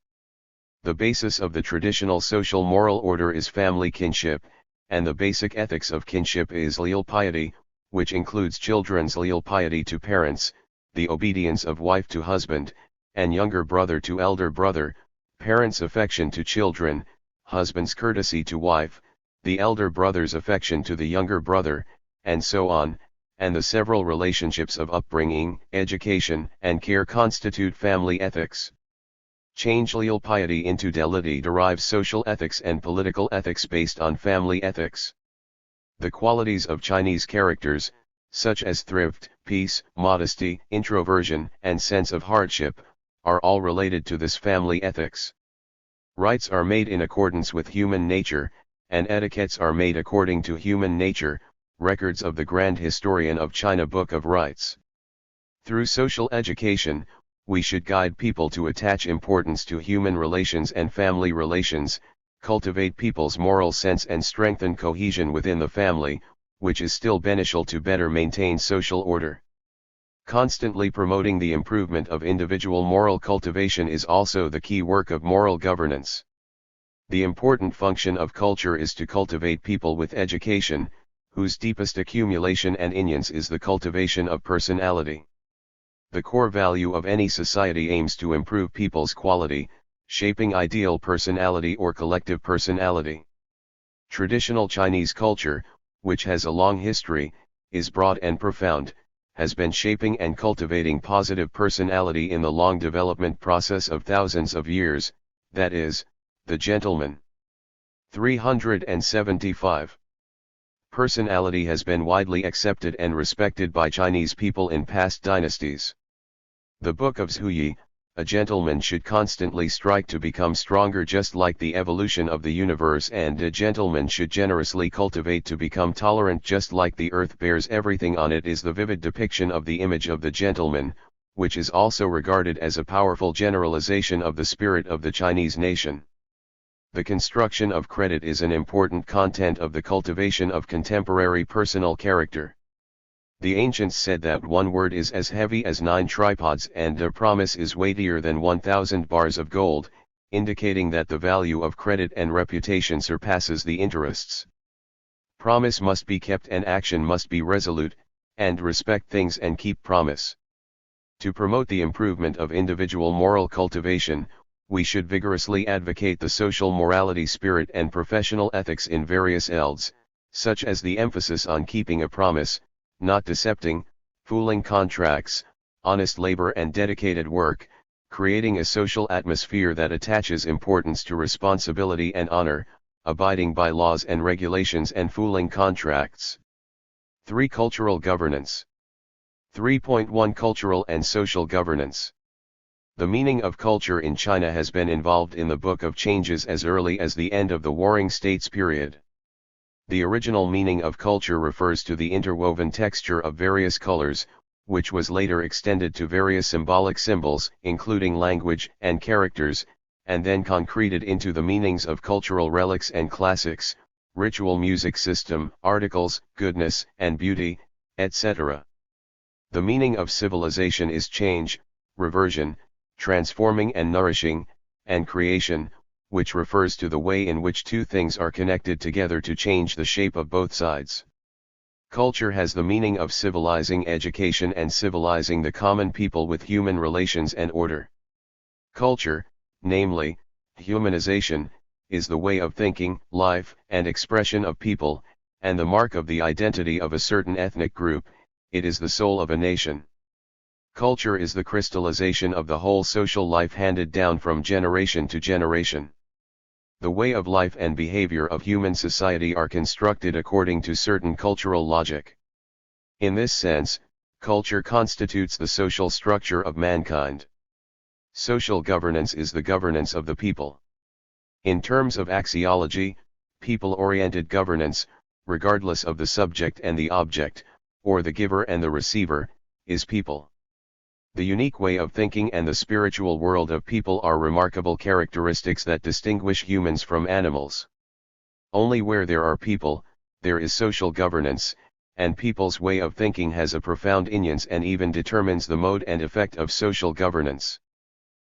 The basis of the traditional social moral order is family kinship, and the basic ethics of kinship is leal piety, which includes children's leal piety to parents, the obedience of wife to husband, and younger brother to elder brother, parents' affection to children, husband's courtesy to wife, the elder brother's affection to the younger brother, and so on, and the several relationships of upbringing, education, and care constitute family ethics. Change leal piety into delity derives social ethics and political ethics based on family ethics. The qualities of Chinese characters, such as thrift, peace, modesty, introversion, and sense of hardship, are all related to this family ethics. Rites are made in accordance with human nature, and etiquettes are made according to human nature, records of the Grand Historian of China Book of Rites. Through social education, we should guide people to attach importance to human relations and family relations, cultivate people's moral sense and strengthen cohesion within the family, which is still beneficial to better maintain social order. Constantly promoting the improvement of individual moral cultivation is also the key work of moral governance. The important function of culture is to cultivate people with education, whose deepest accumulation and eminence is the cultivation of personality. The core value of any society aims to improve people's quality, shaping ideal personality or collective personality. Traditional Chinese culture, which has a long history, is broad and profound, has been shaping and cultivating positive personality in the long development process of thousands of years, that is, the gentleman. 375. Personality has been widely accepted and respected by Chinese people in past dynasties. The Book of Zhuyi, a gentleman should constantly strive to become stronger just like the evolution of the universe, and a gentleman should generously cultivate to become tolerant just like the earth bears everything on it, is the vivid depiction of the image of the gentleman, which is also regarded as a powerful generalization of the spirit of the Chinese nation. The construction of credit is an important content of the cultivation of contemporary personal character. The ancients said that one word is as heavy as 9 tripods and a promise is weightier than 1,000 bars of gold, indicating that the value of credit and reputation surpasses the interests. Promise must be kept and action must be resolute, and respect things and keep promise. To promote the improvement of individual moral cultivation, we should vigorously advocate the social morality spirit and professional ethics in various elds, such as the emphasis on keeping a promise, not decepting, fooling contracts, honest labor and dedicated work, creating a social atmosphere that attaches importance to responsibility and honor, abiding by laws and regulations and fooling contracts. 3. Cultural governance. 3.1 Cultural and social governance. The meaning of culture in China has been involved in the Book of Changes as early as the end of the Warring States period. The original meaning of culture refers to the interwoven texture of various colors, which was later extended to various symbolic symbols, including language and characters, and then concreted into the meanings of cultural relics and classics, ritual music system, articles, goodness and beauty, etc. The meaning of civilization is change, reversion, transforming and nourishing, and creation, which refers to the way in which two things are connected together to change the shape of both sides. Culture has the meaning of civilizing education and civilizing the common people with human relations and order. Culture, namely, humanization, is the way of thinking, life, and expression of people, and the mark of the identity of a certain ethnic group. It is the soul of a nation. Culture is the crystallization of the whole social life handed down from generation to generation. The way of life and behavior of human society are constructed according to certain cultural logic. In this sense, Culture constitutes the social structure of mankind. Social governance is the governance of the people. In terms of axiology, people-oriented governance, regardless of the subject and the object, or the giver and the receiver, is people. The unique way of thinking and the spiritual world of people are remarkable characteristics that distinguish humans from animals. Only where there are people, there is social governance, and people's way of thinking has a profound influence and even determines the mode and effect of social governance.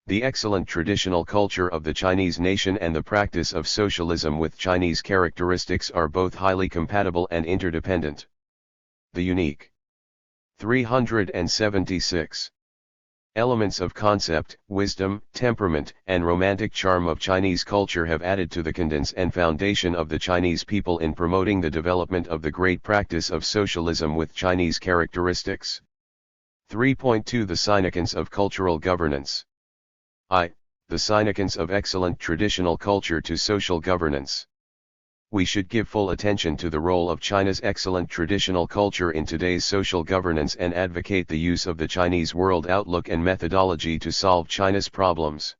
The excellent traditional culture of the Chinese nation and the practice of socialism with Chinese characteristics are both highly compatible and interdependent. The unique 376 elements of concept, wisdom, temperament, and romantic charm of Chinese culture have added to the cadence and foundation of the Chinese people in promoting the development of the great practice of socialism with Chinese characteristics. 3.2 The significance of cultural governance. The significance of excellent traditional culture to social governance. We should give full attention to the role of China's excellent traditional culture in today's social governance and advocate the use of the Chinese world outlook and methodology to solve China's problems.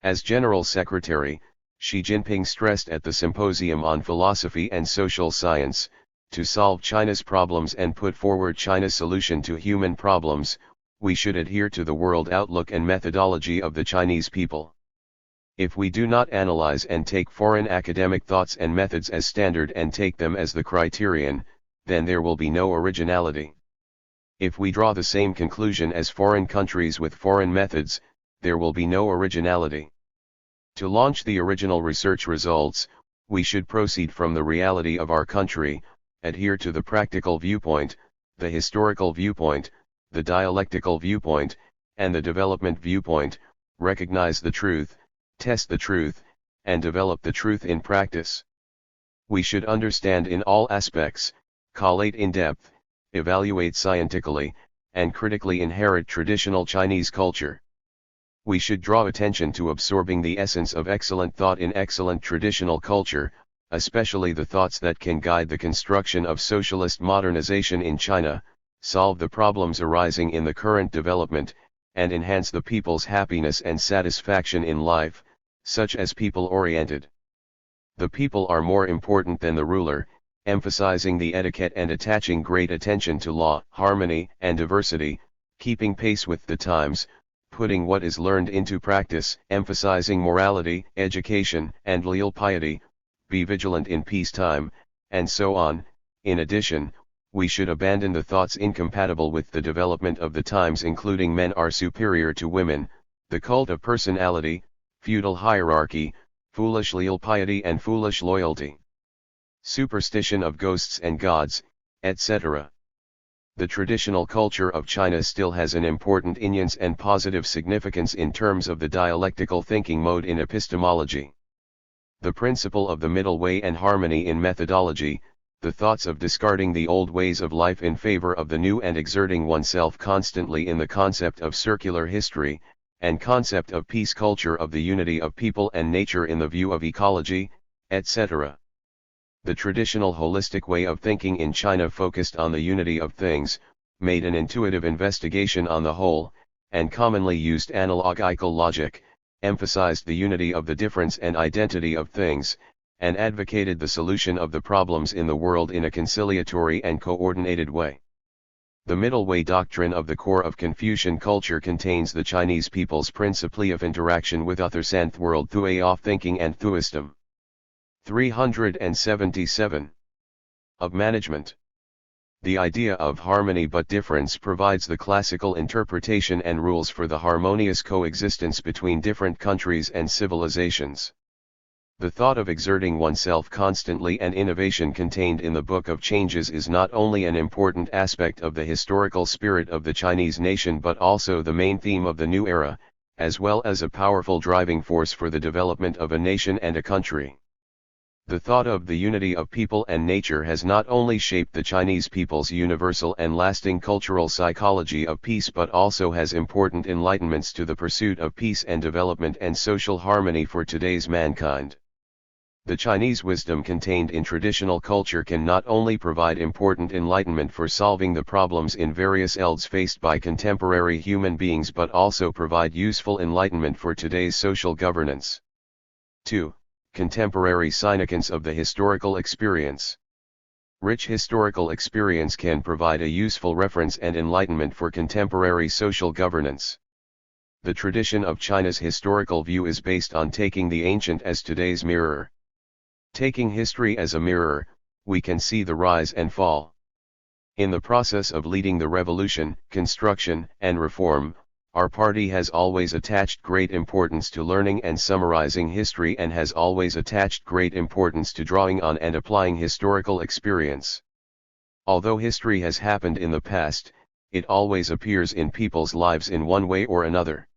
As General Secretary, Xi Jinping stressed at the Symposium on Philosophy and Social Science, to solve China's problems and put forward China's solution to human problems, we should adhere to the world outlook and methodology of the Chinese people. If we do not analyze and take foreign academic thoughts and methods as standard and take them as the criterion, then there will be no originality. If we draw the same conclusion as foreign countries with foreign methods, there will be no originality. To launch the original research results, we should proceed from the reality of our country, adhere to the practical viewpoint, the historical viewpoint, the dialectical viewpoint, and the development viewpoint, recognize the truth, test the truth, and develop the truth in practice. We should understand in all aspects, collate in depth, evaluate scientifically, and critically inherit traditional Chinese culture. We should draw attention to absorbing the essence of excellent thought in excellent traditional culture, especially the thoughts that can guide the construction of socialist modernization in China, solve the problems arising in the current development, and enhance the people's happiness and satisfaction in life, such as people-oriented. The people are more important than the ruler, emphasizing the etiquette and attaching great attention to law, harmony, and diversity, keeping pace with the times, putting what is learned into practice, emphasizing morality, education, and leal piety, be vigilant in peacetime, and so on. In addition, we should abandon the thoughts incompatible with the development of the times, including men are superior to women, the cult of personality, feudal hierarchy, foolish leal piety and foolish loyalty, superstition of ghosts and gods, etc. The traditional culture of China still has an important influence and positive significance in terms of the dialectical thinking mode in epistemology. The principle of the middle way and harmony in methodology, the thoughts of discarding the old ways of life in favor of the new and exerting oneself constantly in the concept of circular history, and concept of peace culture of the unity of people and nature in the view of ecology, etc. The traditional holistic way of thinking in China focused on the unity of things, made an intuitive investigation on the whole, and commonly used analogical logic, emphasized the unity of the difference and identity of things, and advocated the solution of the problems in the world in a conciliatory and coordinated way. The middle way doctrine of the core of Confucian culture contains the Chinese people's principle of interaction with others and world through of thinking and thuisdom. 377. Of management. The idea of harmony but difference provides the classical interpretation and rules for the harmonious coexistence between different countries and civilizations. The thought of exerting oneself constantly and innovation contained in the Book of Changes is not only an important aspect of the historical spirit of the Chinese nation but also the main theme of the new era, as well as a powerful driving force for the development of a nation and a country. The thought of the unity of people and nature has not only shaped the Chinese people's universal and lasting cultural psychology of peace but also has important enlightenments to the pursuit of peace and development and social harmony for today's mankind. The Chinese wisdom contained in traditional culture can not only provide important enlightenment for solving the problems in various fields faced by contemporary human beings but also provide useful enlightenment for today's social governance. 2. Contemporary significance of the historical experience. Rich historical experience can provide a useful reference and enlightenment for contemporary social governance. The tradition of China's historical view is based on taking the ancient as today's mirror. Taking history as a mirror, we can see the rise and fall. In the process of leading the revolution, construction, and reform, our party has always attached great importance to learning and summarizing history and has always attached great importance to drawing on and applying historical experience. Although history has happened in the past, it always appears in people's lives in one way or another.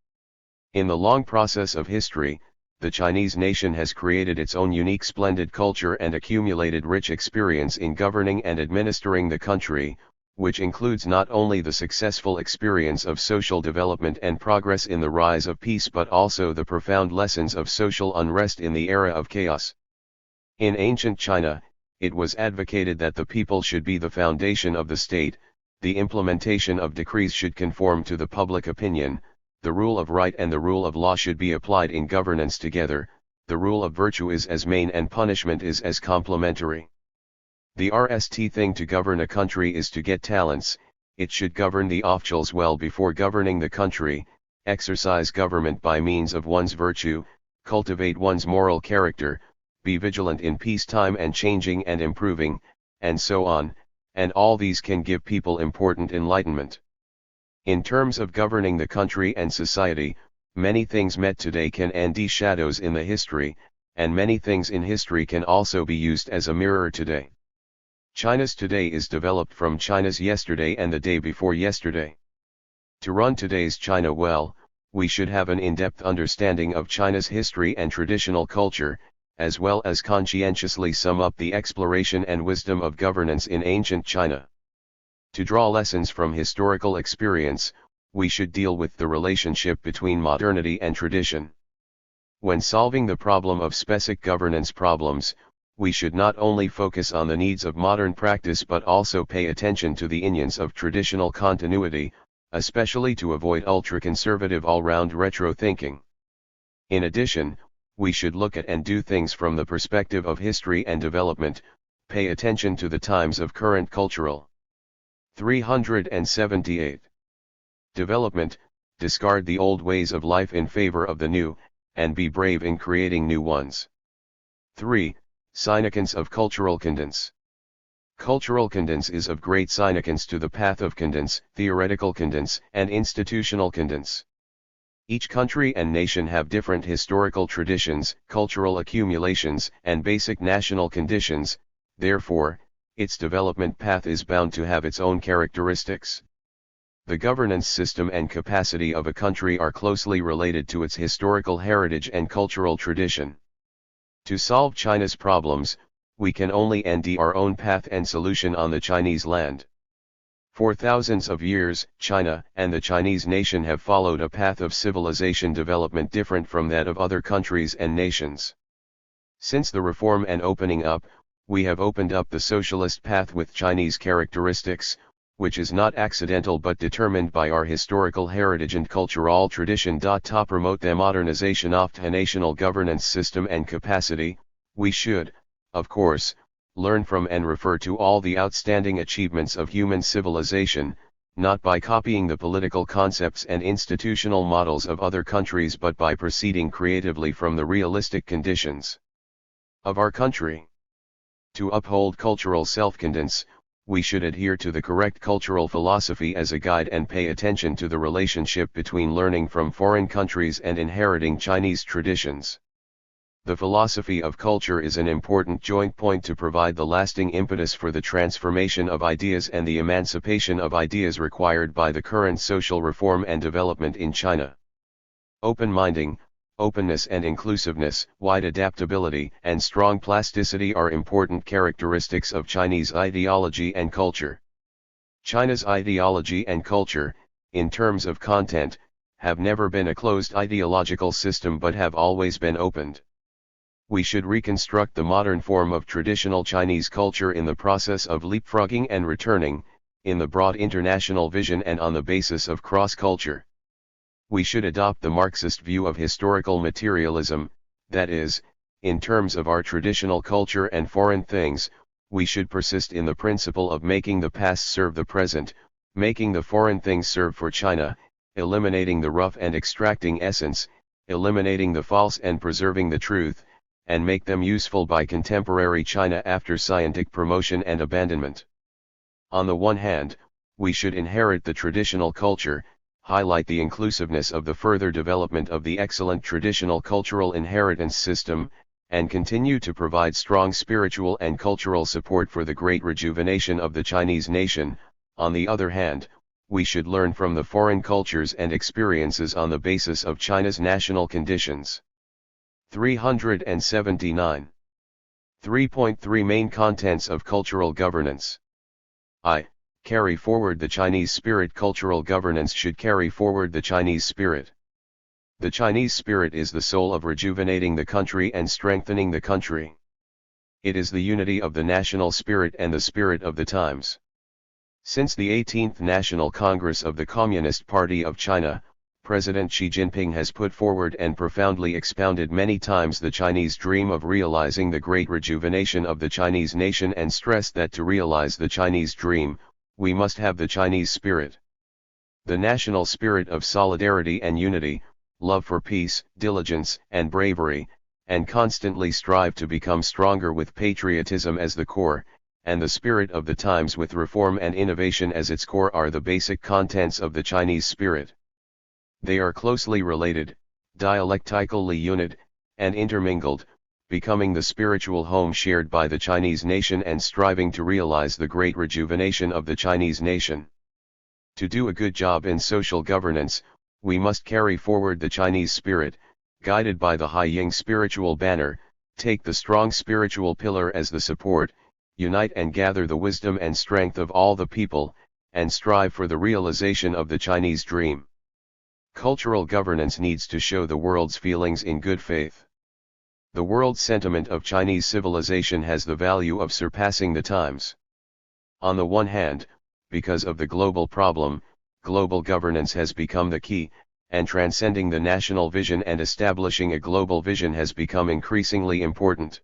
In the long process of history, the Chinese nation has created its own unique splendid culture and accumulated rich experience in governing and administering the country, which includes not only the successful experience of social development and progress in the rise of peace but also the profound lessons of social unrest in the era of chaos. In ancient China, it was advocated that the people should be the foundation of the state, the implementation of decrees should conform to the public opinion, the rule of right and the rule of law should be applied in governance together, the rule of virtue is as main and punishment is as complementary. The RST thing to govern a country is to get talents, it should govern the officials well before governing the country, exercise government by means of one's virtue, cultivate one's moral character, be vigilant in peacetime and changing and improving, and so on, and all these can give people important enlightenment. In terms of governing the country and society, many things met today can be shadows in the history, and many things in history can also be used as a mirror today. China's today is developed from China's yesterday and the day before yesterday. To run today's China well, we should have an in-depth understanding of China's history and traditional culture, as well as conscientiously sum up the exploration and wisdom of governance in ancient China. To draw lessons from historical experience, we should deal with the relationship between modernity and tradition. When solving the problem of specific governance problems, we should not only focus on the needs of modern practice but also pay attention to the unions of traditional continuity, especially to avoid ultra-conservative all-round retro thinking. In addition, we should look at and do things from the perspective of history and development, pay attention to the times of current cultural. 378. Development, discard the old ways of life in favor of the new, and be brave in creating new ones. 3. Significance of cultural cadence. Cultural cadence is of great significance to the path of cadence, theoretical cadence, and institutional cadence. Each country and nation have different historical traditions, cultural accumulations, and basic national conditions, therefore, its development path is bound to have its own characteristics. The governance system and capacity of a country are closely related to its historical heritage and cultural tradition. To solve China's problems, we can only end our own path and solution on the Chinese land. For thousands of years, China and the Chinese nation have followed a path of civilization development different from that of other countries and nations. Since the reform and opening up, we have opened up the socialist path with Chinese characteristics, which is not accidental but determined by our historical heritage and cultural tradition. To promote the modernization of the national governance system and capacity, we should, of course, learn from and refer to all the outstanding achievements of human civilization, not by copying the political concepts and institutional models of other countries but by proceeding creatively from the realistic conditions of our country. To uphold cultural self-cadence, we should adhere to the correct cultural philosophy as a guide and pay attention to the relationship between learning from foreign countries and inheriting Chinese traditions. The philosophy of culture is an important joint point to provide the lasting impetus for the transformation of ideas and the emancipation of ideas required by the current social reform and development in China. Open-minding, openness and inclusiveness, wide adaptability and strong plasticity are important characteristics of Chinese ideology and culture. China's ideology and culture, in terms of content, have never been a closed ideological system but have always been opened. We should reconstruct the modern form of traditional Chinese culture in the process of leapfrogging and returning, in the broad international vision and on the basis of cross-culture. We should adopt the Marxist view of historical materialism, that is, in terms of our traditional culture and foreign things, we should persist in the principle of making the past serve the present, making the foreign things serve for China, eliminating the rough and extracting essence, eliminating the false and preserving the truth, and make them useful by contemporary China after scientific promotion and abandonment. On the one hand, we should inherit the traditional culture, highlight the inclusiveness of the further development of the excellent traditional cultural inheritance system, and continue to provide strong spiritual and cultural support for the great rejuvenation of the Chinese nation. On the other hand, we should learn from the foreign cultures and experiences on the basis of China's national conditions. 379. 3.3 Main contents of cultural governance. I. Carry forward the Chinese spirit. Cultural governance should carry forward the Chinese spirit. The Chinese spirit is the soul of rejuvenating the country and strengthening the country. It is the unity of the national spirit and the spirit of the times. Since the 18th National Congress of the Communist Party of China, President Xi Jinping has put forward and profoundly expounded many times the Chinese dream of realizing the great rejuvenation of the Chinese nation and stressed that to realize the Chinese dream, we must have the Chinese spirit. The national spirit of solidarity and unity, love for peace, diligence and bravery, and constantly strive to become stronger with patriotism as the core, and the spirit of the times with reform and innovation as its core are the basic contents of the Chinese spirit. They are closely related, dialectically unit, and intermingled, becoming the spiritual home shared by the Chinese nation and striving to realize the great rejuvenation of the Chinese nation. To do a good job in social governance, we must carry forward the Chinese spirit, guided by the Hai Ying spiritual banner, take the strong spiritual pillar as the support, unite and gather the wisdom and strength of all the people, and strive for the realization of the Chinese dream. Cultural governance needs to show the world's feelings in good faith. The world's sentiment of Chinese civilization has the value of surpassing the times. On the one hand, because of the global problem, global governance has become the key, and transcending the national vision and establishing a global vision has become increasingly important.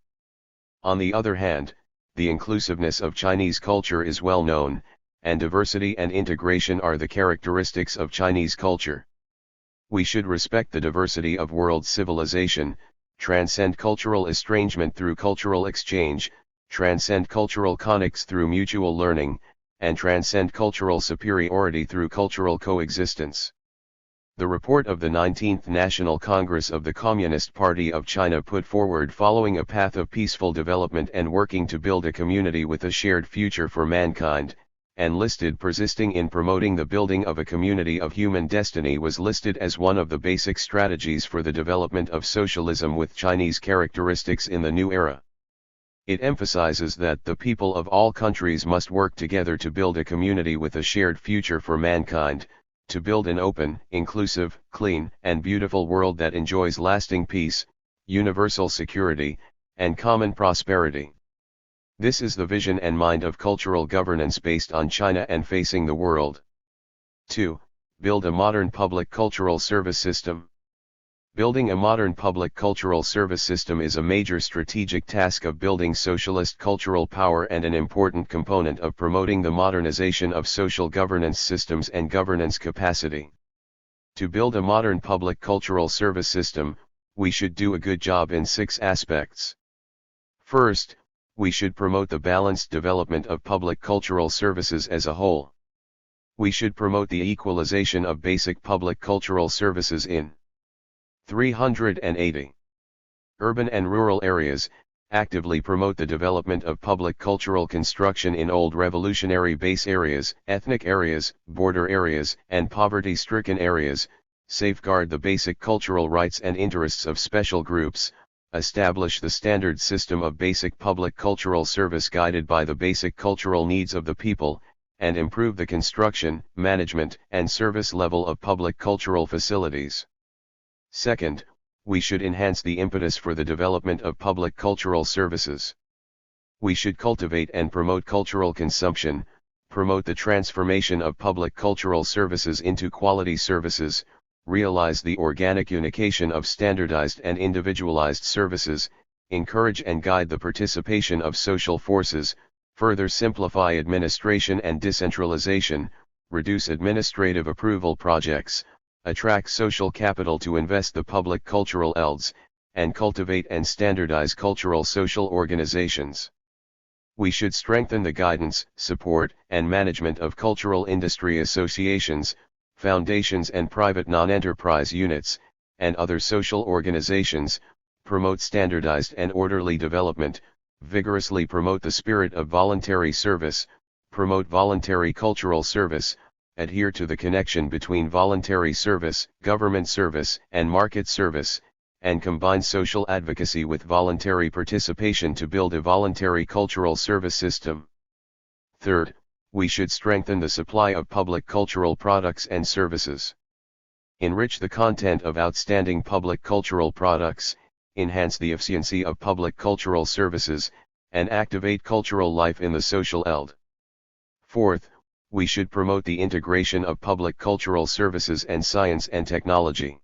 On the other hand, the inclusiveness of Chinese culture is well known, and diversity and integration are the characteristics of Chinese culture. We should respect the diversity of world civilization, transcend cultural estrangement through cultural exchange, transcend cultural connects through mutual learning, and transcend cultural superiority through cultural coexistence. The report of the 19th National Congress of the Communist Party of China put forward following a path of peaceful development and working to build a community with a shared future for mankind, and listed persisting in promoting the building of a community of human destiny was listed as one of the basic strategies for the development of socialism with Chinese characteristics in the new era. It emphasizes that the people of all countries must work together to build a community with a shared future for mankind, to build an open, inclusive, clean, and beautiful world that enjoys lasting peace, universal security, and common prosperity. This is the vision and mind of cultural governance based on China and facing the world. 2. Build a modern public cultural service system. Building a modern public cultural service system is a major strategic task of building socialist cultural power and an important component of promoting the modernization of social governance systems and governance capacity. To build a modern public cultural service system, we should do a good job in 6 aspects. First, we should promote the balanced development of public cultural services as a whole. We should promote the equalization of basic public cultural services in 380 urban and rural areas, actively promote the development of public cultural construction in old revolutionary base areas, ethnic areas, border areas, and poverty-stricken areas, safeguard the basic cultural rights and interests of special groups, establish the standard system of basic public cultural service guided by the basic cultural needs of the people, and improve the construction, management, and service level of public cultural facilities. Second, We should enhance the impetus for the development of public cultural services. We should cultivate and promote cultural consumption, promote the transformation of public cultural services into quality services, realize the organic unification of standardized and individualized services, encourage and guide the participation of social forces, further simplify administration and decentralization, reduce administrative approval projects, attract social capital to invest the public cultural elds, and cultivate and standardize cultural social organizations. We should strengthen the guidance, support, and management of cultural industry associations, foundations and private non-enterprise units, and other social organizations, promote standardized and orderly development, vigorously promote the spirit of voluntary service, promote voluntary cultural service, adhere to the connection between voluntary service, government service, and market service, and combine social advocacy with voluntary participation to build a voluntary cultural service system. Third, we should strengthen the supply of public cultural products and services. Enrich the content of outstanding public cultural products, enhance the efficiency of public cultural services, and activate cultural life in the social eld. Fourth, we should promote the integration of public cultural services and science and technology.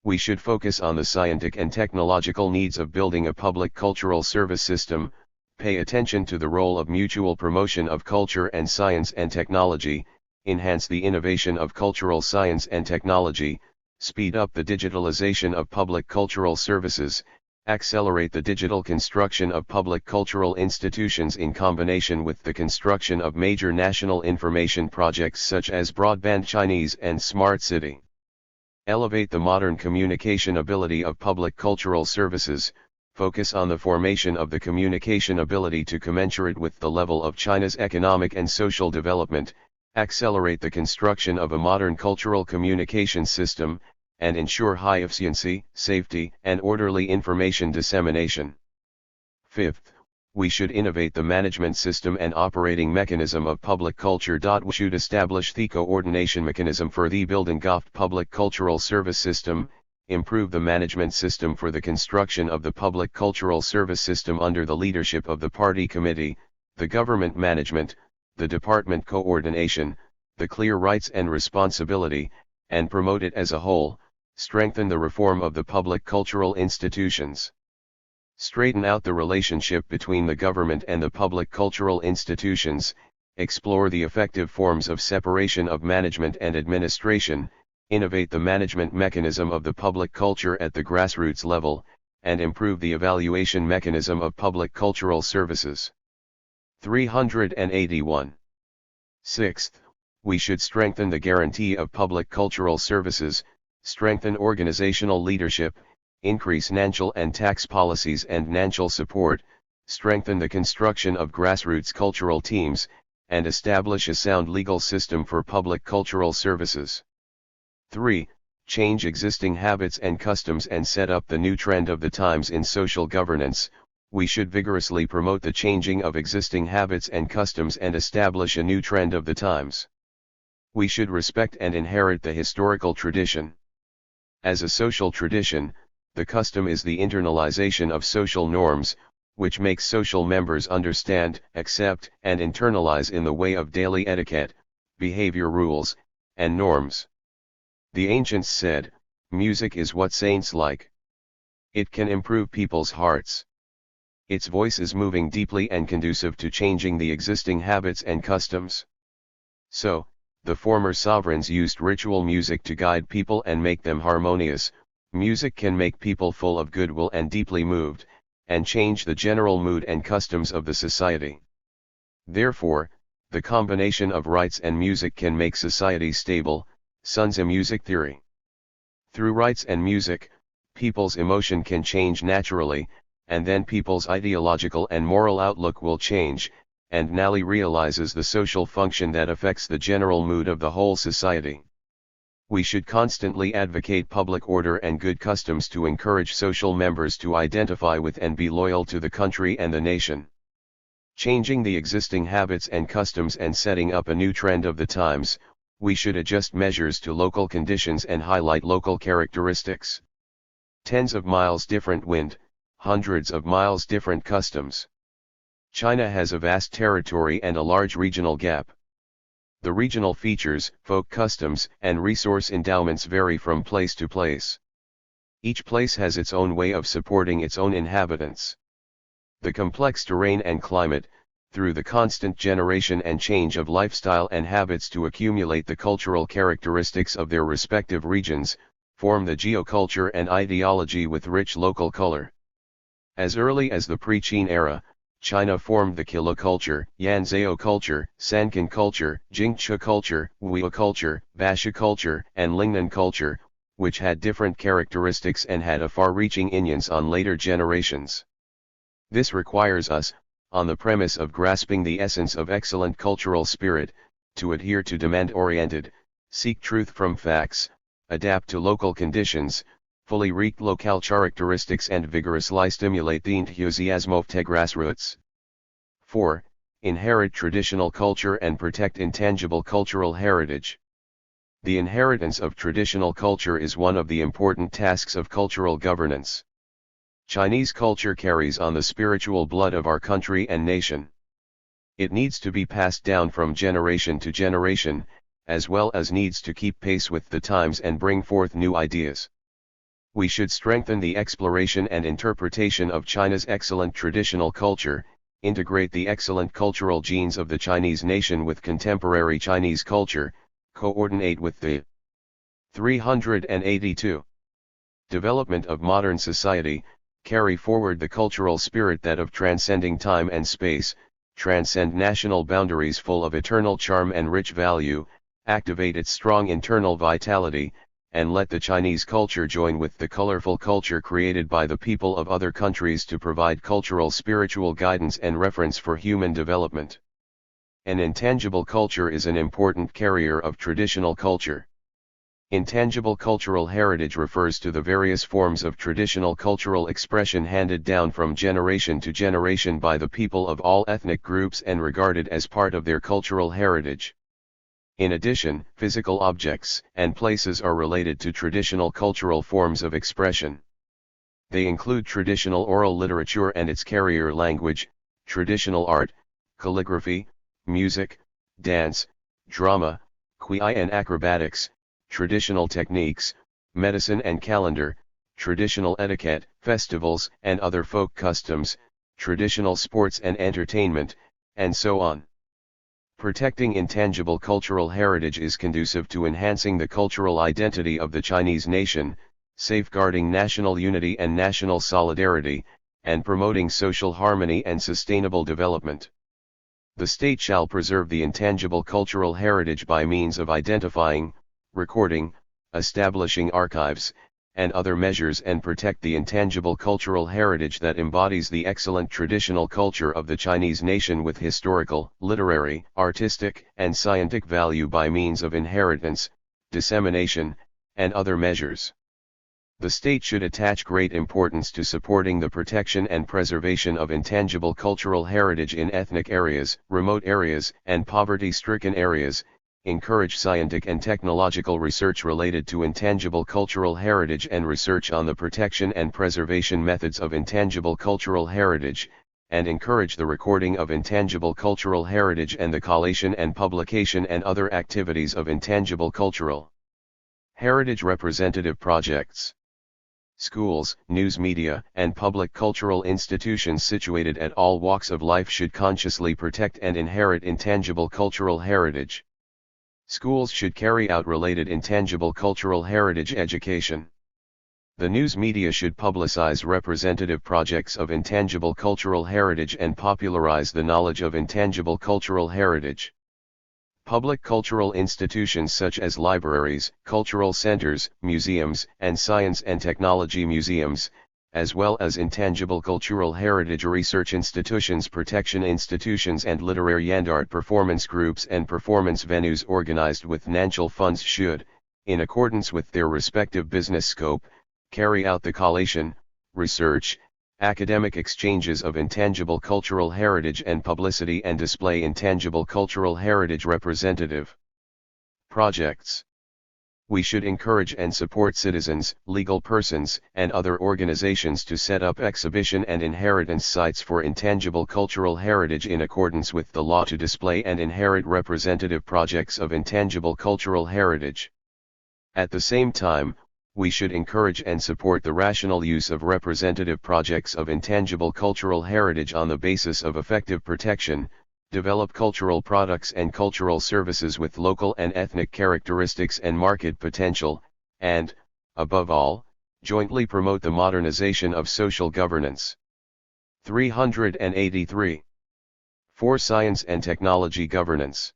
We should focus on the scientific and technological needs of building a public cultural service system, pay attention to the role of mutual promotion of culture and science and technology, enhance the innovation of cultural science and technology, speed up the digitalization of public cultural services, accelerate the digital construction of public cultural institutions in combination with the construction of major national information projects such as Broadband Chinese and Smart City. Elevate the modern communication ability of public cultural services, focus on the formation of the communication ability to commensurate with the level of China's economic and social development, accelerate the construction of a modern cultural communication system, and ensure high efficiency, safety, and orderly information dissemination. Fifth, we should innovate the management system and operating mechanism of public culture. We should establish the coordination mechanism for the building of public cultural service system, improve the management system for the construction of the public cultural service system under the leadership of the party committee, the government management, the department coordination, the clear rights and responsibility, and promote it as a whole, strengthen the reform of the public cultural institutions. Straighten out the relationship between the government and the public cultural institutions, explore the effective forms of separation of management and administration, innovate the management mechanism of the public culture at the grassroots level, and improve the evaluation mechanism of public cultural services. 381. Sixth, we should strengthen the guarantee of public cultural services, strengthen organizational leadership, increase financial and tax policies and financial support, strengthen the construction of grassroots cultural teams, and establish a sound legal system for public cultural services. 3. Change existing habits and customs and set up the new trend of the times in social governance. We should vigorously promote the changing of existing habits and customs and establish a new trend of the times. We should respect and inherit the historical tradition. As a social tradition, the custom is the internalization of social norms, which makes social members understand, accept, and internalize in the way of daily etiquette, behavior rules, and norms. The ancients said, music is what saints like. It can improve people's hearts. Its voice is moving deeply and conducive to changing the existing habits and customs. So, the former sovereigns used ritual music to guide people and make them harmonious. Music can make people full of goodwill and deeply moved, and change the general mood and customs of the society. Therefore, the combination of rites and music can make society stable. Sun's music theory. Through rites and music, people's emotion can change naturally, and then people's ideological and moral outlook will change, and Nally realizes the social function that affects the general mood of the whole society. We should constantly advocate public order and good customs to encourage social members to identify with and be loyal to the country and the nation. Changing the existing habits and customs and setting up a new trend of the times, we should adjust measures to local conditions and highlight local characteristics. Tens of miles different wind, hundreds of miles different customs. China has a vast territory and a large regional gap. The regional features, folk customs, and resource endowments vary from place to place. Each place has its own way of supporting its own inhabitants. The complex terrain and climate, through the constant generation and change of lifestyle and habits to accumulate the cultural characteristics of their respective regions, form the geoculture and ideology with rich local color. As early as the pre-Qin era, China formed the Kilo culture, Yanzhou culture, Sankan culture, Jingche culture, Wuya culture, Basha culture, and Lingnan culture, which had different characteristics and had a far-reaching influence on later generations. This requires us, on the premise of grasping the essence of excellent cultural spirit, to adhere to demand-oriented, seek truth from facts, adapt to local conditions, fully reach local characteristics and vigorously stimulate the enthusiasm of the grassroots. 4. Inherit traditional culture and protect intangible cultural heritage. The inheritance of traditional culture is one of the important tasks of cultural governance. Chinese culture carries on the spiritual blood of our country and nation. It needs to be passed down from generation to generation, as well as needs to keep pace with the times and bring forth new ideas. We should strengthen the exploration and interpretation of China's excellent traditional culture, integrate the excellent cultural genes of the Chinese nation with contemporary Chinese culture, coordinate with the 382 development of modern society, carry forward the cultural spirit that of transcending time and space, transcend national boundaries full of eternal charm and rich value, activate its strong internal vitality, and let the Chinese culture join with the colorful culture created by the people of other countries to provide cultural spiritual guidance and reference for human development. An intangible culture is an important carrier of traditional culture. Intangible cultural heritage refers to the various forms of traditional cultural expression handed down from generation to generation by the people of all ethnic groups and regarded as part of their cultural heritage. In addition, physical objects and places are related to traditional cultural forms of expression. They include traditional oral literature and its carrier language, traditional art, calligraphy, music, dance, drama, qi and acrobatics, traditional techniques, medicine and calendar, traditional etiquette, festivals and other folk customs, traditional sports and entertainment, and so on. Protecting intangible cultural heritage is conducive to enhancing the cultural identity of the Chinese nation, safeguarding national unity and national solidarity, and promoting social harmony and sustainable development. The state shall preserve the intangible cultural heritage by means of identifying, recording, establishing archives, and other measures and protect the intangible cultural heritage that embodies the excellent traditional culture of the Chinese nation with historical, literary, artistic, and scientific value by means of inheritance, dissemination, and other measures. The state should attach great importance to supporting the protection and preservation of intangible cultural heritage in ethnic areas, remote areas, and poverty-stricken areas, encourage scientific and technological research related to intangible cultural heritage and research on the protection and preservation methods of intangible cultural heritage, and encourage the recording of intangible cultural heritage and the collation and publication and other activities of intangible cultural heritage representative projects. Schools, news media, and public cultural institutions situated at all walks of life should consciously protect and inherit intangible cultural heritage. Schools should carry out related intangible cultural heritage education. The news media should publicize representative projects of intangible cultural heritage and popularize the knowledge of intangible cultural heritage. Public cultural institutions such as libraries, cultural centers, museums, and science and technology museums, as well as intangible cultural heritage research institutions, protection institutions, and literary and art performance groups and performance venues organized with national funds should, in accordance with their respective business scope, carry out the collation, research, academic exchanges of intangible cultural heritage and publicity and display intangible cultural heritage representative projects. We should encourage and support citizens, legal persons, and other organizations to set up exhibition and inheritance sites for intangible cultural heritage in accordance with the law to display and inherit representative projects of intangible cultural heritage. At the same time, we should encourage and support the rational use of representative projects of intangible cultural heritage on the basis of effective protection, develop cultural products and cultural services with local and ethnic characteristics and market potential, and, above all, jointly promote the modernization of social governance. 383. 4. Science and technology governance.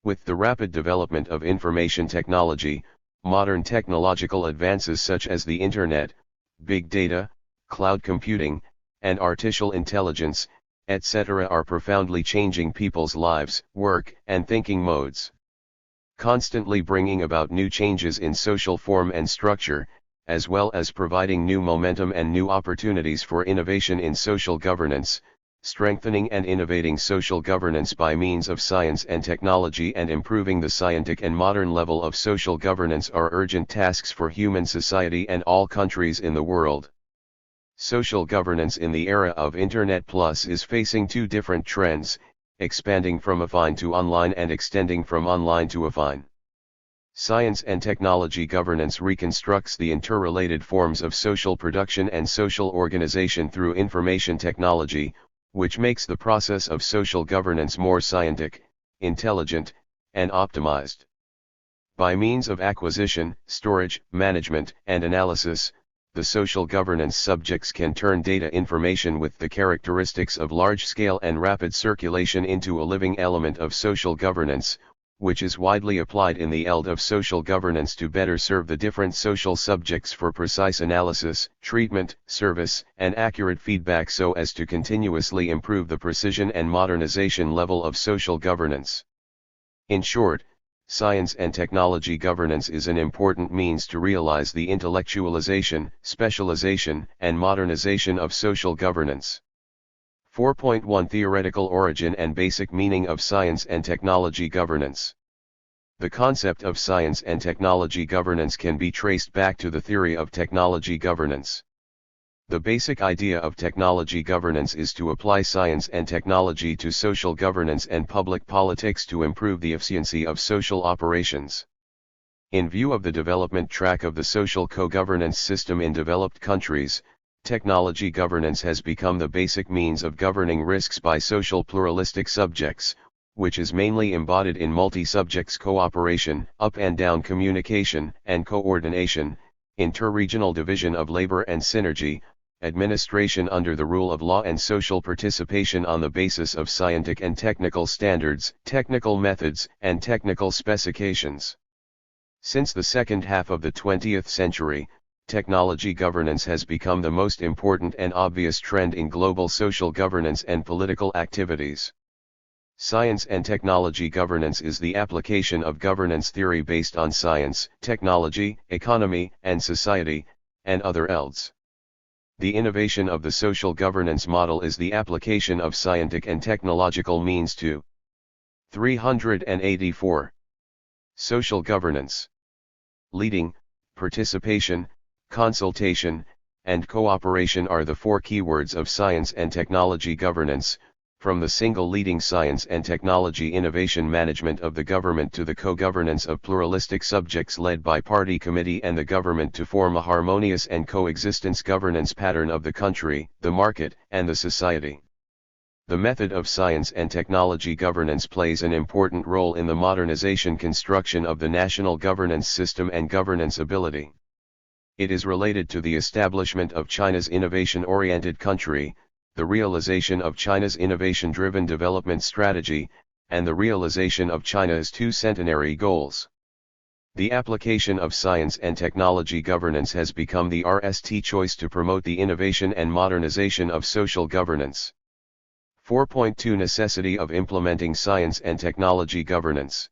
With the rapid development of information technology, modern technological advances such as the Internet, big data, cloud computing, and artificial intelligence, etc. are profoundly changing people's lives, work, and thinking modes. Constantly bringing about new changes in social form and structure, as well as providing new momentum and new opportunities for innovation in social governance, strengthening and innovating social governance by means of science and technology and improving the scientific and modern level of social governance are urgent tasks for human society and all countries in the world. Social governance in the era of Internet Plus is facing two different trends, expanding from offline to online and extending from online to offline. Science and technology governance reconstructs the interrelated forms of social production and social organization through information technology, which makes the process of social governance more scientific, intelligent, and optimized. By means of acquisition, storage, management, and analysis, the social governance subjects can turn data information with the characteristics of large-scale and rapid circulation into a living element of social governance, which is widely applied in the field of social governance to better serve the different social subjects for precise analysis, treatment, service, and accurate feedback so as to continuously improve the precision and modernization level of social governance. In short, science and technology governance is an important means to realize the intellectualization, specialization, and modernization of social governance. 4.1 Theoretical origin and basic meaning of science and technology governance. The concept of science and technology governance can be traced back to the theory of technology governance. The basic idea of technology governance is to apply science and technology to social governance and public politics to improve the efficiency of social operations. In view of the development track of the social co-governance system in developed countries, technology governance has become the basic means of governing risks by social pluralistic subjects, which is mainly embodied in multi-subjects cooperation, up and down communication and coordination, inter-regional division of labor and synergy, administration under the rule of law and social participation on the basis of scientific and technical standards, technical methods, and technical specifications. Since the second half of the 20th century, technology governance has become the most important and obvious trend in global social governance and political activities. Science and technology governance is the application of governance theory based on science, technology, economy, and society, and other fields. The innovation of the social governance model is the application of scientific and technological means to 384. Social governance. Leading, participation, consultation, and cooperation are the four keywords of science and technology governance, from the single leading science and technology innovation management of the government to the co-governance of pluralistic subjects led by party committee and the government to form a harmonious and coexistence governance pattern of the country, the market, and the society. The method of science and technology governance plays an important role in the modernization construction of the national governance system and governance ability. It is related to the establishment of China's innovation-oriented country, the realization of China's innovation-driven development strategy, and the realization of China's two centenary goals. The application of science and technology governance has become the RST choice to promote the innovation and modernization of social governance. 4.2 Necessity of implementing science and technology governance.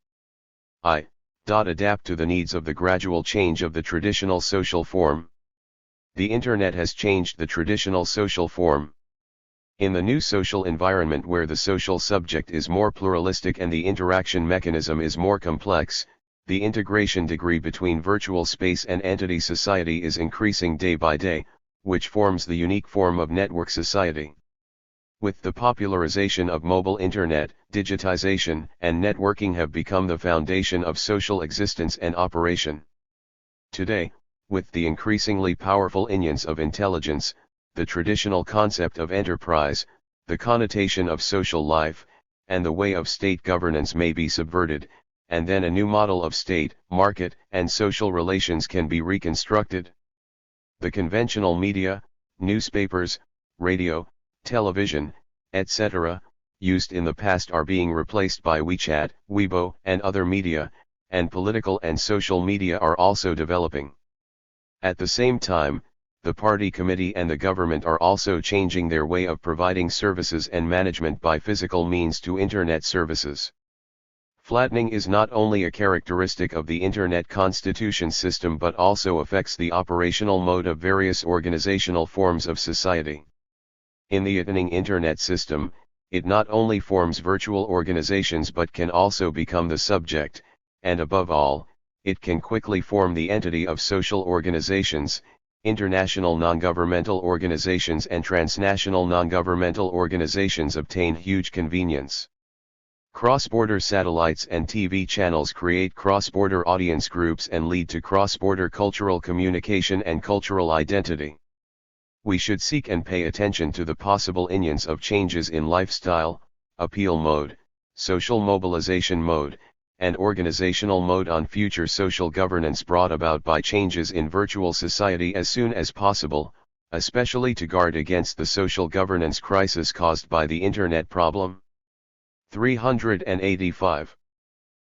Adapt to the needs of the gradual change of the traditional social form. The Internet has changed the traditional social form. In the new social environment where the social subject is more pluralistic and the interaction mechanism is more complex, The integration degree between virtual space and entity society is increasing day by day, which forms the unique form of network society. With the popularization of mobile internet, digitization and networking have become the foundation of social existence and operation. Today, with the increasingly powerful engines of intelligence, the traditional concept of enterprise, the connotation of social life, and the way of state governance may be subverted, and then a new model of state, market, and social relations can be reconstructed. The conventional media, newspapers, radio, television, etc., used in the past are being replaced by WeChat, Weibo, and other media, and political and social media are also developing. At the same time, the party committee and the government are also changing their way of providing services and management by physical means to internet services. Flattening is not only a characteristic of the internet constitution system but also affects the operational mode of various organizational forms of society. In the flattening internet system, it not only forms virtual organizations but can also become the subject, and above all, it can quickly form the entity of social organizations. International non-governmental organizations and transnational non-governmental organizations obtain huge convenience. Cross-border satellites and TV channels create cross-border audience groups and lead to cross-border cultural communication and cultural identity. We should seek and pay attention to the possible engines of changes in lifestyle, appeal mode, social mobilization mode, and organizational mode on future social governance brought about by changes in virtual society as soon as possible, especially to guard against the social governance crisis caused by the Internet problem. 385.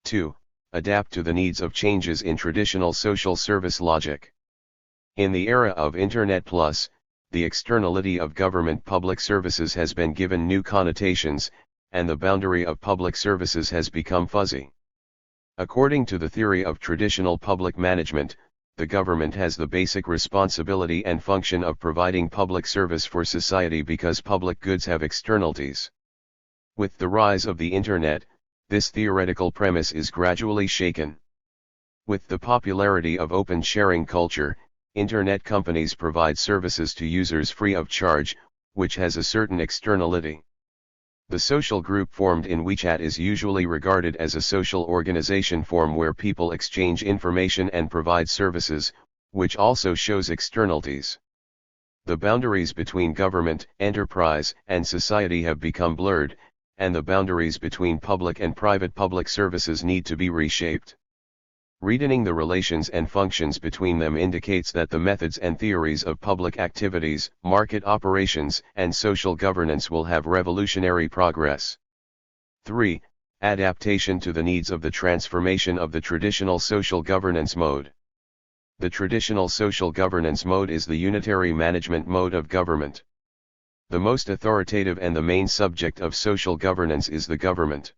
2. Adapt to the needs of changes in traditional social service logic. In the era of Internet Plus, the externality of government public services has been given new connotations, and the boundary of public services has become fuzzy. According to the theory of traditional public management, the government has the basic responsibility and function of providing public service for society because public goods have externalities. With the rise of the Internet, this theoretical premise is gradually shaken. With the popularity of open sharing culture, Internet companies provide services to users free of charge, which has a certain externality. The social group formed in WeChat is usually regarded as a social organization form where people exchange information and provide services, which also shows externalities. The boundaries between government, enterprise, and society have become blurred, and the boundaries between public and private public services need to be reshaped. Reasoning the relations and functions between them indicates that the methods and theories of public activities, market operations, and social governance will have revolutionary progress. 3. Adaptation to the needs of the transformation of the traditional social governance mode. The traditional social governance mode is the unitary management mode of government. The most authoritative and the main subject of social governance is the government.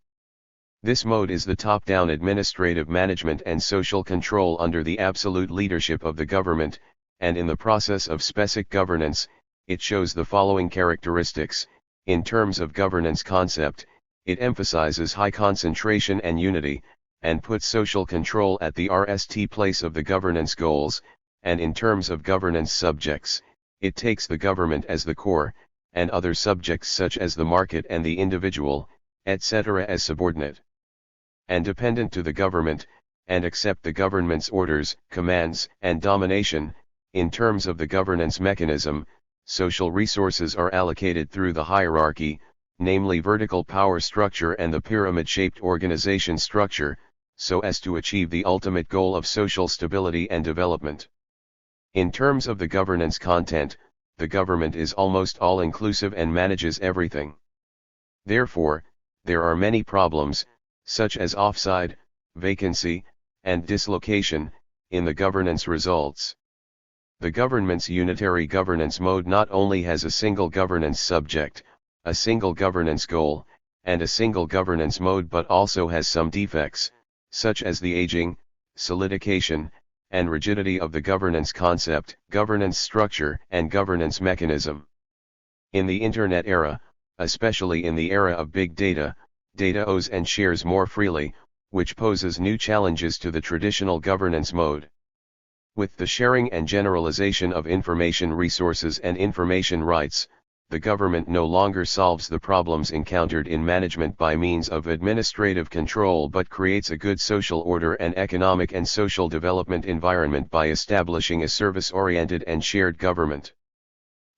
This mode is the top-down administrative management and social control under the absolute leadership of the government, and in the process of specific governance, it shows the following characteristics. In terms of governance concept, it emphasizes high concentration and unity, and puts social control at the RST place of the governance goals, and in terms of governance subjects, it takes the government as the core, and other subjects such as the market and the individual, etc. as subordinate and dependent to the government, and accept the government's orders, commands, and domination. In terms of the governance mechanism, social resources are allocated through the hierarchy, namely vertical power structure and the pyramid-shaped organization structure, so as to achieve the ultimate goal of social stability and development. In terms of the governance content, the government is almost all-inclusive and manages everything. Therefore, there are many problems, such as offside, vacancy, and dislocation, in the governance results. The government's unitary governance mode not only has a single governance subject, a single governance goal, and a single governance mode but also has some defects, such as the aging, solidification, and rigidity of the governance concept, governance structure, and governance mechanism. In the Internet era, especially in the era of big data, data owes and shares more freely, which poses new challenges to the traditional governance mode. With the sharing and generalization of information resources and information rights, the government no longer solves the problems encountered in management by means of administrative control but creates a good social order and economic and social development environment by establishing a service-oriented and shared government.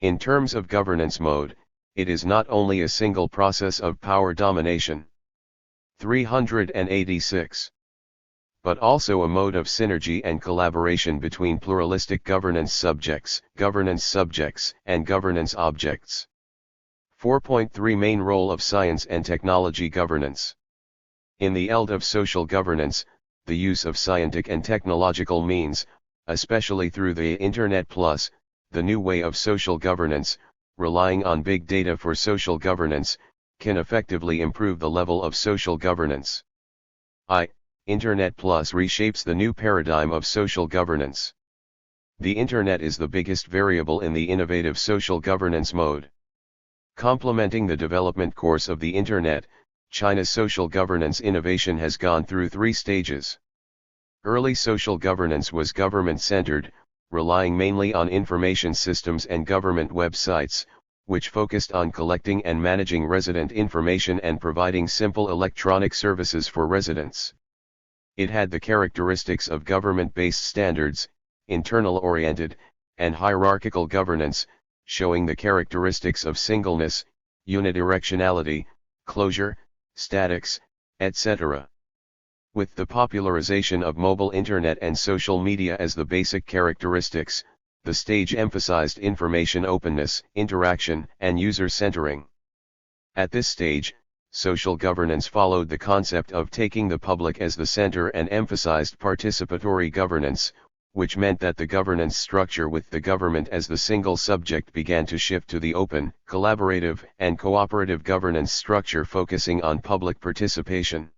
In terms of governance mode, it is not only a single process of power domination. 386. But also a mode of synergy and collaboration between pluralistic governance subjects, and governance objects. 4.3 Main role of science and technology governance. In the eld of social governance, the use of scientific and technological means, especially through the Internet plus, the new way of social governance, relying on big data for social governance, can effectively improve the level of social governance. Internet Plus reshapes the new paradigm of social governance. The Internet is the biggest variable in the innovative social governance mode. Complementing the development course of the Internet, China's social governance innovation has gone through 3 stages. Early social governance was government-centered, relying mainly on information systems and government websites, which focused on collecting and managing resident information and providing simple electronic services for residents. It had the characteristics of government-based standards, internal-oriented, and hierarchical governance, showing the characteristics of singleness, unidirectionality, closure, statics, etc. With the popularization of mobile internet and social media as the basic characteristics, the stage emphasized information openness, interaction, and user-centering. At this stage, social governance followed the concept of taking the public as the center and emphasized participatory governance, which meant that the governance structure with the government as the single subject began to shift to the open, collaborative, and cooperative governance structure focusing on public participation.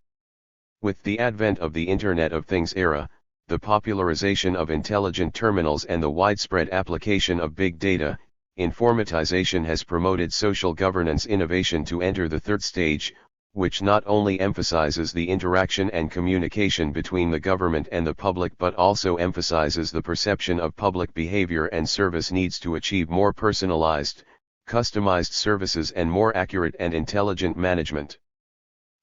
With the advent of the Internet of Things era, the popularization of intelligent terminals and the widespread application of big data, informatization has promoted social governance innovation to enter the 3rd stage, which not only emphasizes the interaction and communication between the government and the public but also emphasizes the perception of public behavior and service needs to achieve more personalized, customized services and more accurate and intelligent management.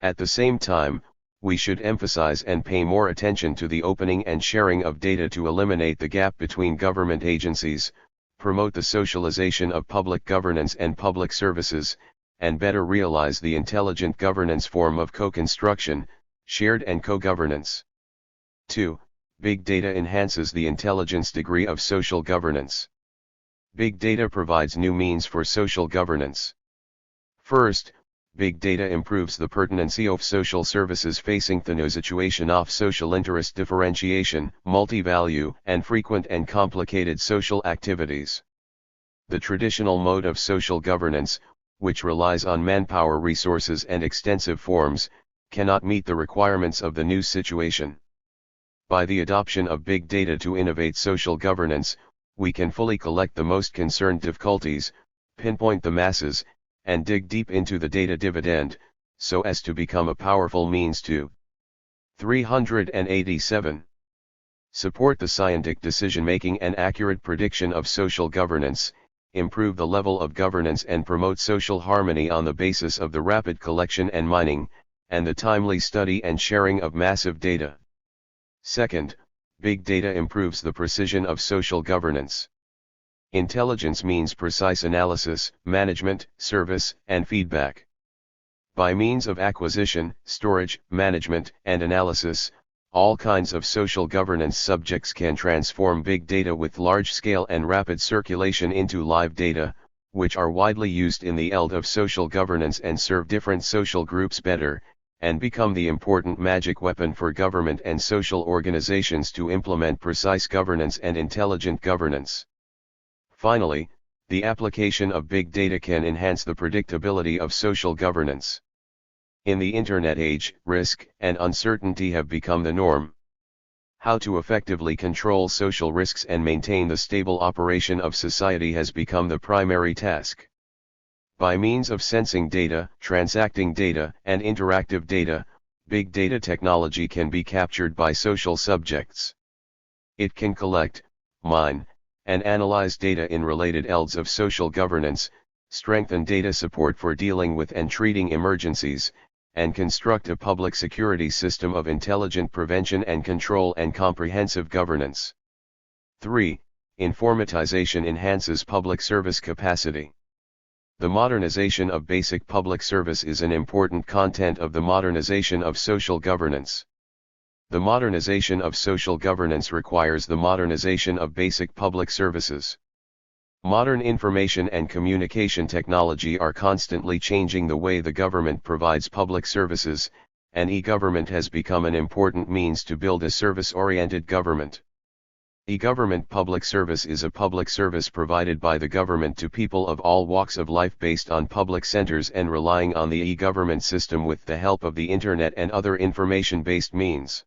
At the same time, we should emphasize and pay more attention to the opening and sharing of data to eliminate the gap between government agencies, promote the socialization of public governance and public services, and better realize the intelligent governance form of co-construction, shared and co-governance. 2. Big data enhances the intelligence degree of social governance. Big data provides new means for social governance. First, big data improves the pertinency of social services facing the situation of social interest differentiation, multi-value, and frequent and complicated social activities. The traditional mode of social governance, which relies on manpower resources and extensive forms, cannot meet the requirements of the new situation. By the adoption of big data to innovate social governance, we can fully collect the most concerned difficulties, pinpoint the masses, and dig deep into the data dividend, so as to become a powerful means to 387. Support the scientific decision-making and accurate prediction of social governance, improve the level of governance and promote social harmony on the basis of the rapid collection and mining, and the timely study and sharing of massive data. Second, big data improves the precision of social governance. Intelligence means precise analysis, management, service, and feedback. By means of acquisition, storage, management, and analysis, all kinds of social governance subjects can transform big data with large-scale and rapid circulation into live data, which are widely used in the eld of social governance and serve different social groups better, and become the important magic weapon for government and social organizations to implement precise governance and intelligent governance. Finally, the application of big data can enhance the predictability of social governance. In the Internet age, risk and uncertainty have become the norm. How to effectively control social risks and maintain the stable operation of society has become the primary task. By means of sensing data, transacting data, and interactive data, Big data technology can be captured by social subjects. It can collect, mine, and analyze data in related fields of social governance, strengthen data support for dealing with and treating emergencies, and construct a public security system of intelligent prevention and control and comprehensive governance. 3. Informatization enhances public service capacity. The modernization of basic public service is an important content of the modernization of social governance. The modernization of social governance requires the modernization of basic public services. Modern information and communication technology are constantly changing the way the government provides public services, and e-government has become an important means to build a service-oriented government. E-government public service is a public service provided by the government to people of all walks of life based on public centers and relying on the e-government system with the help of the internet and other information-based means.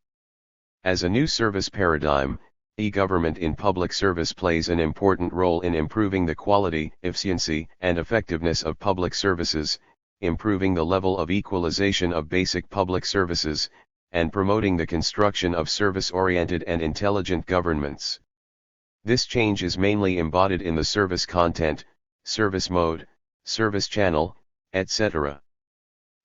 As a new service paradigm, e-government in public service plays an important role in improving the quality, efficiency, and effectiveness of public services, improving the level of equalization of basic public services, and promoting the construction of service-oriented and intelligent governments. This change is mainly embodied in the service content, service mode, service channel, etc.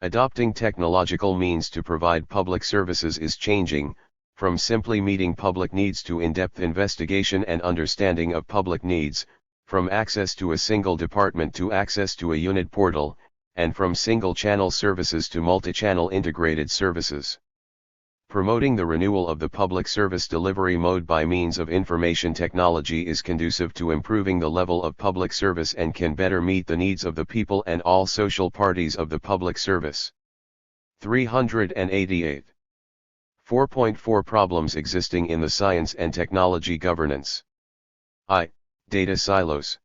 Adopting technological means to provide public services is changing, from simply meeting public needs to in-depth investigation and understanding of public needs, from access to a single department to access to a unit portal, and from single-channel services to multi-channel integrated services. Promoting the renewal of the public service delivery mode by means of information technology is conducive to improving the level of public service and can better meet the needs of the people and all social parties of the public service. 388. 4.4 Problems existing in the science and technology governance. I. Data silos.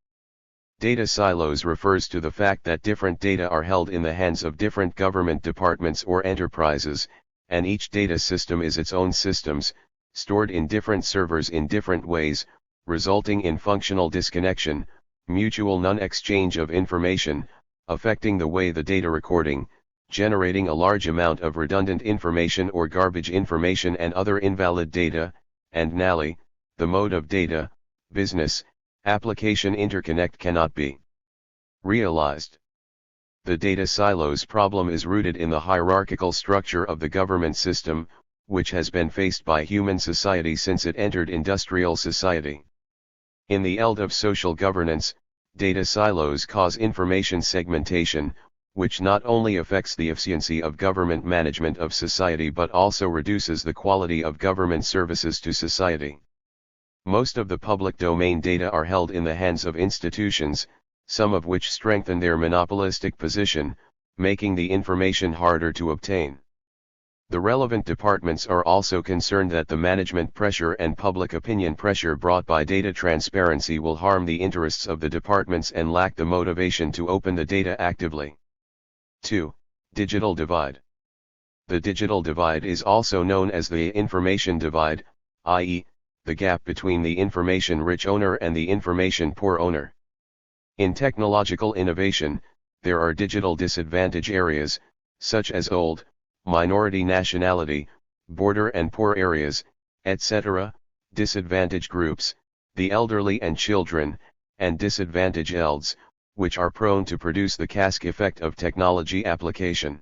Data silos refers to the fact that different data are held in the hands of different government departments or enterprises, and each data system is its own systems, stored in different servers in different ways, resulting in functional disconnection, mutual non-exchange of information, affecting the way the data recording, generating a large amount of redundant information or garbage information and other invalid data, and NALI, the mode of data, business, application interconnect cannot be realized. The data silos problem is rooted in the hierarchical structure of the government system, which has been faced by human society since it entered industrial society. In the field of social governance, data silos cause information segmentation, which not only affects the efficiency of government management of society but also reduces the quality of government services to society. Most of the public domain data are held in the hands of institutions, some of which strengthen their monopolistic position, making the information harder to obtain. The relevant departments are also concerned that the management pressure and public opinion pressure brought by data transparency will harm the interests of the departments and lack the motivation to open the data actively. 2. Digital divide. The digital divide is also known as the information divide, i.e., the gap between the information-rich owner and the information-poor owner. In technological innovation, there are digital disadvantage areas, such as old, minority nationality, border and poor areas, etc., disadvantage groups, the elderly and children, and disadvantage elds, which are prone to produce the cascade effect of technology application.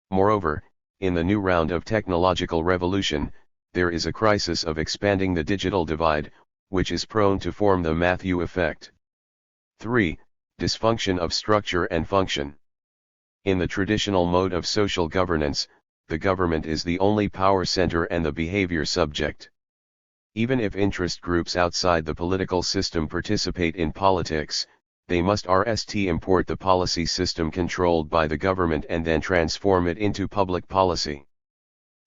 Moreover, in the new round of technological revolution, there is a crisis of expanding the digital divide, which is prone to form the Matthew effect. 3. Dysfunction of structure and function. In the traditional mode of social governance, the government is the only power center and the behavior subject. Even if interest groups outside the political system participate in politics, they must import the policy system controlled by the government and then transform it into public policy.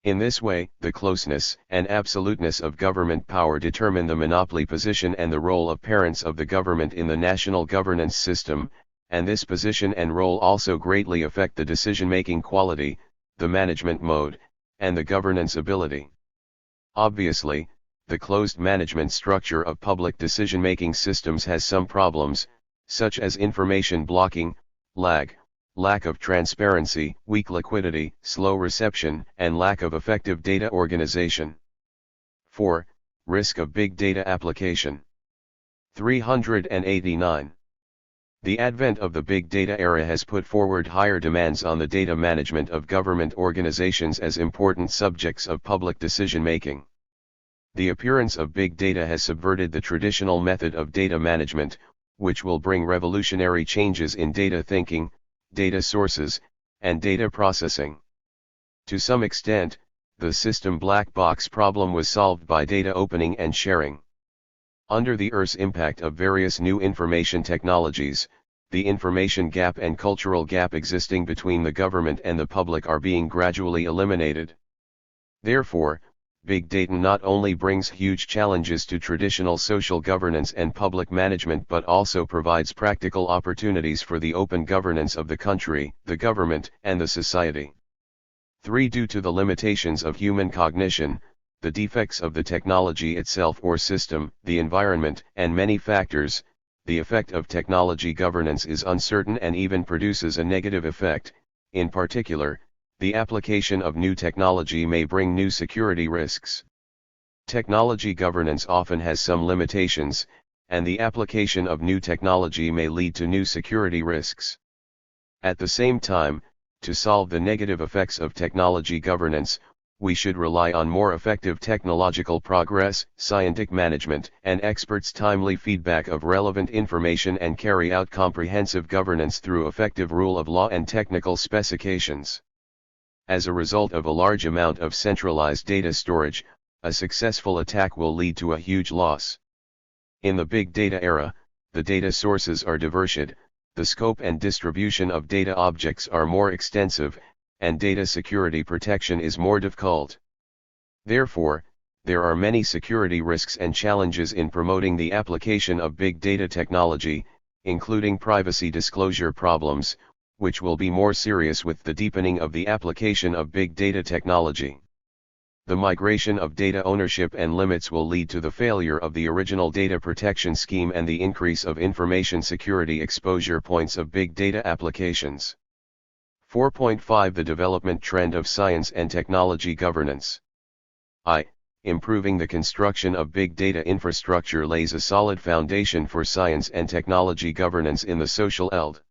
In this way, the closeness and absoluteness of government power determine the monopoly position and the role of parents of the government in the national governance system, and this position and role also greatly affect the decision-making quality, the management mode, and the governance ability. Obviously, the closed management structure of public decision-making systems has some problems, such as information blocking, lag, lack of transparency, weak liquidity, slow reception, and lack of effective data organization. 4. Risk of big data application. 389. The advent of the big data era has put forward higher demands on the data management of government organizations as important subjects of public decision-making. The appearance of big data has subverted the traditional method of data management, which will bring revolutionary changes in data thinking, data sources, and data processing. To some extent, the system black box problem was solved by data opening and sharing. Under the ER's impact of various new information technologies, the information gap and cultural gap existing between the government and the public are being gradually eliminated. Therefore, big data not only brings huge challenges to traditional social governance and public management but also provides practical opportunities for the open governance of the country, the government, and the society. 3. Due to the limitations of human cognition, the defects of the technology itself or system, the environment, and many factors, the effect of technology governance is uncertain and even produces a negative effect. In particular, the application of new technology may bring new security risks. Technology governance often has some limitations, and the application of new technology may lead to new security risks. At the same time, to solve the negative effects of technology governance, we should rely on more effective technological progress, scientific management, and experts' timely feedback of relevant information and carry out comprehensive governance through effective rule of law and technical specifications. As a result of a large amount of centralized data storage, a successful attack will lead to a huge loss. In the big data era, the data sources are diverse, the scope and distribution of data objects are more extensive, and data security protection is more difficult. Therefore, there are many security risks and challenges in promoting the application of big data technology, including privacy disclosure problems, which will be more serious with the deepening of the application of big data technology. The migration of data ownership and limits will lead to the failure of the original data protection scheme and the increase of information security exposure points of big data applications. 4.5 The development trend of science and technology governance. Improving the construction of big data infrastructure lays a solid foundation for science and technology governance in the social eld.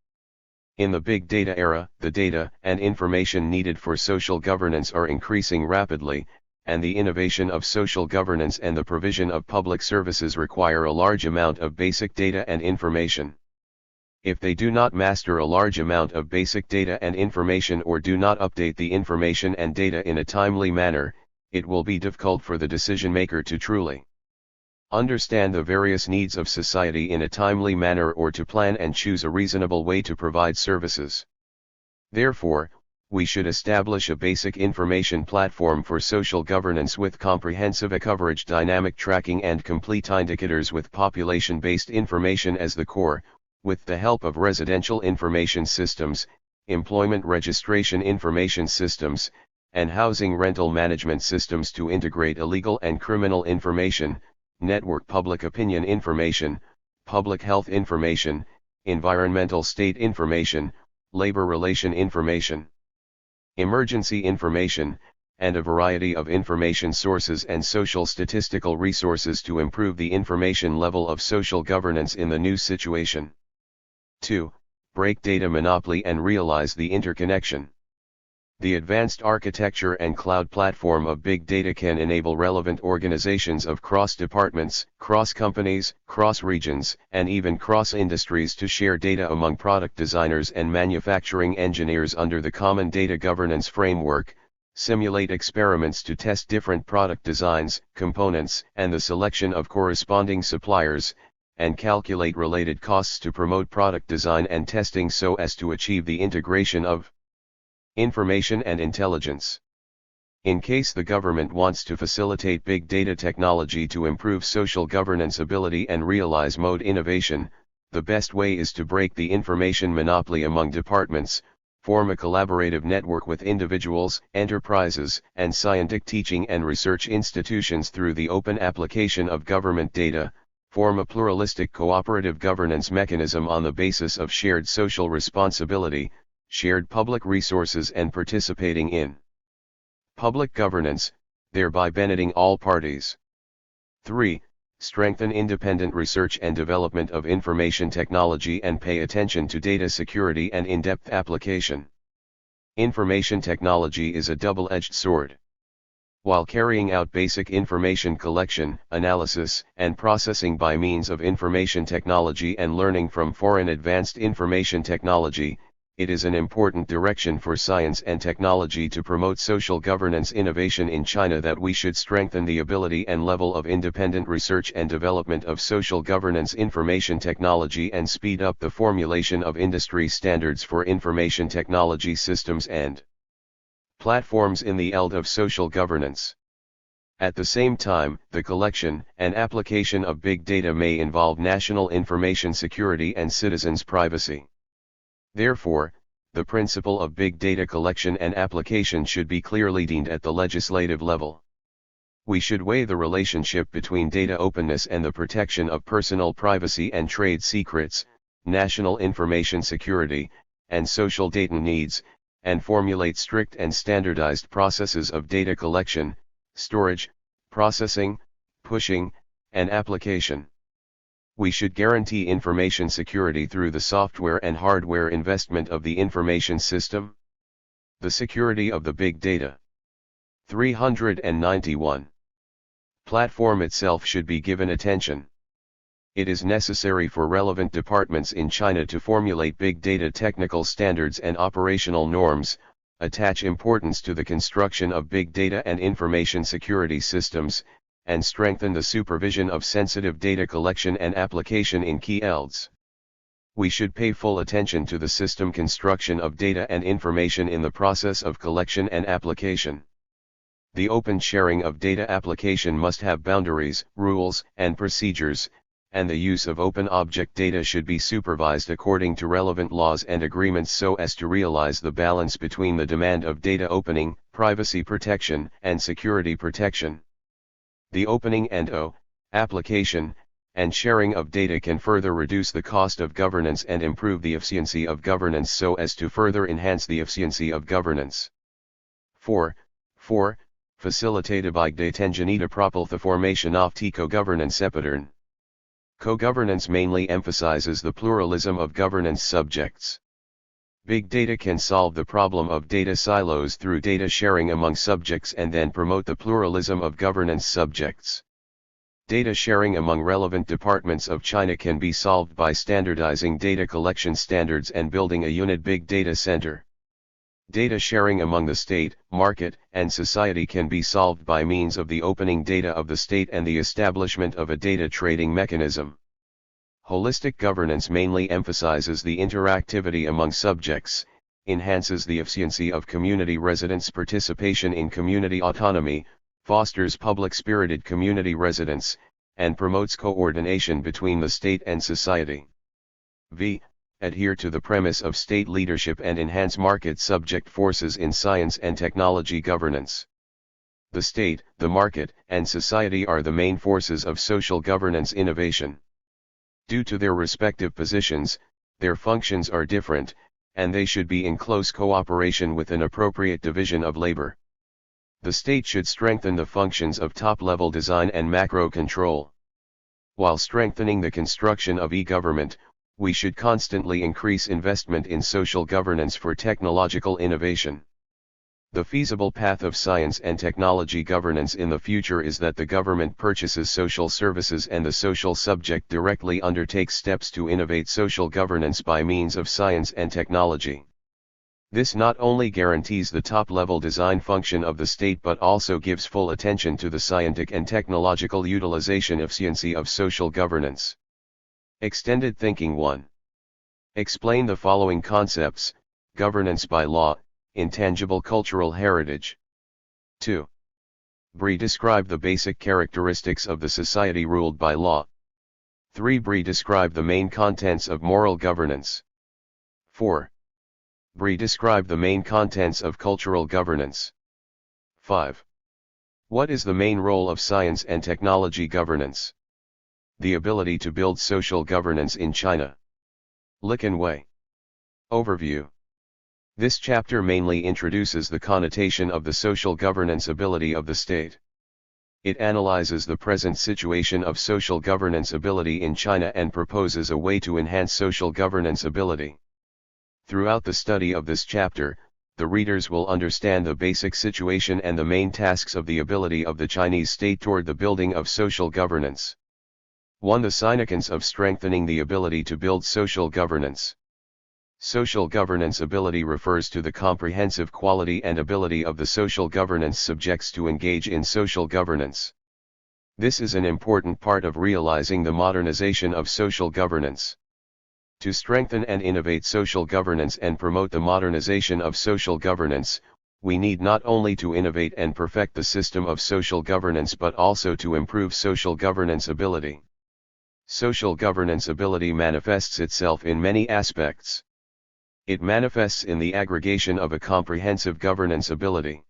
In the big data era, the data and information needed for social governance are increasing rapidly, and the innovation of social governance and the provision of public services require a large amount of basic data and information. If they do not master a large amount of basic data and information or do not update the information and data in a timely manner, it will be difficult for the decision maker to truly understand the various needs of society in a timely manner or to plan and choose a reasonable way to provide services. Therefore, we should establish a basic information platform for social governance with comprehensive coverage, dynamic tracking, and complete indicators with population-based information as the core, with the help of residential information systems, employment registration information systems, and housing rental management systems to integrate illegal and criminal information, network public opinion information, public health information, environmental state information, labor relation information, emergency information, and a variety of information sources and social statistical resources to improve the information level of social governance in the new situation. 2. Break data monopoly and realize the interconnection. The advanced architecture and cloud platform of big data can enable relevant organizations of cross-departments, cross-companies, cross-regions, and even cross-industries to share data among product designers and manufacturing engineers under the common data governance framework, simulate experiments to test different product designs, components, and the selection of corresponding suppliers, and calculate related costs to promote product design and testing so as to achieve the integration of information and intelligence. In case the government wants to facilitate big data technology to improve social governance ability and realize mode innovation, the best way is to break the information monopoly among departments, form a collaborative network with individuals, enterprises, and scientific teaching and research institutions through the open application of government data, form a pluralistic cooperative governance mechanism on the basis of shared social responsibility, shared public resources and participating in public governance, thereby benefiting all parties. 3. Strengthen independent research and development of information technology and pay attention to data security and in-depth application. Information technology is a double-edged sword. While carrying out basic information collection, analysis, and processing by means of information technology and learning from foreign advanced information technology, it is an important direction for science and technology to promote social governance innovation in China that we should strengthen the ability and level of independent research and development of social governance information technology and speed up the formulation of industry standards for information technology systems and platforms in the field of social governance. At the same time, the collection and application of big data may involve national information security and citizens' privacy. Therefore, the principle of big data collection and application should be clearly defined at the legislative level. We should weigh the relationship between data openness and the protection of personal privacy and trade secrets, national information security, and social data needs, and formulate strict and standardized processes of data collection, storage, processing, pushing, and application. We should guarantee information security through the software and hardware investment of the information system. The security of the big data. 391. Platform itself should be given attention. It is necessary for relevant departments in China to formulate big data technical standards and operational norms, attach importance to the construction of big data and information security systems, and strengthen the supervision of sensitive data collection and application in key fields. We should pay full attention to the system construction of data and information in the process of collection and application. The open sharing of data application must have boundaries, rules, and procedures, and the use of open object data should be supervised according to relevant laws and agreements so as to realize the balance between the demand of data opening, privacy protection, and security protection. The opening and application, and sharing of data can further reduce the cost of governance and improve the efficiency of governance so as to further enhance the efficiency of governance. 4. Facilitated by detengenita propel the formation of co-governance pattern. Co-governance mainly emphasizes the pluralism of governance subjects. Big data can solve the problem of data silos through data sharing among subjects and then promote the pluralism of governance subjects. Data sharing among relevant departments of China can be solved by standardizing data collection standards and building a unit big data center. Data sharing among the state, market, and society can be solved by means of the opening data of the state and the establishment of a data trading mechanism. Holistic governance mainly emphasizes the interactivity among subjects, enhances the efficiency of community residents' participation in community autonomy, fosters public-spirited community residents, and promotes coordination between the state and society. Adhere to the premise of state leadership and enhance market subject forces in science and technology governance. The state, the market, and society are the main forces of social governance innovation. Due to their respective positions, their functions are different, and they should be in close cooperation with an appropriate division of labor. The state should strengthen the functions of top-level design and macro control. While strengthening the construction of e-government, we should constantly increase investment in social governance for technological innovation. The feasible path of science and technology governance in the future is that the government purchases social services and the social subject directly undertakes steps to innovate social governance by means of science and technology. This not only guarantees the top-level design function of the state but also gives full attention to the scientific and technological utilization efficiency of social governance. Extended thinking 1. Explain the following concepts: governance by law, intangible cultural heritage. 2. Describe the basic characteristics of the society ruled by law. 3. Describe the main contents of moral governance. 4. Describe the main contents of cultural governance. 5. What is the main role of science and technology governance? The ability to build social governance in China. Liqun Way. Overview. This chapter mainly introduces the connotation of the social governance ability of the state. It analyzes the present situation of social governance ability in China and proposes a way to enhance social governance ability. Throughout the study of this chapter, the readers will understand the basic situation and the main tasks of the ability of the Chinese state toward the building of social governance. 1. The significance of strengthening the ability to build social governance. Social governance ability refers to the comprehensive quality and ability of the social governance subjects to engage in social governance. This is an important part of realizing the modernization of social governance. To strengthen and innovate social governance and promote the modernization of social governance, we need not only to innovate and perfect the system of social governance but also to improve social governance ability. Social governance ability manifests itself in many aspects. It manifests in the aggregation of a comprehensive governance ability.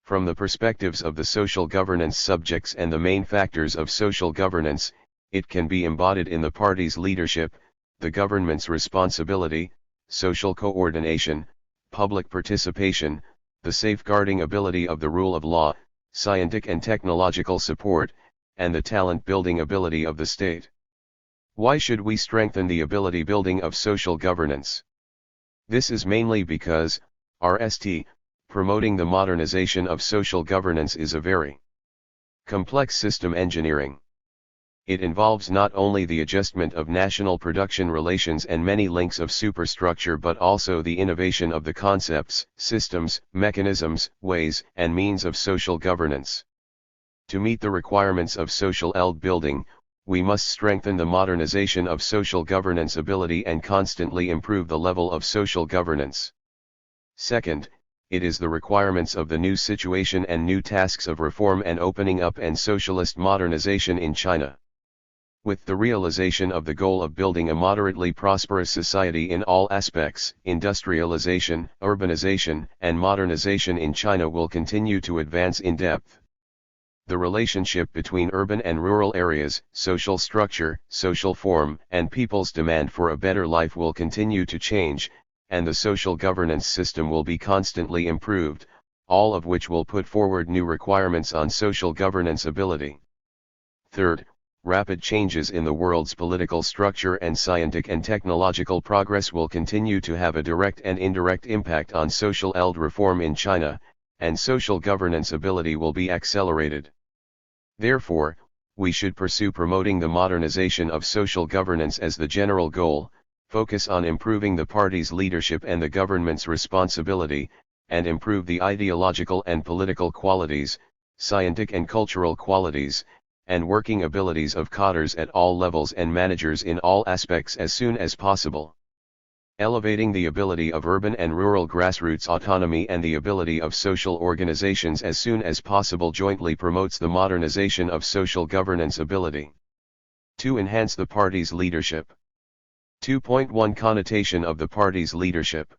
From the perspectives of the social governance subjects and the main factors of social governance, it can be embodied in the party's leadership, the government's responsibility, social coordination, public participation, the safeguarding ability of the rule of law, scientific and technological support, and the talent-building ability of the state. Why should we strengthen the ability building of social governance? This is mainly because, promoting the modernization of social governance is a very complex system engineering. It involves not only the adjustment of national production relations and many links of superstructure but also the innovation of the concepts, systems, mechanisms, ways, and means of social governance. To meet the requirements of social building, we must strengthen the modernization of social governance ability and constantly improve the level of social governance. Second, it is the requirements of the new situation and new tasks of reform and opening up and socialist modernization in China. With the realization of the goal of building a moderately prosperous society in all aspects, industrialization, urbanization, and modernization in China will continue to advance in depth. The relationship between urban and rural areas, social structure, social form, and people's demand for a better life will continue to change, and the social governance system will be constantly improved, all of which will put forward new requirements on social governance ability. Third, rapid changes in the world's political structure and scientific and technological progress will continue to have a direct and indirect impact on social reform in China, and social governance ability will be accelerated. Therefore, we should pursue promoting the modernization of social governance as the general goal, focus on improving the party's leadership and the government's responsibility, and improve the ideological and political qualities, scientific and cultural qualities, and working abilities of cadres at all levels and managers in all aspects as soon as possible. Elevating the ability of urban and rural grassroots autonomy and the ability of social organizations as soon as possible jointly promotes the modernization of social governance ability. To enhance the party's leadership. 2.1 Connotation of the party's leadership.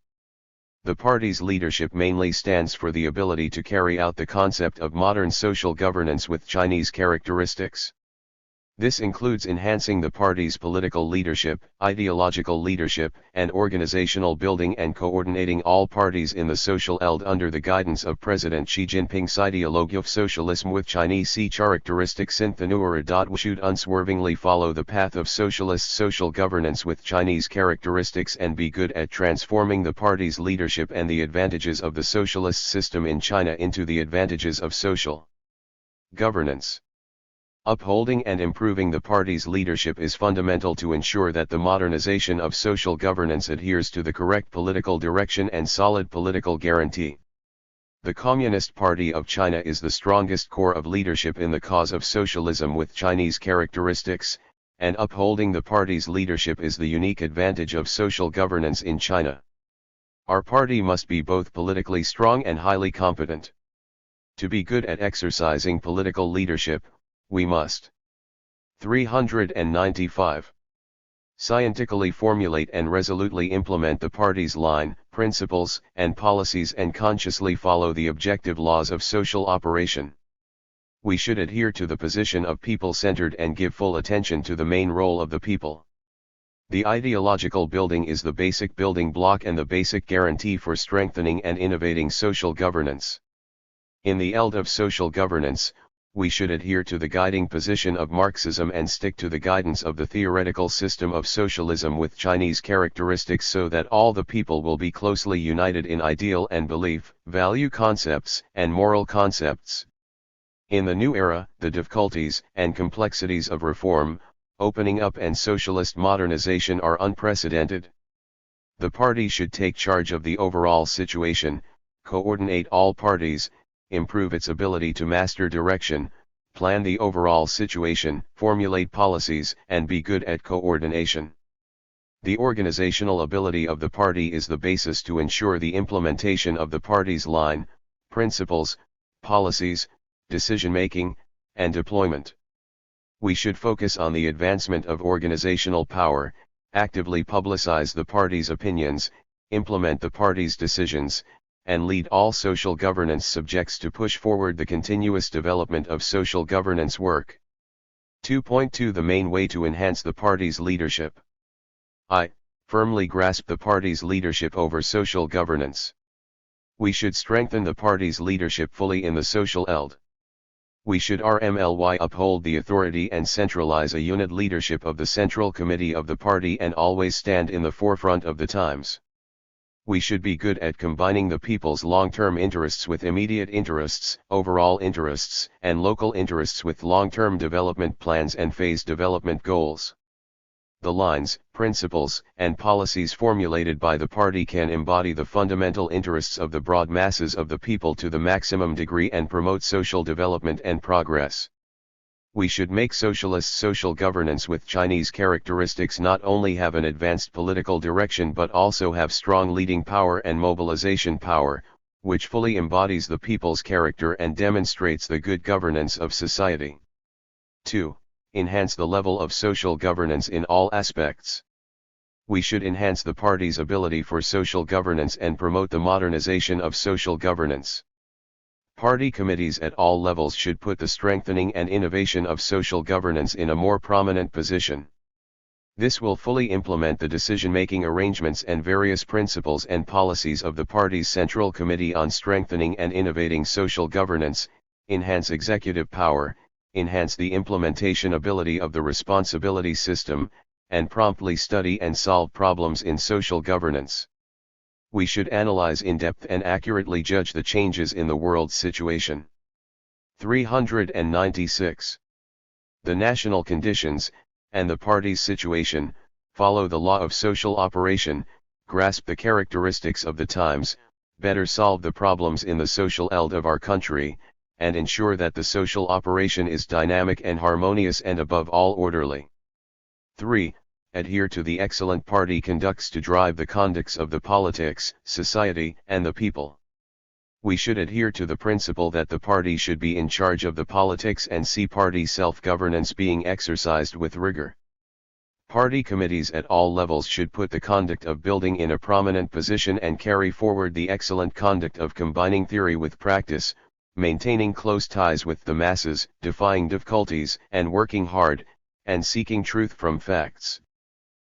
The party's leadership mainly stands for the ability to carry out the concept of modern social governance with Chinese characteristics. This includes enhancing the party's political leadership, ideological leadership, and organizational building and coordinating all parties in the social under the guidance of President Xi Jinping's ideology of socialism with Chinese characteristics. We should unswervingly follow the path of socialist social governance with Chinese characteristics and be good at transforming the party's leadership and the advantages of the socialist system in China into the advantages of social governance. Upholding and improving the party's leadership is fundamental to ensure that the modernization of social governance adheres to the correct political direction and solid political guarantee. The Communist Party of China is the strongest core of leadership in the cause of socialism with Chinese characteristics, and upholding the party's leadership is the unique advantage of social governance in China. Our party must be both politically strong and highly competent. To be good at exercising political leadership, we must 395. Scientifically formulate and resolutely implement the party's line, principles, and policies and consciously follow the objective laws of social operation. We should adhere to the position of people-centered and give full attention to the main role of the people. The ideological building is the basic building block and the basic guarantee for strengthening and innovating social governance. In the eld of social governance, we should adhere to the guiding position of Marxism and stick to the guidance of the theoretical system of socialism with Chinese characteristics so that all the people will be closely united in ideal and belief, value concepts, and moral concepts. In the new era, the difficulties and complexities of reform, opening up and socialist modernization are unprecedented. The party should take charge of the overall situation, coordinate all parties, improve its ability to master direction, plan the overall situation, formulate policies, and be good at coordination. The organizational ability of the party is the basis to ensure the implementation of the party's line, principles, policies, decision-making, and deployment. We should focus on the advancement of organizational power, actively publicize the party's opinions, implement the party's decisions, and lead all social governance subjects to push forward the continuous development of social governance work. 2.2 The main way to enhance the party's leadership. I firmly grasp the party's leadership over social governance. We should strengthen the party's leadership fully in the social eld. We should RMLY uphold the authority and centralize a unit leadership of the Central Committee of the party and always stand in the forefront of the times. We should be good at combining the people's long-term interests with immediate interests, overall interests, and local interests with long-term development plans and phase development goals. The lines, principles, and policies formulated by the party can embody the fundamental interests of the broad masses of the people to the maximum degree and promote social development and progress. We should make socialist social governance with Chinese characteristics not only have an advanced political direction but also have strong leading power and mobilization power, which fully embodies the people's character and demonstrates the good governance of society. 2. Enhance the level of social governance in all aspects. We should enhance the party's ability for social governance and promote the modernization of social governance. Party committees at all levels should put the strengthening and innovation of social governance in a more prominent position. This will fully implement the decision-making arrangements and various principles and policies of the party's Central Committee on Strengthening and Innovating Social Governance, enhance executive power, enhance the implementation ability of the responsibility system, and promptly study and solve problems in social governance. We should analyze in depth and accurately judge the changes in the world's situation. 396. The national conditions, and the party's situation, follow the law of social operation, grasp the characteristics of the times, better solve the problems in the social eld of our country, and ensure that the social operation is dynamic and harmonious and above all orderly. 3. Adhere to the excellent party conducts to drive the conducts of the politics, society, and the people. We should adhere to the principle that the party should be in charge of the politics and see party self-governance being exercised with rigor. Party committees at all levels should put the conduct of building in a prominent position and carry forward the excellent conduct of combining theory with practice, maintaining close ties with the masses, defying difficulties, and working hard, and seeking truth from facts.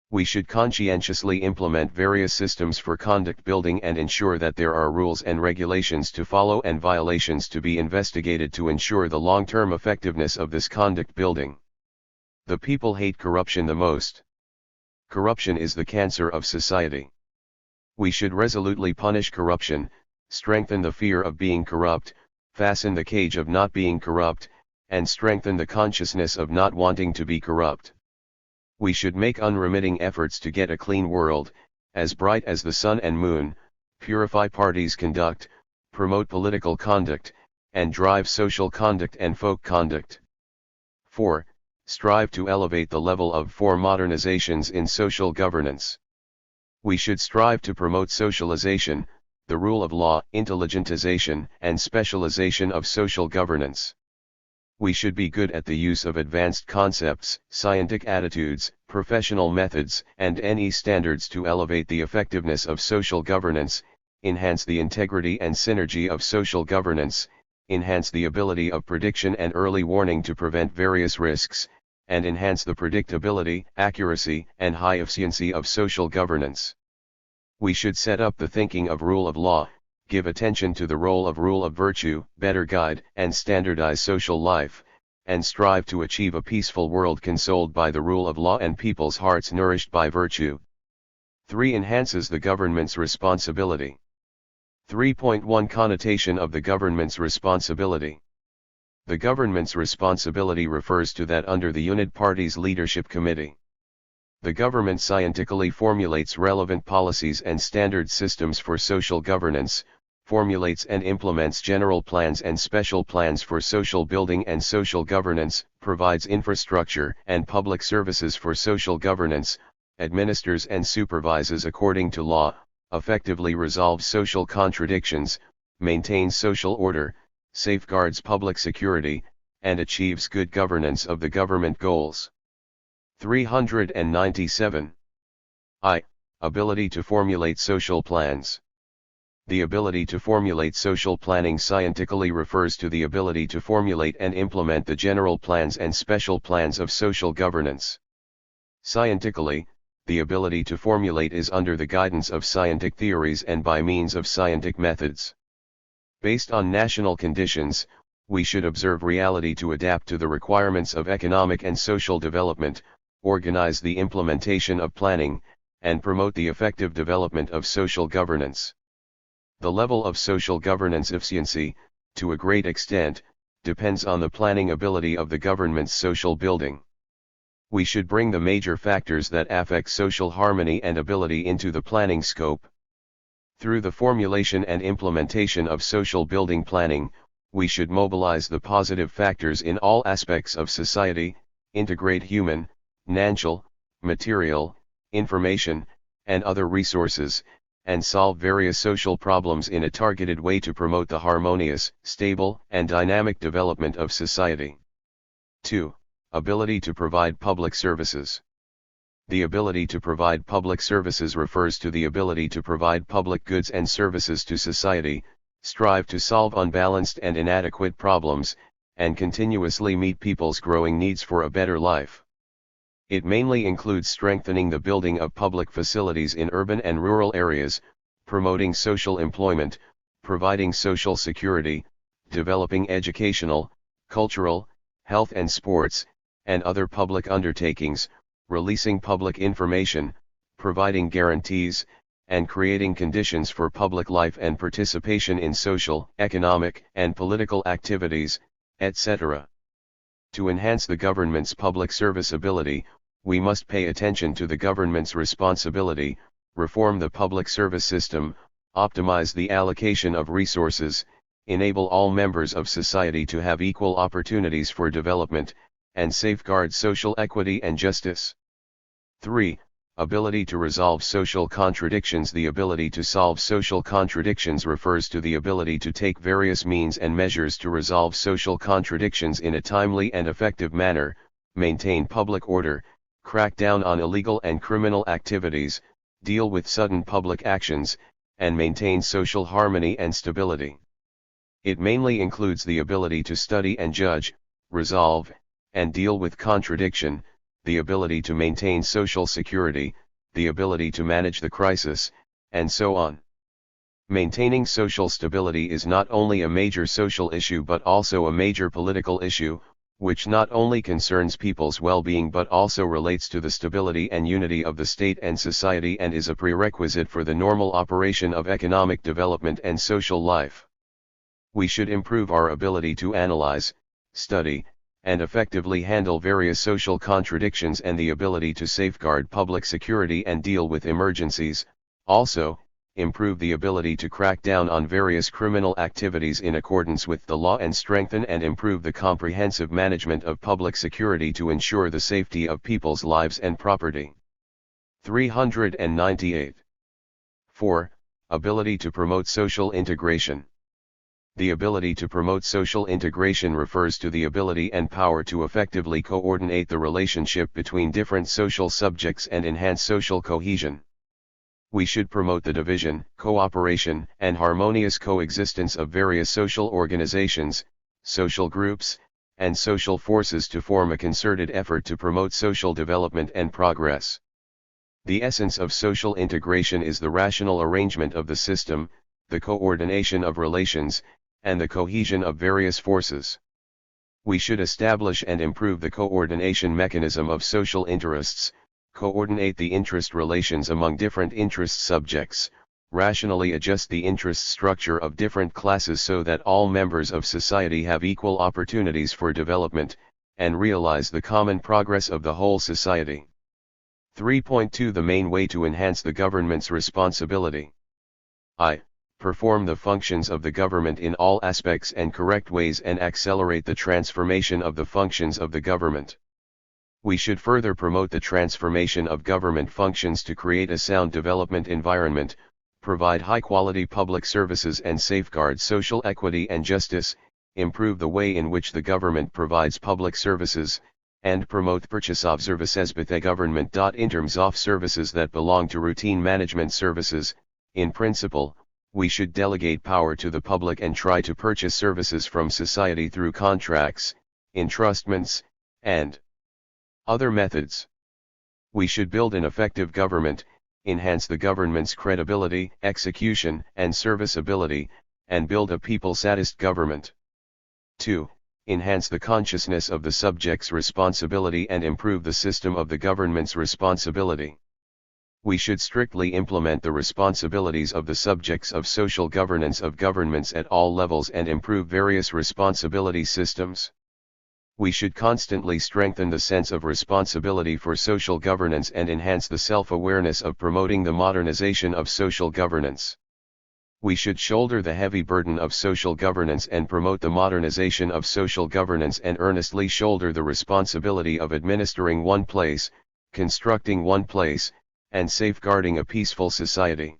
We should conscientiously implement various systems for conduct building and ensure that there are rules and regulations to follow and violations to be investigated to ensure the long-term effectiveness of this conduct building. The people hate corruption the most. Corruption is the cancer of society. We should resolutely punish corruption, strengthen the fear of being corrupt, fasten the cage of not being corrupt, and strengthen the consciousness of not wanting to be corrupt. We should make unremitting efforts to get a clean world, as bright as the sun and moon, purify parties' conduct, promote political conduct, and drive social conduct and folk conduct. 4. Strive to elevate the level of 4 modernizations in social governance. We should strive to promote socialization, the rule of law, intelligentization, and specialization of social governance. We should be good at the use of advanced concepts, scientific attitudes, professional methods, and any standards to elevate the effectiveness of social governance, enhance the integrity and synergy of social governance, enhance the ability of prediction and early warning to prevent various risks, and enhance the predictability, accuracy, and high efficiency of social governance. We should set up the thinking of rule of law, give attention to the role of rule of virtue, better guide and standardize social life, and strive to achieve a peaceful world consoled by the rule of law and people's hearts nourished by virtue. 3. Enhances the government's responsibility. 3.1 Connotation of the government's responsibility. The government's responsibility refers to that under the Unit Party's Leadership Committee. The government scientifically formulates relevant policies and standard systems for social governance, formulates and implements general plans and special plans for social building and social governance, provides infrastructure and public services for social governance, administers and supervises according to law, effectively resolves social contradictions, maintains social order, safeguards public security, and achieves good governance of the government goals. 397. I. Ability to formulate social plans. The ability to formulate social planning scientifically refers to the ability to formulate and implement the general plans and special plans of social governance. Scientifically, the ability to formulate is under the guidance of scientific theories and by means of scientific methods. Based on national conditions, we should observe reality to adapt to the requirements of economic and social development, organize the implementation of planning, and promote the effective development of social governance. The level of social governance efficiency, to a great extent, depends on the planning ability of the government's social building. We should bring the major factors that affect social harmony and ability into the planning scope. Through the formulation and implementation of social building planning, we should mobilize the positive factors in all aspects of society, integrate human, natural, material, information, and other resources, and solve various social problems in a targeted way to promote the harmonious, stable, and dynamic development of society. 2. Ability to provide public services. The ability to provide public services refers to the ability to provide public goods and services to society, strive to solve unbalanced and inadequate problems, and continuously meet people's growing needs for a better life. It mainly includes strengthening the building of public facilities in urban and rural areas, promoting social employment, providing social security, developing educational, cultural, health and sports, and other public undertakings, releasing public information, providing guarantees, and creating conditions for public life and participation in social, economic, and political activities, etc. To enhance the government's public service ability, we must pay attention to the government's responsibility, reform the public service system, optimize the allocation of resources, enable all members of society to have equal opportunities for development, and safeguard social equity and justice. 3. Ability to resolve social contradictions. The ability to solve social contradictions refers to the ability to take various means and measures to resolve social contradictions in a timely and effective manner, maintain public order, crack down on illegal and criminal activities, deal with sudden public actions, and maintain social harmony and stability. It mainly includes the ability to study and judge, resolve, and deal with contradiction, the ability to maintain social security, the ability to manage the crisis, and so on. Maintaining social stability is not only a major social issue but also a major political issue, which not only concerns people's well-being but also relates to the stability and unity of the state and society and is a prerequisite for the normal operation of economic development and social life. We should improve our ability to analyze, study, and effectively handle various social contradictions and the ability to safeguard public security and deal with emergencies, also, improve the ability to crack down on various criminal activities in accordance with the law and strengthen and improve the comprehensive management of public security to ensure the safety of people's lives and property. 398. 4. Ability to promote social integration. The ability to promote social integration refers to the ability and power to effectively coordinate the relationship between different social subjects and enhance social cohesion. We should promote the division, cooperation, and harmonious coexistence of various social organizations, social groups, and social forces to form a concerted effort to promote social development and progress. The essence of social integration is the rational arrangement of the system, the coordination of relations, and the cohesion of various forces. We should establish and improve the coordination mechanism of social interests, coordinate the interest relations among different interest subjects, rationally adjust the interest structure of different classes so that all members of society have equal opportunities for development, and realize the common progress of the whole society. 3.2 The main way to enhance the government's responsibility. I. Perform the functions of the government in all aspects and correct ways and accelerate the transformation of the functions of the government. We should further promote the transformation of government functions to create a sound development environment, provide high-quality public services and safeguard social equity and justice, improve the way in which the government provides public services, and promote purchase of services by the government. In terms of services that belong to routine management services, in principle, we should delegate power to the public and try to purchase services from society through contracts, entrustments, and other methods. We should build an effective government, enhance the government's credibility, execution, and serviceability, and build a people-satisfied government. 2. Enhance the consciousness of the subject's responsibility and improve the system of the government's responsibility. We should strictly implement the responsibilities of the subjects of social governance of governments at all levels and improve various responsibility systems. We should constantly strengthen the sense of responsibility for social governance and enhance the self-awareness of promoting the modernization of social governance. We should shoulder the heavy burden of social governance and promote the modernization of social governance and earnestly shoulder the responsibility of administering one place, constructing one place, and safeguarding a peaceful society.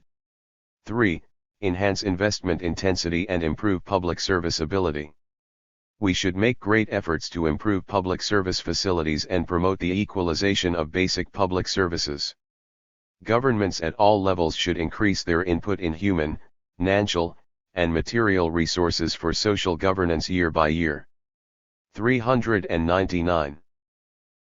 3. Enhance investment intensity and improve public serviceability. We should make great efforts to improve public service facilities and promote the equalization of basic public services. Governments at all levels should increase their input in human, financial, and material resources for social governance year by year. 399.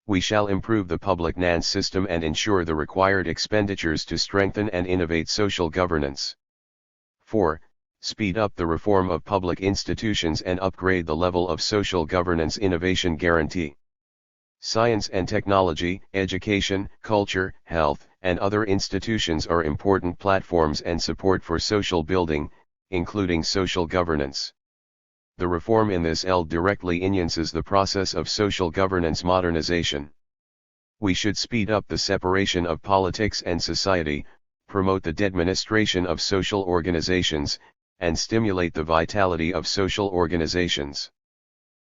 We shall improve the public finance system and ensure the required expenditures to strengthen and innovate social governance. 4. Speed up the reform of public institutions and upgrade the level of social governance innovation guarantee. Science and technology, education, culture, health, and other institutions are important platforms and support for social building, including social governance. The reform in this field directly enhances the process of social governance modernization. We should speed up the separation of politics and society, promote the administration of social organizations, and stimulate the vitality of social organizations.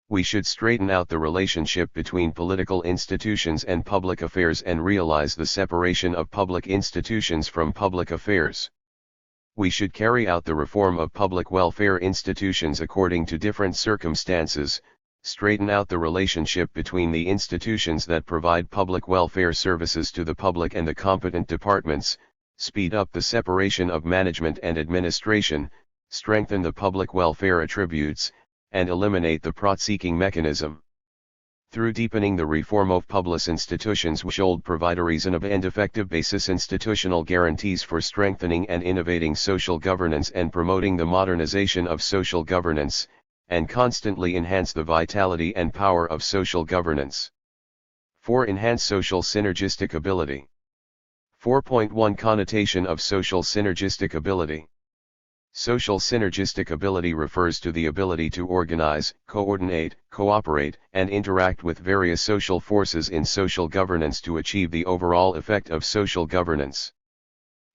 We should straighten out the relationship between political institutions and public affairs and realize the separation of public institutions from public affairs. We should carry out the reform of public welfare institutions according to different circumstances, straighten out the relationship between the institutions that provide public welfare services to the public and the competent departments, speed up the separation of management and administration, strengthen the public welfare attributes, and eliminate the profit-seeking mechanism. Through deepening the reform of public institutions, we should provide a reasonable and effective basis institutional guarantees for strengthening and innovating social governance and promoting the modernization of social governance, and constantly enhance the vitality and power of social governance. 4. Enhance social synergistic ability. 4.1 Connotation of social synergistic ability. Social synergistic ability refers to the ability to organize, coordinate, cooperate, and interact with various social forces in social governance to achieve the overall effect of social governance.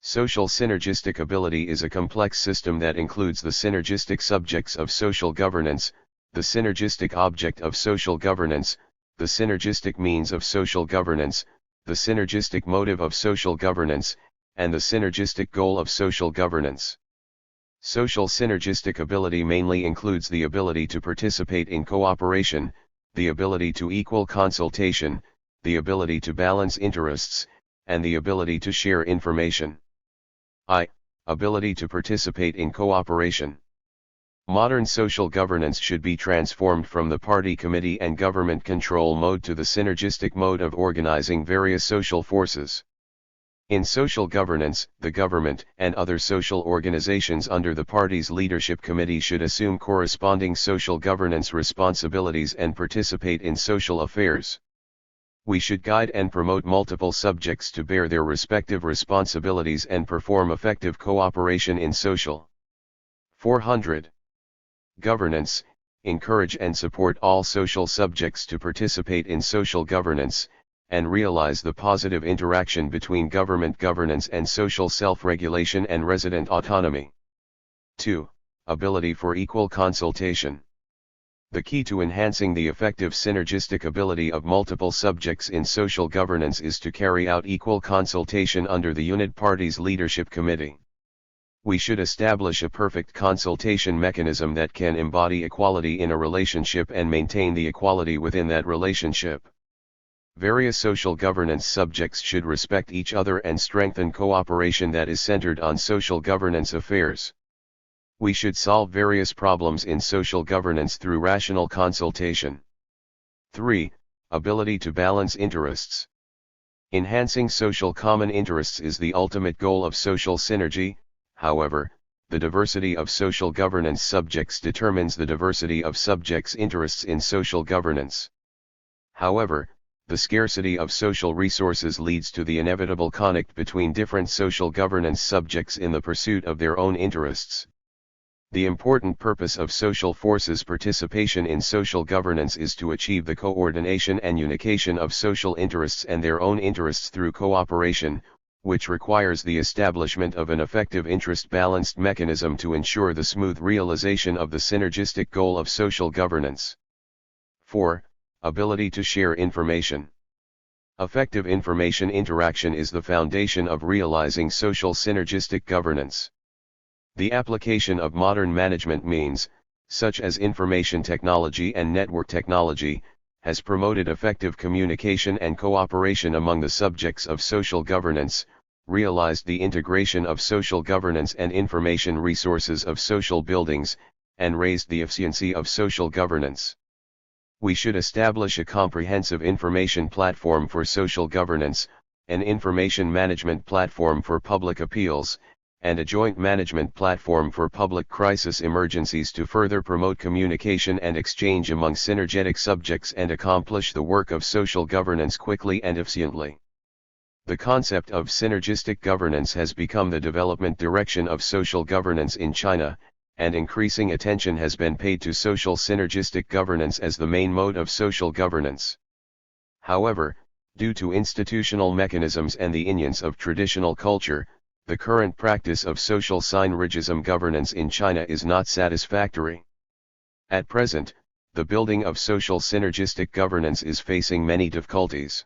Social synergistic ability is a complex system that includes the synergistic subjects of social governance, the synergistic object of social governance, the synergistic means of social governance, the synergistic motive of social governance, and the synergistic goal of social governance. Social synergistic ability mainly includes the ability to participate in cooperation, the ability to equal consultation, the ability to balance interests, and the ability to share information. I. Ability to participate in cooperation. Modern social governance should be transformed from the party committee and government control mode to the synergistic mode of organizing various social forces. In social governance, the government and other social organizations under the party's leadership committee should assume corresponding social governance responsibilities and participate in social affairs. We should guide and promote multiple subjects to bear their respective responsibilities and perform effective cooperation in social. 400. Governance, encourage and support all social subjects to participate in social governance, and realize the positive interaction between government governance and social self-regulation and resident autonomy. 2. Ability for equal consultation. The key to enhancing the effective synergistic ability of multiple subjects in social governance is to carry out equal consultation under the unit party's leadership committee. We should establish a perfect consultation mechanism that can embody equality in a relationship and maintain the equality within that relationship. Various social governance subjects should respect each other and strengthen cooperation that is centered on social governance affairs. We should solve various problems in social governance through rational consultation. 3. Ability to balance interests. Enhancing social common interests is the ultimate goal of social synergy. However, the diversity of social governance subjects determines the diversity of subjects' interests in social governance. However, the scarcity of social resources leads to the inevitable conflict between different social governance subjects in the pursuit of their own interests. The important purpose of social forces' participation in social governance is to achieve the coordination and unification of social interests and their own interests through cooperation, which requires the establishment of an effective interest-balanced mechanism to ensure the smooth realization of the synergistic goal of social governance. 4. Ability to share information. Effective information interaction is the foundation of realizing social synergistic governance. The application of modern management means, such as information technology and network technology, has promoted effective communication and cooperation among the subjects of social governance, realized the integration of social governance and information resources of social buildings, and raised the efficiency of social governance. We should establish a comprehensive information platform for social governance, an information management platform for public appeals, and a joint management platform for public crisis emergencies to further promote communication and exchange among synergetic subjects and accomplish the work of social governance quickly and efficiently. The concept of synergistic governance has become the development direction of social governance in China, and increasing attention has been paid to social synergistic governance as the main mode of social governance. However, due to institutional mechanisms and the influence of traditional culture, the current practice of social synergism governance in China is not satisfactory. At present, the building of social synergistic governance is facing many difficulties.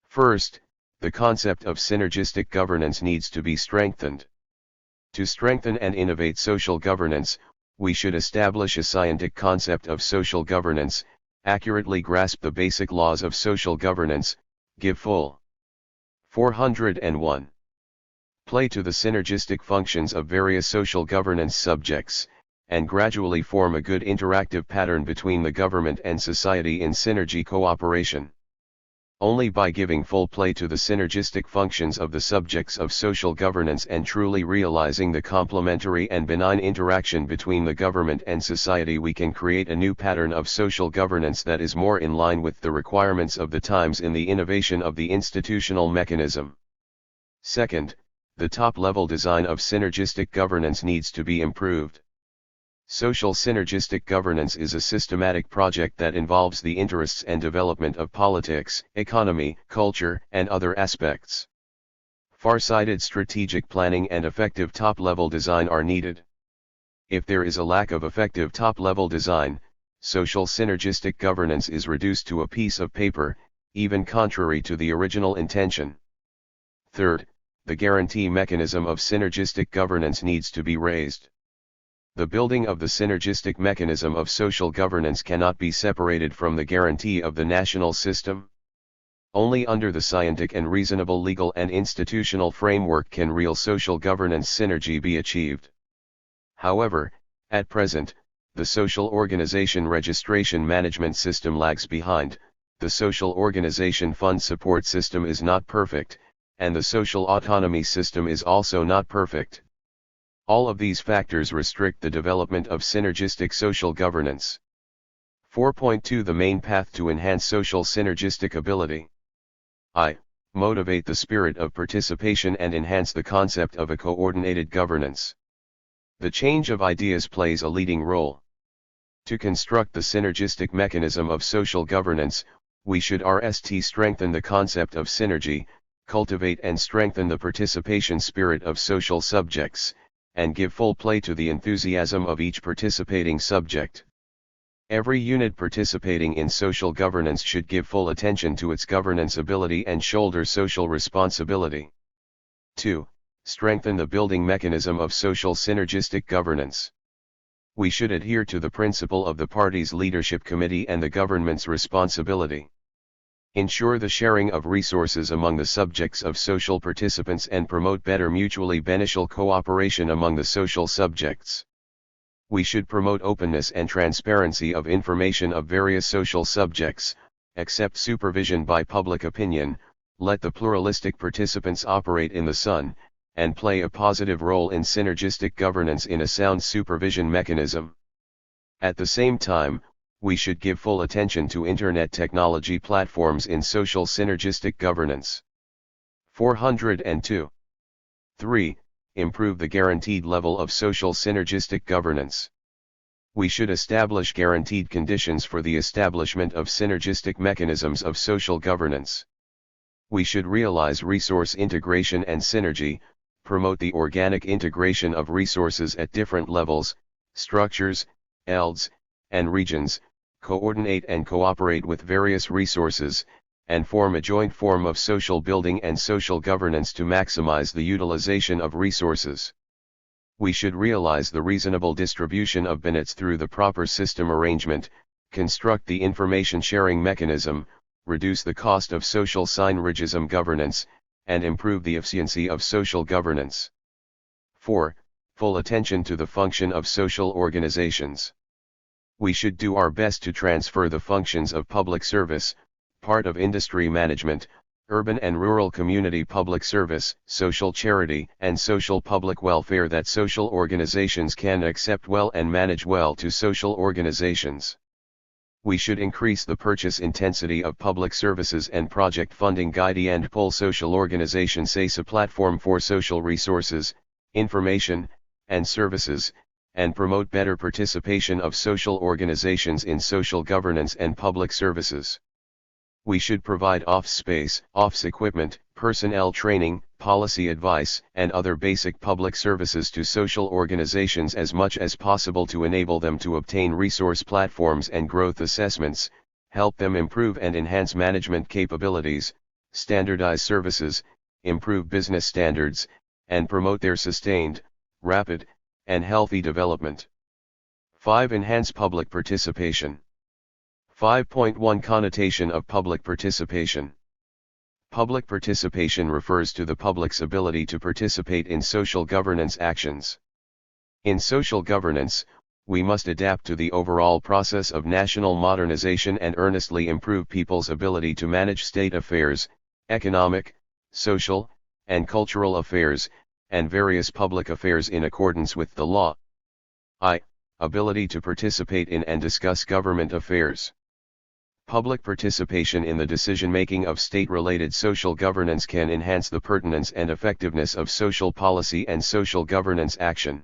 First, the concept of synergistic governance needs to be strengthened. To strengthen and innovate social governance, we should establish a scientific concept of social governance, accurately grasp the basic laws of social governance, give full 401. Play to the synergistic functions of various social governance subjects, and gradually form a good interactive pattern between the government and society in synergy cooperation. Only by giving full play to the synergistic functions of the subjects of social governance and truly realizing the complementary and benign interaction between the government and society we can create a new pattern of social governance that is more in line with the requirements of the times in the innovation of the institutional mechanism. Second, the top-level design of synergistic governance needs to be improved. Social synergistic governance is a systematic project that involves the interests and development of politics, economy, culture, and other aspects. Far-sighted strategic planning and effective top-level design are needed. If there is a lack of effective top-level design, social synergistic governance is reduced to a piece of paper, even contrary to the original intention. Third, the guarantee mechanism of synergistic governance needs to be raised. The building of the synergistic mechanism of social governance cannot be separated from the guarantee of the national system. Only under the scientific and reasonable legal and institutional framework can real social governance synergy be achieved. However, At present, the social organization registration management system lags behind, the social organization fund support system is not perfect, and the social autonomy system is also not perfect. All of these factors restrict the development of synergistic social governance. 4.2 The main path to enhance social synergistic ability. I. Motivate the spirit of participation and enhance the concept of a coordinated governance. The change of ideas plays a leading role. To construct the synergistic mechanism of social governance, we should strengthen the concept of synergy, cultivate and strengthen the participation spirit of social subjects, and give full play to the enthusiasm of each participating subject. Every unit participating in social governance should give full attention to its governance ability and shoulder social responsibility. 2. Strengthen the building mechanism of social synergistic governance. We should adhere to the principle of the party's leadership committee and the government's responsibility. Ensure the sharing of resources among the subjects of social participants and promote better mutually beneficial cooperation among the social subjects. We should promote openness and transparency of information of various social subjects, accept supervision by public opinion, let the pluralistic participants operate in the sun, and play a positive role in synergistic governance in a sound supervision mechanism. At the same time, we should give full attention to Internet technology platforms in social synergistic governance. 402. 3. Improve the guaranteed level of social synergistic governance. We should establish guaranteed conditions for the establishment of synergistic mechanisms of social governance. We should realize resource integration and synergy, promote the organic integration of resources at different levels, structures, ELDs, and regions, coordinate and cooperate with various resources, and form a joint form of social building and social governance to maximize the utilization of resources. We should realize the reasonable distribution of benefits through the proper system arrangement, construct the information sharing mechanism, reduce the cost of social synergism governance, and improve the efficiency of social governance. 4. Full attention to the function of social organizations. We should do our best to transfer the functions of public service, part of industry management, urban and rural community public service, social charity, and social public welfare that social organizations can accept well and manage well to social organizations. We should increase the purchase intensity of public services and project funding guide and pull social organizations as a platform for social resources, information, and services, and promote better participation of social organizations in social governance and public services. We should provide office space, office equipment, personnel training, policy advice, and other basic public services to social organizations as much as possible to enable them to obtain resource platforms and growth assessments, help them improve and enhance management capabilities, standardize services, improve business standards, and promote their sustained, rapid, and healthy development. 5. Enhance public participation. 5.1 Connotation of public participation. Public participation refers to the public's ability to participate in social governance actions. In social governance, we must adapt to the overall process of national modernization and earnestly improve people's ability to manage state affairs, economic, social, and cultural affairs, and various public affairs in accordance with the law. I. Ability to participate in and discuss government affairs. Public participation in the decision-making of state-related social governance can enhance the pertinence and effectiveness of social policy and social governance action.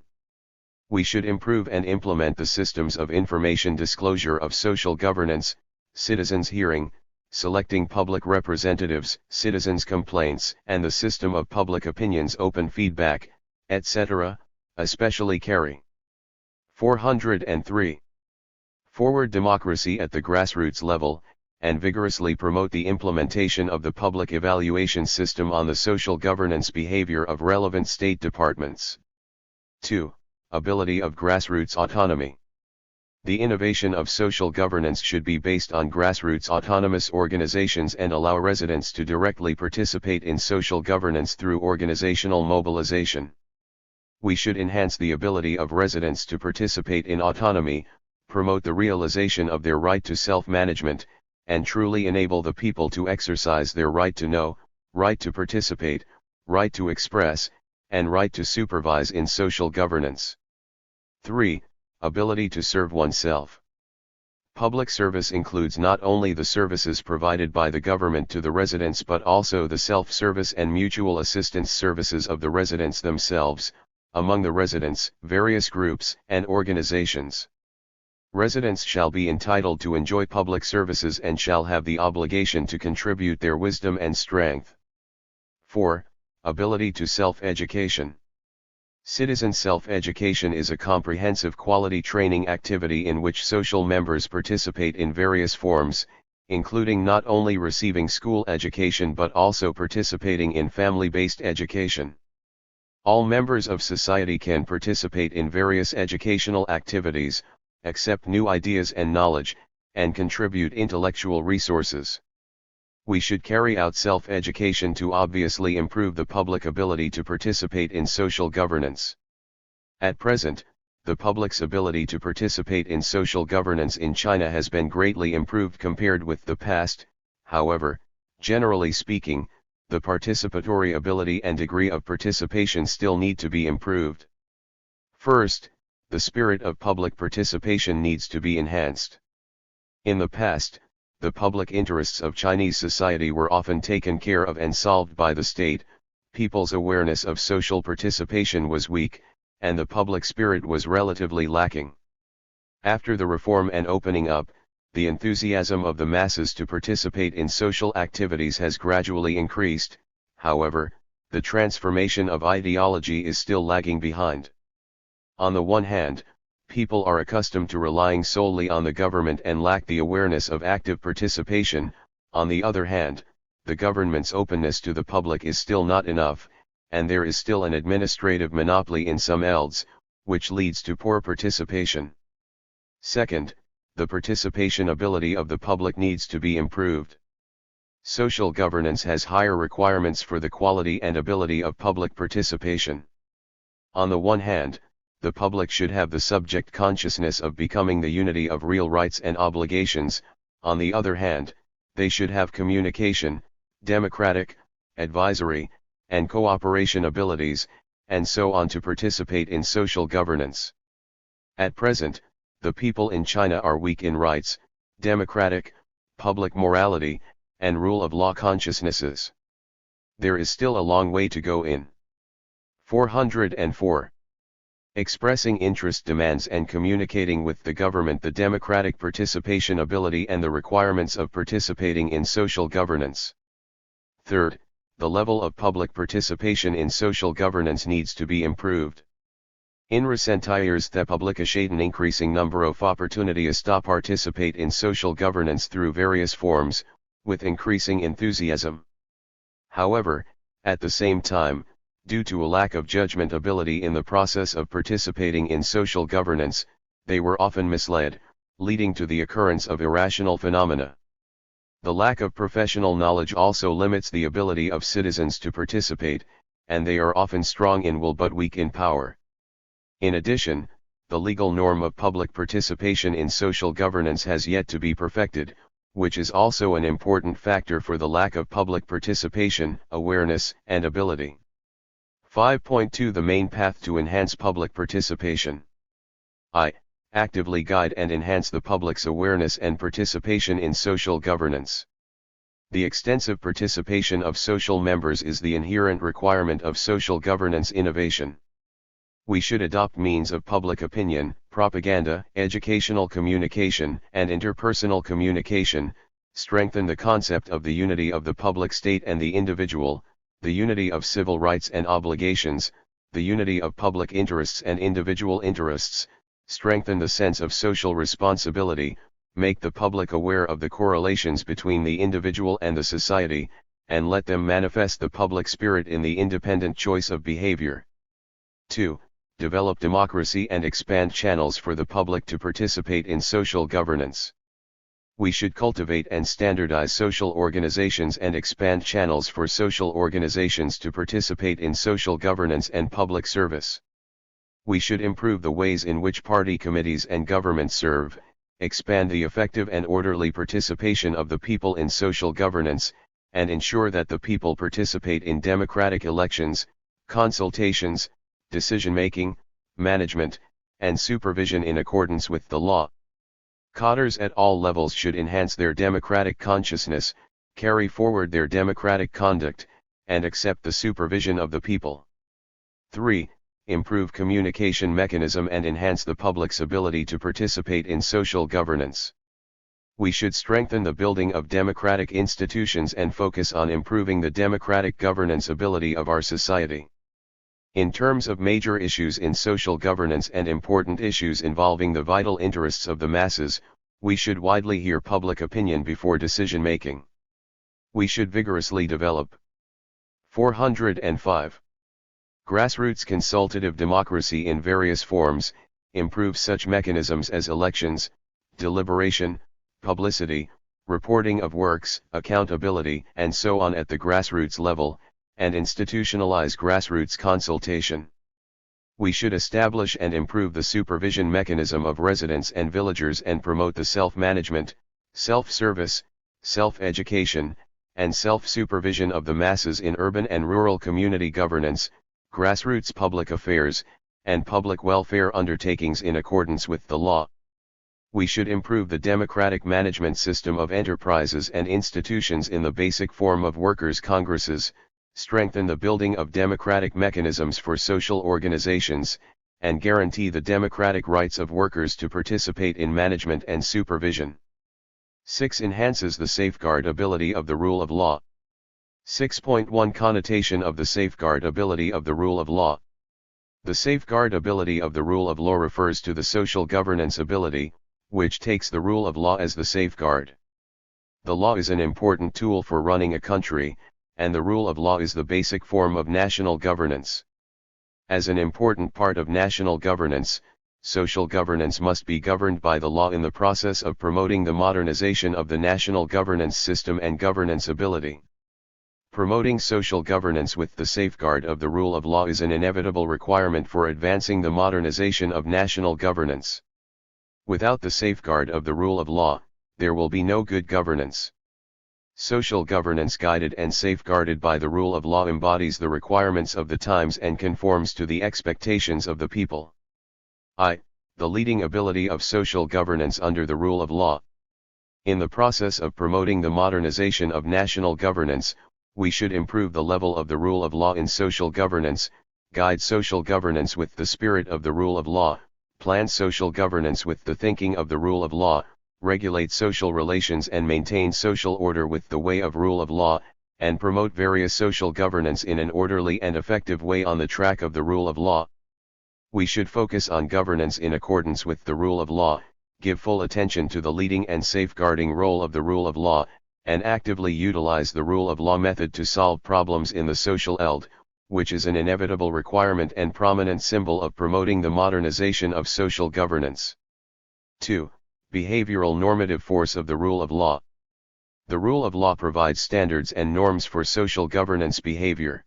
We should improve and implement the systems of information disclosure of social governance, citizens' hearing, selecting public representatives, citizens' complaints, and the system of public opinions open feedback, etc., especially carry. 403. Forward democracy at the grassroots level, and vigorously promote the implementation of the public evaluation system on the social governance behavior of relevant state departments. 2. Ability of grassroots autonomy. The innovation of social governance should be based on grassroots autonomous organizations and allow residents to directly participate in social governance through organizational mobilization. We should enhance the ability of residents to participate in autonomy, promote the realization of their right to self-management, and truly enable the people to exercise their right to know, right to participate, right to express, and right to supervise in social governance. 3. Ability to serve oneself. Public service includes not only the services provided by the government to the residents but also the self-service and mutual assistance services of the residents themselves, among the residents, various groups and organizations. Residents shall be entitled to enjoy public services and shall have the obligation to contribute their wisdom and strength. 4. Ability to self-education. Citizen self-education is a comprehensive quality training activity in which social members participate in various forms, including not only receiving school education but also participating in family-based education. All members of society can participate in various educational activities, accept new ideas and knowledge, and contribute intellectual resources. We should carry out self-education to obviously improve the public ability to participate in social governance. At present, the public's ability to participate in social governance in China has been greatly improved compared with the past. However, generally speaking, the participatory ability and degree of participation still need to be improved. First, the spirit of public participation needs to be enhanced. In the past, the public interests of Chinese society were often taken care of and solved by the state, people's awareness of social participation was weak, and the public spirit was relatively lacking. After the reform and opening up, the enthusiasm of the masses to participate in social activities has gradually increased. However, the transformation of ideology is still lagging behind. On the one hand, people are accustomed to relying solely on the government and lack the awareness of active participation. On the other hand, the government's openness to the public is still not enough, and there is still an administrative monopoly in some fields, which leads to poor participation. Second, the participation ability of the public needs to be improved. Social governance has higher requirements for the quality and ability of public participation. On the one hand, the public should have the subject consciousness of becoming the unity of real rights and obligations. On the other hand, they should have communication, democratic, advisory, and cooperation abilities, and so on to participate in social governance. At present, the people in China are weak in rights, democratic, public morality, and rule of law consciousnesses. There is still a long way to go in. 404. Expressing interest demands and communicating with the government the democratic participation ability and the requirements of participating in social governance. Third, the level of public participation in social governance needs to be improved. In recent years, the public has had an increasing number of opportunities to participate in social governance through various forms, with increasing enthusiasm. However, at the same time, due to a lack of judgment ability in the process of participating in social governance, they were often misled, leading to the occurrence of irrational phenomena. The lack of professional knowledge also limits the ability of citizens to participate, and they are often strong in will but weak in power. In addition, the legal norm of public participation in social governance has yet to be perfected, which is also an important factor for the lack of public participation, awareness, and ability. 5.2 The main path to enhance public participation. I. Actively guide and enhance the public's awareness and participation in social governance. The extensive participation of social members is the inherent requirement of social governance innovation. We should adopt means of public opinion, propaganda, educational communication, and interpersonal communication, strengthen the concept of the unity of the public state and the individual, the unity of civil rights and obligations, the unity of public interests and individual interests, strengthen the sense of social responsibility, make the public aware of the correlations between the individual and the society, and let them manifest the public spirit in the independent choice of behavior. 2. Develop democracy and expand channels for the public to participate in social governance. We should cultivate and standardize social organizations and expand channels for social organizations to participate in social governance and public service. We should improve the ways in which party committees and governments serve, expand the effective and orderly participation of the people in social governance, and ensure that the people participate in democratic elections, consultations, decision-making, management, and supervision in accordance with the law. Cadres at all levels should enhance their democratic consciousness, carry forward their democratic conduct, and accept the supervision of the people. 3. Improve communication mechanism and enhance the public's ability to participate in social governance. We should strengthen the building of democratic institutions and focus on improving the democratic governance ability of our society. In terms of major issues in social governance and important issues involving the vital interests of the masses, we should widely hear public opinion before decision-making. We should vigorously develop 405. Grassroots consultative democracy in various forms, improve such mechanisms as elections, deliberation, publicity, reporting of works, accountability, and so on at the grassroots level, and institutionalize grassroots consultation. We should establish and improve the supervision mechanism of residents and villagers and promote the self-management, self-service, self-education, and self-supervision of the masses in urban and rural community governance, grassroots public affairs, and public welfare undertakings in accordance with the law. We should improve the democratic management system of enterprises and institutions in the basic form of workers' congresses, strengthen the building of democratic mechanisms for social organizations, and guarantee the democratic rights of workers to participate in management and supervision. 6. Enhances the safeguardability of the rule of law. 6.1 Connotation of the safeguardability of the rule of law. The safeguardability of the rule of law refers to the social governance ability, which takes the rule of law as the safeguard. The law is an important tool for running a country, and the rule of law is the basic form of national governance. As an important part of national governance, social governance must be governed by the law in the process of promoting the modernization of the national governance system and governance ability. Promoting social governance with the safeguard of the rule of law is an inevitable requirement for advancing the modernization of national governance. Without the safeguard of the rule of law, there will be no good governance. Social governance guided and safeguarded by the rule of law embodies the requirements of the times and conforms to the expectations of the people. The leading ability of social governance under the rule of law. In the process of promoting the modernization of national governance, we should improve the level of the rule of law in social governance, guide social governance with the spirit of the rule of law, plan social governance with the thinking of the rule of law, regulate social relations and maintain social order with the way of rule of law, and promote various social governance in an orderly and effective way on the track of the rule of law. We should focus on governance in accordance with the rule of law, give full attention to the leading and safeguarding role of the rule of law, and actively utilize the rule of law method to solve problems in the social eld, which is an inevitable requirement and prominent symbol of promoting the modernization of social governance. 2. Behavioral normative force of the rule of law. The rule of law provides standards and norms for social governance behavior.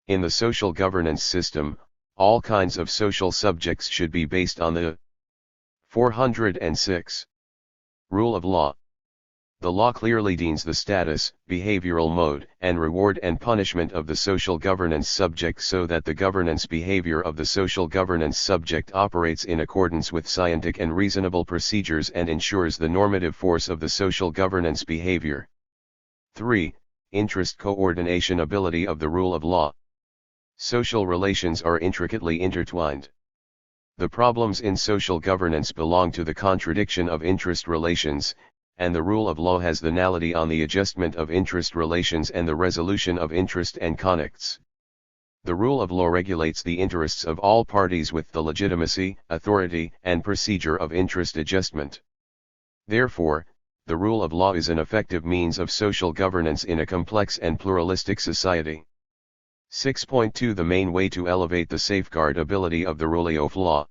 In the social governance system, all kinds of social subjects should be based on the 406 rule of law. The law clearly defines the status, behavioral mode, and reward and punishment of the social governance subject so that the governance behavior of the social governance subject operates in accordance with scientific and reasonable procedures and ensures the normative force of the social governance behavior. 3. Interest coordination ability of the rule of law. Social relations are intricately intertwined. The problems in social governance belong to the contradiction of interest relations, and the rule of law has the nality on the adjustment of interest relations and the resolution of interest and conflicts. The rule of law regulates the interests of all parties with the legitimacy, authority, and procedure of interest adjustment. Therefore, the rule of law is an effective means of social governance in a complex and pluralistic society. 6.2 The main way to elevate the safeguardability of the rule of law.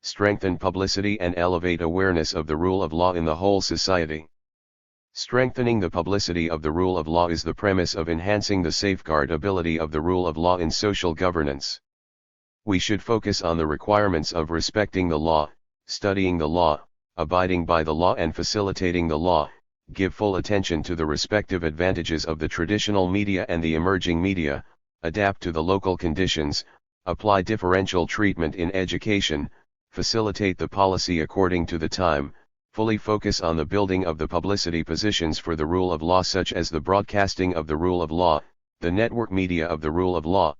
Strengthen publicity and elevate awareness of the rule of law in the whole society. Strengthening the publicity of the rule of law is the premise of enhancing the safeguardability of the rule of law in social governance. We should focus on the requirements of respecting the law, studying the law, abiding by the law and facilitating the law, give full attention to the respective advantages of the traditional media and the emerging media, adapt to the local conditions, apply differential treatment in education, facilitate the policy according to the time, fully focus on the building of the publicity positions for the rule of law such as the broadcasting of the rule of law, the network media of the rule of law,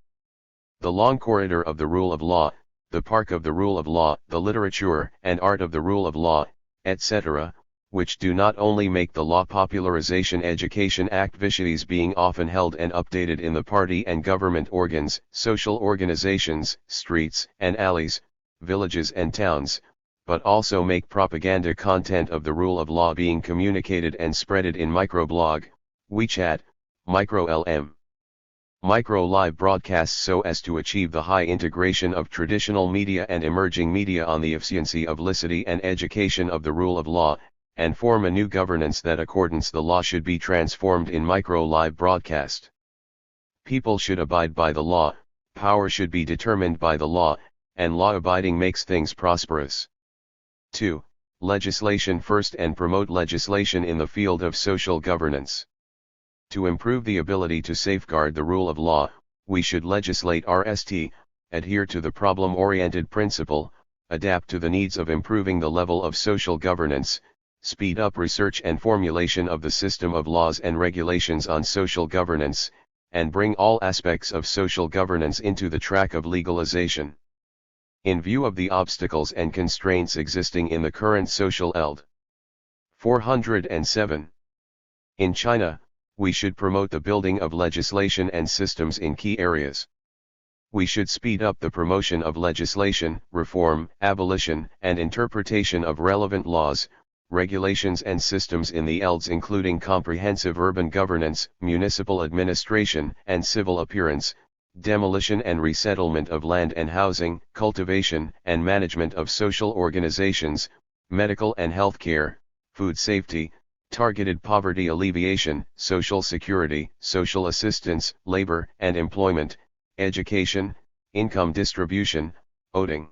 the long corridor of the rule of law, the park of the rule of law, the literature and art of the rule of law, etc., which do not only make the Law Popularization Education Act vicities being often held and updated in the party and government organs, social organizations, streets and alleys, villages and towns, but also make propaganda content of the rule of law being communicated and spreaded in microblog, WeChat, micro-LM, micro-live broadcasts so as to achieve the high integration of traditional media and emerging media on the efficiency of licity and education of the rule of law, and form a new governance that accordance the law should be transformed in micro-live broadcast. People should abide by the law, power should be determined by the law, and law-abiding makes things prosperous. 2. Legislation first and promote legislation in the field of social governance. To improve the ability to safeguard the rule of law, we should legislate RST, adhere to the problem-oriented principle, adapt to the needs of improving the level of social governance, speed up research and formulation of the system of laws and regulations on social governance, and bring all aspects of social governance into the track of legalization. In view of the obstacles and constraints existing in the current social ELD. 407. In China, we should promote the building of legislation and systems in key areas. We should speed up the promotion of legislation, reform, abolition, and interpretation of relevant laws, regulations and systems in the ELDs including comprehensive urban governance, municipal administration and civil appearance, demolition and resettlement of land and housing, cultivation and management of social organizations, medical and health care, food safety, targeted poverty alleviation, social security, social assistance, labor and employment, education, income distribution, voting,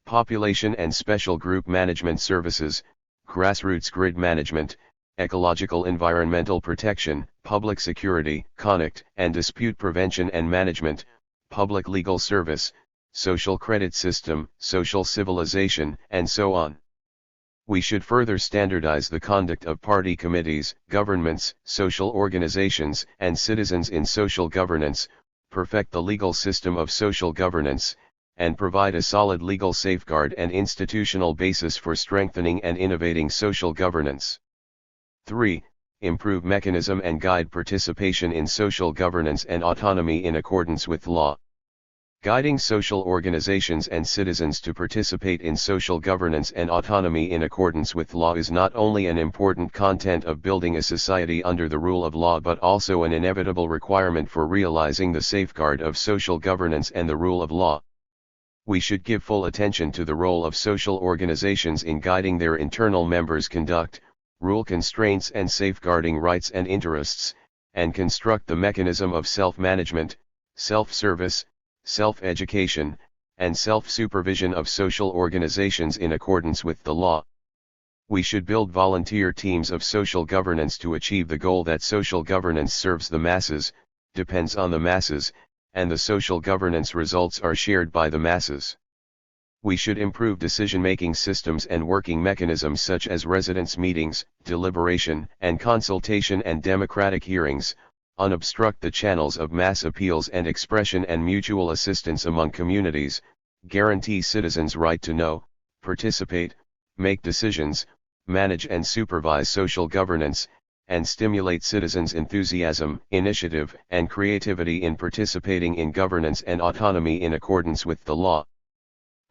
population and special group management services, grassroots grid management, ecological environmental protection, public security, conflict and dispute prevention and management, public legal service, social credit system, social civilization, and so on. We should further standardize the conduct of party committees, governments, social organizations, and citizens in social governance, perfect the legal system of social governance, and provide a solid legal safeguard and institutional basis for strengthening and innovating social governance. 3. Improve mechanism and guide participation in social governance and autonomy in accordance with law. Guiding social organizations and citizens to participate in social governance and autonomy in accordance with law is not only an important content of building a society under the rule of law but also an inevitable requirement for realizing the safeguard of social governance and the rule of law. We should give full attention to the role of social organizations in guiding their internal members' conduct, rule constraints and safeguarding rights and interests, and construct the mechanism of self-management, self-service, self-education, and self-supervision of social organizations in accordance with the law. We should build volunteer teams of social governance to achieve the goal that social governance serves the masses, depends on the masses, and the social governance results are shared by the masses. We should improve decision-making systems and working mechanisms such as residence meetings, deliberation and consultation and democratic hearings, unobstruct the channels of mass appeals and expression and mutual assistance among communities, guarantee citizens' right to know, participate, make decisions, manage and supervise social governance, and stimulate citizens' enthusiasm, initiative, and creativity in participating in governance and autonomy in accordance with the law.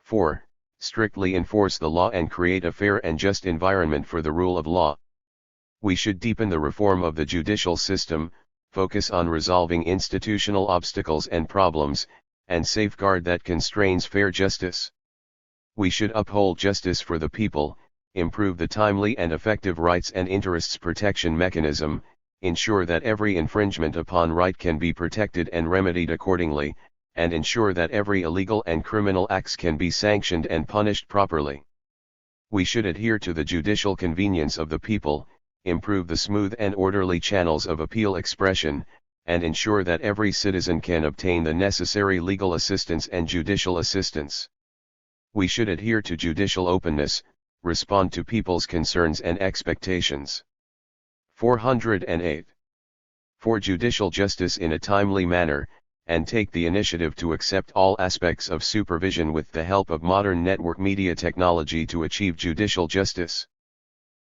4. Strictly enforce the law and create a fair and just environment for the rule of law. We should deepen the reform of the judicial system, focus on resolving institutional obstacles and problems, and safeguard that constrains fair justice. We should uphold justice for the people, improve the timely and effective rights and interests protection mechanism, ensure that every infringement upon right can be protected and remedied accordingly, and ensure that every illegal and criminal acts can be sanctioned and punished properly. We should adhere to the judicial convenience of the people, improve the smooth and orderly channels of appeal expression, and ensure that every citizen can obtain the necessary legal assistance and judicial assistance. We should adhere to judicial openness, respond to people's concerns and expectations. 408. For judicial justice in a timely manner, and take the initiative to accept all aspects of supervision with the help of modern network media technology to achieve judicial justice.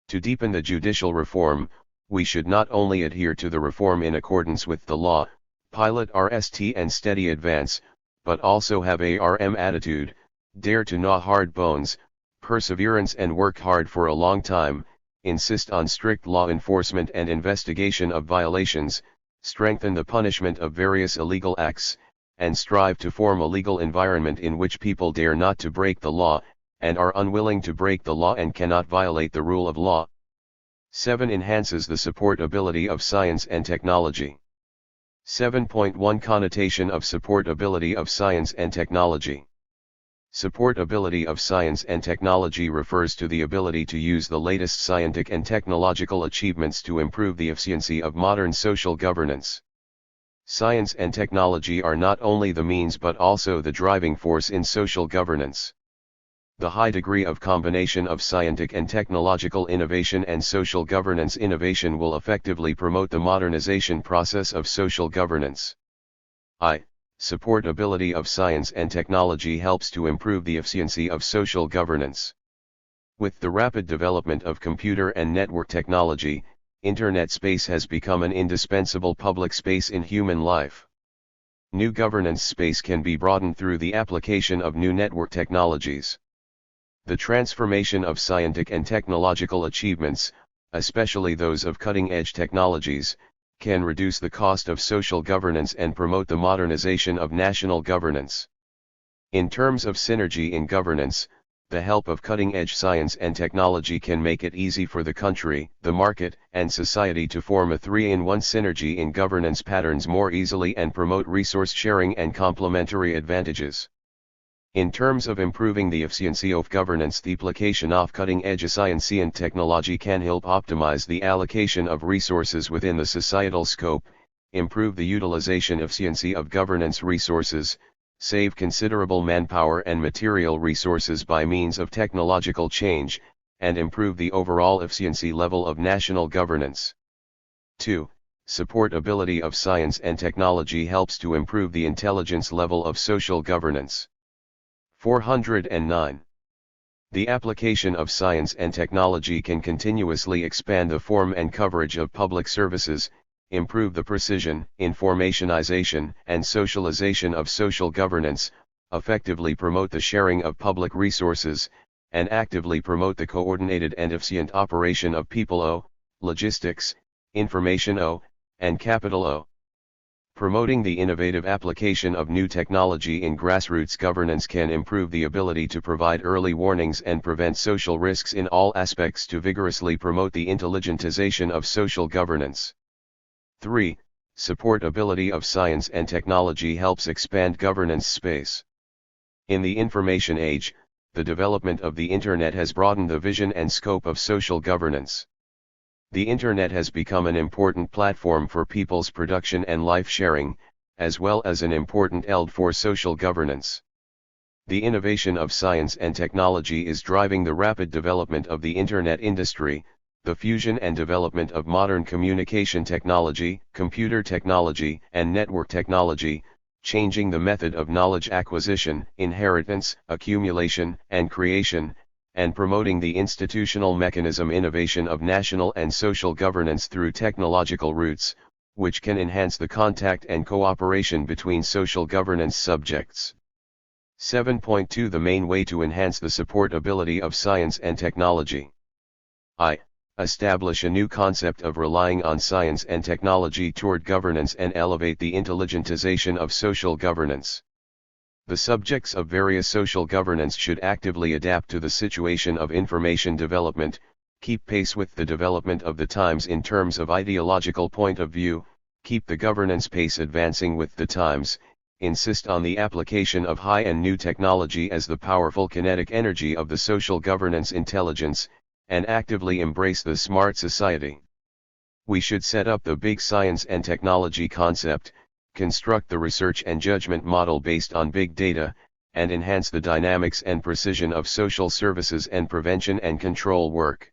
To deepen the judicial reform, we should not only adhere to the reform in accordance with the law, pilot RST and steady advance, but also have a RM attitude, dare to gnaw hard bones, perseverance and work hard for a long time, insist on strict law enforcement and investigation of violations, strengthen the punishment of various illegal acts, and strive to form a legal environment in which people dare not to break the law, and are unwilling to break the law and cannot violate the rule of law. 7. Enhances the supportability of science and technology. 7.1 Connotation of supportability of science and technology. Supportability of science and technology refers to the ability to use the latest scientific and technological achievements to improve the efficiency of modern social governance. Science and technology are not only the means but also the driving force in social governance. The high degree of combination of scientific and technological innovation and social governance innovation will effectively promote the modernization process of social governance. Supportability of science and technology helps to improve the efficiency of social governance. With the rapid development of computer and network technology, Internet space has become an indispensable public space in human life. New governance space can be broadened through the application of new network technologies. The transformation of scientific and technological achievements, especially those of cutting-edge technologies, can reduce the cost of social governance and promote the modernization of national governance. In terms of synergy in governance, the help of cutting-edge science and technology can make it easy for the country, the market, and society to form a 3-in-1 synergy in governance patterns more easily and promote resource sharing and complementary advantages. In terms of improving the efficiency of governance, the application of cutting-edge science and technology can help optimize the allocation of resources within the societal scope, improve the utilization efficiency of governance resources, save considerable manpower and material resources by means of technological change, and improve the overall efficiency level of national governance. 2. Supportability of science and technology helps to improve the intelligence level of social governance. 409. The application of science and technology can continuously expand the form and coverage of public services, improve the precision, informationization, and socialization of social governance, effectively promote the sharing of public resources, and actively promote the coordinated and efficient operation of people, logistics, information, and capital. Promoting the innovative application of new technology in grassroots governance can improve the ability to provide early warnings and prevent social risks in all aspects to vigorously promote the intelligentization of social governance. 3. Supportability of science and technology helps expand governance space. In the information age, the development of the Internet has broadened the vision and scope of social governance. The Internet has become an important platform for people's production and life sharing, as well as an important element for social governance. The innovation of science and technology is driving the rapid development of the Internet industry, the fusion and development of modern communication technology, computer technology, and network technology, changing the method of knowledge acquisition, inheritance, accumulation, and creation, and promoting the institutional mechanism innovation of national and social governance through technological routes, which can enhance the contact and cooperation between social governance subjects. 7.2 The main way to enhance the supportability of science and technology. Establish a new concept of relying on science and technology toward governance and elevate the intelligentization of social governance. The subjects of various social governance should actively adapt to the situation of information development, keep pace with the development of the times in terms of ideological point of view, keep the governance pace advancing with the times, insist on the application of high and new technology as the powerful kinetic energy of the social governance intelligence, and actively embrace the smart society. We should set up the big science and technology concept, construct the research and judgment model based on big data, and enhance the dynamics and precision of social services and prevention and control work.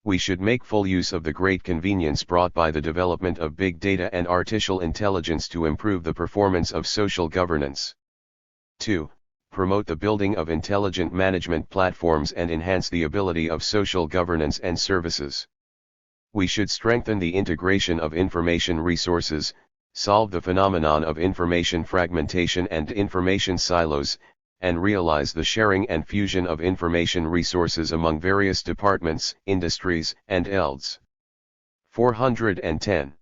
We should make full use of the great convenience brought by the development of big data and artificial intelligence to improve the performance of social governance. 2. Promote the building of intelligent management platforms and enhance the ability of social governance and services. We should strengthen the integration of information resources, solve the phenomenon of information fragmentation and information silos, and realize the sharing and fusion of information resources among various departments, industries, and ELDs. 410.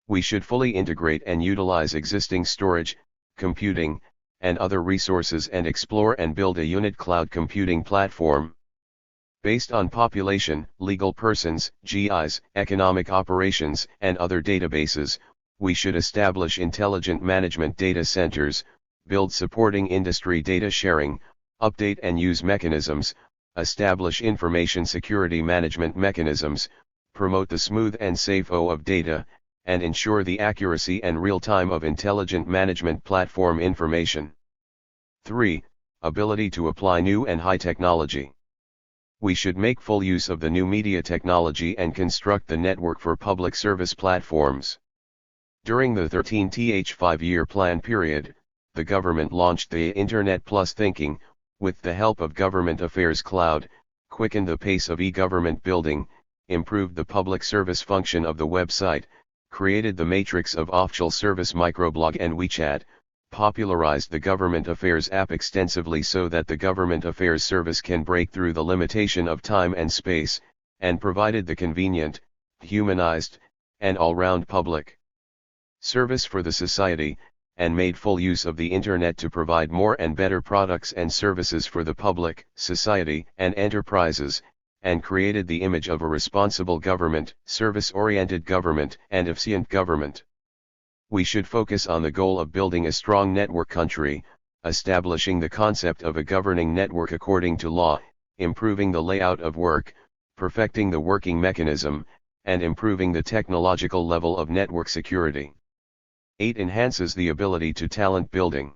We should fully integrate and utilize existing storage, computing, and other resources and explore and build a unit cloud computing platform. Based on population, legal persons, GIs, economic operations, and other databases, we should establish intelligent management data centers, build supporting industry data sharing, update and use mechanisms, establish information security management mechanisms, promote the smooth and safe flow of data, and ensure the accuracy and real-time of intelligent management platform information. 3. Ability to apply new and high technology. We should make full use of the new media technology and construct the network for public service platforms. During the 13th 5-year plan period, the government launched the Internet Plus Thinking, with the help of Government Affairs Cloud, quickened the pace of e-government building, improved the public service function of the website, created the matrix of official service microblog and WeChat, popularized the Government Affairs app extensively so that the Government Affairs service can break through the limitation of time and space, and provided the convenient, humanized, and all-round public service for the society, and made full use of the Internet to provide more and better products and services for the public, society, and enterprises, and created the image of a responsible government, service-oriented government, and efficient government. We should focus on the goal of building a strong network country, establishing the concept of a governing network according to law, improving the layout of work, perfecting the working mechanism, and improving the technological level of network security. 8. Enhances the ability to talent building.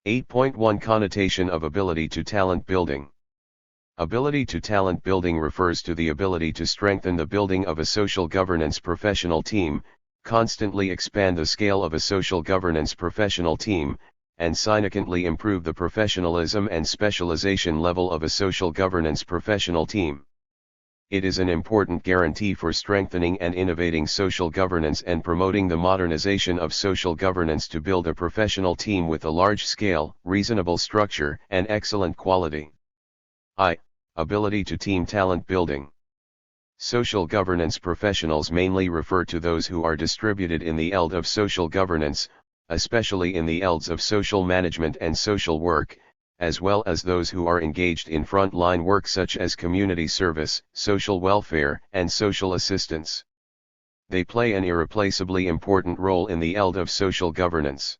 8.1 Connotation of ability to talent building. Ability to talent building refers to the ability to strengthen the building of a social governance professional team, constantly expand the scale of a social governance professional team, and significantly improve the professionalism and specialization level of a social governance professional team. It is an important guarantee for strengthening and innovating social governance and promoting the modernization of social governance to build a professional team with a large scale, reasonable structure, and excellent quality. Ability to team talent building. Social governance professionals mainly refer to those who are distributed in the ELD of social governance, especially in the ELDs of social management and social work, as well as those who are engaged in front-line work such as community service, social welfare, and social assistance. They play an irreplaceably important role in the ELD of social governance.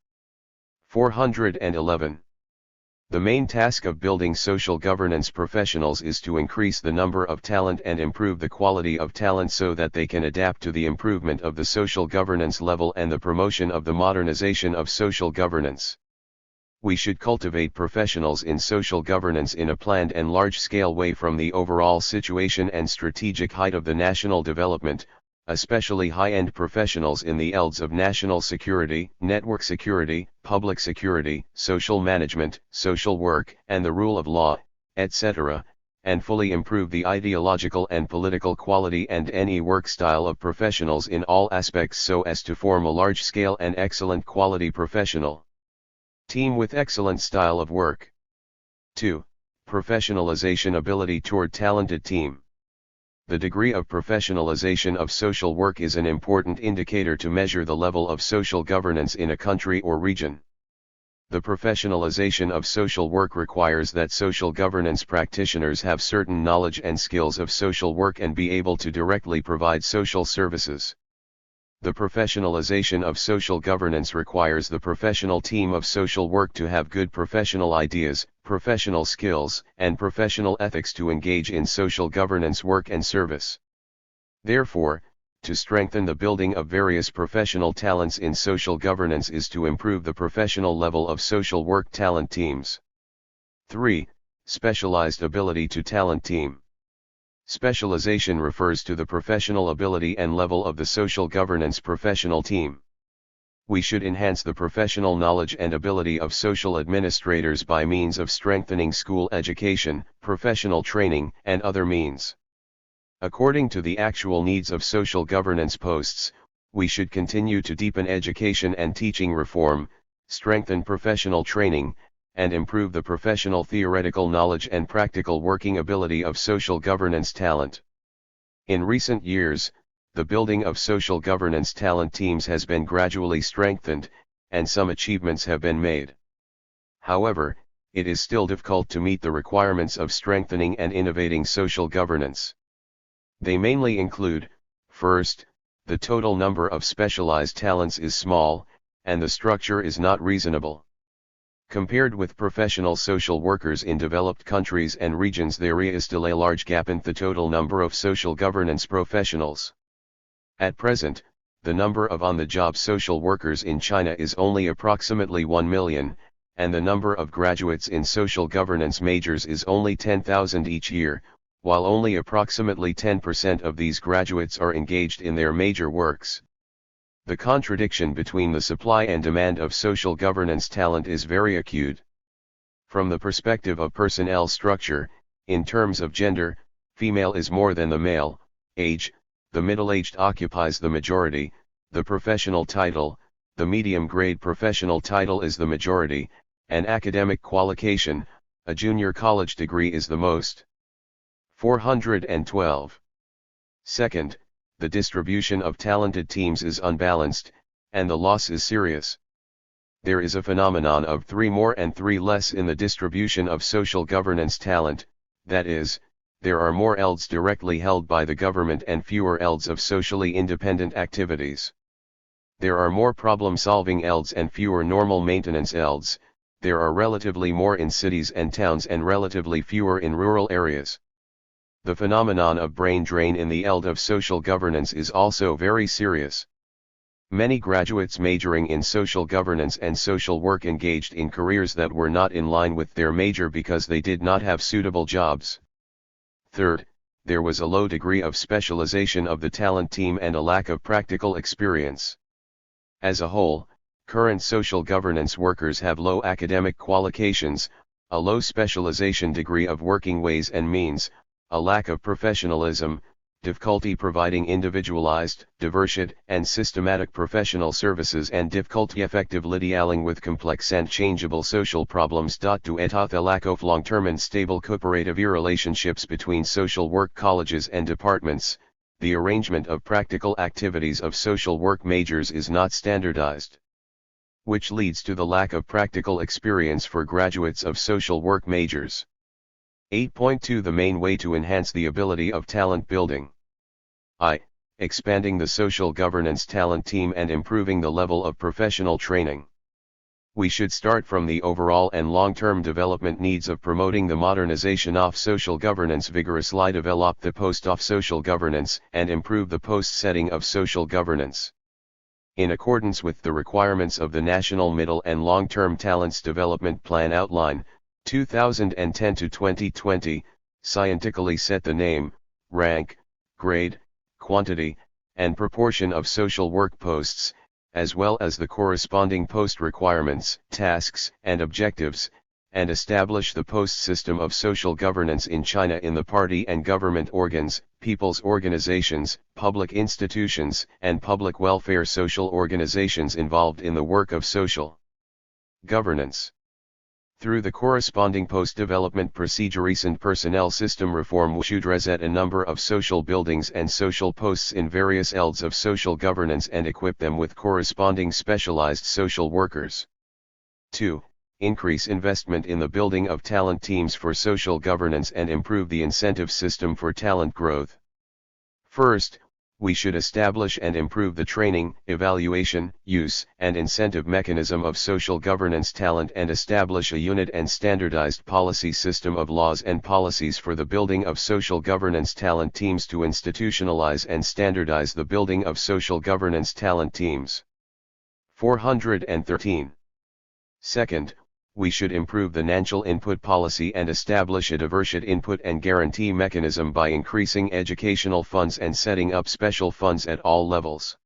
411. The main task of building social governance professionals is to increase the number of talent and improve the quality of talent so that they can adapt to the improvement of the social governance level and the promotion of the modernization of social governance. We should cultivate professionals in social governance in a planned and large-scale way from the overall situation and strategic height of the national development, especially high-end professionals in the ELDs of national security, network security, public security, social management, social work, and the rule of law, etc., and fully improve the ideological and political quality and any work style of professionals in all aspects so as to form a large-scale and excellent quality professional team with excellent style of work. 2. Professionalization ability toward talented team. The degree of professionalization of social work is an important indicator to measure the level of social governance in a country or region. The professionalization of social work requires that social governance practitioners have certain knowledge and skills of social work and be able to directly provide social services. The professionalization of social governance requires the professional team of social work to have good professional ideas, professional skills, and professional ethics to engage in social governance work and service. Therefore, to strengthen the building of various professional talents in social governance is to improve the professional level of social work talent teams. 3. Specialized ability to talent team. Specialization refers to the professional ability and level of the social governance professional team. We should enhance the professional knowledge and ability of social administrators by means of strengthening school education, professional training, and other means. According to the actual needs of social governance posts, we should continue to deepen education and teaching reform, strengthen professional training, and improve the professional theoretical knowledge and practical working ability of social governance talent. In recent years, the building of social governance talent teams has been gradually strengthened, and some achievements have been made. However, it is still difficult to meet the requirements of strengthening and innovating social governance. They mainly include, first, the total number of specialized talents is small, and the structure is not reasonable. Compared with professional social workers in developed countries and regions, there is still a large gap in the total number of social governance professionals. At present, the number of on-the-job social workers in China is only approximately 1 million, and the number of graduates in social governance majors is only 10,000 each year, while only approximately 10% of these graduates are engaged in their major works. The contradiction between the supply and demand of social governance talent is very acute. From the perspective of personnel structure, in terms of gender, female is more than the male. Age, the middle-aged occupies the majority. The professional title, the medium-grade professional title is the majority, and academic qualification, a junior college degree is the most. 412. Second, the distribution of talented teams is unbalanced, and the loss is serious. There is a phenomenon of 3 more and 3 less in the distribution of social governance talent, that is, there are more ELDs directly held by the government and fewer ELDs of socially independent activities. There are more problem-solving ELDs and fewer normal maintenance ELDs. There are relatively more in cities and towns and relatively fewer in rural areas. The phenomenon of brain drain in the ELD of social governance is also very serious. Many graduates majoring in social governance and social work engaged in careers that were not in line with their major because they did not have suitable jobs. Third, there was a low degree of specialization of the talent team and a lack of practical experience. As a whole, current social governance workers have low academic qualifications, a low specialization degree of working ways and means, a lack of professionalism, difficulty providing individualized, diverse, and systematic professional services, and difficulty effectively dealing with complex and changeable social problems. Due to the lack of long-term and stable cooperative relationships between social work colleges and departments, the arrangement of practical activities of social work majors is not standardized, which leads to the lack of practical experience for graduates of social work majors. 8.2 The main way to enhance the ability of talent building. Expanding the social governance talent team and improving the level of professional training. We should start from the overall and long-term development needs of promoting the modernization of social governance, vigorously develop the post of social governance, and improve the post setting of social governance. In accordance with the requirements of the National Middle and Long-Term Talents Development Plan Outline, 2010 to 2020, scientifically set the name, rank, grade, quantity, and proportion of social work posts, as well as the corresponding post requirements, tasks, and objectives, and establish the post system of social governance in China in the party and government organs, people's organizations, public institutions, and public welfare social organizations involved in the work of social governance. Through the corresponding post-development procedure, recent personnel system reform should reset a number of social buildings and social posts in various ELDs of social governance and equip them with corresponding specialized social workers. 2. Increase investment in the building of talent teams for social governance and improve the incentive system for talent growth. First, We should establish and improve the training, evaluation, use, and incentive mechanism of social governance talent and establish a unit and standardized policy system of laws and policies for the building of social governance talent teams to institutionalize and standardize the building of social governance talent teams. 413. Second, we should improve the national input policy and establish a diversity input and guarantee mechanism by increasing educational funds and setting up special funds at all levels.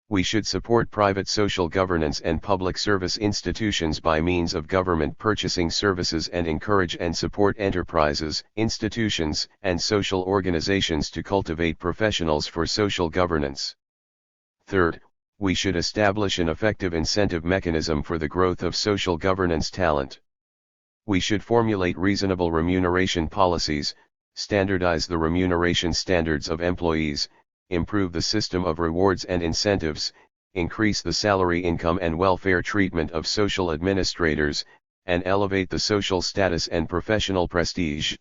We should support private social governance and public service institutions by means of government purchasing services and encourage and support enterprises, institutions, and social organizations to cultivate professionals for social governance. Third, we should establish an effective incentive mechanism for the growth of social governance talent. We should formulate reasonable remuneration policies, standardize the remuneration standards of employees, improve the system of rewards and incentives, increase the salary income and welfare treatment of social administrators, and elevate the social status and professional prestige.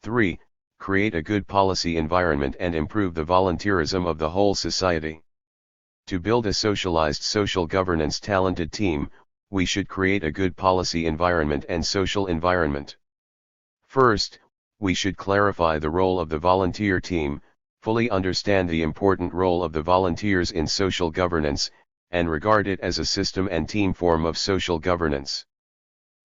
3. Create a good policy environment and improve the volunteerism of the whole society. To build a socialized social governance talented team, we should create a good policy environment and social environment. First, we should clarify the role of the volunteer team, fully understand the important role of the volunteers in social governance, and regard it as a system and team form of social governance.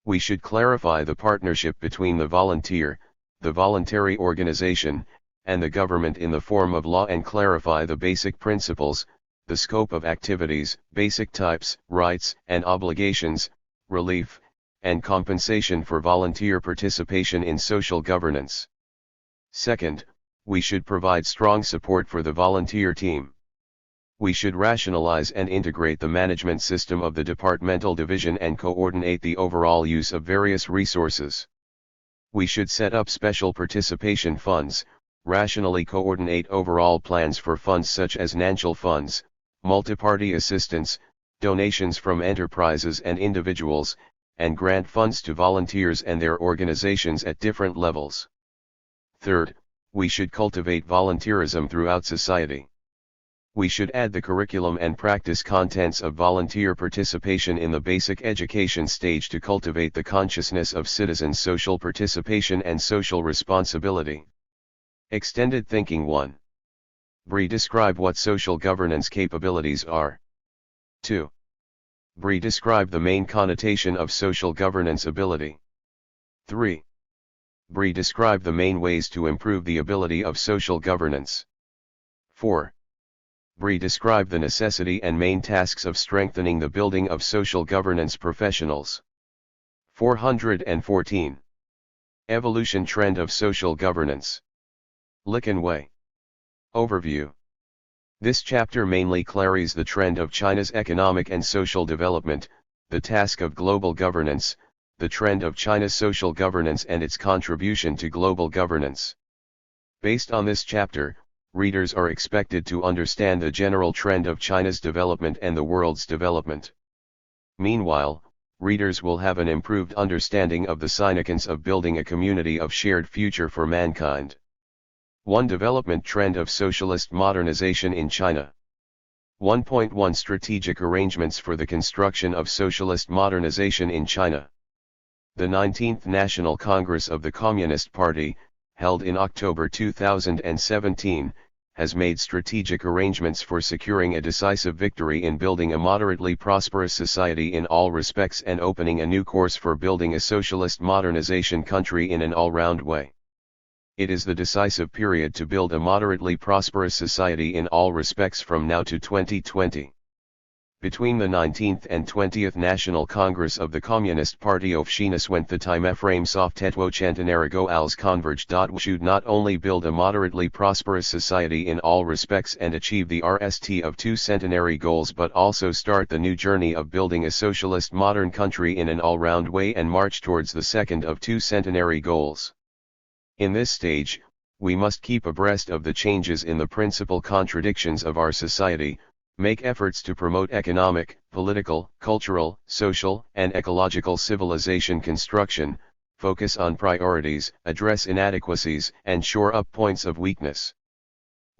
We should clarify the partnership between the volunteer, the voluntary organization, and the government in the form of law and clarify the basic principles, the scope of activities, basic types, rights and obligations, relief, and compensation for volunteer participation in social governance. Second, we should provide strong support for the volunteer team. We should rationalize and integrate the management system of the departmental division and coordinate the overall use of various resources. We should set up special participation funds, rationally coordinate overall plans for funds such as national funds, multi-party assistance, donations from enterprises and individuals, and grant funds to volunteers and their organizations at different levels. Third, we should cultivate volunteerism throughout society. We should add the curriculum and practice contents of volunteer participation in the basic education stage to cultivate the consciousness of citizens' social participation and social responsibility. Extended Thinking 1. Bree, describe what social governance capabilities are. 2. Bree, describe the main connotation of social governance ability. 3. Bree, describe the main ways to improve the ability of social governance. 4. Bree, describe the necessity and main tasks of strengthening the building of social governance professionals. 414. Evolution trend of social governance. Liqun way. Overview. This chapter mainly clarifies the trend of China's economic and social development, the task of global governance, the trend of China's social governance and its contribution to global governance. Based on this chapter, readers are expected to understand the general trend of China's development and the world's development. Meanwhile, readers will have an improved understanding of the significance of building a community of shared future for mankind. 1. Development trend of socialist modernization in China. 1.1 Strategic arrangements for the construction of socialist modernization in China. The 19th National Congress of the Communist Party, held in October 2017, has made strategic arrangements for securing a decisive victory in building a moderately prosperous society in all respects and opening a new course for building a socialist modernization country in an all-round way. It is the decisive period to build a moderately prosperous society in all respects from now to 2020. Between the 19th and 20th National Congress of the Communist Party of China went the time frame soft tetwo centenarigo als converge. We should not only build a moderately prosperous society in all respects and achieve the RST of 2 centenary goals but also start the new journey of building a socialist modern country in an all-round way and march towards the second of 2 centenary goals. In this stage, we must keep abreast of the changes in the principal contradictions of our society, make efforts to promote economic, political, cultural, social, and ecological civilization construction, focus on priorities, address inadequacies, and shore up points of weakness.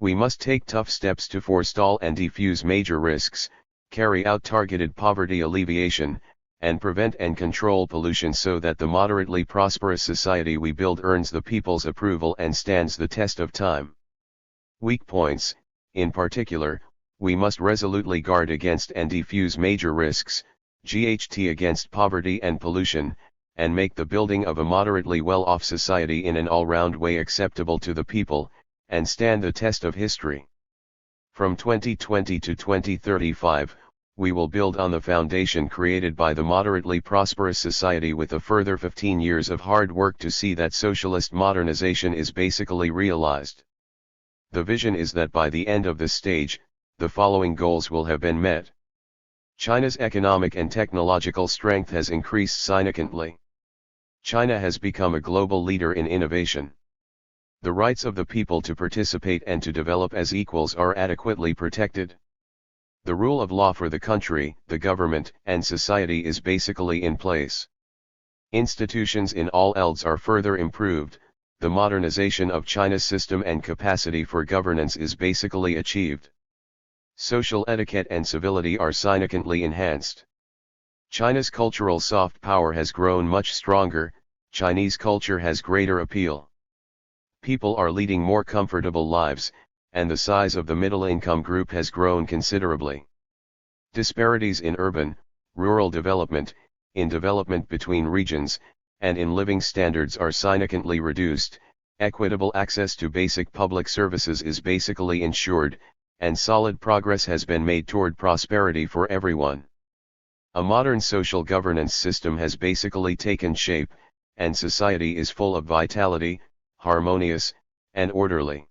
We must take tough steps to forestall and defuse major risks, carry out targeted poverty alleviation, and prevent and control pollution so that the moderately prosperous society we build earns the people's approval and stands the test of time. Weak points: in particular, we must resolutely guard against and defuse major risks, GHT against poverty and pollution, and make the building of a moderately well-off society in an all-round way acceptable to the people, and stand the test of history. From 2020 to 2035, we will build on the foundation created by the moderately prosperous society with a further 15 years of hard work to see that socialist modernization is basically realized. The vision is that by the end of this stage, the following goals will have been met. China's economic and technological strength has increased significantly. China has become a global leader in innovation. The rights of the people to participate and to develop as equals are adequately protected. The rule of law for the country, the government, and society is basically in place. Institutions in all fields are further improved. The modernization of China's system and capacity for governance is basically achieved. Social etiquette and civility are significantly enhanced. China's cultural soft power has grown much stronger. Chinese culture has greater appeal. People are leading more comfortable lives, and the size of the middle-income group has grown considerably. Disparities in urban, rural development, in development between regions, and in living standards are significantly reduced. Equitable access to basic public services is basically ensured, and solid progress has been made toward prosperity for everyone. A modern social governance system has basically taken shape, and society is full of vitality, harmonious, and orderly.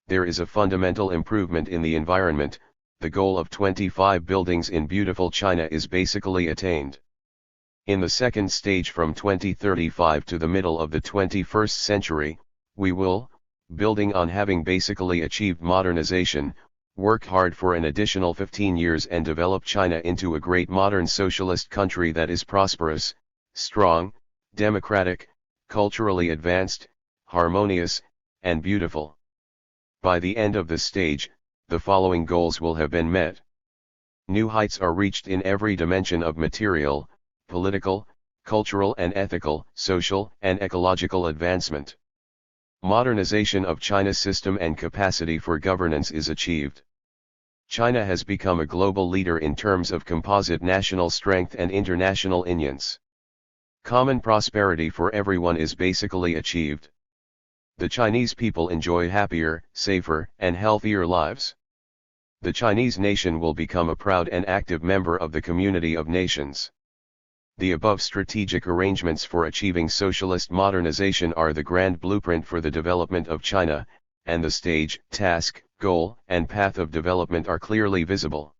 There is a fundamental improvement in the environment. The goal of 25 buildings in beautiful China is basically attained. In the second stage from 2035 to the middle of the 21st century, we will, building on having basically achieved modernization, work hard for an additional 15 years and develop China into a great modern socialist country that is prosperous, strong, democratic, culturally advanced, harmonious, and beautiful. By the end of this stage, the following goals will have been met. New heights are reached in every dimension of material, political, cultural and ethical, social and ecological advancement. Modernization of China's system and capacity for governance is achieved. China has become a global leader in terms of composite national strength and international influence. Common prosperity for everyone is basically achieved. The Chinese people enjoy happier, safer, and healthier lives. The Chinese nation will become a proud and active member of the community of nations. The above strategic arrangements for achieving socialist modernization are the grand blueprint for the development of China, and the stage, task, goal, and path of development are clearly visible.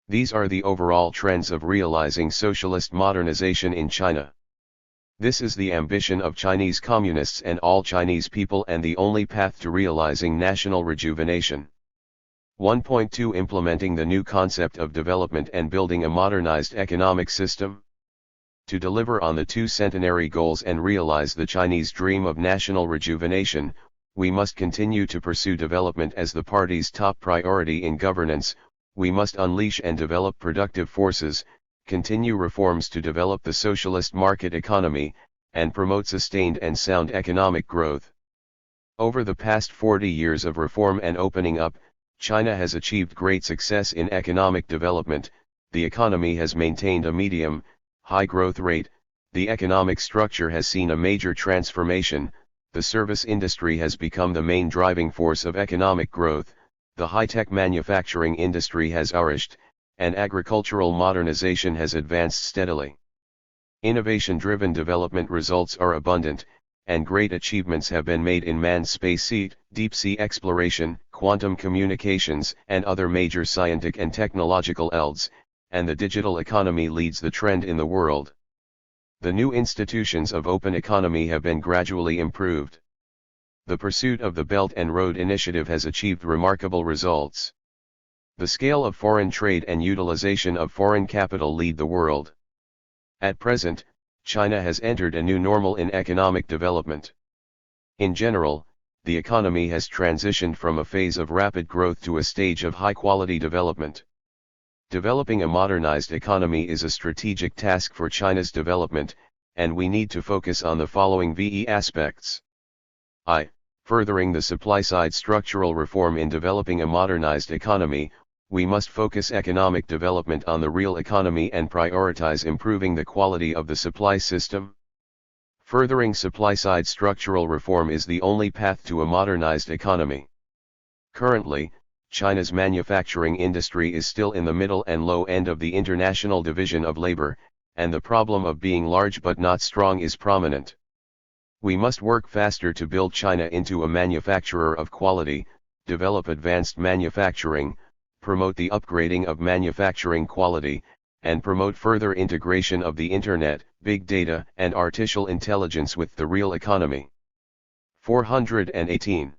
These are the overall trends of realizing socialist modernization in China. This is the ambition of Chinese communists and all Chinese people and the only path to realizing national rejuvenation. 1.2 Implementing the new concept of development and building a modernized economic system. To deliver on the two centenary goals and realize the Chinese dream of national rejuvenation, we must continue to pursue development as the party's top priority in governance. We must unleash and develop productive forces, continue reforms to develop the socialist market economy, and promote sustained and sound economic growth. Over the past 40 years of reform and opening up, China has achieved great success in economic development. The economy has maintained a medium, high growth rate. The economic structure has seen a major transformation. The service industry has become the main driving force of economic growth. The high-tech manufacturing industry has flourished, and agricultural modernization has advanced steadily. Innovation-driven development results are abundant, and great achievements have been made in manned spacesuit, deep-sea exploration, quantum communications, and other major scientific and technological fields, and the digital economy leads the trend in the world. The new institutions of open economy have been gradually improved. The pursuit of the Belt and Road Initiative has achieved remarkable results. The scale of foreign trade and utilization of foreign capital lead the world. At present, China has entered a new normal in economic development. In general, the economy has transitioned from a phase of rapid growth to a stage of high-quality development. Developing a modernized economy is a strategic task for China's development, and we need to focus on the following VE aspects. I. Furthering the supply-side structural reform. In developing a modernized economy, we must focus economic development on the real economy and prioritize improving the quality of the supply system. Furthering supply-side structural reform is the only path to a modernized economy. Currently, China's manufacturing industry is still in the middle and low end of the international division of labor, and the problem of being large but not strong is prominent. We must work faster to build China into a manufacturer of quality, develop advanced manufacturing, promote the upgrading of manufacturing quality, and promote further integration of the Internet, big data, and artificial intelligence with the real economy. 418.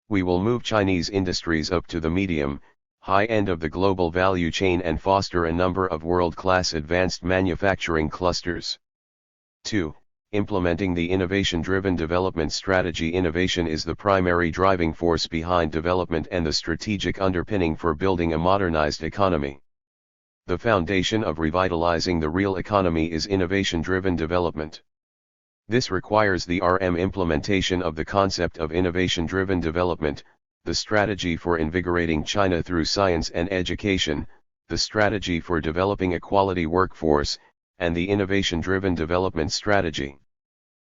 We will move Chinese industries up to the medium, high end of the global value chain and foster a number of world-class advanced manufacturing clusters. 2. Implementing the innovation-driven development strategy. Innovation is the primary driving force behind development and the strategic underpinning for building a modernized economy. The foundation of revitalizing the real economy is innovation-driven development. This requires the implementation of the concept of innovation-driven development, the strategy for invigorating China through science and education, the strategy for developing a quality workforce, and the innovation-driven development strategy.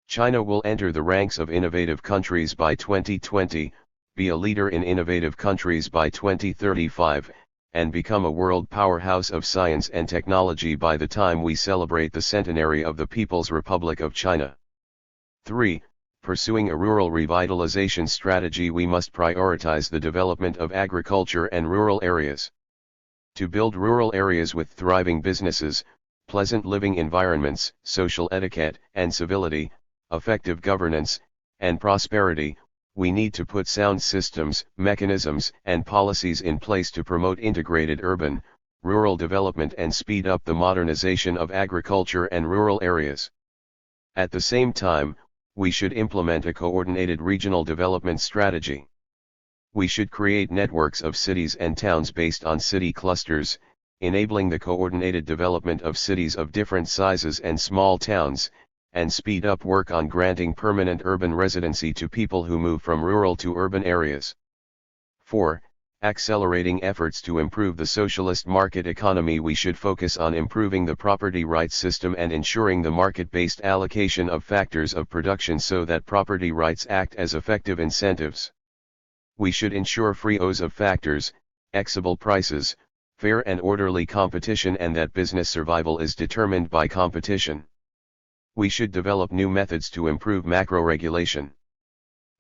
China will enter the ranks of innovative countries by 2020, be a leader in innovative countries by 2035, and become a world powerhouse of science and technology by the time we celebrate the centenary of the People's Republic of China. 3. Pursuing a rural revitalization strategy. We must prioritize the development of agriculture and rural areas. To build rural areas with thriving businesses, pleasant living environments, social etiquette and civility, effective governance, and prosperity, we need to put sound systems, mechanisms, and policies in place to promote integrated urban, rural development and speed up the modernization of agriculture and rural areas. At the same time, we should implement a coordinated regional development strategy. We should create networks of cities and towns based on city clusters, enabling the coordinated development of cities of different sizes and small towns, and speed up work on granting permanent urban residency to people who move from rural to urban areas. 4. Accelerating efforts to improve the socialist market economy. We should focus on improving the property rights system and ensuring the market-based allocation of factors of production so that property rights act as effective incentives. We should ensure free use of factors, equitable prices, fair and orderly competition, and that business survival is determined by competition. We should develop new methods to improve macro-regulation.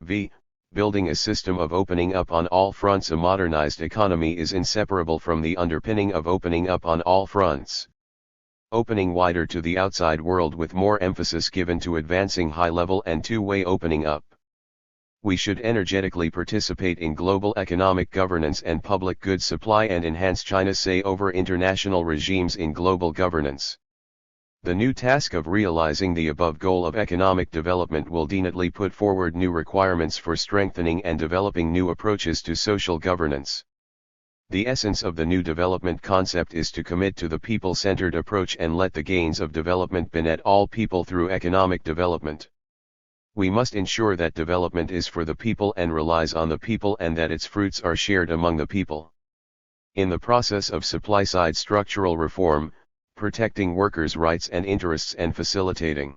V. Building a system of opening up on all fronts. A modernized economy is inseparable from the underpinning of opening up on all fronts. Opening wider to the outside world with more emphasis given to advancing high-level and two-way opening up. We should energetically participate in global economic governance and public goods supply and enhance China's say over international regimes in global governance. The new task of realizing the above goal of economic development will definitely put forward new requirements for strengthening and developing new approaches to social governance. The essence of the new development concept is to commit to the people-centered approach and let the gains of development benefit all people through economic development. We must ensure that development is for the people and relies on the people and that its fruits are shared among the people. In the process of supply-side structural reform, protecting workers' rights and interests and facilitating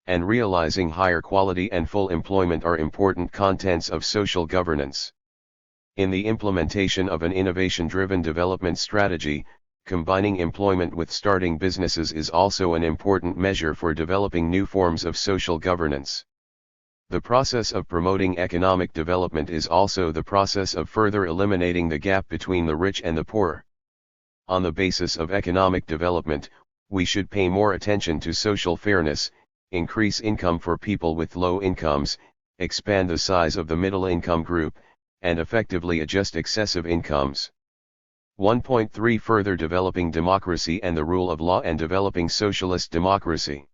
and realizing higher quality and full employment are important contents of social governance. In the implementation of an innovation-driven development strategy, combining employment with starting businesses is also an important measure for developing new forms of social governance. The process of promoting economic development is also the process of further eliminating the gap between the rich and the poor. On the basis of economic development, we should pay more attention to social fairness, increase income for people with low incomes, expand the size of the middle income group, and effectively adjust excessive incomes. 1.3 Further developing democracy and the rule of law and developing socialist democracy.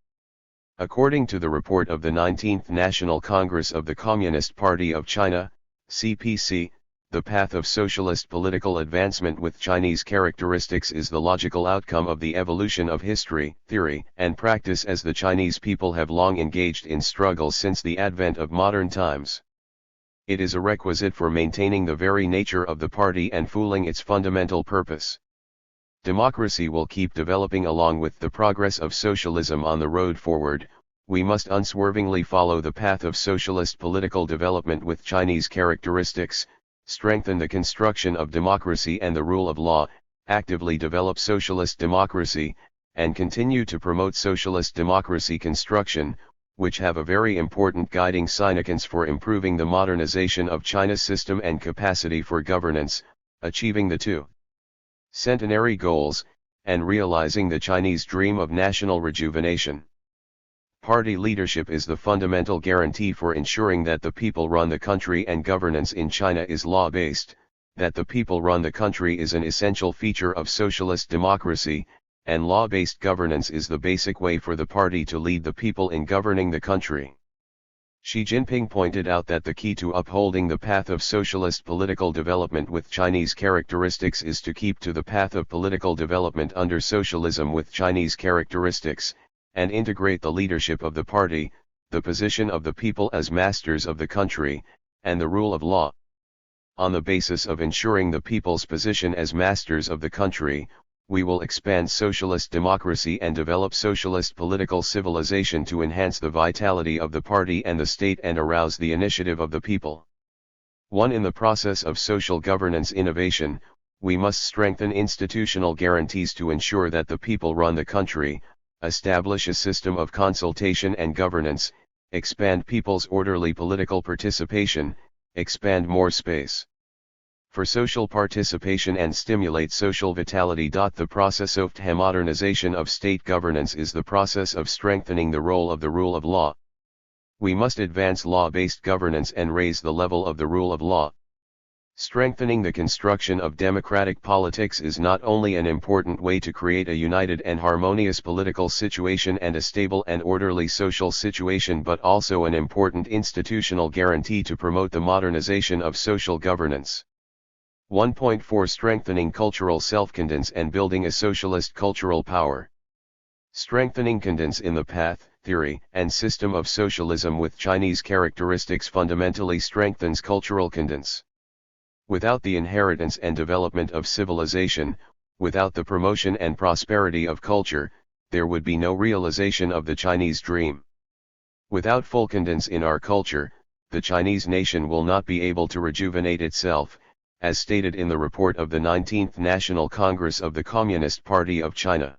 According to the report of the 19th National Congress of the Communist Party of China, CPC, the path of socialist political advancement with Chinese characteristics is the logical outcome of the evolution of history, theory, and practice as the Chinese people have long engaged in struggles since the advent of modern times. It is a requisite for maintaining the very nature of the party and fulfilling its fundamental purpose. Democracy will keep developing along with the progress of socialism on the road forward. We must unswervingly follow the path of socialist political development with Chinese characteristics, strengthen the construction of democracy and the rule of law, actively develop socialist democracy, and continue to promote socialist democracy construction, which have a very important guiding significance for improving the modernization of China's system and capacity for governance, achieving the two centenary goals, and realizing the Chinese dream of national rejuvenation. Party leadership is the fundamental guarantee for ensuring that the people run the country and governance in China is law-based, that the people run the country is an essential feature of socialist democracy, and law-based governance is the basic way for the party to lead the people in governing the country. Xi Jinping pointed out that the key to upholding the path of socialist political development with Chinese characteristics is to keep to the path of political development under socialism with Chinese characteristics, and integrate the leadership of the party, the position of the people as masters of the country, and the rule of law. On the basis of ensuring the people's position as masters of the country, we will expand socialist democracy and develop socialist political civilization to enhance the vitality of the party and the state and arouse the initiative of the people. 1. In the process of social governance innovation, we must strengthen institutional guarantees to ensure that the people run the country, establish a system of consultation and governance, expand people's orderly political participation, expand more space for social participation and stimulate social vitality. The process of modernization of state governance is the process of strengthening the role of the rule of law. We must advance law-based governance and raise the level of the rule of law. Strengthening the construction of democratic politics is not only an important way to create a united and harmonious political situation and a stable and orderly social situation, but also an important institutional guarantee to promote the modernization of social governance. 1.4 Strengthening cultural self-confidence and building a socialist cultural power. Strengthening confidence in the path, theory, and system of socialism with Chinese characteristics fundamentally strengthens cultural confidence. Without the inheritance and development of civilization, without the promotion and prosperity of culture, there would be no realization of the Chinese dream. Without full confidence in our culture, the Chinese nation will not be able to rejuvenate itself, as stated in the report of the 19th National Congress of the Communist Party of China.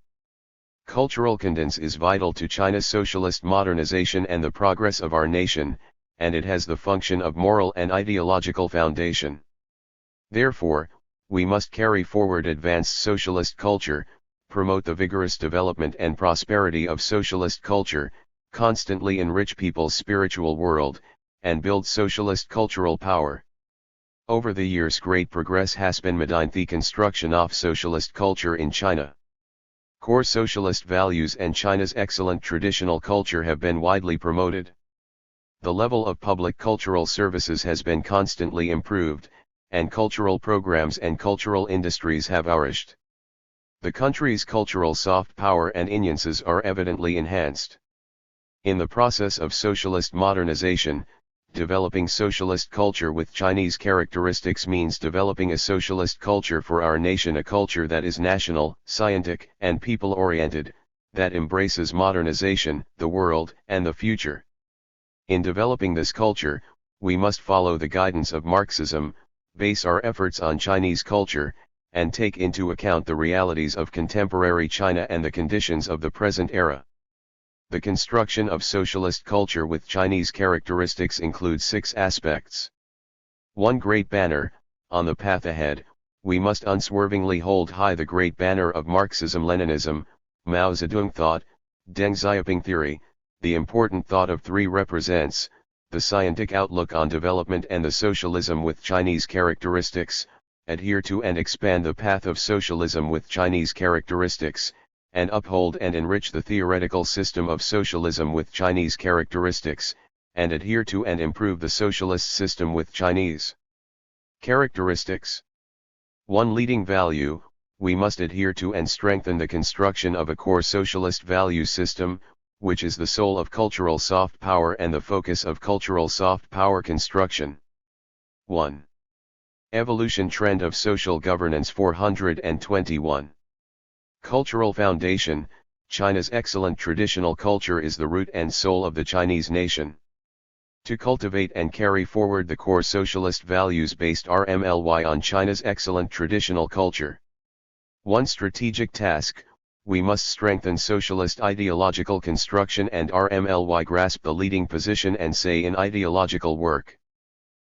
Cultural confidence is vital to China's socialist modernization and the progress of our nation, and it has the function of moral and ideological foundation. Therefore, we must carry forward advanced socialist culture, promote the vigorous development and prosperity of socialist culture, constantly enrich people's spiritual world, and build socialist cultural power. Over the years, great progress has been made in the construction of socialist culture in China. Core socialist values and China's excellent traditional culture have been widely promoted. The level of public cultural services has been constantly improved, and cultural programs and cultural industries have flourished. The country's cultural soft power and influences are evidently enhanced. In the process of socialist modernization, developing socialist culture with Chinese characteristics means developing a socialist culture for our nation, a culture that is national, scientific, and people-oriented, that embraces modernization, the world, and the future. In developing this culture, we must follow the guidance of Marxism, base our efforts on Chinese culture, and take into account the realities of contemporary China and the conditions of the present era. The construction of socialist culture with Chinese characteristics includes 6 aspects. 1. Great banner. On the path ahead, we must unswervingly hold high the great banner of Marxism-Leninism, Mao Zedong thought, Deng Xiaoping theory. The important thought of 3 represents the scientific outlook on development and the socialism with Chinese characteristics, adhere to and expand the path of socialism with Chinese characteristics, and uphold and enrich the theoretical system of socialism with Chinese characteristics, and adhere to and improve the socialist system with Chinese characteristics. One leading value, we must adhere to and strengthen the construction of a core socialist value system, which is the soul of cultural soft power and the focus of cultural soft power construction. 1. Evolution Trend of Social Governance 421. Cultural Foundation. China's excellent traditional culture is the root and soul of the Chinese nation. To cultivate and carry forward the core socialist values-based RMLY on China's excellent traditional culture. One strategic task, we must strengthen socialist ideological construction and RMLY grasp the leading position and say in ideological work.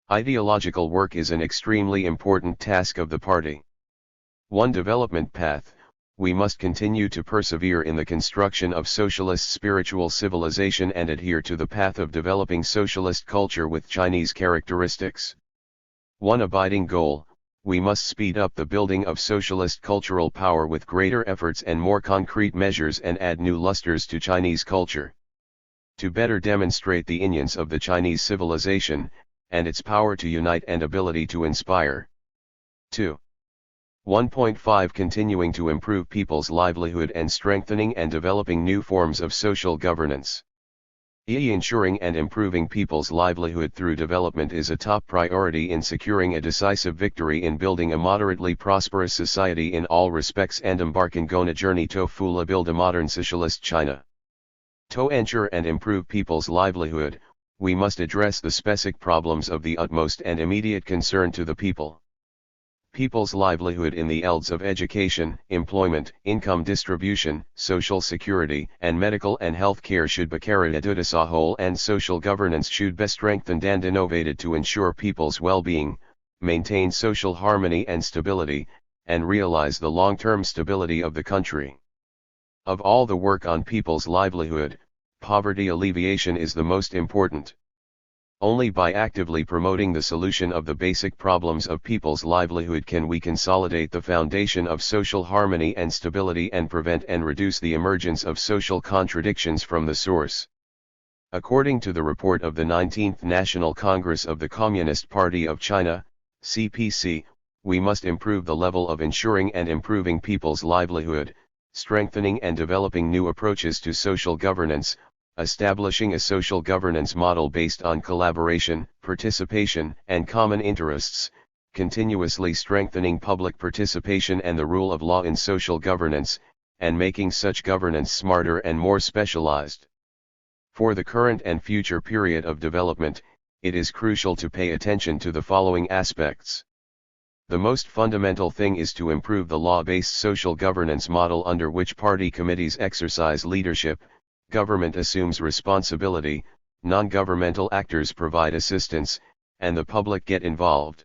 Ideological work is an extremely important task of the party. One development path, we must continue to persevere in the construction of socialist spiritual civilization and adhere to the path of developing socialist culture with Chinese characteristics. One abiding goal, we must speed up the building of socialist cultural power with greater efforts and more concrete measures and add new lusters to Chinese culture. To better demonstrate the unions of the Chinese civilization, and its power to unite and ability to inspire. 2. 1.5 Continuing to improve people's livelihood and strengthening and developing new forms of social governance. Ensuring and improving people's livelihood through development is a top priority in securing a decisive victory in building a moderately prosperous society in all respects and embarking on a journey to fully build a modern socialist China. To ensure and improve people's livelihood, we must address the specific problems of the utmost and immediate concern to the people. People's livelihood in the fields of education, employment, income distribution, social security, and medical and health care should be carried out as a whole, and social governance should be strengthened and innovated to ensure people's well-being, maintain social harmony and stability, and realize the long-term stability of the country. Of all the work on people's livelihood, poverty alleviation is the most important. Only by actively promoting the solution of the basic problems of people's livelihood can we consolidate the foundation of social harmony and stability and prevent and reduce the emergence of social contradictions from the source. According to the report of the 19th National Congress of the Communist Party of China, CPC, we must improve the level of ensuring and improving people's livelihood, strengthening and developing new approaches to social governance, establishing a social governance model based on collaboration, participation, and common interests, continuously strengthening public participation and the rule of law in social governance, and making such governance smarter and more specialized. For the current and future period of development, it is crucial to pay attention to the following aspects. The most fundamental thing is to improve the law-based social governance model under which party committees exercise leadership, government assumes responsibility, non-governmental actors provide assistance, and the public get involved.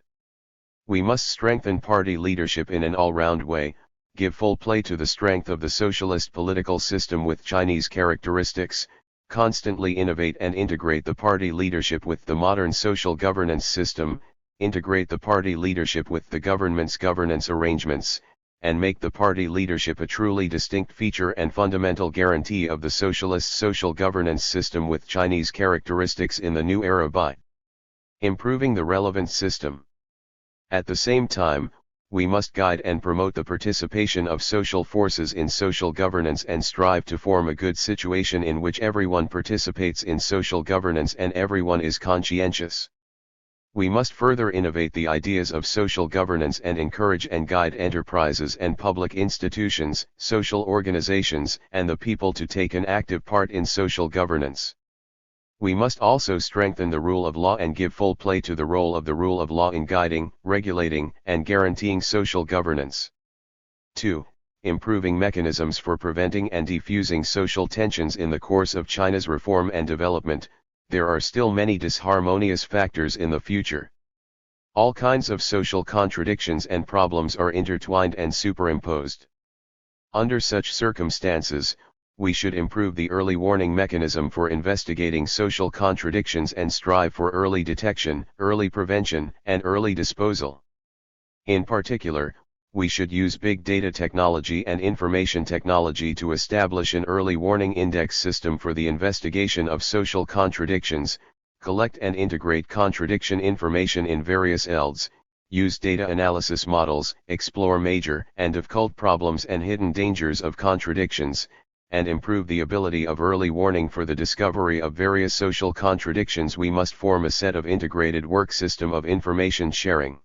We must strengthen party leadership in an all-round way, give full play to the strength of the socialist political system with Chinese characteristics, constantly innovate and integrate the party leadership with the modern social governance system, integrate the party leadership with the government's governance arrangements, and make the party leadership a truly distinct feature and fundamental guarantee of the socialist social governance system with Chinese characteristics in the new era by improving the relevant system. At the same time, we must guide and promote the participation of social forces in social governance and strive to form a good situation in which everyone participates in social governance and everyone is conscientious. We must further innovate the ideas of social governance and encourage and guide enterprises and public institutions, social organizations, and the people to take an active part in social governance. We must also strengthen the rule of law and give full play to the role of the rule of law in guiding, regulating, and guaranteeing social governance. 2. Improving mechanisms for preventing and defusing social tensions in the course of China's reform and development. There are still many disharmonious factors in the future. All kinds of social contradictions and problems are intertwined and superimposed. Under such circumstances, we should improve the early warning mechanism for investigating social contradictions and strive for early detection, early prevention, and early disposal. In particular, we should use big data technology and information technology to establish an early warning index system for the investigation of social contradictions, collect and integrate contradiction information in various fields, use data analysis models, explore major and difficult problems and hidden dangers of contradictions, and improve the ability of early warning for the discovery of various social contradictions. We must form a set of integrated work system of information sharing,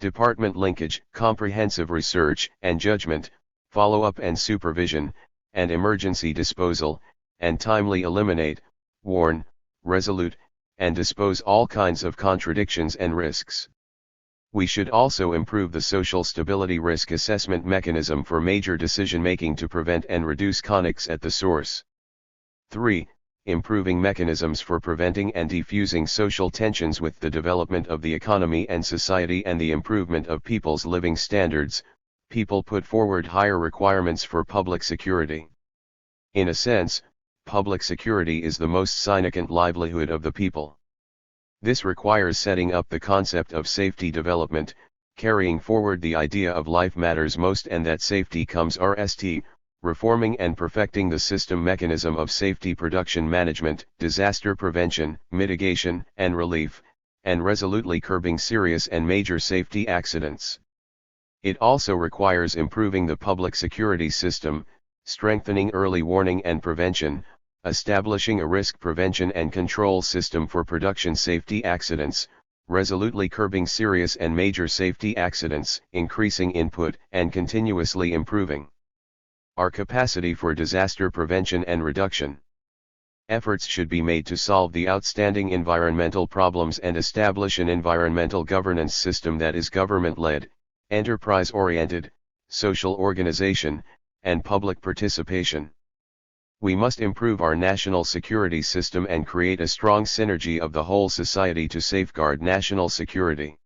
department linkage, comprehensive research and judgment, follow-up and supervision, and emergency disposal, and timely eliminate, warn, resolute, and dispose all kinds of contradictions and risks. We should also improve the social stability risk assessment mechanism for major decision-making to prevent and reduce conflicts at the source. 3. Improving mechanisms for preventing and defusing social tensions with the development of the economy and society and the improvement of people's living standards. People put forward higher requirements for public security. In a sense, public security is the most significant livelihood of the people. This requires setting up the concept of safety development, carrying forward the idea of life matters most and that safety comes first, reforming and perfecting the system mechanism of safety production management, disaster prevention, mitigation and relief, and resolutely curbing serious and major safety accidents. It also requires improving the public security system, strengthening early warning and prevention, establishing a risk prevention and control system for production safety accidents, resolutely curbing serious and major safety accidents, increasing input and continuously improving our capacity for disaster prevention and reduction. Efforts should be made to solve the outstanding environmental problems and establish an environmental governance system that is government-led, enterprise-oriented, social organization, and public participation. We must improve our national security system and create a strong synergy of the whole society to safeguard national security.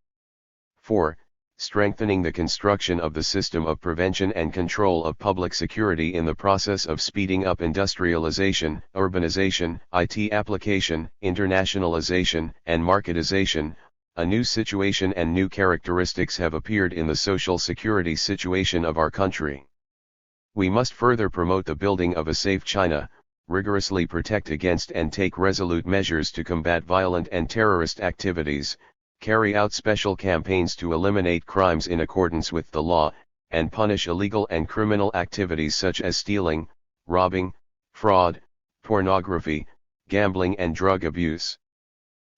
4. Strengthening the construction of the system of prevention and control of public security in the process of speeding up industrialization, urbanization, IT application, internationalization, and marketization. A new situation and new characteristics have appeared in the social security situation of our country. We must further promote the building of a safe China, rigorously protect against and take resolute measures to combat violent and terrorist activities, carry out special campaigns to eliminate crimes in accordance with the law, and punish illegal and criminal activities such as stealing, robbing, fraud, pornography, gambling and drug abuse.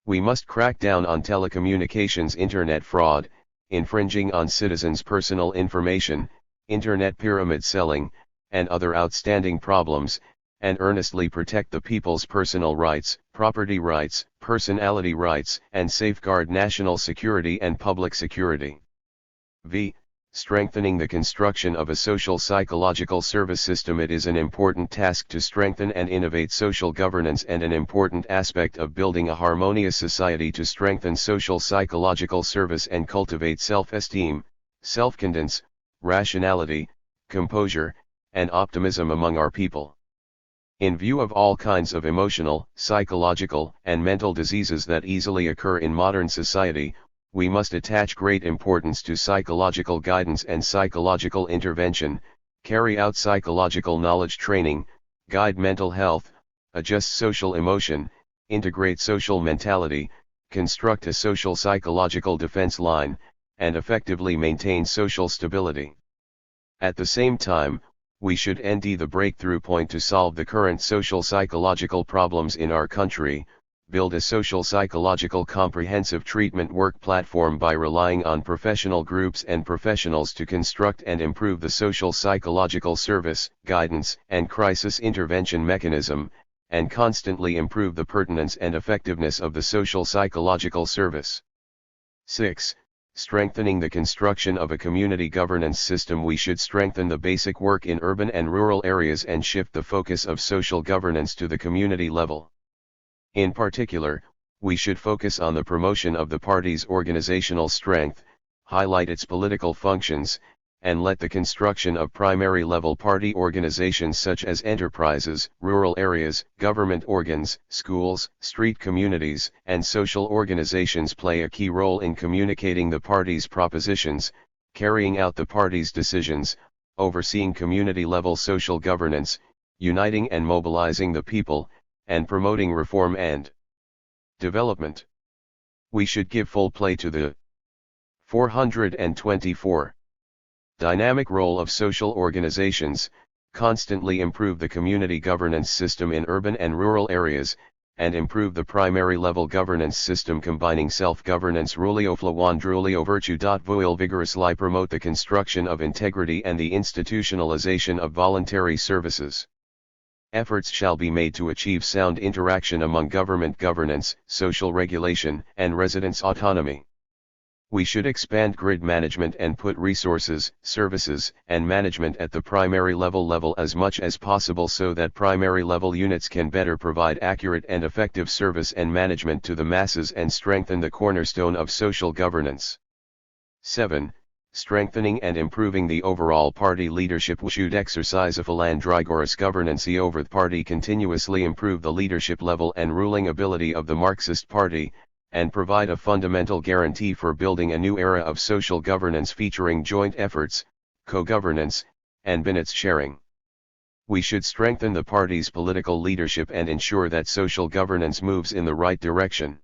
We must crack down on telecommunications internet fraud, infringing on citizens' personal information, internet pyramid selling, and other outstanding problems, and earnestly protect the people's personal rights, property rights, personality rights, and safeguard national security and public security. V. Strengthening the construction of a social psychological service system. It is an important task to strengthen and innovate social governance and an important aspect of building a harmonious society to strengthen social psychological service and cultivate self-esteem, self-confidence, rationality, composure, and optimism among our people. In view of all kinds of emotional, psychological, and mental diseases that easily occur in modern society, we must attach great importance to psychological guidance and psychological intervention, carry out psychological knowledge training, guide mental health, adjust social emotion, integrate social mentality, construct a social psychological defense line, and effectively maintain social stability. At the same time, we should end the breakthrough point to solve the current social psychological problems in our country, build a social psychological comprehensive treatment work platform by relying on professional groups and professionals to construct and improve the social psychological service, guidance, and crisis intervention mechanism, and constantly improve the pertinence and effectiveness of the social psychological service. 6. Strengthening the construction of a community governance system. We should strengthen the basic work in urban and rural areas and shift the focus of social governance to the community level. In particular, we should focus on the promotion of the party's organizational strength, highlight its political functions, and let the construction of primary-level party organizations such as enterprises, rural areas, government organs, schools, street communities, and social organizations play a key role in communicating the party's propositions, carrying out the party's decisions, overseeing community-level social governance, uniting and mobilizing the people, and promoting reform and development. We should give full play to the 424. Dynamic role of social organizations, constantly improve the community governance system in urban and rural areas, and improve the primary level governance system combining self-governance rulio flawandrulio virtue. Will vigorously promote the construction of integrity and the institutionalization of voluntary services. Efforts shall be made to achieve sound interaction among government governance, social regulation, and residents' autonomy. We should expand grid management and put resources, services, and management at the primary level as much as possible so that primary level units can better provide accurate and effective service and management to the masses and strengthen the cornerstone of social governance. 7. Strengthening and improving the overall party leadership. We should exercise a full and rigorous governance over the party, continuously improve the leadership level and ruling ability of the Marxist Party, and provide a fundamental guarantee for building a new era of social governance featuring joint efforts, co-governance, and benefits sharing. We should strengthen the party's political leadership and ensure that social governance moves in the right direction.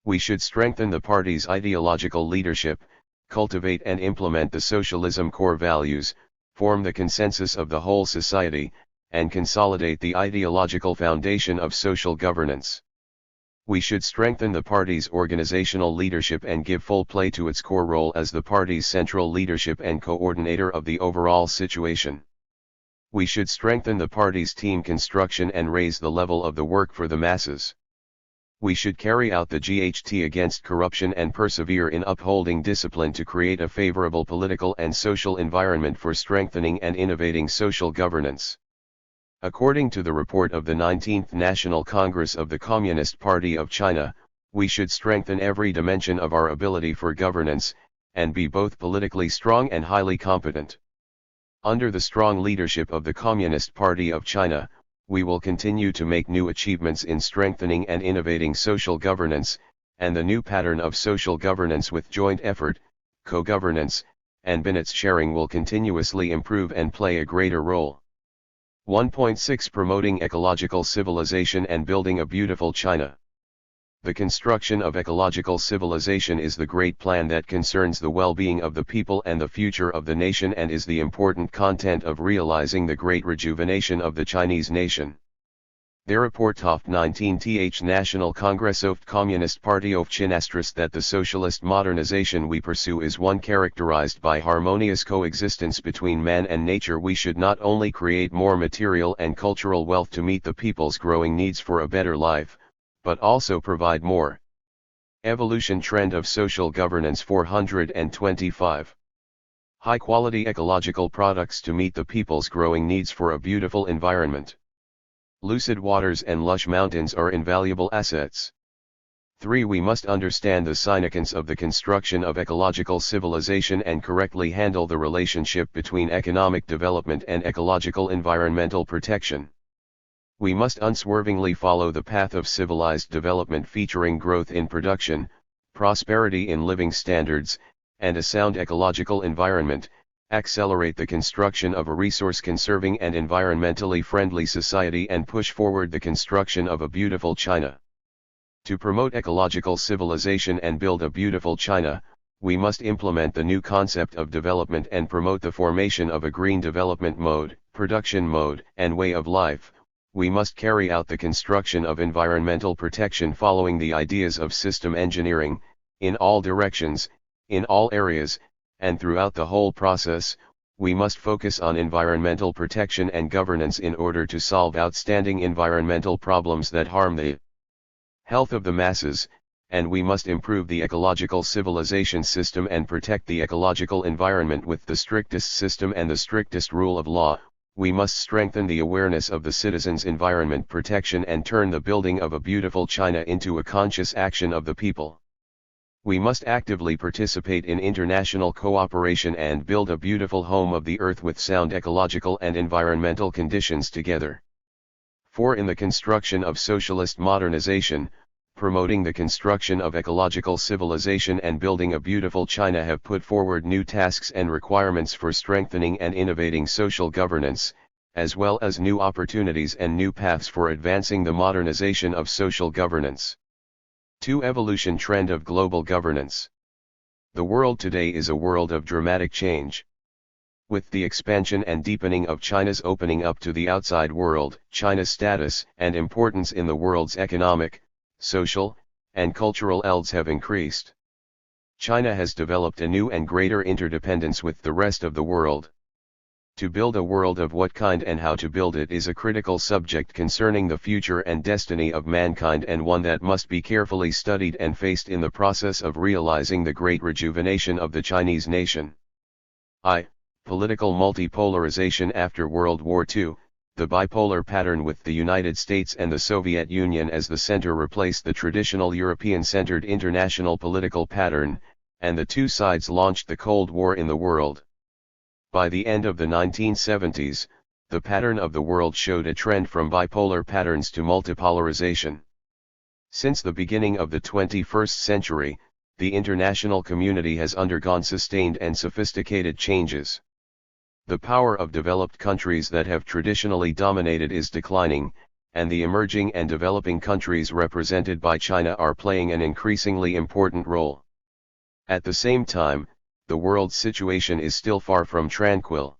We should strengthen the party's ideological leadership, cultivate and implement the socialism core values, form the consensus of the whole society, and consolidate the ideological foundation of social governance. We should strengthen the party's organizational leadership and give full play to its core role as the party's central leadership and coordinator of the overall situation. We should strengthen the party's team construction and raise the level of the work for the masses. We should carry out the GHT against corruption and persevere in upholding discipline to create a favorable political and social environment for strengthening and innovating social governance. According to the report of the 19th National Congress of the Communist Party of China, we should strengthen every dimension of our ability for governance, and be both politically strong and highly competent. Under the strong leadership of the Communist Party of China, we will continue to make new achievements in strengthening and innovating social governance, and the new pattern of social governance with joint effort, co-governance, and benefits sharing will continuously improve and play a greater role. 1.6 Promoting ecological civilization and building a beautiful China. The construction of ecological civilization is the great plan that concerns the well-being of the people and the future of the nation and is the important content of realizing the great rejuvenation of the Chinese nation. Their report of 19th National Congress of Communist Party of China stressed that the socialist modernization we pursue is one characterized by harmonious coexistence between man and nature. We should not only create more material and cultural wealth to meet the people's growing needs for a better life, but also provide more. Evolution trend of social governance 425. High-quality ecological products to meet the people's growing needs for a beautiful environment. Lucid waters and lush mountains are invaluable assets. 3. We must understand the significance of the construction of ecological civilization and correctly handle the relationship between economic development and ecological environmental protection. We must unswervingly follow the path of civilized development featuring growth in production, prosperity in living standards, and a sound ecological environment, accelerate the construction of a resource-conserving and environmentally friendly society and push forward the construction of a beautiful China. To promote ecological civilization and build a beautiful China, we must implement the new concept of development and promote the formation of a green development mode, production mode, and way of life. We must carry out the construction of environmental protection following the ideas of system engineering, in all directions, in all areas, and throughout the whole process. We must focus on environmental protection and governance in order to solve outstanding environmental problems that harm the health of the masses, and we must improve the ecological civilization system and protect the ecological environment with the strictest system and the strictest rule of law. We must strengthen the awareness of the citizens' environment protection and turn the building of a beautiful China into a conscious action of the people. We must actively participate in international cooperation and build a beautiful home of the earth with sound ecological and environmental conditions together. 4. In the construction of socialist modernization, promoting the construction of ecological civilization and building a beautiful China have put forward new tasks and requirements for strengthening and innovating social governance, as well as new opportunities and new paths for advancing the modernization of social governance. 2. Evolution trend of global governance. The world today is a world of dramatic change. With the expansion and deepening of China's opening up to the outside world, China's status and importance in the world's economic, social, and cultural elds have increased. China has developed a new and greater interdependence with the rest of the world. To build a world of what kind and how to build it is a critical subject concerning the future and destiny of mankind, and one that must be carefully studied and faced in the process of realizing the great rejuvenation of the Chinese nation. Political multipolarization. After World War II, the bipolar pattern with the United States and the Soviet Union as the center replaced the traditional European-centered international political pattern, and the two sides launched the Cold War in the world. By the end of the 1970s, the pattern of the world showed a trend from bipolar patterns to multipolarization. Since the beginning of the 21st century, the international community has undergone sustained and sophisticated changes. The power of developed countries that have traditionally dominated is declining, and the emerging and developing countries represented by China are playing an increasingly important role. At the same time, the world's situation is still far from tranquil.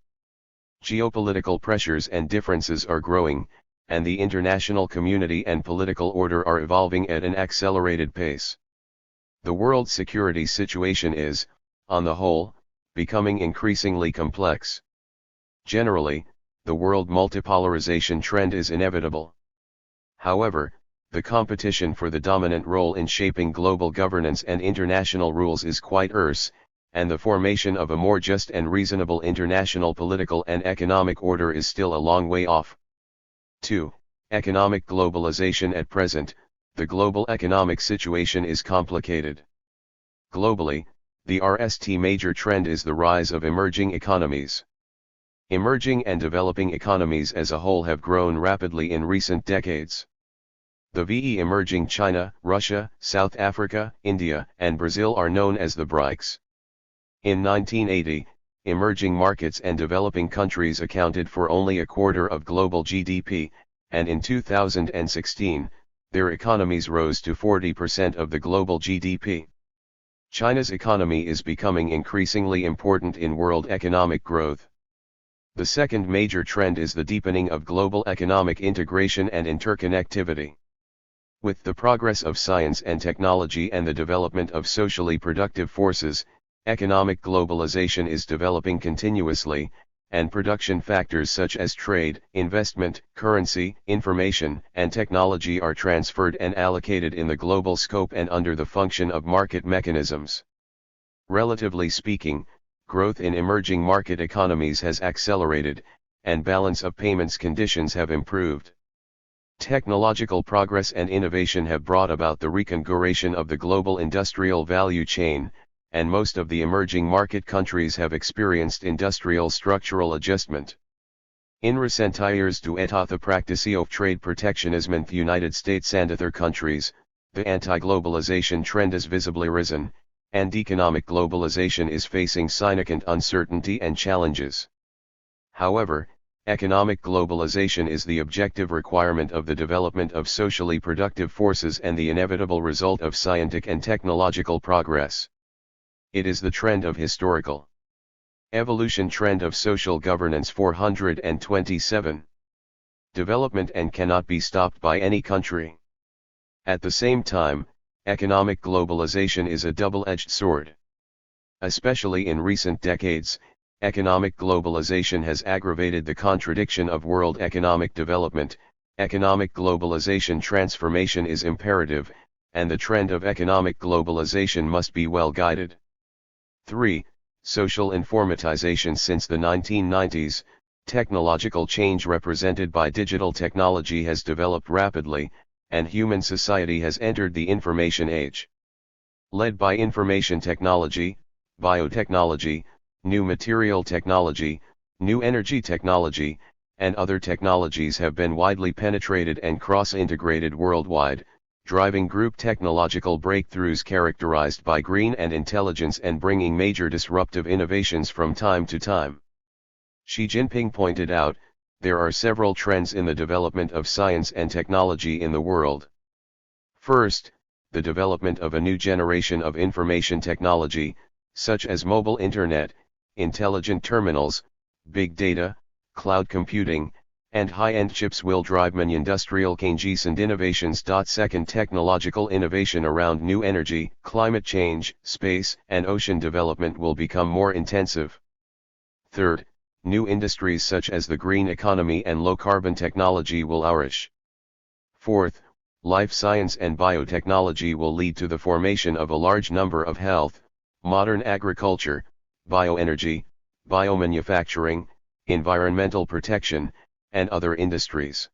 Geopolitical pressures and differences are growing, and the international community and political order are evolving at an accelerated pace. The world's security situation is, on the whole, becoming increasingly complex. Generally, the world multipolarization trend is inevitable. However, the competition for the dominant role in shaping global governance and international rules is quite fierce, and the formation of a more just and reasonable international political and economic order is still a long way off. 2. Economic globalization. At present, the global economic situation is complicated. Globally, the major trend is the rise of emerging economies. Emerging and developing economies as a whole have grown rapidly in recent decades. The emerging China, Russia, South Africa, India, and Brazil are known as the BRICS. In 1980, emerging markets and developing countries accounted for only a quarter of global GDP, and in 2016, their economies rose to 40% of the global GDP. China's economy is becoming increasingly important in world economic growth. The second major trend is the deepening of global economic integration and interconnectivity. With the progress of science and technology and the development of socially productive forces, economic globalization is developing continuously, and production factors such as trade, investment, currency, information, and technology are transferred and allocated in the global scope and under the function of market mechanisms. Relatively speaking, growth in emerging market economies has accelerated, and balance of payments conditions have improved. Technological progress and innovation have brought about the reconfiguration of the global industrial value chain, and most of the emerging market countries have experienced industrial structural adjustment. In recent years, due to the practice of trade protectionism in the United States and other countries, the anti-globalization trend has visibly risen, and economic globalization is facing significant uncertainty and challenges. However, economic globalization is the objective requirement of the development of socially productive forces and the inevitable result of scientific and technological progress. It is the trend of historical evolution trend of social governance. 427. Development and cannot be stopped by any country. At the same time, economic globalization is a double-edged sword. Especially in recent decades, economic globalization has aggravated the contradiction of world economic development. Economic globalization transformation is imperative, and the trend of economic globalization must be well guided. 3. Social informatization. Since the 1990s, technological change represented by digital technology has developed rapidly, and human society has entered the information age. Led by information technology, biotechnology, new material technology, new energy technology, and other technologies have been widely penetrated and cross-integrated worldwide. driving group technological breakthroughs characterized by green and intelligence and bringing major disruptive innovations from time to time. Xi Jinping pointed out, there are several trends in the development of science and technology in the world. First, the development of a new generation of information technology, such as mobile internet, intelligent terminals, big data, cloud computing, and high-end chips will drive many industrial changes and innovations. Second, technological innovation around new energy, climate change, space, and ocean development will become more intensive. Third, new industries such as the green economy and low-carbon technology will flourish. Fourth, life science and biotechnology will lead to the formation of a large number of health, modern agriculture, bioenergy, biomanufacturing, environmental protection, and other industries.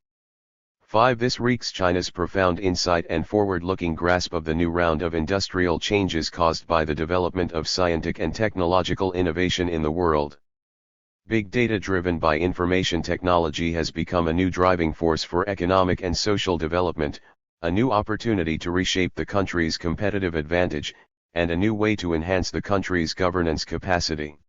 5. This reflects China's profound insight and forward-looking grasp of the new round of industrial changes caused by the development of scientific and technological innovation in the world. Big data driven by information technology has become a new driving force for economic and social development, a new opportunity to reshape the country's competitive advantage, and a new way to enhance the country's governance capacity.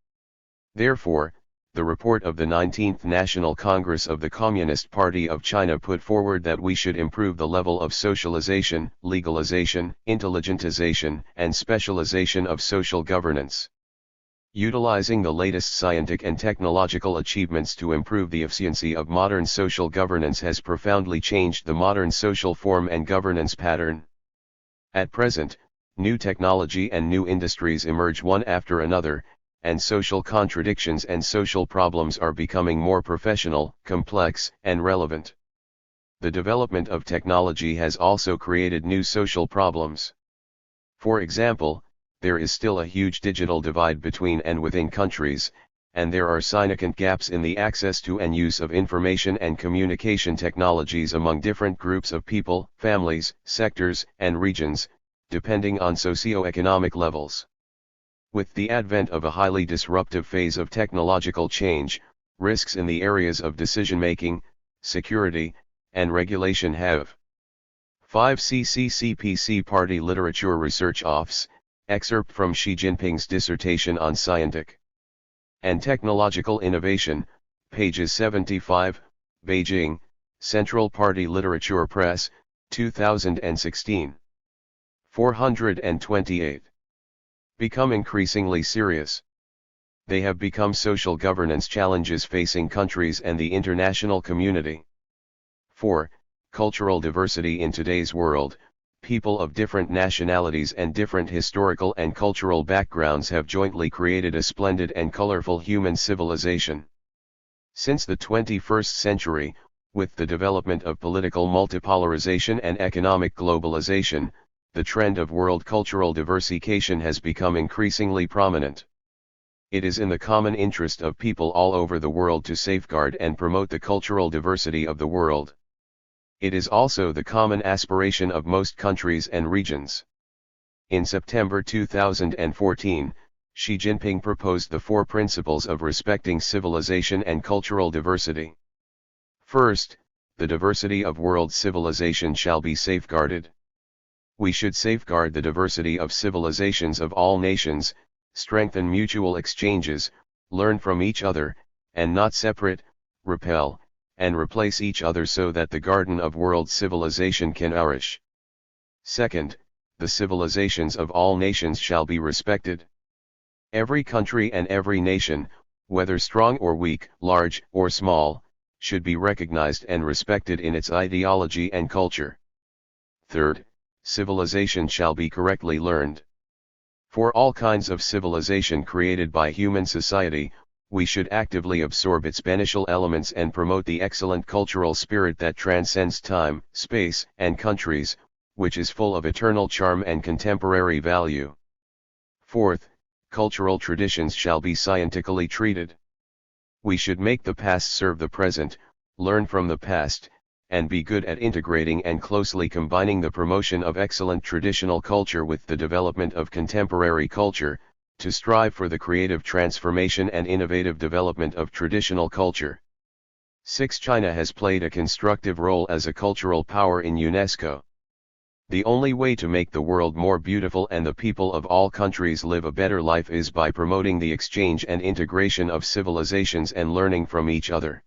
Therefore, the report of the 19th National Congress of the Communist Party of China put forward that we should improve the level of socialization, legalization, intelligentization, and specialization of social governance. Utilizing the latest scientific and technological achievements to improve the efficiency of modern social governance has profoundly changed the modern social form and governance pattern. At present, new technology and new industries emerge one after another, and social contradictions and social problems are becoming more professional, complex, and relevant. The development of technology has also created new social problems. For example, there is still a huge digital divide between and within countries, and there are significant gaps in the access to and use of information and communication technologies among different groups of people, families, sectors, and regions, depending on socio-economic levels. With the advent of a highly disruptive phase of technological change, risks in the areas of decision-making, security, and regulation have. 5. CCCPC Party Literature Research Office, excerpt from Xi Jinping's dissertation on scientific and technological innovation, pages 75, Beijing, Central Party Literature Press, 2016. 428. Become increasingly serious. They have become social governance challenges facing countries and the international community. 4. Cultural diversity in today's world. People of different nationalities and different historical and cultural backgrounds have jointly created a splendid and colorful human civilization. Since the 21st century, with the development of political multipolarization and economic globalization, the trend of world cultural diversification has become increasingly prominent. It is in the common interest of people all over the world to safeguard and promote the cultural diversity of the world. It is also the common aspiration of most countries and regions. In September 2014, Xi Jinping proposed the 4 principles of respecting civilization and cultural diversity. First, the diversity of world civilization shall be safeguarded. We should safeguard the diversity of civilizations of all nations, strengthen mutual exchanges, learn from each other, and not separate, repel, and replace each other so that the garden of world civilization can flourish. Second, the civilizations of all nations shall be respected. Every country and every nation, whether strong or weak, large or small, should be recognized and respected in its ideology and culture. Third, civilization shall be correctly learned. For all kinds of civilization created by human society, we should actively absorb its beneficial elements and promote the excellent cultural spirit that transcends time, space, and countries, which is full of eternal charm and contemporary value. Fourth, cultural traditions shall be scientifically treated. We should make the past serve the present, learn from the past, and be good at integrating and closely combining the promotion of excellent traditional culture with the development of contemporary culture, to strive for the creative transformation and innovative development of traditional culture. 6. China has played a constructive role as a cultural power in UNESCO. The only way to make the world more beautiful and the people of all countries live a better life is by promoting the exchange and integration of civilizations and learning from each other.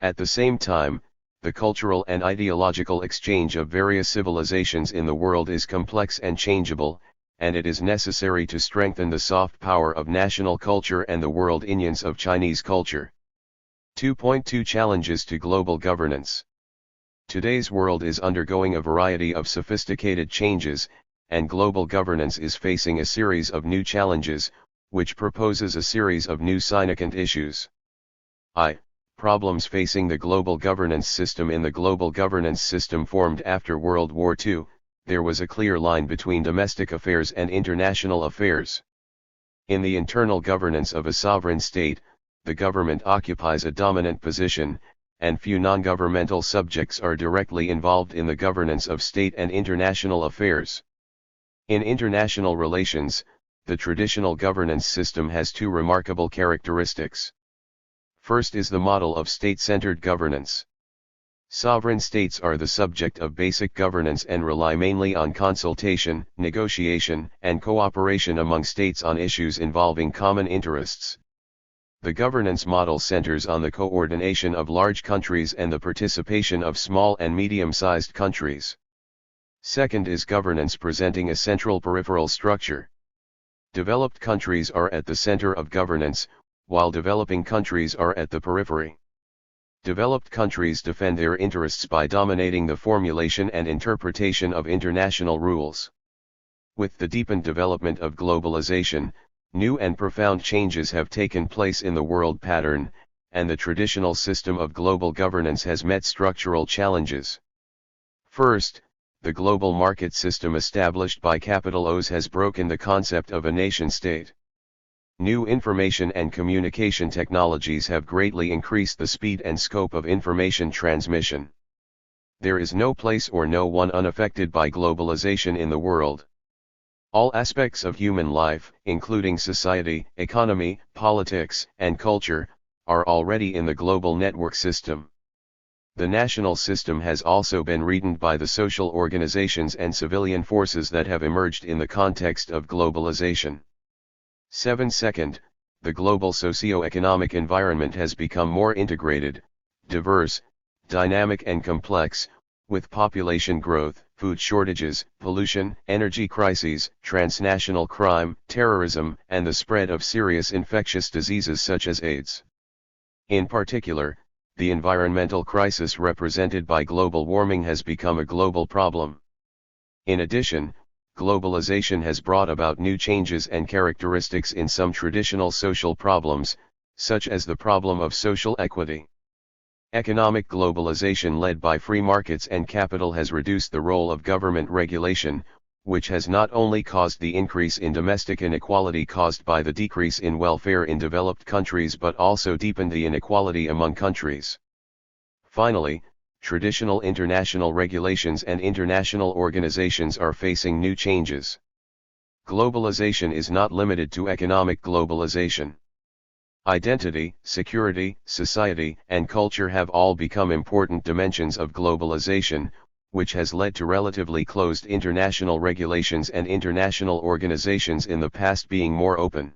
At the same time, the cultural and ideological exchange of various civilizations in the world is complex and changeable, and it is necessary to strengthen the soft power of national culture and the world unions of Chinese culture. 2.2 Challenges to global governance. Today's world is undergoing a variety of sophisticated changes, and global governance is facing a series of new challenges, which proposes a series of new significant issues. Problems facing the global governance system. In the global governance system formed after World War II, there was a clear line between domestic affairs and international affairs. In the internal governance of a sovereign state, the government occupies a dominant position, and few non-governmental subjects are directly involved in the governance of state and international affairs. In international relations, the traditional governance system has two remarkable characteristics. First is the model of state-centered governance. Sovereign states are the subject of basic governance and rely mainly on consultation, negotiation, and cooperation among states on issues involving common interests. The governance model centers on the coordination of large countries and the participation of small and medium-sized countries. Second is governance presenting a central peripheral structure. Developed countries are at the center of governance, while developing countries are at the periphery. Developed countries defend their interests by dominating the formulation and interpretation of international rules. With the deepened development of globalization, new and profound changes have taken place in the world pattern, and the traditional system of global governance has met structural challenges. First, the global market system established by capital O's has broken the concept of a nation-state. New information and communication technologies have greatly increased the speed and scope of information transmission. There is no place or no one unaffected by globalization in the world. All aspects of human life, including society, economy, politics, and culture, are already in the global network system. The national system has also been reddened by the social organizations and civilian forces that have emerged in the context of globalization. Second, the global socio-economic environment has become more integrated, diverse, dynamic and complex, with population growth, food shortages, pollution, energy crises, transnational crime, terrorism, and the spread of serious infectious diseases such as AIDS. In particular, the environmental crisis represented by global warming has become a global problem. In addition, globalization has brought about new changes and characteristics in some traditional social problems, such as the problem of social equity. Economic globalization led by free markets and capital has reduced the role of government regulation, which has not only caused the increase in domestic inequality caused by the decrease in welfare in developed countries but also deepened the inequality among countries. Finally, traditional international regulations and international organizations are facing new changes. Globalization is not limited to economic globalization. Identity, security, society, and culture have all become important dimensions of globalization, which has led to relatively closed international regulations and international organizations in the past being more open.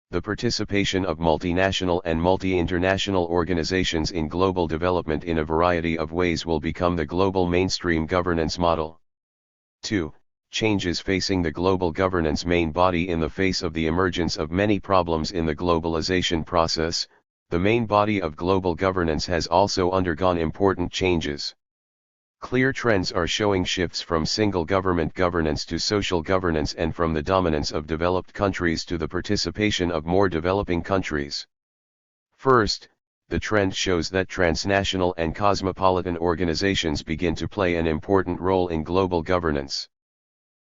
The participation of multinational and multi-international organizations in global development in a variety of ways will become the global mainstream governance model. 2. Changes facing the global governance main body. In the face of the emergence of many problems in the globalization process, the main body of global governance has also undergone important changes. Clear trends are showing shifts from single government governance to social governance and from the dominance of developed countries to the participation of more developing countries. First, the trend shows that transnational and cosmopolitan organizations begin to play an important role in global governance.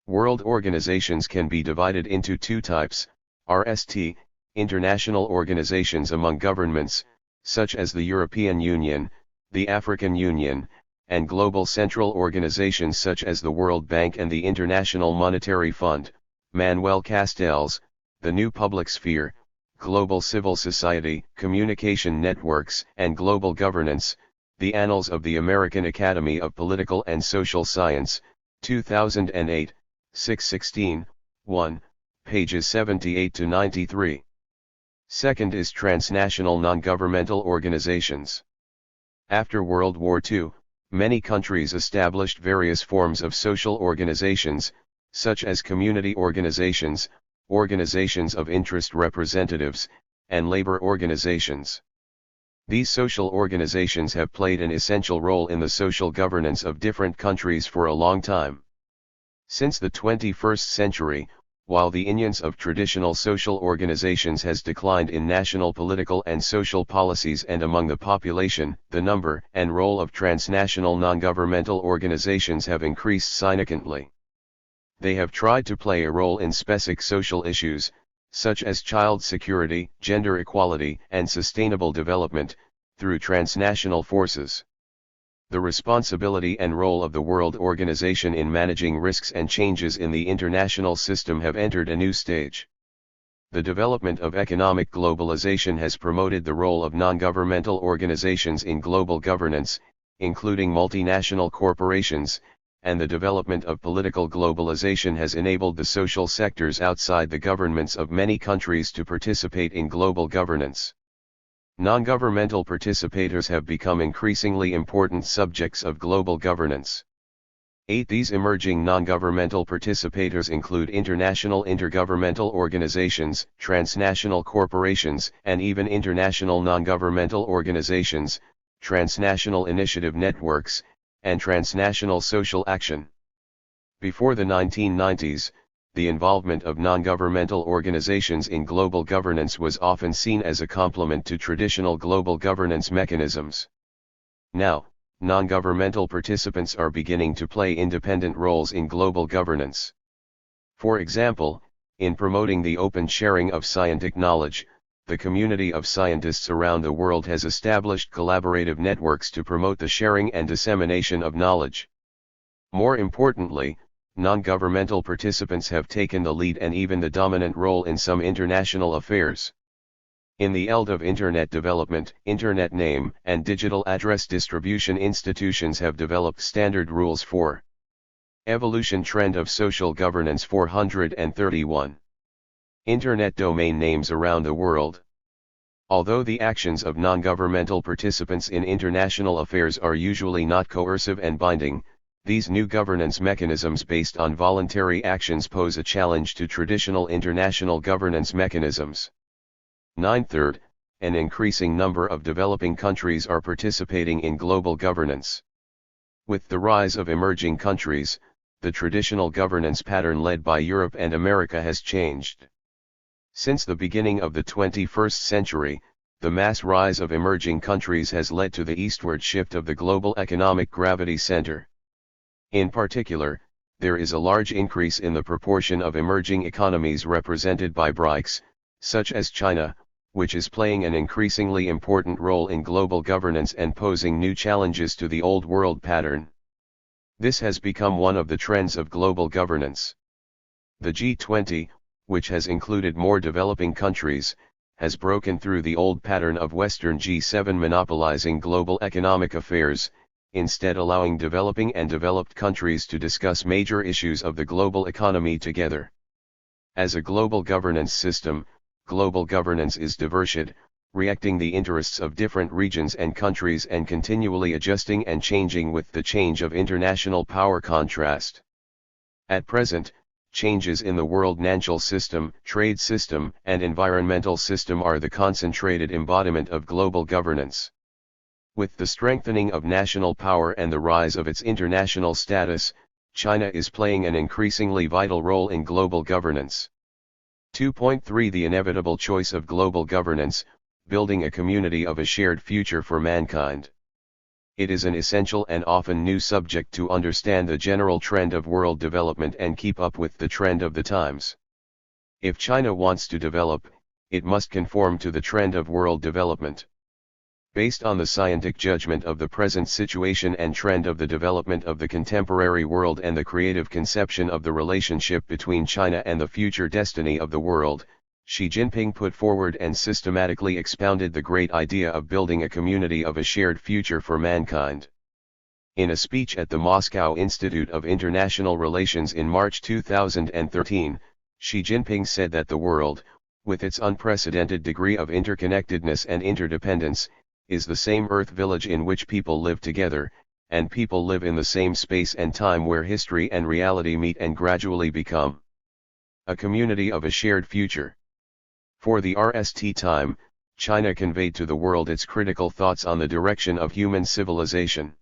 World organizations can be divided into two types: RST, international organizations among governments, such as the European Union, the African Union, and global central organizations such as the World Bank and the International Monetary Fund. Manuel Castells, The New Public Sphere, Global Civil Society, Communication Networks, and Global Governance, The Annals of the American Academy of Political and Social Science, 2008, 616, 1, pages 78 to 93. Second is transnational non-governmental organizations. After World War II, many countries established various forms of social organizations, such as community organizations, organizations of interest representatives, and labor organizations. These social organizations have played an essential role in the social governance of different countries for a long time. Since the 21st century, while the influence of traditional social organizations has declined in national political and social policies and among the population, the number and role of transnational non-governmental organizations have increased significantly. They have tried to play a role in specific social issues, such as child security, gender equality, and sustainable development, through transnational forces. The responsibility and role of the World Organization in managing risks and changes in the international system have entered a new stage. The development of economic globalization has promoted the role of non-governmental organizations in global governance, including multinational corporations, and the development of political globalization has enabled the social sectors outside the governments of many countries to participate in global governance. Non-governmental participators have become increasingly important subjects of global governance. 8. These emerging non-governmental participators include international intergovernmental organizations, transnational corporations, and even international non-governmental organizations, transnational initiative networks, and transnational social action. Before the 1990s, the involvement of non-governmental organizations in global governance was often seen as a complement to traditional global governance mechanisms. Now, non-governmental participants are beginning to play independent roles in global governance. For example, in promoting the open sharing of scientific knowledge, the community of scientists around the world has established collaborative networks to promote the sharing and dissemination of knowledge. More importantly, non-governmental participants have taken the lead and even the dominant role in some international affairs. In the field of Internet development, Internet name and digital address distribution institutions have developed standard rules for evolution trend of social governance 431. Internet domain names around the world. Although the actions of non-governmental participants in international affairs are usually not coercive and binding, these new governance mechanisms based on voluntary actions pose a challenge to traditional international governance mechanisms. 9. Third, an increasing number of developing countries are participating in global governance. With the rise of emerging countries, the traditional governance pattern led by Europe and America has changed. Since the beginning of the 21st century, the mass rise of emerging countries has led to the eastward shift of the global economic gravity center. In particular, there is a large increase in the proportion of emerging economies represented by BRICS, such as China, which is playing an increasingly important role in global governance and posing new challenges to the old world pattern. This has become one of the trends of global governance. The G20, which has included more developing countries, has broken through the old pattern of Western G7 monopolizing global economic affairs, instead allowing developing and developed countries to discuss major issues of the global economy together. As a global governance system, global governance is divergent, reacting the interests of different regions and countries and continually adjusting and changing with the change of international power contrast. At present, changes in the world financial system, trade system, and environmental system are the concentrated embodiment of global governance. With the strengthening of national power and the rise of its international status, China is playing an increasingly vital role in global governance. 2.3 The inevitable choice of global governance, building a community of a shared future for mankind. It is an essential and often new subject to understand the general trend of world development and keep up with the trend of the times. If China wants to develop, it must conform to the trend of world development. Based on the scientific judgment of the present situation and trend of the development of the contemporary world and the creative conception of the relationship between China and the future destiny of the world, Xi Jinping put forward and systematically expounded the great idea of building a community of a shared future for mankind. In a speech at the Moscow Institute of International Relations in March 2013, Xi Jinping said that the world, with its unprecedented degree of interconnectedness and interdependence, is the same Earth village in which people live together, and people live in the same space and time where history and reality meet and gradually become a community of a shared future. For the RST time, China conveyed to the world its critical thoughts on the direction of human civilization.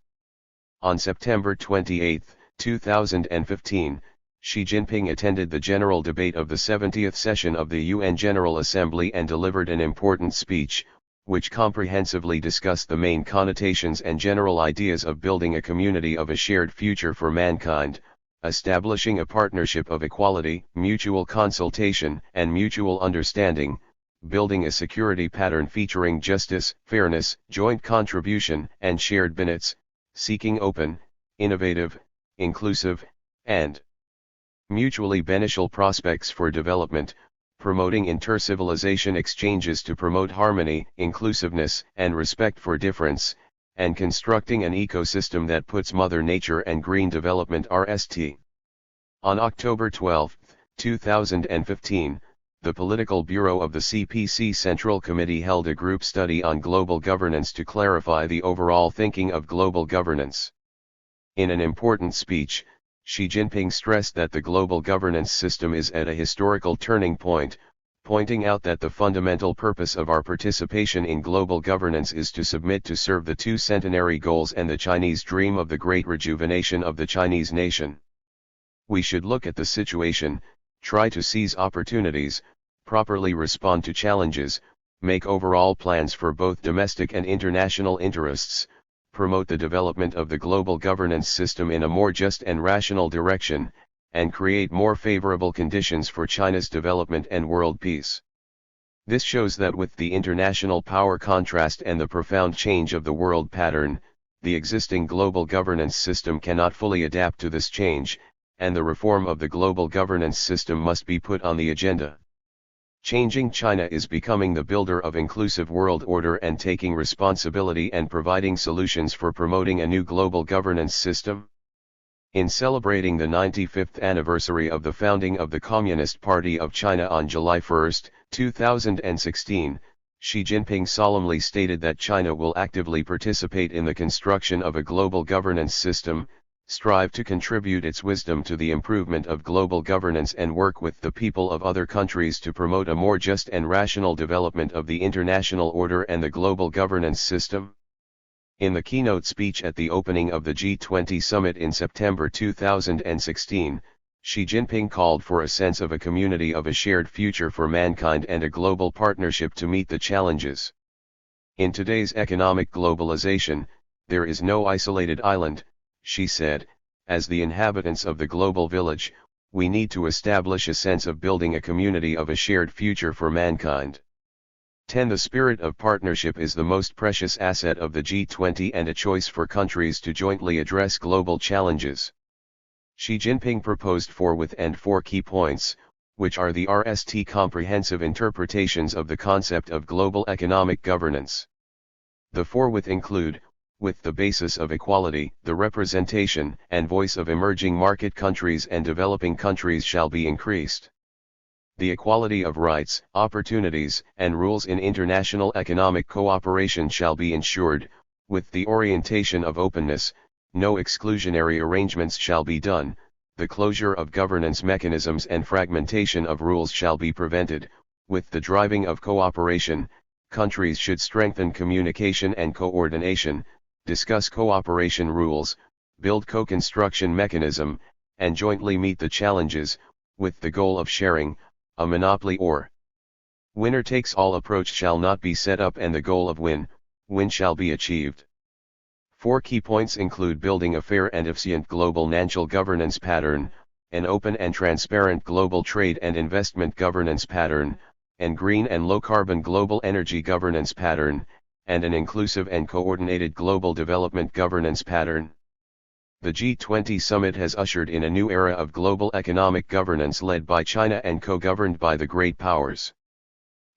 On September 28, 2015, Xi Jinping attended the general debate of the 70th session of the UN General Assembly and delivered an important speech, which comprehensively discussed the main connotations and general ideas of building a community of a shared future for mankind, establishing a partnership of equality, mutual consultation, and mutual understanding, building a security pattern featuring justice, fairness, joint contribution, and shared benefits, seeking open, innovative, inclusive, and mutually beneficial prospects for development, promoting inter-civilization exchanges to promote harmony, inclusiveness, and respect for difference, and constructing an ecosystem that puts Mother Nature and green development RST. On October 12, 2015, the Political Bureau of the CPC Central Committee held a group study on global governance to clarify the overall thinking of global governance. In an important speech, Xi Jinping stressed that the global governance system is at a historical turning point, pointing out that the fundamental purpose of our participation in global governance is to submit to serve the two centenary goals and the Chinese dream of the great rejuvenation of the Chinese nation. We should look at the situation, try to seize opportunities, properly respond to challenges, make overall plans for both domestic and international interests, promote the development of the global governance system in a more just and rational direction, and create more favorable conditions for China's development and world peace. This shows that with the international power contrast and the profound change of the world pattern, the existing global governance system cannot fully adapt to this change, and the reform of the global governance system must be put on the agenda. Changing China is becoming the builder of inclusive world order and taking responsibility and providing solutions for promoting a new global governance system. In celebrating the 95th anniversary of the founding of the Communist Party of China on July 1, 2016, Xi Jinping solemnly stated that China will actively participate in the construction of a global governance system, strive to contribute its wisdom to the improvement of global governance and work with the people of other countries to promote a more just and rational development of the international order and the global governance system. In the keynote speech at the opening of the G20 summit in September 2016, Xi Jinping called for a sense of a community of a shared future for mankind and a global partnership to meet the challenges. In today's economic globalization, there is no isolated island, Xi said. As the inhabitants of the global village, we need to establish a sense of building a community of a shared future for mankind. 10. The spirit of partnership is the most precious asset of the G20 and a choice for countries to jointly address global challenges. Xi Jinping proposed 4 key points, which are the RST comprehensive interpretations of the concept of global economic governance. The 4 include, with the basis of equality, the representation and voice of emerging market countries and developing countries shall be increased. The equality of rights, opportunities, and rules in international economic cooperation shall be ensured, with the orientation of openness, no exclusionary arrangements shall be done, the closure of governance mechanisms and fragmentation of rules shall be prevented, with the driving of cooperation, countries should strengthen communication and coordination, discuss cooperation rules, build co-construction mechanism, and jointly meet the challenges, with the goal of sharing. A monopoly or winner-takes-all approach shall not be set up and the goal of win-win shall be achieved. 4 key points include building a fair and efficient global financial governance pattern, an open and transparent global trade and investment governance pattern, and green and low-carbon global energy governance pattern, and an inclusive and coordinated global development governance pattern. The G20 summit has ushered in a new era of global economic governance led by China and co-governed by the great powers.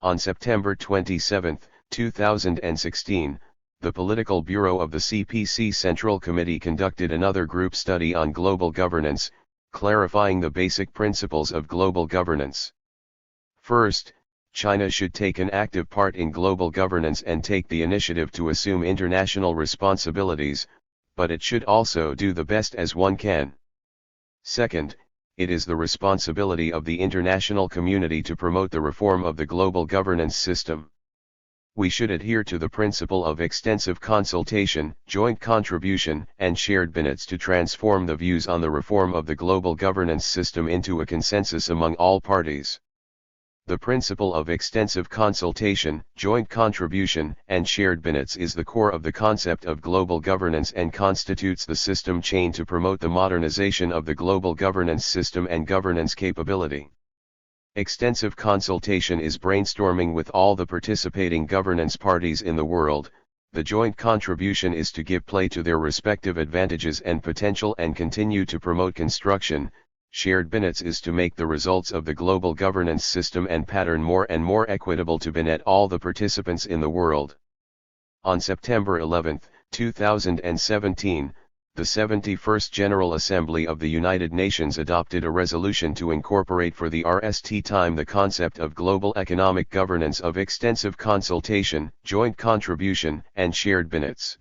On September 27, 2016, the Political Bureau of the CPC Central Committee conducted another group study on global governance, clarifying the basic principles of global governance. First, China should take an active part in global governance and take the initiative to assume international responsibilities, but it should also do the best as one can. Second, it is the responsibility of the international community to promote the reform of the global governance system. We should adhere to the principle of extensive consultation, joint contribution, and shared minutes to transform the views on the reform of the global governance system into a consensus among all parties. The principle of extensive consultation, joint contribution, and shared minutes is the core of the concept of global governance and constitutes the system chain to promote the modernization of the global governance system and governance capability. Extensive consultation is brainstorming with all the participating governance parties in the world. The joint contribution is to give play to their respective advantages and potential and continue to promote construction. Shared minutes is to make the results of the global governance system and pattern more and more equitable to benefit all the participants in the world. On September 11, 2017, the 71st General Assembly of the United Nations adopted a resolution to incorporate for the RST time the concept of global economic governance of extensive consultation, joint contribution, and shared minutes.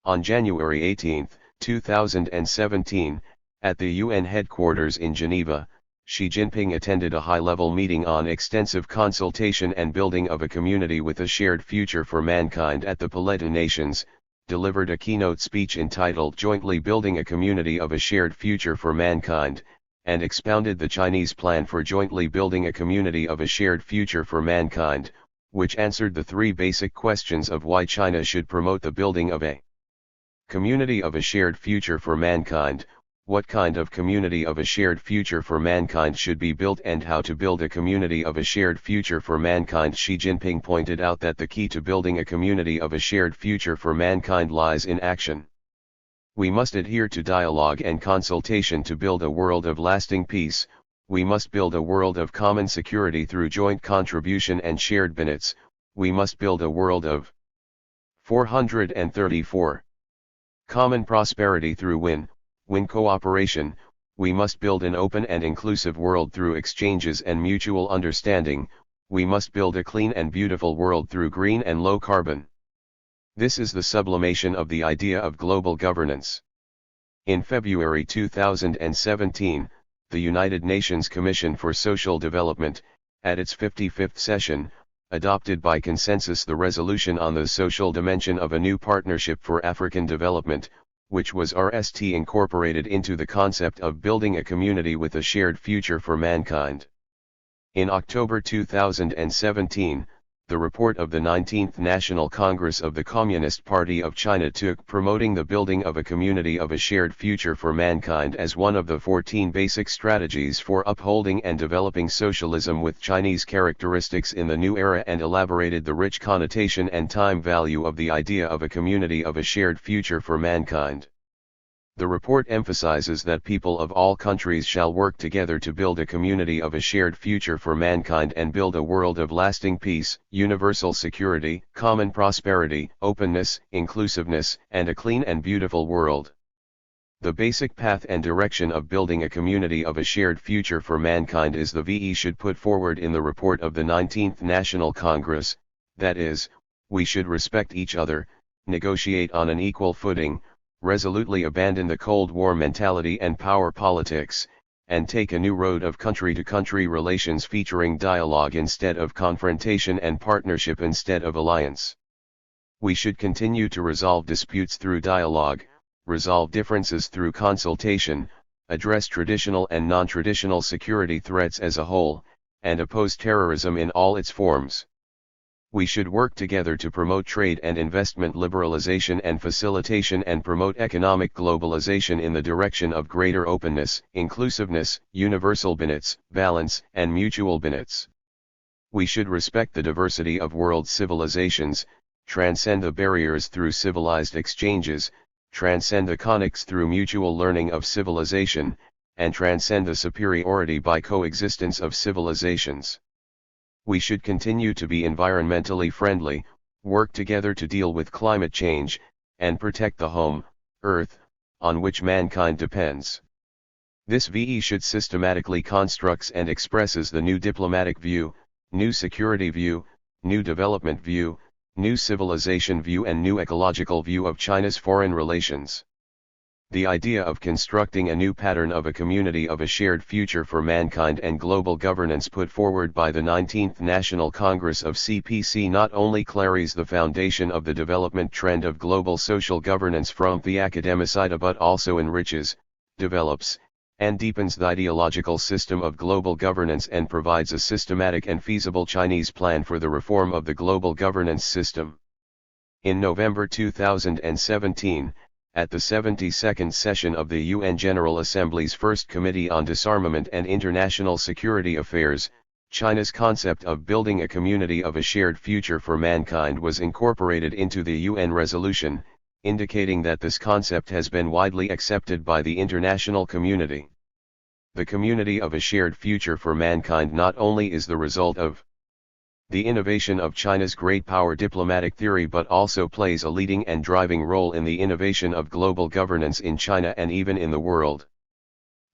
On January 18, 2017, at the UN headquarters in Geneva, Xi Jinping attended a high-level meeting on extensive consultation and building of a community with a shared future for mankind at the Palais des Nations, delivered a keynote speech entitled Jointly Building a Community of a Shared Future for Mankind, and expounded the Chinese plan for jointly building a community of a shared future for mankind, which answered the three basic questions of why China should promote the building of a community of a shared future for mankind, what kind of community of a shared future for mankind should be built, and how to build a community of a shared future for mankind. Xi Jinping pointed out that the key to building a community of a shared future for mankind lies in action. We must adhere to dialogue and consultation to build a world of lasting peace. We must build a world of common security through joint contribution and shared minutes. We must build a world of 434 common prosperity through win cooperation. We must build an open and inclusive world through exchanges and mutual understanding. We must build a clean and beautiful world through green and low carbon. This is the sublimation of the idea of global governance. In February 2017, the United Nations Commission for Social Development, at its 55th session, adopted by consensus the resolution on the social dimension of a new partnership for African development, which was RST incorporated into the concept of building a community with a shared future for mankind. In October 2017, the report of the 19th National Congress of the Communist Party of China took promoting the building of a community of a shared future for mankind as one of the 14 basic strategies for upholding and developing socialism with Chinese characteristics in the new era, and elaborated the rich connotation and time value of the idea of a community of a shared future for mankind. The report emphasizes that people of all countries shall work together to build a community of a shared future for mankind and build a world of lasting peace, universal security, common prosperity, openness, inclusiveness, and a clean and beautiful world. The basic path and direction of building a community of a shared future for mankind is the VE should put forward in the report of the 19th National Congress, that is, we should respect each other, negotiate on an equal footing, resolutely abandon the Cold War mentality and power politics, and take a new road of country-to-country relations featuring dialogue instead of confrontation and partnership instead of alliance. We should continue to resolve disputes through dialogue, resolve differences through consultation, address traditional and non-traditional security threats as a whole, and oppose terrorism in all its forms. We should work together to promote trade and investment liberalization and facilitation and promote economic globalization in the direction of greater openness, inclusiveness, universal benefits, balance, and mutual benefits. We should respect the diversity of world civilizations, transcend the barriers through civilized exchanges, transcend the conics through mutual learning of civilization, and transcend the superiority by coexistence of civilizations. We should continue to be environmentally friendly. work together to deal with climate change, and protect the home, Earth, on which mankind depends. This VE should systematically constructs and expresses the new diplomatic view, new security view, new development view, new civilization view and new ecological view of China's foreign relations. The idea of constructing a new pattern of a community of a shared future for mankind and global governance put forward by the 19th National Congress of CPC not only clarifies the foundation of the development trend of global social governance from the academic side but also enriches, develops, and deepens the ideological system of global governance and provides a systematic and feasible Chinese plan for the reform of the global governance system. In November 2017, at the 72nd session of the UN General Assembly's First Committee on Disarmament and International Security Affairs, China's concept of building a community of a shared future for mankind was incorporated into the UN resolution, indicating that this concept has been widely accepted by the international community. The community of a shared future for mankind not only is the result of the innovation of China's great power diplomatic theory but also plays a leading and driving role in the innovation of global governance in China and even in the world.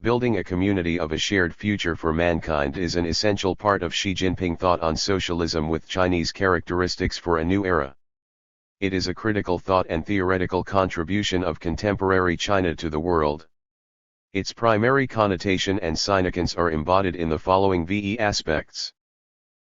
Building a community of a shared future for mankind is an essential part of Xi Jinping thought on socialism with Chinese characteristics for a new era. It is a critical thought and theoretical contribution of contemporary China to the world. Its primary connotation and significance are embodied in the following VE aspects.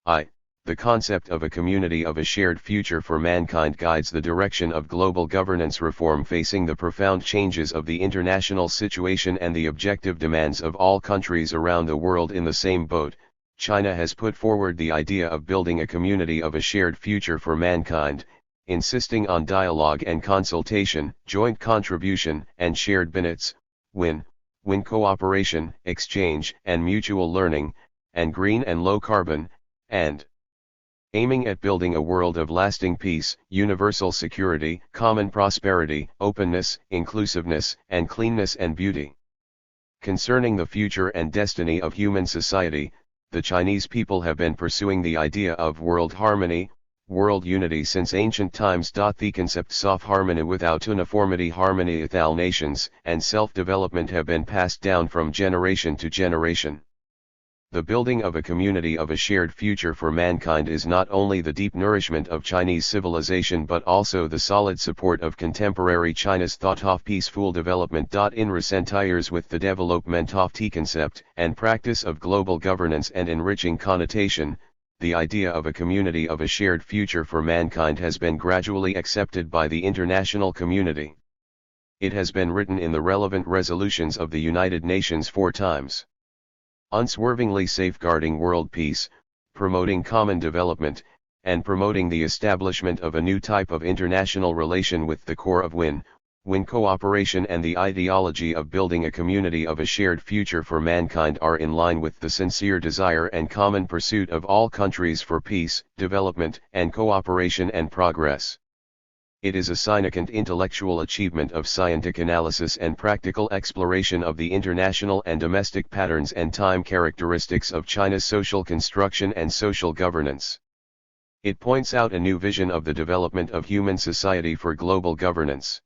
I. The concept of a community of a shared future for mankind guides the direction of global governance reform facing the profound changes of the international situation and the objective demands of all countries around the world in the same boat. China has put forward the idea of building a community of a shared future for mankind, insisting on dialogue and consultation, joint contribution and shared benefits, win-win cooperation, exchange and mutual learning, and green and low carbon, and aiming at building a world of lasting peace, universal security, common prosperity, openness, inclusiveness, and cleanness and beauty. Concerning the future and destiny of human society, the Chinese people have been pursuing the idea of world harmony, world unity since ancient times. The concepts of harmony without uniformity, harmony with all nations, and self-development have been passed down from generation to generation. The building of a community of a shared future for mankind is not only the deep nourishment of Chinese civilization but also the solid support of contemporary China's thought of peaceful development. In recent years with the development of the concept and practice of global governance and enriching connotation, the idea of a community of a shared future for mankind has been gradually accepted by the international community. It has been written in the relevant resolutions of the United Nations 4 times. Unswervingly safeguarding world peace, promoting common development, and promoting the establishment of a new type of international relation with the core of win-win cooperation and the ideology of building a community of a shared future for mankind are in line with the sincere desire and common pursuit of all countries for peace, development, and cooperation and progress. It is a significant intellectual achievement of scientific analysis and practical exploration of the international and domestic patterns and time characteristics of China's social construction and social governance. It points out a new vision of the development of human society for global governance.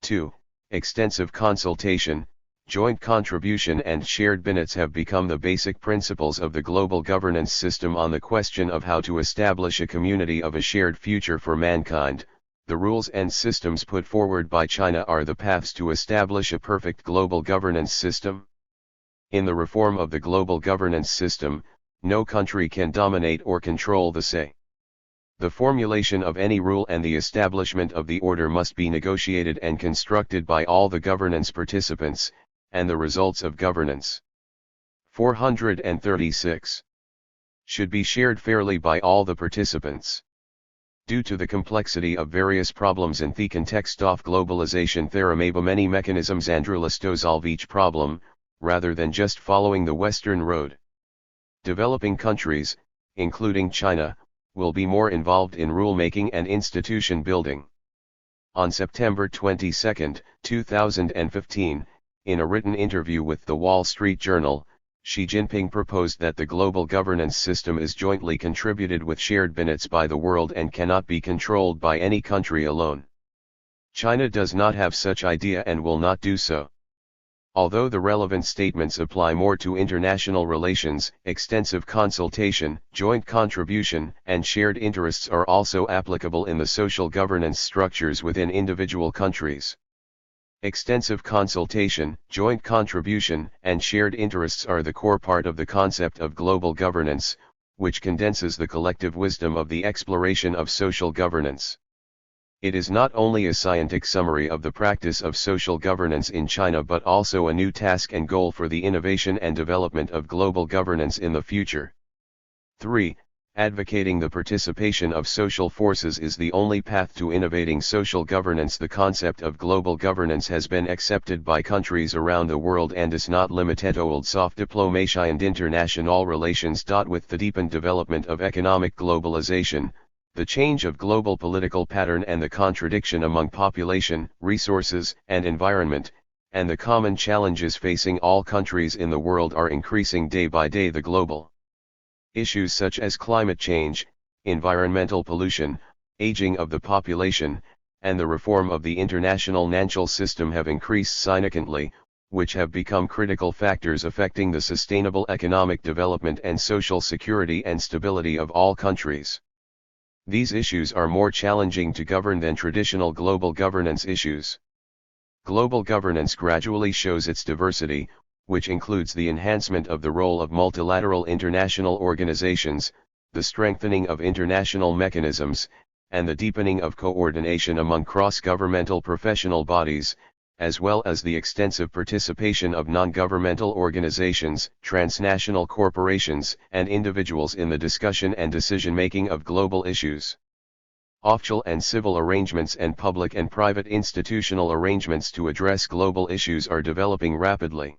2. Extensive consultation, joint contribution and shared benefits have become the basic principles of the global governance system on the question of how to establish a community of a shared future for mankind. The rules and systems put forward by China are the paths to establish a perfect global governance system. In the reform of the global governance system, no country can dominate or control the say. The formulation of any rule and the establishment of the order must be negotiated and constructed by all the governance participants, and the results of governance. 436. Should be shared fairly by all the participants. Due to the complexity of various problems in the context of globalization, there may be many mechanisms and rules to solve each problem, rather than just following the Western road. Developing countries, including China, will be more involved in rule-making and institution building. On September 22, 2015, in a written interview with the Wall Street Journal, Xi Jinping proposed that the global governance system is jointly contributed with shared benefits by the world and cannot be controlled by any country alone. China does not have such idea and will not do so. Although the relevant statements apply more to international relations, extensive consultation, joint contribution, and shared interests are also applicable in the social governance structures within individual countries. Extensive consultation, joint contribution, and shared interests are the core part of the concept of global governance, which condenses the collective wisdom of the exploration of social governance. It is not only a scientific summary of the practice of social governance in China but also a new task and goal for the innovation and development of global governance in the future. 3. Advocating the participation of social forces is the only path to innovating social governance. The concept of global governance has been accepted by countries around the world and is not limited to old soft diplomacy and international relations. With the deepened development of economic globalization, the change of global political pattern and the contradiction among population, resources, and environment, and the common challenges facing all countries in the world are increasing day by day. The global issues such as climate change, environmental pollution, aging of the population, and the reform of the international financial system have increased significantly, which have become critical factors affecting the sustainable economic development and social security and stability of all countries. These issues are more challenging to govern than traditional global governance issues. Global governance gradually shows its diversity, which includes the enhancement of the role of multilateral international organizations, the strengthening of international mechanisms, and the deepening of coordination among cross-governmental professional bodies, as well as the extensive participation of non-governmental organizations, transnational corporations, and individuals in the discussion and decision-making of global issues. Official and civil arrangements and public and private institutional arrangements to address global issues are developing rapidly.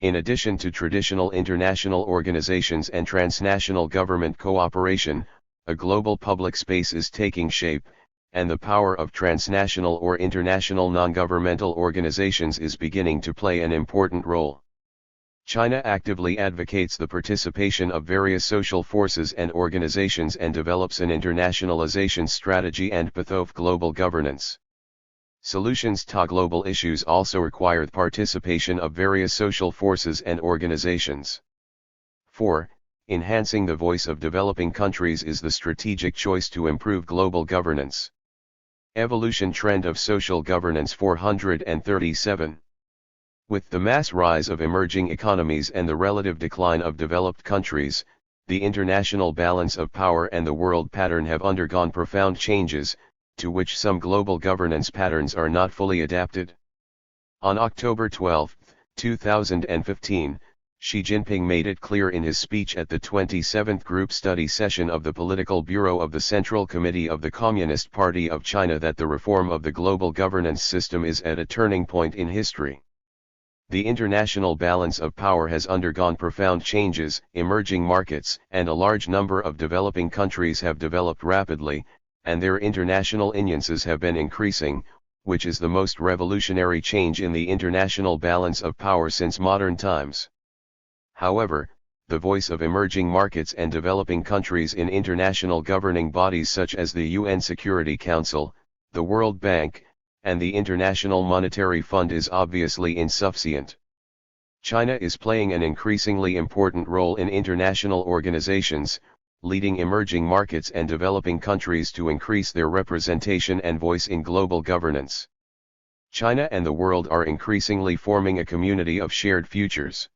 In addition to traditional international organizations and transnational government cooperation, a global public space is taking shape, and the power of transnational or international non-governmental organizations is beginning to play an important role. China actively advocates the participation of various social forces and organizations and develops an internationalization strategy and path of global governance. Solutions to global issues also require the participation of various social forces and organizations. 4. Enhancing the voice of developing countries is the strategic choice to improve global governance. Evolution trend of social governance 437. With the mass rise of emerging economies and the relative decline of developed countries, the international balance of power and the world pattern have undergone profound changes, to which some global governance patterns are not fully adapted. On October 12, 2015, Xi Jinping made it clear in his speech at the 27th Group Study Session of the Political Bureau of the Central Committee of the Communist Party of China that the reform of the global governance system is at a turning point in history. The international balance of power has undergone profound changes, emerging markets and a large number of developing countries have developed rapidly, and their international alliances have been increasing, which is the most revolutionary change in the international balance of power since modern times. However, the voice of emerging markets and developing countries in international governing bodies such as the UN Security Council, the World Bank, and the International Monetary Fund is obviously insufficient. China is playing an increasingly important role in international organizations, leading emerging markets and developing countries to increase their representation and voice in global governance. China and the world are increasingly forming a community of shared futures.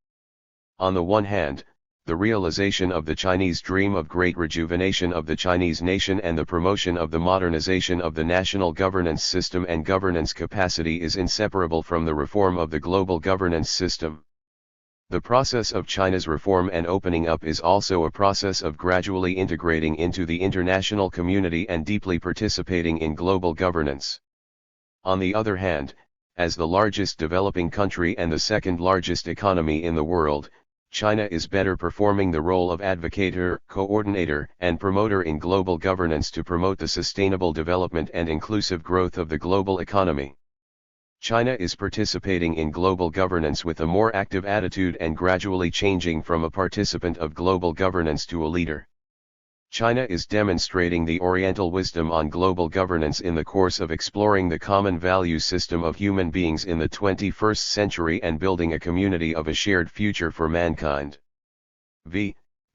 On the one hand, the realization of the Chinese dream of great rejuvenation of the Chinese nation and the promotion of the modernization of the national governance system and governance capacity is inseparable from the reform of the global governance system. The process of China's reform and opening up is also a process of gradually integrating into the international community and deeply participating in global governance. On the other hand, as the largest developing country and the second largest economy in the world, China is better performing the role of advocator, coordinator, and promoter in global governance to promote the sustainable development and inclusive growth of the global economy. China is participating in global governance with a more active attitude and gradually changing from a participant of global governance to a leader. China is demonstrating the Oriental wisdom on global governance in the course of exploring the common value system of human beings in the 21st century and building a community of a shared future for mankind.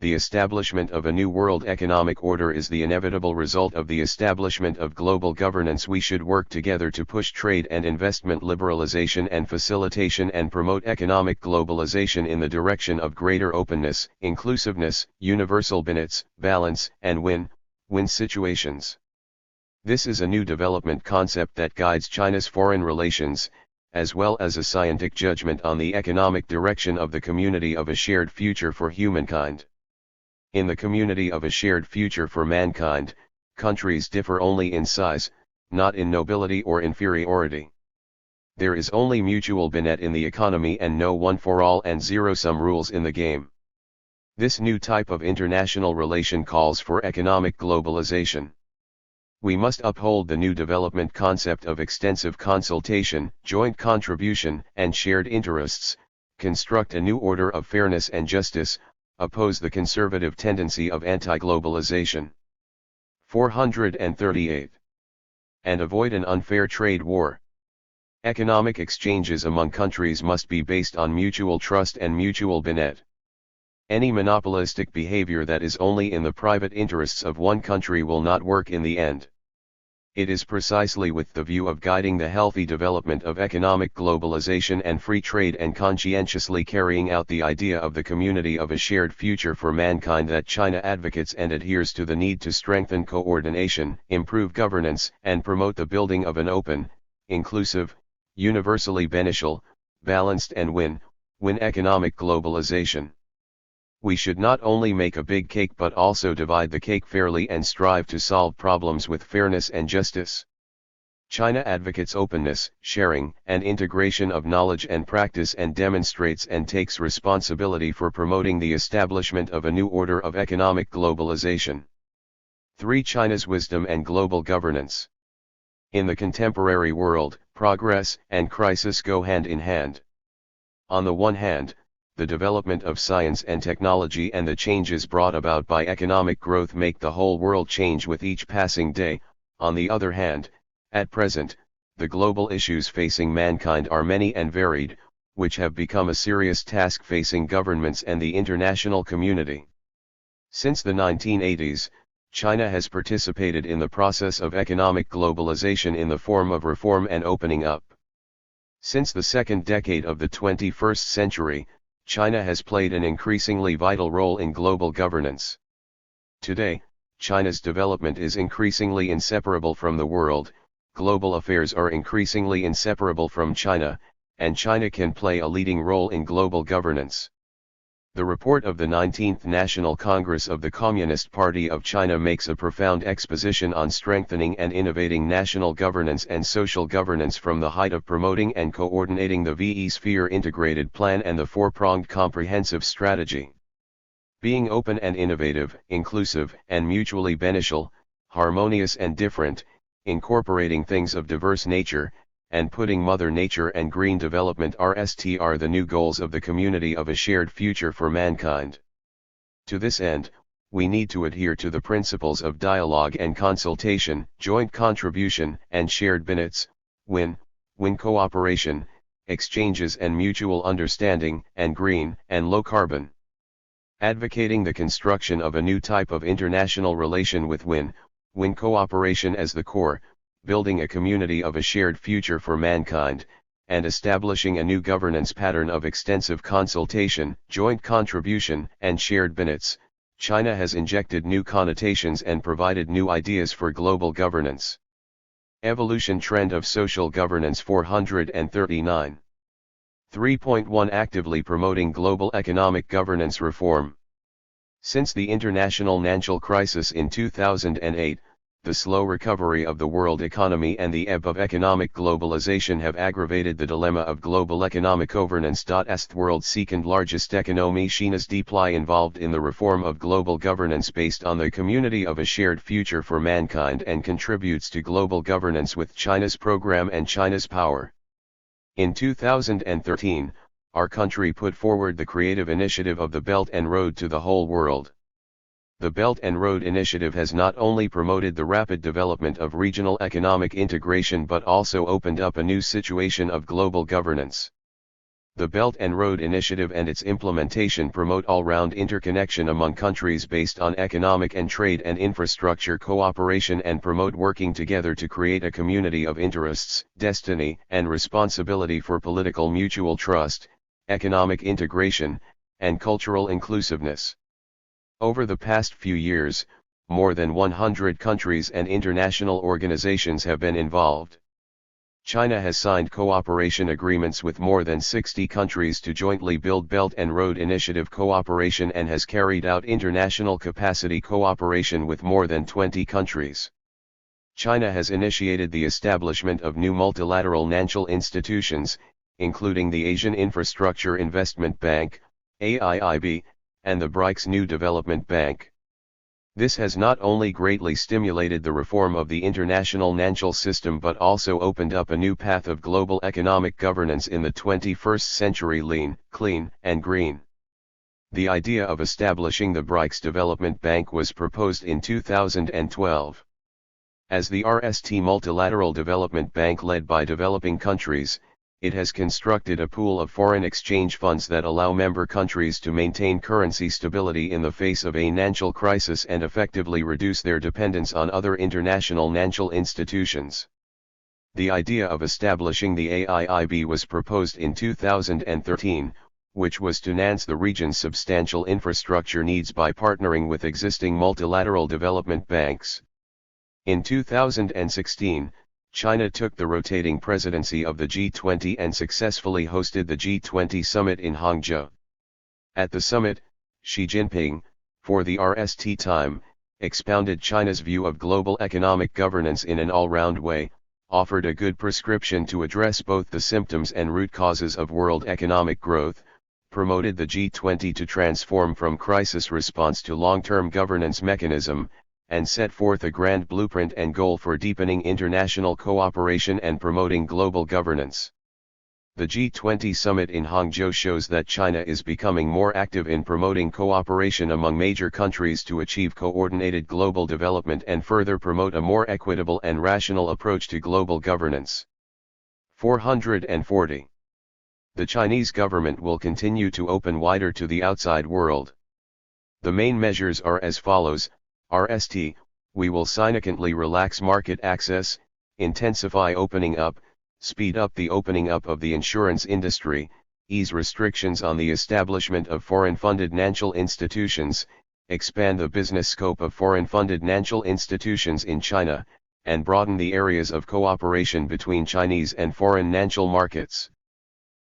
The establishment of a new world economic order is the inevitable result of the establishment of global governance. We should work together to push trade and investment liberalization and facilitation and promote economic globalization in the direction of greater openness, inclusiveness, universal benefits, balance, and win-win situations. This is a new development concept that guides China's foreign relations, as well as a scientific judgment on the economic direction of the community of a shared future for humankind. In the community of a shared future for mankind, countries differ only in size, not in nobility or inferiority. There is only mutual benefit in the economy and no one-for-all and zero-sum rules in the game. This new type of international relation calls for economic globalization. We must uphold the new development concept of extensive consultation, joint contribution, and shared interests, construct a new order of fairness and justice, oppose the conservative tendency of anti-globalization. 438. And avoid an unfair trade war. Economic exchanges among countries must be based on mutual trust and mutual benefit. Any monopolistic behavior that is only in the private interests of one country will not work in the end. It is precisely with the view of guiding the healthy development of economic globalization and free trade and conscientiously carrying out the idea of the community of a shared future for mankind that China advocates and adheres to the need to strengthen coordination, improve governance, and promote the building of an open, inclusive, universally beneficial, balanced and win-win economic globalization. We should not only make a big cake but also divide the cake fairly and strive to solve problems with fairness and justice. China advocates openness, sharing, and integration of knowledge and practice and demonstrates and takes responsibility for promoting the establishment of a new order of economic globalization. 3. China's wisdom and global governance. In the contemporary world, progress and crisis go hand in hand. On the one hand, the development of science and technology and the changes brought about by economic growth make the whole world change with each passing day. On the other hand, at present, the global issues facing mankind are many and varied, which have become a serious task facing governments and the international community. Since the 1980s, China has participated in the process of economic globalization in the form of reform and opening up. Since the second decade of the 21st century, China has played an increasingly vital role in global governance. Today, China's development is increasingly inseparable from the world, global affairs are increasingly inseparable from China, and China can play a leading role in global governance. The report of the 19th National Congress of the Communist Party of China makes a profound exposition on strengthening and innovating national governance and social governance from the height of promoting and coordinating the VE-sphere integrated plan and the four-pronged comprehensive strategy. Being open and innovative, inclusive and mutually beneficial, harmonious and different, incorporating things of diverse nature, and putting Mother Nature and green development are the new goals of the community of a shared future for mankind. To this end, we need to adhere to the principles of dialogue and consultation, joint contribution and shared benefits, win-win cooperation, exchanges and mutual understanding, and green and low carbon. Advocating the construction of a new type of international relation with win-win cooperation as the core, building a community of a shared future for mankind, and establishing a new governance pattern of extensive consultation, joint contribution, and shared benefits, China has injected new connotations and provided new ideas for global governance. Evolution trend of social governance 439. 3.1 Actively promoting global economic governance reform. Since the international financial crisis in 2008, the slow recovery of the world economy and the ebb of economic globalization have aggravated the dilemma of global economic governance. As the world's second largest economy, China's deeply involved in the reform of global governance based on the community of a shared future for mankind and contributes to global governance with China's program and China's power. In 2013, our country put forward the creative initiative of the Belt and Road to the whole world. The Belt and Road Initiative has not only promoted the rapid development of regional economic integration but also opened up a new situation of global governance. The Belt and Road Initiative and its implementation promote all-round interconnection among countries based on economic and trade and infrastructure cooperation and promote working together to create a community of interests, destiny, and responsibility for political mutual trust, economic integration, and cultural inclusiveness. Over the past few years, more than 100 countries and international organizations have been involved. China has signed cooperation agreements with more than 60 countries to jointly build Belt and Road Initiative cooperation and has carried out international capacity cooperation with more than 20 countries. China has initiated the establishment of new multilateral financial institutions, including the Asian Infrastructure Investment Bank, AIIB, and the BRICS New Development Bank. This has not only greatly stimulated the reform of the international financial system but also opened up a new path of global economic governance in the 21st century: lean, clean, and green. The idea of establishing the BRICS Development Bank was proposed in 2012. As the RST Multilateral Development Bank led by developing countries, it has constructed a pool of foreign exchange funds that allow member countries to maintain currency stability in the face of a financial crisis and effectively reduce their dependence on other international financial institutions. The idea of establishing the AIIB was proposed in 2013, which was to enhance the region's substantial infrastructure needs by partnering with existing multilateral development banks. In 2016, China took the rotating presidency of the G20 and successfully hosted the G20 summit in Hangzhou. At the summit, Xi Jinping, for the RST time, expounded China's view of global economic governance in an all-round way, offered a good prescription to address both the symptoms and root causes of world economic growth, promoted the G20 to transform from crisis response to long-term governance mechanism, and set forth a grand blueprint and goal for deepening international cooperation and promoting global governance. The G20 summit in Hangzhou shows that China is becoming more active in promoting cooperation among major countries to achieve coordinated global development and further promote a more equitable and rational approach to global governance. 440. The Chinese government will continue to open wider to the outside world. The main measures are as follows: RST, we will significantly relax market access, intensify opening up, speed up the opening up of the insurance industry, ease restrictions on the establishment of foreign-funded financial institutions, expand the business scope of foreign-funded financial institutions in China, and broaden the areas of cooperation between Chinese and foreign financial markets.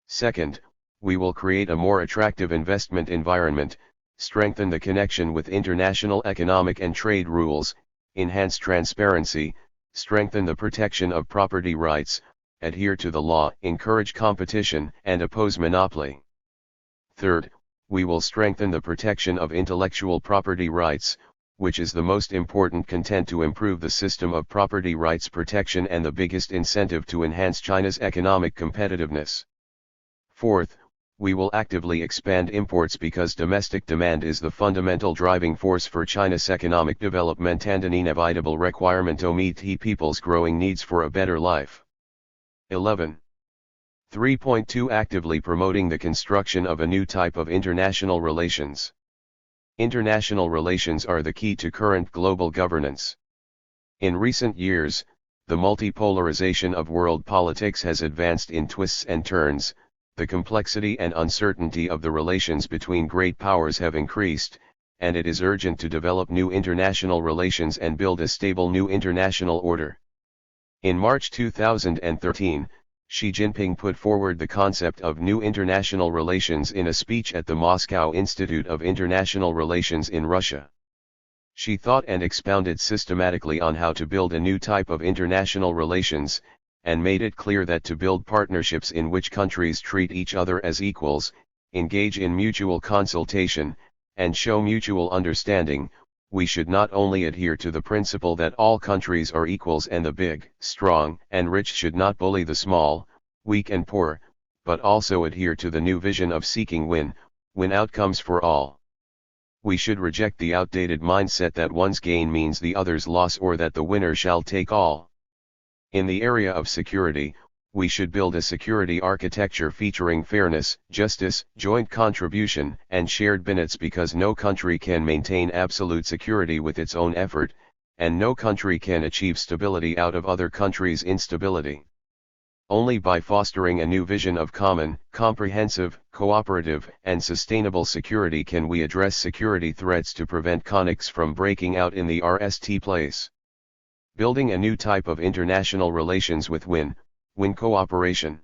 Second, we will create a more attractive investment environment, strengthen the connection with international economic and trade rules, enhance transparency, strengthen the protection of property rights, adhere to the law, encourage competition, and oppose monopoly. Third, we will strengthen the protection of intellectual property rights, which is the most important content to improve the system of property rights protection and the biggest incentive to enhance China's economic competitiveness. Fourth, we will actively expand imports because domestic demand is the fundamental driving force for China's economic development and an inevitable requirement to meet the people's growing needs for a better life. 11. 3.2 Actively promoting the construction of a new type of international relations. International relations are the key to current global governance. In recent years, the multipolarization of world politics has advanced in twists and turns. The complexity and uncertainty of the relations between great powers have increased, and it is urgent to develop new international relations and build a stable new international order. In March 2013, Xi Jinping put forward the concept of new international relations in a speech at the Moscow Institute of International Relations in Russia. She thought and expounded systematically on how to build a new type of international relations, and made it clear that to build partnerships in which countries treat each other as equals, engage in mutual consultation, and show mutual understanding, we should not only adhere to the principle that all countries are equals and the big, strong, and rich should not bully the small, weak and poor, but also adhere to the new vision of seeking win outcomes for all. We should reject the outdated mindset that one's gain means the other's loss or that the winner shall take all. In the area of security, we should build a security architecture featuring fairness, justice, joint contribution, and shared benefits, because no country can maintain absolute security with its own effort, and no country can achieve stability out of other countries' instability. Only by fostering a new vision of common, comprehensive, cooperative, and sustainable security can we address security threats to prevent conflicts from breaking out in the first place. Building a new type of international relations with win cooperation.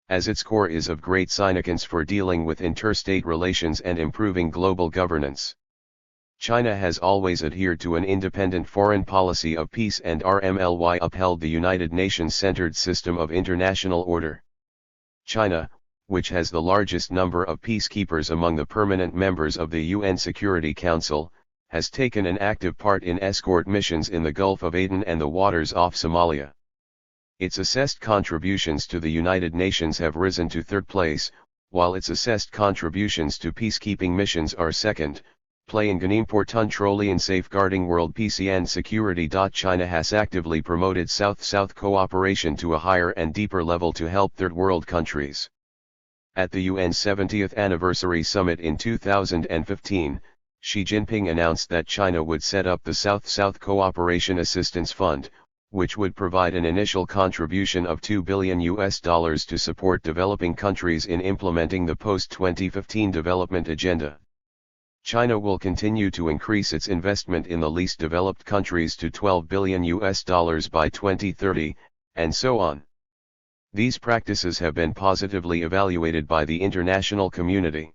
As its core is of great significance for dealing with interstate relations and improving global governance. China has always adhered to an independent foreign policy of peace and RMLY upheld the United Nations-centered system of international order. China, which has the largest number of peacekeepers among the permanent members of the UN Security Council, has taken an active part in escort missions in the Gulf of Aden and the waters off Somalia. Its assessed contributions to the United Nations have risen to third place, while its assessed contributions to peacekeeping missions are second, playing an important role in safeguarding world peace and security. China has actively promoted South-South cooperation to a higher and deeper level to help third world countries. At the UN's 70th anniversary summit in 2015, Xi Jinping announced that China would set up the South-South Cooperation Assistance Fund, which would provide an initial contribution of $2 billion to support developing countries in implementing the post-2015 development agenda. China will continue to increase its investment in the least developed countries to $12 billion by 2030, and so on. These practices have been positively evaluated by the international community.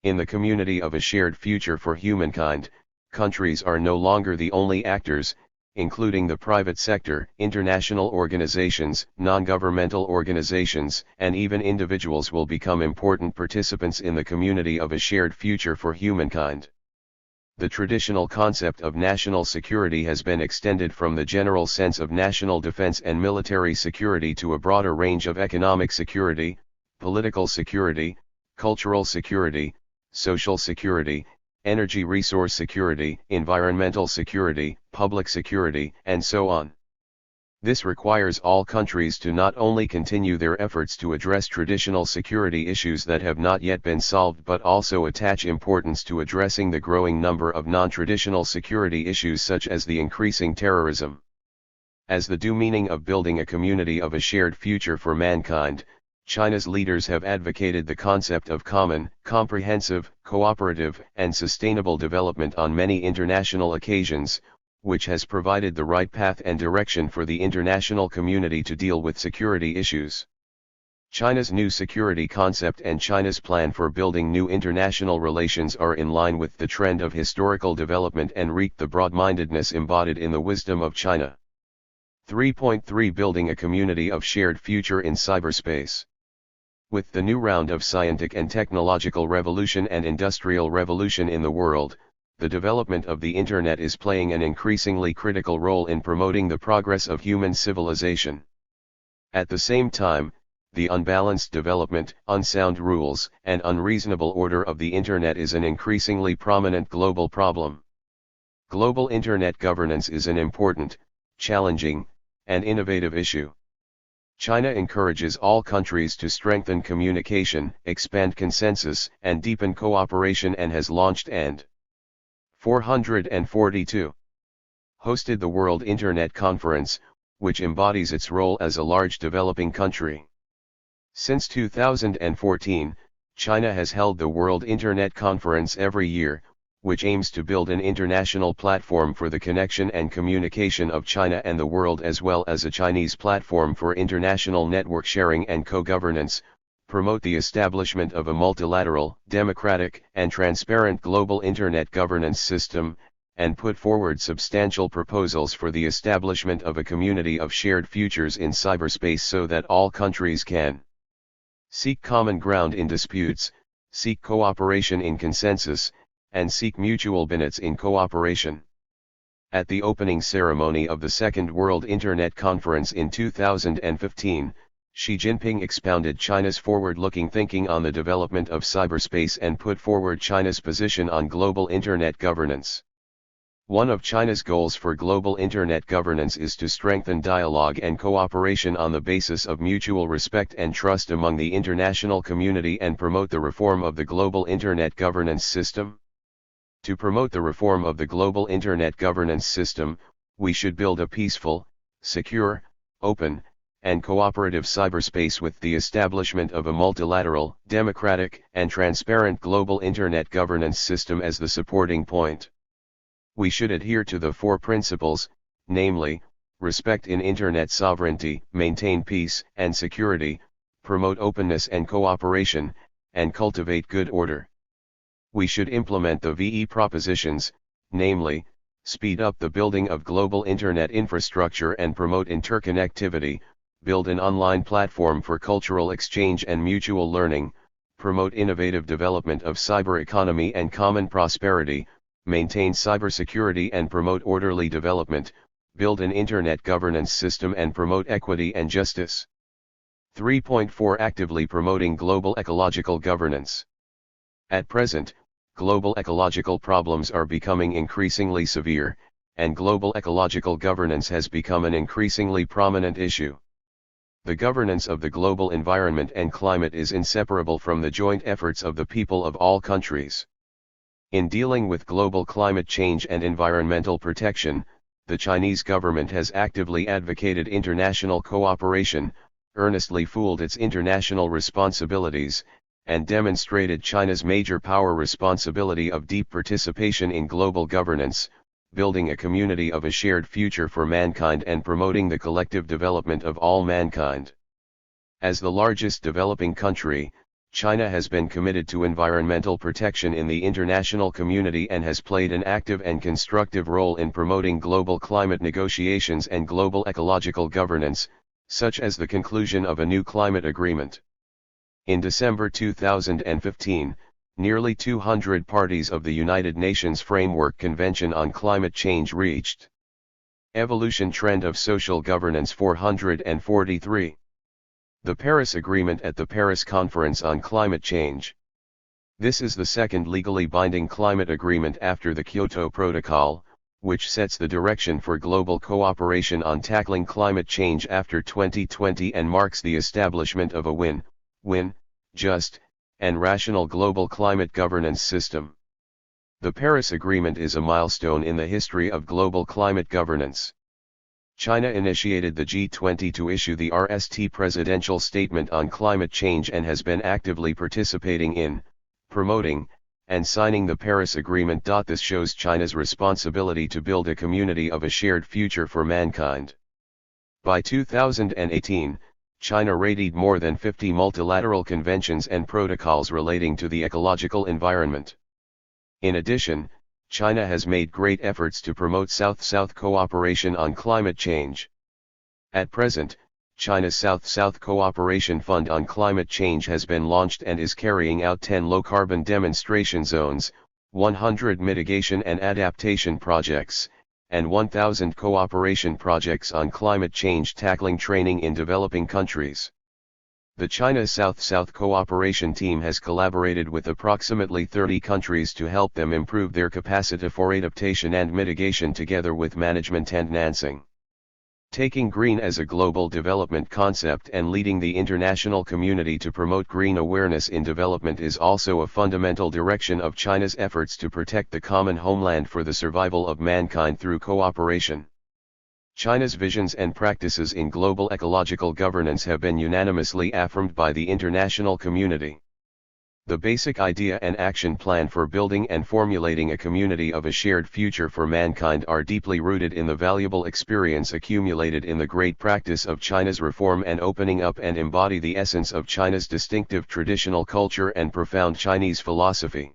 In the community of a shared future for humankind, countries are no longer the only actors, including the private sector, international organizations, non-governmental organizations, and even individuals will become important participants in the community of a shared future for humankind. The traditional concept of national security has been extended from the general sense of national defense and military security to a broader range of economic security, political security, cultural security, social security, energy resource security, environmental security, public security, and so on. This requires all countries to not only continue their efforts to address traditional security issues that have not yet been solved, but also attach importance to addressing the growing number of non-traditional security issues such as the increasing terrorism. As the due meaning of building a community of a shared future for mankind, China's leaders have advocated the concept of common, comprehensive, cooperative, and sustainable development on many international occasions, which has provided the right path and direction for the international community to deal with security issues. China's new security concept and China's plan for building new international relations are in line with the trend of historical development and reek the broad-mindedness embodied in the wisdom of China. 3.3 Building a community of shared future in cyberspace. With the new round of scientific and technological revolution and industrial revolution in the world, the development of the Internet is playing an increasingly critical role in promoting the progress of human civilization. At the same time, the unbalanced development, unsound rules, and unreasonable order of the Internet is an increasingly prominent global problem. Global Internet governance is an important, challenging, and innovative issue. China encourages all countries to strengthen communication, expand consensus, and deepen cooperation, and has launched and 442 hosted the World Internet Conference, which embodies its role as a large developing country. Since 2014, China has held the World Internet Conference every year, which aims to build an international platform for the connection and communication of China and the world, as well as a Chinese platform for international network sharing and co-governance, promote the establishment of a multilateral, democratic, and transparent global Internet governance system, and put forward substantial proposals for the establishment of a community of shared futures in cyberspace so that all countries can seek common ground in disputes, seek cooperation in consensus, and seek mutual benefits in cooperation. At the opening ceremony of the Second World Internet Conference in 2015, Xi Jinping expounded China's forward-looking thinking on the development of cyberspace and put forward China's position on global internet governance. One of China's goals for global internet governance is to strengthen dialogue and cooperation on the basis of mutual respect and trust among the international community and promote the reform of the global internet governance system. To promote the reform of the global internet governance system, we should build a peaceful, secure, open, and cooperative cyberspace with the establishment of a multilateral, democratic, and transparent global internet governance system as the supporting point. We should adhere to the four principles, namely, respect in internet sovereignty, maintain peace and security, promote openness and cooperation, and cultivate good order. We should implement the VE propositions, namely, speed up the building of global internet infrastructure and promote interconnectivity, build an online platform for cultural exchange and mutual learning, promote innovative development of cyber economy and common prosperity, maintain cybersecurity and promote orderly development, build an internet governance system and promote equity and justice. 3.4 Actively promoting global ecological governance. At present, global ecological problems are becoming increasingly severe, and global ecological governance has become an increasingly prominent issue. The governance of the global environment and climate is inseparable from the joint efforts of the people of all countries. In dealing with global climate change and environmental protection, the Chinese government has actively advocated international cooperation, earnestly fulfilled its international responsibilities, and demonstrated China's major power responsibility of deep participation in global governance, building a community of a shared future for mankind and promoting the collective development of all mankind. As the largest developing country, China has been committed to environmental protection in the international community and has played an active and constructive role in promoting global climate negotiations and global ecological governance, such as the conclusion of a new climate agreement. In December 2015, nearly 200 parties of the United Nations Framework Convention on Climate Change reached Evolution Trend of Social Governance 443. The Paris Agreement at the Paris Conference on Climate Change. This is the second legally binding climate agreement after the Kyoto Protocol, which sets the direction for global cooperation on tackling climate change after 2020 and marks the establishment of a win-win, just, and rational global climate governance system. The Paris Agreement is a milestone in the history of global climate governance. China initiated the G20 to issue the RST Presidential Statement on Climate Change and has been actively participating in, promoting, and signing the Paris Agreement. This shows China's responsibility to build a community of a shared future for mankind. By 2018, China ratified more than 50 multilateral conventions and protocols relating to the ecological environment. In addition, China has made great efforts to promote South-South cooperation on climate change. At present, China's South-South Cooperation Fund on Climate Change has been launched and is carrying out 10 low-carbon demonstration zones, 100 mitigation and adaptation projects, and 1,000 cooperation projects on climate change tackling training in developing countries. The China South-South Cooperation Team has collaborated with approximately 30 countries to help them improve their capacity for adaptation and mitigation together with management and financing. Taking green as a global development concept and leading the international community to promote green awareness in development is also a fundamental direction of China's efforts to protect the common homeland for the survival of mankind through cooperation. China's visions and practices in global ecological governance have been unanimously affirmed by the international community. The basic idea and action plan for building and formulating a community of a shared future for mankind are deeply rooted in the valuable experience accumulated in the great practice of China's reform and opening up and embody the essence of China's distinctive traditional culture and profound Chinese philosophy.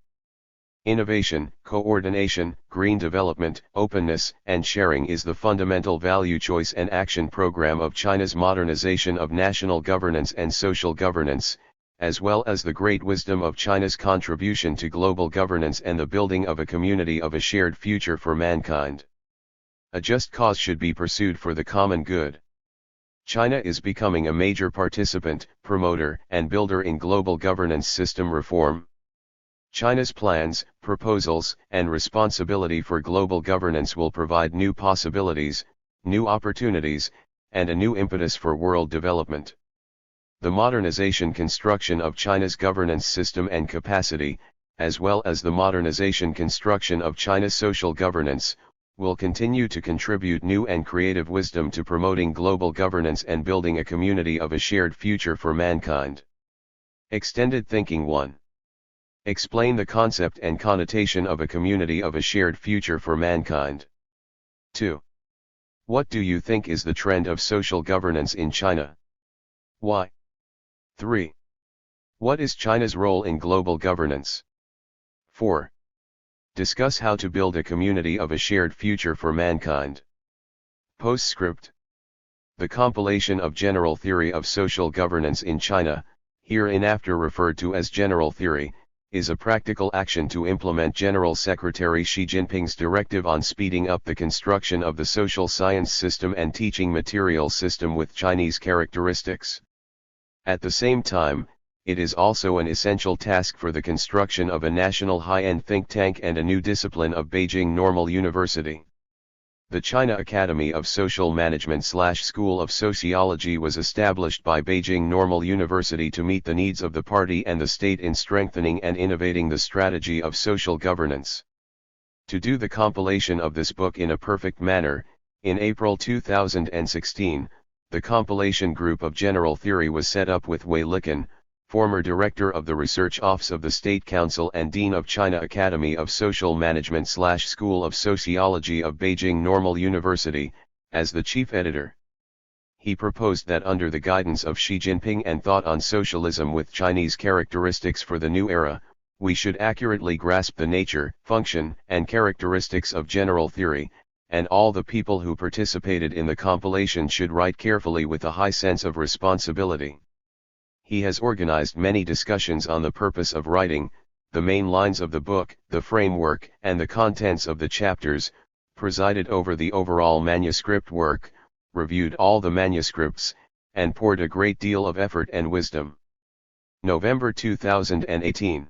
Innovation, coordination, green development, openness, and sharing is the fundamental value choice and action program of China's modernization of national governance and social governance, as well as the great wisdom of China's contribution to global governance and the building of a community of a shared future for mankind. A just cause should be pursued for the common good. China is becoming a major participant, promoter, and builder in global governance system reform. China's plans, proposals, and responsibility for global governance will provide new possibilities, new opportunities, and a new impetus for world development. The modernization construction of China's governance system and capacity, as well as the modernization construction of China's social governance, will continue to contribute new and creative wisdom to promoting global governance and building a community of a shared future for mankind. Extended Thinking 1. Explain the concept and connotation of a community of a shared future for mankind. 2. What do you think is the trend of social governance in China? Why? 3. What is China's role in global governance? 4. Discuss how to build a community of a shared future for mankind. Postscript. The compilation of General Theory of Social Governance in China, hereinafter referred to as General Theory, is a practical action to implement General Secretary Xi Jinping's directive on speeding up the construction of the social science system and teaching material system with Chinese characteristics. At the same time, it is also an essential task for the construction of a national high-end think tank and a new discipline of Beijing Normal University. The China Academy of Social Management/School of Sociology was established by Beijing Normal University to meet the needs of the party and the state in strengthening and innovating the strategy of social governance. To do the compilation of this book in a perfect manner, in April 2016, the compilation group of General Theory was set up with Wei Liqun, former director of the Research Office of the State Council and Dean of China Academy of Social Management/School of Sociology of Beijing Normal University, as the chief editor. He proposed that under the guidance of Xi Jinping and thought on socialism with Chinese characteristics for the new era, we should accurately grasp the nature, function, and characteristics of general theory, and all the people who participated in the compilation should write carefully with a high sense of responsibility. He has organized many discussions on the purpose of writing, the main lines of the book, the framework, and the contents of the chapters, presided over the overall manuscript work, reviewed all the manuscripts, and poured a great deal of effort and wisdom. November 2018.